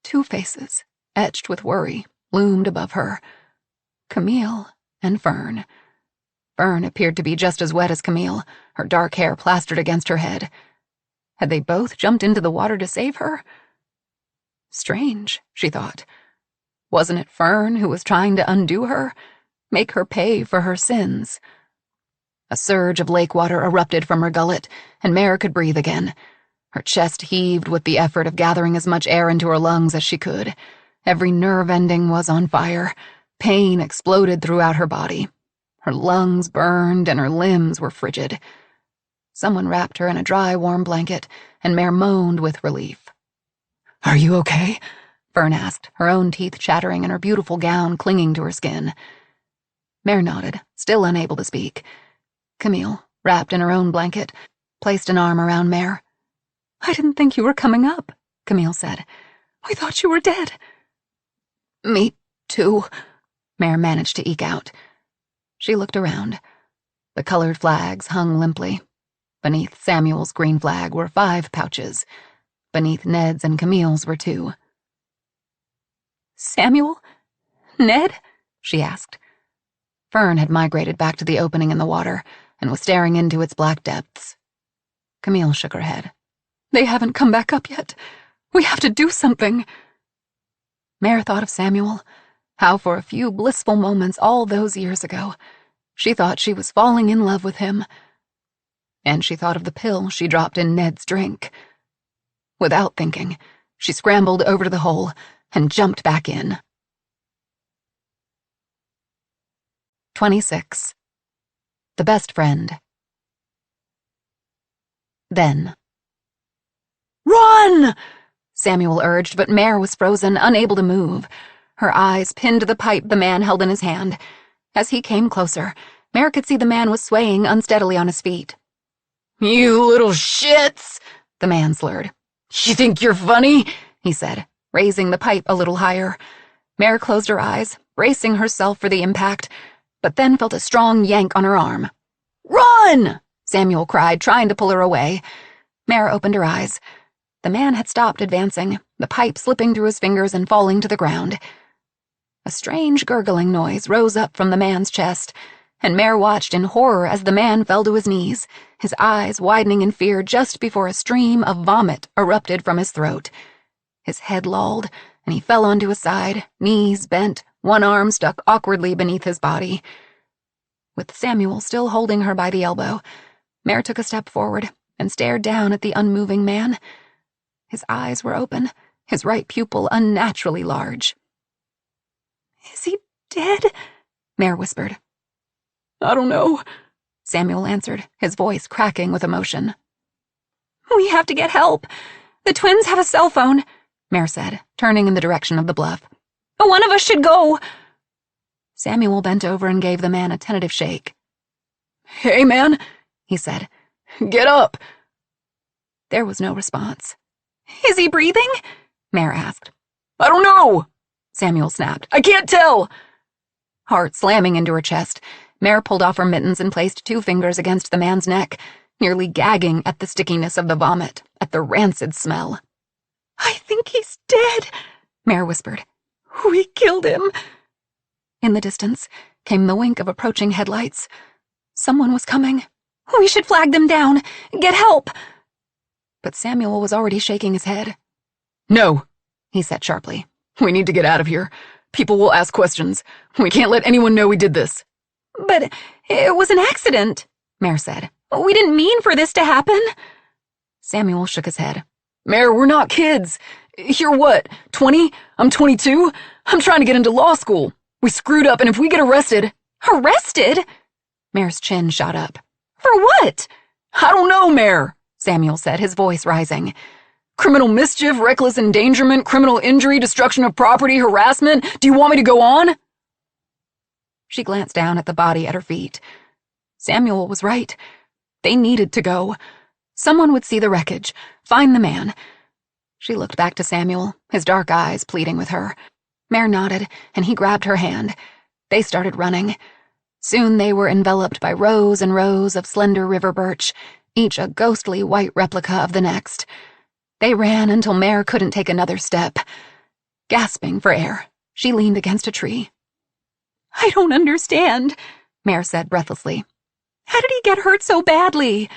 Two faces, etched with worry, loomed above her. Camille and Fern. Fern appeared to be just as wet as Camille, her dark hair plastered against her head. Had they both jumped into the water to save her? Strange, she thought. Wasn't it Fern who was trying to undo her, make her pay for her sins? A surge of lake water erupted from her gullet, and Mare could breathe again. Her chest heaved with the effort of gathering as much air into her lungs as she could. Every nerve ending was on fire. Pain exploded throughout her body. Her lungs burned and her limbs were frigid. Someone wrapped her in a dry, warm blanket, and Mare moaned with relief. Are you okay? Fern asked, her own teeth chattering and her beautiful gown clinging to her skin. Mare nodded, still unable to speak. Camille, wrapped in her own blanket, placed an arm around Mare. I didn't think you were coming up, Camille said. We thought you were dead. Me too, Mare managed to eke out. She looked around. The colored flags hung limply. Beneath Samuel's green flag were 5 pouches. Beneath Ned's and Camille's were 2. Samuel? Ned? She asked. Fern had migrated back to the opening in the water and was staring into its black depths. Camille shook her head. They haven't come back up yet. We have to do something. Mare thought of Samuel, how for a few blissful moments all those years ago, she thought she was falling in love with him. And she thought of the pill she dropped in Ned's drink. Without thinking, she scrambled over to the hole and jumped back in. 26. The Best Friend. Then. Run! Samuel urged, but Mare was frozen, unable to move. Her eyes pinned to the pipe the man held in his hand. As he came closer, Mare could see the man was swaying unsteadily on his feet. You little shits, the man slurred. You think you're funny? He said, raising the pipe a little higher. Mare closed her eyes, bracing herself for the impact, but then felt a strong yank on her arm. Run! Samuel cried, trying to pull her away. Mare opened her eyes. The man had stopped advancing, the pipe slipping through his fingers and falling to the ground. A strange gurgling noise rose up from the man's chest, and Mare watched in horror as the man fell to his knees, his eyes widening in fear just before a stream of vomit erupted from his throat. His head lolled, and he fell onto his side, knees bent, one arm stuck awkwardly beneath his body. With Samuel still holding her by the elbow, Mare took a step forward and stared down at the unmoving man. His eyes were open, his right pupil unnaturally large. Is he dead? Mare whispered. I don't know, Samuel answered, his voice cracking with emotion. We have to get help. The twins have a cell phone, Mare said, turning in the direction of the bluff. One of us should go. Samuel bent over and gave the man a tentative shake. Hey, man, he said. Get up. There was no response. Is he breathing? Mare asked. I don't know, Samuel snapped. I can't tell. Heart slamming into her chest, Mare pulled off her mittens and placed 2 fingers against the man's neck, nearly gagging at the stickiness of the vomit, at the rancid smell. I think he's dead, Mare whispered. We killed him. In the distance came the wink of approaching headlights. Someone was coming. We should flag them down. Get help. But Samuel was already shaking his head. No, he said sharply. We need to get out of here. People will ask questions. We can't let anyone know we did this. But it was an accident, Mare said. We didn't mean for this to happen. Samuel shook his head. Mare, we're not kids. You're what, 20? I'm 22? I'm trying to get into law school. We screwed up, and if we get arrested— Arrested? Mare's chin shot up. For what? I don't know, Mare, Samuel said, his voice rising. Criminal mischief, reckless endangerment, criminal injury, destruction of property, harassment. Do you want me to go on? She glanced down at the body at her feet. Samuel was right. They needed to go. Someone would see the wreckage, find the man. She looked back to Samuel, his dark eyes pleading with her. Mare nodded, and he grabbed her hand. They started running. Soon they were enveloped by rows and rows of slender river birch, each a ghostly white replica of the next. They ran until Mare couldn't take another step. Gasping for air, she leaned against a tree. I don't understand, Mare said breathlessly. How did he get hurt so badly?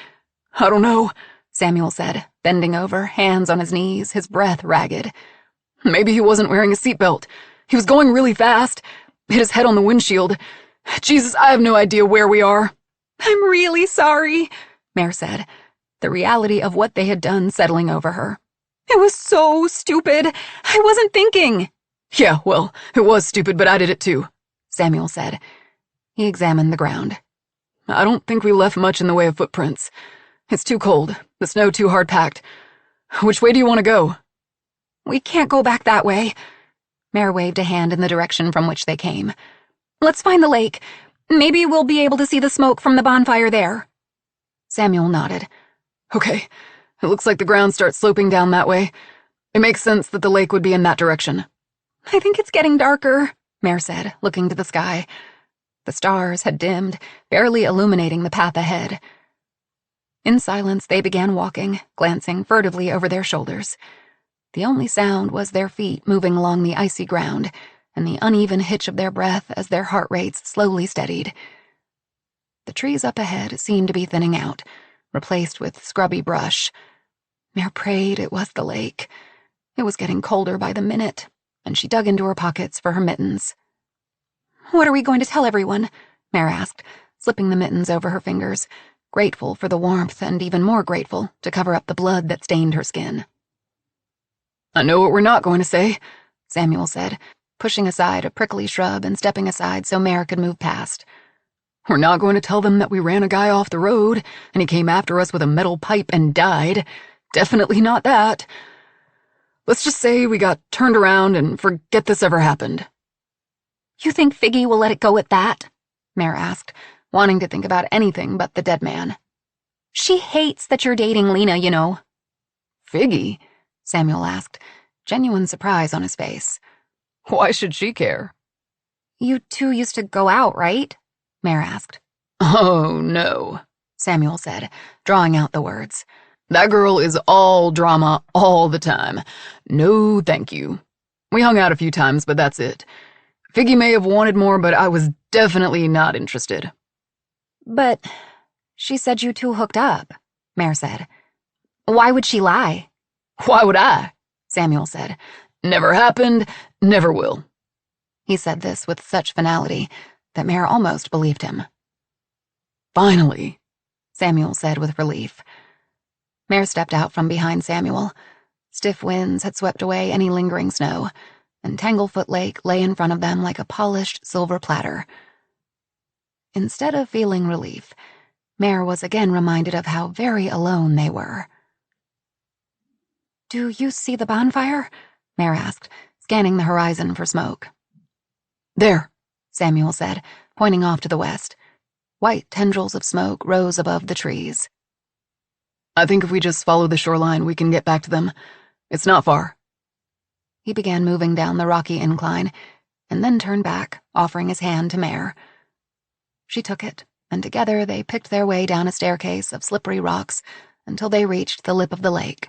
I don't know, Samuel said, bending over, hands on his knees, his breath ragged. Maybe he wasn't wearing a seatbelt. He was going really fast. Hit his head on the windshield. Jesus, I have no idea where we are. I'm really sorry, Mare said, the reality of what they had done settling over her. It was so stupid. I wasn't thinking. Yeah, well, it was stupid, but I did it too, Samuel said. He examined the ground. I don't think we left much in the way of footprints. It's too cold, the snow too hard-packed. Which way do you want to go? We can't go back that way. Mare waved a hand in the direction from which they came. Let's find the lake. Maybe we'll be able to see the smoke from the bonfire there. Samuel nodded. Okay, it looks like the ground starts sloping down that way. It makes sense that the lake would be in that direction. I think it's getting darker, Mare said, looking to the sky. The stars had dimmed, barely illuminating the path ahead. In silence, they began walking, glancing furtively over their shoulders. The only sound was their feet moving along the icy ground, and the uneven hitch of their breath as their heart rates slowly steadied. The trees up ahead seemed to be thinning out, replaced with scrubby brush. Mare prayed it was the lake. It was getting colder by the minute, and she dug into her pockets for her mittens. What are we going to tell everyone? Mare asked, slipping the mittens over her fingers, grateful for the warmth and even more grateful to cover up the blood that stained her skin. I know what we're not going to say, Samuel said, pushing aside a prickly shrub and stepping aside so Mare could move past. We're not going to tell them that we ran a guy off the road and he came after us with a metal pipe and died. Definitely not that. Let's just say we got turned around and forget this ever happened. You think Figgy will let it go at that? Mare asked, wanting to think about anything but the dead man. She hates that you're dating Lena, you know. Figgy? Samuel asked, genuine surprise on his face. Why should she care? You two used to go out, right? Mare asked. Oh, no, Samuel said, drawing out the words. That girl is all drama all the time. No, thank you. We hung out a few times, but that's it. Figgy may have wanted more, but I was definitely not interested. But she said you two hooked up, Mare said. Why would she lie? Why would I? Samuel said. Never happened, never will. He said this with such finality that Mare almost believed him. Finally, Samuel said with relief. Mare stepped out from behind Samuel. Stiff winds had swept away any lingering snow, and Tanglefoot Lake lay in front of them like a polished silver platter. Instead of feeling relief, Mare was again reminded of how very alone they were. Do you see the bonfire? Mare asked, scanning the horizon for smoke. There, Samuel said, pointing off to the west. White tendrils of smoke rose above the trees. I think if we just follow the shoreline, we can get back to them. It's not far. He began moving down the rocky incline, and then turned back, offering his hand to Mare. She took it, and together they picked their way down a staircase of slippery rocks until they reached the lip of the lake.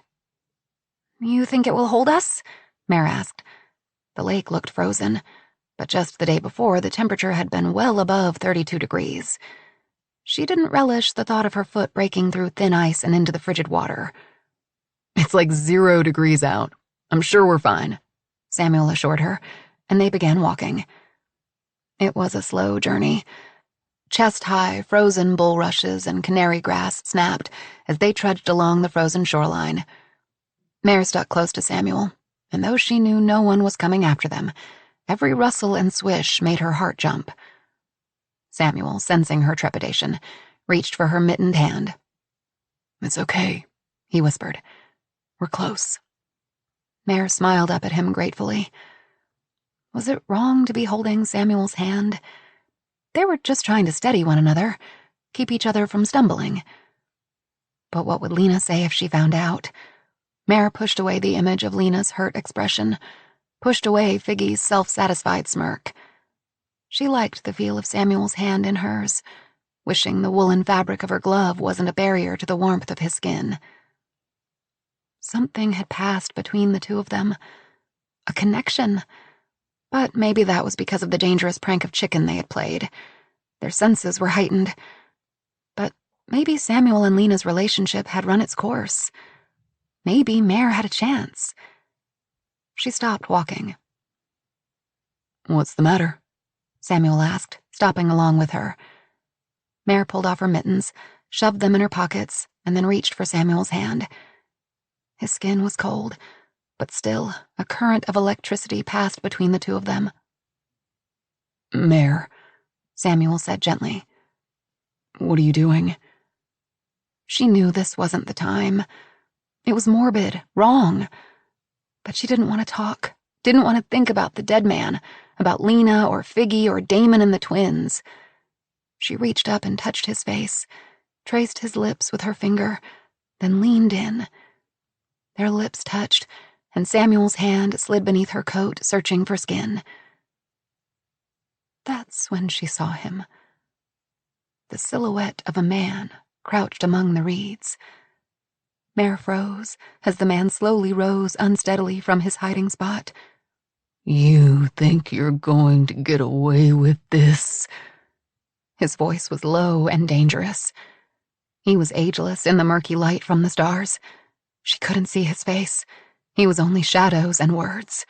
You think it will hold us? Mare asked. The lake looked frozen, but just the day before the temperature had been well above 32 degrees. She didn't relish the thought of her foot breaking through thin ice and into the frigid water. It's like 0 degrees out. I'm sure we're fine, Samuel assured her, and they began walking. It was a slow journey. Chest-high, frozen bulrushes and canary grass snapped as they trudged along the frozen shoreline. Mare stuck close to Samuel, and though she knew no one was coming after them, every rustle and swish made her heart jump. Samuel, sensing her trepidation, reached for her mittened hand. "It's okay," he whispered. "We're close." Mare smiled up at him gratefully. Was it wrong to be holding Samuel's hand? They were just trying to steady one another, keep each other from stumbling. But what would Lena say if she found out? Mare pushed away the image of Lena's hurt expression, pushed away Figgy's self-satisfied smirk. She liked the feel of Samuel's hand in hers, wishing the woolen fabric of her glove wasn't a barrier to the warmth of his skin. Something had passed between the two of them. A connection. But maybe that was because of the dangerous prank of chicken they had played. Their senses were heightened. But maybe Samuel and Lena's relationship had run its course. Maybe Mare had a chance. She stopped walking. "What's the matter?" Samuel asked, stopping along with her. Mare pulled off her mittens, shoved them in her pockets, and then reached for Samuel's hand. His skin was cold, but still a current of electricity passed between the two of them. "Mare," Samuel said gently. "What are you doing?" She knew this wasn't the time. It was morbid, wrong. But she didn't want to talk, didn't want to think about the dead man, about Lena or Figgy or Damon and the twins. She reached up and touched his face, traced his lips with her finger, then leaned in. Their lips touched, and Samuel's hand slid beneath her coat, searching for skin. That's when she saw him. The silhouette of a man crouched among the reeds. Mare froze as the man slowly rose unsteadily from his hiding spot. "You think you're going to get away with this?" His voice was low and dangerous. He was ageless in the murky light from the stars. She couldn't see his face. He was only shadows and words.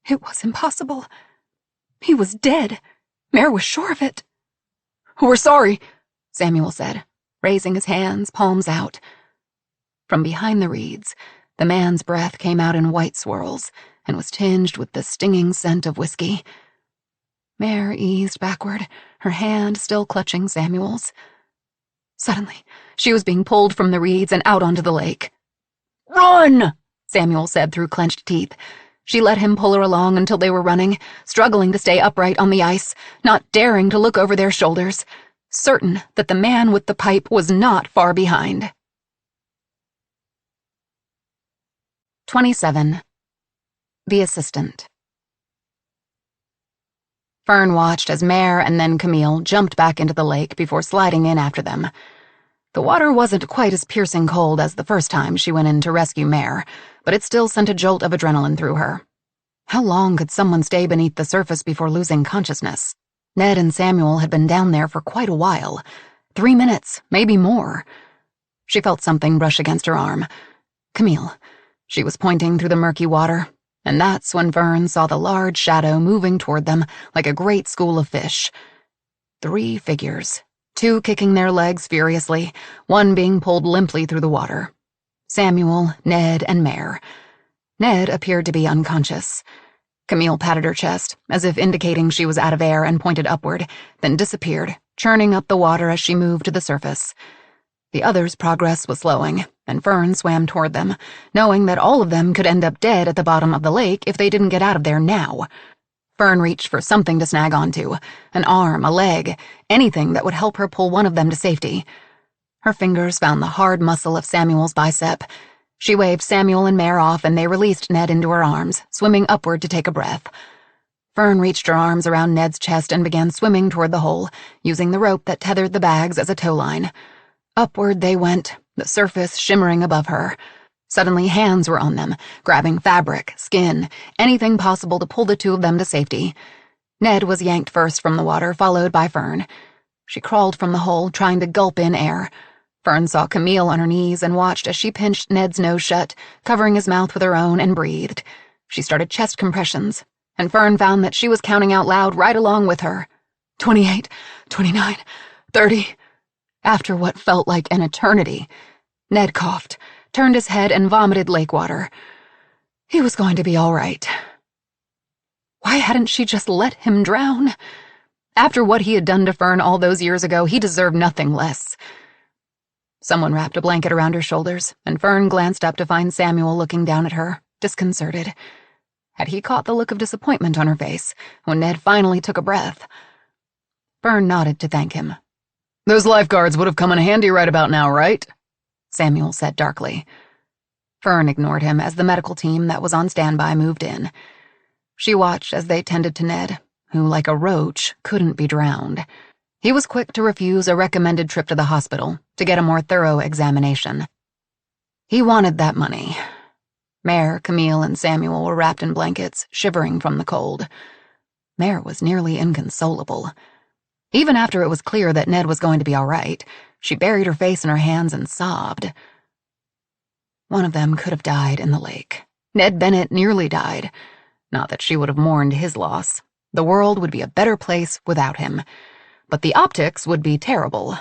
It was impossible. He was dead. Mare was sure of it. "We're sorry," Samuel said, raising his hands, palms out. From behind the reeds, the man's breath came out in white swirls and was tinged with the stinging scent of whiskey. Mare eased backward, her hand still clutching Samuel's. Suddenly, she was being pulled from the reeds and out onto the lake. "Run!" Samuel said through clenched teeth. She let him pull her along until they were running, struggling to stay upright on the ice, not daring to look over their shoulders, certain that the man with the pipe was not far behind. 27. The Assistant. Fern watched as Mare and then Camille jumped back into the lake before sliding in after them. The water wasn't quite as piercing cold as the first time she went in to rescue Mare, but it still sent a jolt of adrenaline through her. How long could someone stay beneath the surface before losing consciousness? Ned and Samuel had been down there for quite a while. 3 minutes, maybe more. She felt something brush against her arm. Camille. She was pointing through the murky water, and that's when Fern saw the large shadow moving toward them like a great school of fish. 3 figures, 2 kicking their legs furiously, 1 being pulled limply through the water. Samuel, Ned, and Mare. Ned appeared to be unconscious. Camille patted her chest, as if indicating she was out of air, and pointed upward, then disappeared, churning up the water as she moved to the surface. The others' progress was slowing, and Fern swam toward them, knowing that all of them could end up dead at the bottom of the lake if they didn't get out of there now. Fern reached for something to snag onto, an arm, a leg, anything that would help her pull one of them to safety. Her fingers found the hard muscle of Samuel's bicep. She waved Samuel and Mare off, and they released Ned into her arms, swimming upward to take a breath. Fern reached her arms around Ned's chest and began swimming toward the hole, using the rope that tethered the bags as a tow line. Upward they went, the surface shimmering above her. Suddenly hands were on them, grabbing fabric, skin, anything possible to pull the 2 of them to safety. Ned was yanked first from the water, followed by Fern. She crawled from the hole, trying to gulp in air. Fern saw Camille on her knees and watched as she pinched Ned's nose shut, covering his mouth with her own, and breathed. She started chest compressions, and Fern found that she was counting out loud right along with her. 28, 29, 30... After what felt like an eternity, Ned coughed, turned his head, and vomited lake water. He was going to be all right. Why hadn't she just let him drown? After what he had done to Fern all those years ago, he deserved nothing less. Someone wrapped a blanket around her shoulders, and Fern glanced up to find Samuel looking down at her, disconcerted. Had he caught the look of disappointment on her face when Ned finally took a breath? Fern nodded to thank him. "Those lifeguards would have come in handy right about now, right?" Samuel said darkly. Fern ignored him as the medical team that was on standby moved in. She watched as they tended to Ned, who, like a roach, couldn't be drowned. He was quick to refuse a recommended trip to the hospital to get a more thorough examination. He wanted that money. Mare, Camille, and Samuel were wrapped in blankets, shivering from the cold. Mare was nearly inconsolable. Even after it was clear that Ned was going to be all right, she buried her face in her hands and sobbed. One of them could have died in the lake. Ned Bennett nearly died. Not that she would have mourned his loss. The world would be a better place without him. But the optics would be terrible.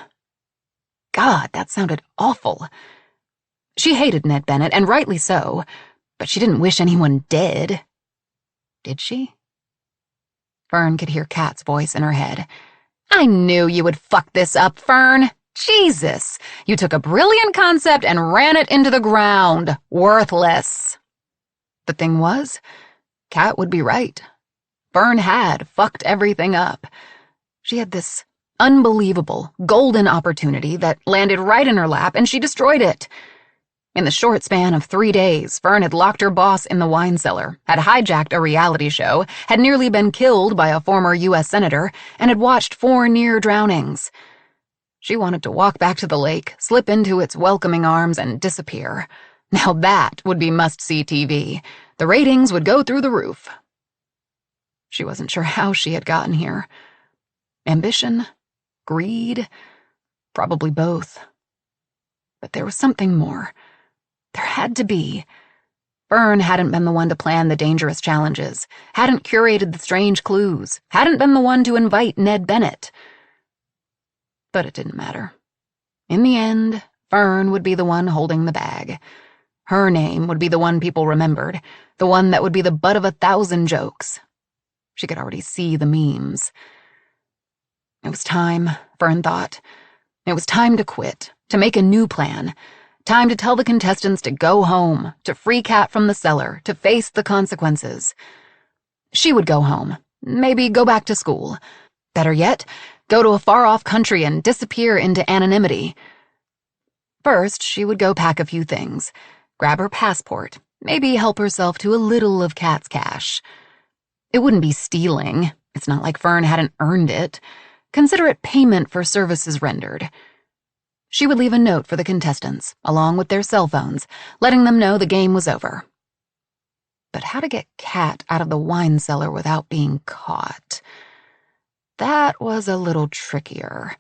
God, that sounded awful. She hated Ned Bennett, and rightly so, but she didn't wish anyone dead. Did she? Fern could hear Kat's voice in her head. I knew you would fuck this up, Fern. Jesus, you took a brilliant concept and ran it into the ground. Worthless. The thing was, Kat would be right. Fern had fucked everything up. She had this unbelievable, golden opportunity that landed right in her lap, and she destroyed it. In the short span of 3 days, Fern had locked her boss in the wine cellar, had hijacked a reality show, had nearly been killed by a former U.S. senator, and had watched 4 near drownings. She wanted to walk back to the lake, slip into its welcoming arms, and disappear. Now that would be must-see TV. The ratings would go through the roof. She wasn't sure how she had gotten here. Ambition? Greed? Probably both. But there was something more. There had to be. Fern hadn't been the one to plan the dangerous challenges, hadn't curated the strange clues, hadn't been the one to invite Ned Bennett. But it didn't matter. In the end, Fern would be the one holding the bag. Her name would be the one people remembered, the one that would be the butt of 1,000 jokes. She could already see the memes. It was time, Fern thought. It was time to quit, to make a new plan. Time to tell the contestants to go home, to free Kat from the cellar, to face the consequences. She would go home, maybe go back to school. Better yet, go to a far-off country and disappear into anonymity. First, she would go pack a few things, grab her passport, maybe help herself to a little of Kat's cash. It wouldn't be stealing. It's not like Fern hadn't earned it. Consider it payment for services rendered. She would leave a note for the contestants, along with their cell phones, letting them know the game was over. But how to get Kat out of the wine cellar without being caught? That was a little trickier.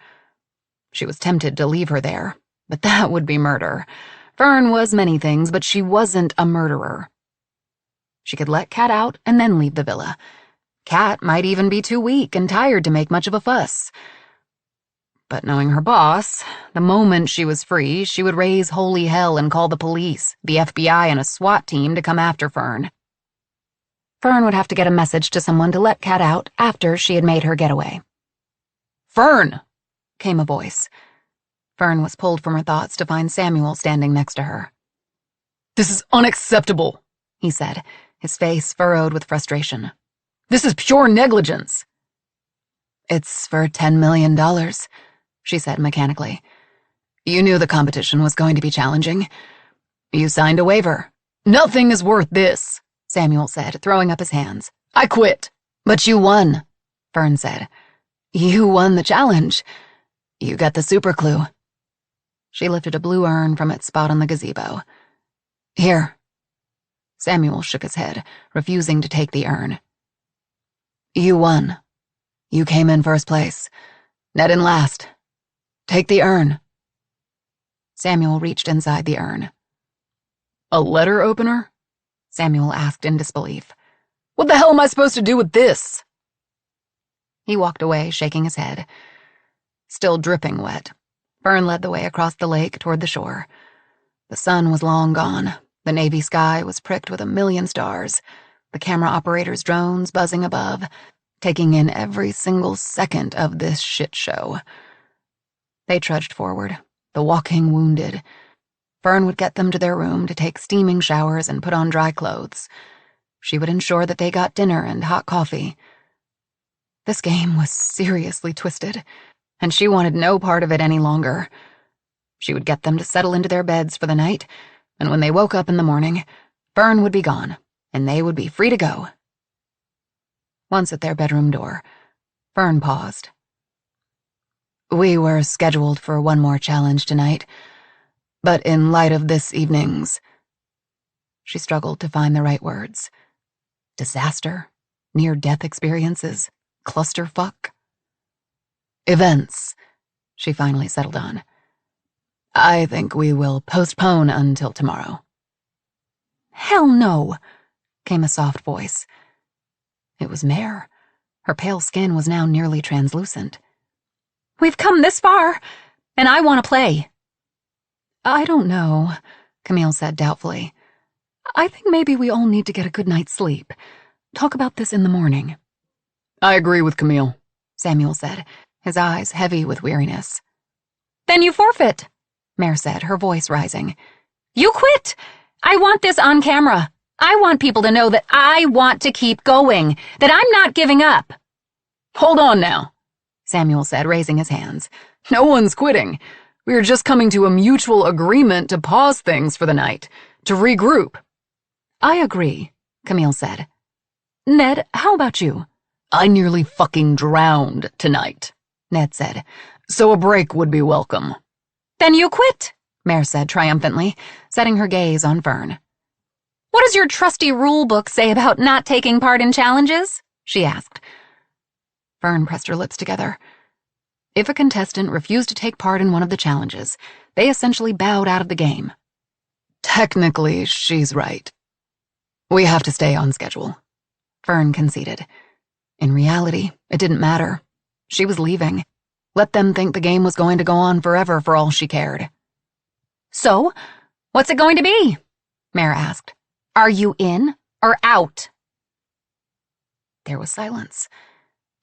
She was tempted to leave her there, but that would be murder. Fern was many things, but she wasn't a murderer. She could let Kat out and then leave the villa. Kat might even be too weak and tired to make much of a fuss. But knowing her boss, the moment she was free, she would raise holy hell and call the police, the FBI, and a SWAT team to come after Fern. Fern would have to get a message to someone to let Kat out after she had made her getaway. "Fern!" came a voice. Fern was pulled from her thoughts to find Samuel standing next to her. "This is unacceptable," he said, his face furrowed with frustration. "This is pure negligence." "It's for $10 million, she said mechanically. "You knew the competition was going to be challenging. You signed a waiver." "Nothing is worth this," Samuel said, throwing up his hands. "I quit." "But you won," Fern said. "You won the challenge. You got the super clue." She lifted a blue urn from its spot on the gazebo. "Here." Samuel shook his head, refusing to take the urn. "You won. You came in first place. Ned in last. Take the urn." Samuel reached inside the urn. "A letter opener?" Samuel asked in disbelief. "What the hell am I supposed to do with this?" He walked away, shaking his head. Still dripping wet, Fern led the way across the lake toward the shore. The sun was long gone, The navy sky was pricked with a million stars, the camera operator's drones buzzing above, taking in every single second of this shit show. They trudged forward, the walking wounded. Fern would get them to their room to take steaming showers and put on dry clothes. She would ensure that they got dinner and hot coffee. This game was seriously twisted, and she wanted no part of it any longer. She would get them to settle into their beds for the night, and when they woke up in the morning, Fern would be gone, and they would be free to go. Once at their bedroom door, Fern paused. "We were scheduled for one more challenge tonight, but in light of this evening's..." She struggled to find the right words. Disaster? Near-death experiences? Clusterfuck? "Events," she finally settled on. "I think we will postpone until tomorrow." "Hell no," came a soft voice. It was Mare. Her pale skin was now nearly translucent. "We've come this far, and I want to play." "I don't know," Camille said doubtfully. "I think maybe we all need to get a good night's sleep. Talk about this in the morning." "I agree with Camille," Samuel said, his eyes heavy with weariness. "Then you forfeit," Mare said, her voice rising. "You quit! I want this on camera. I want people to know that I want to keep going, that I'm not giving up." "Hold on now," Samuel said, raising his hands. "No one's quitting. We are just coming to a mutual agreement to pause things for the night, to regroup." "I agree," Camille said. "Ned, how about you?" "I nearly fucking drowned tonight," Ned said, "so a break would be welcome." "Then you quit," Mare said triumphantly, setting her gaze on Fern. "What does your trusty rule book say about not taking part in challenges?" she asked. Fern pressed her lips together. If a contestant refused to take part in one of the challenges, they essentially bowed out of the game. "Technically, she's right. We have to stay on schedule," Fern conceded. In reality, it didn't matter. She was leaving. Let them think the game was going to go on forever for all she cared. "So, what's it going to be?" Mare asked. "Are you in or out?" There was silence.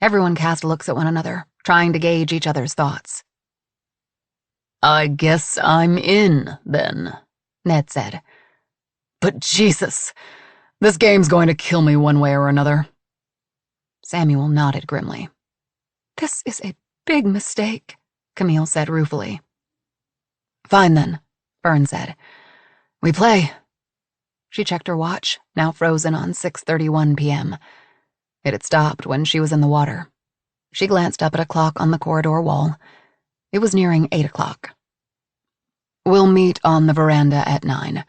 Everyone cast looks at one another, trying to gauge each other's thoughts. "I guess I'm in, then," Ned said. "But Jesus, this game's going to kill me one way or another." Samuel nodded grimly. "This is a big mistake," Camille said ruefully. "Fine then," Fern said. "We play." She checked her watch, now frozen on 6:31 p.m. It had stopped when she was in the water. She glanced up at a clock on the corridor wall. It was nearing 8 o'clock. "We'll meet on the veranda at 9.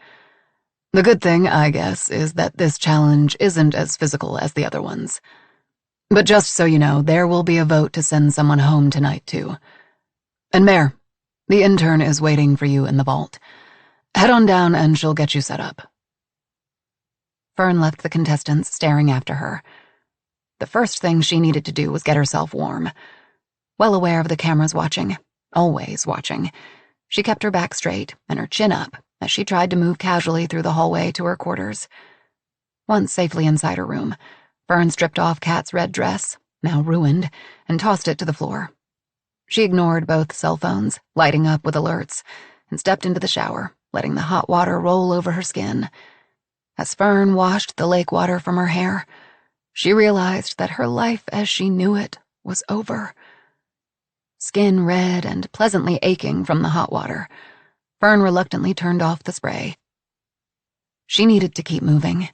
The good thing, I guess, is that this challenge isn't as physical as the other ones. But just so you know, there will be a vote to send someone home tonight, too. And Mare, the intern is waiting for you in the vault. Head on down and she'll get you set up." Fern left the contestants staring after her. The first thing she needed to do was get herself warm. Well aware of the cameras watching, always watching, she kept her back straight and her chin up as she tried to move casually through the hallway to her quarters. Once safely inside her room, Fern stripped off Kat's red dress, now ruined, and tossed it to the floor. She ignored both cell phones, lighting up with alerts, and stepped into the shower, letting the hot water roll over her skin. As Fern washed the lake water from her hair, she realized that her life as she knew it was over. Skin red and pleasantly aching from the hot water, Fern reluctantly turned off the spray. She needed to keep moving.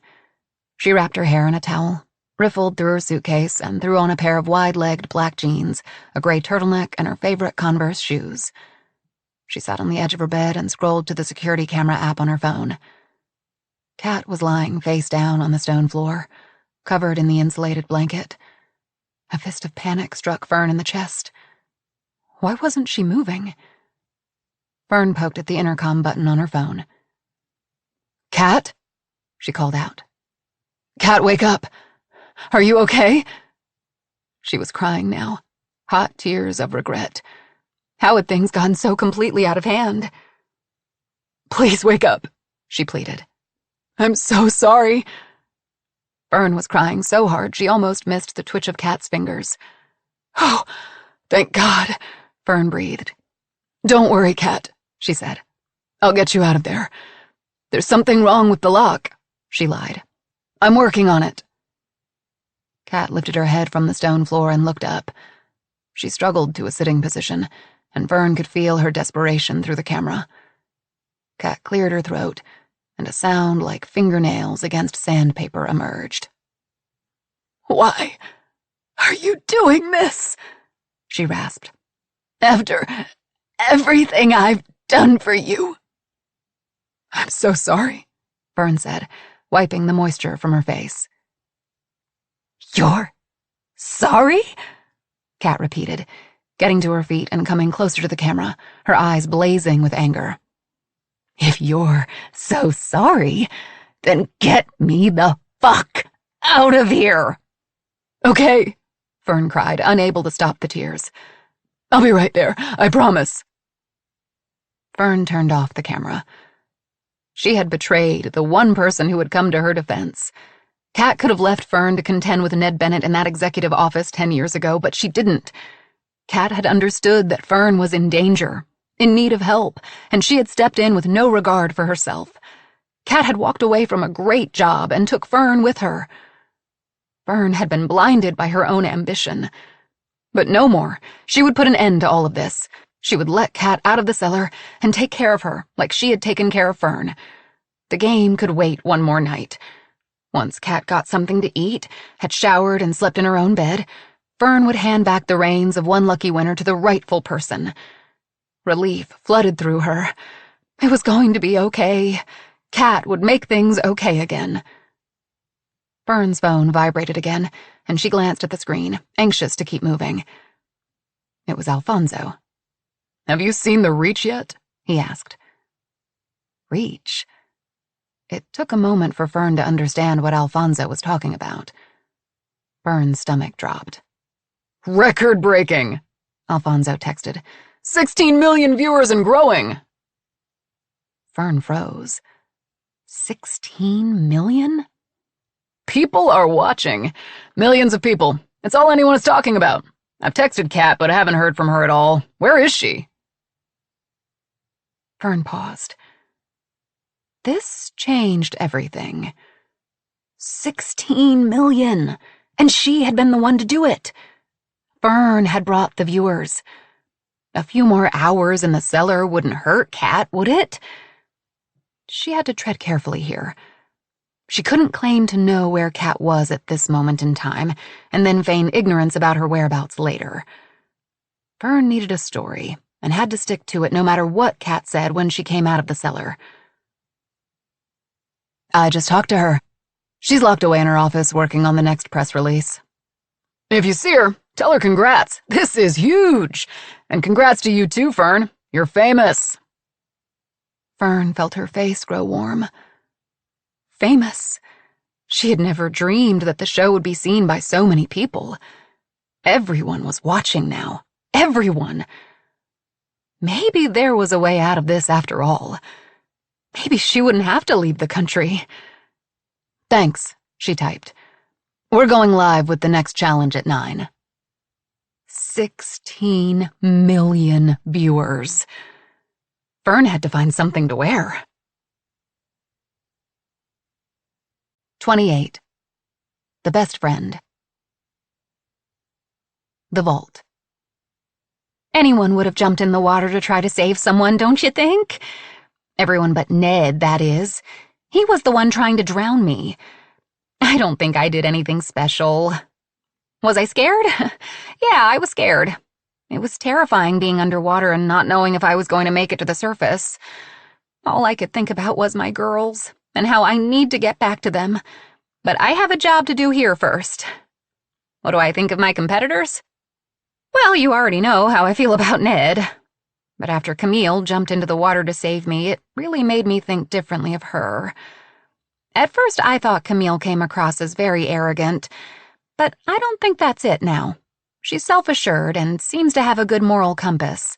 She wrapped her hair in a towel, riffled through her suitcase, and threw on a pair of wide-legged black jeans, a gray turtleneck, and her favorite Converse shoes. She sat on the edge of her bed and scrolled to the security camera app on her phone. Kat was lying face down on the stone floor, covered in the insulated blanket. A fist of panic struck Fern in the chest. Why wasn't she moving? Fern poked at the intercom button on her phone. "Kat?" she called out. "Kat, wake up! Are you okay?" She was crying now, hot tears of regret. How had things gone so completely out of hand? "Please wake up," she pleaded. I'm so sorry. Fern was crying so hard she almost missed the twitch of Kat's fingers. Oh, thank God, Fern breathed. Don't worry, Kat, she said. I'll get you out of there. There's something wrong with the lock, she lied. I'm working on it. Kat lifted her head from the stone floor and looked up. She struggled to a sitting position, and Fern could feel her desperation through the camera. Kat cleared her throat, and a sound like fingernails against sandpaper emerged. Why are you doing this? She rasped. After everything I've done for you. I'm so sorry, Fern said, wiping the moisture from her face. You're sorry? Kat repeated, getting to her feet and coming closer to the camera, her eyes blazing with anger. If you're so sorry, then get me the fuck out of here. Okay, Fern cried, unable to stop the tears. I'll be right there, I promise. Fern turned off the camera. She had betrayed the one person who had come to her defense. Kat could have left Fern to contend with Ned Bennett in that executive office 10 years ago, but she didn't. Kat had understood that Fern was in danger, in need of help, and she had stepped in with no regard for herself. Kat had walked away from a great job and took Fern with her. Fern had been blinded by her own ambition. But no more. She would put an end to all of this. She would let Kat out of the cellar and take care of her like she had taken care of Fern. The game could wait one more night. Once Kat got something to eat, had showered and slept in her own bed, Fern would hand back the reins of one lucky winner to the rightful person. Relief flooded through her. It was going to be okay. Kat would make things okay again. Fern's phone vibrated again, and she glanced at the screen, anxious to keep moving. It was Alfonso. Have you seen the Reach yet? He asked. Reach? It took a moment for Fern to understand what Alfonso was talking about. Fern's stomach dropped. Record-breaking, Alfonso texted. 16 million viewers and growing. Fern froze. 16 million? People are watching. Millions of people. It's all anyone is talking about. I've texted Kat, but I haven't heard from her at all. Where is she? Fern paused. This changed everything. 16 million, and she had been the one to do it. Fern had brought the viewers. A few more hours in the cellar wouldn't hurt Kat, would it? She had to tread carefully here. She couldn't claim to know where Kat was at this moment in time, and then feign ignorance about her whereabouts later. Fern needed a story, and had to stick to it no matter what Kat said when she came out of the cellar. I just talked to her. She's locked away in her office working on the next press release. If you see her, tell her congrats. This is huge. And congrats to you too, Fern. You're famous. Fern felt her face grow warm. Famous. She had never dreamed that the show would be seen by so many people. Everyone was watching now. Everyone. Maybe there was a way out of this after all. Maybe she wouldn't have to leave the country. Thanks, she typed. We're going live with the next challenge at 9. 16 million viewers. Fern had to find something to wear. 28. The Best Friend. The Vault. Anyone would have jumped in the water to try to save someone, don't you think? Everyone but Ned, that is. He was the one trying to drown me. I don't think I did anything special. Was I scared? Yeah, I was scared. It was terrifying being underwater and not knowing if I was going to make it to the surface. All I could think about was my girls, and how I need to get back to them. But I have a job to do here first. What do I think of my competitors? Well, you already know how I feel about Ned. But after Camille jumped into the water to save me, it really made me think differently of her. At first, I thought Camille came across as very arrogant, but I don't think that's it now. She's self-assured and seems to have a good moral compass.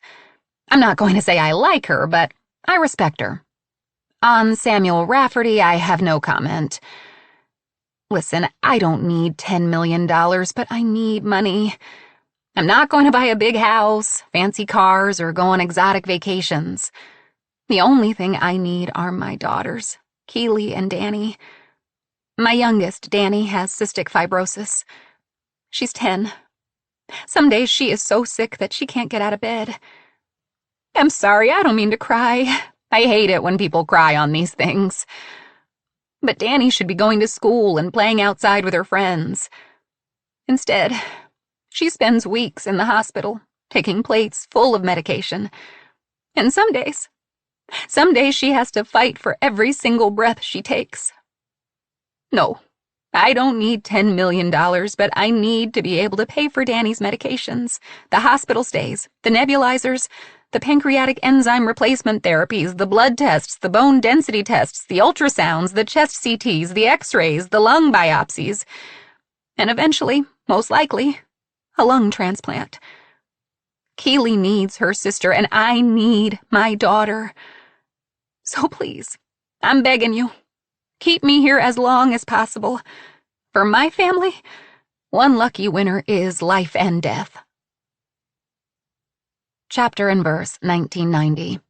I'm not going to say I like her, but I respect her. On Samuel Rafferty, I have no comment. Listen, I don't need $10 million, but I need money. I'm not going to buy a big house, fancy cars, or go on exotic vacations. The only thing I need are my daughters, Keely and Danny. My youngest, Danny, has cystic fibrosis. She's 10. Some days she is so sick that she can't get out of bed. I'm sorry, I don't mean to cry. I hate it when people cry on these things. But Danny should be going to school and playing outside with her friends. Instead, she spends weeks in the hospital, taking plates full of medication. And some days she has to fight for every single breath she takes. No, I don't need $10 million, but I need to be able to pay for Danny's medications, the hospital stays, the nebulizers, the pancreatic enzyme replacement therapies, the blood tests, the bone density tests, the ultrasounds, the chest CTs, the x-rays, the lung biopsies, and eventually, most likely, a lung transplant. Keely needs her sister, and I need my daughter. So please, I'm begging you, keep me here as long as possible. For my family, one lucky winner is life and death. Chapter and verse 1990.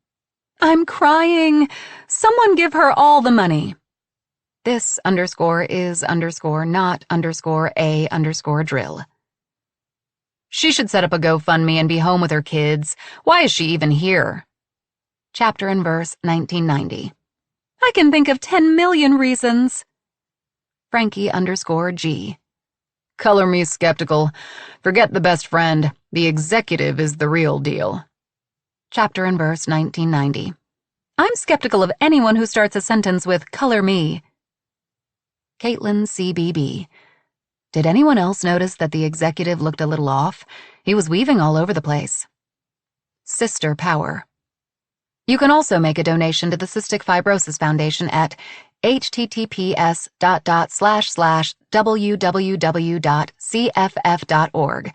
I'm crying. Someone give her all the money. This underscore is underscore not underscore a underscore drill. She should set up a GoFundMe and be home with her kids. Why is she even here? Chapter and verse 1990. I can think of 10 million reasons. Frankie underscore G. Color me skeptical. Forget the best friend. The executive is the real deal. Chapter and verse 1990. I'm skeptical of anyone who starts a sentence with color me. Caitlin CBB. Did anyone else notice that the executive looked a little off? He was weaving all over the place. Sister Power. You can also make a donation to the Cystic Fibrosis Foundation at https://www.cff.org.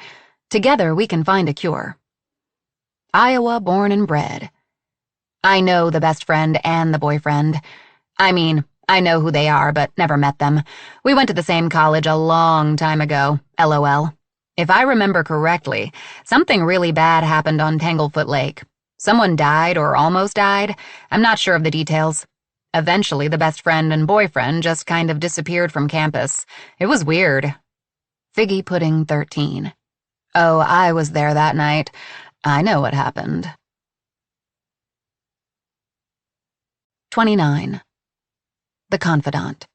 Together we can find a cure. Iowa born and bred. I know the best friend and the boyfriend. I mean, I know who they are, but never met them. We went to the same college a long time ago, LOL. If I remember correctly, something really bad happened on Tanglefoot Lake. Someone died or almost died. I'm not sure of the details. Eventually, the best friend and boyfriend just kind of disappeared from campus. It was weird. Figgy Pudding 13. Oh, I was there that night. I know what happened. 29. The Confidant.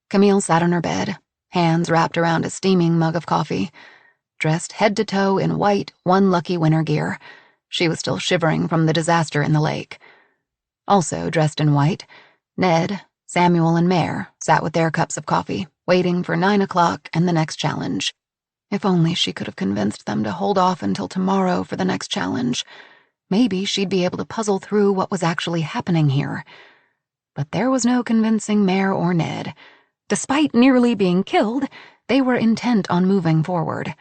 Camille sat on her bed, hands wrapped around a steaming mug of coffee. Dressed head to toe in white, one lucky winter gear. She was still shivering from the disaster in the lake. Also dressed in white, Ned, Samuel, and Mare sat with their cups of coffee, waiting for 9 o'clock and the next challenge. If only she could have convinced them to hold off until tomorrow for the next challenge. Maybe she'd be able to puzzle through what was actually happening here. But there was no convincing Mare or Ned. Despite nearly being killed, they were intent on moving forward.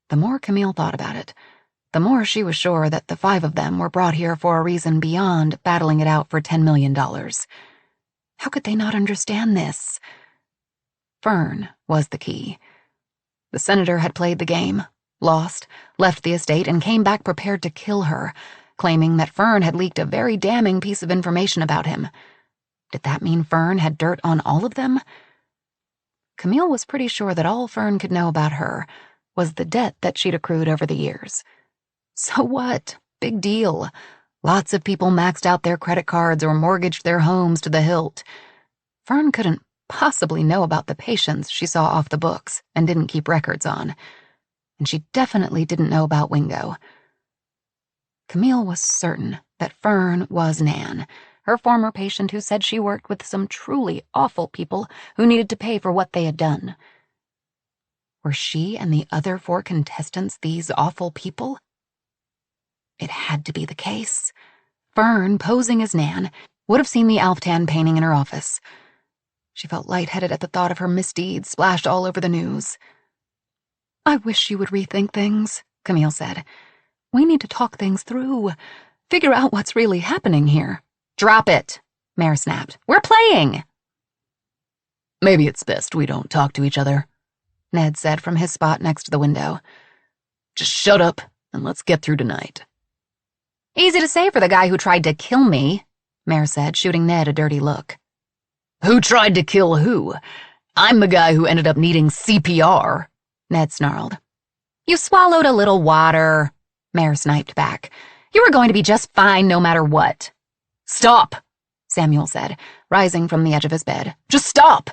The more Camille thought about it, the more she was sure that the 5 of them were brought here for a reason beyond battling it out for $10 million. How could they not understand this? Fern was the key. The senator had played the game, lost, left the estate, and came back prepared to kill her, claiming that Fern had leaked a very damning piece of information about him. Did that mean Fern had dirt on all of them? Camille was pretty sure that all Fern could know about her was the debt that she'd accrued over the years. So what? Big deal. Lots of people maxed out their credit cards or mortgaged their homes to the hilt. Fern couldn't possibly know about the patients she saw off the books and didn't keep records on. And she definitely didn't know about Wingo. Camille was certain that Fern was Nan, her former patient who said she worked with some truly awful people who needed to pay for what they had done. Were she and the other 4 contestants these awful people? It had to be the case. Fern, posing as Nan, would have seen the Alftan painting in her office. She felt lightheaded at the thought of her misdeeds splashed all over the news. I wish you would rethink things, Camille said. We need to talk things through. Figure out what's really happening here. Drop it, Mare snapped. We're playing. Maybe it's best we don't talk to each other, Ned said from his spot next to the window. Just shut up and let's get through tonight. Easy to say for the guy who tried to kill me, Mare said, shooting Ned a dirty look. Who tried to kill who? I'm the guy who ended up needing CPR, Ned snarled. You swallowed a little water, Mare sniped back. You were going to be just fine no matter what. Stop, Samuel said, rising from the edge of his bed. Just stop!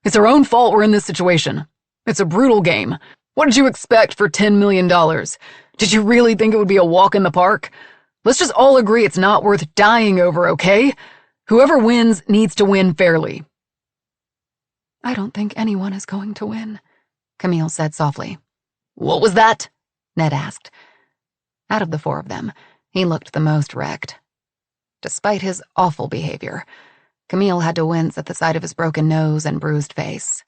It's our own fault we're in this situation. It's a brutal game. What did you expect for $10 million? Did you really think it would be a walk in the park? Let's just all agree it's not worth dying over, okay? Whoever wins needs to win fairly. I don't think anyone is going to win, Camille said softly. What was that? Ned asked. Out of the four of them, he looked the most wrecked. Despite his awful behavior, Camille had to wince at the sight of his broken nose and bruised face.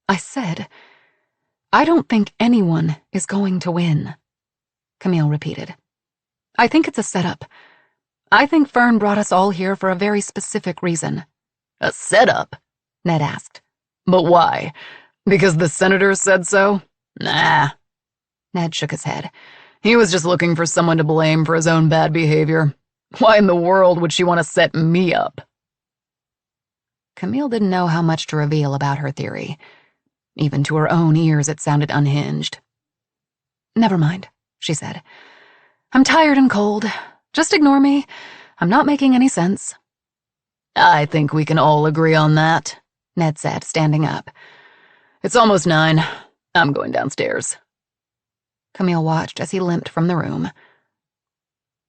I said, I don't think anyone is going to win, Camille repeated. I think it's a setup. I think Fern brought us all here for a very specific reason. A setup? Ned asked. But why? Because the senator said so? Nah. Ned shook his head. He was just looking for someone to blame for his own bad behavior. Why in the world would she want to set me up? Camille didn't know how much to reveal about her theory. Even to her own ears, it sounded unhinged. Never mind, she said. I'm tired and cold. Just ignore me. I'm not making any sense. I think we can all agree on that, Ned said, standing up. It's almost 9. I'm going downstairs. Camille watched as he limped from the room.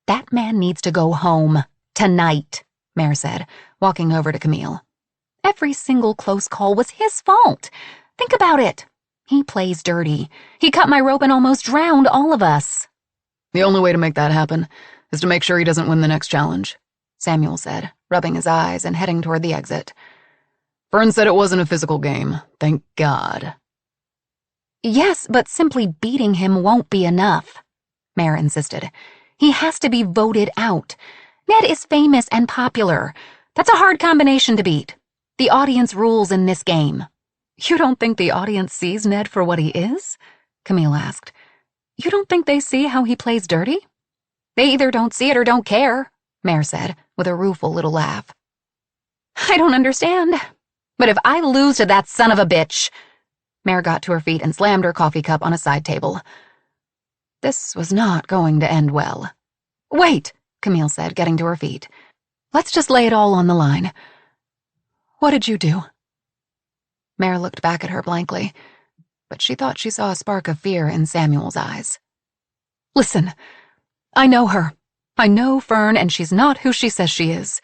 That man needs to go home. Tonight, Mare said, walking over to Camille. Every single close call was his fault. Think about it. He plays dirty. He cut my rope and almost drowned all of us. The only way to make that happen is to make sure he doesn't win the next challenge, Samuel said, rubbing his eyes and heading toward the exit. Fern said it wasn't a physical game. Thank God. Yes, but simply beating him won't be enough, Mare insisted. He has to be voted out. Ned is famous and popular. That's a hard combination to beat. The audience rules in this game. You don't think the audience sees Ned for what he is? Camille asked. You don't think they see how he plays dirty? They either don't see it or don't care, Mare said, with a rueful little laugh. I don't understand. But if I lose to that son of a bitch... Mare got to her feet and slammed her coffee cup on a side table. This was not going to end well. Wait, Camille said, getting to her feet. Let's just lay it all on the line. What did you do? Mare looked back at her blankly, but she thought she saw a spark of fear in Samuel's eyes. Listen, I know her. I know Fern, and she's not who she says she is.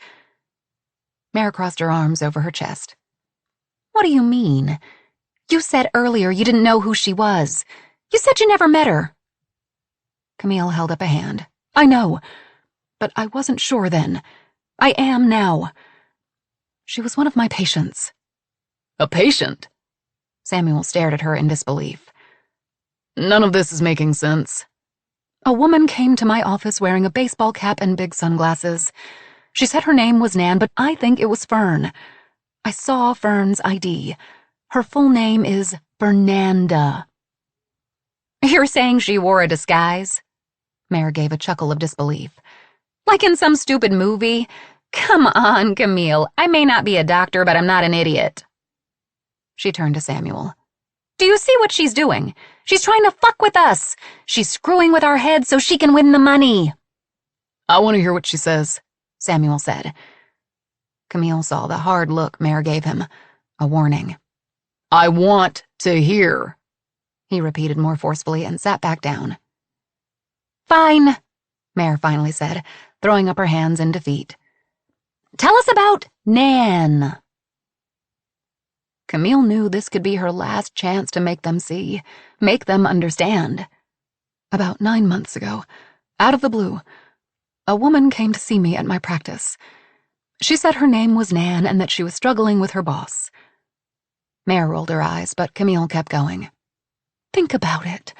Mare crossed her arms over her chest. What do you mean? You said earlier you didn't know who she was. You said you never met her. Camille held up a hand. I know, but I wasn't sure then. I am now. She was one of my patients. A patient? Samuel stared at her in disbelief. None of this is making sense. A woman came to my office wearing a baseball cap and big sunglasses. She said her name was Nan, but I think it was Fern. I saw Fern's ID. Her full name is Fernanda. You're saying she wore a disguise? Mare gave a chuckle of disbelief. Like in some stupid movie? Come on, Camille. I may not be a doctor, but I'm not an idiot. She turned to Samuel. Do you see what she's doing? She's trying to fuck with us. She's screwing with our heads so she can win the money. I want to hear what she says, Samuel said. Camille saw the hard look Mare gave him, a warning. I want to hear, he repeated more forcefully and sat back down. Fine, Mare finally said, throwing up her hands in defeat. Tell us about Nan. Camille knew this could be her last chance to make them see, make them understand. About 9 months ago, out of the blue, a woman came to see me at my practice. She said her name was Nan and that she was struggling with her boss. Mare rolled her eyes, but Camille kept going. Think about it.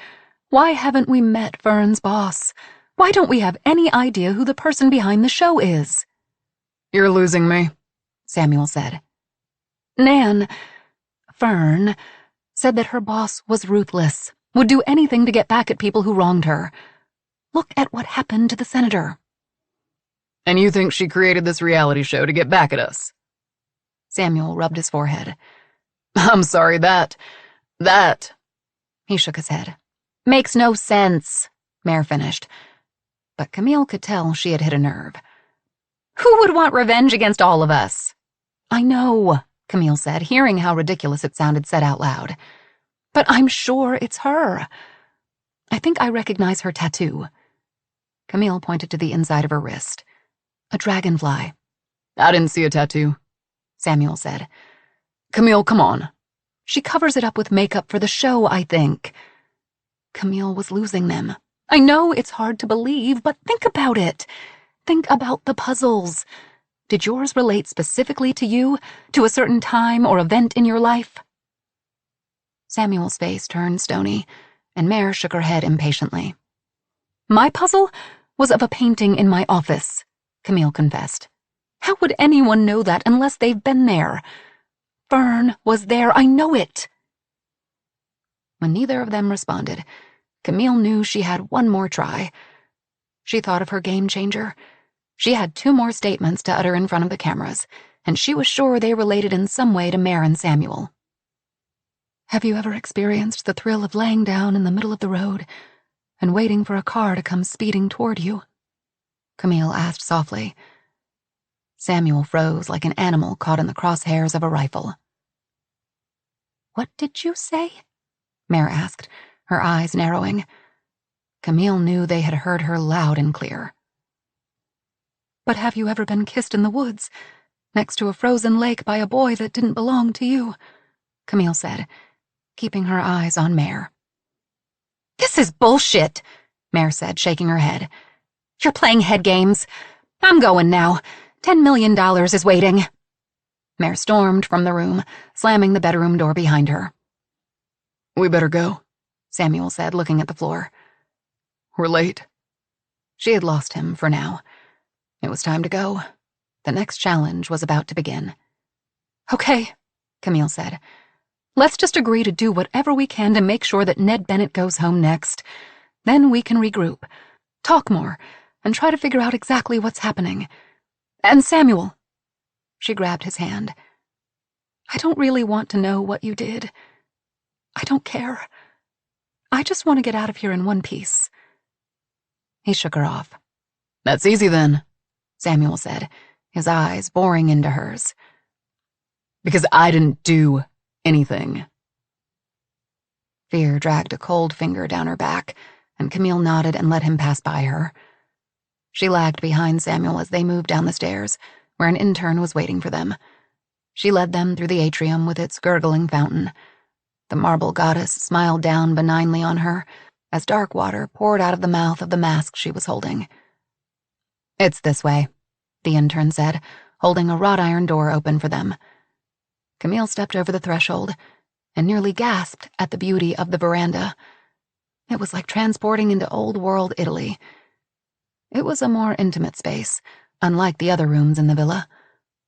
Why haven't we met Fern's boss? Why don't we have any idea who the person behind the show is? You're losing me, Samuel said. Fern, said that her boss was ruthless, would do anything to get back at people who wronged her. Look at what happened to the senator. And you think she created this reality show to get back at us? Samuel rubbed his forehead. I'm sorry, that. He shook his head. Makes no sense, Mare finished. But Camille could tell she had hit a nerve. Who would want revenge against all of us? I know, Camille said, hearing how ridiculous it sounded said out loud. But I'm sure it's her. I think I recognize her tattoo. Camille pointed to the inside of her wrist. A dragonfly. I didn't see a tattoo, Samuel said. Camille, come on. She covers it up with makeup for the show, I think. Camille was losing them. I know it's hard to believe, but think about it. Think about the puzzles. Did yours relate specifically to you, to a certain time or event in your life? Samuel's face turned stony, and Mare shook her head impatiently. My puzzle was of a painting in my office, Camille confessed. How would anyone know that unless they've been there? Fern was there, I know it. When neither of them responded, Camille knew she had one more try. She thought of her game changer. She had 2 more statements to utter in front of the cameras, and she was sure they related in some way to Mare and Samuel. Have you ever experienced the thrill of laying down in the middle of the road and waiting for a car to come speeding toward you? Camille asked softly. Samuel froze like an animal caught in the crosshairs of a rifle. What did you say? Mare asked, her eyes narrowing. Camille knew they had heard her loud and clear. But have you ever been kissed in the woods, next to a frozen lake by a boy that didn't belong to you? Camille said, keeping her eyes on Mare. This is bullshit, Mare said, shaking her head. You're playing head games. I'm going now. $10 million is waiting. Mare stormed from the room, slamming the bedroom door behind her. We better go, Samuel said, looking at the floor. We're late. She had lost him for now. It was time to go. The next challenge was about to begin. Okay, Camille said. Let's just agree to do whatever we can to make sure that Ned Bennett goes home next. Then we can regroup, talk more, and try to figure out exactly what's happening. And Samuel. She grabbed his hand. I don't really want to know what you did. I don't care. I just want to get out of here in one piece. He shook her off. That's easy then, Samuel said, his eyes boring into hers. Because I didn't do anything. Fear dragged a cold finger down her back, and Camille nodded and let him pass by her. She lagged behind Samuel as they moved down the stairs, where an intern was waiting for them. She led them through the atrium with its gurgling fountain. The marble goddess smiled down benignly on her as dark water poured out of the mouth of the mask she was holding. It's this way, the intern said, holding a wrought iron door open for them. Camille stepped over the threshold and nearly gasped at the beauty of the veranda. It was like transporting into old-world Italy. It was a more intimate space, unlike the other rooms in the villa.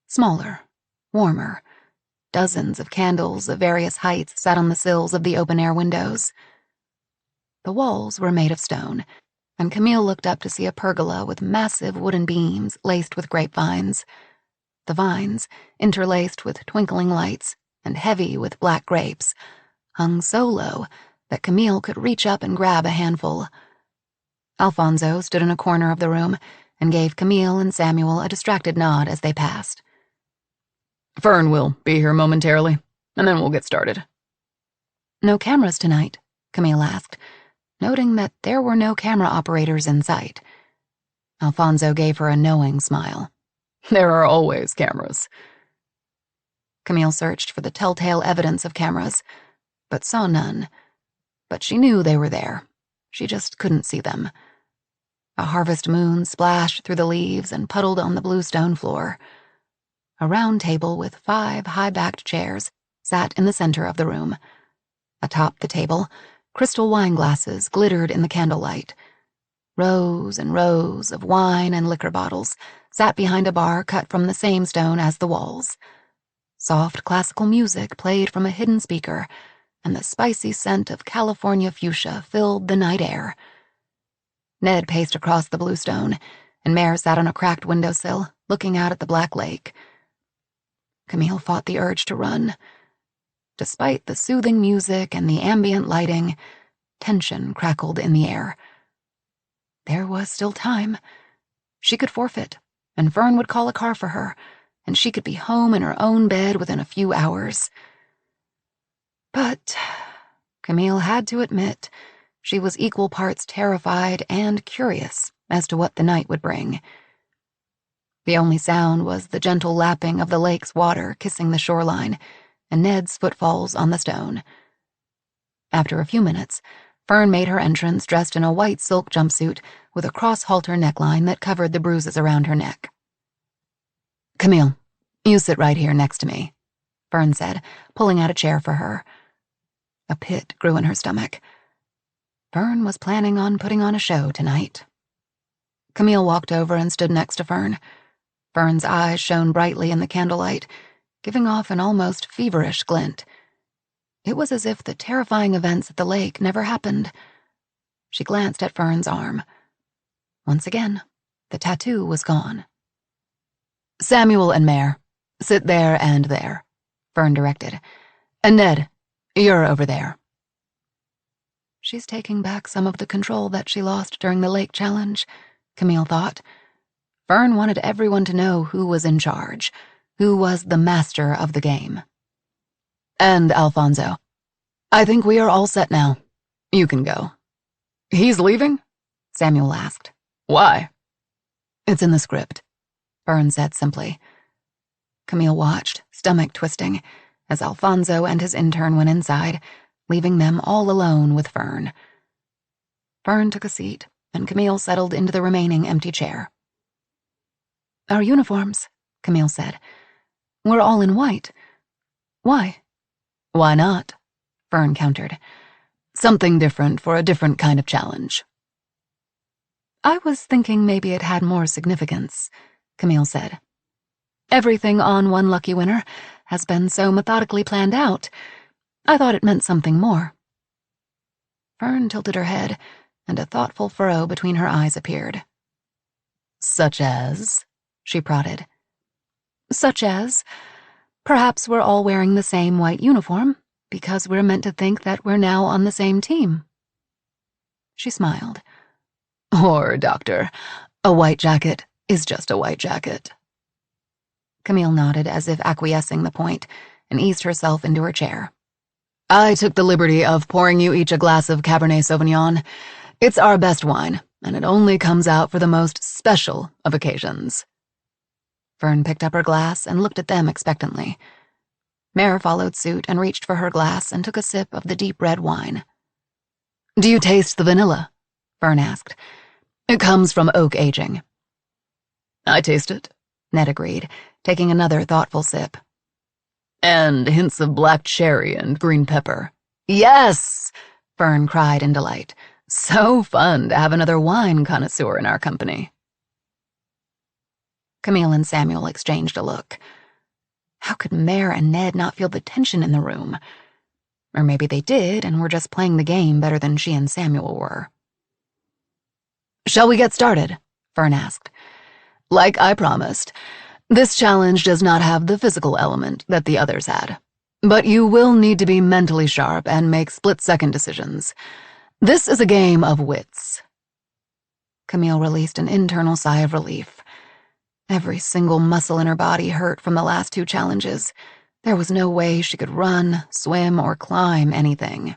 Smaller, warmer. Dozens of candles of various heights sat on the sills of the open-air windows. The walls were made of stone, and Camille looked up to see a pergola with massive wooden beams laced with grapevines. The vines, interlaced with twinkling lights and heavy with black grapes, hung so low that Camille could reach up and grab a handful. Alfonso stood in a corner of the room and gave Camille and Samuel a distracted nod as they passed. Fern will be here momentarily, and then we'll get started. No cameras tonight, Camille asked, noting that there were no camera operators in sight. Alfonso gave her a knowing smile. There are always cameras. Camille searched for the telltale evidence of cameras, but saw none. But she knew they were there. She just couldn't see them. A harvest moon splashed through the leaves and puddled on the blue stone floor. A round table with 5 high-backed chairs sat in the center of the room. Atop the table, crystal wine glasses glittered in the candlelight. Rows and rows of wine and liquor bottles sat behind a bar cut from the same stone as the walls. Soft classical music played from a hidden speaker, and the spicy scent of California fuchsia filled the night air. Ned paced across the bluestone, and Mare sat on a cracked windowsill, looking out at the black lake. Camille fought the urge to run. Despite the soothing music and the ambient lighting, tension crackled in the air. There was still time. She could forfeit, and Fern would call a car for her, and she could be home in her own bed within a few hours. But Camille had to admit she was equal parts terrified and curious as to what the night would bring. The only sound was the gentle lapping of the lake's water kissing the shoreline, and Ned's footfalls on the stone. After a few minutes, Fern made her entrance dressed in a white silk jumpsuit with a cross-halter neckline that covered the bruises around her neck. "Camille, you sit right here next to me," Fern said, pulling out a chair for her. A pit grew in her stomach. Fern was planning on putting on a show tonight. Camille walked over and stood next to Fern. Fern's eyes shone brightly in the candlelight, giving off an almost feverish glint. It was as if the terrifying events at the lake never happened. She glanced at Fern's arm. Once again, the tattoo was gone. "Samuel and Mare, sit there and there," Fern directed. "And Ned, you're over there." She's taking back some of the control that she lost during the lake challenge, Camille thought. Fern wanted everyone to know who was in charge, who was the master of the game. "And Alfonso, I think we are all set now. You can go." "He's leaving?" Samuel asked. "Why?" "It's in the script," Fern said simply. Camille watched, stomach twisting, as Alfonso and his intern went inside, leaving them all alone with Fern. Fern took a seat, and Camille settled into the remaining empty chair. "Our uniforms," Camille said. "We're all in white. Why?" "Why not?" Fern countered. "Something different for a different kind of challenge." "I was thinking maybe it had more significance," Camille said. "Everything on One Lucky Winner has been so methodically planned out. I thought it meant something more." Fern tilted her head, and a thoughtful furrow between her eyes appeared. "Such as?" she prodded. "Such as, perhaps we're all wearing the same white uniform because we're meant to think that we're now on the same team." She smiled. "Or, Doctor, a white jacket is just a white jacket." Camille nodded as if acquiescing the point and eased herself into her chair. "I took the liberty of pouring you each a glass of Cabernet Sauvignon. It's our best wine, and it only comes out for the most special of occasions." Fern picked up her glass and looked at them expectantly. Mare followed suit and reached for her glass and took a sip of the deep red wine. "Do you taste the vanilla?" Fern asked. "It comes from oak aging." "I taste it," Ned agreed, taking another thoughtful sip. "And hints of black cherry and green pepper." "Yes!" Fern cried in delight. "So fun to have another wine connoisseur in our company." Camille and Samuel exchanged a look. How could Mare and Ned not feel the tension in the room? Or maybe they did and were just playing the game better than she and Samuel were. "Shall we get started?" Fern asked. "Like I promised, this challenge does not have the physical element that the others had. But you will need to be mentally sharp and make split-second decisions. This is a game of wits." Camille released an internal sigh of relief. Every single muscle in her body hurt from the last two challenges. There was no way she could run, swim, or climb anything.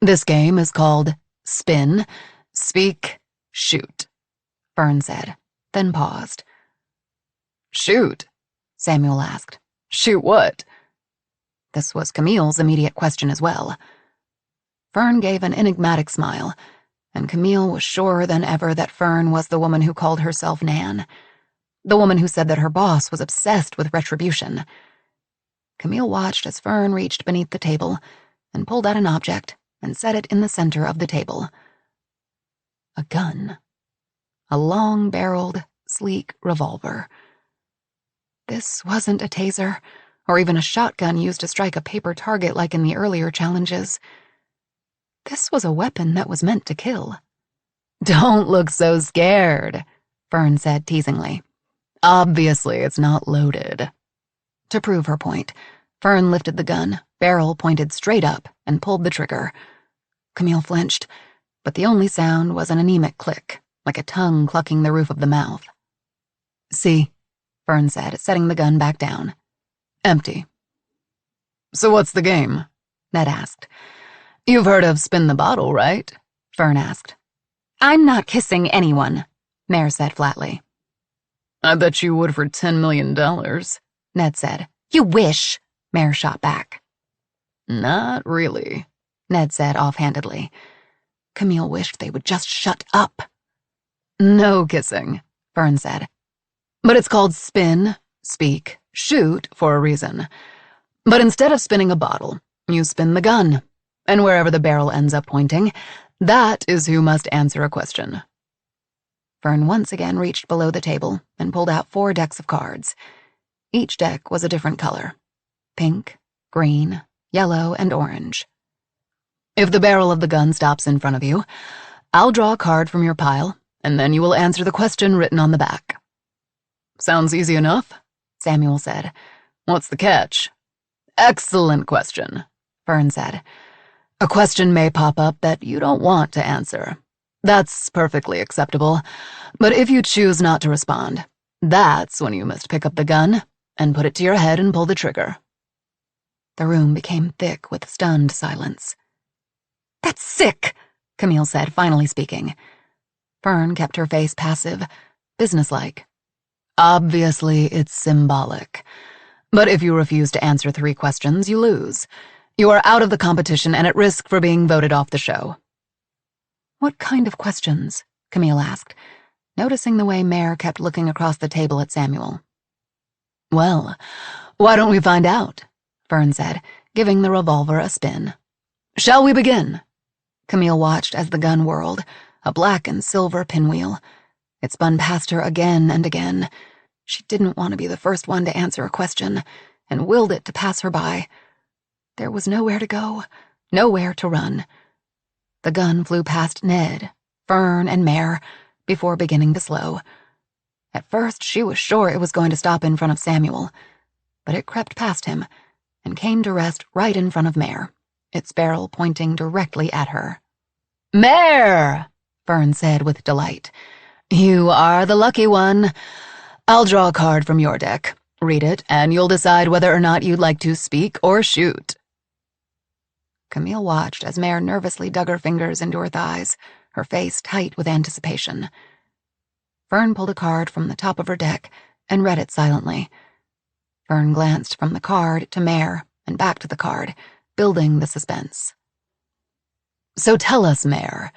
"This game is called Spin, Speak, Shoot," Fern said, then paused. "Shoot?" Samuel asked. "Shoot what?" This was Camille's immediate question as well. Fern gave an enigmatic smile, and Camille was surer than ever that Fern was the woman who called herself Nan, the woman who said that her boss was obsessed with retribution. Camille watched as Fern reached beneath the table and pulled out an object and set it in the center of the table. A gun. A long-barreled, sleek revolver. This wasn't a taser, or even a shotgun used to strike a paper target like in the earlier challenges. This was a weapon that was meant to kill. Don't look so scared, Fern said teasingly. Obviously, it's not loaded. To prove her point, Fern lifted the gun, barrel pointed straight up, and pulled the trigger. Camille flinched, but the only sound was an anemic click, like a tongue clucking the roof of the mouth. See, Fern said, setting the gun back down. Empty. So what's the game? Ned asked. You've heard of spin the bottle, right? Fern asked. I'm not kissing anyone, Mare said flatly. I bet you would for $10 million, Ned said. You wish, Mare shot back. Not really, Ned said offhandedly. Camille wished they would just shut up. No kissing, Fern said. But it's called spin, speak, shoot for a reason. But instead of spinning a bottle, you spin the gun, and wherever the barrel ends up pointing, that is who must answer a question. Fern once again reached below the table and pulled out 4 decks of cards. Each deck was a different color. Pink, green, yellow, and orange. If the barrel of the gun stops in front of you, I'll draw a card from your pile, and then you will answer the question written on the back. Sounds easy enough, Samuel said. What's the catch? Excellent question, Fern said. A question may pop up that you don't want to answer. That's perfectly acceptable. But if you choose not to respond, that's when you must pick up the gun and put it to your head and pull the trigger. The room became thick with stunned silence. That's sick, Camille said, finally speaking. Fern kept her face passive, businesslike. Obviously, it's symbolic. But if you refuse to answer 3 questions, you lose. You are out of the competition and at risk for being voted off the show. What kind of questions? Camille asked, noticing the way Mare kept looking across the table at Samuel. Well, why don't we find out? Fern said, giving the revolver a spin. Shall we begin? Camille watched as the gun whirled, a black and silver pinwheel. It spun past her again and again. She didn't want to be the first one to answer a question, and willed it to pass her by. There was nowhere to go, nowhere to run. The gun flew past Ned, Fern, and Mare before beginning to slow. At first, she was sure it was going to stop in front of Samuel, but it crept past him and came to rest right in front of Mare, its barrel pointing directly at her. Mare! Fern said with delight. You are the lucky one. I'll draw a card from your deck. Read it, and you'll decide whether or not you'd like to speak or shoot. Camille watched as Mare nervously dug her fingers into her thighs, her face tight with anticipation. Fern pulled a card from the top of her deck and read it silently. Fern glanced from the card to Mare and back to the card, building the suspense. So tell us, Mare,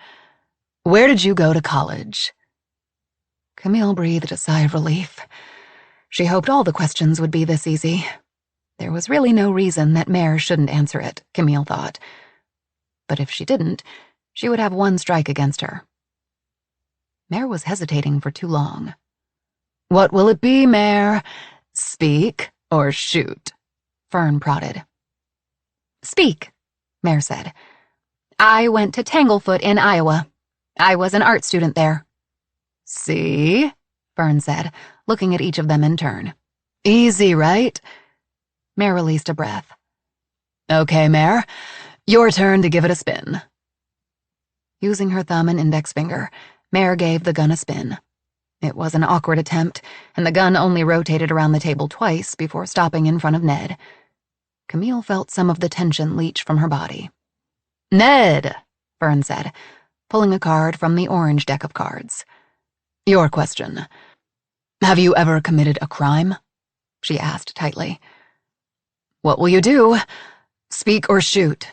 where did you go to college? Camille breathed a sigh of relief. She hoped all the questions would be this easy. There was really no reason that Mare shouldn't answer it, Camille thought. But if she didn't, she would have 1 strike against her. Mare was hesitating for too long. What will it be, Mare? Speak or shoot? Fern prodded. Speak, Mare said. I went to Tanglefoot in Iowa. I was an art student there. See? Fern said, looking at each of them in turn. Easy, right? Mare released a breath. Okay, Mare, your turn to give it a spin. Using her thumb and index finger, Mare gave the gun a spin. It was an awkward attempt, and the gun only rotated around the table twice before stopping in front of Ned. Camille felt some of the tension leach from her body. Ned, Fern said, pulling a card from the orange deck of cards. Your question. Have you ever committed a crime? She asked tightly. What will you do? Speak or shoot?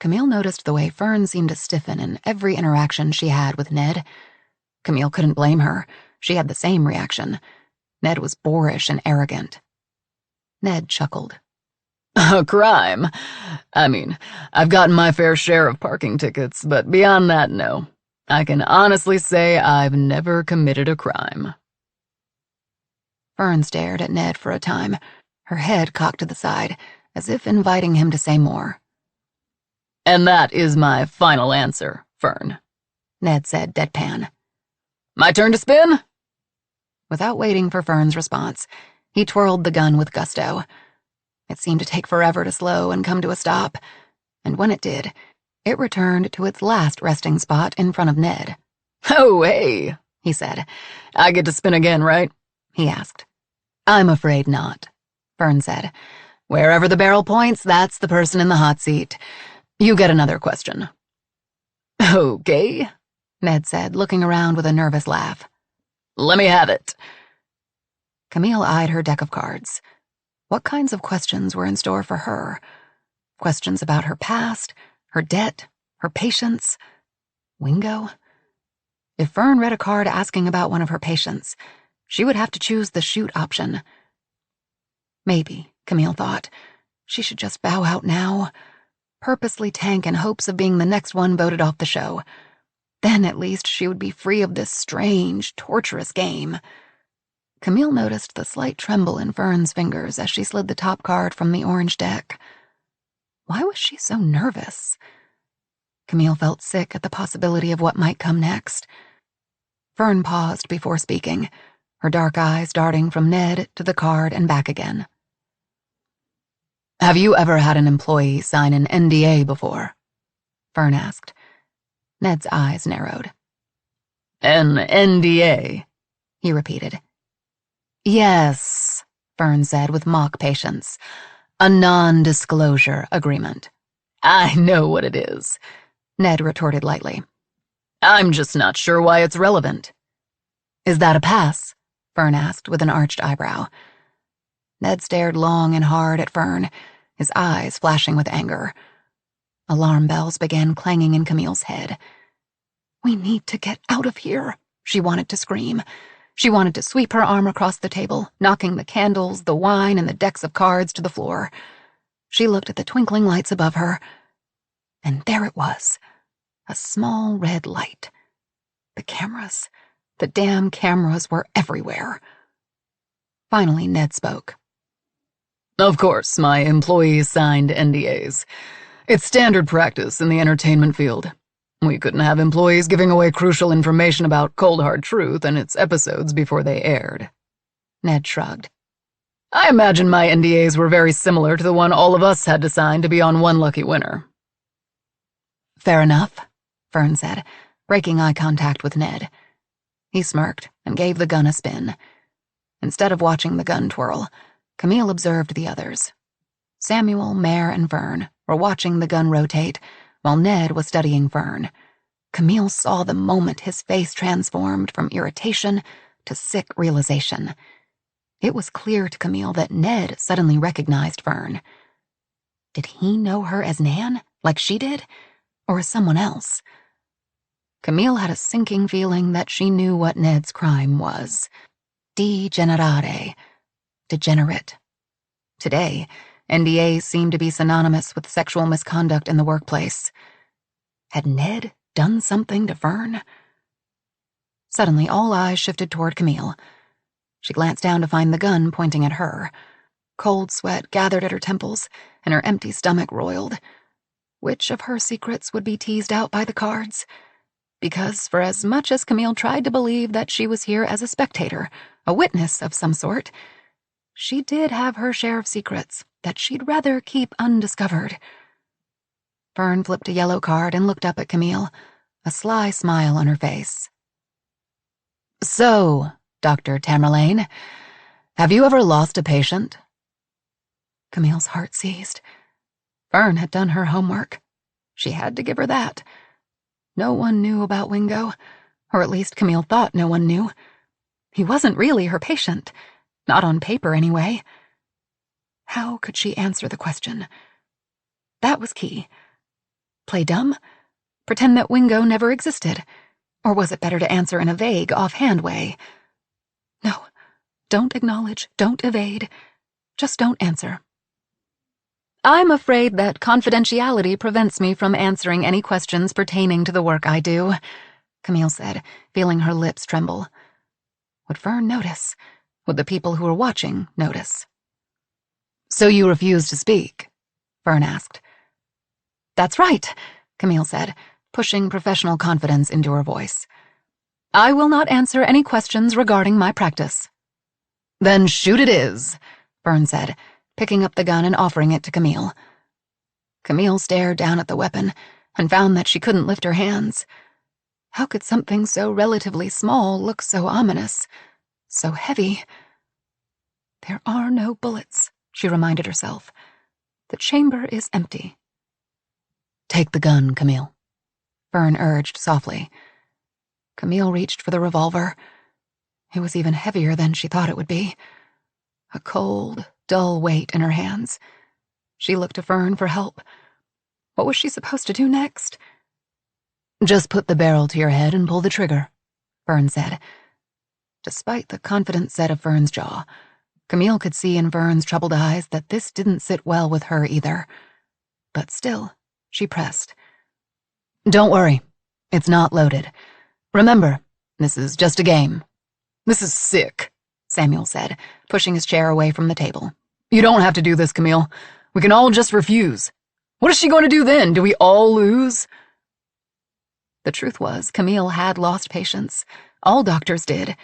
Camille noticed the way Fern seemed to stiffen in every interaction she had with Ned. Camille couldn't blame her. She had the same reaction. Ned was boorish and arrogant. Ned chuckled. A crime? I mean, I've gotten my fair share of parking tickets, but beyond that, no. I can honestly say I've never committed a crime. Fern stared at Ned for a time, her head cocked to the side, as if inviting him to say more. And that is my final answer, Fern, Ned said deadpan. My turn to spin? Without waiting for Fern's response, he twirled the gun with gusto. It seemed to take forever to slow and come to a stop, and when it did, it returned to its last resting spot in front of Ned. Oh, hey, he said. I get to spin again, right? He asked. I'm afraid not, Fern said. Wherever the barrel points, that's the person in the hot seat. You get another question. Okay, Ned said, looking around with a nervous laugh. Let me have it. Camille eyed her deck of cards. What kinds of questions were in store for her? Questions about her past, her debt, her patients? Wingo? If Fern read a card asking about one of her patients, she would have to choose the shoot option. Maybe, Camille thought, she should just bow out now, purposely tank in hopes of being the next one voted off the show. Then at least she would be free of this strange, torturous game. Camille noticed the slight tremble in Fern's fingers as she slid the top card from the orange deck. Why was she so nervous? Camille felt sick at the possibility of what might come next. Fern paused before speaking, her dark eyes darting from Ned to the card and back again. Have you ever had an employee sign an NDA before? Fern asked. Ned's eyes narrowed. An NDA, he repeated. Yes, Fern said with mock patience. A non-disclosure agreement. I know what it is, Ned retorted lightly. I'm just not sure why it's relevant. Is that a pass? Fern asked with an arched eyebrow. Ned stared long and hard at Fern, his eyes flashing with anger. Alarm bells began clanging in Camille's head. We need to get out of here, she wanted to scream. She wanted to sweep her arm across the table, knocking the candles, the wine, and the decks of cards to the floor. She looked at the twinkling lights above her, and there it was, a small red light. The cameras, the damn cameras were everywhere. Finally, Ned spoke. Of course, my employees signed NDAs. It's standard practice in the entertainment field. We couldn't have employees giving away crucial information about Cold Hard Truth and its episodes before they aired. Ned shrugged. I imagine my NDAs were very similar to the one all of us had to sign to be on One Lucky Winner. Fair enough, Fern said, breaking eye contact with Ned. He smirked and gave the gun a spin. Instead of watching the gun twirl, Camille observed the others. Samuel, Mare, and Fern were watching the gun rotate, while Ned was studying Fern. Camille saw the moment his face transformed from irritation to sick realization. It was clear to Camille that Ned suddenly recognized Fern. Did he know her as Nan, like she did, or as someone else? Camille had a sinking feeling that she knew what Ned's crime was. Degenerare. Degenerate. Today, NDAs seemed to be synonymous with sexual misconduct in the workplace. Had Ned done something to Fern? Suddenly, all eyes shifted toward Camille. She glanced down to find the gun pointing at her. Cold sweat gathered at her temples, and her empty stomach roiled. Which of her secrets would be teased out by the cards? Because for as much as Camille tried to believe that she was here as a spectator, a witness of some sort, she did have her share of secrets that she'd rather keep undiscovered. Fern flipped a yellow card and looked up at Camille, a sly smile on her face. So, Dr. Tamerlane, have you ever lost a patient? Camille's heart seized. Fern had done her homework. She had to give her that. No one knew about Wingo, or at least Camille thought no one knew. He wasn't really her patient, not on paper anyway. How could she answer the question? That was key. Play dumb? Pretend that Wingo never existed? Or was it better to answer in a vague, offhand way? No, don't acknowledge, don't evade. Just don't answer. I'm afraid that confidentiality prevents me from answering any questions pertaining to the work I do, Camille said, feeling her lips tremble. Would Fern notice? Would the people who were watching notice? So you refuse to speak? Fern asked. That's right, Camille said, pushing professional confidence into her voice. I will not answer any questions regarding my practice. Then shoot it is, Fern said, picking up the gun and offering it to Camille. Camille stared down at the weapon and found that she couldn't lift her hands. How could something so relatively small look so ominous, so heavy? There are no bullets, she reminded herself. The chamber is empty. Take the gun, Camille, Fern urged softly. Camille reached for the revolver. It was even heavier than she thought it would be. A cold, dull weight in her hands. She looked to Fern for help. What was she supposed to do next? Just put the barrel to your head and pull the trigger, Fern said. Despite the confident set of Fern's jaw, Camille could see in Fern's troubled eyes that this didn't sit well with her either. But still, she pressed. Don't worry, it's not loaded. Remember, this is just a game. This is sick, Samuel said, pushing his chair away from the table. You don't have to do this, Camille. We can all just refuse. What is she going to do then? Do we all lose? The truth was, Camille had lost patience. All doctors did.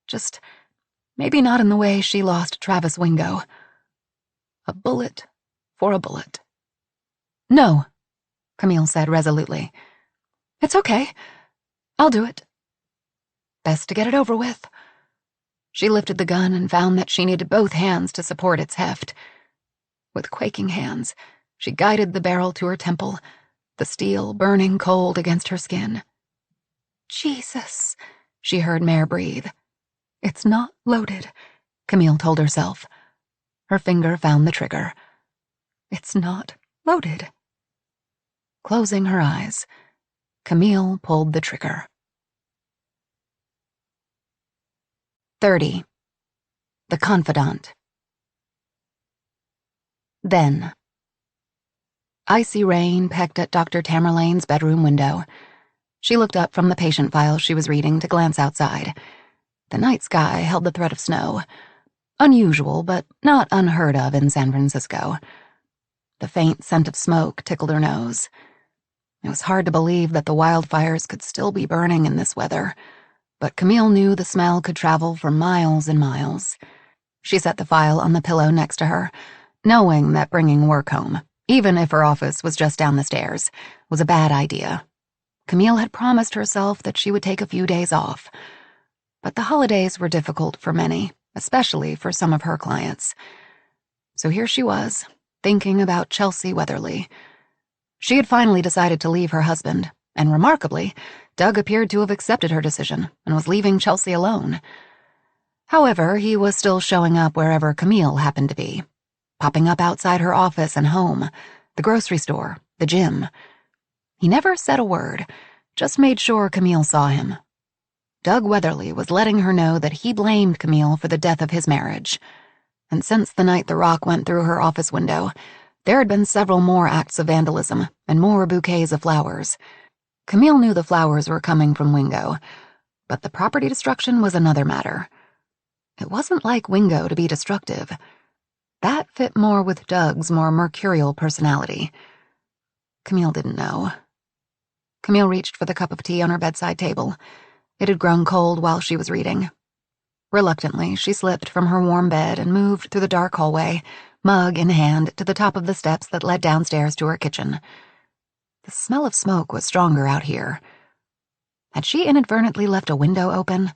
Just maybe not in the way she lost Travis Wingo. A bullet for a bullet. No, Camille said resolutely. It's okay. I'll do it. Best to get it over with. She lifted the gun and found that she needed both hands to support its heft. With quaking hands, she guided the barrel to her temple, the steel burning cold against her skin. Jesus, she heard Mare breathe. It's not loaded, Camille told herself. Her finger found the trigger. It's not loaded. Closing her eyes, Camille pulled the trigger. 30. The Confidant. Then. Icy rain pecked at Dr. Tamerlane's bedroom window. She looked up from the patient file she was reading to glance outside. The night sky held the threat of snow. Unusual, but not unheard of in San Francisco. The faint scent of smoke tickled her nose. It was hard to believe that the wildfires could still be burning in this weather, but Camille knew the smell could travel for miles and miles. She set the file on the pillow next to her, knowing that bringing work home, even if her office was just down the stairs, was a bad idea. Camille had promised herself that she would take a few days off. But the holidays were difficult for many, especially for some of her clients. So here she was, thinking about Chelsea Weatherly. She had finally decided to leave her husband, and remarkably, Doug appeared to have accepted her decision and was leaving Chelsea alone. However, he was still showing up wherever Camille happened to be, popping up outside her office and home, the grocery store, the gym. He never said a word, just made sure Camille saw him. Doug Weatherly was letting her know that he blamed Camille for the death of his marriage. And since the night the rock went through her office window, there had been several more acts of vandalism and more bouquets of flowers. Camille knew the flowers were coming from Wingo, but the property destruction was another matter. It wasn't like Wingo to be destructive. That fit more with Doug's more mercurial personality. Camille didn't know. Camille reached for the cup of tea on her bedside table. It had grown cold while she was reading. Reluctantly, she slipped from her warm bed and moved through the dark hallway, mug in hand, to the top of the steps that led downstairs to her kitchen. The smell of smoke was stronger out here. Had she inadvertently left a window open?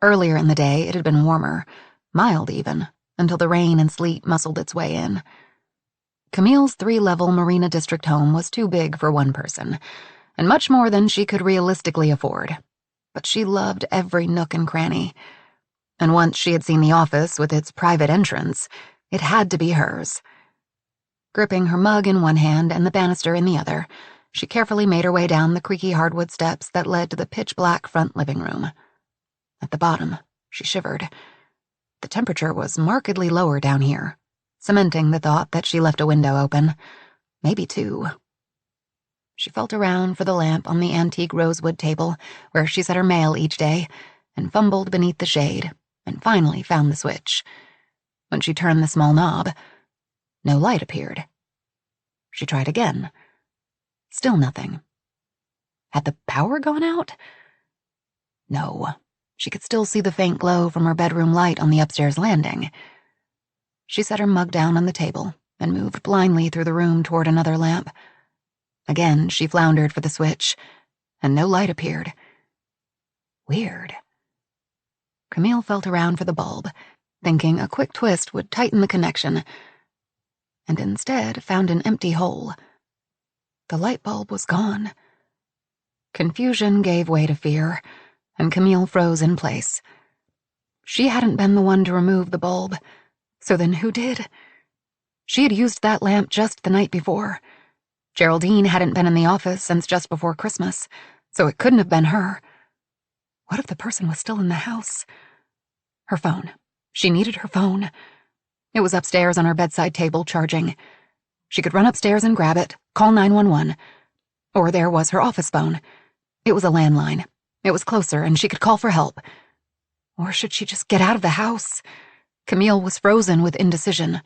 Earlier in the day, it had been warmer, mild even, until the rain and sleet muscled its way in. Camille's 3-level Marina District home was too big for one person, and much more than she could realistically afford. But she loved every nook and cranny. And once she had seen the office with its private entrance, it had to be hers. Gripping her mug in one hand and the banister in the other, she carefully made her way down the creaky hardwood steps that led to the pitch-black front living room. At the bottom, she shivered. The temperature was markedly lower down here, cementing the thought that she left a window open. Maybe two. She felt around for the lamp on the antique rosewood table where she set her mail each day and fumbled beneath the shade and finally found the switch. When she turned the small knob, no light appeared. She tried again. Still nothing. Had the power gone out? No. She could still see the faint glow from her bedroom light on the upstairs landing. She set her mug down on the table and moved blindly through the room toward another lamp. Again, she floundered for the switch, and no light appeared. Weird. Camille felt around for the bulb, thinking a quick twist would tighten the connection, and instead found an empty hole. The light bulb was gone. Confusion gave way to fear, and Camille froze in place. She hadn't been the one to remove the bulb, so then who did? She had used that lamp just the night before. Geraldine hadn't been in the office since just before Christmas, so it couldn't have been her. What if the person was still in the house? Her phone. She needed her phone. It was upstairs on her bedside table, charging. She could run upstairs and grab it, call 911. Or there was her office phone. It was a landline. It was closer, and she could call for help. Or should she just get out of the house? Camille was frozen with indecision.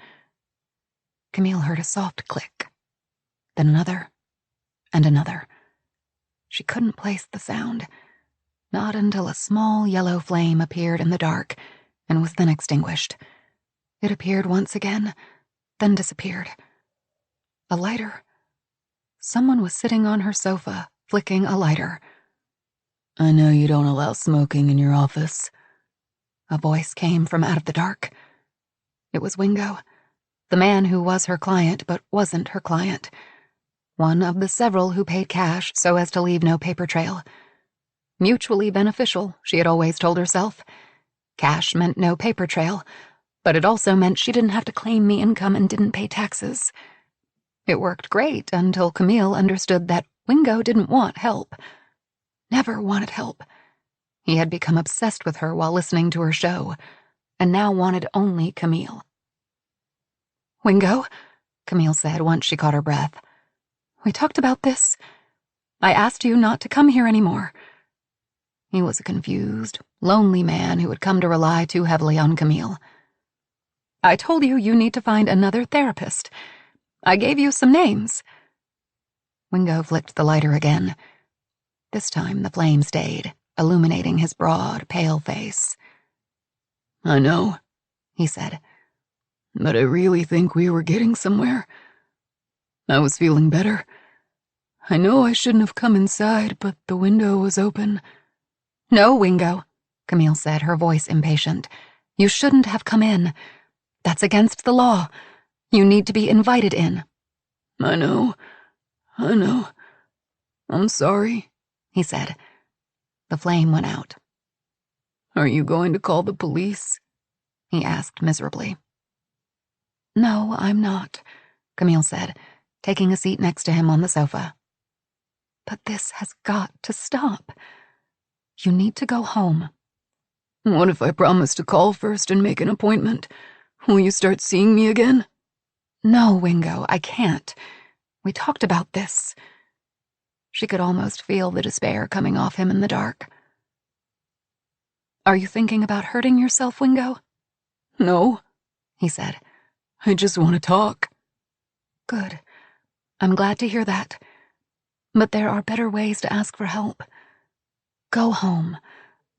Camille heard a soft click. Then another, and another. She couldn't place the sound, not until a small yellow flame appeared in the dark and was then extinguished. It appeared once again, then disappeared. A lighter. Someone was sitting on her sofa, flicking a lighter. I know you don't allow smoking in your office. A voice came from out of the dark. It was Wingo, the man who was her client but wasn't her client. One of the several who paid cash so as to leave no paper trail. Mutually beneficial, she had always told herself. Cash meant no paper trail, but it also meant she didn't have to claim the income and didn't pay taxes. It worked great until Camille understood that Wingo didn't want help. Never wanted help. He had become obsessed with her while listening to her show, and now wanted only Camille. "Wingo," Camille said once she caught her breath. "We talked about this. I asked you not to come here anymore." He was a confused, lonely man who had come to rely too heavily on Camille. "I told you you need to find another therapist. I gave you some names." Wingo flicked the lighter again. This time the flame stayed, illuminating his broad, pale face. I know, he said, but I really think we were getting somewhere. I was feeling better. I know I shouldn't have come inside, but the window was open. "No, Wingo," Camille said, her voice impatient. "You shouldn't have come in. That's against the law. You need to be invited in." I know. I'm sorry, he said. The flame went out. Are you going to call the police? He asked miserably. "No, I'm not," Camille said, taking a seat next to him on the sofa. "But this has got to stop. You need to go home." What if I promise to call first and make an appointment? Will you start seeing me again? "No, Wingo, I can't. We talked about this." She could almost feel the despair coming off him in the dark. "Are you thinking about hurting yourself, Wingo?" No, he said. I just want to talk. Good. I'm glad to hear that. But there are better ways to ask for help. Go home.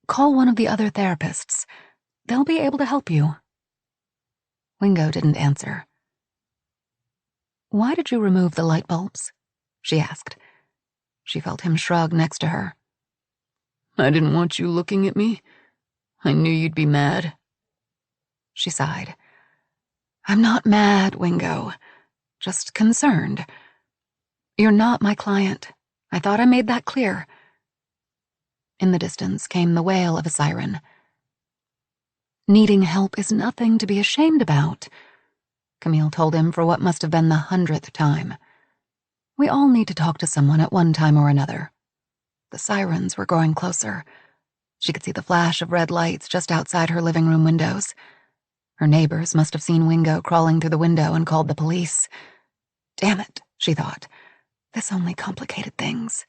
Call one of the other therapists. They'll be able to help you." Wingo didn't answer. "Why did you remove the light bulbs?" she asked. She felt him shrug next to her. I didn't want you looking at me. I knew you'd be mad. She sighed. "I'm not mad, Wingo. Just concerned. You're not my client. I thought I made that clear." In the distance came the wail of a siren. "Needing help is nothing to be ashamed about," Camille told him for what must have been the 100th time. "We all need to talk to someone at one time or another." The sirens were growing closer. She could see the flash of red lights just outside her living room windows. Her neighbors must have seen Wingo crawling through the window and called the police. Damn it, she thought. This only complicated things.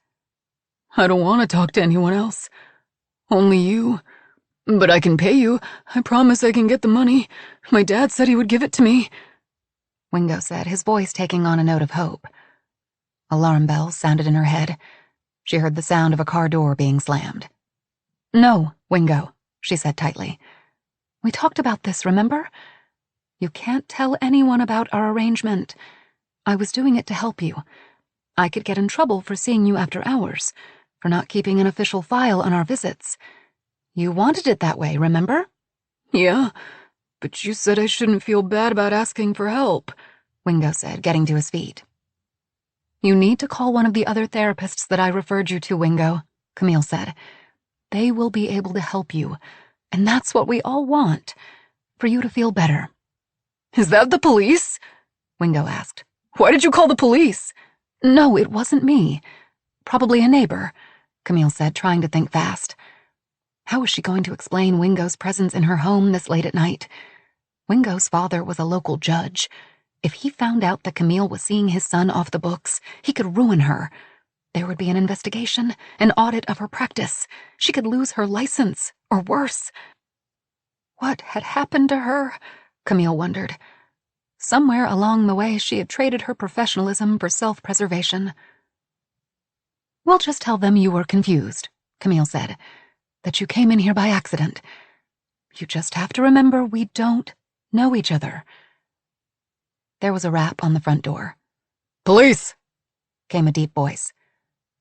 I don't want to talk to anyone else. Only you. But I can pay you. I promise I can get the money. My dad said he would give it to me. Wingo said, his voice taking on a note of hope. Alarm bells sounded in her head. She heard the sound of a car door being slammed. No, Wingo, she said tightly. We talked about this, remember? You can't tell anyone about our arrangement. I was doing it to help you. I could get in trouble for seeing you after hours, for not keeping an official file on our visits. You wanted it that way, remember? Yeah, but you said I shouldn't feel bad about asking for help, Wingo said, getting to his feet. You need to call one of the other therapists that I referred you to, Wingo, Camille said. They will be able to help you, and that's what we all want, for you to feel better. Is that the police? Wingo asked. Why did you call the police? No, it wasn't me. Probably a neighbor, Camille said, trying to think fast. How was she going to explain Wingo's presence in her home this late at night? Wingo's father was a local judge. If he found out that Camille was seeing his son off the books, he could ruin her. There would be an investigation, an audit of her practice. She could lose her license, or worse. What had happened to her? Camille wondered. Somewhere along the way, she had traded her professionalism for self-preservation. We'll just tell them you were confused, Camille said, that you came in here by accident. You just have to remember we don't know each other. There was a rap on the front door. Police! Came a deep voice.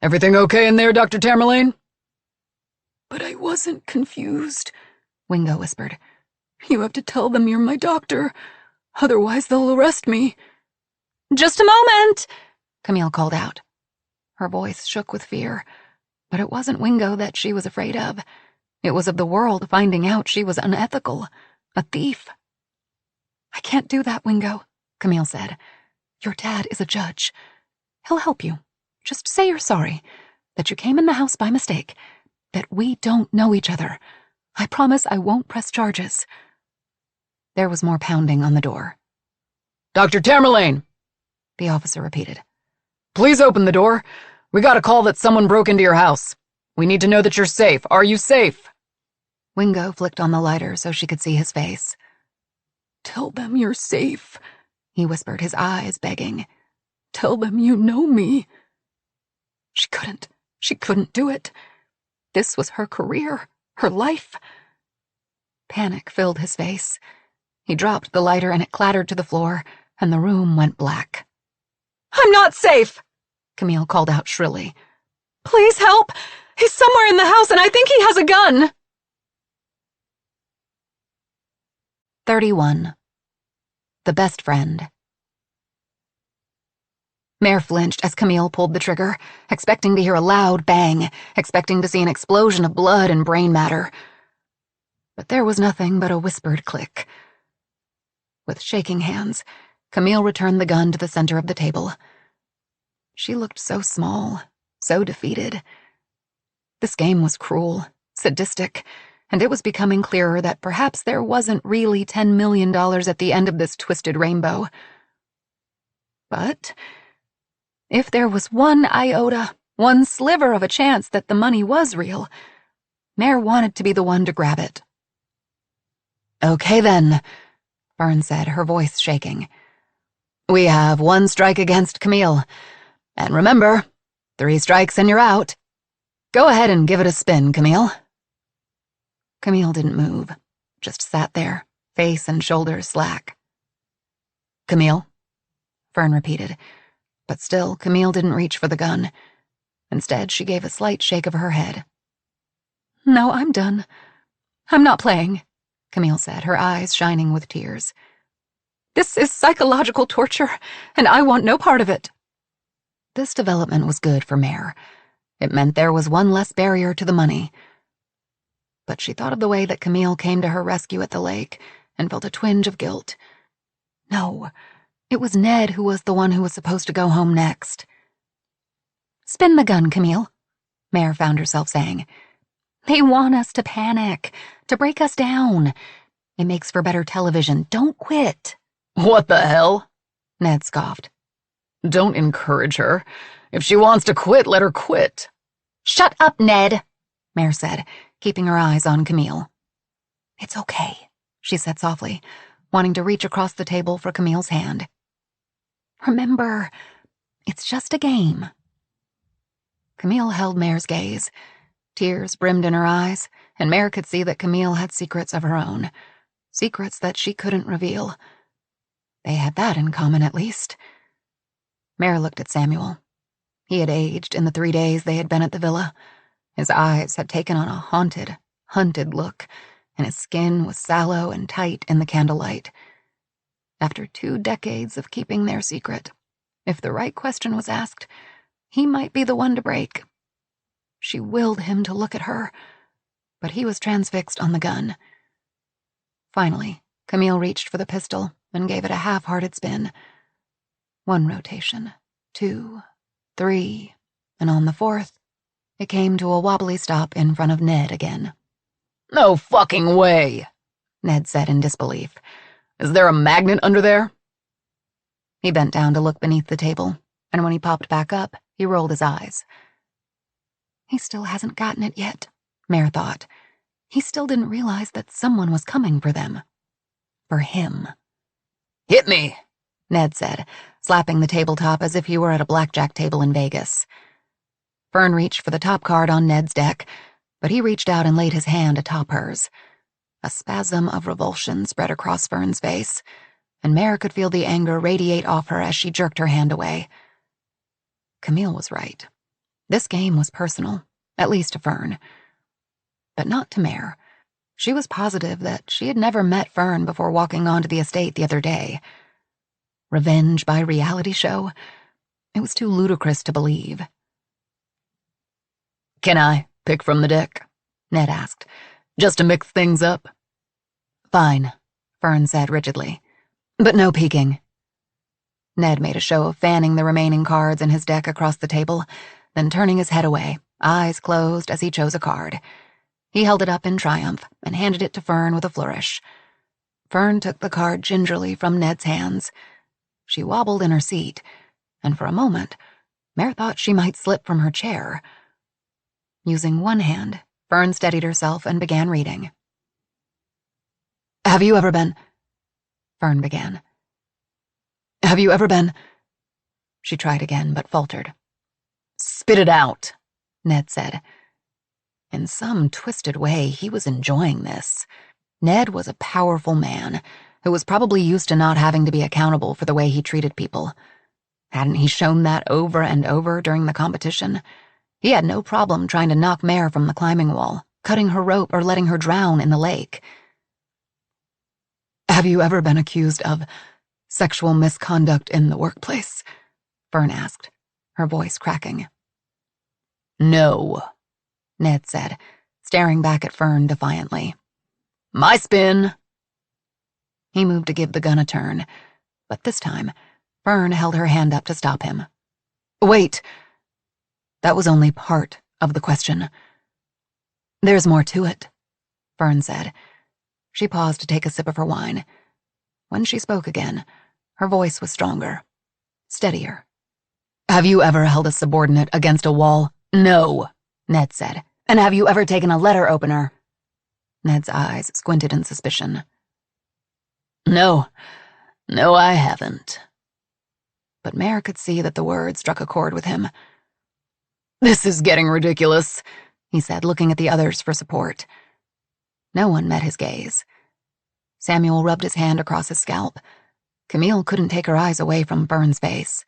Everything okay in there, Dr. Tamerlane? But I wasn't confused, Wingo whispered. You have to tell them you're my doctor. Otherwise they'll arrest me. Just a moment, Camille called out. Her voice shook with fear, but it wasn't Wingo that she was afraid of. It was of the world finding out she was unethical, a thief. I can't do that, Wingo, Camille said. Your dad is a judge. He'll help you. Just say you're sorry, that you came in the house by mistake, that we don't know each other. I promise I won't press charges. There was more pounding on the door. Dr. Tamerlane, the officer repeated. Please open the door. We got a call that someone broke into your house. We need to know that you're safe. Are you safe? Wingo flicked on the lighter so she could see his face. Tell them you're safe, he whispered, his eyes begging. Tell them you know me. She couldn't do it. This was her career, her life. Panic filled his face. He dropped the lighter and it clattered to the floor, and the room went black. I'm not safe, Camille called out shrilly. Please help! He's somewhere in the house and I think he has a gun! 31. The Best Friend. Mare flinched as Camille pulled the trigger, expecting to hear a loud bang, expecting to see an explosion of blood and brain matter. But there was nothing but a whispered click. With shaking hands, Camille returned the gun to the center of the table. She looked so small, so defeated. This game was cruel, sadistic, and it was becoming clearer that perhaps there wasn't really $10 million at the end of this twisted rainbow. But if there was one iota, one sliver of a chance that the money was real, Mare wanted to be the one to grab it. Okay then, Fern said, her voice shaking. We have 1 strike against Camille. And remember, 3 strikes and you're out. Go ahead and give it a spin, Camille. Camille didn't move, just sat there, face and shoulders slack. Camille, Fern repeated, but still Camille didn't reach for the gun. Instead, she gave a slight shake of her head. No, I'm done. I'm not playing, Camille said, her eyes shining with tears. This is psychological torture, and I want no part of it. This development was good for Mare. It meant there was one less barrier to the money. But she thought of the way that Camille came to her rescue at the lake and felt a twinge of guilt. No, it was Ned who was the one who was supposed to go home next. Spin the gun, Camille, Mare found herself saying. They want us to panic, to break us down. It makes for better television. Don't quit. What the hell? Ned scoffed. Don't encourage her. If she wants to quit, let her quit. Shut up, Ned, Mare said, keeping her eyes on Camille. It's okay, she said softly, wanting to reach across the table for Camille's hand. Remember, it's just a game. Camille held Mare's gaze. Tears brimmed in her eyes, and Mare could see that Camille had secrets of her own, secrets that she couldn't reveal. They had that in common, at least. Mare looked at Samuel. He had aged in the 3 days they had been at the villa. His eyes had taken on a haunted, hunted look, and his skin was sallow and tight in the candlelight. After 2 decades of keeping their secret, if the right question was asked, he might be the one to break. She willed him to look at her, but he was transfixed on the gun. Finally, Camille reached for the pistol and gave it a half-hearted spin. 1 rotation, 2, 3, and on the 4th, it came to a wobbly stop in front of Ned again. No fucking way, Ned said in disbelief. Is there a magnet under there? He bent down to look beneath the table, and when he popped back up, he rolled his eyes. He still hasn't gotten it yet, Mare thought. He still didn't realize that someone was coming for them. For him. Hit me, Ned said, slapping the tabletop as if he were at a blackjack table in Vegas. Fern reached for the top card on Ned's deck, but he reached out and laid his hand atop hers. A spasm of revulsion spread across Fern's face, and Mare could feel the anger radiate off her as she jerked her hand away. Camille was right. This game was personal, at least to Fern. But not to Mare. She was positive that she had never met Fern before walking onto the estate the other day. Revenge by reality show? It was too ludicrous to believe. Can I pick from the deck? Ned asked, just to mix things up. Fine, Fern said rigidly. But no peeking. Ned made a show of fanning the remaining cards in his deck across the table, then turning his head away, eyes closed as he chose a card. He held it up in triumph and handed it to Fern with a flourish. Fern took the card gingerly from Ned's hands. She wobbled in her seat, and for a moment, Mare thought she might slip from her chair. Using one hand, Fern steadied herself and began reading. Have you ever been... Fern began. Have you ever been... She tried again, but faltered. Spit it out, Ned said. In some twisted way, he was enjoying this. Ned was a powerful man who was probably used to not having to be accountable for the way he treated people. Hadn't he shown that over and over during the competition? He had no problem trying to knock Mare from the climbing wall, cutting her rope, or letting her drown in the lake. Have you ever been accused of sexual misconduct in the workplace? Fern asked, her voice cracking. No, Ned said, staring back at Fern defiantly. My spin. He moved to give the gun a turn, but this time, Fern held her hand up to stop him. Wait. That was only part of the question. There's more to it, Fern said. She paused to take a sip of her wine. When she spoke again, her voice was stronger, steadier. Have you ever held a subordinate against a wall? No, Ned said. And have you ever taken a letter opener? Ned's eyes squinted in suspicion. No, I haven't. But Mare could see that the word struck a chord with him. This is getting ridiculous, he said, looking at the others for support. No one met his gaze. Samuel rubbed his hand across his scalp. Camille couldn't take her eyes away from Fern's face.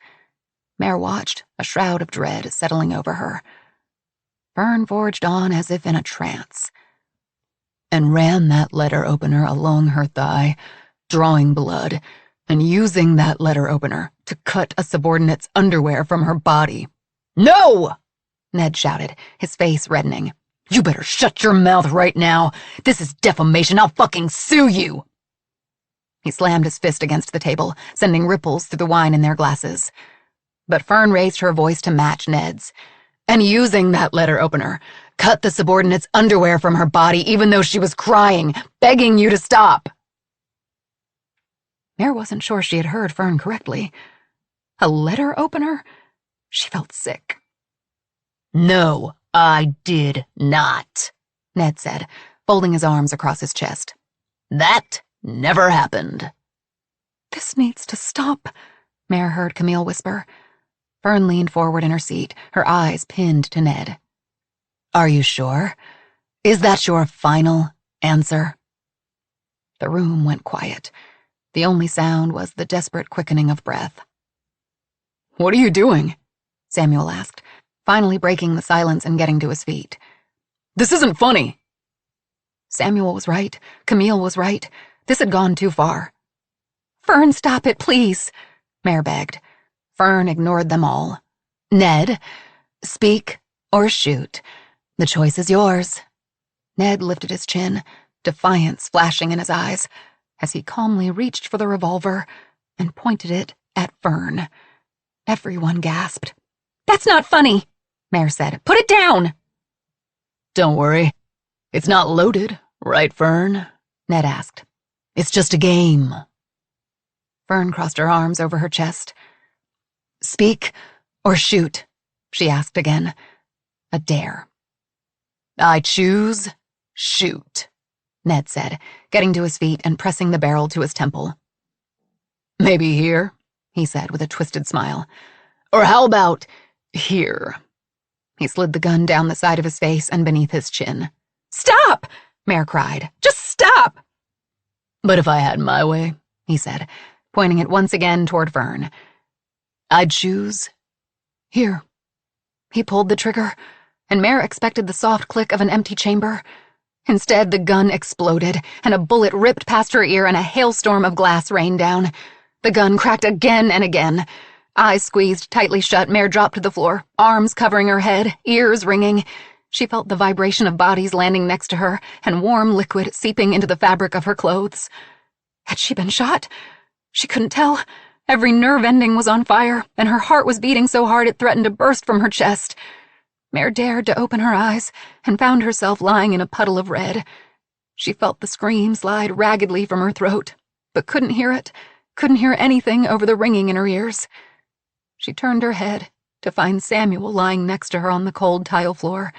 Mare watched, a shroud of dread settling over her. Fern forged on as if in a trance. And ran that letter opener along her thigh, drawing blood, and using that letter opener to cut a subordinate's underwear from her body. No! Ned shouted, his face reddening. You better shut your mouth right now. This is defamation. I'll fucking sue you. He slammed his fist against the table, sending ripples through the wine in their glasses. But Fern raised her voice to match Ned's. And using that letter opener, cut the subordinate's underwear from her body even though she was crying, begging you to stop. Mare wasn't sure she had heard Fern correctly. A letter opener? She felt sick. No, I did not, Ned said, folding his arms across his chest. That never happened. This needs to stop, Mare heard Camille whisper. Fern leaned forward in her seat, her eyes pinned to Ned. Are you sure? Is that your final answer? The room went quiet. The only sound was the desperate quickening of breath. What are you doing? Samuel asked, finally breaking the silence and getting to his feet. This isn't funny. Samuel was right. Camille was right. This had gone too far. Fern, stop it, please, Mare begged. Fern ignored them all. Ned, speak or shoot. The choice is yours. Ned lifted his chin, defiance flashing in his eyes, as he calmly reached for the revolver and pointed it at Fern. Everyone gasped. That's not funny, Mare said. Put it down! Don't worry. It's not loaded, right, Fern? Ned asked. It's just a game. Fern crossed her arms over her chest. Speak or shoot, she asked again. A dare. I choose shoot, Ned said, getting to his feet and pressing the barrel to his temple. Maybe here, he said with a twisted smile. Or how about here? He slid the gun down the side of his face and beneath his chin. Stop! Mare cried. Just stop! But if I had my way, he said, pointing it once again toward Fern. I'd choose here. He pulled the trigger, and Mare expected the soft click of an empty chamber. Instead, the gun exploded, and a bullet ripped past her ear and a hailstorm of glass rained down. The gun cracked again and again. Eyes squeezed tightly shut, Mare dropped to the floor, arms covering her head, ears ringing. She felt the vibration of bodies landing next to her and warm liquid seeping into the fabric of her clothes. Had she been shot? She couldn't tell. Every nerve ending was on fire, and her heart was beating so hard it threatened to burst from her chest. Mare dared to open her eyes and found herself lying in a puddle of red. She felt the scream slide raggedly from her throat, but couldn't hear it, couldn't hear anything over the ringing in her ears. She turned her head to find Samuel lying next to her on the cold tile floor,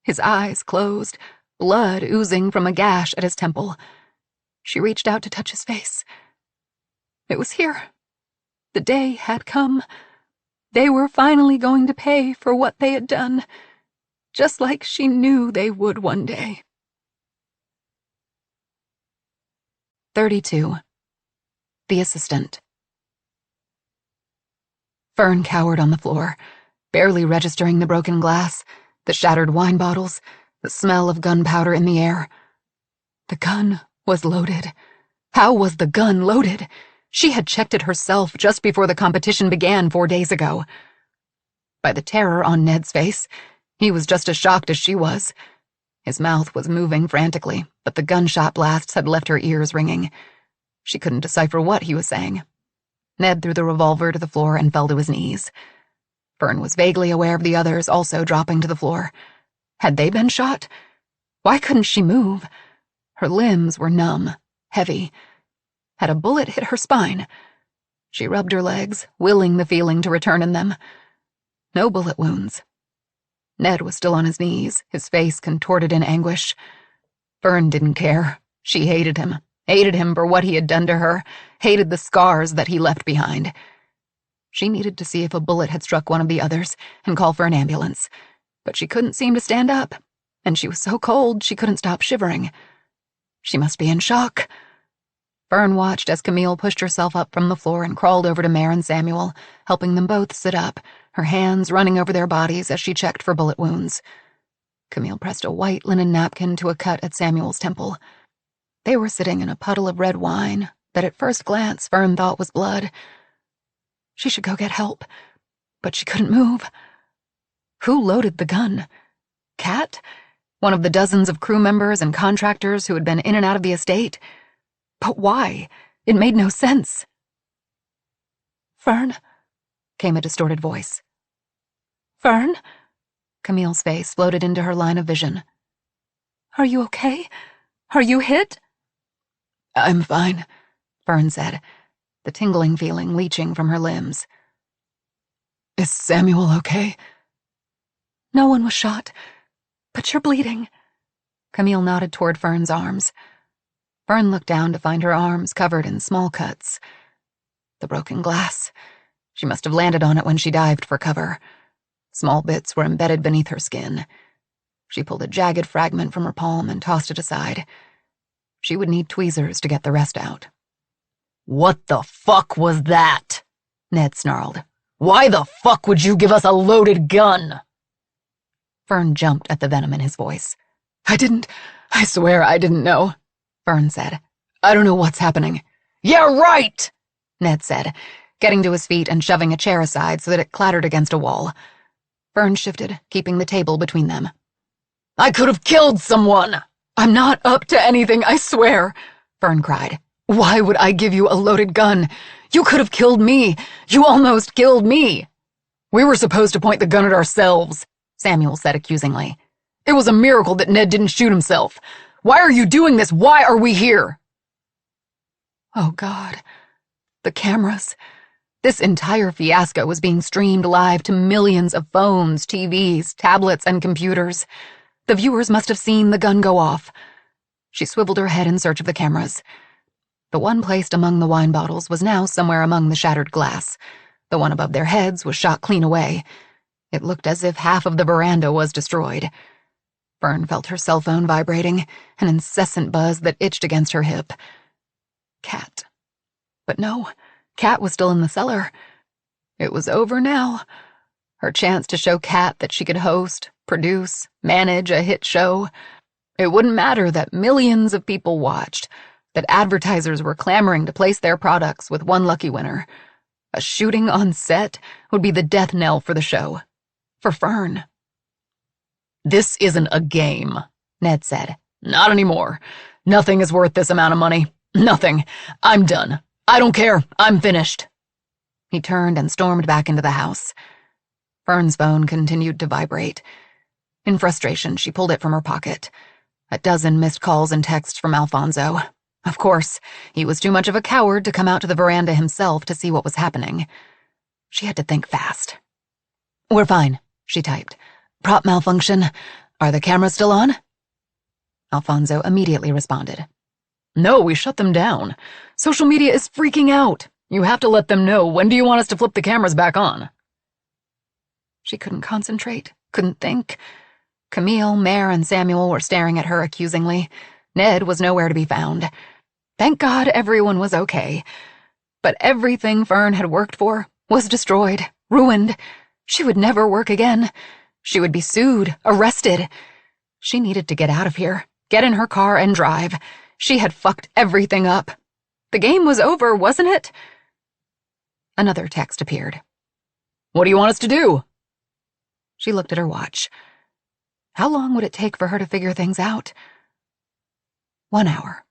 his eyes closed, blood oozing from a gash at his temple. She reached out to touch his face. It was here. The day had come. They were finally going to pay for what they had done, just like she knew they would one day. 32. The Assistant. Fern cowered on the floor, barely registering the broken glass, the shattered wine bottles, the smell of gunpowder in the air. The gun was loaded. How was the gun loaded? She had checked it herself just before the competition began 4 days ago. By the terror on Ned's face, he was just as shocked as she was. His mouth was moving frantically, but the gunshot blasts had left her ears ringing. She couldn't decipher what he was saying. Ned threw the revolver to the floor and fell to his knees. Fern was vaguely aware of the others also dropping to the floor. Had they been shot? Why couldn't she move? Her limbs were numb, heavy. Had a bullet hit her spine? She rubbed her legs, willing the feeling to return in them. No bullet wounds. Ned was still on his knees, his face contorted in anguish. Fern didn't care. She hated him for what he had done to her, hated the scars that he left behind. She needed to see if a bullet had struck one of the others and call for an ambulance, but she couldn't seem to stand up, and she was so cold she couldn't stop shivering. She must be in shock. Fern watched as Camille pushed herself up from the floor and crawled over to Mare and Samuel, helping them both sit up, her hands running over their bodies as she checked for bullet wounds. Camille pressed a white linen napkin to a cut at Samuel's temple. They were sitting in a puddle of red wine that at first glance Fern thought was blood. She should go get help, but she couldn't move. Who loaded the gun? Kat? One of the dozens of crew members and contractors who had been in and out of the estate? But why? It made no sense. Fern? Came a distorted voice. Fern? Camille's face floated into her line of vision. Are you okay? Are you hit? I'm fine, Fern said, the tingling feeling leaching from her limbs. Is Samuel okay? No one was shot, but you're bleeding. Camille nodded toward Fern's arms. Fern looked down to find her arms covered in small cuts. The broken glass. She must have landed on it when she dived for cover. Small bits were embedded beneath her skin. She pulled a jagged fragment from her palm and tossed it aside. She would need tweezers to get the rest out. What the fuck was that? Ned snarled. Why the fuck would you give us a loaded gun? Fern jumped at the venom in his voice. I swear I didn't know, Fern said. I don't know what's happening. Yeah, right, Ned said, getting to his feet and shoving a chair aside so that it clattered against a wall. Fern shifted, keeping the table between them. I could have killed someone. I'm not up to anything, I swear, Fern cried. Why would I give you a loaded gun? You could have killed me. You almost killed me. We were supposed to point the gun at ourselves, Samuel said accusingly. It was a miracle that Ned didn't shoot himself. Why are you doing this? Why are we here? Oh, God. The cameras. This entire fiasco was being streamed live to millions of phones, TVs, tablets, and computers. The viewers must have seen the gun go off. She swiveled her head in search of the cameras. The one placed among the wine bottles was now somewhere among the shattered glass. The one above their heads was shot clean away. It looked as if half of the veranda was destroyed. Fern felt her cell phone vibrating, an incessant buzz that itched against her hip. Kat. But no, Kat was still in the cellar. It was over now. Her chance to show Kat that she could host, produce, manage a hit show. It wouldn't matter that millions of people watched, that advertisers were clamoring to place their products with one lucky winner. A shooting on set would be the death knell for the show. For Fern. This isn't a game, Ned said. Not anymore. Nothing is worth this amount of money. Nothing. I'm done. I don't care. I'm finished. He turned and stormed back into the house. Fern's phone continued to vibrate. In frustration, she pulled it from her pocket. A dozen missed calls and texts from Alfonso. Of course, he was too much of a coward to come out to the veranda himself to see what was happening. She had to think fast. We're fine, she typed. Prop malfunction. Are the cameras still on? Alfonso immediately responded. No, we shut them down. Social media is freaking out. You have to let them know. When do you want us to flip the cameras back on? She couldn't concentrate, couldn't think. Camille, Mare, and Samuel were staring at her accusingly. Ned was nowhere to be found. Thank God everyone was okay. But everything Fern had worked for was destroyed, ruined. She would never work again. She would be sued, arrested. She needed to get out of here, get in her car and drive. She had fucked everything up. The game was over, wasn't it? Another text appeared. What do you want us to do? She looked at her watch. How long would it take for her to figure things out? 1 hour.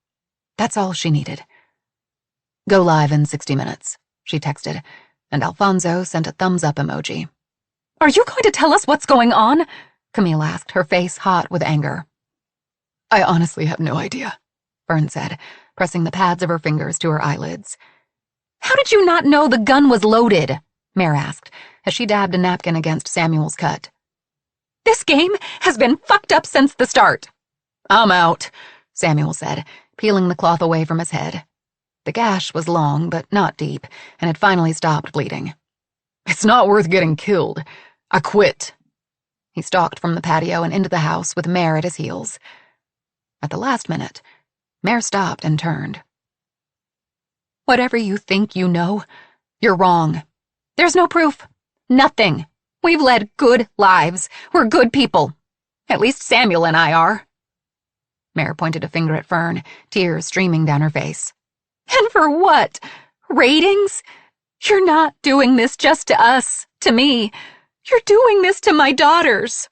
That's all she needed. Go live in 60 minutes, she texted, and Alfonso sent a thumbs-up emoji. Are you going to tell us what's going on? Camille asked, her face hot with anger. I honestly have no idea, Fern said, pressing the pads of her fingers to her eyelids. How did you not know the gun was loaded? Mare asked, as she dabbed a napkin against Samuel's cut. This game has been fucked up since the start. I'm out, Samuel said, peeling the cloth away from his head. The gash was long, but not deep, and had finally stopped bleeding. It's not worth getting killed. I quit. He stalked from the patio and into the house with Mare at his heels. At the last minute, Mare stopped and turned. Whatever you think you know, you're wrong. There's no proof. Nothing. We've led good lives. We're good people. At least Samuel and I are. Mare pointed a finger at Fern, tears streaming down her face. And for what? Ratings? You're not doing this just to us, to me. You're doing this to my daughters.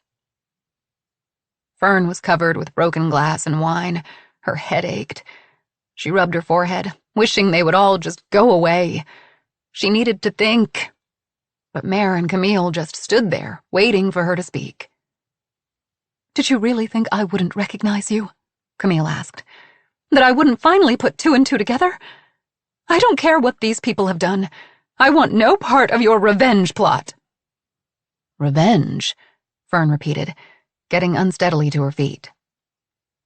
Fern was covered with broken glass and wine. Her head ached. She rubbed her forehead, wishing they would all just go away. She needed to think. But Mare and Camille just stood there, waiting for her to speak. Did you really think I wouldn't recognize you? Camille asked. That I wouldn't finally put 2 and 2 together? I don't care what these people have done. I want no part of your revenge plot. Revenge, Fern repeated, getting unsteadily to her feet.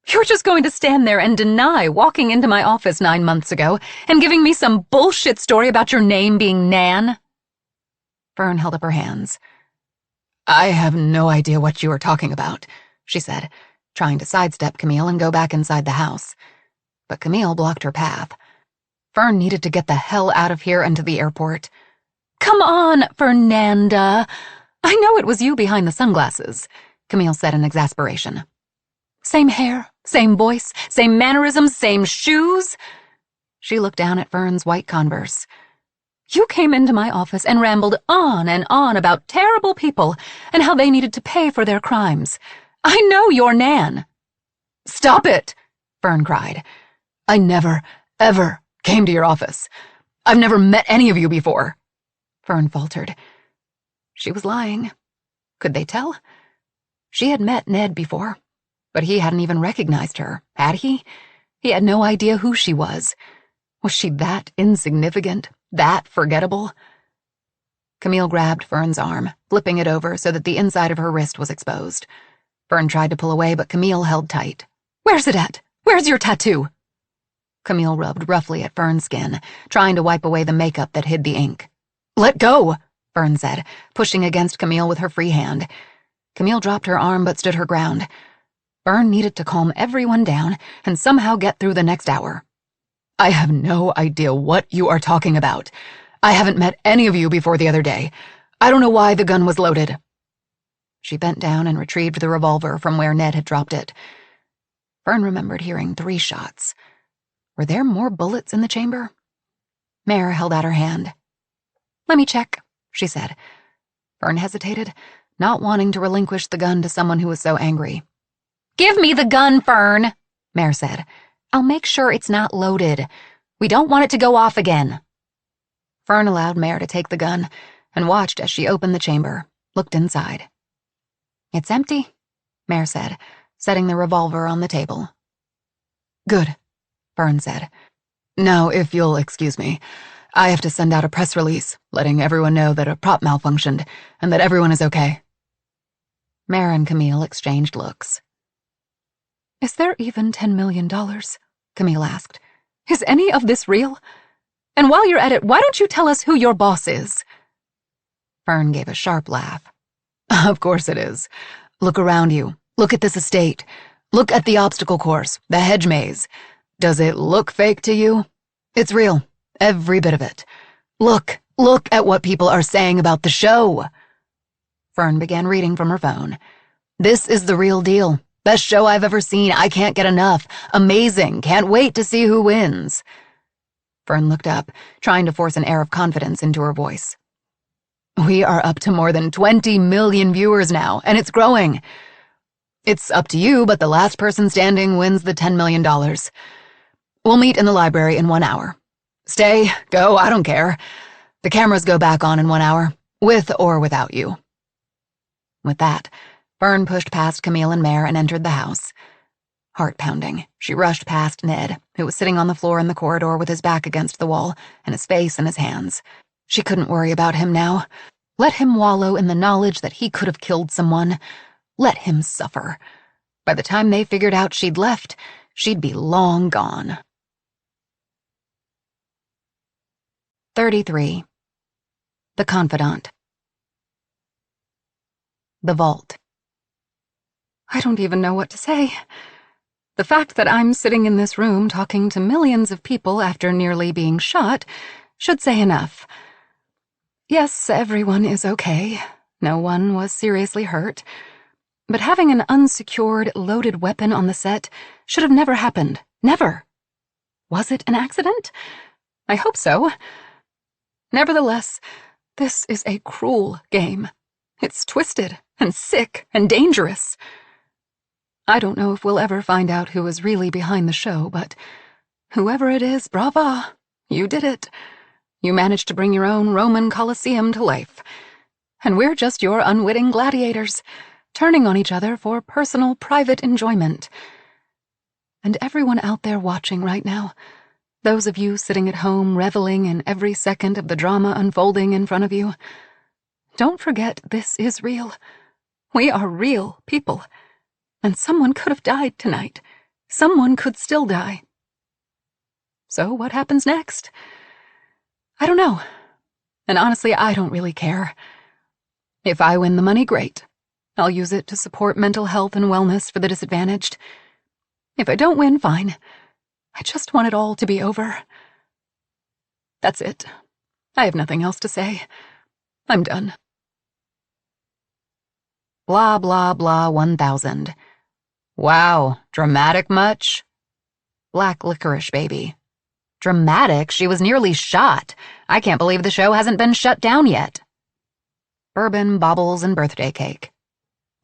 You're just going to stand there and deny walking into my office 9 months ago and giving me some bullshit story about your name being Nan? Fern held up her hands. I have no idea what you are talking about, she said, trying to sidestep Camille and go back inside the house. But Camille blocked her path. Fern needed to get the hell out of here and to the airport. Come on, Fernanda. I know it was you behind the sunglasses, Camille said in exasperation. Same hair, same voice, same mannerisms, same shoes. She looked down at Fern's white Converse. You came into my office and rambled on and on about terrible people and how they needed to pay for their crimes. I know you're Nan. Stop it, Fern cried. I never, ever came to your office. I've never met any of you before, Fern faltered. She was lying. Could they tell? She had met Ned before, but he hadn't even recognized her, had he? He had no idea who she was. Was she that insignificant, that forgettable? Camille grabbed Fern's arm, flipping it over so that the inside of her wrist was exposed. Fern tried to pull away, but Camille held tight. Where's it at? Where's your tattoo? Camille rubbed roughly at Fern's skin, trying to wipe away the makeup that hid the ink. Let go, Fern said, pushing against Camille with her free hand. Camille dropped her arm but stood her ground. Fern needed to calm everyone down and somehow get through the next hour. I have no idea what you are talking about. I haven't met any of you before the other day. I don't know why the gun was loaded. She bent down and retrieved the revolver from where Ned had dropped it. Fern remembered hearing 3 shots. Were there more bullets in the chamber? Mare held out her hand. Let me check, she said. Fern hesitated, not wanting to relinquish the gun to someone who was so angry. Give me the gun, Fern, Mare said. I'll make sure it's not loaded. We don't want it to go off again. Fern allowed Mare to take the gun and watched as she opened the chamber, looked inside. It's empty, Mare said, setting the revolver on the table. Good, Fern said. Now, if you'll excuse me, I have to send out a press release, letting everyone know that a prop malfunctioned and that everyone is okay. Mare and Camille exchanged looks. Is there even $10 million? Camille asked. Is any of this real? And while you're at it, why don't you tell us who your boss is? Fern gave a sharp laugh. Of course it is. Look around you. Look at this estate. Look at the obstacle course, the hedge maze. Does it look fake to you? It's real. Every bit of it. Look at what people are saying about the show. Fern began reading from her phone. This is the real deal. Best show I've ever seen. I can't get enough. Amazing. Can't wait to see who wins. Fern looked up, trying to force an air of confidence into her voice. We are up to more than 20 million viewers now, and it's growing. It's up to you, but the last person standing wins the $10 million. We'll meet in the library in 1 hour. Stay, go, I don't care. The cameras go back on in 1 hour, with or without you. With that, Fern pushed past Camille and Mare and entered the house. Heart-pounding, she rushed past Ned, who was sitting on the floor in the corridor with his back against the wall and his face in his hands. She couldn't worry about him now. Let him wallow in the knowledge that he could have killed someone. Let him suffer. By the time they figured out she'd left, she'd be long gone. 33. The Confidant. The vault. I don't even know what to say. The fact that I'm sitting in this room talking to millions of people after nearly being shot should say enough. Yes, everyone is okay. No one was seriously hurt. But having an unsecured, loaded weapon on the set should have never happened. Never. Was it an accident? I hope so. Nevertheless, this is a cruel game. It's twisted and sick and dangerous. I don't know if we'll ever find out who is really behind the show, but whoever it is, brava, you did it. You managed to bring your own Roman Colosseum to life. And we're just your unwitting gladiators, turning on each other for personal, private enjoyment. And everyone out there watching right now, those of you sitting at home reveling in every second of the drama unfolding in front of you, Don't forget this is real. We are real people. And someone could have died tonight. Someone could still die. So what happens next? I don't know. And honestly, I don't really care. If I win the money, great. I'll use it to support mental health and wellness for the disadvantaged. If I don't win, fine. I just want it all to be over. That's it. I have nothing else to say. I'm done. Blah, blah, blah, 1000. Wow, dramatic much? Black Licorice Baby. Dramatic? She was nearly shot. I can't believe the show hasn't been shut down yet. Bourbon, baubles, and birthday cake.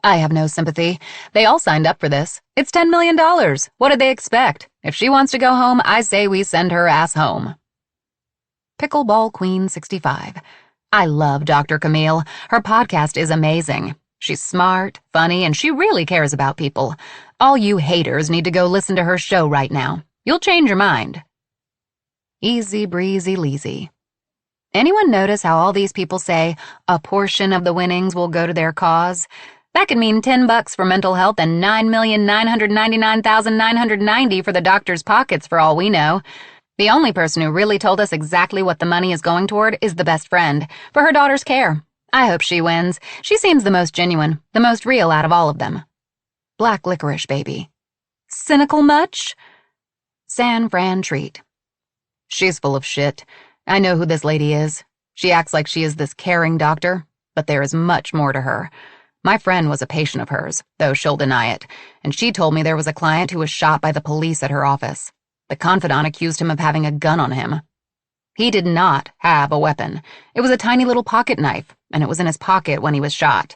I have no sympathy. They all signed up for this. It's $10 million. What did they expect? If she wants to go home, I say we send her ass home. Pickleball Queen 65. I love Dr. Camille. Her podcast is amazing. She's smart, funny, and she really cares about people. All you haters need to go listen to her show right now. You'll change your mind. Easy breezy leezy. Anyone notice how all these people say a portion of the winnings will go to their cause? That could mean $10 for mental health and $9,999,990 for the doctor's pockets for all we know. The only person who really told us exactly what the money is going toward is the best friend, for her daughter's care. I hope she wins. She seems the most genuine, the most real out of all of them. Black Licorice Baby. Cynical much? San Fran Treat. She's full of shit. I know who this lady is. She acts like she is this caring doctor, but there is much more to her. My friend was a patient of hers, though she'll deny it, and she told me there was a client who was shot by the police at her office. The Confidant accused him of having a gun on him. He did not have a weapon. It was a tiny little pocket knife, and it was in his pocket when he was shot.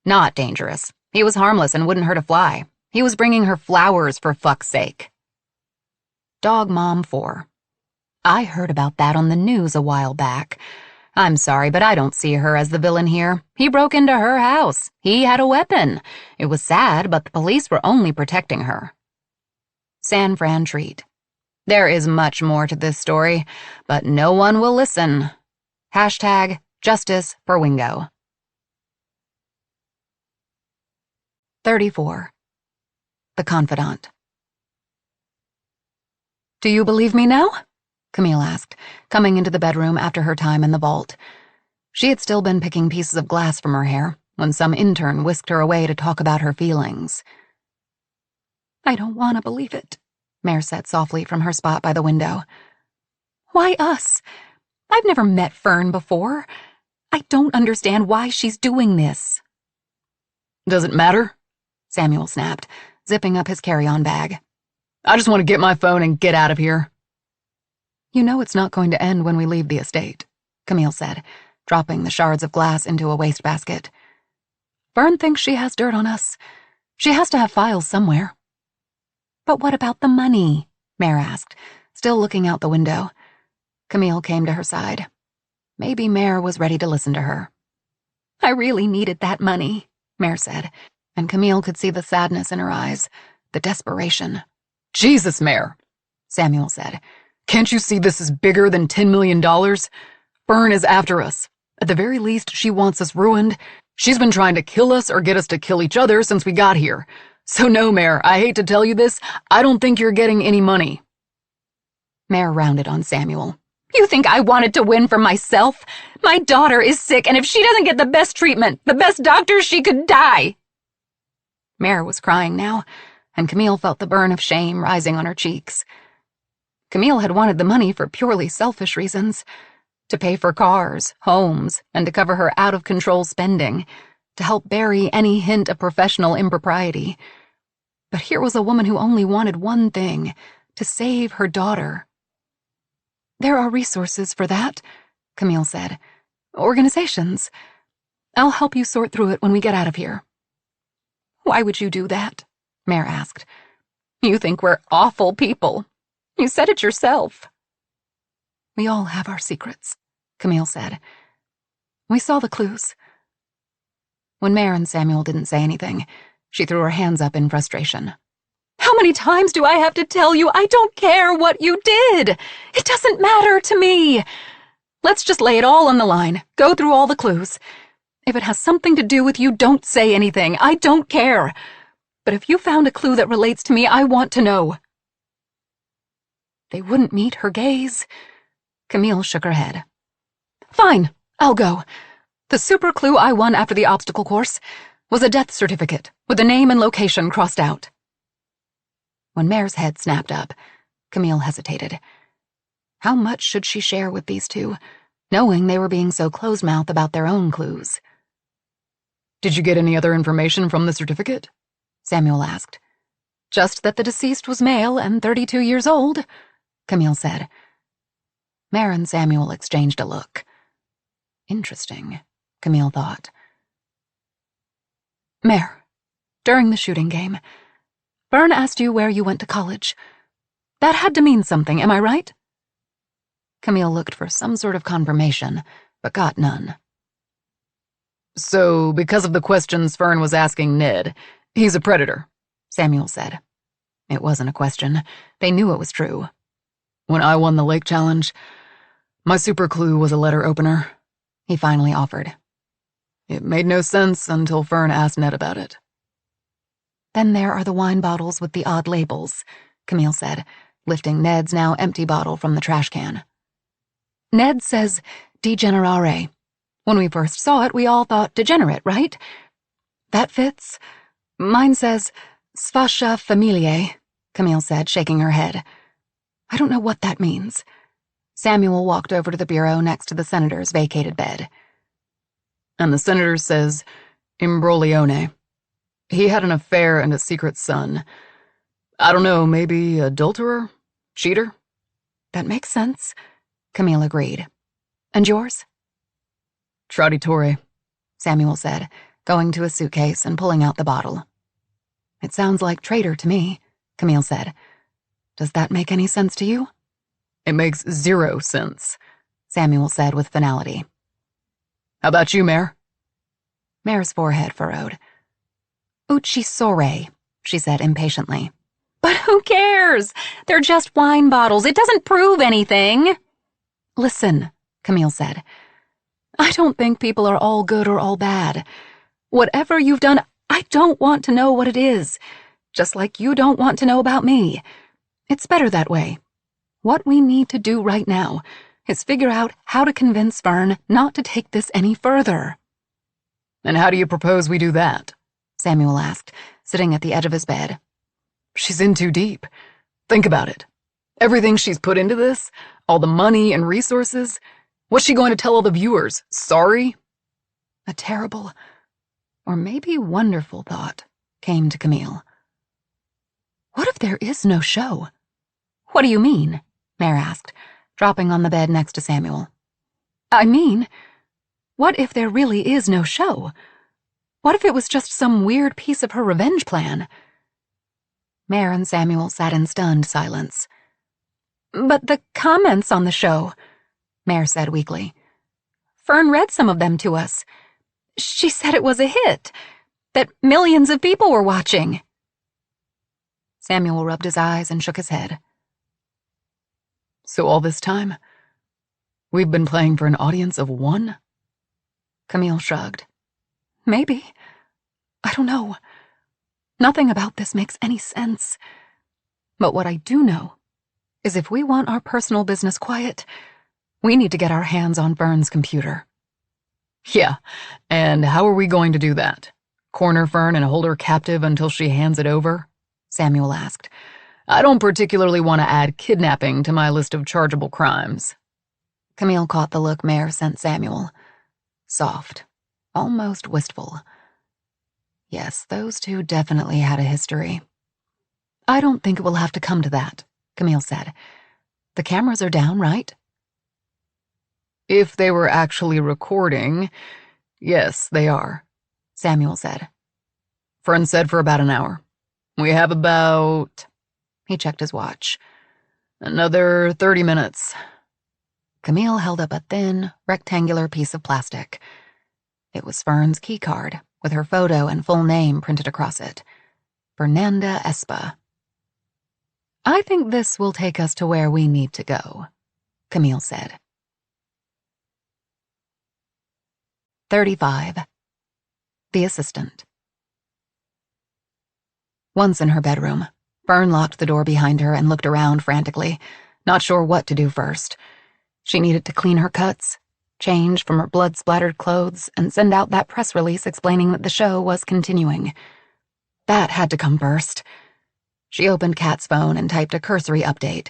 Not dangerous. He was harmless and wouldn't hurt a fly. He was bringing her flowers for fuck's sake. Dog Mom 4. I heard about that on the news a while back. I'm sorry, but I don't see her as the villain here. He broke into her house. He had a weapon. It was sad, but the police were only protecting her. San Fran Treat. There is much more to this story, but no one will listen. Hashtag Justice for Wingo. 34. The Confidant. Do you believe me now? Camille asked, coming into the bedroom after her time in the vault. She had still been picking pieces of glass from her hair when some intern whisked her away to talk about her feelings. I don't want to believe it, Mare said softly from her spot by the window. Why us? I've never met Fern before. I don't understand why she's doing this. Does it matter? Samuel snapped, zipping up his carry-on bag. I just want to get my phone and get out of here. You know it's not going to end when we leave the estate, Camille said, dropping the shards of glass into a wastebasket. Fern thinks she has dirt on us. She has to have files somewhere. But what about the money? Mare asked, still looking out the window. Camille came to her side. Maybe Mare was ready to listen to her. I really needed that money, Mare said, and Camille could see the sadness in her eyes, the desperation. Jesus, Mare, Samuel said. Can't you see this is bigger than $10 million? Fern is after us. At the very least, she wants us ruined. She's been trying to kill us or get us to kill each other since we got here. So no, Mare, I hate to tell you this, I don't think you're getting any money. Mare rounded on Samuel. You think I wanted to win for myself? My daughter is sick, and if she doesn't get the best treatment, the best doctor, she could die. Mare was crying now, and Camille felt the burn of shame rising on her cheeks. Camille had wanted the money for purely selfish reasons, to pay for cars, homes, and to cover her out-of-control spending, to help bury any hint of professional impropriety. But here was a woman who only wanted one thing, to save her daughter. There are resources for that, Camille said. Organizations. I'll help you sort through it when we get out of here. Why would you do that? Mare asked. You think we're awful people. You said it yourself. We all have our secrets, Camille said. We saw the clues. When Mare and Samuel didn't say anything, she threw her hands up in frustration. How many times do I have to tell you I don't care what you did? It doesn't matter to me. Let's just lay it all on the line, go through all the clues. If it has something to do with you, don't say anything. I don't care. But if you found a clue that relates to me, I want to know. They wouldn't meet her gaze. Camille shook her head. Fine, I'll go. The super clue I won after the obstacle course was a death certificate with the name and location crossed out. When Mare's head snapped up, Camille hesitated. How much should she share with these two, knowing they were being so closed-mouthed about their own clues? Did you get any other information from the certificate? Samuel asked. Just that the deceased was male and 32 years old, Camille said. Mare and Samuel exchanged a look. Interesting, Camille thought. Mare, during the shooting game, Fern asked you where you went to college. That had to mean something, am I right? Camille looked for some sort of confirmation, but got none. So, because of the questions Fern was asking Ned, he's a predator, Samuel said. It wasn't a question. They knew it was true. When I won the lake challenge, my super clue was a letter opener, he finally offered. It made no sense until Fern asked Ned about it. Then there are the wine bottles with the odd labels, Camille said, lifting Ned's now empty bottle from the trash can. Ned says degenerare. When we first saw it, we all thought degenerate, right? That fits. Mine says sfascia familiae, Camille said, shaking her head. I don't know what that means. Samuel walked over to the bureau next to the senator's vacated bed. And the senator says imbroglione. He had an affair and a secret son. I don't know, maybe adulterer? Cheater? That makes sense, Camille agreed. And yours? Traditore, Samuel said, going to a suitcase and pulling out the bottle. It sounds like traitor to me, Camille said. Does that make any sense to you? It makes 0 sense, Samuel said with finality. How about you, Mare? Mare's forehead furrowed. Uccisore, she said impatiently. But who cares? They're just wine bottles. It doesn't prove anything. Listen, Camille said. I don't think people are all good or all bad. Whatever you've done, I don't want to know what it is, just like you don't want to know about me. It's better that way. What we need to do right now is figure out how to convince Fern not to take this any further. And how do you propose we do that? Samuel asked, sitting at the edge of his bed. She's in too deep. Think about it. Everything she's put into this, all the money and resources. What's she going to tell all the viewers? Sorry? A terrible, or maybe wonderful thought came to Camille. What if there is no show? What do you mean? Mare asked, dropping on the bed next to Samuel. I mean, what if there really is no show? What if it was just some weird piece of her revenge plan? Mare and Samuel sat in stunned silence. But the comments on the show, Mare said weakly. Fern read some of them to us. She said it was a hit, that millions of people were watching. Samuel rubbed his eyes and shook his head. So all this time, we've been playing for an audience of 1? Camille shrugged. Maybe. I don't know. Nothing about this makes any sense. But what I do know is if we want our personal business quiet, we need to get our hands on Fern's computer. Yeah, and how are we going to do that? Corner Fern and hold her captive until she hands it over? Samuel asked. I don't particularly want to add kidnapping to my list of chargeable crimes. Camille caught the look Mare sent Samuel. Soft, almost wistful. Yes, those two definitely had a history. I don't think it will have to come to that, Camille said. The cameras are down, right? If they were actually recording, yes, they are, Samuel said. Fern said for about an hour. We have about... He checked his watch. Another 30 minutes. Camille held up a thin, rectangular piece of plastic. It was Fern's keycard, with her photo and full name printed across it. Fernanda Espa. I think this will take us to where we need to go, Camille said. 35. the assistant. Once in her bedroom, Fern locked the door behind her and looked around frantically, not sure what to do first. She needed to clean her cuts, change from her blood-splattered clothes, and send out that press release explaining that the show was continuing. That had to come first. She opened Kat's phone and typed a cursory update.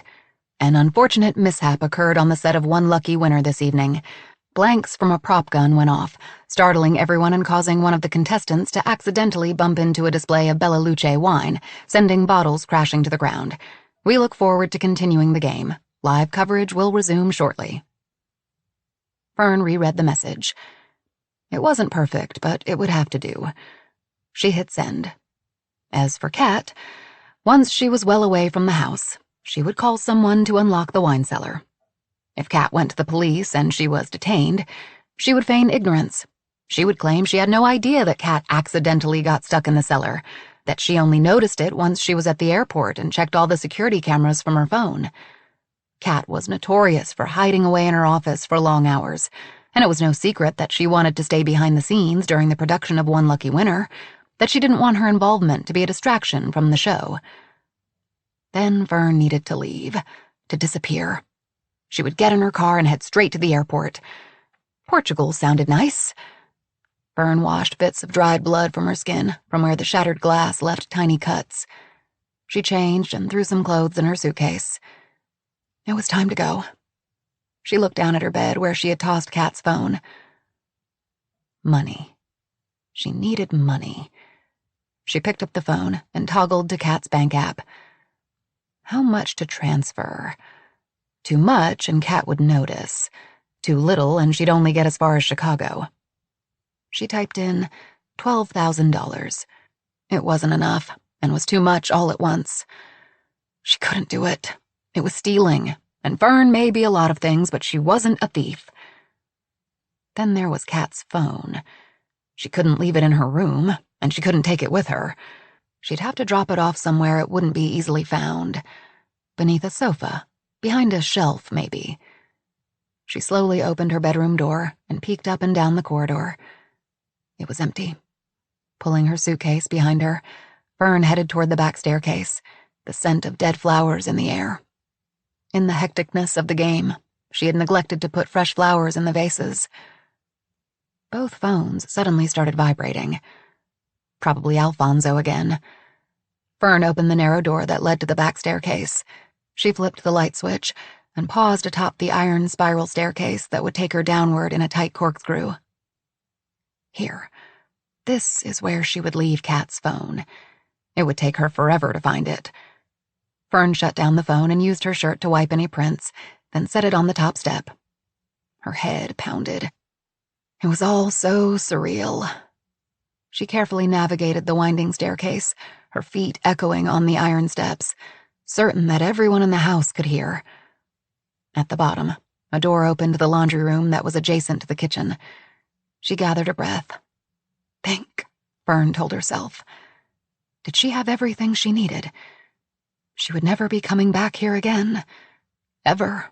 An unfortunate mishap occurred on the set of One Lucky Winner this evening. Blanks from a prop gun went off, startling everyone and causing one of the contestants to accidentally bump into a display of Bella Luce wine, sending bottles crashing to the ground. We look forward to continuing the game. Live coverage will resume shortly. Fern reread the message. It wasn't perfect, but it would have to do. She hit send. As for Kat, once she was well away from the house, she would call someone to unlock the wine cellar. If Kat went to the police and she was detained, she would feign ignorance. She would claim she had no idea that Kat accidentally got stuck in the cellar, that she only noticed it once she was at the airport and checked all the security cameras from her phone. Kat was notorious for hiding away in her office for long hours, and it was no secret that she wanted to stay behind the scenes during the production of One Lucky Winner, that she didn't want her involvement to be a distraction from the show. Then Fern needed to leave, to disappear. She would get in her car and head straight to the airport. Portugal sounded nice. Fern washed bits of dried blood from her skin, from where the shattered glass left tiny cuts. She changed and threw some clothes in her suitcase. It was time to go. She looked down at her bed where she had tossed Kat's phone. Money. She needed money. She picked up the phone and toggled to Kat's bank app. How much to transfer? Too much and Kat would notice. Too little and she'd only get as far as Chicago. She typed in $12,000. It wasn't enough and was too much all at once. She couldn't do it. It was stealing, and Fern may be a lot of things, but she wasn't a thief. Then there was Kat's phone. She couldn't leave it in her room, and she couldn't take it with her. She'd have to drop it off somewhere it wouldn't be easily found. Beneath a sofa, behind a shelf, maybe. She slowly opened her bedroom door and peeked up and down the corridor. It was empty. Pulling her suitcase behind her, Fern headed toward the back staircase, the scent of dead flowers in the air. In the hecticness of the game, she had neglected to put fresh flowers in the vases. Both phones suddenly started vibrating. Probably Alfonso again. Fern opened the narrow door that led to the back staircase. She flipped the light switch and paused atop the iron spiral staircase that would take her downward in a tight corkscrew. Here. This is where she would leave Kat's phone. It would take her forever to find it. Fern shut down the phone and used her shirt to wipe any prints, then set it on the top step. Her head pounded. It was all so surreal. She carefully navigated the winding staircase, her feet echoing on the iron steps, certain that everyone in the house could hear. At the bottom, a door opened to the laundry room that was adjacent to the kitchen. She gathered her breath. Think, Fern told herself. Did she have everything she needed? She would never be coming back here again. Ever.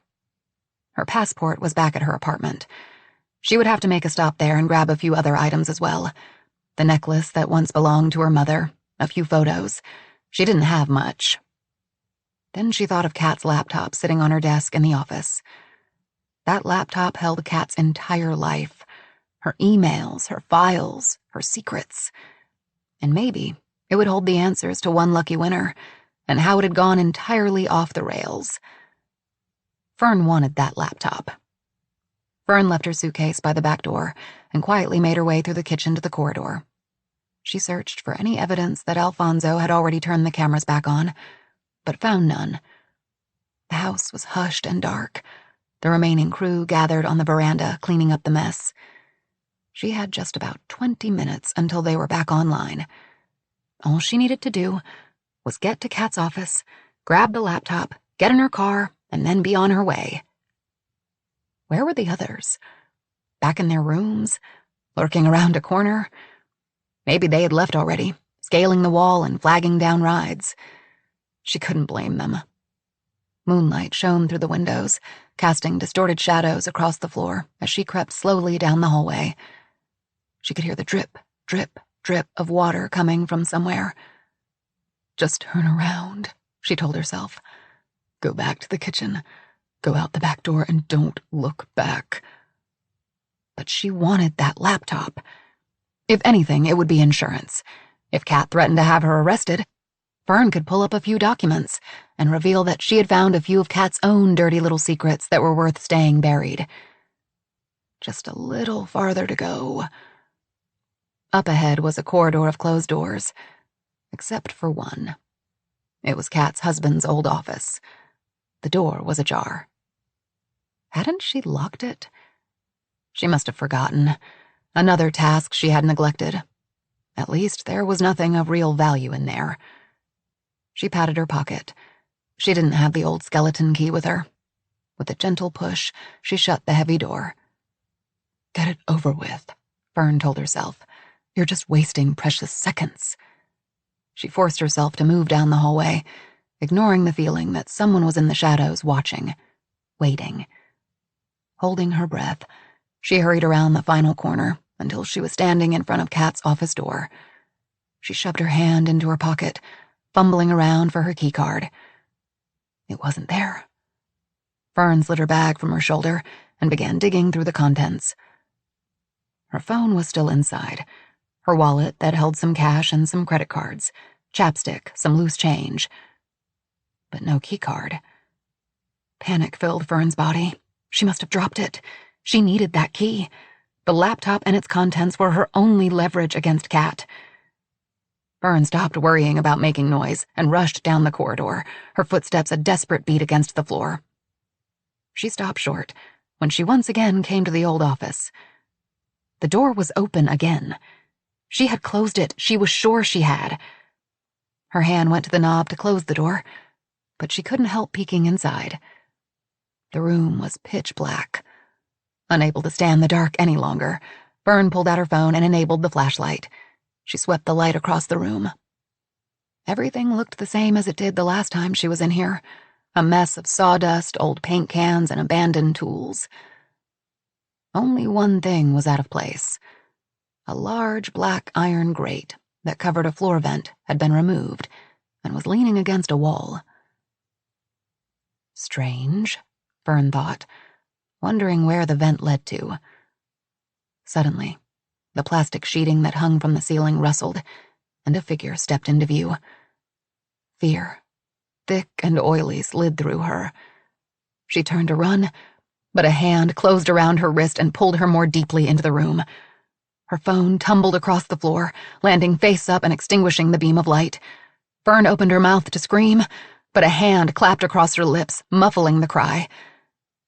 Her passport was back at her apartment. She would have to make a stop there and grab a few other items as well. The necklace that once belonged to her mother, a few photos. She didn't have much. Then she thought of Kat's laptop sitting on her desk in the office. That laptop held Kat's entire life. Her emails, her files, her secrets. And maybe it would hold the answers to One Lucky Winner, and how it had gone entirely off the rails. Fern wanted that laptop. Fern left her suitcase by the back door and quietly made her way through the kitchen to the corridor. She searched for any evidence that Alfonso had already turned the cameras back on, but found none. The house was hushed and dark. The remaining crew gathered on the veranda, cleaning up the mess. She had just about 20 minutes until they were back online. All she needed to do was get to Kat's office, grab the laptop, get in her car, and then be on her way. Where were the others? Back in their rooms? Lurking around a corner? Maybe they had left already, scaling the wall and flagging down rides. She couldn't blame them. Moonlight shone through the windows, casting distorted shadows across the floor as she crept slowly down the hallway. She could hear the drip drip, drip of water coming from somewhere. Just turn around, she told herself. Go back to the kitchen. Go out the back door and don't look back. But she wanted that laptop. If anything, it would be insurance. If Kat threatened to have her arrested, Fern could pull up a few documents and reveal that she had found a few of Kat's own dirty little secrets that were worth staying buried. Just a little farther to go. Up ahead was a corridor of closed doors, except for one. It was Kat's husband's old office. The door was ajar. Hadn't she locked it? She must have forgotten. Another task she had neglected. At least there was nothing of real value in there. She patted her pocket. She didn't have the old skeleton key with her. With a gentle push, she shut the heavy door. Get it over with, Fern told herself. You're just wasting precious seconds. She forced herself to move down the hallway, ignoring the feeling that someone was in the shadows watching, waiting. Holding her breath, she hurried around the final corner until she was standing in front of Kat's office door. She shoved her hand into her pocket, fumbling around for her keycard. It wasn't there. Fern slid her bag from her shoulder and began digging through the contents. Her phone was still inside, her wallet that held some cash and some credit cards, chapstick, some loose change. But no keycard. Panic filled Fern's body. She must have dropped it. She needed that key. The laptop and its contents were her only leverage against Kat. Fern stopped worrying about making noise and rushed down the corridor, her footsteps a desperate beat against the floor. She stopped short when she once again came to the old office. The door was open again. She had closed it. She was sure she had. Her hand went to the knob to close the door, but she couldn't help peeking inside. The room was pitch black. Unable to stand the dark any longer, Fern pulled out her phone and enabled the flashlight. She swept the light across the room. Everything looked the same as it did the last time she was in here. A mess of sawdust, old paint cans, and abandoned tools. Only one thing was out of place. A large black iron grate that covered a floor vent had been removed and was leaning against a wall. Strange, Fern thought, wondering where the vent led to. Suddenly, the plastic sheeting that hung from the ceiling rustled, and a figure stepped into view. Fear, thick and oily, slid through her. She turned to run, but a hand closed around her wrist and pulled her more deeply into the room. Her phone tumbled across the floor, landing face up and extinguishing the beam of light. Fern opened her mouth to scream, but a hand clapped across her lips, muffling the cry.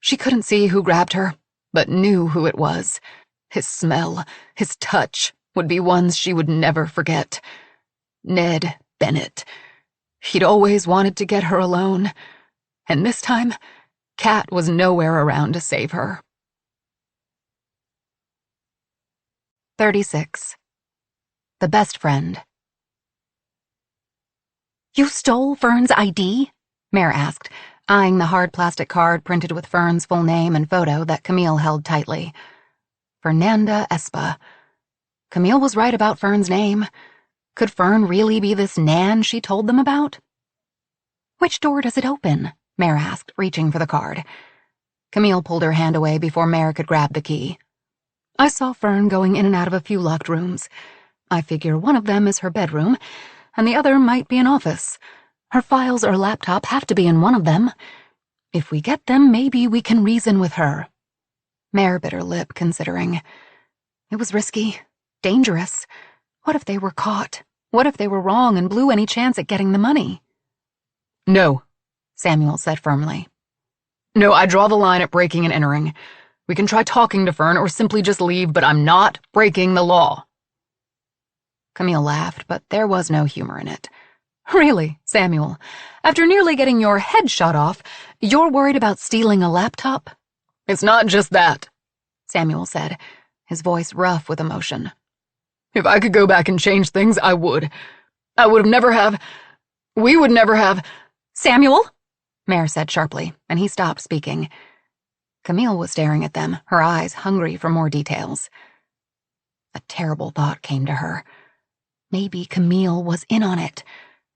She couldn't see who grabbed her, but knew who it was. His smell, his touch, would be ones she would never forget. Ned Bennett. He'd always wanted to get her alone, and this time, Kat was nowhere around to save her. 36. The Best Friend. You stole Fern's ID? Mare asked, eyeing the hard plastic card printed with Fern's full name and photo that Camille held tightly. Fernanda Espa. Camille was right about Fern's name. Could Fern really be this Nan she told them about? Which door does it open? Mare asked, reaching for the card. Camille pulled her hand away before Mare could grab the key. I saw Fern going in and out of a few locked rooms. I figure one of them is her bedroom, and the other might be an office. Her files or laptop have to be in one of them. If we get them, maybe we can reason with her. Mare bit her lip, considering. It was risky, dangerous. What if they were caught? What if they were wrong and blew any chance at getting the money? No, Samuel said firmly. No, I draw the line at breaking and entering. We can try talking to Fern or simply just leave, but I'm not breaking the law. Camille laughed, but there was no humor in it. Really, Samuel, after nearly getting your head shot off, you're worried about stealing a laptop? It's not just that, Samuel said, his voice rough with emotion. If I could go back and change things, I would. We would never have. Samuel? Mare said sharply, and he stopped speaking. Camille was staring at them, her eyes hungry for more details. A terrible thought came to her. Maybe Camille was in on it.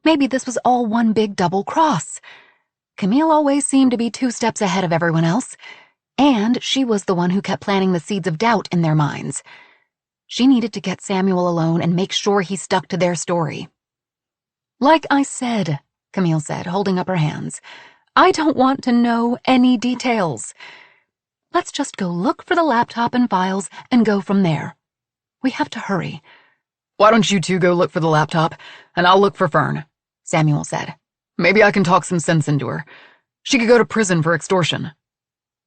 Maybe this was all one big double cross. Camille always seemed to be 2 steps ahead of everyone else, and she was the one who kept planting the seeds of doubt in their minds. She needed to get Samuel alone and make sure he stuck to their story. "Like I said," Camille said, holding up her hands, "I don't want to know any details. Let's just go look for the laptop and files and go from there. We have to hurry." "Why don't you two go look for the laptop, and I'll look for Fern," Samuel said. "Maybe I can talk some sense into her. She could go to prison for extortion."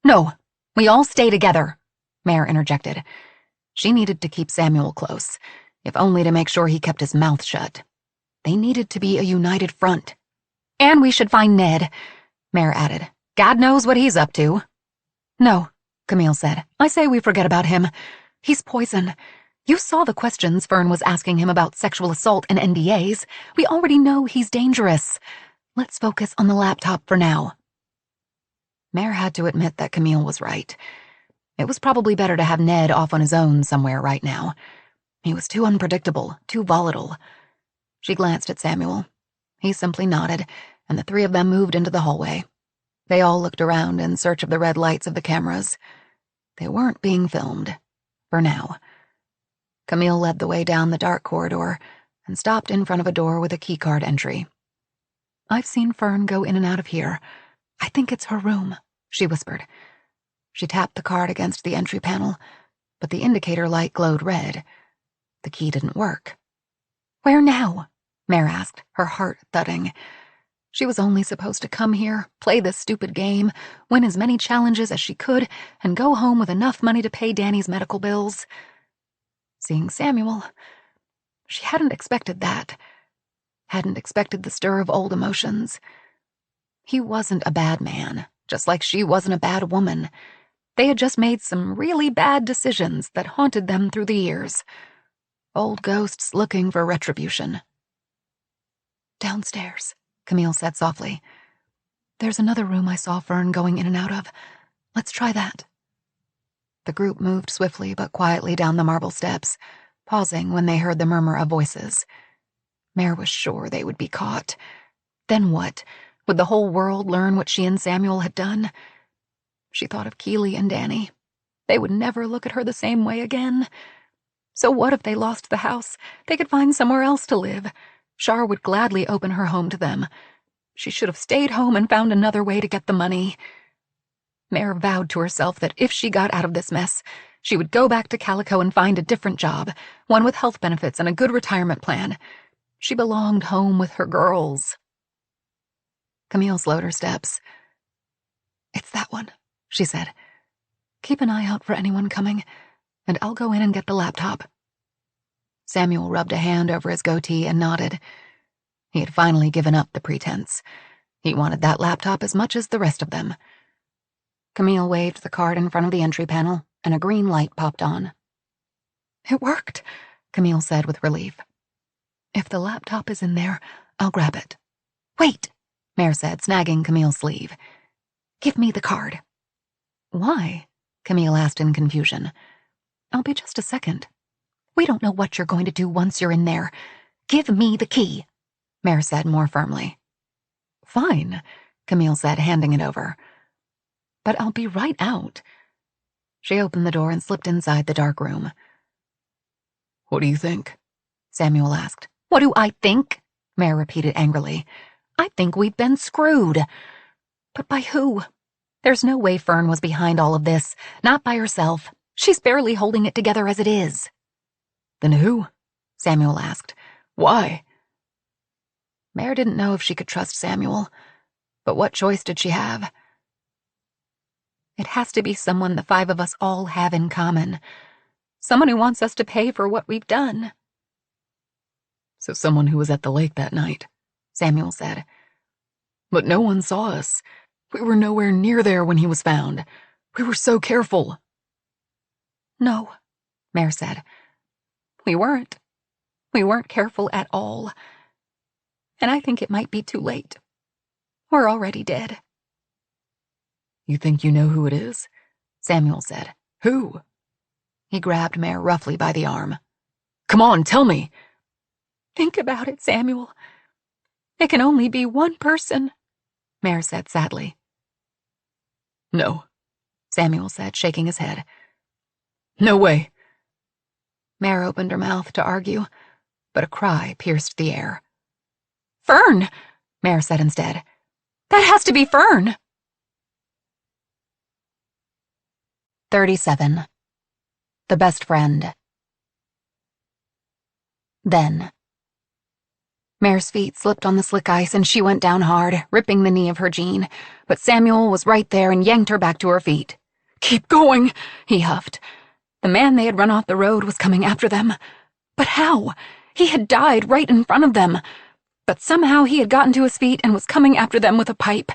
"No, we all stay together," Mare interjected. She needed to keep Samuel close, if only to make sure he kept his mouth shut. They needed to be a united front. "And we should find Ned," Mare added. "God knows what he's up to." "No," Camille said. "I say we forget about him. He's poison. You saw the questions Fern was asking him about sexual assault and NDAs. We already know he's dangerous. Let's focus on the laptop for now." Mare had to admit that Camille was right. It was probably better to have Ned off on his own somewhere right now. He was too unpredictable, too volatile. She glanced at Samuel. He simply nodded, and the 3 of them moved into the hallway. They all looked around in search of the red lights of the cameras. They weren't being filmed. For now. Camille led the way down the dark corridor and stopped in front of a door with a keycard entry. "I've seen Fern go in and out of here. I think it's her room," she whispered. She tapped the card against the entry panel, but the indicator light glowed red. The key didn't work. "Where now?" Mare asked, her heart thudding. She was only supposed to come here, play this stupid game, win as many challenges as she could, and go home with enough money to pay Danny's medical bills. Seeing Samuel, she hadn't expected that. Hadn't expected the stir of old emotions. He wasn't a bad man, just like she wasn't a bad woman. They had just made some really bad decisions that haunted them through the years. Old ghosts looking for retribution. "Downstairs," Camille said softly. "There's another room I saw Fern going in and out of. Let's try that." The group moved swiftly but quietly down the marble steps, pausing when they heard the murmur of voices. Mare was sure they would be caught. Then what? Would the whole world learn what she and Samuel had done? She thought of Keeley and Danny. They would never look at her the same way again. So what if they lost the house? They could find somewhere else to live. Char would gladly open her home to them. She should have stayed home and found another way to get the money. Mare vowed to herself that if she got out of this mess, she would go back to Calico and find a different job, one with health benefits and a good retirement plan. She belonged home with her girls. Camille slowed her steps. "It's that one," she said. "Keep an eye out for anyone coming, and I'll go in and get the laptop." Samuel rubbed a hand over his goatee and nodded. He had finally given up the pretense. He wanted that laptop as much as the rest of them. Camille waved the card in front of the entry panel, and a green light popped on. "It worked," Camille said with relief. "If the laptop is in there, I'll grab it." "Wait," Mare said, snagging Camille's sleeve. "Give me the card." "Why?" Camille asked in confusion. "I'll be just a second." "We don't know what you're going to do once you're in there. Give me the key," Mare said more firmly. "Fine," Camille said, handing it over. "But I'll be right out." She opened the door and slipped inside the dark room. "What do you think?" Samuel asked. "What do I think?" Mare repeated angrily. "I think we've been screwed." "But by who? There's no way Fern was behind all of this, not by herself. She's barely holding it together as it is." "Then who?" Samuel asked. "Why?" Mare didn't know if she could trust Samuel, but what choice did she have? "It has to be someone the 5 of us all have in common. Someone who wants us to pay for what we've done." "So someone who was at the lake that night," Samuel said. "But no one saw us. We were nowhere near there when he was found. We were so careful." "No," Mare said. We weren't. We weren't careful at all. And I think it might be too late. We're already dead." "You think you know who it is?" Samuel said. "Who?" He grabbed Mare roughly by the arm. Come on, tell me. Think about it, Samuel. It can only be one person, Mare said sadly. No, Samuel said, shaking his head. No way. Mare opened her mouth to argue, but a cry pierced the air. Fern, Mare said instead. That has to be Fern. 37. The Best Friend. Then. Mare's feet slipped on the slick ice and she went down hard, ripping the knee of her jean, but Samuel was right there and yanked her back to her feet. Keep going, he huffed. The man they had run off the road was coming after them. But how? He had died right in front of them. But somehow he had gotten to his feet and was coming after them with a pipe.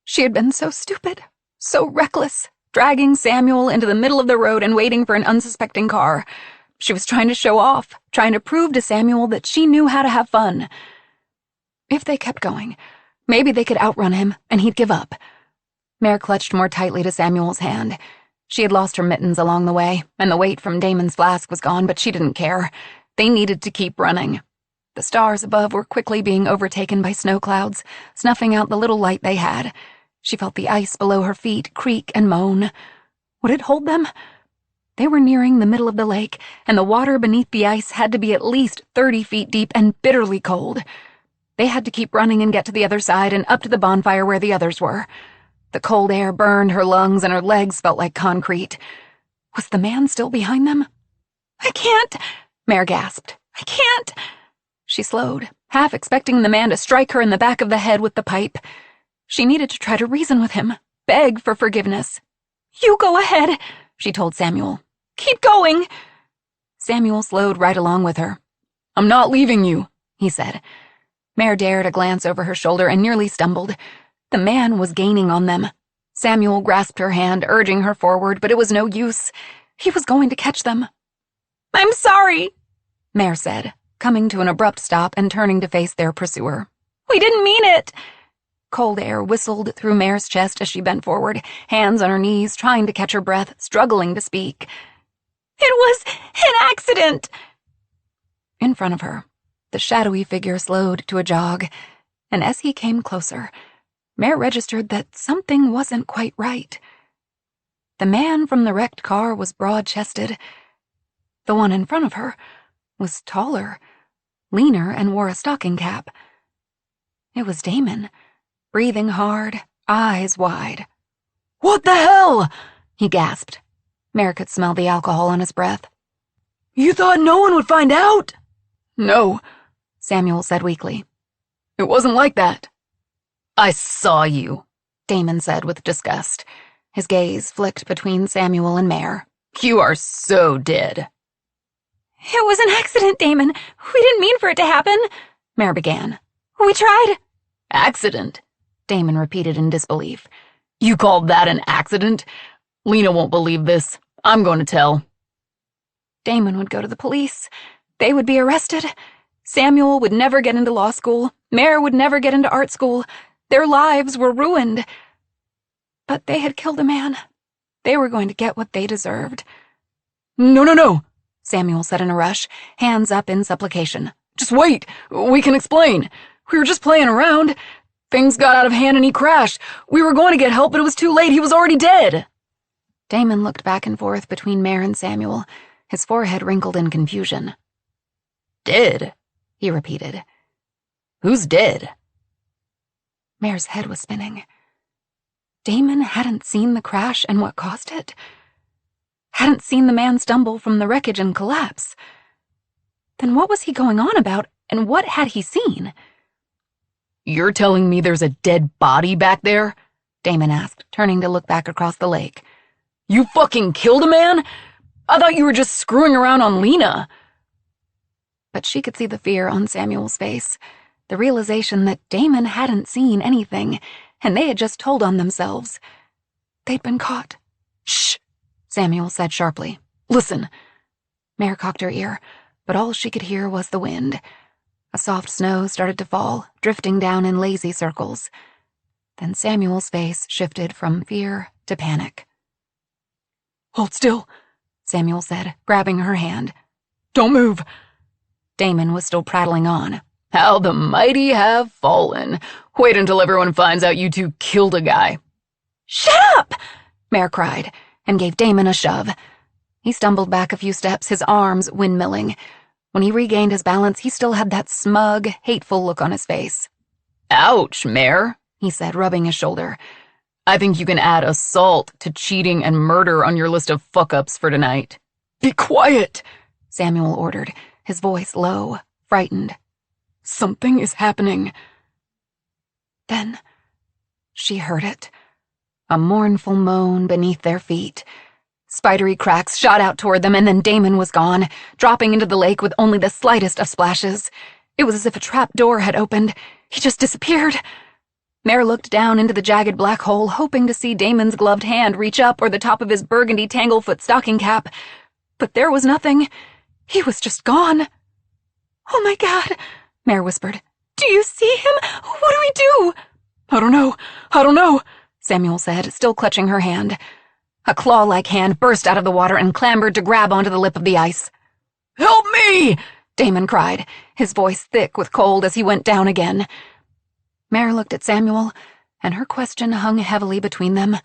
She had been so stupid, so reckless, dragging Samuel into the middle of the road and waiting for an unsuspecting car. She was trying to show off, trying to prove to Samuel that she knew how to have fun. If they kept going, maybe they could outrun him and he'd give up. Mare clutched more tightly to Samuel's hand. She had lost her mittens along the way, and the weight from Damon's flask was gone, but she didn't care. They needed to keep running. The stars above were quickly being overtaken by snow clouds, snuffing out the little light they had. She felt the ice below her feet creak and moan. Would it hold them? They were nearing the middle of the lake, and the water beneath the ice had to be at least 30 feet deep and bitterly cold. They had to keep running and get to the other side and up to the bonfire where the others were. The cold air burned her lungs and her legs felt like concrete. Was the man still behind them? I can't, Mare gasped. I can't. She slowed, half expecting the man to strike her in the back of the head with the pipe. She needed to try to reason with him, beg for forgiveness. You go ahead, she told Samuel. Keep going. Samuel slowed right along with her. I'm not leaving you, he said. Mare dared a glance over her shoulder and nearly stumbled. The man was gaining on them. Samuel grasped her hand, urging her forward, but it was no use. He was going to catch them. I'm sorry, Mare said, coming to an abrupt stop and turning to face their pursuer. We didn't mean it. Cold air whistled through Mare's chest as she bent forward, hands on her knees, trying to catch her breath, struggling to speak. It was an accident. In front of her, the shadowy figure slowed to a jog, and as he came closer, Mare registered that something wasn't quite right. The man from the wrecked car was broad-chested. The one in front of her was taller, leaner, and wore a stocking cap. It was Damon, breathing hard, eyes wide. What the hell? He gasped. Mare could smell the alcohol on his breath. You thought no one would find out? No, Samuel said weakly. It wasn't like that. I saw you, Damon said with disgust. His gaze flicked between Samuel and Mare. You are so dead. It was an accident, Damon. We didn't mean for it to happen, Mare began. We tried. Accident, Damon repeated in disbelief. You called that an accident? Lena won't believe this. I'm going to tell. Damon would go to the police. They would be arrested. Samuel would never get into law school. Mare would never get into art school. Their lives were ruined. But they had killed a man. They were going to get what they deserved. No, Samuel said in a rush, hands up in supplication. Just wait. We can explain. We were just playing around. Things got out of hand and he crashed. We were going to get help, but it was too late. He was already dead. Damon looked back and forth between Mare and Samuel, his forehead wrinkled in confusion. Dead, he repeated. Who's dead? Mare's head was spinning. Damon hadn't seen the crash and what caused it. Hadn't seen the man stumble from the wreckage and collapse. Then what was he going on about, and what had he seen? You're telling me there's a dead body back there? Damon asked, turning to look back across the lake. You fucking killed a man? I thought you were just screwing around on Lena. But she could see the fear on Samuel's face, the realization that Damon hadn't seen anything, and they had just told on themselves. They'd been caught. Shh, Samuel said sharply. Listen. Mare cocked her ear, but all she could hear was the wind. A soft snow started to fall, drifting down in lazy circles. Then Samuel's face shifted from fear to panic. Hold still, Samuel said, grabbing her hand. Don't move. Damon was still prattling on. How the mighty have fallen. Wait until everyone finds out you two killed a guy. Shut up! Mare cried, and gave Damon a shove. He stumbled back a few steps, his arms windmilling. When he regained his balance, he still had that smug, hateful look on his face. Ouch, Mare, he said, rubbing his shoulder. I think you can add assault to cheating and murder on your list of fuck-ups for tonight. Be quiet, Samuel ordered, his voice low, frightened. Something is happening. Then she heard it. A mournful moan beneath their feet. Spidery cracks shot out toward them, and then Damon was gone, dropping into the lake with only the slightest of splashes. It was as if a trap door had opened. He just disappeared. Mare looked down into the jagged black hole, hoping to see Damon's gloved hand reach up or the top of his burgundy tanglefoot stocking cap. But there was nothing. He was just gone. Oh my God, Mare whispered. Do you see him? What do we do? I don't know, Samuel said, still clutching her hand. A claw-like hand burst out of the water and clambered to grab onto the lip of the ice. Help me! Damon cried, his voice thick with cold as he went down again. Mare looked at Samuel, and her question hung heavily between them.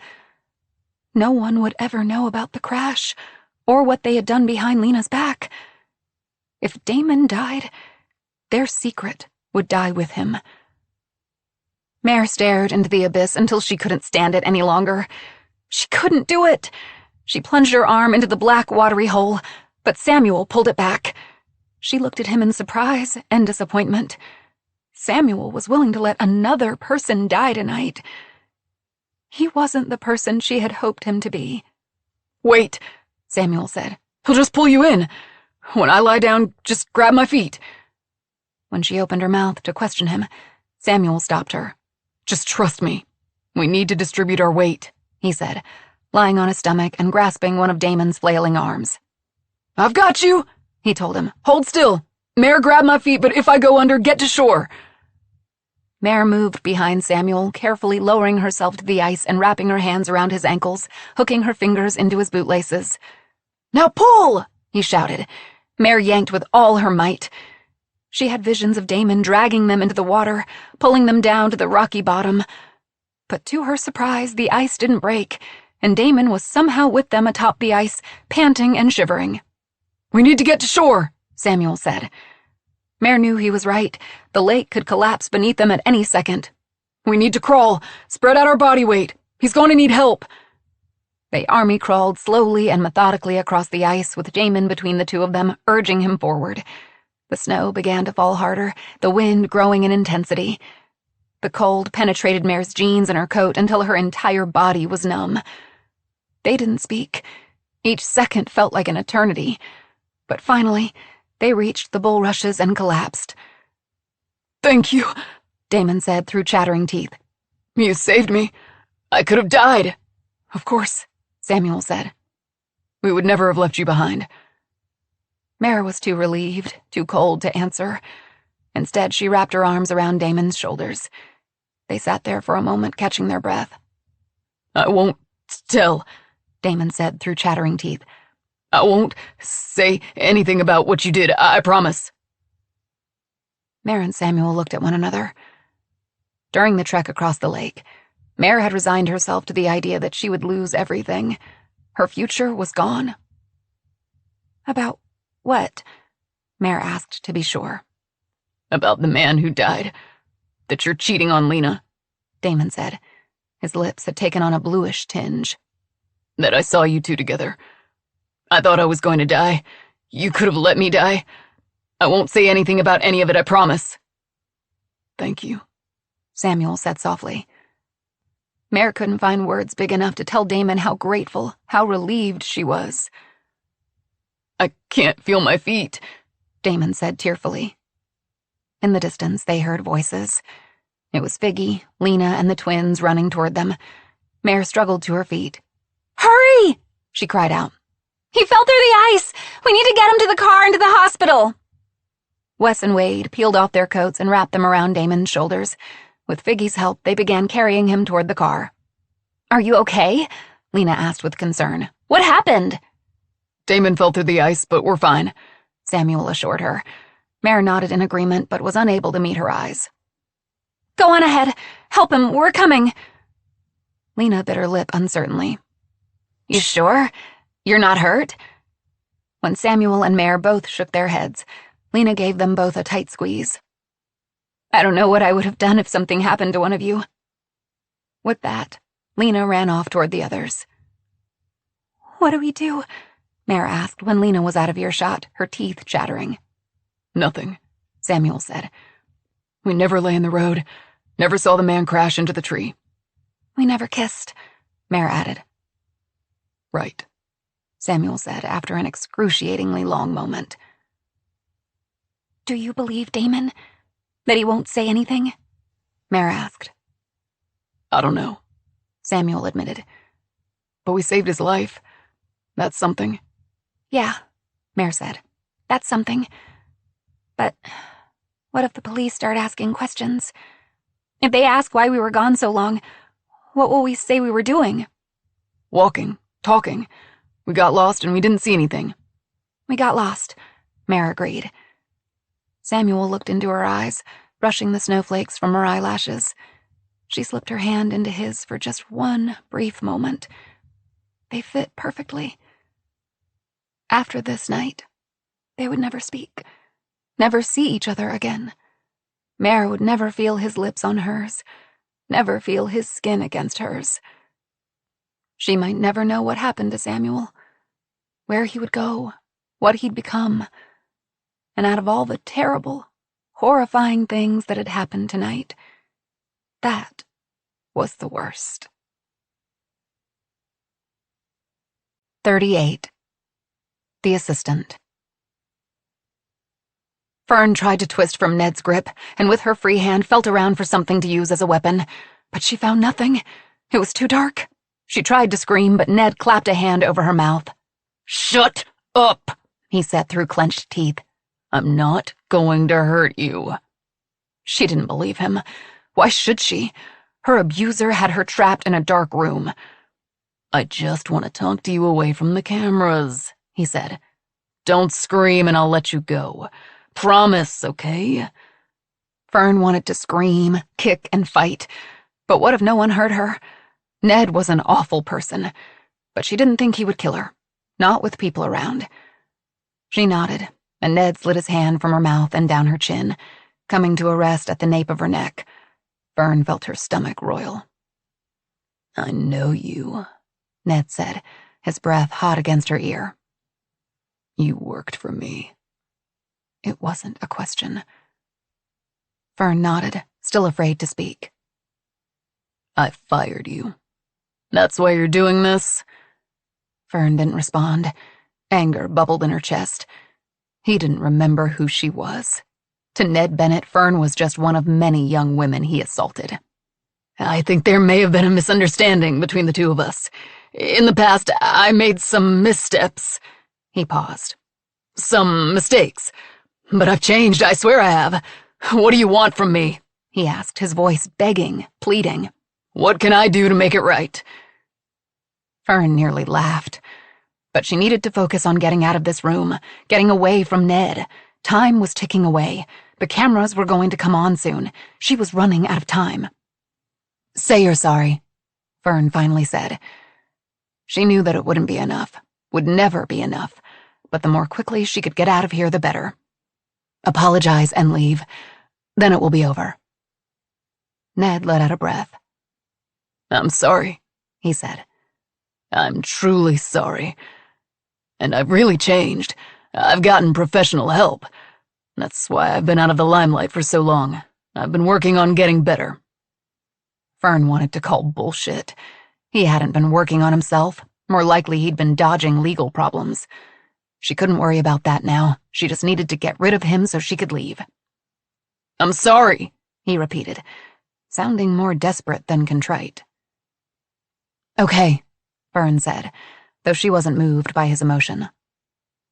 No one would ever know about the crash, or what they had done behind Lena's back. If Damon died, their secret would die with him. Mare stared into the abyss until she couldn't stand it any longer. She couldn't do it. She plunged her arm into the black, watery hole, but Samuel pulled it back. She looked at him in surprise and disappointment. Samuel was willing to let another person die tonight. He wasn't the person she had hoped him to be. Wait, Samuel said. He'll just pull you in. When I lie down, just grab my feet. When she opened her mouth to question him, Samuel stopped her. Just trust me. We need to distribute our weight, he said, lying on his stomach and grasping one of Damon's flailing arms. I've got you, he told him. Hold still. Mare, grab my feet, but if I go under, get to shore. Mare moved behind Samuel, carefully lowering herself to the ice and wrapping her hands around his ankles, hooking her fingers into his bootlaces. Now pull, he shouted. Mare yanked with all her might. She had visions of Damon dragging them into the water, pulling them down to the rocky bottom. But to her surprise, the ice didn't break, and Damon was somehow with them atop the ice, panting and shivering. We need to get to shore, Samuel said. Mare knew he was right. The lake could collapse beneath them at any second. We need to crawl, spread out our body weight. He's going to need help. They army crawled slowly and methodically across the ice with Damon between the two of them, urging him forward. The snow began to fall harder, the wind growing in intensity. The cold penetrated Mare's jeans and her coat until her entire body was numb. They didn't speak. Each second felt like an eternity. But finally, they reached the bulrushes and collapsed. Thank you, Damon said through chattering teeth. You saved me. I could have died. Of course, Samuel said. We would never have left you behind. Mare was too relieved, too cold to answer. Instead, she wrapped her arms around Damon's shoulders. They sat there for a moment, catching their breath. I won't tell, Damon said through chattering teeth. I won't say anything about what you did, I promise. Mare and Samuel looked at one another. During the trek across the lake, Mare had resigned herself to the idea that she would lose everything. Her future was gone. About what? Mare asked to be sure. About the man who died. That you're cheating on Lena, Damon said. His lips had taken on a bluish tinge. That I saw you two together. I thought I was going to die. You could have let me die. I won't say anything about any of it, I promise. Thank you, Samuel said softly. Mare couldn't find words big enough to tell Damon how grateful, how relieved she was. I can't feel my feet, Damon said tearfully. In the distance, they heard voices. It was Figgy, Lena, and the twins running toward them. Mare struggled to her feet. Hurry! She cried out. He fell through the ice! We need to get him to the car and to the hospital! Wes and Wade peeled off their coats and wrapped them around Damon's shoulders. With Figgy's help, they began carrying him toward the car. Are you okay? Lena asked with concern. What happened? Damon fell through the ice, but we're fine. Samuel assured her. Mare nodded in agreement but was unable to meet her eyes. Go on ahead. Help him. We're coming. Lena bit her lip uncertainly. You sure? You're not hurt? When Samuel and Mare both shook their heads, Lena gave them both a tight squeeze. I don't know what I would have done if something happened to one of you. With that, Lena ran off toward the others. What do we do? Mare asked when Lena was out of earshot, her teeth chattering. Nothing, Samuel said. We never lay in the road, never saw the man crash into the tree. We never kissed, Mare added. Right, Samuel said after an excruciatingly long moment. Do you believe Damon? That he won't say anything? Mare asked. I don't know, Samuel admitted. But we saved his life. That's something. Yeah, Mare said. That's something. But what if the police start asking questions? If they ask why we were gone so long, what will we say we were doing? Walking, talking. We got lost and we didn't see anything. We got lost, Mare agreed. Samuel looked into her eyes, brushing the snowflakes from her eyelashes. She slipped her hand into his for just one brief moment. They fit perfectly. After this night, they would never speak, never see each other again. Mare would never feel his lips on hers, never feel his skin against hers. She might never know what happened to Samuel, where he would go, what he'd become. And out of all the terrible, horrifying things that had happened tonight, that was the worst. 38. The Assistant. Fern tried to twist from Ned's grip, and with her free hand felt around for something to use as a weapon, but she found nothing. It was too dark. She tried to scream, but Ned clapped a hand over her mouth. Shut up, he said through clenched teeth. I'm not going to hurt you. She didn't believe him. Why should she? Her abuser had her trapped in a dark room. I just want to talk to you away from the cameras, he said. Don't scream and I'll let you go. Promise, okay? Fern wanted to scream, kick, and fight. But what if no one heard her? Ned was an awful person, but she didn't think he would kill her. Not with people around. She nodded, and Ned slid his hand from her mouth and down her chin, coming to a rest at the nape of her neck. Fern felt her stomach roil. I know you, Ned said, his breath hot against her ear. You worked for me. It wasn't a question. Fern nodded, still afraid to speak. I fired you. That's why you're doing this? Fern didn't respond. Anger bubbled in her chest. He didn't remember who she was. To Ned Bennett, Fern was just one of many young women he assaulted. I think there may have been a misunderstanding between the two of us. In the past, I made some missteps. He paused. Some mistakes. But I've changed, I swear I have. What do you want from me? He asked, his voice begging, pleading. What can I do to make it right? Fern nearly laughed. But she needed to focus on getting out of this room, getting away from Ned. Time was ticking away. The cameras were going to come on soon. She was running out of time. Say you're sorry, Fern finally said. She knew that it wouldn't be enough, would never be enough, but the more quickly she could get out of here, the better. Apologize and leave. Then it will be over. Ned let out a breath. I'm sorry, he said. I'm truly sorry. And I've really changed. I've gotten professional help. That's why I've been out of the limelight for so long. I've been working on getting better. Fern wanted to call bullshit. He hadn't been working on himself. More likely he'd been dodging legal problems. She couldn't worry about that now. She just needed to get rid of him so she could leave. I'm sorry, he repeated, sounding more desperate than contrite. Okay, Fern said, though she wasn't moved by his emotion.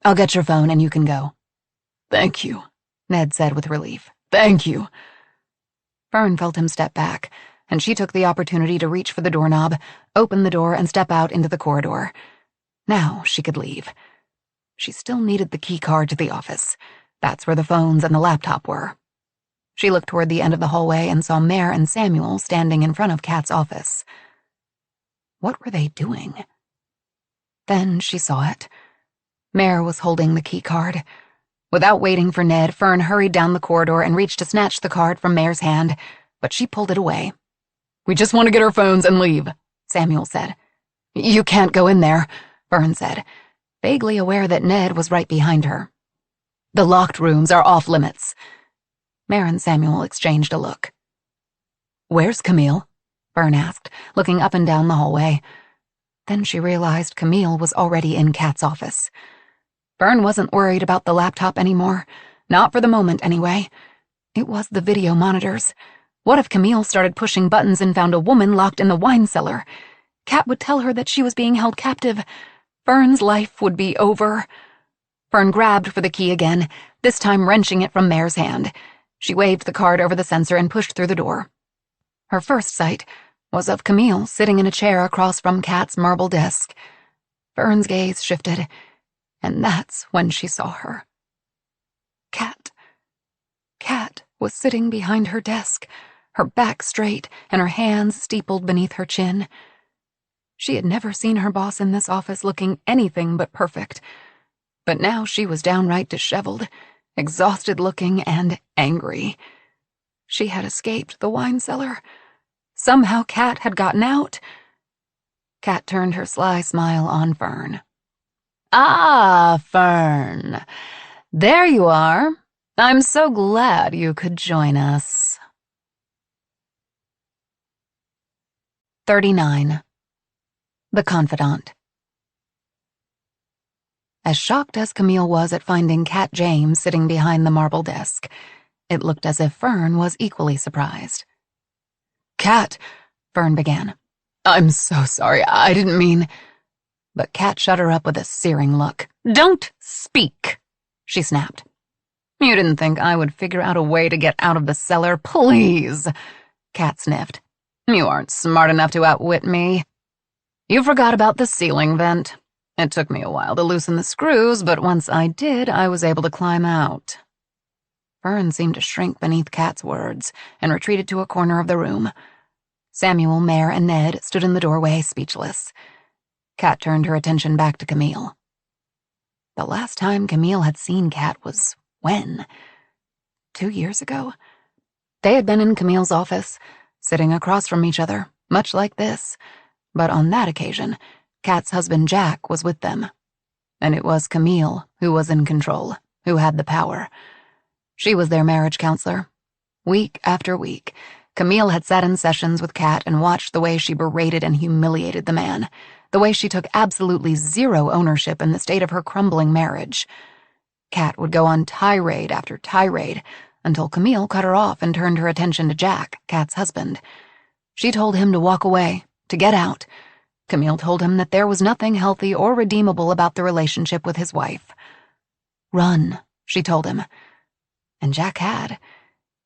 I'll get your phone and you can go. Thank you, Ned said with relief. Thank you. Fern felt him step back, and she took the opportunity to reach for the doorknob, open the door, and step out into the corridor. Now she could leave. She still needed the key card to the office. That's where the phones and the laptop were. She looked toward the end of the hallway and saw Mare and Samuel standing in front of Kat's office. What were they doing? Then she saw it. Mare was holding the key card. Without waiting for Ned, Fern hurried down the corridor and reached to snatch the card from Mare's hand, but she pulled it away. "We just want to get our phones and leave," Samuel said. "You can't go in there," Fern said, vaguely aware that Ned was right behind her. "The locked rooms are off limits." Mare and Samuel exchanged a look. "Where's Camille?" Fern asked, looking up and down the hallway. Then she realized Camille was already in Kat's office. Fern wasn't worried about the laptop anymore. Not for the moment, anyway. It was the video monitors. What if Camille started pushing buttons and found a woman locked in the wine cellar? Kat would tell her that she was being held captive. Fern's life would be over. Fern grabbed for the key again, this time wrenching it from Mare's hand. She waved the card over the sensor and pushed through the door. Her first sight was of Camille sitting in a chair across from Kat's marble desk. Fern's gaze shifted, and that's when she saw her. Kat. Kat was sitting behind her desk, her back straight and her hands steepled beneath her chin. She had never seen her boss in this office looking anything but perfect, but now she was downright disheveled, exhausted-looking and angry. She had escaped the wine cellar. Somehow Kat had gotten out. Kat turned her sly smile on Fern. "Ah, Fern. There you are. I'm so glad you could join us." 39. The Confidant. As shocked as Camille was at finding Kat James sitting behind the marble desk, it looked as if Fern was equally surprised. "Kat," Fern began. "I'm so sorry. I didn't mean—" But Kat shut her up with a searing look. "Don't speak," she snapped. "You didn't think I would figure out a way to get out of the cellar, please," Kat sniffed. "You aren't smart enough to outwit me. You forgot about the ceiling vent. It took me a while to loosen the screws, but once I did, I was able to climb out." Fern seemed to shrink beneath Kat's words and retreated to a corner of the room. Samuel, Mare, and Ned stood in the doorway, speechless. Kat turned her attention back to Camille. The last time Camille had seen Kat was when? 2 years ago? They had been in Camille's office, sitting across from each other, much like this, but on that occasion, Kat's husband Jack was with them. And it was Camille who was in control, who had the power. She was their marriage counselor. Week after week, Camille had sat in sessions with Kat and watched the way she berated and humiliated the man, the way she took absolutely zero ownership in the state of her crumbling marriage. Kat would go on tirade after tirade until Camille cut her off and turned her attention to Jack, Kat's husband. She told him to walk away, to get out. Camille told him that there was nothing healthy or redeemable about the relationship with his wife. "Run," she told him. And Jack had.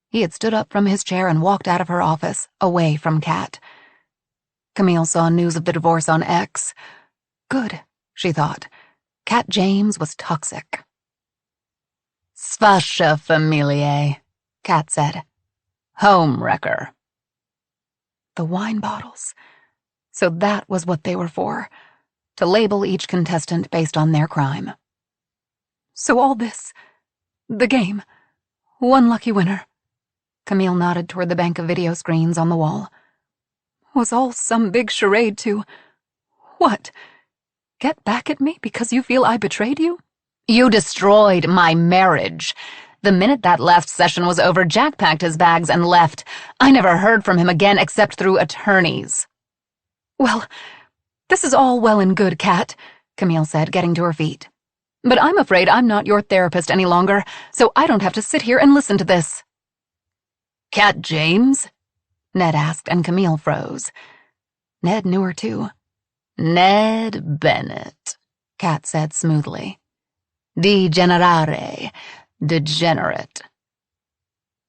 He had stood up from his chair and walked out of her office, away from Kat. Camille saw news of the divorce on X. Good, she thought. Kat James was toxic. "Svasha familie," Kat said. "Home wrecker." The wine bottles. So that was what they were for, to label each contestant based on their crime. So all this, the game, one lucky winner. Camille nodded toward the bank of video screens on the wall. Was all some big charade to, what, get back at me because you feel I betrayed you? "You destroyed my marriage. The minute that last session was over, Jack packed his bags and left. I never heard from him again except through attorneys." "Well, this is all well and good, Kat," Camille said, getting to her feet. "But I'm afraid I'm not your therapist any longer, so I don't have to sit here and listen to this." "Kat James?" Ned asked, and Camille froze. Ned knew her too. "Ned Bennett," Kat said smoothly. "Degenerare, degenerate."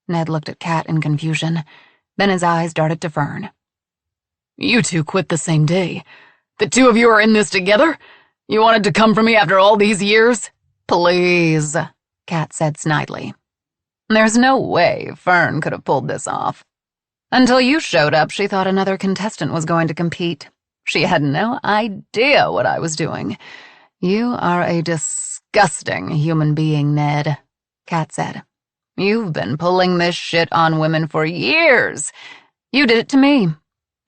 Ned looked at Kat in confusion. Then his eyes darted to Fern. "You two quit the same day. The two of you are in this together? You wanted to come for me after all these years? Please, Kat said snidely. There's no way Fern could have pulled this off. Until you showed up, she thought another contestant was going to compete. She had no idea what I was doing. You are a disgusting human being, Ned, Kat said. You've been pulling this shit on women for years. You did it to me.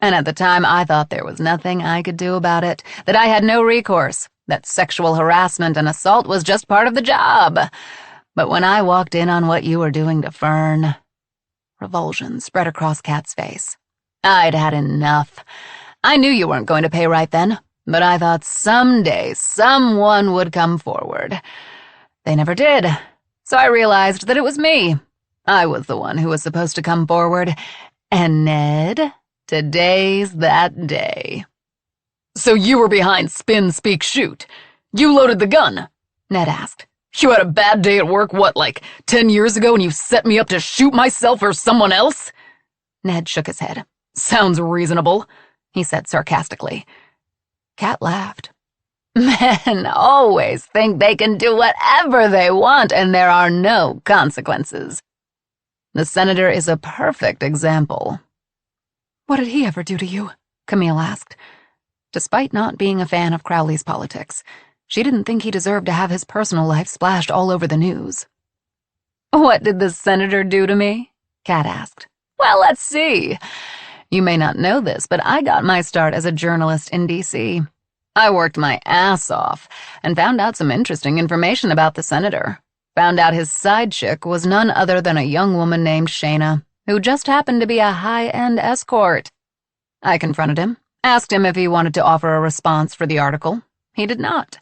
And at the time, I thought there was nothing I could do about it, that I had no recourse, that sexual harassment and assault was just part of the job. But when I walked in on what you were doing to Fern, revulsion spread across Kat's face. I'd had enough. I knew you weren't going to pay right then, but I thought someday someone would come forward. They never did, so I realized that it was me. I was the one who was supposed to come forward. And Ned, today's that day. So you were behind Spin, Speak, Shoot. You loaded the gun, Ned asked. You had a bad day at work, what, like 10 years ago, and you set me up to shoot myself or someone else? Ned shook his head. Sounds reasonable, he said sarcastically. Kat laughed. Men always think they can do whatever they want, and there are no consequences. The senator is a perfect example. What did he ever do to you? Camille asked. Despite not being a fan of Crowley's politics, she didn't think he deserved to have his personal life splashed all over the news. What did the senator do to me? Kat asked. Well, let's see. You may not know this, but I got my start as a journalist in D.C. I worked my ass off and found out some interesting information about the senator. Found out his side chick was none other than a young woman named Shayna, who just happened to be a high-end escort. I confronted him, asked him if he wanted to offer a response for the article. He did not.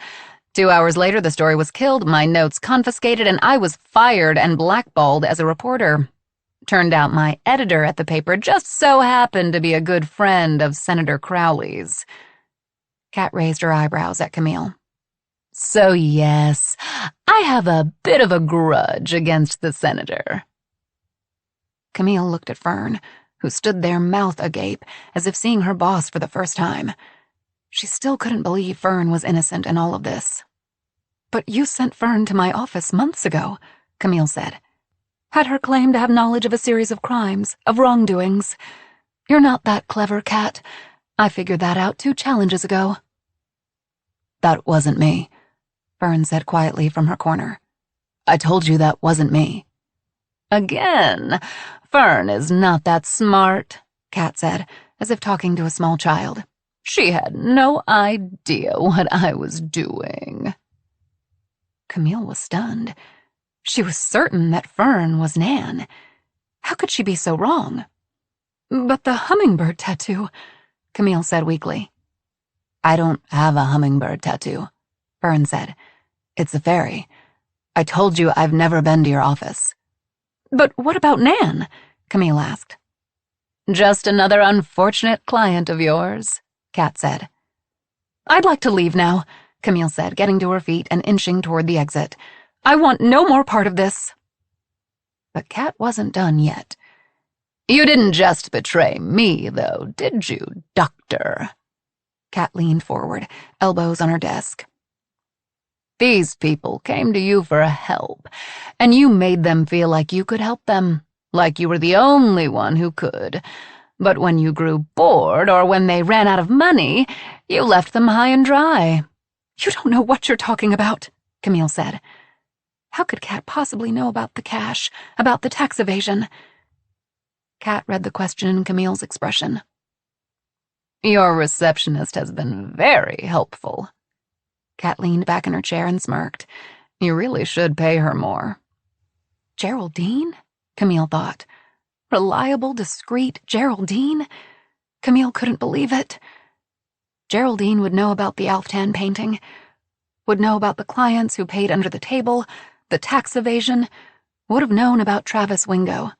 2 hours later, the story was killed, my notes confiscated, and I was fired and blackballed as a reporter. Turned out my editor at the paper just so happened to be a good friend of Senator Crowley's. Kat raised her eyebrows at Camille. So yes, I have a bit of a grudge against the senator. Camille looked at Fern, who stood there mouth agape, as if seeing her boss for the first time. She still couldn't believe Fern was innocent in all of this. But you sent Fern to my office months ago, Camille said. Had her claim to have knowledge of a series of crimes, of wrongdoings. You're not that clever, Kat. I figured that out 2 challenges ago. That wasn't me, Fern said quietly from her corner. I told you that wasn't me. Again, Fern is not that smart, Kat said, as if talking to a small child. She had no idea what I was doing. Camille was stunned. She was certain that Fern was Nan. How could she be so wrong? But the hummingbird tattoo, Camille said weakly. I don't have a hummingbird tattoo, Fern said. It's a fairy. I told you I've never been to your office. But what about Nan? Camille asked. Just another unfortunate client of yours, Kat said. I'd like to leave now, Camille said, getting to her feet and inching toward the exit. I want no more part of this. But Kat wasn't done yet. You didn't just betray me, though, did you, Doctor? Kat leaned forward, elbows on her desk. These people came to you for help, and you made them feel like you could help them, like you were the only one who could. But when you grew bored or when they ran out of money, you left them high and dry. You don't know what you're talking about, Camille said. How could Kat possibly know about the cash, about the tax evasion? Kat read the question in Camille's expression. Your receptionist has been very helpful. Kat leaned back in her chair and smirked. You really should pay her more. Geraldine? Camille thought. Reliable, discreet Geraldine? Camille couldn't believe it. Geraldine would know about the Alftan painting, would know about the clients who paid under the table, the tax evasion, would have known about Travis Wingo.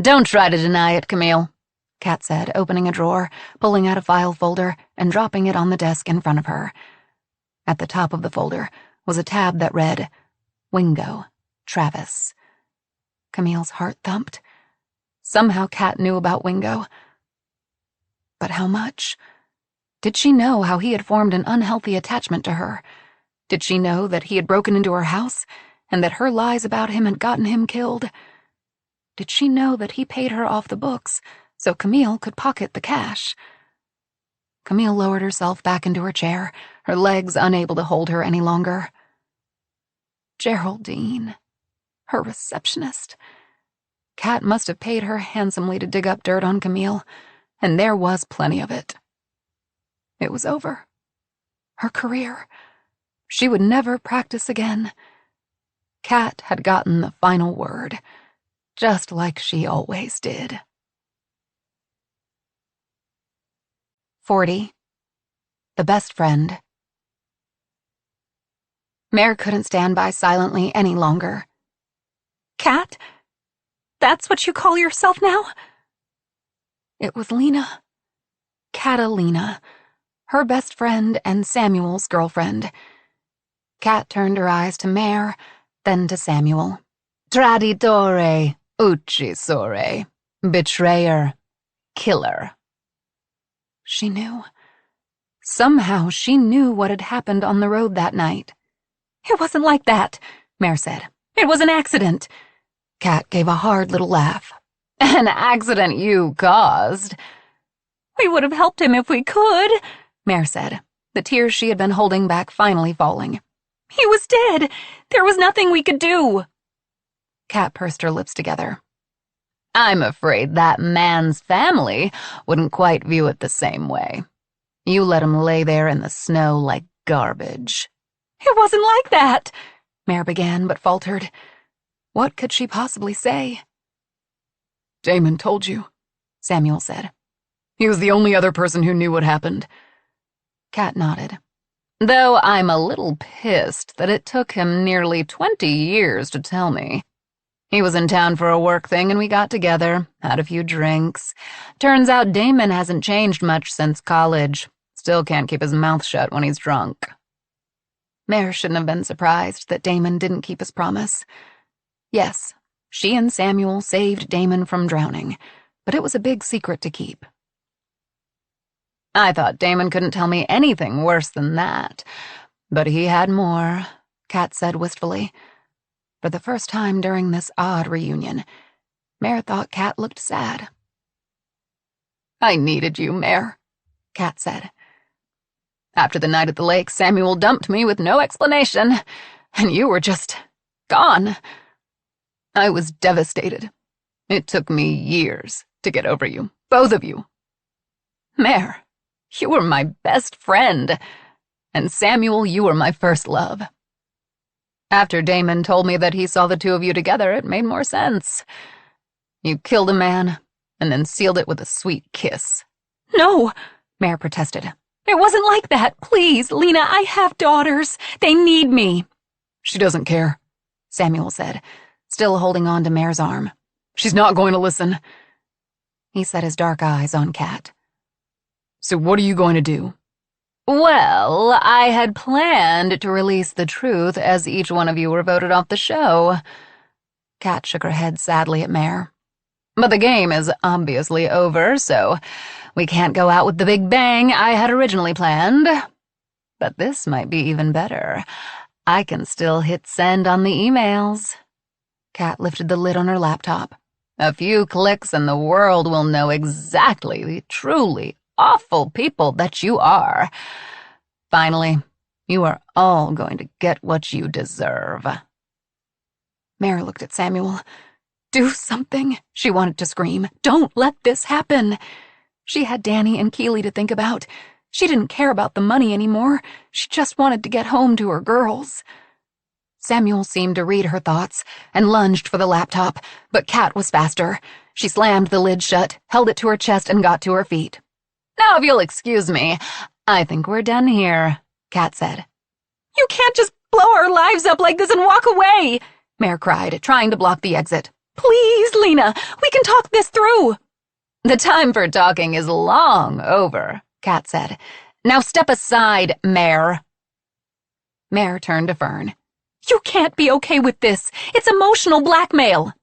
Don't try to deny it, Camille, Kat said, opening a drawer, pulling out a file folder, and dropping it on the desk in front of her. At the top of the folder was a tab that read, Wingo, Travis. Camille's heart thumped. Somehow Kat knew about Wingo. But how much? Did she know how he had formed an unhealthy attachment to her? Did she know that he had broken into her house and that her lies about him had gotten him killed? Did she know that he paid her off the books so Camille could pocket the cash? Camille lowered herself back into her chair, her legs unable to hold her any longer. Geraldine, her receptionist. Kat must have paid her handsomely to dig up dirt on Camille, and there was plenty of it. It was over. Her career. She would never practice again. Kat had gotten the final word, just like she always did. 40. The Best Friend. Mare couldn't stand by silently any longer. Kat? That's what you call yourself now? It was Lena. Catalina, her best friend and Samuel's girlfriend. Kat turned her eyes to Mare, then to Samuel. Traditore, uccisore, betrayer, killer. She knew. Somehow she knew what had happened on the road that night. It wasn't like that, Mare said. It was an accident. Kat gave a hard little laugh. An accident you caused. We would have helped him if we could, Mare said, the tears she had been holding back finally falling. He was dead. There was nothing we could do. Kat pursed her lips together. I'm afraid that man's family wouldn't quite view it the same way. You let him lay there in the snow like garbage. It wasn't like that, Mare began, but faltered. What could she possibly say? Damon told you, Samuel said. He was the only other person who knew what happened. Kat nodded. Though I'm a little pissed that it took him nearly 20 years to tell me. He was in town for a work thing and we got together, had a few drinks. Turns out Damon hasn't changed much since college. Still can't keep his mouth shut when he's drunk. Mare shouldn't have been surprised that Damon didn't keep his promise. Yes, she and Samuel saved Damon from drowning, but it was a big secret to keep. I thought Damon couldn't tell me anything worse than that, but he had more, Kat said wistfully. For the first time during this odd reunion, Mare thought Kat looked sad. I needed you, Mare, Kat said. After the night at the lake, Samuel dumped me with no explanation, and you were just gone. I was devastated. It took me years to get over you, both of you. Mare, you were my best friend, and Samuel, you were my first love. After Damon told me that he saw the two of you together, it made more sense. You killed a man, and then sealed it with a sweet kiss. No, Mare protested. It wasn't like that. Please, Lena, I have daughters. They need me. She doesn't care, Samuel said, still holding on to Mare's arm. She's not going to listen. He set his dark eyes on Kat. So what are you going to do? Well, I had planned to release the truth as each one of you were voted off the show. Kat shook her head sadly at Mare. But the game is obviously over, so we can't go out with the big bang I had originally planned. But this might be even better. I can still hit send on the emails. Kat lifted the lid on her laptop. A few clicks and the world will know exactly the truly awful people that you are. Finally, you are all going to get what you deserve. Mare looked at Samuel. Do something, she wanted to scream. Don't let this happen. She had Danny and Keeley to think about. She didn't care about the money anymore. She just wanted to get home to her girls. Samuel seemed to read her thoughts and lunged for the laptop, but Kat was faster. She slammed the lid shut, held it to her chest, and got to her feet. Now, if you'll excuse me, I think we're done here, Kat said. You can't just blow our lives up like this and walk away, Mare cried, trying to block the exit. Please, Lena, we can talk this through. The time for talking is long over, Kat said. Now step aside, Mare. Mare turned to Fern. You can't be okay with this. It's emotional blackmail.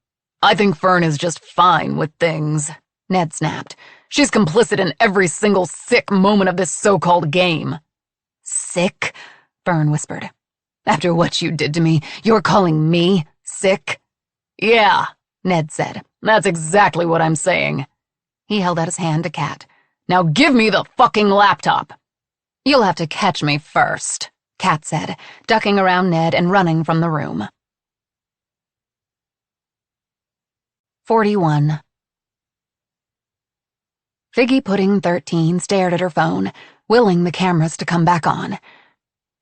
I think Fern is just fine with things, Ned snapped. She's complicit in every single sick moment of this so-called game. Sick? Fern whispered. After what you did to me, you're calling me sick? Yeah, Ned said. That's exactly what I'm saying. He held out his hand to Kat. Now give me the fucking laptop. You'll have to catch me first, Kat said, ducking around Ned and running from the room. 41. Figgy Pudding 13 stared at her phone, willing the cameras to come back on.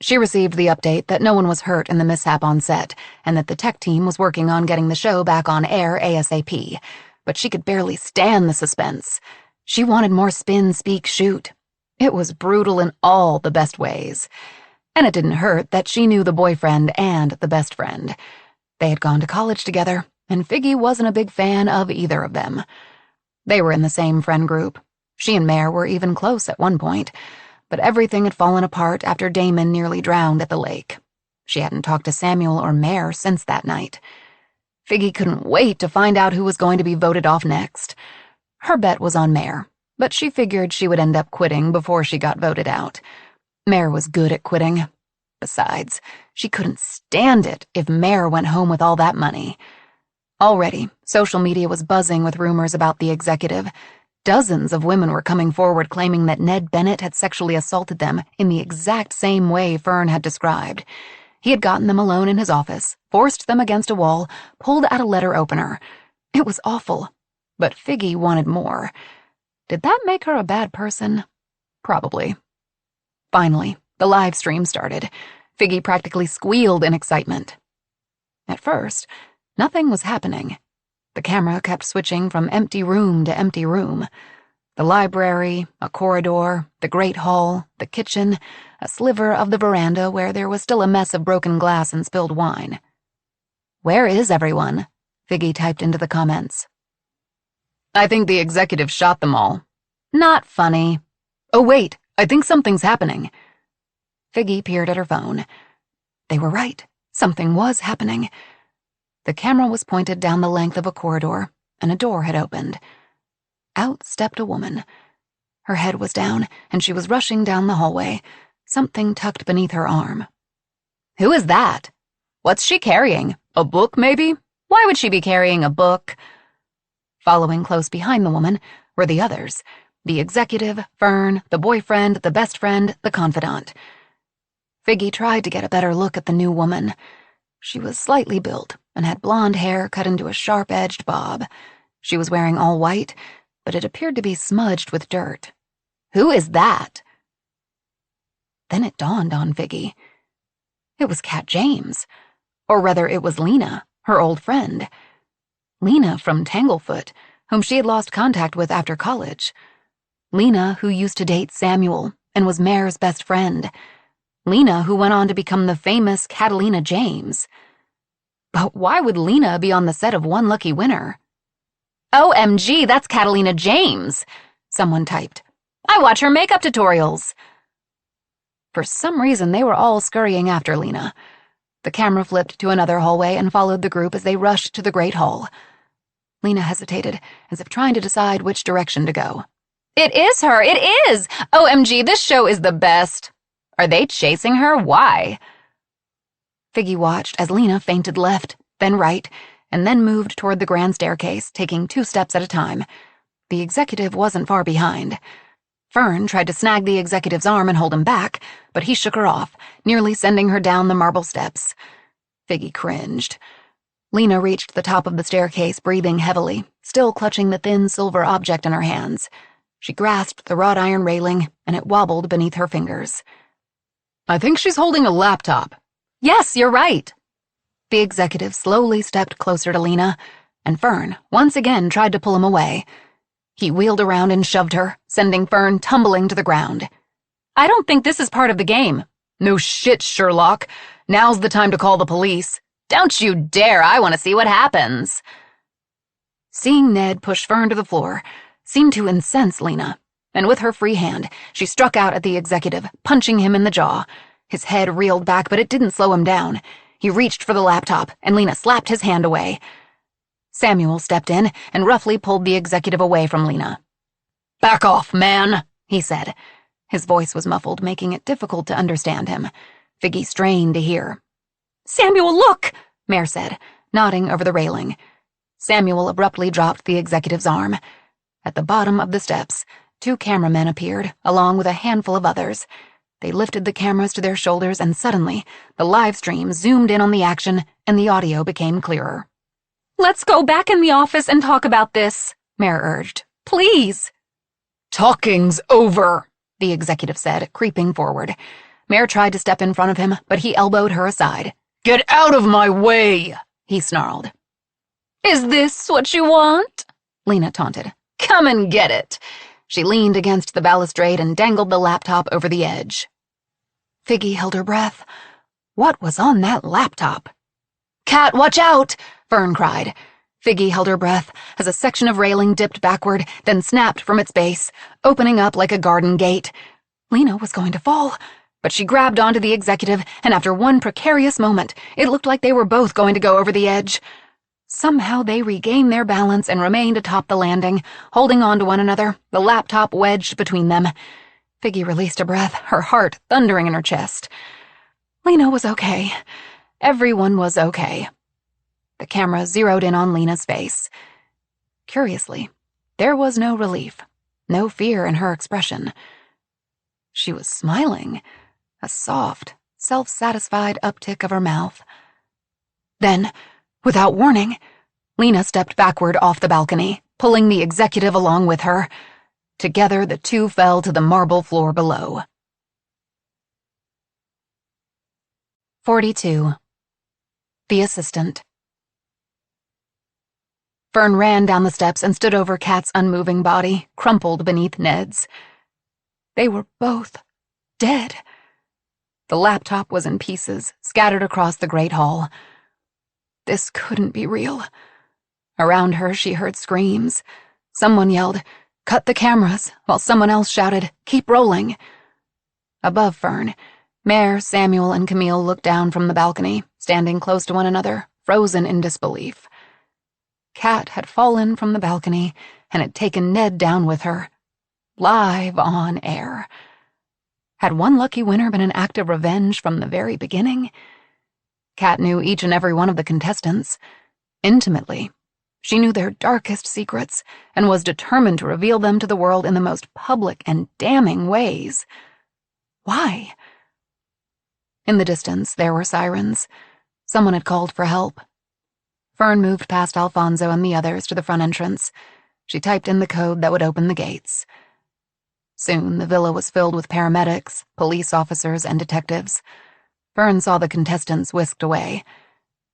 She received the update that no one was hurt in the mishap on set and that the tech team was working on getting the show back on air ASAP, but she could barely stand the suspense. She wanted more spin, speak, shoot. It was brutal in all the best ways. And it didn't hurt that she knew the boyfriend and the best friend. They had gone to college together, and Figgy wasn't a big fan of either of them. They were in the same friend group. She and Mare were even close at one point, but everything had fallen apart after Damon nearly drowned at the lake. She hadn't talked to Samuel or Mare since that night. Figgy couldn't wait to find out who was going to be voted off next. Her bet was on Mare, but she figured she would end up quitting before she got voted out. Mare was good at quitting. Besides, she couldn't stand it if Mare went home with all that money. Already, social media was buzzing with rumors about the executive. Dozens of women were coming forward claiming that Ned Bennett had sexually assaulted them in the exact same way Fern had described. He had gotten them alone in his office, forced them against a wall, pulled out a letter opener. It was awful, but Figgy wanted more. Did that make her a bad person? Probably. Finally, the live stream started. Figgy practically squealed in excitement. At first, nothing was happening. The camera kept switching from empty room to empty room. The library, a corridor, the great hall, the kitchen, a sliver of the veranda where there was still a mess of broken glass and spilled wine. "Where is everyone?" Figgy typed into the comments. "I think the executive shot them all." "Not funny." "Oh, wait, I think something's happening." Figgy peered at her phone. They were right. Something was happening. The camera was pointed down the length of a corridor, and a door had opened. Out stepped a woman. Her head was down, and she was rushing down the hallway, something tucked beneath her arm. "Who is that? What's she carrying? A book, maybe? Why would she be carrying a book?" Following close behind the woman were the others: the executive, Fern, the boyfriend, the best friend, the confidant. Figgy tried to get a better look at the new woman. She was slightly built and had blonde hair cut into a sharp-edged bob. She was wearing all white, but it appeared to be smudged with dirt. "Who is that?" Then it dawned on Figgy. It was Kat James. Or rather, it was Lena, her old friend. Lena from Tanglefoot, whom she had lost contact with after college. Lena, who used to date Samuel and was Mare's best friend. Lena, who went on to become the famous Catalina James. But why would Lena be on the set of One Lucky Winner? "OMG, that's Catalina James," someone typed. "I watch her makeup tutorials." For some reason, they were all scurrying after Lena. The camera flipped to another hallway and followed the group as they rushed to the Great Hall. Lena hesitated, as if trying to decide which direction to go. "It is her! It is! OMG, this show is the best! Are they chasing her? Why?" Figgy watched as Lena feinted left, then right, and then moved toward the grand staircase, taking 2 steps at a time. The executive wasn't far behind. Fern tried to snag the executive's arm and hold him back, but he shook her off, nearly sending her down the marble steps. Figgy cringed. Lena reached the top of the staircase, breathing heavily, still clutching the thin silver object in her hands. She grasped the wrought iron railing, and it wobbled beneath her fingers. "I think she's holding a laptop." "Yes, you're right." The executive slowly stepped closer to Lena, and Fern once again tried to pull him away. He wheeled around and shoved her, sending Fern tumbling to the ground. "I don't think this is part of the game." "No shit, Sherlock. Now's the time to call the police." "Don't you dare, I want to see what happens." Seeing Ned push Fern to the floor seemed to incense Lena, and with her free hand, she struck out at the executive, punching him in the jaw. His head reeled back, but it didn't slow him down. He reached for the laptop, and Lena slapped his hand away. Samuel stepped in and roughly pulled the executive away from Lena. "Back off, man," he said. His voice was muffled, making it difficult to understand him. Figgy strained to hear. "Samuel, look!" Mare said, nodding over the railing. Samuel abruptly dropped the executive's arm. At the bottom of the steps, 2 cameramen appeared, along with a handful of others. They lifted the cameras to their shoulders, and suddenly, the live stream zoomed in on the action, and the audio became clearer. "Let's go back in the office and talk about this," Mare urged. "Please." "Talking's over," the executive said, creeping forward. Mare tried to step in front of him, but he elbowed her aside. "Get out of my way," he snarled. "Is this what you want?" Lena taunted. "Come and get it." She leaned against the balustrade and dangled the laptop over the edge. Figgy held her breath. What was on that laptop? "Cat, watch out!" Fern cried. Figgy held her breath as a section of railing dipped backward, then snapped from its base, opening up like a garden gate. Lena was going to fall, but she grabbed onto the executive, and after one precarious moment, it looked like they were both going to go over the edge. Somehow they regained their balance and remained atop the landing, holding on to one another, the laptop wedged between them. Figgy released a breath, her heart thundering in her chest. Lena was okay. Everyone was okay. The camera zeroed in on Lena's face. Curiously, there was no relief, no fear in her expression. She was smiling, a soft, self-satisfied uptick of her mouth. Then, without warning, Lena stepped backward off the balcony, pulling the executive along with her. Together, the two fell to the marble floor below. 42. The Assistant. Fern ran down the steps and stood over Kat's unmoving body, crumpled beneath Ned's. They were both dead. The laptop was in pieces, scattered across the great hall. This couldn't be real. Around her, she heard screams. Someone yelled, "Cut the cameras," while someone else shouted, "Keep rolling." Above Fern, Mare, Samuel, and Camille looked down from the balcony, standing close to one another, frozen in disbelief. Kat had fallen from the balcony and had taken Ned down with her. Live on air. Had one lucky winner been an act of revenge from the very beginning? Kat knew each and every one of the contestants. Intimately. She knew their darkest secrets and was determined to reveal them to the world in the most public and damning ways. Why? In the distance, there were sirens. Someone had called for help. Fern moved past Alfonso and the others to the front entrance. She typed in the code that would open the gates. Soon, the villa was filled with paramedics, police officers, and detectives. Fern saw the contestants whisked away.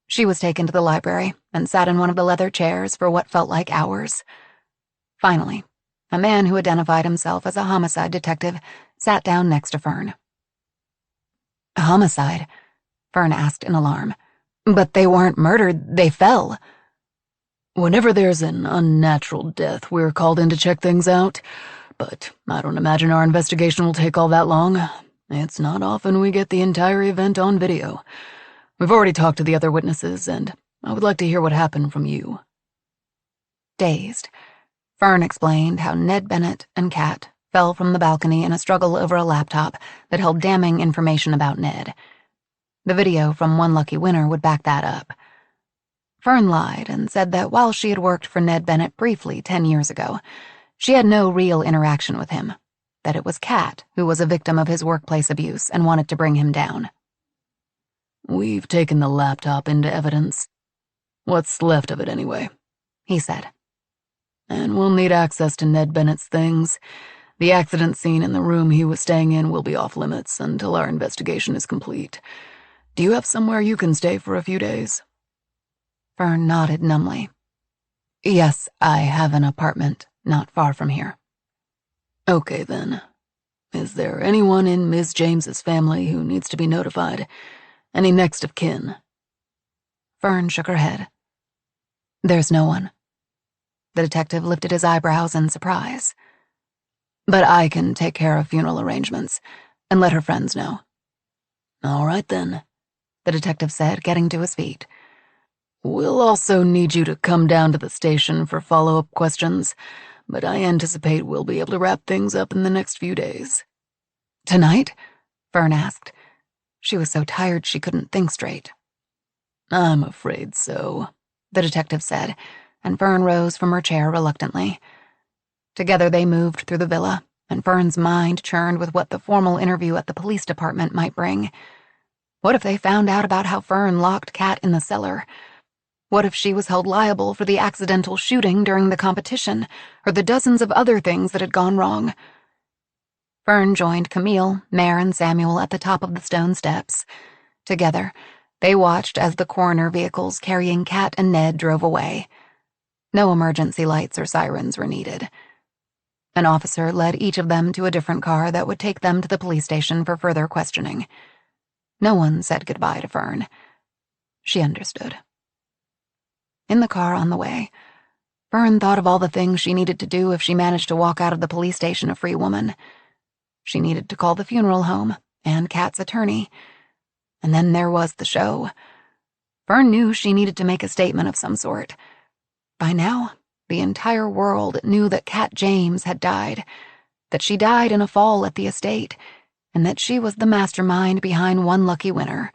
She was taken to the library and sat in one of the leather chairs for what felt like hours. Finally, a man who identified himself as a homicide detective sat down next to Fern. "A homicide?" Fern asked in alarm. "But they weren't murdered, they fell." "Whenever there's an unnatural death, we're called in to check things out. But I don't imagine our investigation will take all that long. It's not often we get the entire event on video. We've already talked to the other witnesses, and I would like to hear what happened from you." Dazed, Fern explained how Ned Bennett and Kat fell from the balcony in a struggle over a laptop that held damning information about Ned. The video from One Lucky Winner would back that up. Fern lied and said that while she had worked for Ned Bennett briefly 10 years ago, she had no real interaction with him, that it was Kat who was a victim of his workplace abuse and wanted to bring him down. "We've taken the laptop into evidence. What's left of it, anyway," he said. "And we'll need access to Ned Bennett's things. The accident scene in the room he was staying in will be off limits until our investigation is complete. Do you have somewhere you can stay for a few days?" Fern nodded numbly. "Yes, I have an apartment not far from here." "Okay, then. Is there anyone in Ms. James's family who needs to be notified? Any next of kin?" Fern shook her head. "There's no one." The detective lifted his eyebrows in surprise. "But I can take care of funeral arrangements and let her friends know." "All right, then," the detective said, getting to his feet. "We'll also need you to come down to the station for follow-up questions, but I anticipate we'll be able to wrap things up in the next few days." "Tonight?" Fern asked. She was so tired she couldn't think straight. "I'm afraid so," the detective said, and Fern rose from her chair reluctantly. Together they moved through the villa, and Fern's mind churned with what the formal interview at the police department might bring. What if they found out about how Fern locked Kat in the cellar? What if she was held liable for the accidental shooting during the competition, or the dozens of other things that had gone wrong? Fern joined Camille, Mare, and Samuel at the top of the stone steps. Together, they watched as the coroner vehicles carrying Kat and Ned drove away. No emergency lights or sirens were needed. An officer led each of them to a different car that would take them to the police station for further questioning. No one said goodbye to Fern. She understood. In the car on the way, Fern thought of all the things she needed to do if she managed to walk out of the police station a free woman. She needed to call the funeral home and Kat's attorney. And then there was the show. Fern knew she needed to make a statement of some sort. By now, the entire world knew that Kat James had died, that she died in a fall at the estate, and that she was the mastermind behind one lucky winner.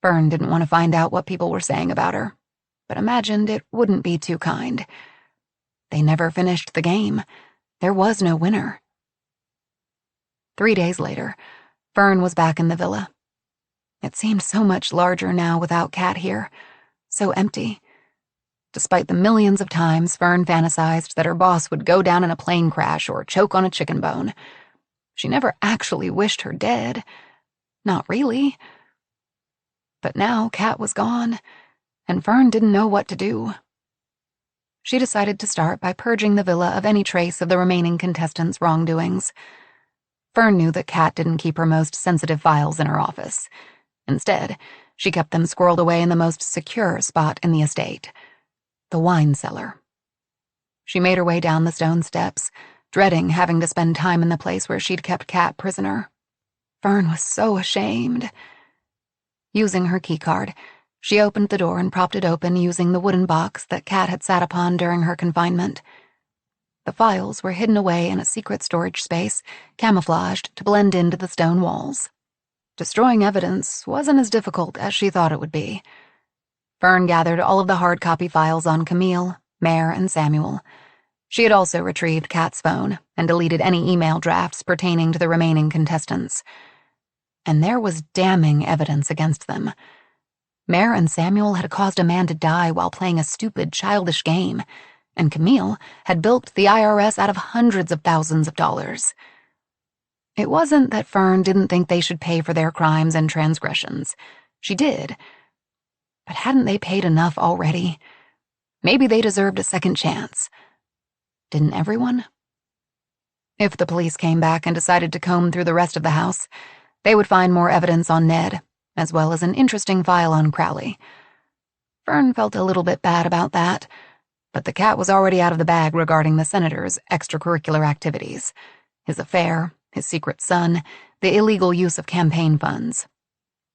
Fern didn't want to find out what people were saying about her, but imagined it wouldn't be too kind. They never finished the game. There was no winner. 3 days later, Fern was back in the villa. It seemed so much larger now without Kat here, so empty. Despite the millions of times Fern fantasized that her boss would go down in a plane crash or choke on a chicken bone, she never actually wished her dead. Not really. But now Kat was gone, and Fern didn't know what to do. She decided to start by purging the villa of any trace of the remaining contestants' wrongdoings. Fern knew that Kat didn't keep her most sensitive files in her office. Instead, she kept them squirreled away in the most secure spot in the estate, the wine cellar. She made her way down the stone steps, dreading having to spend time in the place where she'd kept Kat prisoner. Fern was so ashamed. Using her keycard, she opened the door and propped it open using the wooden box that Kat had sat upon during her confinement. The files were hidden away in a secret storage space, camouflaged to blend into the stone walls. Destroying evidence wasn't as difficult as she thought it would be. Fern gathered all of the hard copy files on Camille, Mare, and Samuel. She had also retrieved Kat's phone and deleted any email drafts pertaining to the remaining contestants. And there was damning evidence against them. Mare and Samuel had caused a man to die while playing a stupid, childish game, and Camille had bilked the IRS out of hundreds of thousands of dollars. It wasn't that Fern didn't think they should pay for their crimes and transgressions. She did. But hadn't they paid enough already? Maybe they deserved a second chance. Didn't everyone? If the police came back and decided to comb through the rest of the house, they would find more evidence on Ned, as well as an interesting file on Crowley. Fern felt a little bit bad about that, but the cat was already out of the bag regarding the senator's extracurricular activities, his affair, his secret son, the illegal use of campaign funds.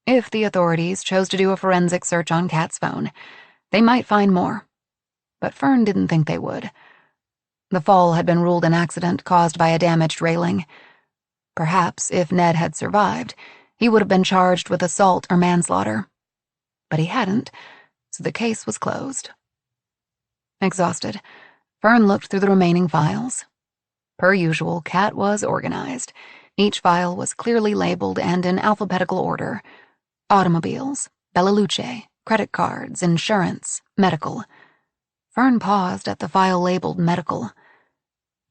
If the authorities chose to do a forensic search on Kat's phone, they might find more. But Fern didn't think they would. The fall had been ruled an accident caused by a damaged railing. Perhaps if Ned had survived, he would have been charged with assault or manslaughter. But he hadn't, so the case was closed. Exhausted, Fern looked through the remaining files. Per usual, Kat was organized. Each file was clearly labeled and in alphabetical order. Automobiles, Bella Luce, credit cards, insurance, medical. Fern paused at the file labeled medical.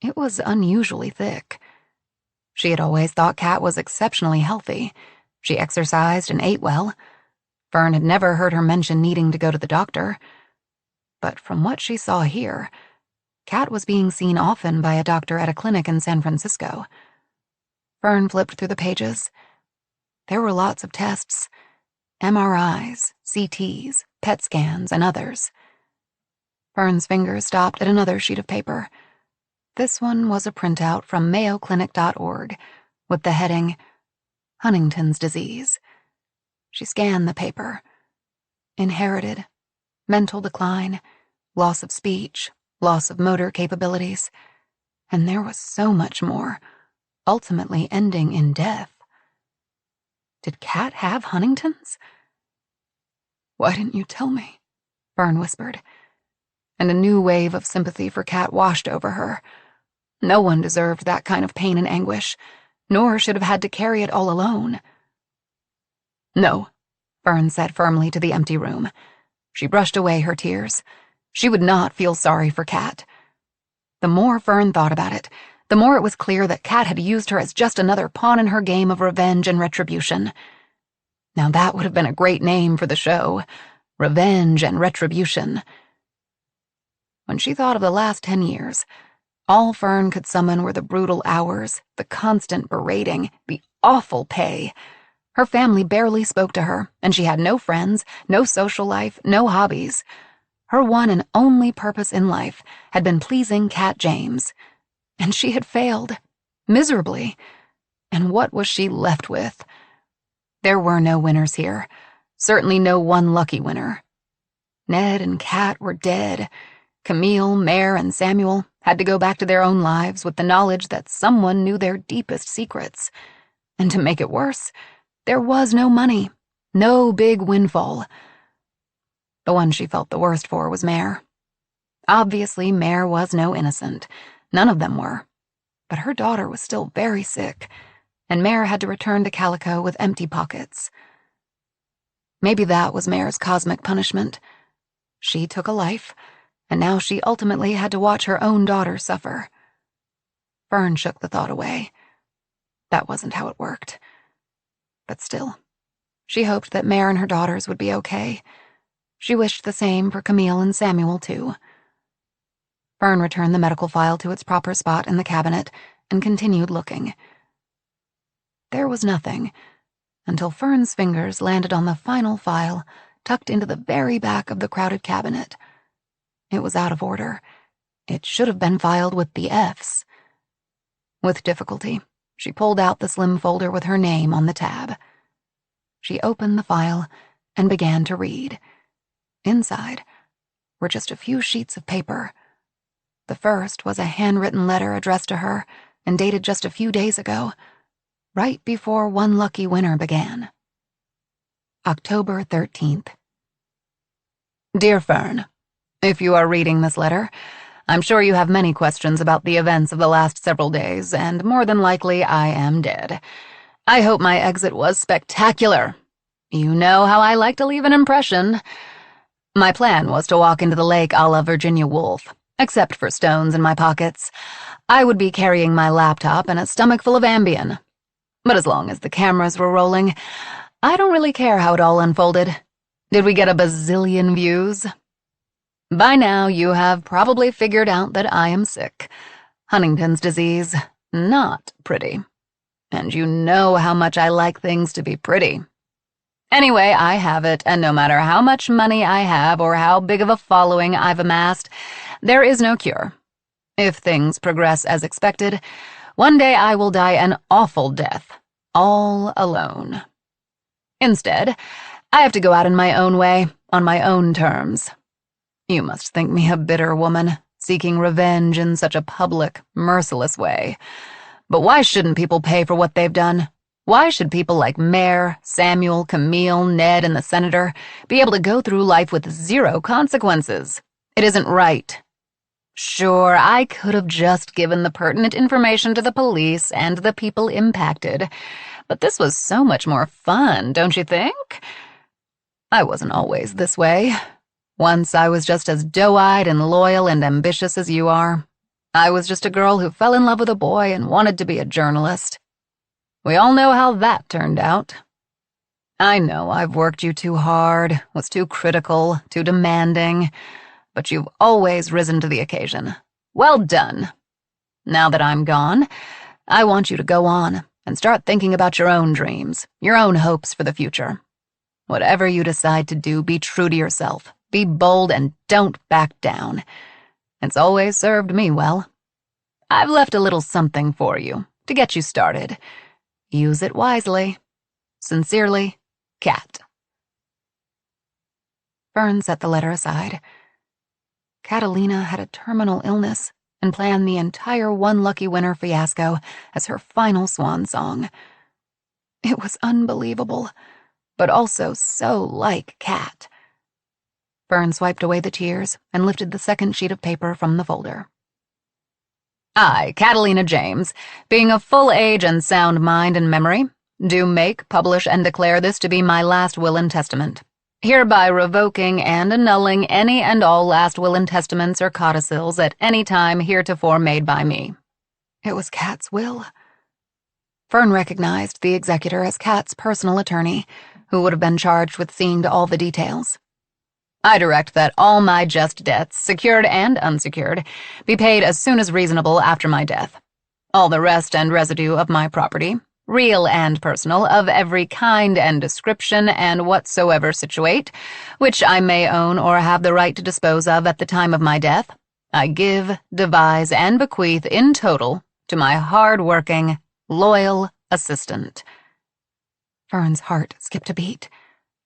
It was unusually thick. She had always thought Kat was exceptionally healthy. She exercised and ate well. Fern had never heard her mention needing to go to the doctor. But from what she saw here, Kat was being seen often by a doctor at a clinic in San Francisco. Fern flipped through the pages. There were lots of tests. MRIs, CTs, PET scans, and others. Fern's fingers stopped at another sheet of paper. This one was a printout from mayoclinic.org with the heading, Huntington's disease. She scanned the paper. Inherited, mental decline, loss of speech, loss of motor capabilities, and there was so much more, ultimately ending in death. Did Kat have Huntington's? Why didn't you tell me? Fern whispered, and a new wave of sympathy for Kat washed over her. No one deserved that kind of pain and anguish, nor should have had to carry it all alone. No, Fern said firmly to the empty room. She brushed away her tears. She would not feel sorry for Kat. The more Fern thought about it, the more it was clear that Kat had used her as just another pawn in her game of revenge and retribution. Now that would have been a great name for the show. Revenge and Retribution. When she thought of the last 10 years, all Fern could summon were the brutal hours, the constant berating, the awful pay. Her family barely spoke to her, and she had no friends, no social life, no hobbies. Her one and only purpose in life had been pleasing Kat James. And she had failed, miserably. And what was she left with? There were no winners here. Certainly no one lucky winner. Ned and Kat were dead. Camille, Mare, and Samuel had to go back to their own lives with the knowledge that someone knew their deepest secrets. And to make it worse, there was no money, no big windfall. The one she felt the worst for was Mare. Obviously, Mare was no innocent. None of them were. But her daughter was still very sick, and Mare had to return to Calico with empty pockets. Maybe that was Mare's cosmic punishment. She took a life, and now she ultimately had to watch her own daughter suffer. Fern shook the thought away. That wasn't how it worked. But still, she hoped that Mare and her daughters would be okay. She wished the same for Camille and Samuel, too. Fern returned the medical file to its proper spot in the cabinet and continued looking. There was nothing, until Fern's fingers landed on the final file tucked into the very back of the crowded cabinet. It was out of order. It should have been filed with the Fs. With difficulty, she pulled out the slim folder with her name on the tab. She opened the file and began to read. Inside were just a few sheets of paper. The first was a handwritten letter addressed to her and dated just a few days ago, right before One Lucky Winner began. October 13th. Dear Fern, if you are reading this letter, I'm sure you have many questions about the events of the last several days, and more than likely I am dead. I hope my exit was spectacular. You know how I like to leave an impression. My plan was to walk into the lake a la Virginia Woolf, except for stones in my pockets. I would be carrying my laptop and a stomach full of Ambien. But as long as the cameras were rolling, I don't really care how it all unfolded. Did we get a bazillion views? By now, you have probably figured out that I am sick. Huntington's disease, not pretty. And you know how much I like things to be pretty. Anyway, I have it, and no matter how much money I have or how big of a following I've amassed, there is no cure. If things progress as expected, one day I will die an awful death, all alone. Instead, I have to go out in my own way, on my own terms. You must think me a bitter woman, seeking revenge in such a public, merciless way. But why shouldn't people pay for what they've done? Why should people like Mare, Samuel, Camille, Ned, and the Senator be able to go through life with zero consequences? It isn't right. Sure, I could have just given the pertinent information to the police and the people impacted, but this was so much more fun, don't you think? I wasn't always this way. Once I was just as doe-eyed and loyal and ambitious as you are. I was just a girl who fell in love with a boy and wanted to be a journalist. We all know how that turned out. I know I've worked you too hard, was too critical, too demanding, but you've always risen to the occasion. Well done. Now that I'm gone, I want you to go on and start thinking about your own dreams, your own hopes for the future. Whatever you decide to do, be true to yourself, be bold, and don't back down. It's always served me well. I've left a little something for you to get you started. Use it wisely. Sincerely, Kat. Fern set the letter aside. Catalina had a terminal illness and planned the entire One Lucky Winner fiasco as her final swan song. It was unbelievable, but also so like Kat. Fern swiped away the tears and lifted the second sheet of paper from the folder. I, Catalina James, being of full age and sound mind and memory, do make, publish, and declare this to be my last will and testament, hereby revoking and annulling any and all last will and testaments or codicils at any time heretofore made by me. It was Kat's will. Fern recognized the executor as Kat's personal attorney, who would have been charged with seeing to all the details. I direct that all my just debts, secured and unsecured, be paid as soon as reasonable after my death. All the rest and residue of my property, real and personal, of every kind and description and whatsoever situate, which I may own or have the right to dispose of at the time of my death, I give, devise, and bequeath in total to my hard-working, loyal assistant. Fern's heart skipped a beat.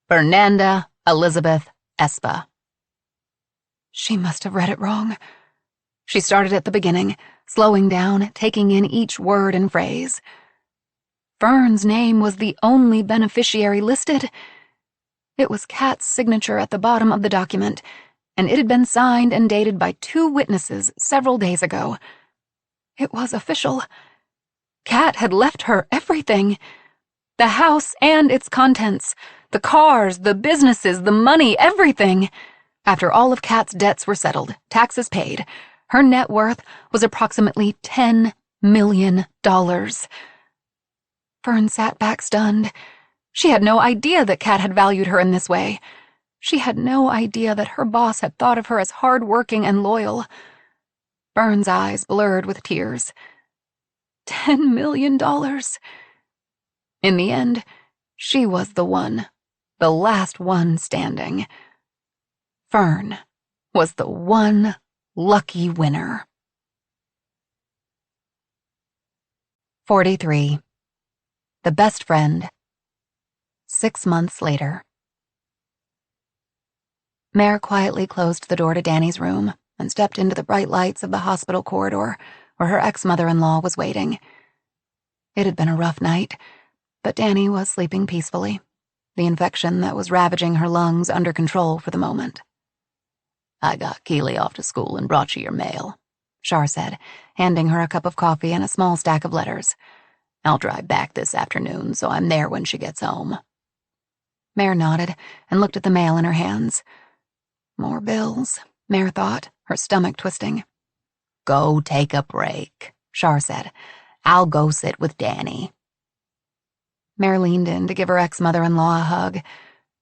Fernanda Elizabeth Espa. She must have read it wrong. She started at the beginning, slowing down, taking in each word and phrase. Fern's name was the only beneficiary listed. It was Kat's signature at the bottom of the document, and it had been signed and dated by 2 witnesses several days ago. It was official. Kat had left her everything. The house and its contents, the cars, the businesses, the money, everything. After all of Kat's debts were settled, taxes paid, her net worth was approximately $10 million. Fern sat back stunned. She had no idea that Kat had valued her in this way. She had no idea that her boss had thought of her as hard-working and loyal. Fern's eyes blurred with tears. $10 million. In the end, she was the one, the last one standing. Fern was the one lucky winner. 43. The Best Friend. 6 months later. Mare quietly closed the door to Danny's room and stepped into the bright lights of the hospital corridor where her ex-mother-in-law was waiting. It had been a rough night, but Danny was sleeping peacefully, the infection that was ravaging her lungs under control for the moment. I got Keeley off to school and brought you your mail, Shar said, handing her a cup of coffee and a small stack of letters. I'll drive back this afternoon, so I'm there when she gets home. Mare nodded and looked at the mail in her hands. More bills, Mare thought, her stomach twisting. Go take a break, Shar said. I'll go sit with Danny. Mare leaned in to give her ex-mother-in-law a hug,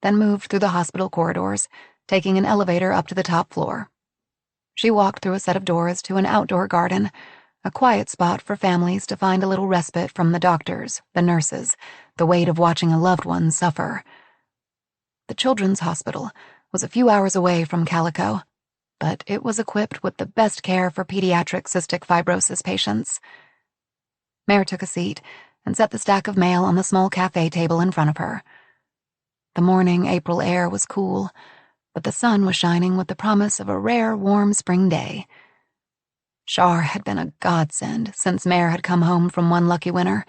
then moved through the hospital corridors, taking an elevator up to the top floor. She walked through a set of doors to an outdoor garden, a quiet spot for families to find a little respite from the doctors, the nurses, the weight of watching a loved one suffer. The children's hospital was a few hours away from Calico, but it was equipped with the best care for pediatric cystic fibrosis patients. Mare took a seat and set the stack of mail on the small cafe table in front of her. The morning April air was cool, but the sun was shining with the promise of a rare, warm spring day. Shar had been a godsend since Mare had come home from One Lucky Winner,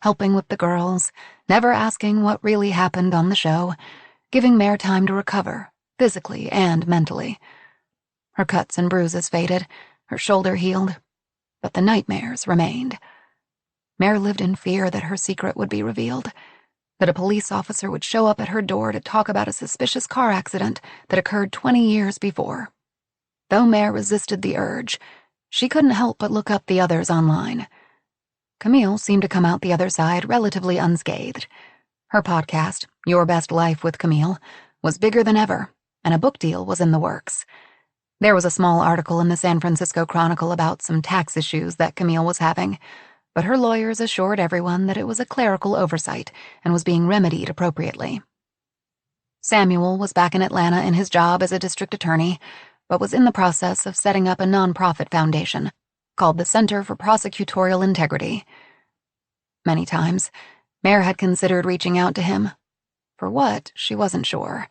helping with the girls, never asking what really happened on the show, giving Mare time to recover, physically and mentally. Her cuts and bruises faded, her shoulder healed, but the nightmares remained. Mare lived in fear that her secret would be revealed, that a police officer would show up at her door to talk about a suspicious car accident that occurred 20 years before. Though Mare resisted the urge, she couldn't help but look up the others online. Camille seemed to come out the other side relatively unscathed. Her podcast, Your Best Life with Camille, was bigger than ever, and a book deal was in the works. There was a small article in the San Francisco Chronicle about some tax issues that Camille was having, but her lawyers assured everyone that it was a clerical oversight and was being remedied appropriately. Samuel was back in Atlanta in his job as a district attorney, but was in the process of setting up a nonprofit foundation called the Center for Prosecutorial Integrity. Many times, Mare had considered reaching out to him. For what, she wasn't sure.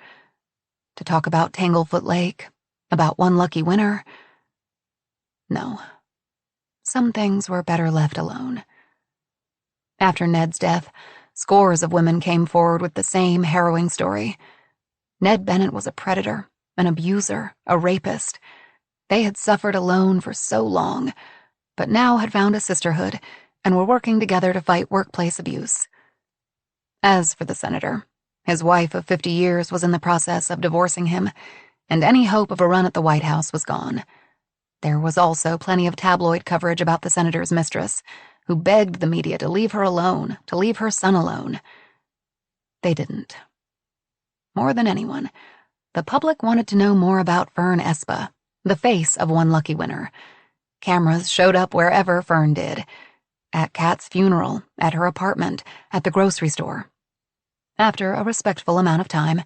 To talk about Tanglefoot Lake, About one lucky winner? No. Some things were better left alone. After Ned's death, scores of women came forward with the same harrowing story. Ned Bennett was a predator, an abuser, a rapist. They had suffered alone for so long, but now had found a sisterhood and were working together to fight workplace abuse. As for the senator, his wife of 50 years was in the process of divorcing him, and any hope of a run at the White House was gone. There was also plenty of tabloid coverage about the senator's mistress, who begged the media to leave her alone, to leave her son alone. They didn't. More than anyone, the public wanted to know more about Fern Espa, the face of one lucky winner. Cameras showed up wherever Fern did. At Kat's funeral, at her apartment, at the grocery store. After a respectful amount of time,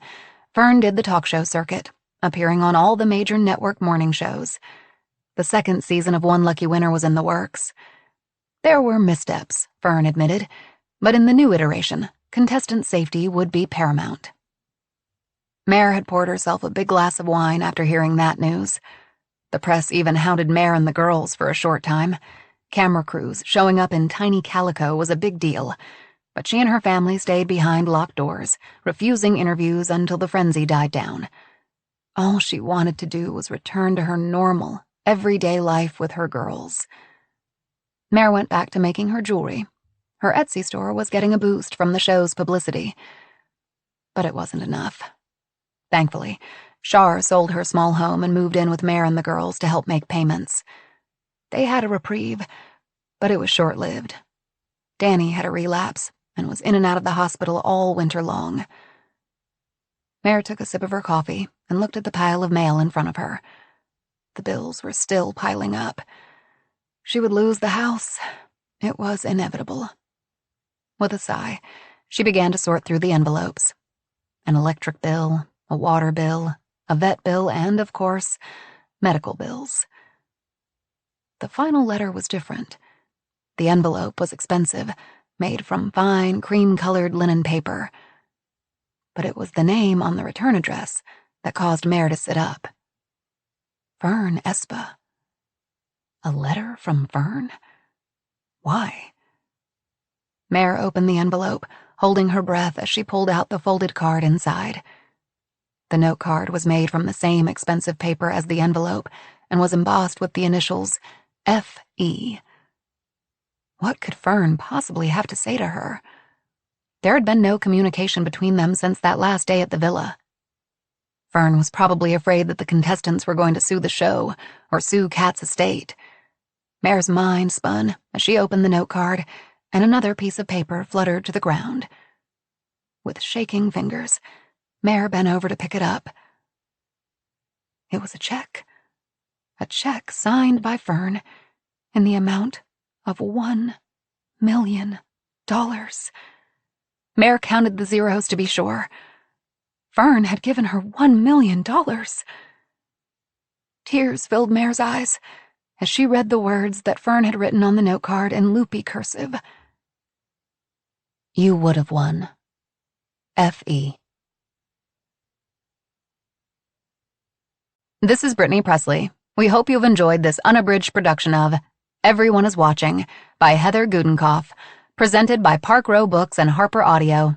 Fern did the talk show circuit, appearing on all the major network morning shows. The second season of One Lucky Winner was in the works. There were missteps, Fern admitted, but in the new iteration, contestant safety would be paramount. Mare had poured herself a big glass of wine after hearing that news. The press even hounded Mare and the girls for a short time. Camera crews showing up in tiny calico was a big deal, but she and her family stayed behind locked doors, refusing interviews until the frenzy died down. All she wanted to do was return to her normal, everyday life with her girls. Mare went back to making her jewelry. Her Etsy store was getting a boost from the show's publicity. But it wasn't enough. Thankfully, Shar sold her small home and moved in with Mare and the girls to help make payments. They had a reprieve, but it was short-lived. Danny had a relapse and was in and out of the hospital all winter long. Mare took a sip of her coffee and looked at the pile of mail in front of her. The bills were still piling up. She would lose the house. It was inevitable. With a sigh, she began to sort through the envelopes. An electric bill, a water bill, a vet bill, and, of course, medical bills. The final letter was different. The envelope was expensive, made from fine, cream-colored linen paper. But it was the name on the return address that caused Mare to sit up. Fern Espa. A letter from Fern? Why? Mare opened the envelope, holding her breath as she pulled out the folded card inside. The note card was made from the same expensive paper as the envelope and was embossed with the initials F.E. What could Fern possibly have to say to her? There had been no communication between them since that last day at the villa. Fern was probably afraid that the contestants were going to sue the show or sue Kat's estate. Mare's mind spun as she opened the note card, and another piece of paper fluttered to the ground. With shaking fingers, Mare bent over to pick it up. It was a check signed by Fern in the amount of $1 million. Mare counted the zeros to be sure. Fern had given her $1 million. Tears filled Mare's eyes as she read the words that Fern had written on the note card in loopy cursive. You would have won. F.E. This is Brittany Presley. We hope you've enjoyed this unabridged production of Everyone is Watching by Heather Gudenkauf, presented by Park Row Books and Harper Audio.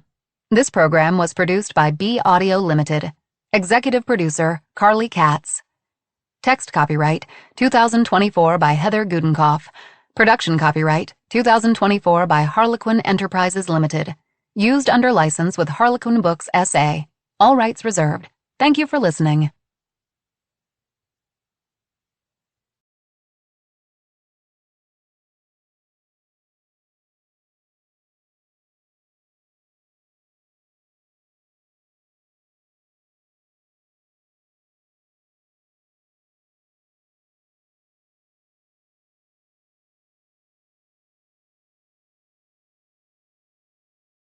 This program was produced by B Audio Limited. Executive producer, Carly Katz. Text copyright, 2024 by Heather Gudenkauf. Production copyright, 2024 by Harlequin Enterprises Limited. Used under license with Harlequin Books S.A. All rights reserved. Thank you for listening.